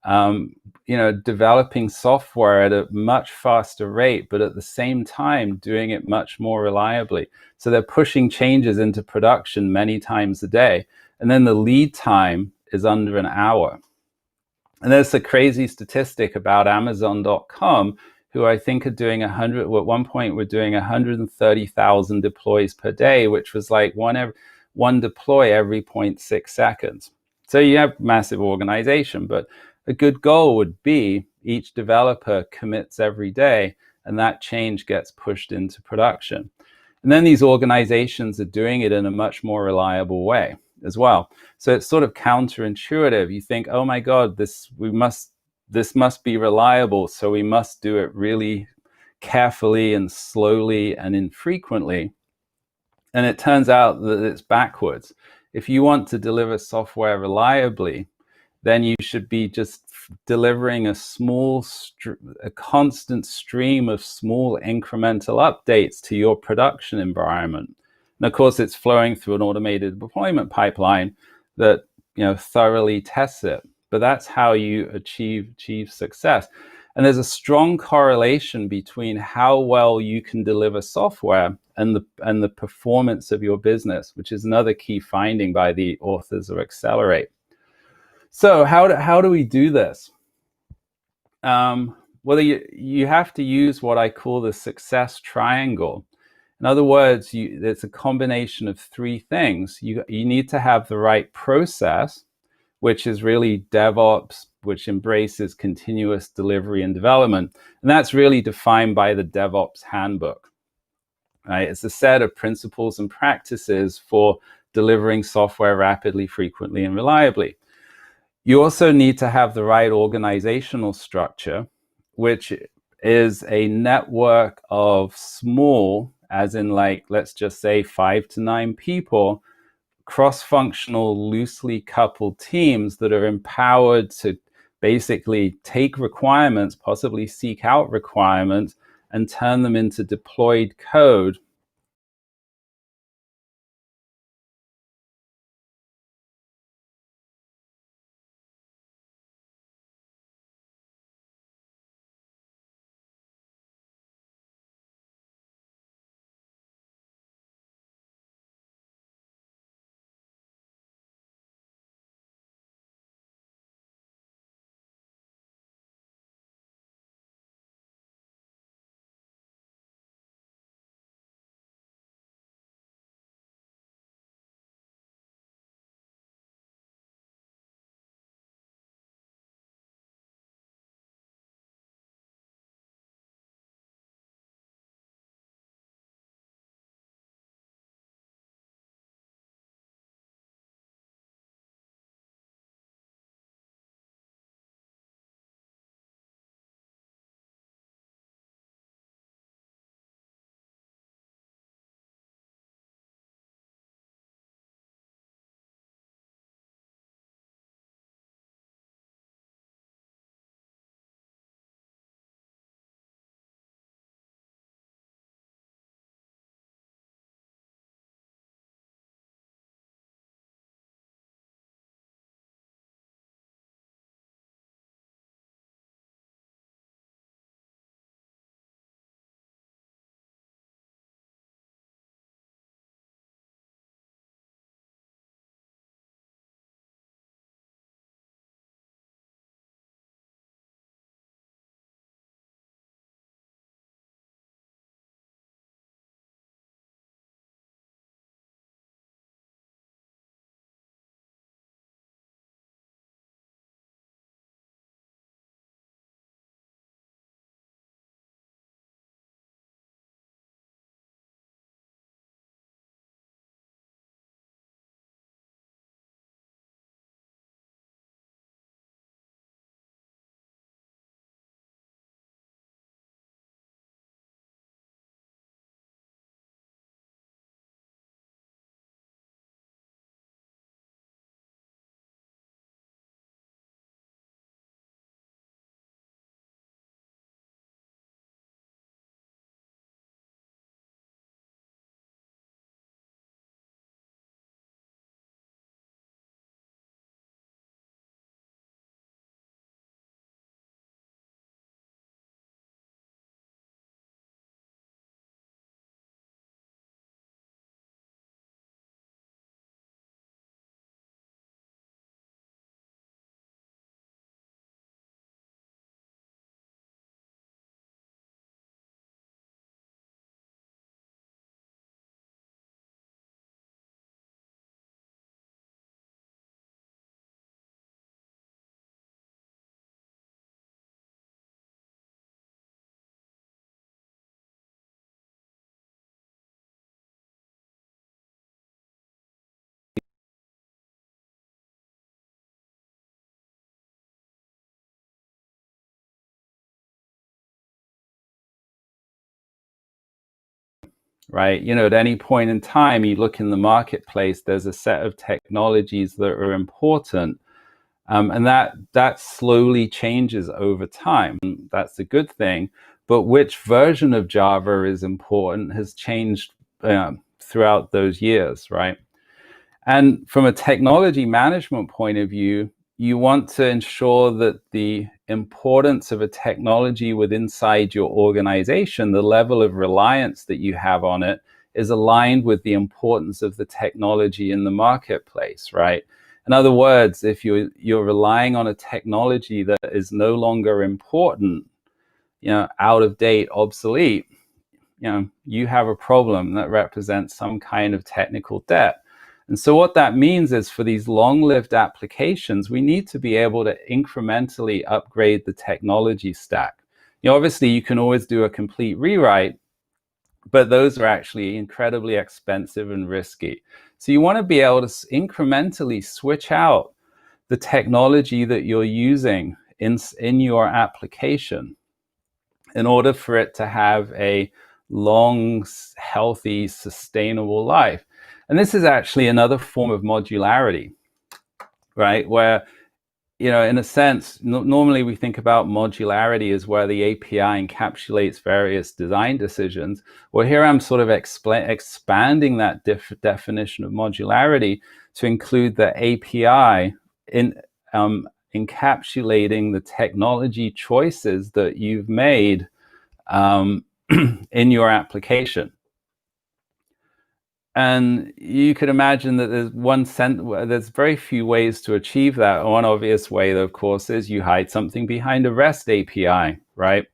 developing software at a much faster rate, but at the same time doing it much more reliably. So they're pushing changes into production many times a day, and then the lead time is under an hour. And there's a crazy statistic about Amazon.com, who I think are doing at one point we're doing 130,000 deploys per day, which was like one deploy every 0.6 seconds. So you have massive organization, but a good goal would be each developer commits every day, and that change gets pushed into production. And then these organizations are doing it in a much more reliable way as well. So it's sort of counterintuitive. You think, oh my God, this must be reliable, so we must do it really carefully and slowly and infrequently. And it turns out that it's backwards. If you want to deliver software reliably, then you should be just delivering a constant stream of small incremental updates to your production environment. And of course, it's flowing through an automated deployment pipeline that thoroughly tests it. But that's how you achieve success. And there's a strong correlation between how well you can deliver software and the performance of your business, which is another key finding by the authors of Accelerate. So how do we do this? Well, you have to use what I call the success triangle. In other words, it's a combination of three things. You need to have the right process, which is really DevOps, which embraces continuous delivery and development. And that's really defined by the DevOps handbook. Right? It's a set of principles and practices for delivering software rapidly, frequently, and reliably. You also need to have the right organizational structure, which is a network of small, as in let's just say 5 to 9 people, cross-functional, loosely coupled teams that are empowered to basically take requirements, possibly seek out requirements, and turn them into deployed code right? You know, at any point in time, you look in the marketplace, there's a set of technologies that are important, and that slowly changes over time. That's a good thing. But which version of Java is important has changed throughout those years, right? And from a technology management point of view, you want to ensure that the importance of a technology inside your organization, the level of reliance that you have on it, is aligned with the importance of the technology in the marketplace, right? In other words, if you're relying on a technology that is no longer important, you know, out of date, obsolete, you know, you have a problem that represents some kind of technical debt. And so what that means is for these long-lived applications, we need to be able to incrementally upgrade the technology stack. You know, obviously, you can always do a complete rewrite, but those are actually incredibly expensive and risky. So you want to be able to incrementally switch out the technology that you're using in your application in order for it to have a long, healthy, sustainable life. And this is actually another form of modularity, right? Where, you know, in a sense, normally we think about modularity as where the API encapsulates various design decisions. Well, here I'm sort of expanding that definition of modularity to include the API in encapsulating the technology choices that you've made in your application. And you could imagine that there's very few ways to achieve that. One obvious way, of course, is you hide something behind a REST API, right?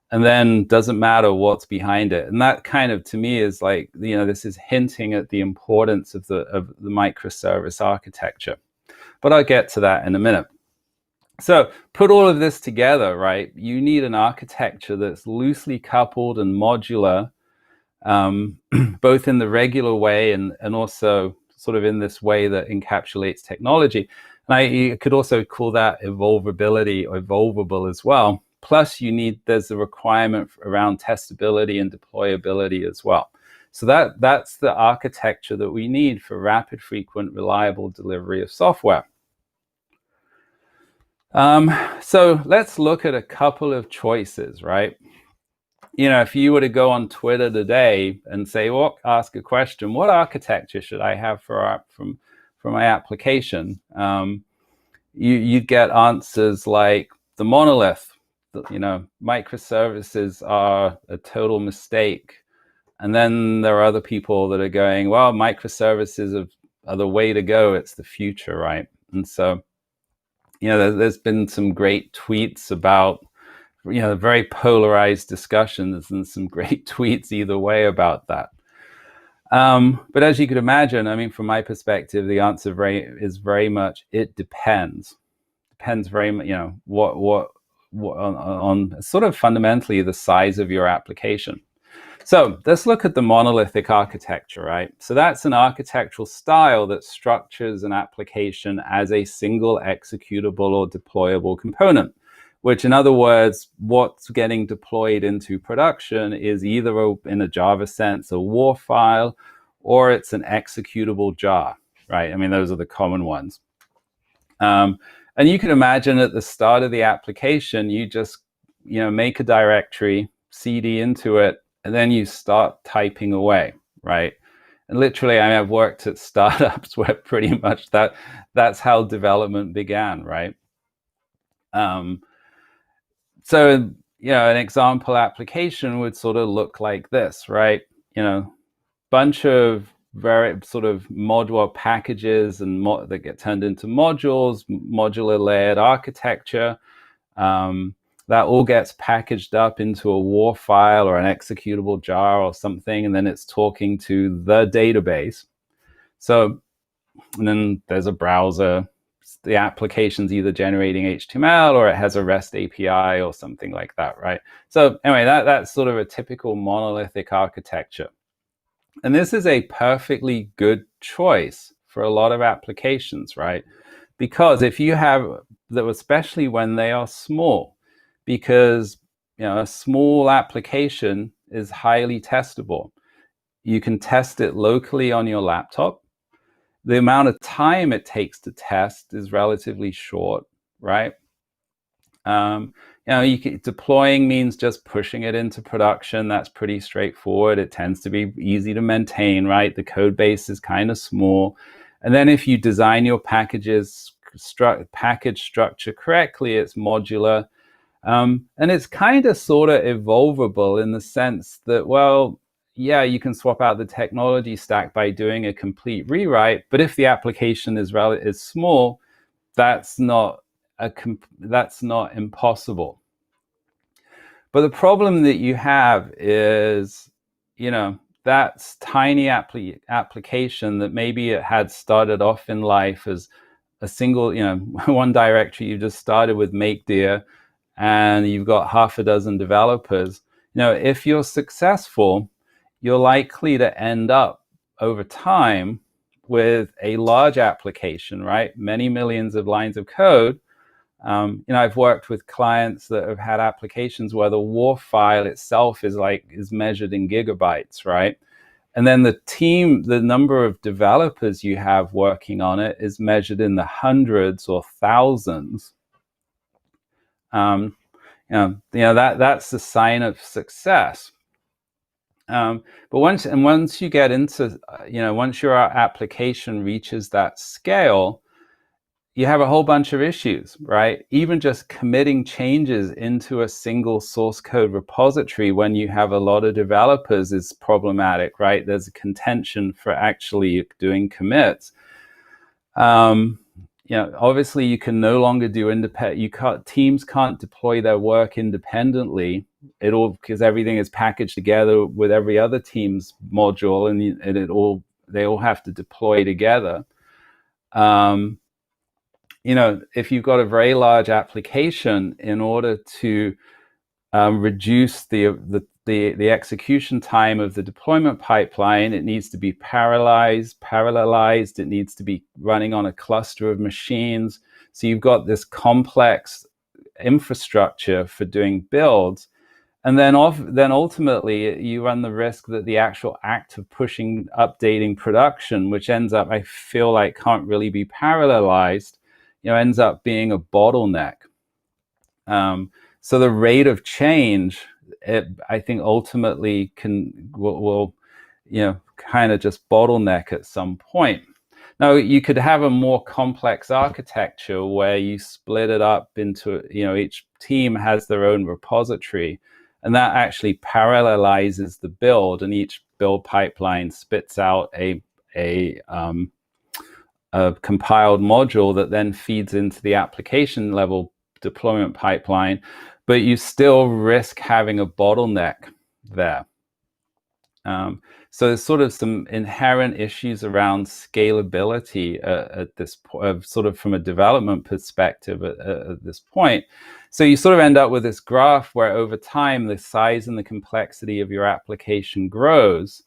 And then doesn't matter what's behind it. And that kind of, to me, is like, you know, this is hinting at the importance of the microservice architecture. But I'll get to that in a minute. So put all of this together, right? You need an architecture that's loosely coupled and modular, both in the regular way and also sort of in this way that encapsulates technology. And you could also call that evolvability or evolvable as well. Plus, there's a requirement around testability and deployability as well. So that's the architecture that we need for rapid, frequent, reliable delivery of software. So let's look at a couple of choices, right? You know, if you were to go on Twitter today and say, well, ask a question, what architecture should I have for my application? You'd get answers like the monolith, you know, microservices are a total mistake. And then there are other people that are going, well, microservices are the way to go. It's the future, right? And so, you know, there's been some great tweets about, you know, very polarized discussions and some great tweets either way about that. But as you could imagine, I mean, from my perspective, the answer is very much, it depends. Depends very much, you know, what on sort of fundamentally the size of your application. So let's look at the monolithic architecture, right? So that's an architectural style that structures an application as a single executable or deployable component, which in other words, what's getting deployed into production is either in a Java sense, a WAR file, or it's an executable jar, right? I mean, those are the common ones. And you can imagine at the start of the application, you just, you know, make a directory, CD into it, and then you start typing away, right? And literally, I mean, I've worked at startups where pretty much that's how development began, right? So, you know, an example application would sort of look like this, right? You know, bunch of very sort of modular packages and that get turned into modules, modular layered architecture. That all gets packaged up into a WAR file or an executable jar or something, and then it's talking to the database. So, and then there's a browser. The application's either generating HTML or it has a REST API or something like that, right? So anyway, that's sort of a typical monolithic architecture. And this is a perfectly good choice for a lot of applications, right? Because if you have, especially when they are small, because, you know, a small application is highly testable. You can test it locally on your laptop. The amount of time it takes to test is relatively short, right? Deploying means just pushing it into production. That's pretty straightforward. It tends to be easy to maintain, right? The code base is kind of small. And then if you design your package structure correctly, it's modular. And it's kind of sort of evolvable in the sense that, well, yeah, you can swap out the technology stack by doing a complete rewrite. But if the application is small, that's not impossible. But the problem that you have is, that's tiny application that maybe it had started off in life as a single, one directory. You just started with make dir, and you've got half a dozen developers. If you're successful, you're likely to end up over time with a large application, right? Many millions of lines of code. I've worked with clients that have had applications where the WAR file itself is measured in gigabytes, right? And then the number of developers you have working on it is measured in the hundreds or thousands. That's the sign of success. But once you get into, once your application reaches that scale, you have a whole bunch of issues, right? Even just committing changes into a single source code repository when you have a lot of developers is problematic, right? There's a contention for actually doing commits. Obviously you can no longer do teams can't deploy their work independently. Because everything is packaged together with every other team's module, and they all have to deploy together. If you've got a very large application, in order to reduce the execution time of the deployment pipeline, it needs to be parallelized. It needs to be running on a cluster of machines. So you've got this complex infrastructure for doing builds. And then ultimately, you run the risk that the actual act of updating production, which ends up, I feel like, can't really be parallelized, ends up being a bottleneck. So the rate of change, I think, ultimately will kind of just bottleneck at some point. Now, you could have a more complex architecture where you split it up into, each team has their own repository, and that actually parallelizes the build, and each build pipeline spits out a compiled module that then feeds into the application level deployment pipeline, but you still risk having a bottleneck there. So there's sort of some inherent issues around scalability at this point, sort of from a development perspective at this point. So you sort of end up with this graph where over time the size and the complexity of your application grows,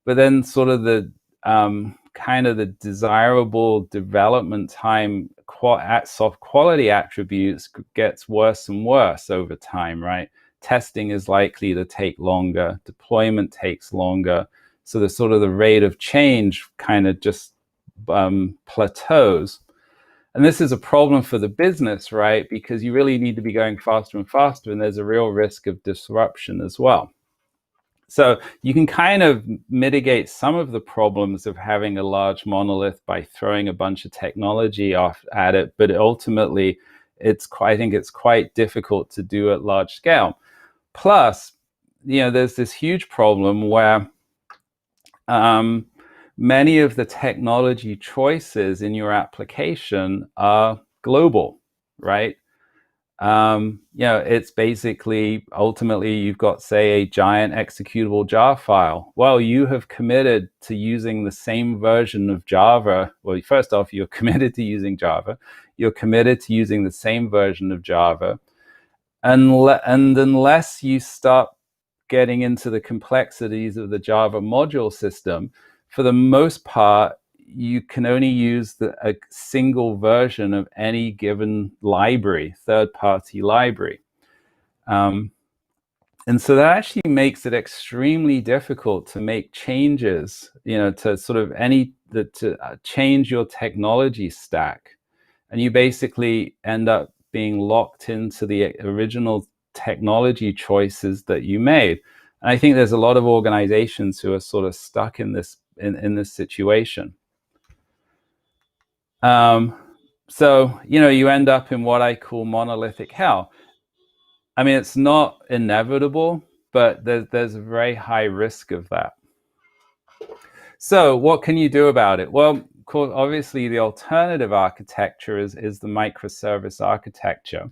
but then sort of the kind of the desirable development time at soft quality attributes gets worse and worse over time, right? Testing is likely to take longer, deployment takes longer. So the sort of the rate of change kind of just plateaus. And this is a problem for the business, right? Because you really need to be going faster and faster, and there's a real risk of disruption as well. So you can kind of mitigate some of the problems of having a large monolith by throwing a bunch of technology off at it, but ultimately, I think it's quite difficult to do at large scale. Plus, there's this huge problem where many of the technology choices in your application are global, right? It's basically, ultimately, you've got, say, a giant executable jar file. Well, you have committed to using the same version of Java. Well, first off, you're committed to using Java. You're committed to using the same version of Java. And unless you start getting into the complexities of the Java module system, for the most part, you can only use a single version of any given library, third-party library. And so that actually makes it extremely difficult to make changes, to sort of to change your technology stack. And you basically end up being locked into the original technology choices that you made. And I think there's a lot of organizations who are sort of stuck in this situation. So, you end up in what I call monolithic hell. I mean, it's not inevitable, but there's a very high risk of that. So what can you do about it? Well, of course, obviously, the alternative architecture is the microservice architecture.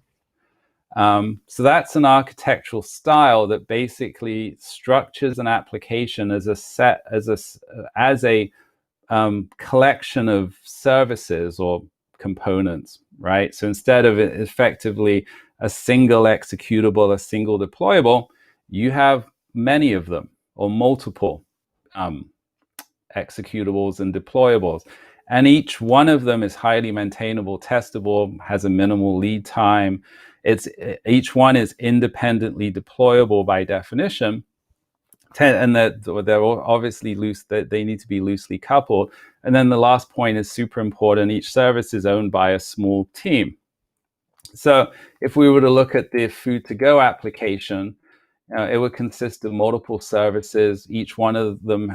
So that's an architectural style that basically structures an application as a collection of services or components, right? So instead of effectively a single executable, a single deployable, you have many of them or multiple executables and deployables. And each one of them is highly maintainable, testable, has a minimal lead time. Each one is independently deployable by definition. And they're obviously loose, that they need to be loosely coupled. And then the last point is super important. Each service is owned by a small team. So if we were to look at the food to go application, it would consist of multiple services. Each one of them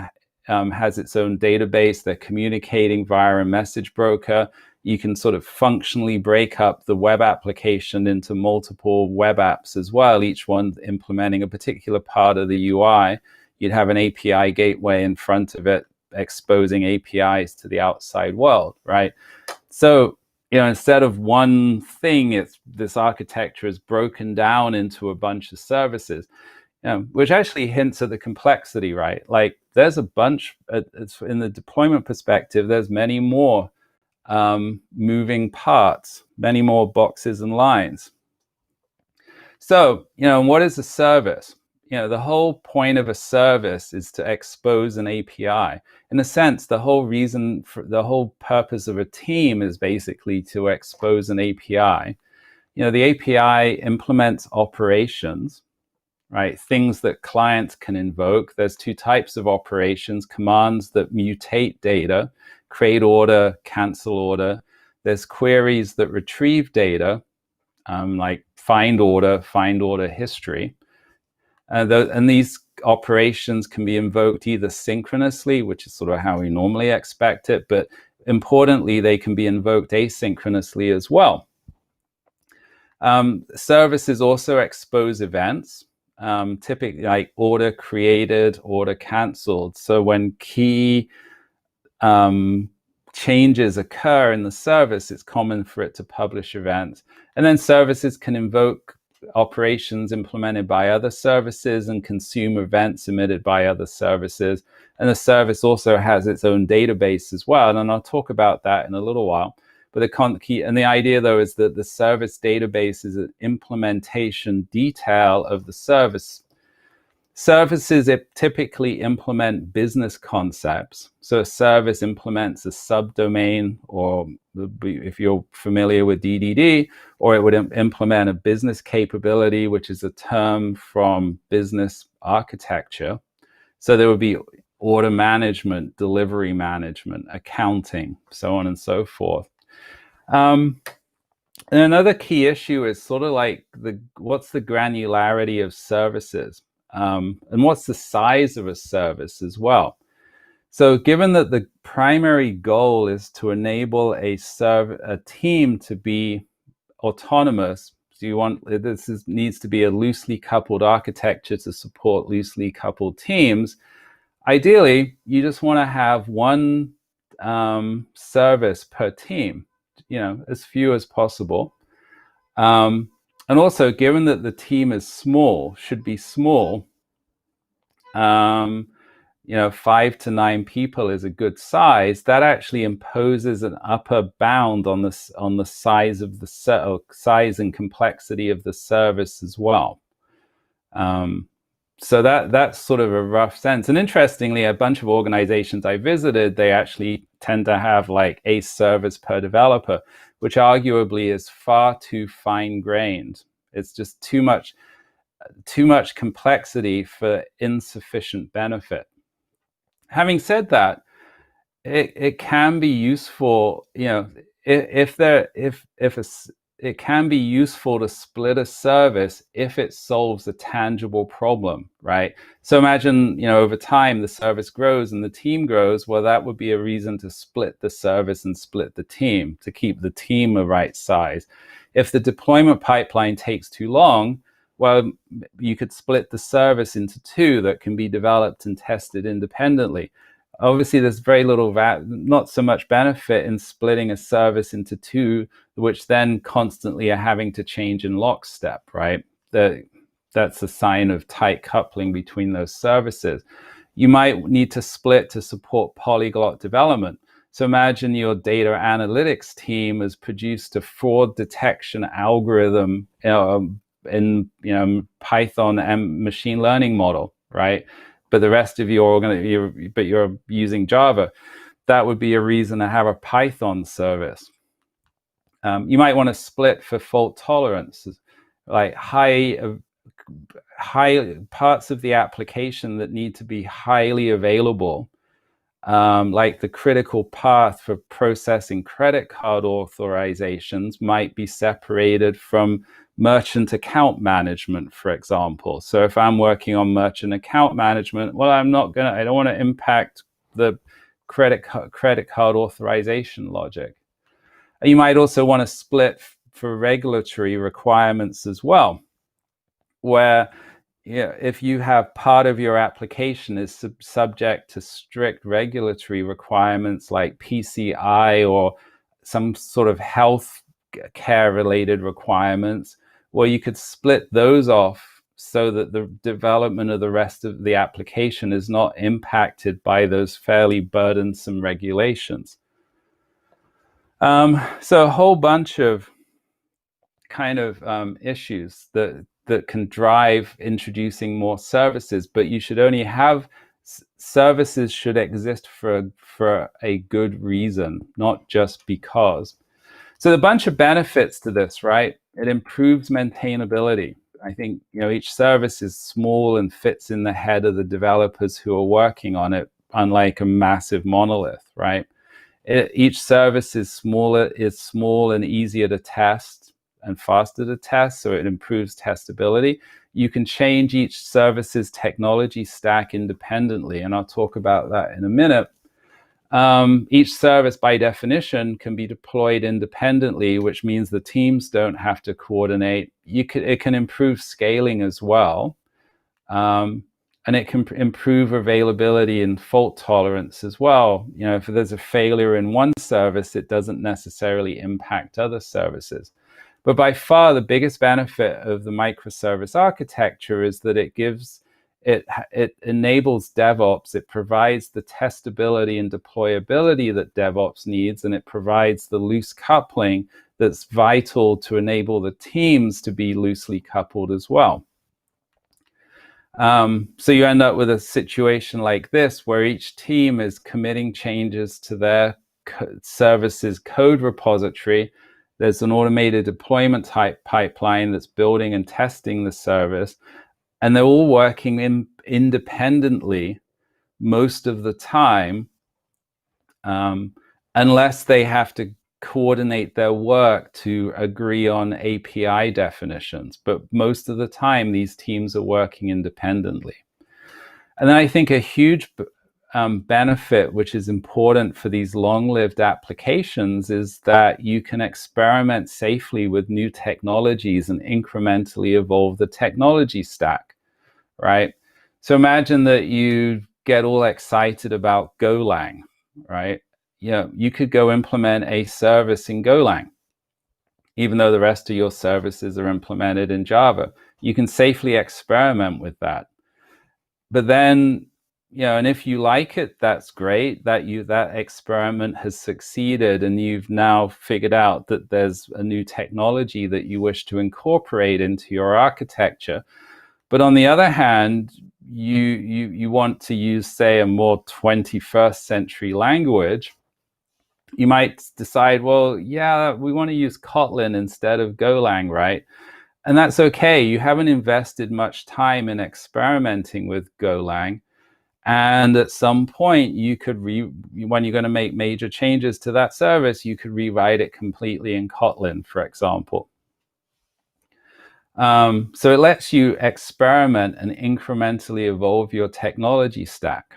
has its own database. They're communicating via a message broker. You can sort of functionally break up the web application into multiple web apps as well, each one implementing a particular part of the UI. You'd have an API gateway in front of it, exposing APIs to the outside world, right? So, instead of one thing, this architecture is broken down into a bunch of services, which actually hints at the complexity, right? Like there's a bunch, in the deployment perspective, there's many more moving parts, many more boxes and lines. So, what is a service? The whole point of a service is to expose an API. In a sense, the whole purpose of a team is basically to expose an API. The API implements operations, right? Things that clients can invoke. There's two types of operations: commands that mutate data, create order, cancel order. There's queries that retrieve data, like find order history. And these operations can be invoked either synchronously, which is sort of how we normally expect it, but importantly, they can be invoked asynchronously as well. Services also expose events, typically like order created, order canceled. So when key changes occur in the service, it's common for it to publish events. And then services can invoke operations implemented by other services and consume events emitted by other services. And the service also has its own database as well. And I'll talk about that in a little while. But the idea, though, is that the service database is an implementation detail of the service. Services typically implement business concepts. So a service implements a subdomain, or if you're familiar with DDD, or it would implement a business capability, which is a term from business architecture. So there would be order management, delivery management, accounting, so on and so forth. And another key issue is sort of like what's the granularity of services? And what's the size of a service as well? So given that the primary goal is to enable a team to be autonomous, so needs to be a loosely coupled architecture to support loosely coupled teams. Ideally, you just want to have one service per team, as few as possible. And also, given that the team is should be small, 5 to 9 people is a good size. That actually imposes an upper bound on the size of the size and complexity of the service as well. So that's sort of a rough sense. And interestingly, a bunch of organizations I visited, they actually tend to have like a service per developer, which arguably is far too fine-grained. It's just too much. too much complexity for insufficient benefit. Having said that, it can be useful, you know, it can be useful to split a service if it solves a tangible problem, right? So imagine, you know, over time the service grows and the team grows. Well, that would be a reason to split the service and split the team to keep the team the right size. If the deployment pipeline takes too long, well, you could split the service into two that can be developed and tested independently. Obviously, there's very little, not so much benefit in splitting a service into two, which then constantly are having to change in lockstep, right? That's a sign of tight coupling between those services. You might need to split to support polyglot development. So imagine your data analytics team has produced a fraud detection algorithm in Python and machine learning model, right? But the rest of you're using Java. That would be a reason to have a Python service. You might want to split for fault tolerance, like high parts of the application that need to be highly available, like the critical path for processing credit card authorizations might be separated from merchant account management, for example. So if I'm working on merchant account management, well, I don't want to impact the credit card authorization logic. You might also want to split for regulatory requirements as well, where if you have part of your application is subject to strict regulatory requirements like PCI or some sort of health care related requirements, well, you could split those off so that the development of the rest of the application is not impacted by those fairly burdensome regulations. So a whole bunch of kind of issues that can drive introducing more services, but you should only have services should exist for a good reason, not just because. So a bunch of benefits to this, right? It improves maintainability. I think, you know, each service is small and fits in the head of the developers who are working on it, unlike a massive monolith, right? Each service is small and easier to test and faster to test, so it improves testability. You can change each service's technology stack independently, and I'll talk about that in a minute. Each service, by definition, can be deployed independently, which means the teams don't have to coordinate. It can improve scaling as well, and it can improve availability and fault tolerance as well. You know, if there's a failure in one service, it doesn't necessarily impact other services. But by far, the biggest benefit of the microservice architecture is that it enables DevOps. It provides the testability and deployability that DevOps needs, and it provides the loose coupling that's vital to enable the teams to be loosely coupled as well. So you end up with a situation like this, where each team is committing changes to their services code repository. There's an automated deployment type pipeline that's building and testing the service, and they're all working independently most of the time, unless they have to coordinate their work to agree on API definitions. But most of the time, these teams are working independently. And then I think a huge benefit, which is important for these long-lived applications, is that you can experiment safely with new technologies and incrementally evolve the technology stack, right? So imagine that you get all excited about Golang, right? You could go implement a service in Golang, even though the rest of your services are implemented in Java. You can safely experiment with that. But then, and if you like it, that's great, that experiment has succeeded and you've now figured out that there's a new technology that you wish to incorporate into your architecture. But on the other hand, you want to use, say, a more 21st century language. You might decide, well, yeah, we want to use Kotlin instead of Golang, right? And that's okay. You haven't invested much time in experimenting with Golang. And at some point, you could when you're going to make major changes to that service, you could rewrite it completely in Kotlin, for example. So it lets you experiment and incrementally evolve your technology stack.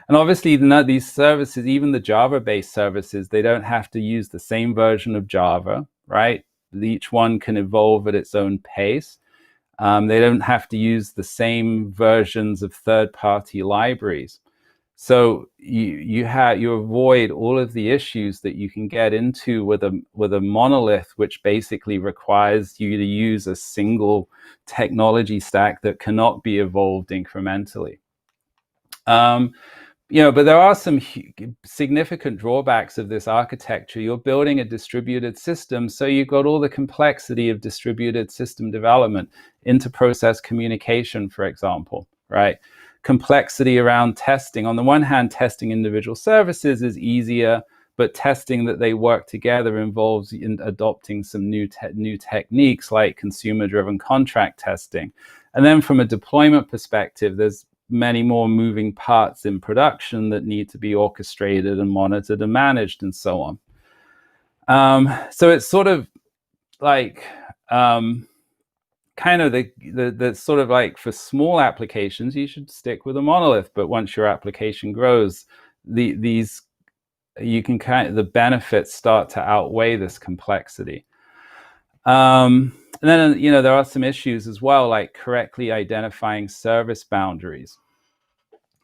And obviously, these services, even the Java-based services, they don't have to use the same version of Java, right? Each one can evolve at its own pace. They don't have to use the same versions of third-party libraries. So you avoid all of the issues that you can get into with a monolith, which basically requires you to use a single technology stack that cannot be evolved incrementally. But there are some significant drawbacks of this architecture. You're building a distributed system, so you've got all the complexity of distributed system development, inter-process communication, for example, right? Complexity around testing. On the one hand, testing individual services is easier, but testing that they work together involves adopting some new techniques like consumer-driven contract testing. And then from a deployment perspective, there's many more moving parts in production that need to be orchestrated and monitored and managed and so on. So it's sort of like kind of the sort of like for small applications, you should stick with a monolith. But once your application grows, the benefits start to outweigh this complexity. And then, there are some issues as well, like correctly identifying service boundaries.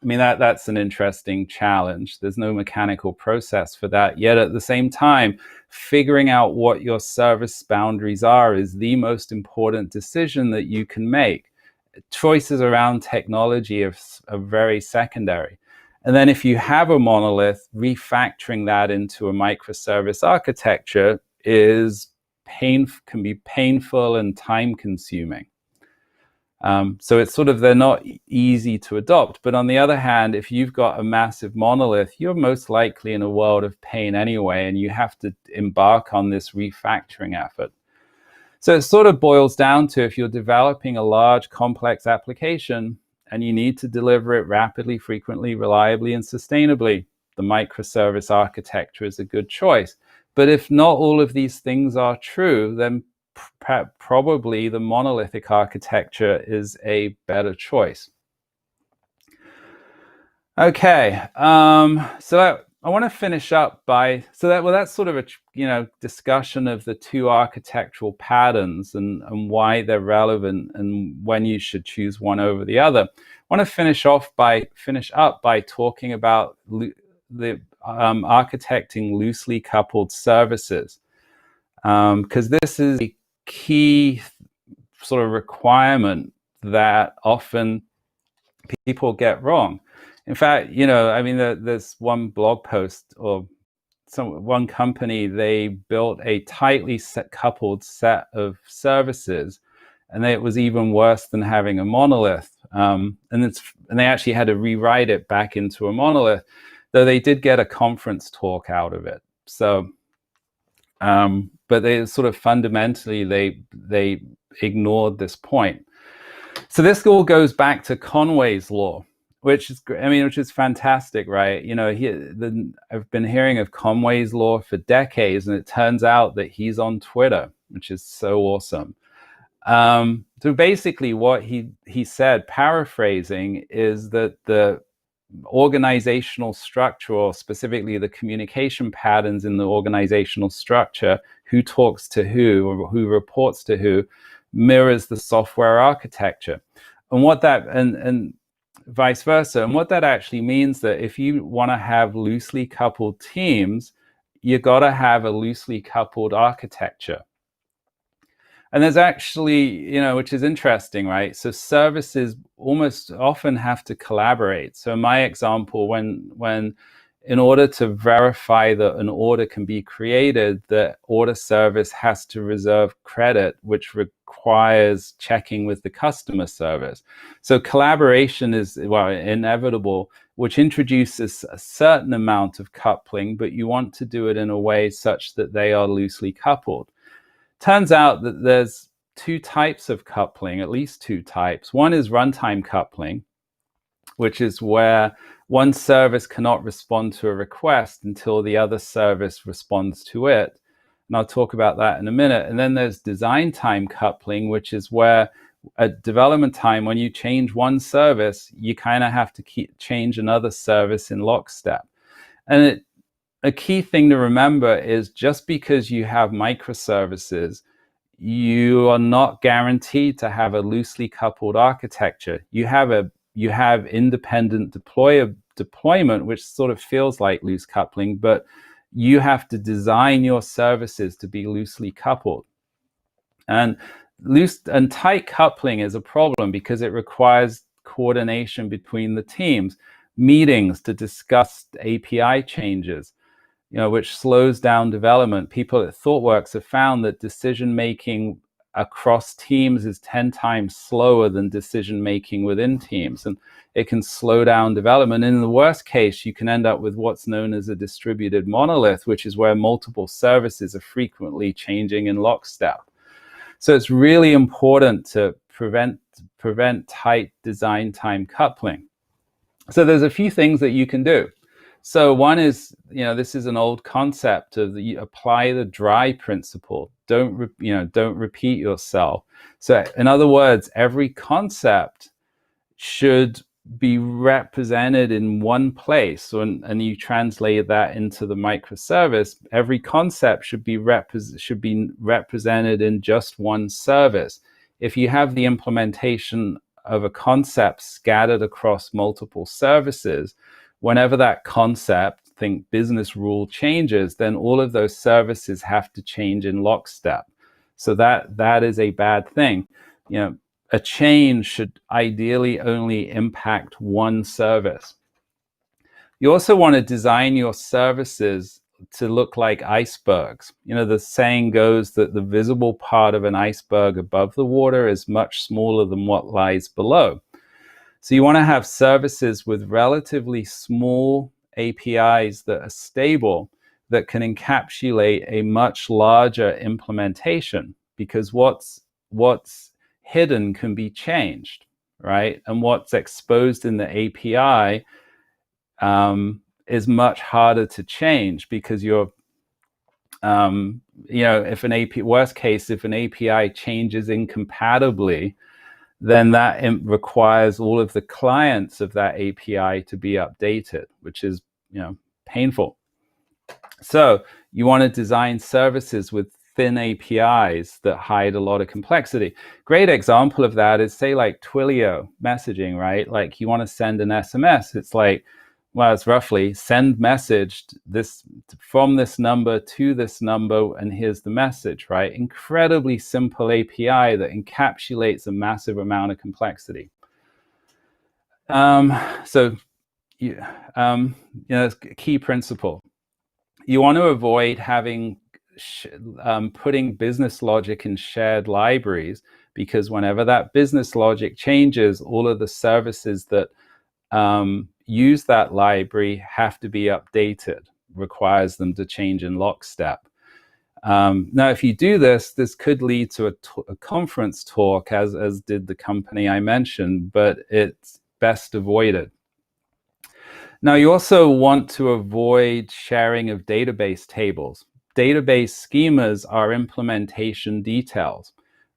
I mean, that's an interesting challenge. There's no mechanical process for that. Yet at the same time, figuring out what your service boundaries are is the most important decision that you can make. Choices around technology are very secondary. And then if you have a monolith, refactoring that into a microservice architecture can be painful and time consuming. So it's sort of, they're not easy to adopt. But on the other hand, if you've got a massive monolith, you're most likely in a world of pain anyway, and you have to embark on this refactoring effort. So it sort of boils down to, if you're developing a large, complex application and you need to deliver it rapidly, frequently, reliably, and sustainably, the microservice architecture is a good choice. But if not all of these things are true, then probably the monolithic architecture is a better choice. Okay, so I want to finish up by, that's sort of a discussion of the two architectural patterns and why they're relevant and when you should choose one over the other. I want to finish up by talking about the architecting loosely coupled services, because this is a key sort of requirement that often people get wrong. In fact, I mean, there's one blog post or one company, they built a tightly coupled set of services, and it was even worse than having a monolith. And they actually had to rewrite it back into a monolith, though they did get a conference talk out of it. So, but they sort of fundamentally, they ignored this point. So this all goes back to Conway's law, which is fantastic, right? I've been hearing of Conway's law for decades, and it turns out that he's on Twitter, which is so awesome. So basically what he said, paraphrasing, is that the organizational structure, or specifically the communication patterns in the organizational structure, who talks to who or who reports to who, mirrors the software architecture, and vice versa. And what that actually means, that if you want to have loosely coupled teams, you got to have a loosely coupled architecture. And there's actually, which is interesting, right? So services almost often have to collaborate. So in my example, when in order to verify that an order can be created, the order service has to reserve credit, which requires checking with the customer service. So collaboration is, inevitable, which introduces a certain amount of coupling, but you want to do it in a way such that they are loosely coupled. Turns out that there's two types of coupling, at least two types. One is runtime coupling, which is where one service cannot respond to a request until the other service responds to it. And I'll talk about that in a minute. And then there's design time coupling, which is where at development time, when you change one service, you kind of have to change another service in lockstep. And a key thing to remember is just because you have microservices, you are not guaranteed to have a loosely coupled architecture. You have independent deployment, which sort of feels like loose coupling, but you have to design your services to be loosely coupled. And loose and tight coupling is a problem because it requires coordination between the teams, meetings to discuss API changes, which slows down development. People at ThoughtWorks have found that decision-making across teams is 10 times slower than decision-making within teams, and it can slow down development. In the worst case, you can end up with what's known as a distributed monolith, which is where multiple services are frequently changing in lockstep. So it's really important to prevent tight design time coupling. So there's a few things that you can do. So one is, this is an old concept of you apply the dry principle. Don't repeat yourself. So in other words, every concept should be represented in one place, and you translate that into the microservice. Every concept should be represented in just one service. If you have the implementation of a concept scattered across multiple services, whenever that concept, think business rule, changes, then all of those services have to change in lockstep. So that is a bad thing. A change should ideally only impact one service. You also want to design your services to look like icebergs. The saying goes that the visible part of an iceberg above the water is much smaller than what lies below. So you want to have services with relatively small APIs that are stable, that can encapsulate a much larger implementation, because what's hidden can be changed, right? And what's exposed in the API is much harder to change, because you're, if an API, worst case, if an API changes incompatibly, then that requires all of the clients of that API to be updated, which is, painful. So you want to design services with thin APIs that hide a lot of complexity. Great example of that is, say, like Twilio messaging, right? Like you want to send an SMS. It's like, well, it's roughly send message from this number to this number, and here's the message, right? Incredibly simple API that encapsulates a massive amount of complexity. It's a key principle. You want to avoid having putting business logic in shared libraries, because whenever that business logic changes, all of the services that use that library have to be updated, requires them to change in lockstep. Now, if you do this could lead to a conference talk, as did the company I mentioned, but it's best avoided. Now, you also want to avoid sharing of database tables. Database schemas are implementation details,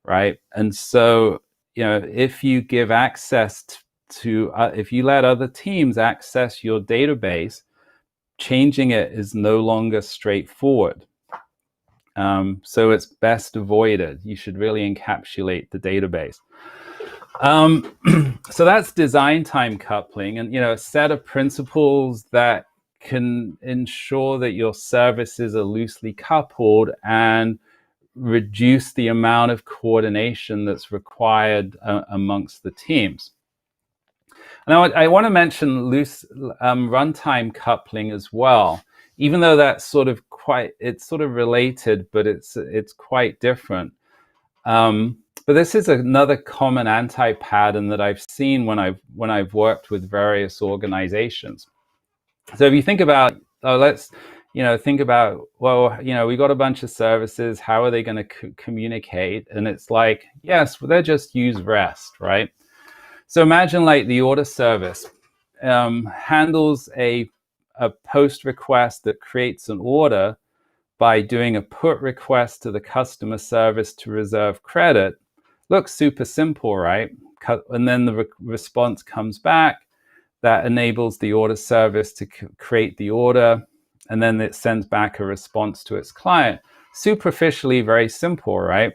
right? And so, if you give access to if you let other teams access your database, changing it is no longer straightforward. So it's best avoided. You should really encapsulate the database. So that's design time coupling, and a set of principles that can ensure that your services are loosely coupled and reduce the amount of coordination that's required amongst the teams. Now, I want to mention loose runtime coupling as well, even though that's sort of related, but it's quite different. But this is another common anti-pattern that I've seen when I've worked with various organizations. So if you think about, think about, well, we got a bunch of services. How are they going to communicate? And it's like, yes, well, they just use REST, right? So imagine like the order service handles a post request that creates an order by doing a put request to the customer service to reserve credit. Looks super simple, right? And then the response comes back. That enables the order service to create the order, and then it sends back a response to its client. Superficially, very simple, right?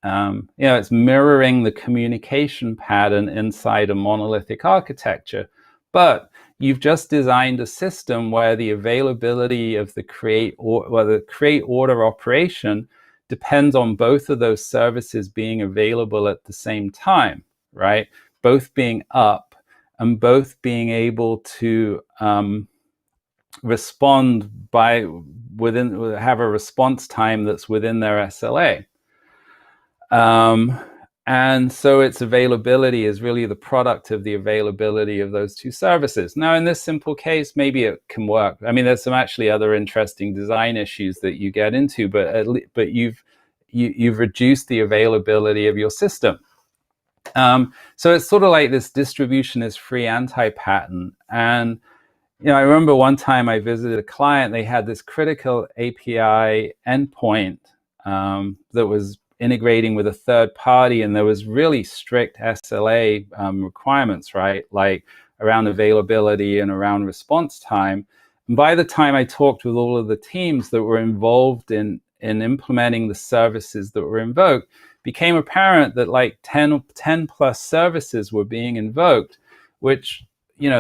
It's mirroring the communication pattern inside a monolithic architecture, but you've just designed a system where the availability of the create order operation depends on both of those services being available at the same time, right? Both being up and both being able to respond have a response time that's within their SLA. And so its availability is really the product of the availability of those two services. Now, in this simple case, maybe it can work. I mean, there's some actually other interesting design issues that you get into, but you've reduced the availability of your system. So it's sort of like this distribution is free anti-pattern. And I remember one time I visited a client. They had this critical API endpoint that was integrating with a third party, and there was really strict SLA requirements, right? Like around availability and around response time. And by the time I talked with all of the teams that were involved in implementing the services that were invoked, became apparent that like 10 plus services were being invoked, which,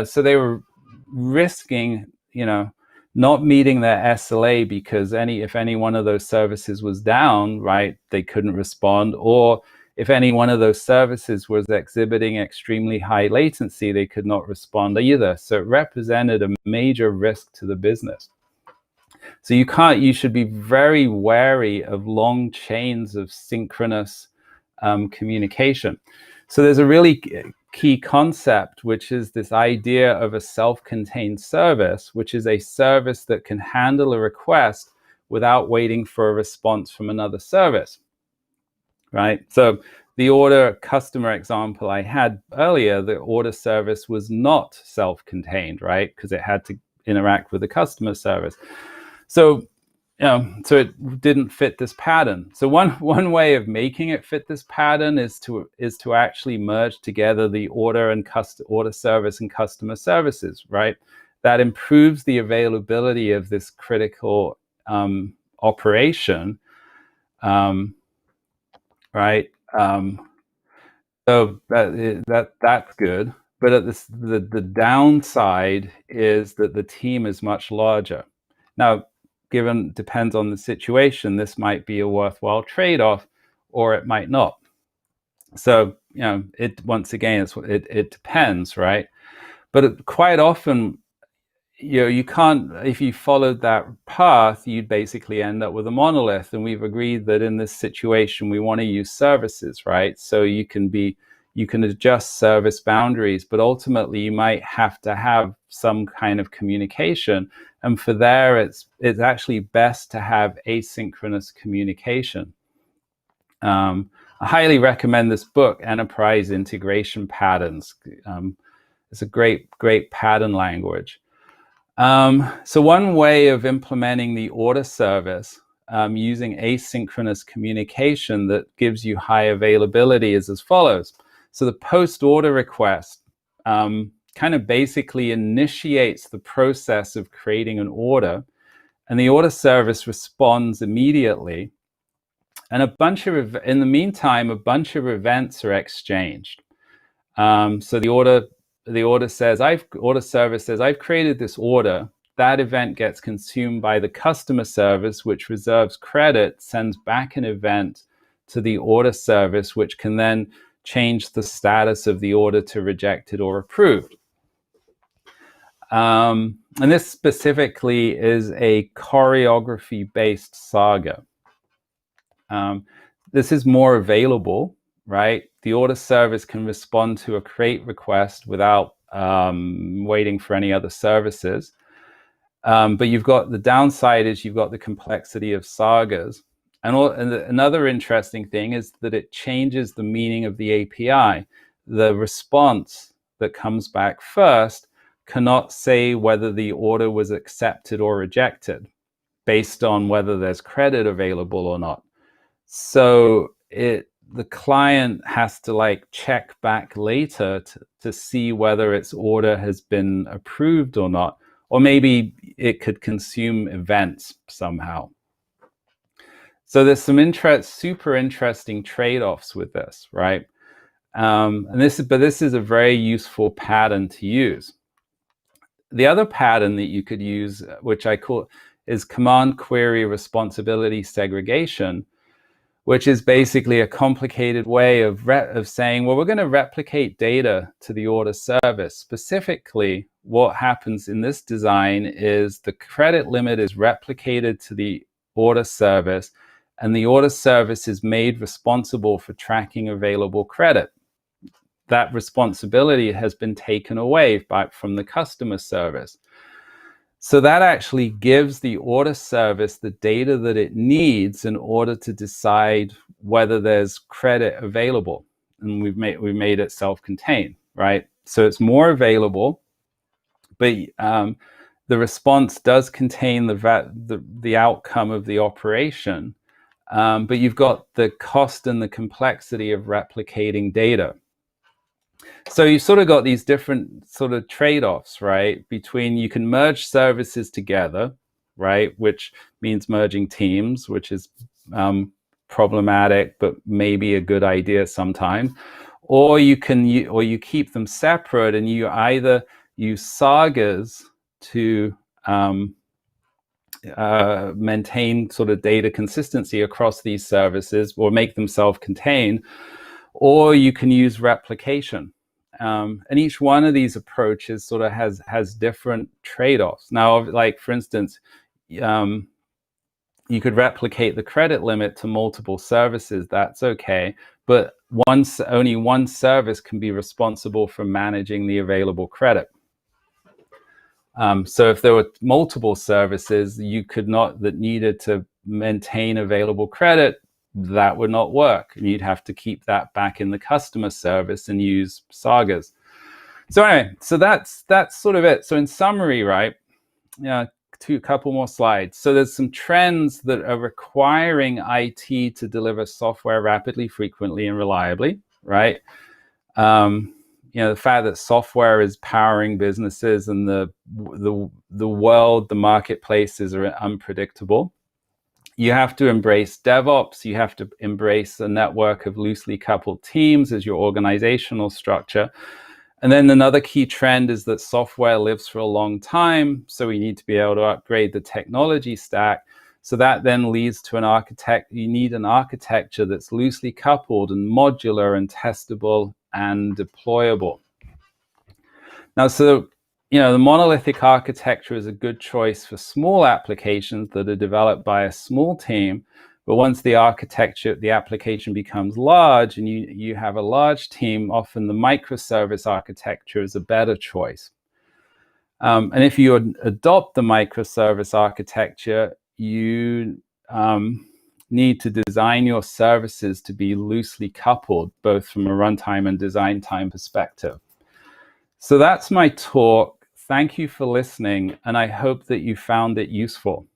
so they were risking, not meeting their SLA because if any one of those services was down, right, they couldn't respond, or if any one of those services was exhibiting extremely high latency, they could not respond either. So it represented a major risk to the business. So you should be very wary of long chains of synchronous communication. So there's a really key concept, which is this idea of a self-contained service, which is a service that can handle a request without waiting for a response from another service, right? So the order customer example I had earlier, the order service was not self-contained, right? Because it had to interact with the customer service. So it didn't fit this pattern. So one way of making it fit this pattern is to actually merge together the order service and customer services, right? That improves the availability of this critical operation, right? So that's good. But at the downside is that the team is much larger. Now, depends on the situation, this might be a worthwhile trade-off, or it might not. So, once again, it depends, right? But quite often, you can't, if you followed that path, you'd basically end up with a monolith. And we've agreed that in this situation, we want to use services, right? So you can adjust service boundaries, but ultimately you might have to have some kind of communication. And for there, it's actually best to have asynchronous communication. I highly recommend this book, Enterprise Integration Patterns. It's a great pattern language. So one way of implementing the order service using asynchronous communication that gives you high availability is as follows. So the post-order request kind of basically initiates the process of creating an order, and the order service responds immediately. And in the meantime, a bunch of events are exchanged. So the order service says, I've created this order. That event gets consumed by the customer service, which reserves credit, sends back an event to the order service, which can then change the status of the order to rejected or approved. And this specifically is a choreography-based saga. This is more available, right? The order service can respond to a create request without waiting for any other services. But you've got the downside is you've got the complexity of sagas. And another interesting thing is that it changes the meaning of the API. The response that comes back first cannot say whether the order was accepted or rejected based on whether there's credit available or not. So the client has to like check back later to see whether its order has been approved or not. Or maybe it could consume events somehow. So there's some super interesting trade-offs with this, right? But this is a very useful pattern to use. The other pattern that you could use, which I call, is command query responsibility segregation, which is basically a complicated way of saying, well, we're going to replicate data to the order service. Specifically, what happens in this design is the credit limit is replicated to the order service, and the order service is made responsible for tracking available credit. That responsibility has been taken away from the customer service. So that actually gives the order service the data that it needs in order to decide whether there's credit available. And we've made it self-contained, right? So it's more available, but the response does contain the outcome of the operation. But you've got the cost and the complexity of replicating data. So you sort of got these different sort of trade-offs, right? Between you can merge services together, right? Which means merging teams, which is problematic, but maybe a good idea sometimes. Or you keep them separate, and you either use sagas to maintain sort of data consistency across these services, or make them self-contained, or you can use replication. And each one of these approaches sort of has different trade-offs. Now, like for instance, you could replicate the credit limit to multiple services. That's okay, but only one service can be responsible for managing the available credit. So if there were multiple services that needed to maintain available credit, that would not work, and you'd have to keep that back in the customer service and use sagas. So anyway, so that's sort of it. So in summary, right, couple more slides. So there's some trends that are requiring IT to deliver software rapidly, frequently, and reliably, right? The fact that software is powering businesses, and the world, the marketplaces are unpredictable. You have to embrace DevOps. You have to embrace a network of loosely coupled teams as your organizational structure. And then another key trend is that software lives for a long time. So we need to be able to upgrade the technology stack. So that then leads to you need an architecture that's loosely coupled and modular and testable and deployable. Now, so the monolithic architecture is a good choice for small applications that are developed by a small team. But once the application becomes large and you have a large team, often the microservice architecture is a better choice. And if you adopt the microservice architecture, you need to design your services to be loosely coupled, both from a runtime and design time perspective. So that's my talk. Thank you for listening, and I hope that you found it useful.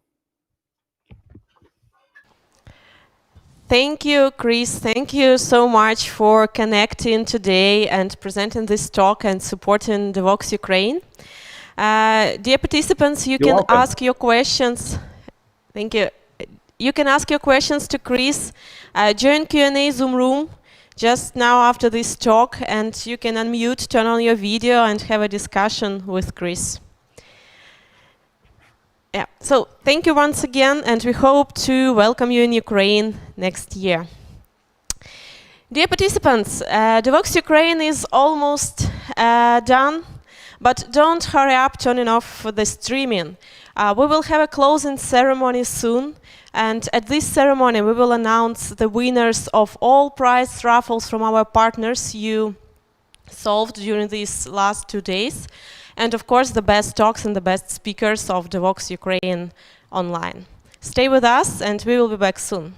Thank you, Chris. Thank you so much for connecting today and presenting this talk and supporting Devoxx Ukraine. Dear participants, you can ask your questions. Thank you. You can ask your questions to Chris during Q&A Zoom room just now after this talk, and you can unmute, turn on your video, and have a discussion with Chris. Yeah, so thank you once again, and we hope to welcome you in Ukraine next year. Dear participants, Devoxx Ukraine is almost done, but don't hurry up turning off the streaming. We will have a closing ceremony soon, and at this ceremony we will announce the winners of all prize raffles from our partners you solved during these last 2 days. and of course the best talks and the best speakers of Devoxx Ukraine online. Stay with us and we will be back soon.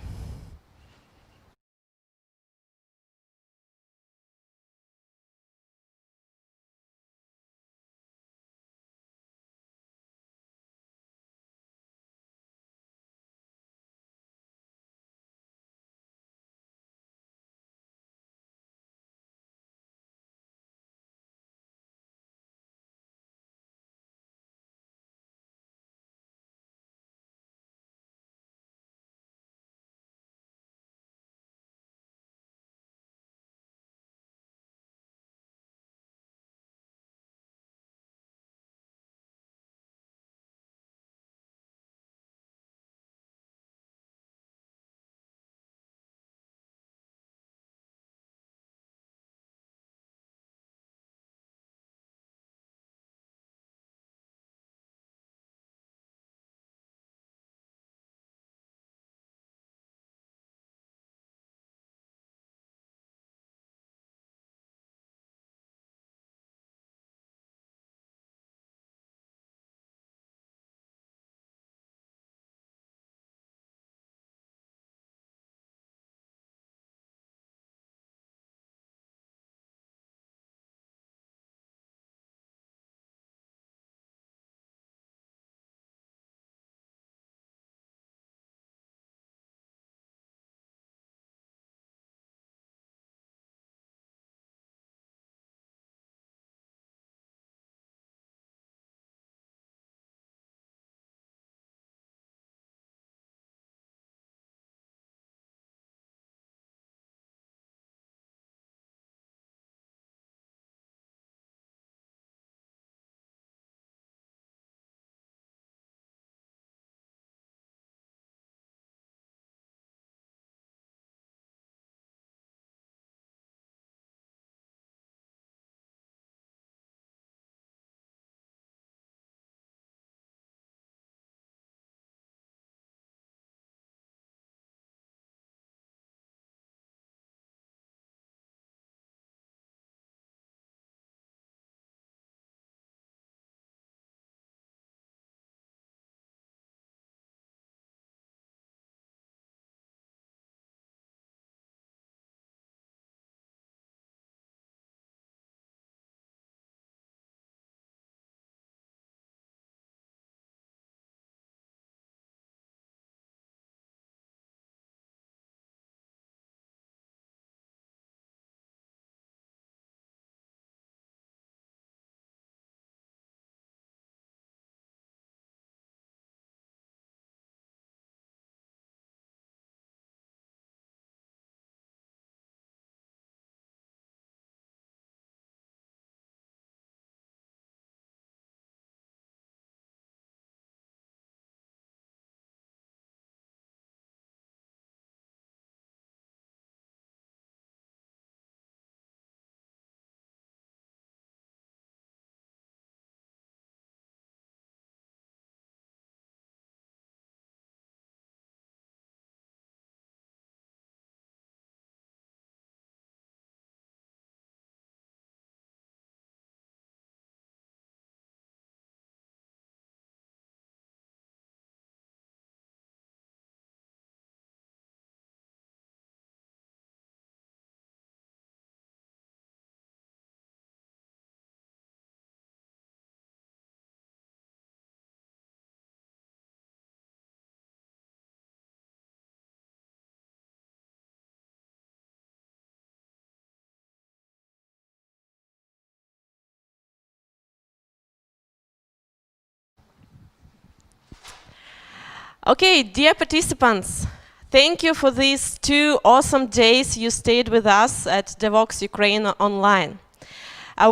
Okay, dear participants, thank you for these 2 awesome days you stayed with us at Devoxx Ukraine online.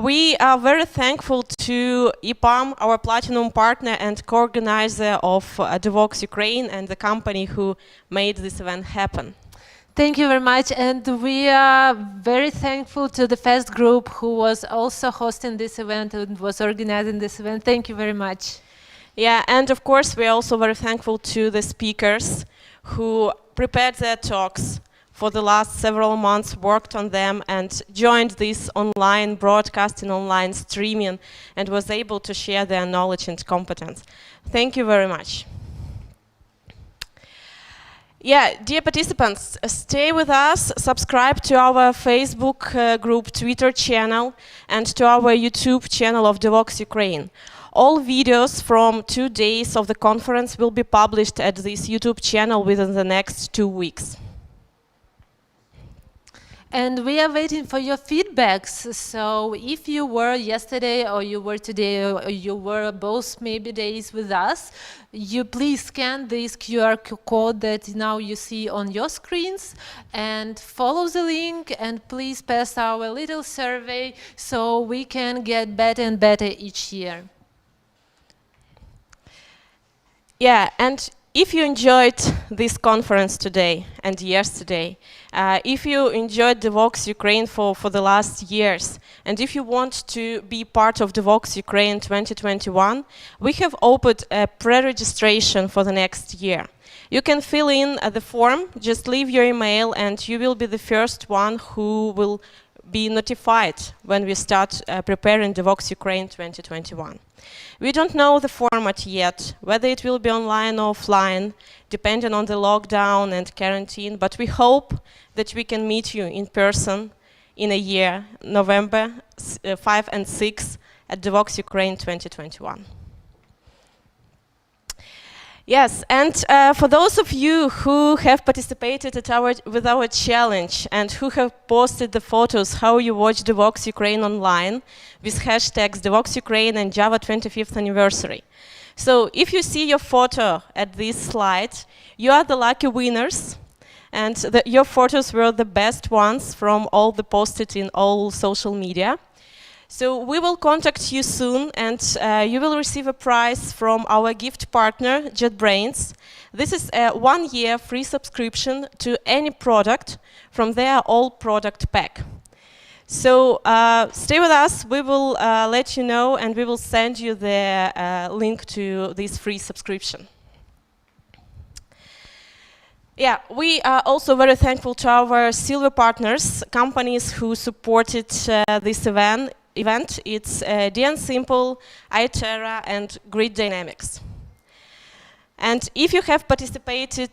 We are very thankful to EPAM, our platinum partner and co-organizer of Devoxx Ukraine and the company who made this event happen. Thank you very much, and we are very thankful to the FEST group who was also hosting this event and was organizing this event. Thank you very much. Yeah, and of course we're also very thankful to the speakers who prepared their talks for the last several months worked on them and joined this online broadcasting, online streaming, and was able to share their knowledge and competence. Thank you very much. Yeah, dear participants, stay with us, subscribe to our Facebook group, Twitter channel, and to our YouTube channel of Devoxx Ukraine. All videos from 2 days of the conference will be published at this YouTube channel within the next 2 weeks. And we are waiting for your feedbacks. So if you were yesterday or you were today or you were both maybe days with us, you please scan this QR code that now you see on your screens and follow the link and please pass our little survey so we can get better and better each year. Yeah, and if you enjoyed this conference today and yesterday, if you enjoyed Devoxx Ukraine for the last years, and if you want to be part of Devoxx Ukraine 2021, we have opened a pre-registration for the next year. You can fill in the form, just leave your email, and you will be the first one who will be notified when we start preparing Devoxx Ukraine 2021. We don't know the format yet, whether it will be online or offline, depending on the lockdown and quarantine, but we hope that we can meet you in person in a year, November 5 and 6 at Devoxx Ukraine 2021. Yes, and for those of you who have participated with our challenge and who have posted the photos how you watch Devoxx Ukraine online with hashtags Devoxx Ukraine and Java 25th anniversary. So if you see your photo at this slide, you are the lucky winners, and your photos were the best ones from all the posted in all social media. So we will contact you soon, and you will receive a prize from our gift partner, JetBrains. This is a 1-year free subscription to any product from their all-product pack. So stay with us. We will let you know, and we will send you the link to this free subscription. Yeah, we are also very thankful to our silver partners, companies who supported this event. It's DN Simple, iTerra, and Grid Dynamics. And if you have participated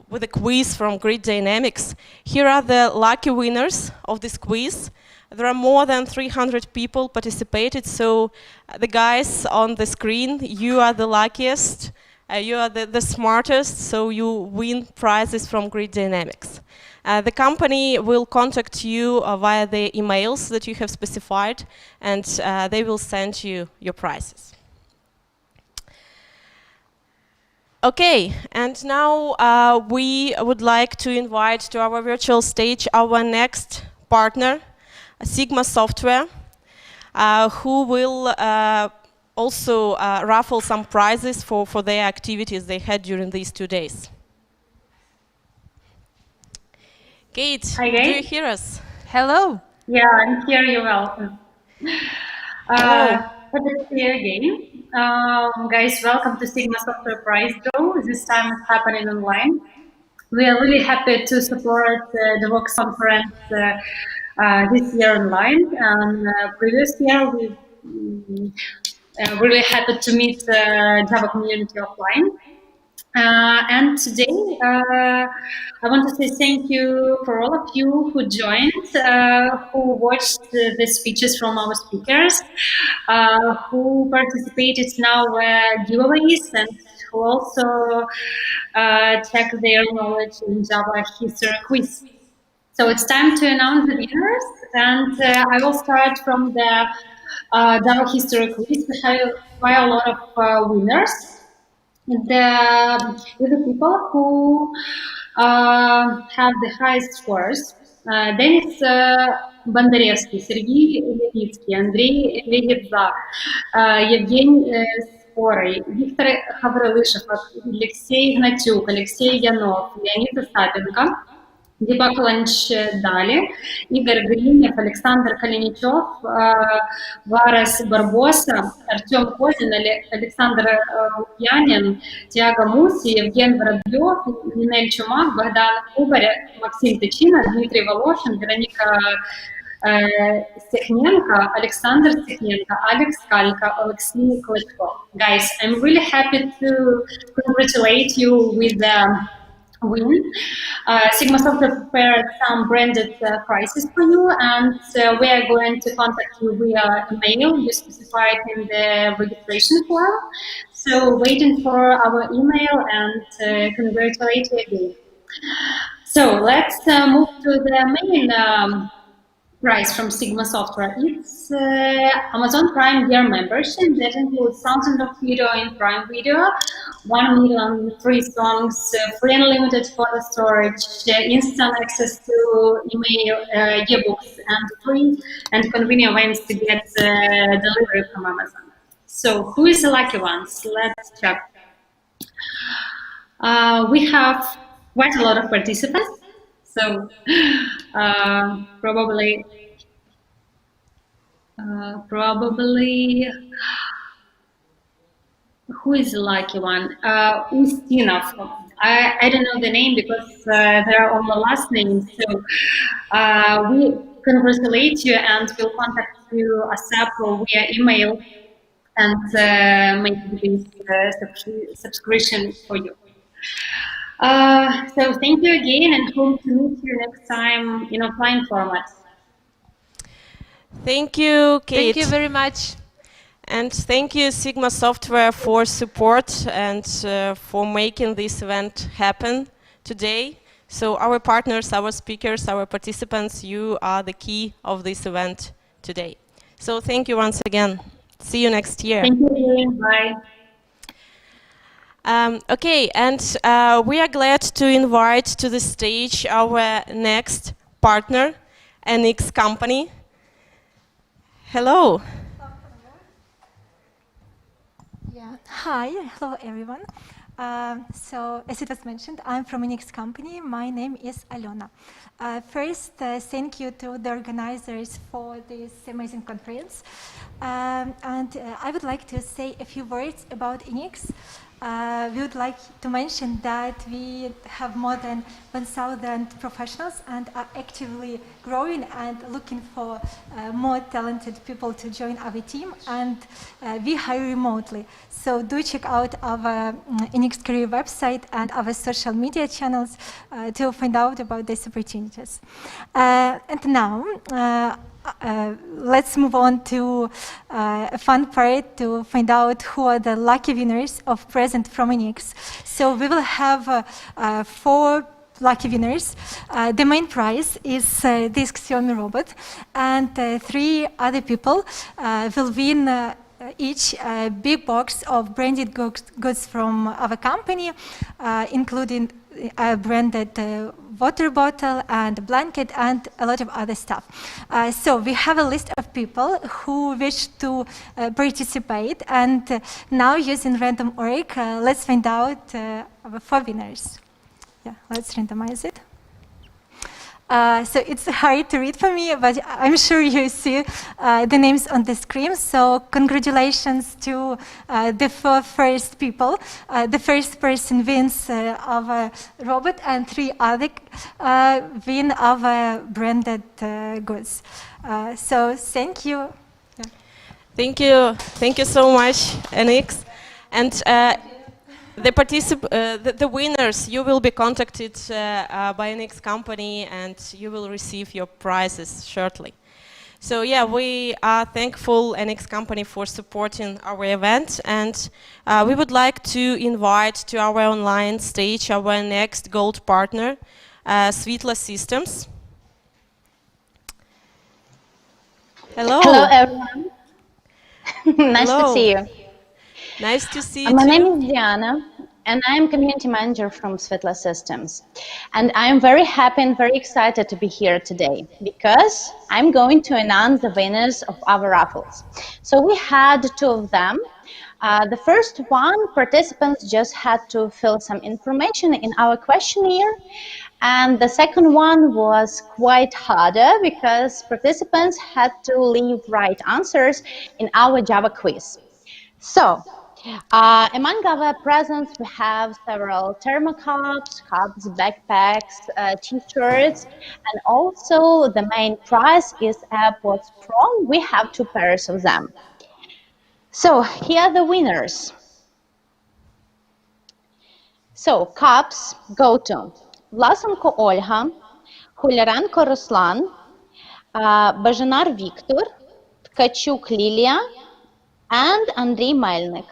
with a quiz from Grid Dynamics, here are the lucky winners of this quiz. There are more than 300 people participated, so the guys on the screen, you are the luckiest, you are the smartest, so you win prizes from Grid Dynamics. The company will contact you via the emails that you have specified, and they will send you your prizes. Okay, and now we would like to invite to our virtual stage our next partner, Sigma Software, who will also raffle some prizes for their activities they had during these 2 days. Kate, hi, do you hear us? Hello. Yeah, I'm here. You're welcome. Happy to see you again. Guys, welcome to Sigma Software Prize Draw. This time it's happening online. We are really happy to support the Devoxx conference this year online. Previous year, we really happy to meet the Java community offline. And today, I want to say thank you for all of you who joined, who watched the speeches from our speakers, who participated in our giveaways, and who also checked their knowledge in Java history quiz. So it's time to announce the winners, and I will start from the Java history quiz. We have quite a lot of winners. The people who have the highest scores. Denis Бондаревский, Сергей Левицкий, Андрей Легидза, Евгений Скорый, Виктор Хаврилышев, Алексей Гнатюк, Алексей Янов, Леонид Остапенко. Devoxx Lunch Дали, Игорь Гринев, Александр Калиничев, Варас Барбоса, Артем Козин, Александр Лукьянин, Тиаго Муси, Евген Воробьев, Нинель Чумак, Богдан Кубарь, Максим Тычина, Дмитрий Волошин, Вероника Стехненко, Alexander Stechnenko, Alex Kalka, Alexei Klitko. Guys, I'm really happy to congratulate you with the win. Sigma Software prepared some branded prizes for you, and we are going to contact you via email you specified in the registration form. So waiting for our email and congratulate you again. So let's move to the main price from Sigma Software. It's Amazon Prime Year membership that includes thousands of video in Prime Video, 1 million free songs, free unlimited photo storage, instant access to email, ebooks, and free and convenient ways to get delivery from Amazon. So who is the lucky ones? Let's check. We have quite a lot of participants, so probably who is the lucky one? Ustinov. I don't know the name because there are all the last names. So we congratulate you and we'll contact you ASAP or via email and make this subscription for you. So thank you again and hope to meet you next time in offline format. Thank you, Kate. Thank you very much. And thank you, Sigma Software, for support and for making this event happen today. So our partners, our speakers, our participants, you are the key of this event today. So thank you once again. See you next year. Thank you. Bye. Okay, and we are glad to invite to the stage our next partner, NX company. Hello. Yeah. Hi. Hello, everyone. So, as it was mentioned, I'm from NX company. My name is Alona. First, thank you to the organizers for this amazing conference. And I would like to say a few words about NX. We would like to mention that we have more than 1,000 professionals and are actively growing and looking for more talented people to join our team, and we hire remotely. So do check out our NX Career website and our social media channels to find out about these opportunities. And now, let's move on to a fun part to find out who are the lucky winners of present from NX. So we will have 4 lucky winners. The main prize is this Xiaomi robot, and 3 other people will win each big box of branded goods from our company, including a branded water bottle and blanket and a lot of other stuff. So we have a list of people who wish to participate, and now using random org, let's find out our 4 winners. Yeah, let's randomize it. So it's hard to read for me, but I'm sure you see the names on the screen. So congratulations to the 4 first people. The first person wins our robot, and 3 other win our branded goods. So thank you. Yeah. Thank you so much, NX. And the winners, you will be contacted by NX company and you will receive your prizes shortly. So yeah, we are thankful NX company for supporting our event, and we would like to invite to our online stage our next gold partner, Svetla Systems. Hello. Hello, everyone. Nice to see you. Nice to see you My too. name is Diana, and I am community manager from Svetla Systems. And I am very happy and very excited to be here today because I'm going to announce the winners of our raffles. So we had 2 of them. The first one, participants just had to fill some information in our questionnaire, And the second one was quite harder because participants had to leave right answers in our Java quiz. So, among our presents, we have several thermocups, cups, backpacks, t-shirts, and also the main prize is AirPods Pro. We have 2 pairs of them. So, here are the winners. So, cups go to Власенко Ольга, Хуляренко Руслан, Бажанар Victor, Ткачук Lilia, and Андрій Мельник.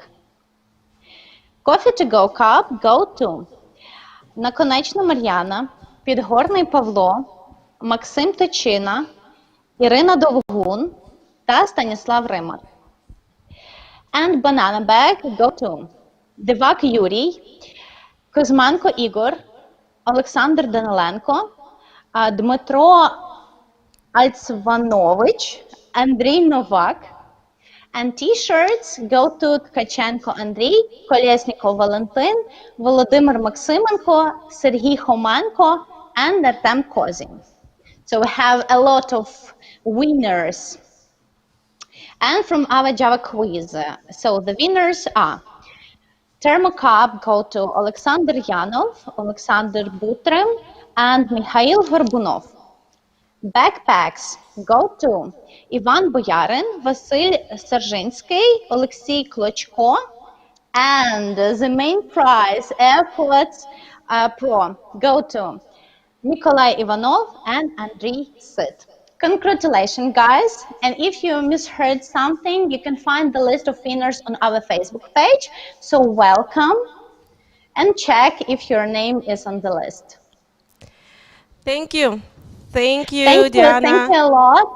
Coffee to go cup go to Наконечна Мар'яна, Підгорний Павло, Максим Тичина, Ірина Довгун та Станіслав Римар. And banana bag go to Devoxx Юрій, Кузьменко Ігор, Олександр Даниленко, Дмитро Альцванович, Андрій Новак. And t-shirts go to Ткаченко Андрій, Колєсніков Валентин, Володимир Максименко, Сергій Хоменко, and Artem Kozin. So we have a lot of winners. And from our Java quiz, so the winners are Thermocup go to Alexander Yanov, Alexander Butrym, and Mikhail Gorbunov. Backpacks go to Ivan Boyarin, Vasil Sarzinsky, Alexei Klochko, and the main prize, AirPods Pro, go to Nikolai Ivanov and Andriy Sit. Congratulations, guys. And if you misheard something, you can find the list of winners on our Facebook page. So welcome and check if your name is on the list. Thank you. Thank you, Diana. Thank you a lot.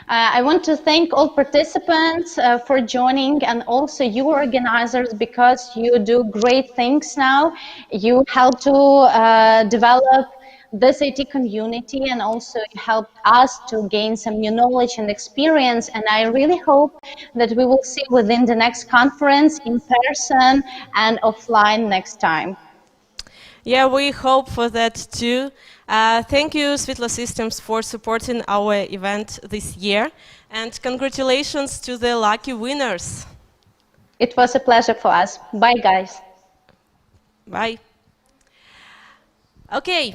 I want to thank all participants for joining, and also you organizers, because you do great things now. You help to develop this IT community, and also you helped us to gain some new knowledge and experience. And I really hope that we will see within the next conference in person and offline next time. Yeah, we hope for that too. Thank you, Svetla Systems, for supporting our event this year. And congratulations to the lucky winners. It was a pleasure for us. Bye, guys. Bye. Okay,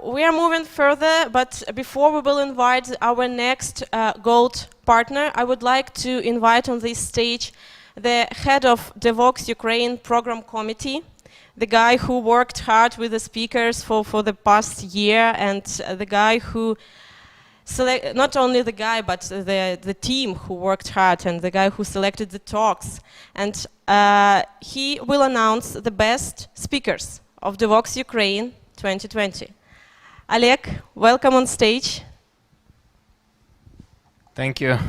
we are moving further, but before we will invite our next gold partner, I would like to invite on this stage the head of Devoxx Ukraine Program Committee, the guy who worked hard with the speakers for the past year, and the guy who not only the guy, but the team who worked hard, and the guy who selected the talks. And he will announce the best speakers of Devoxx Ukraine 2020. Oleg, welcome on stage. Thank you.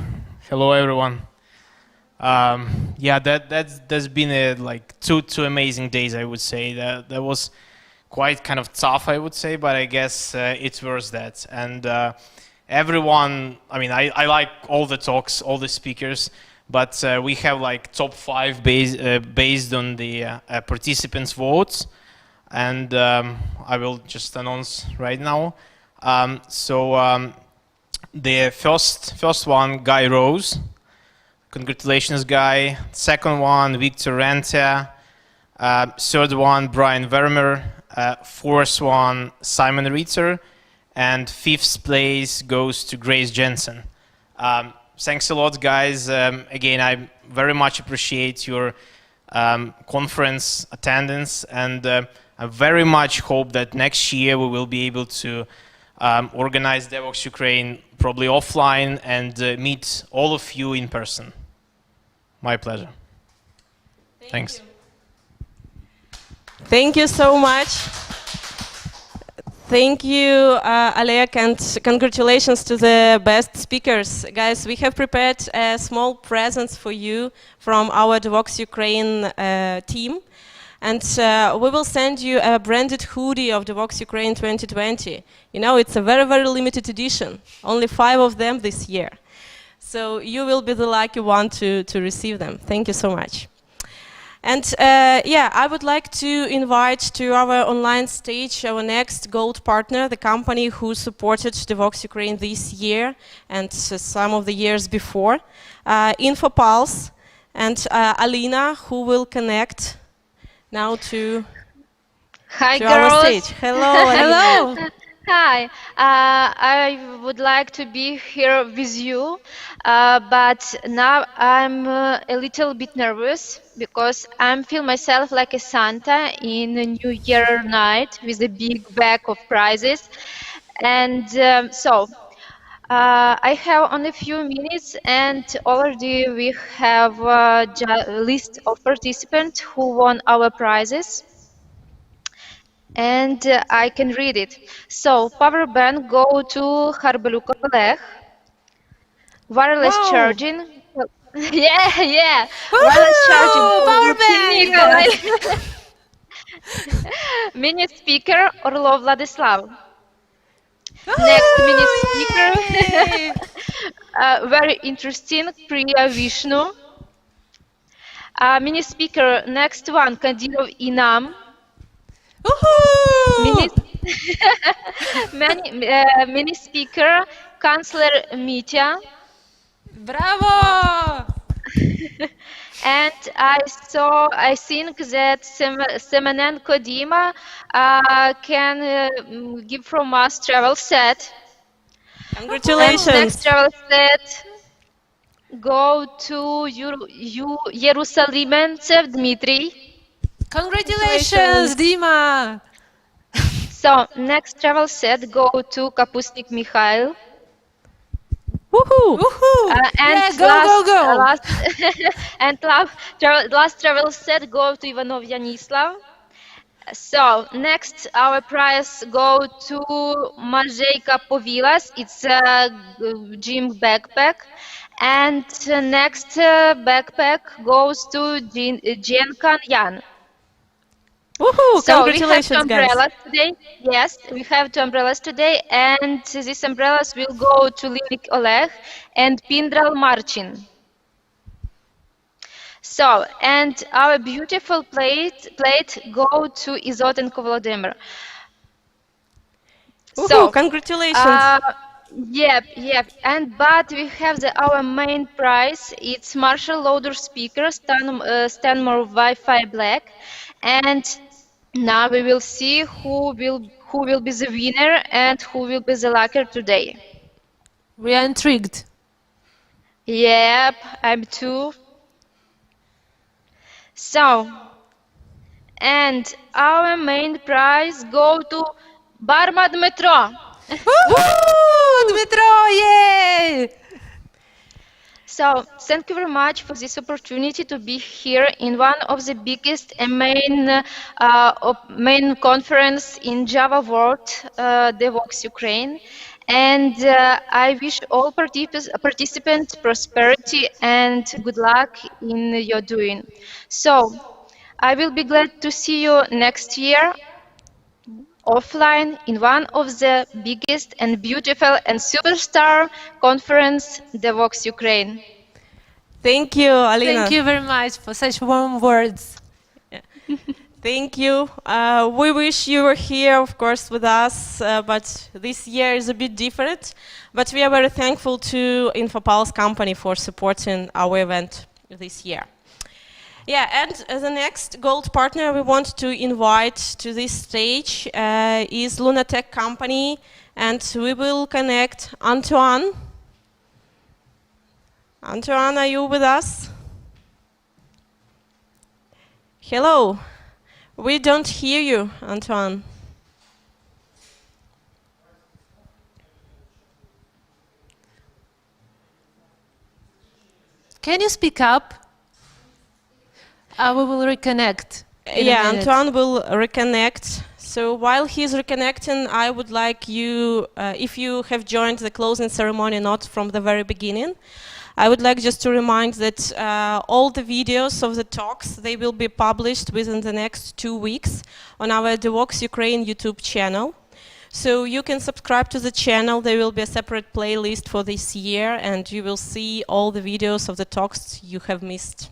Hello, everyone. Yeah, that's been like two amazing days, I would say. That was quite kind of tough, I would say, but I guess it's worth that. And everyone, I mean, I like all the talks, all the speakers, but we have like top 5 based on the participants' votes, and I will just announce right now. The first one, Guy Rose. Congratulations, Guy. Second one, Victor Rentia. Third one, Brian Vermeer. Fourth one, Simon Ritter. And fifth place goes to Grace Jensen. Thanks a lot, guys. Again, I very much appreciate your conference attendance, and I very much hope that next year we will be able to organize Devoxx Ukraine probably offline and meet all of you in person. My pleasure. Thanks. Thank you so much. Thank you, Oleg, and congratulations to the best speakers. Guys, we have prepared a small present for you from our Devoxx Ukraine team. And we will send you a branded hoodie of Devoxx Ukraine 2020. You know, it's a very, very limited edition. Only 5 of them this year. So you will be the lucky one to receive them. Thank you so much. And yeah, I would like to invite to our online stage our next gold partner, the company who supported Devoxx Ukraine this year and some of the years before, InfoPulse, and Alina, who will connect now to Hi, our girls. stage. Hello, Alina. Hello. Hi. I would like to be here with you, but now I'm a little bit nervous because I feel myself like a Santa in a New Year night with a big bag of prizes, and I have only a few minutes, and already we have a list of participants who won our prizes, and I can read it. So, power bank go to Harbalukov Oleg. Wireless Wow. charging. Yeah. Wireless charging Woohoo! go Power to bank! Nikolai. Mini speaker Orlov Vladislav. Next mini speaker. Yay! Very interesting. Priya Vishnu. Mini speaker. Next one. Kadyrov Inam. Mini, Woohoo! mini speaker. Chancellor Mitya. Bravo! And I think that Semenenko Dima can give from us travel set. Congratulations. And next travel set go to Yerusalimentsev Dmitry. Congratulations, Dima! So next travel set go to Kapustnik Mikhail. Woohoo! Woohoo! And Yeah, go! last travel set go to Ivanov Yanislav. So next our prize go to Mažejka Povilas. It's a gym backpack. And next backpack goes to Jenkan Yan. Woohoo! So we have two Congratulations, guys. umbrellas today. Yes, we have two umbrellas today, and these umbrellas will go to Linik Oleg and Pindral Marcin. So, and our beautiful plate go to Izotenko Volodymyr. Woohoo! Congratulations. Yep. But we have our main prize. It's Marshall Loader speaker, Stanmore Wi-Fi Black, and now we will see who will be the winner and who will be the lucker today. We are intrigued. Yep, I'm too. So, and our main prize go to Barma Dmitro. Woohoo! Dmitro, yay! So, thank you very much for this opportunity to be here in one of the biggest and main conference in Java world, Devoxx Ukraine. And I wish all participants prosperity and good luck in your doing. So, I will be glad to see you next year offline in one of the biggest and beautiful and superstar conference, Devoxx Ukraine. Thank you, Alina. Thank you very much for such warm words. Thank you. We wish you were here, of course, with us, but this year is a bit different. But we are very thankful to InfoPulse company for supporting our event this year. Yeah, and the next gold partner we want to invite to this stage is Lunatech company, and we will connect Antoine. Antoine, are you with us? Hello. We don't hear you, Antoine. Can you speak up? We will reconnect. Yeah, Antoine will reconnect. So while he's reconnecting, I would like you, if you have joined the closing ceremony not from the very beginning, I would like just to remind that all the videos of the talks, they will be published within the next 2 weeks on our Devoxx Ukraine YouTube channel. So you can subscribe to the channel. There will be a separate playlist for this year, and you will see all the videos of the talks you have missed.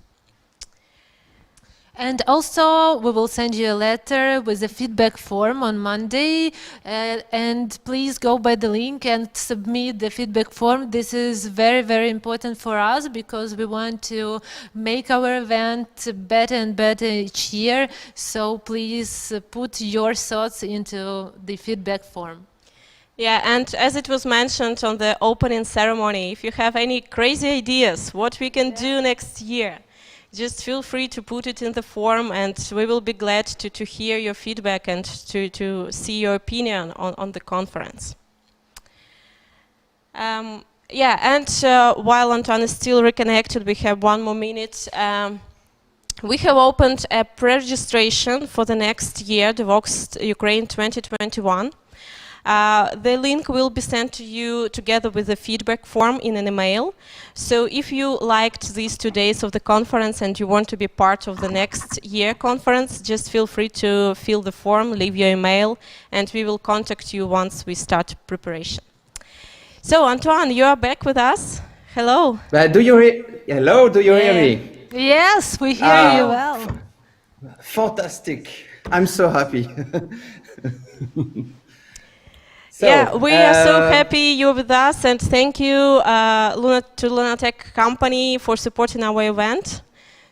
And also, we will send you a letter with a feedback form on Monday. And please go by the link and submit the feedback form. This is very, very important for us because we want to make our event better and better each year. So please put your thoughts into the feedback form. Yeah, and as it was mentioned on the opening ceremony, if you have any crazy ideas what we can do next year, just feel free to put it in the form, and we will be glad to hear your feedback and to see your opinion on the conference. Yeah, and while Antoine is still reconnected, we have 1 more minute. We have opened a pre-registration for the next year, Devoxx Ukraine 2021. The link will be sent to you together with the feedback form in an email. So if you liked these 2 days of the conference and you want to be part of the next year conference, just feel free to fill the form, leave your email, and we will contact you once we start preparation. So Antoine, you are back with us. Hello. Do you Hello, do you hear me? Yes, we hear you well. Fantastic. I'm so happy. So, yeah, we are so happy you're with us, and thank you to Lunatech company for supporting our event.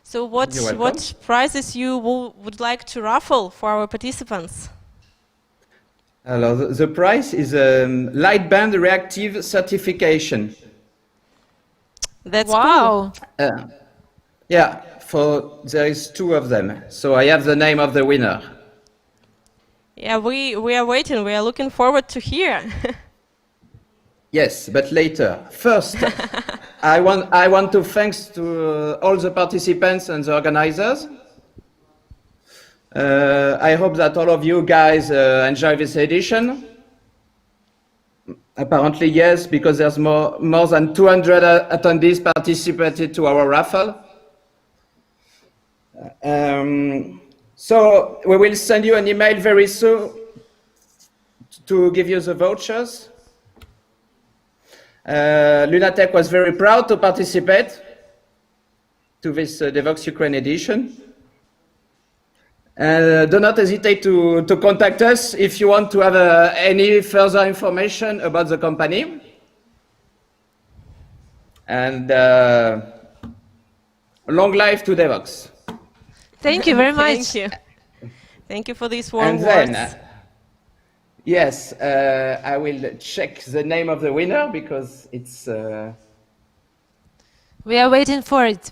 So what prizes you would like to raffle for our participants? Hello, the prize is a light band reactive certification. That's cool. Yeah, there is 2 of them. So I have the name of the winner. Yeah, we are waiting. We are looking forward to hear. Yes, but later. First, I want to thanks to all the participants and the organizers. I hope that all of you guys enjoy this edition. Apparently, yes, because there's more than 200 attendees participated to our raffle. So we will send you an email very soon to give you the vouchers. Lunatech was very proud to participate to this Devoxx Ukraine edition. Do not hesitate to contact us if you want to have any further information about the company. And long life to Devoxx. Thank you very much. Thank you. Thank you for these warm words. words. Yes, I will check the name of the winner because it's... We are waiting for it.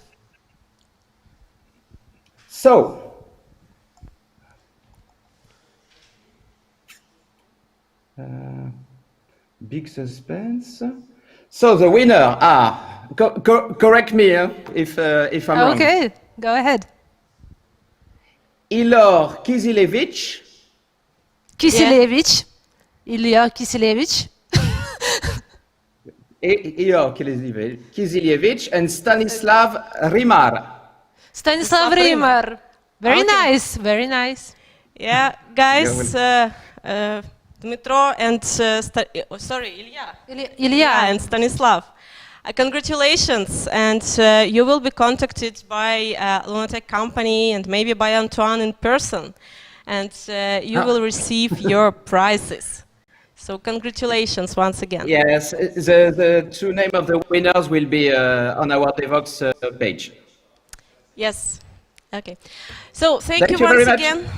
So, big suspense. So the winner correct me if I'm wrong. Okay, go ahead. Ilor Kisilevich. Kisilevich. Ilya Kisilevich. Ilor Kisilevich and Stanislav Rimar. Stanislav Rimar. Very nice, very nice. Yeah, guys, Dmitro and Ilya and Stanislav. Congratulations, and you will be contacted by Lunatech company and maybe by Antoine in person, and you will receive your prizes. So congratulations once again. Yes, the 2 names of the winners will be on our Devoxx page. Yes. Okay. So thank you very once much. again.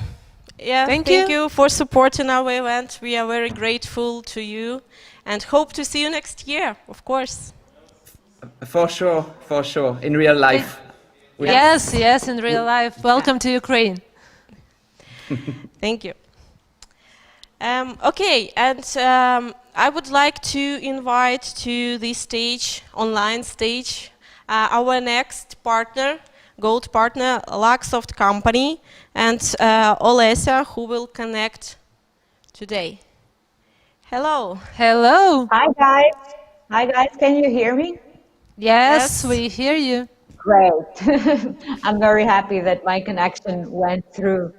Yeah, thank you for supporting our event. We are very grateful to you and hope to see you next year, of course. For sure, in real life. Yes, in real life. Welcome to Ukraine. Thank you. Okay, and I would like to invite to this stage, online stage, our next partner, gold partner, Luxoft company, and Olesya, who will connect today. Hello. Hello. Hi, guys. Hi, guys. Can you hear me? Yes, we hear you. Great. I'm very happy that my connection went through.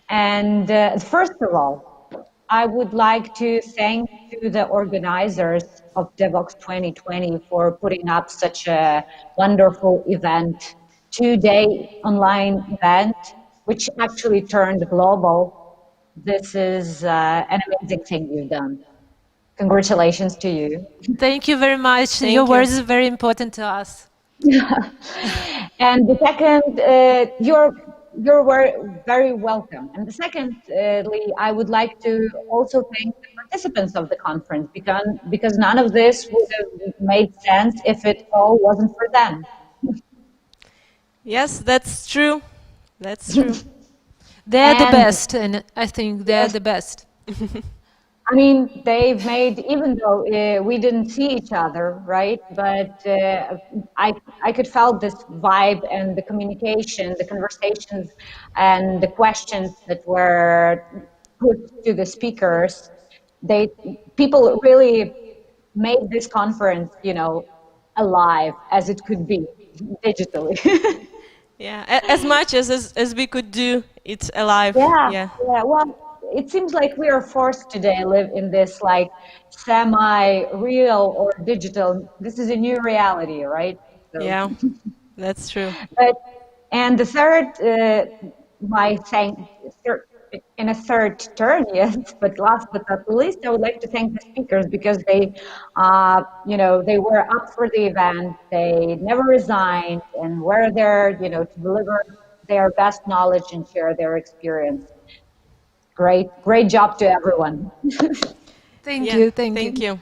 And first of all, I would like to thank to the organizers of Devoxx 2020 for putting up such a wonderful event 2-day online event, which actually turned global. This is an amazing thing you've done. Congratulations to you. Thank you very much. Thank Your you. words are very important to us. And the second, you're very welcome. And the secondly, I would like to also thank the participants of the conference because none of this would have made sense if it all wasn't for them. Yes, that's true. That's true. They're the And best, and I think they're yes, the best. I mean, they've made, even though we didn't see each other, right? But I could felt this vibe and the communication, the conversations, and the questions that were put to the speakers. People really made this conference, alive as it could be digitally. Yeah, as much as we could do, it's alive. Yeah, Yeah. yeah. Well, it seems like we are forced today live in this like semi-real or digital. This is a new reality, right? So, Yeah, that's true. but and the third, my thank, third, in a third turn, yes. But last but not least, I would like to thank the speakers because they were up for the event. They never resigned and were there, to deliver their best knowledge and share their experience. Great job to everyone. Thank Yeah, you, thank thank you. you.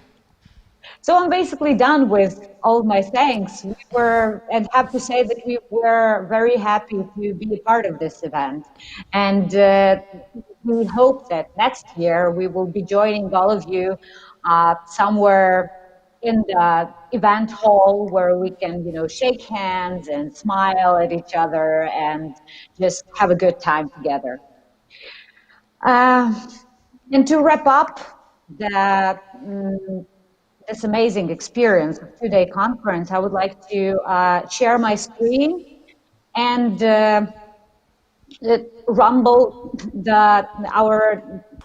So I'm basically done with all my thanks. And have to say that we were very happy to be a part of this event. And we hope that next year we will be joining all of you somewhere in the event hall where we can, shake hands and smile at each other and just have a good time together. And to wrap up this amazing experience of 2-day conference, I would like to share my screen and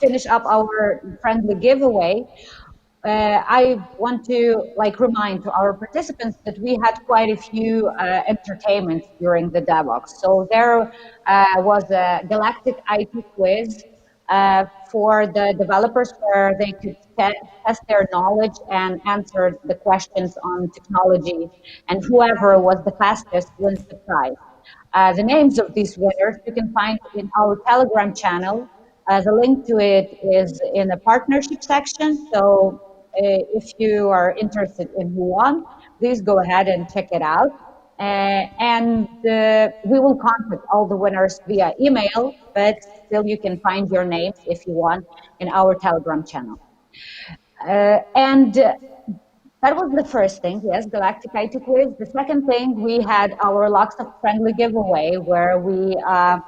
finish up our friendly giveaway. I want to remind to our participants that we had quite a few entertainments during the Devoxx. So there was a galactic IT quiz for the developers where they could test their knowledge and answer the questions on technology, and whoever was the fastest wins the prize. The names of these winners you can find in our Telegram channel. The link to it is in the partnership section. So if you are interested in who won, please go ahead and check it out. And we will contact all the winners via email, but still you can find your names if you want in our Telegram channel. And that was the first thing, yes, Galactic IT Quiz. The second thing, we had our Locks of Friendly giveaway where we are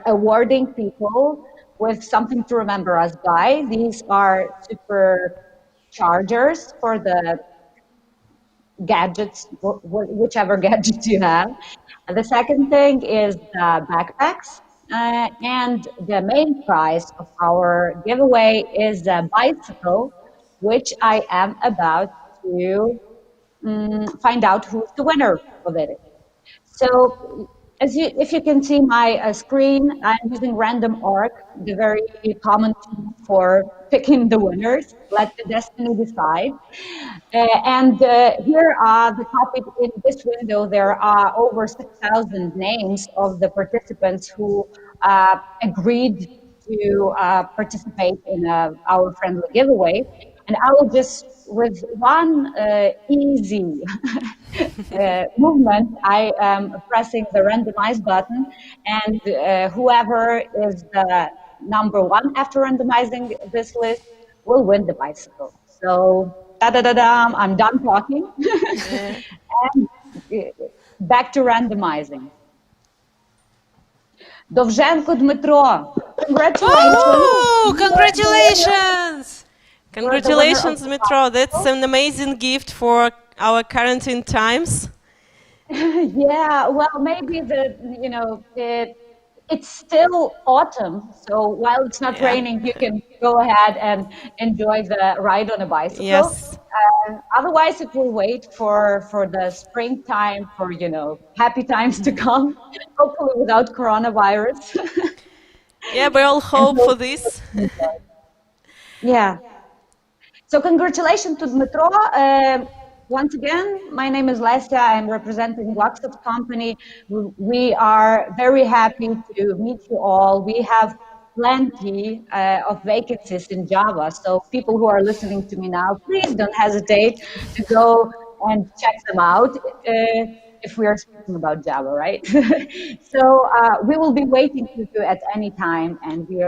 awarding people with something to remember us by. These are super chargers for the gadgets, whichever gadgets you have. And the second thing is the backpacks. And the main prize of our giveaway is a bicycle, which I am about to find out who's the winner of it. So if you can see my screen, I'm using random org, the very common tool for picking the winners. Let the destiny decide. And here are the topic in this window. There are over 6,000 names of the participants who agreed to participate in our friendly giveaway. And I will just, with one easy movement, I am pressing the randomize button, and whoever is the number one after randomizing this list will win the bicycle. So, da-da-da-dam, I'm done talking. And back to randomizing. Довженко Dmitro, congratulations. Oh, congratulations! Congratulations, Dmitro. That's an amazing gift for our quarantine times. Yeah, well, maybe it's still autumn, so while it's not raining, you can go ahead and enjoy the ride on a bicycle. Yes. Otherwise, it will wait for the springtime, for happy times to come, hopefully without coronavirus. Yeah, we all hope for this. Yeah. So congratulations to Dmitro. Once again, my name is Lesya. I'm representing Luxoft company. We are very happy to meet you all. We have plenty of vacancies in Java. So people who are listening to me now, please don't hesitate to go and check them out. If we are speaking about Java, right? So we will be waiting for you at any time, and we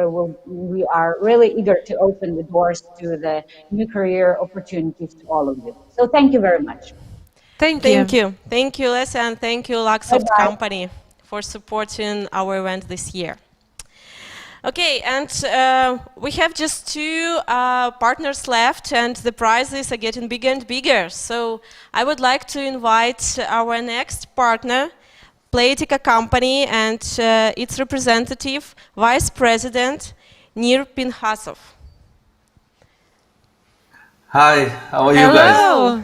are really eager to open the doors to the new career opportunities to all of you. So thank you very much. Thank you. Thank you, Lesya, and thank you, Luxoft Bye-bye. company, for supporting our event this year. Okay, and we have just two partners left, and the prizes are getting bigger and bigger. So I would like to invite our next partner, Playtika company, and its representative, Vice President, Nir Pinhasov. Hi, how are you guys?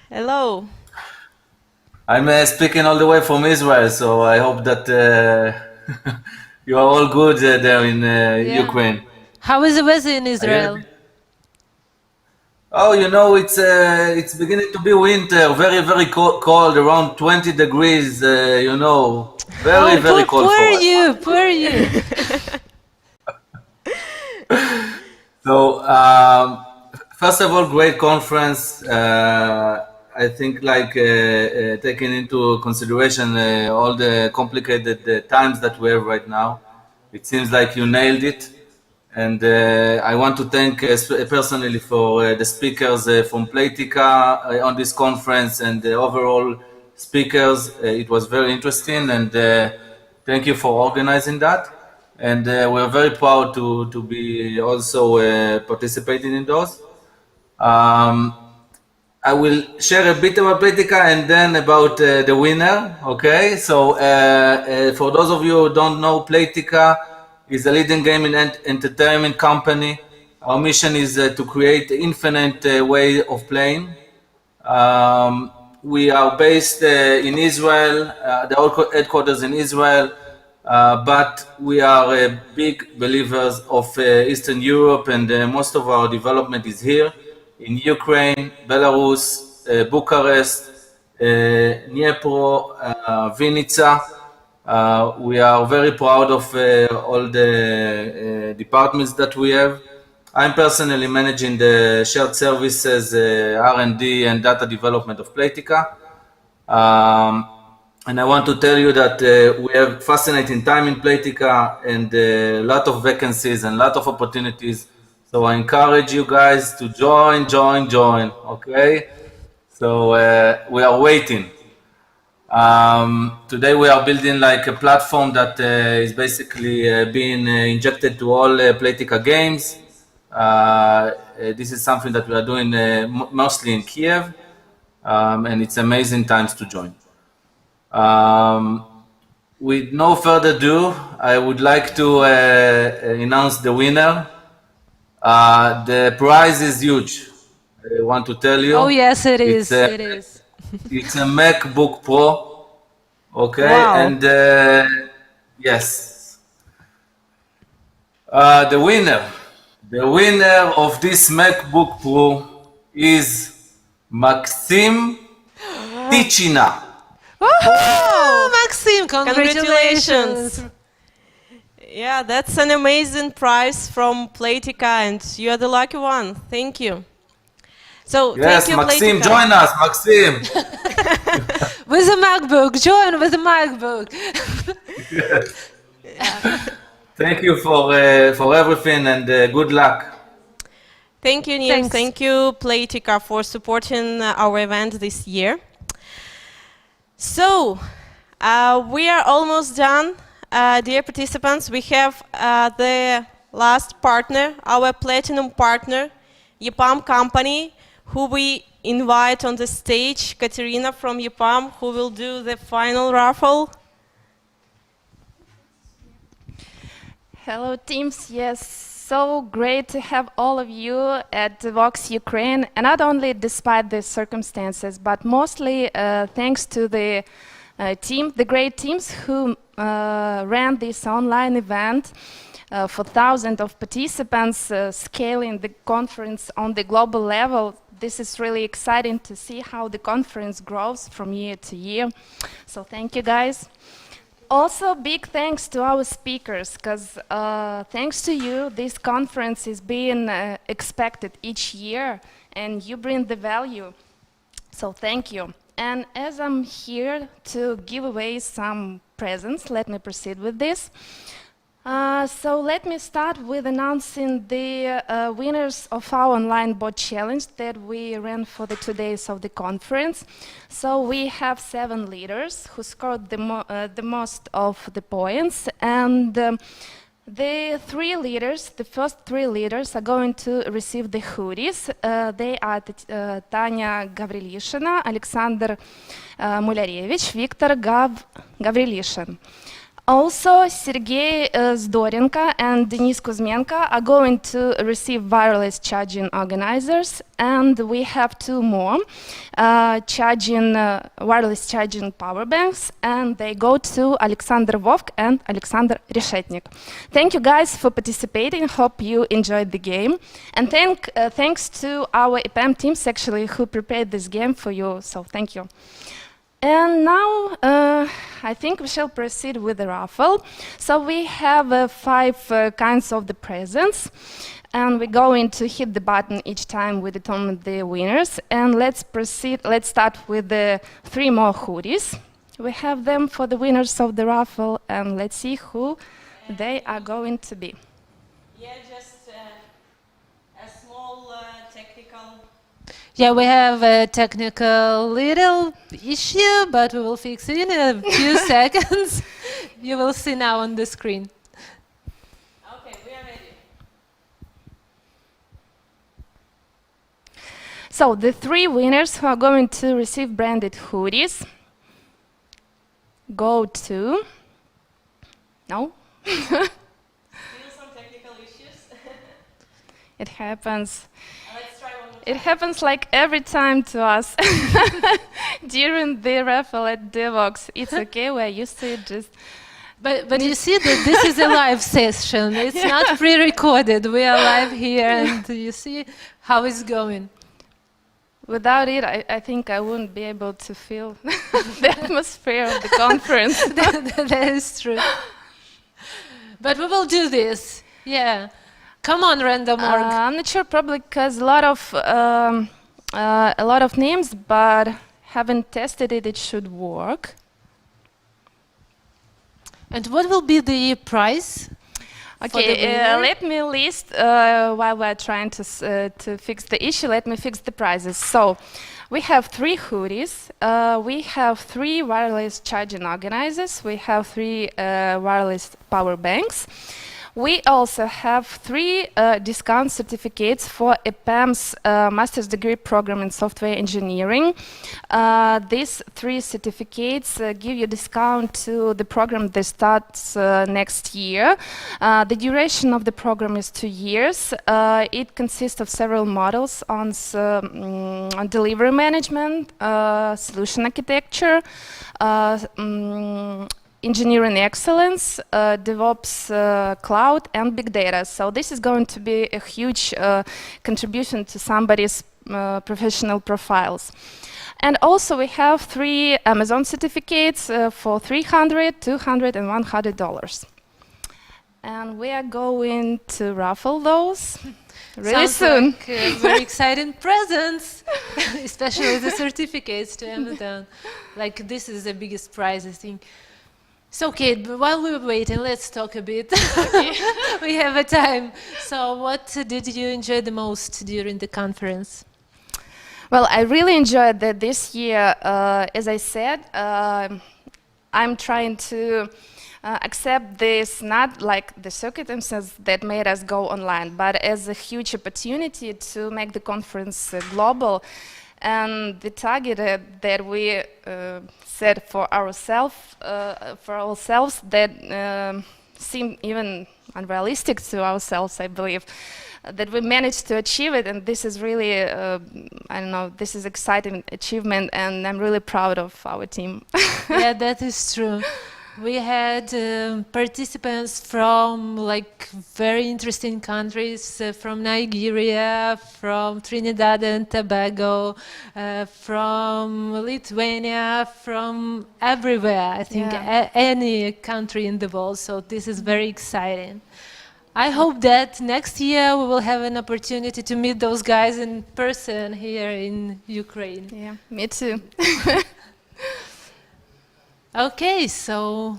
Hello. I'm speaking all the way from Israel, so I hope that you are all good there in Ukraine. How is the weather in Israel? Oh, it's beginning to be winter, very, very cold, around 20 degrees, very cold for us. Poor you. So, first of all, great conference. I think taking into consideration all the complicated times that we have right now, it seems like you nailed it. And I want to thank personally for the speakers from Playtika on this conference and the overall speakers. It was very interesting, and thank you for organizing that. And we're very proud to be also participating in those. I will share a bit about Playtika and then about the winner. Okay, so for those of you who don't know, Playtika is a leading gaming and entertainment company. Our mission is to create an infinite way of playing. We are based in Israel, the headquarters in Israel, but we are big believers of Eastern Europe, and most of our development is here in Ukraine, Belarus, Bucharest, Dnipro, Vinica. We are very proud of all the departments that we have. I'm personally managing the shared services, R&D and data development of Playtika. And I want to tell you that we have fascinating time in Playtika and a lot of vacancies and a lot of opportunities. So I encourage you guys to join, okay? So we are waiting. Today we are building like a platform that is basically being injected to all Playtika games. This is something that we are doing mostly in Kiev, and it's amazing times to join. With no further ado, I would like to announce the winner. The prize is huge. I want to tell you. Oh yes, it is. It is. It's a MacBook Pro. Okay, wow. And yes, the winner of this MacBook Pro is Maxim Tichina. Woohoo! Maxim, congratulations! Yeah, that's an amazing prize from Playtika, and you are the lucky one. Thank you. So, yes, thank you, Maxim, Playtika. join us, Maxim. With a MacBook, join with a MacBook. Yes. Thank you for everything, and good luck. Thank you, Nir. Thank you, Playtika, for supporting our event this year. So, we are almost done, dear participants. We have the last partner, our platinum partner, EPAM company, who we invite on the stage, Katerina from EPAM, who will do the final raffle. Hello, teams. Yes. So great to have all of you at Devoxx Ukraine, and not only despite the circumstances, but mostly thanks to the team, the great teams who ran this online event for thousands of participants, scaling the conference on the global level. This is really exciting to see how the conference grows from year to year. So thank you, guys. Also, big thanks to our speakers, because thanks to you, this conference is being expected each year, and you bring the value. So thank you. And as I'm here to give away some presents, let me proceed with this. So let me start with announcing the winners of our online bot challenge that we ran for the 2 days of the conference. So we have 7 leaders who scored the most of the points, and the 3 leaders, the first 3 leaders, are going to receive the hoodies. They are Tanya Gavrilishina, Alexander Mularevich, Viktor Gavrilishin. Also, Sergey Zdorenko and Denis Kuzmenko are going to receive wireless charging organizers, and we have 2 more wireless charging power banks, and they go to Alexander Vovk and Alexander Reshetnik. Thank you guys for participating. Hope you enjoyed the game, and thanks to our EPAM teams actually who prepared this game for you. So thank you. And now I think we shall proceed with the raffle. So we have 5 kinds of the presents, and we're going to hit the button each time we determine the winners. And let's proceed. Let's start with the 3 more hoodies. We have them for the winners of the raffle, and let's see who they are going to be. Yeah, just a small technical. Yeah, we have a technical little issue, but we will fix it in a few seconds. You will see now on the screen. Okay, we are ready. So the 3 winners who are going to receive branded hoodies go to... No? Still some technical issues. It happens. Let's try one more time. It happens like every time to us during the raffle at Devoxx. It's okay, we're used to it. Just. But you see that this is a live session. It's not pre-recorded. We are live here, and you see how it's going. Without it, I think I wouldn't be able to feel the atmosphere of the conference. That is true. But we will do this. Yeah. Come on, random org. I'm not sure, probably because a lot of names, but haven't tested it. It should work. And what will be the price? Okay, let me list while we're trying to fix the issue. Let me fix the prices. So, we have 3 hoodies. We have 3 wireless charging organizers. We have 3 wireless power banks. We also have 3 discount certificates for EPAM's master's degree program in software engineering. These 3 certificates give you discount to the program that starts next year. The duration of the program is 2 years. It consists of several modules on delivery management, solution architecture, engineering excellence, DevOps, cloud, and big data. So this is going to be a huge contribution to somebody's professional profiles. And also we have 3 Amazon certificates for $300, $200, and $100. And we are going to raffle those really soon. Like, very exciting presents, especially the certificates to Amazon. Like, this is the biggest prize, I think. So, Kate, while we're waiting, let's talk a bit. Okay. We have a time. So, what did you enjoy the most during the conference? Well, I really enjoyed that this year. As I said, I'm trying to accept this not like the circumstances that made us go online, but as a huge opportunity to make the conference global. And the target that we set for ourselves that seemed even unrealistic to ourselves, I believe, that we managed to achieve it, and this is really, I don't know, this is exciting achievement, and I'm really proud of our team. Yeah, that is true. We had participants from like very interesting countries, from Nigeria, from Trinidad and Tobago, from Lithuania, from everywhere, I think, any country in the world. So this is very exciting. I hope that next year we will have an opportunity to meet those guys in person here in Ukraine. Yeah, me too. Okay, so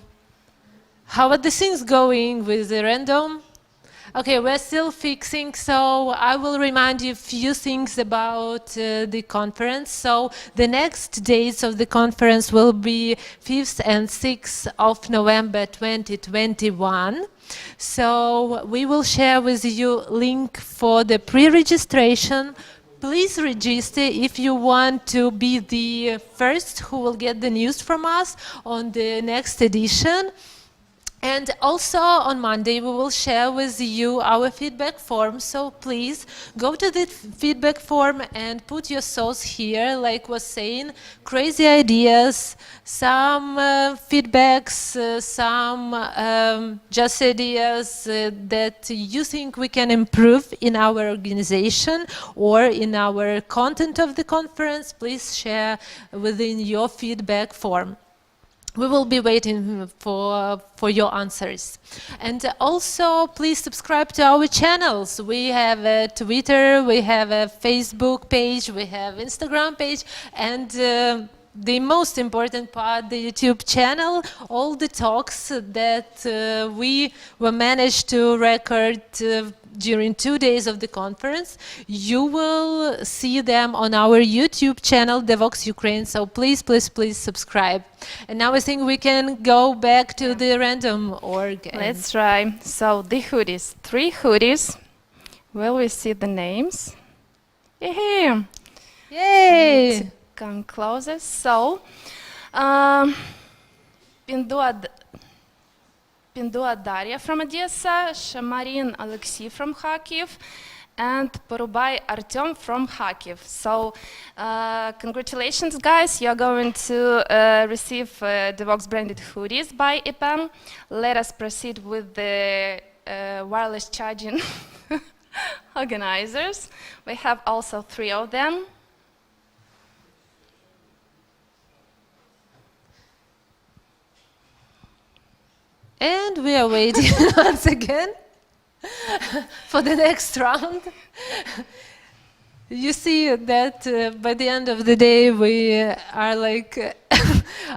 how are the things going with the random? Okay, we're still fixing, so I will remind you a few things about the conference. So the next dates of the conference will be 5th and 6th of November 2021. So we will share with you link for the pre-registration. Please register if you want to be the first who will get the news from us on the next edition. And also on Monday, we will share with you our feedback form. So please go to the feedback form and put your thoughts here, like was saying, crazy ideas, some feedbacks, some just ideas that you think we can improve in our organization or in our content of the conference. Please share within your feedback form. We will be waiting for your answers. And also, please subscribe to our channels. We have a Twitter, we have a Facebook page, we have Instagram page, and the most important part, the YouTube channel, all the talks that we were managed to record during 2 days of the conference. You will see them on our YouTube channel, Devoxx Ukraine, so please, please, please subscribe. And now I think we can go back to the random org. Let's try. So the hoodies, 3 hoodies. Will we see the names? Yay! Yay! Come closer. So, Pindua Daria from Odessa, Shamarin Alexei from Kharkiv, and Porubai Artyom from Kharkiv. So, congratulations, guys! You're going to receive Devoxx branded hoodies by EPAM. Let us proceed with the wireless charging organizers. We have also 3 of them. And we are waiting once again for the next round. You see that by the end of the day we are like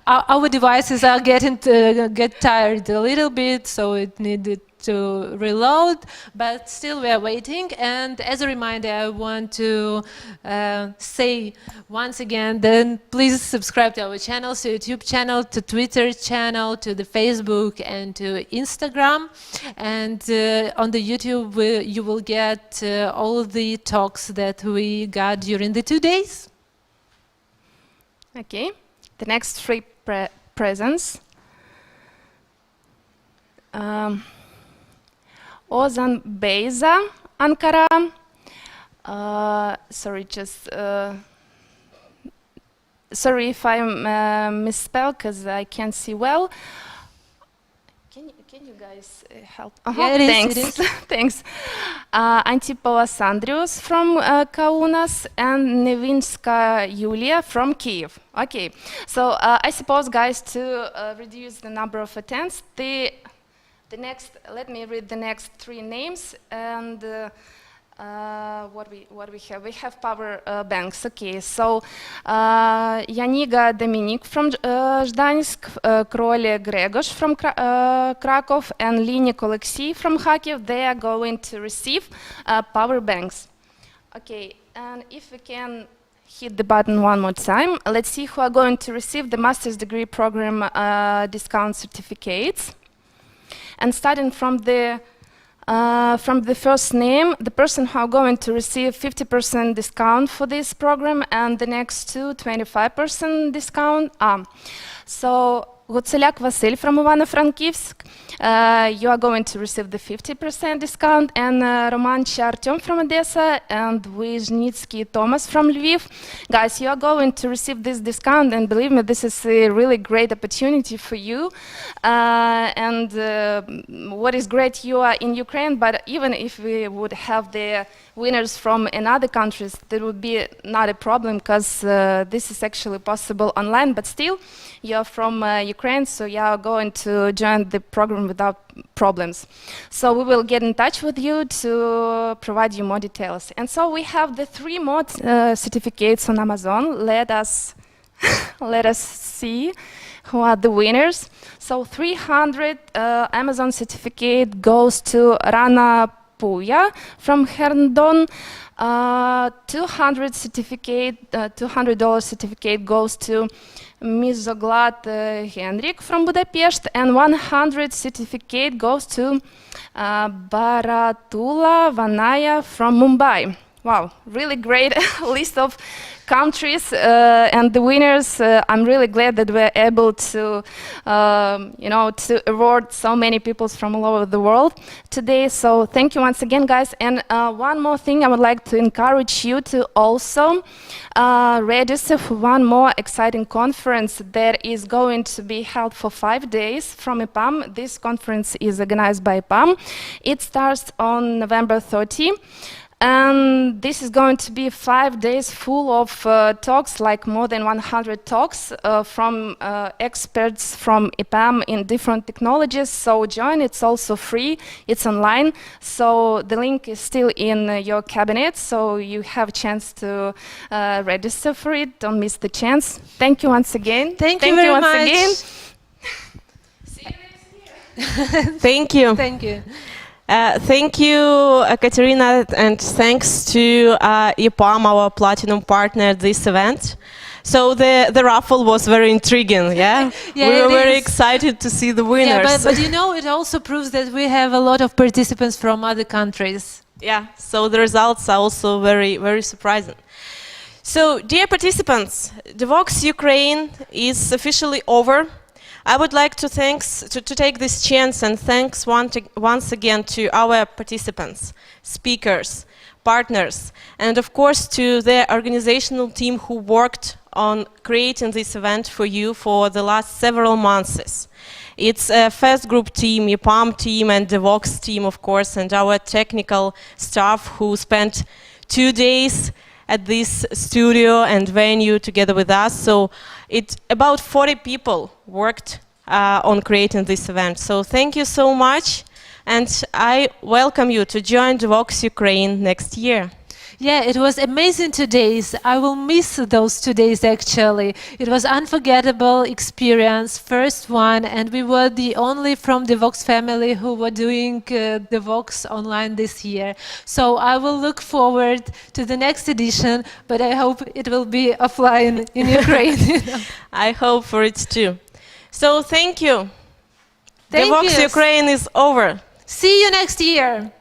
our devices are getting get tired a little bit, so it needed to reload, but still we are waiting. And as a reminder, I want to say once again, then please subscribe to our channels, to YouTube channel, to Twitter channel, to the Facebook and to Instagram. And on the YouTube, you will get all the talks that we got during the 2 days. Okay, the next 3 presents. Ozan Beyza, Ankara. Sorry, just sorry if I misspell because I can't see well. Can you guys help? Yeah, it thanks. is. Thanks. Antipolas Andrius from Kaunas and Nevinska Yulia from Kiev. Okay, so I suppose, guys, to reduce the number of attempts, let me read the next 3 names and what we have. We have power banks. Okay, so Janiga Dominic from Zhdansk, Krole Gregos from Krakow, and Linik Alexei from Kharkiv. They are going to receive power banks. Okay, and if we can hit the button one more time, let's see who are going to receive the master's degree program discount certificates. And starting from the first name, the person who are going to receive 50% discount for this program, and the next 2, 25% discount. So Гуцуляк Vasil from Ivano-Frankivsk. You are going to receive the 50% discount, and Romancha Artyom from Odessa and Wisnitsky Thomas from Lviv. Guys, you are going to receive this discount, and believe me, this is a really great opportunity for you. What is great, you are in Ukraine, but even if we would have the winners from another countries, there would be not a problem, because this is actually possible online, but still, you are from Ukraine, so you are going to join the program without problems. So we will get in touch with you to provide you more details. And so we have the 3 more certificates on Amazon. Let us see who are the winners. So 300 Amazon certificate goes to Rana Puya from Herndon. $200 certificate goes to Mizoglad Henrik from Budapest, and 100 certificate goes to Baratula Vanaya from Mumbai. Wow, really great list of countries and the winners. I'm really glad that we're able to, to award so many people from all over the world today. So thank you once again, guys. And one more thing, I would like to encourage you to also register for one more exciting conference that is going to be held for 5 days from EPAM. This conference is organized by EPAM. It starts on November 30. And this is going to be 5 days full of talks, like more than 100 talks from experts from EPAM in different technologies. So join, it's also free, it's online. So the link is still in your cabinet, so you have a chance to register for it. Don't miss the chance. Thank you once again. Thank you very much. Again. See you next year. Thank you. Thank you. Thank you, Katerina, and thanks to EPAM, our platinum partner at this event. So the raffle was very intriguing, yeah? Yeah, we were very is. excited to see the winners. Yeah, but you know, it also proves that we have a lot of participants from other countries. Yeah, so the results are also very, very surprising. So, dear participants, Devoxx Ukraine is officially over. I would like to take this chance and thanks once again to our participants, speakers, partners, and of course to the organizational team who worked on creating this event for you for the last several months. It's a FAST Group team, EPAM team, and Devoxx team, of course, and our technical staff who spent 2 days at this studio and venue together with us. So about 40 people worked on creating this event. So thank you so much, and I welcome you to join Devoxx Ukraine next year. Yeah, it was amazing 2 days. I will miss those 2 days actually. It was unforgettable experience, first one, and we were the only from the Devoxx family who were doing Devoxx online this year. So I will look forward to the next edition, but I hope it will be offline in Ukraine. I hope for it too. So thank you. Thank Devoxx you. Ukraine is over. See you next year.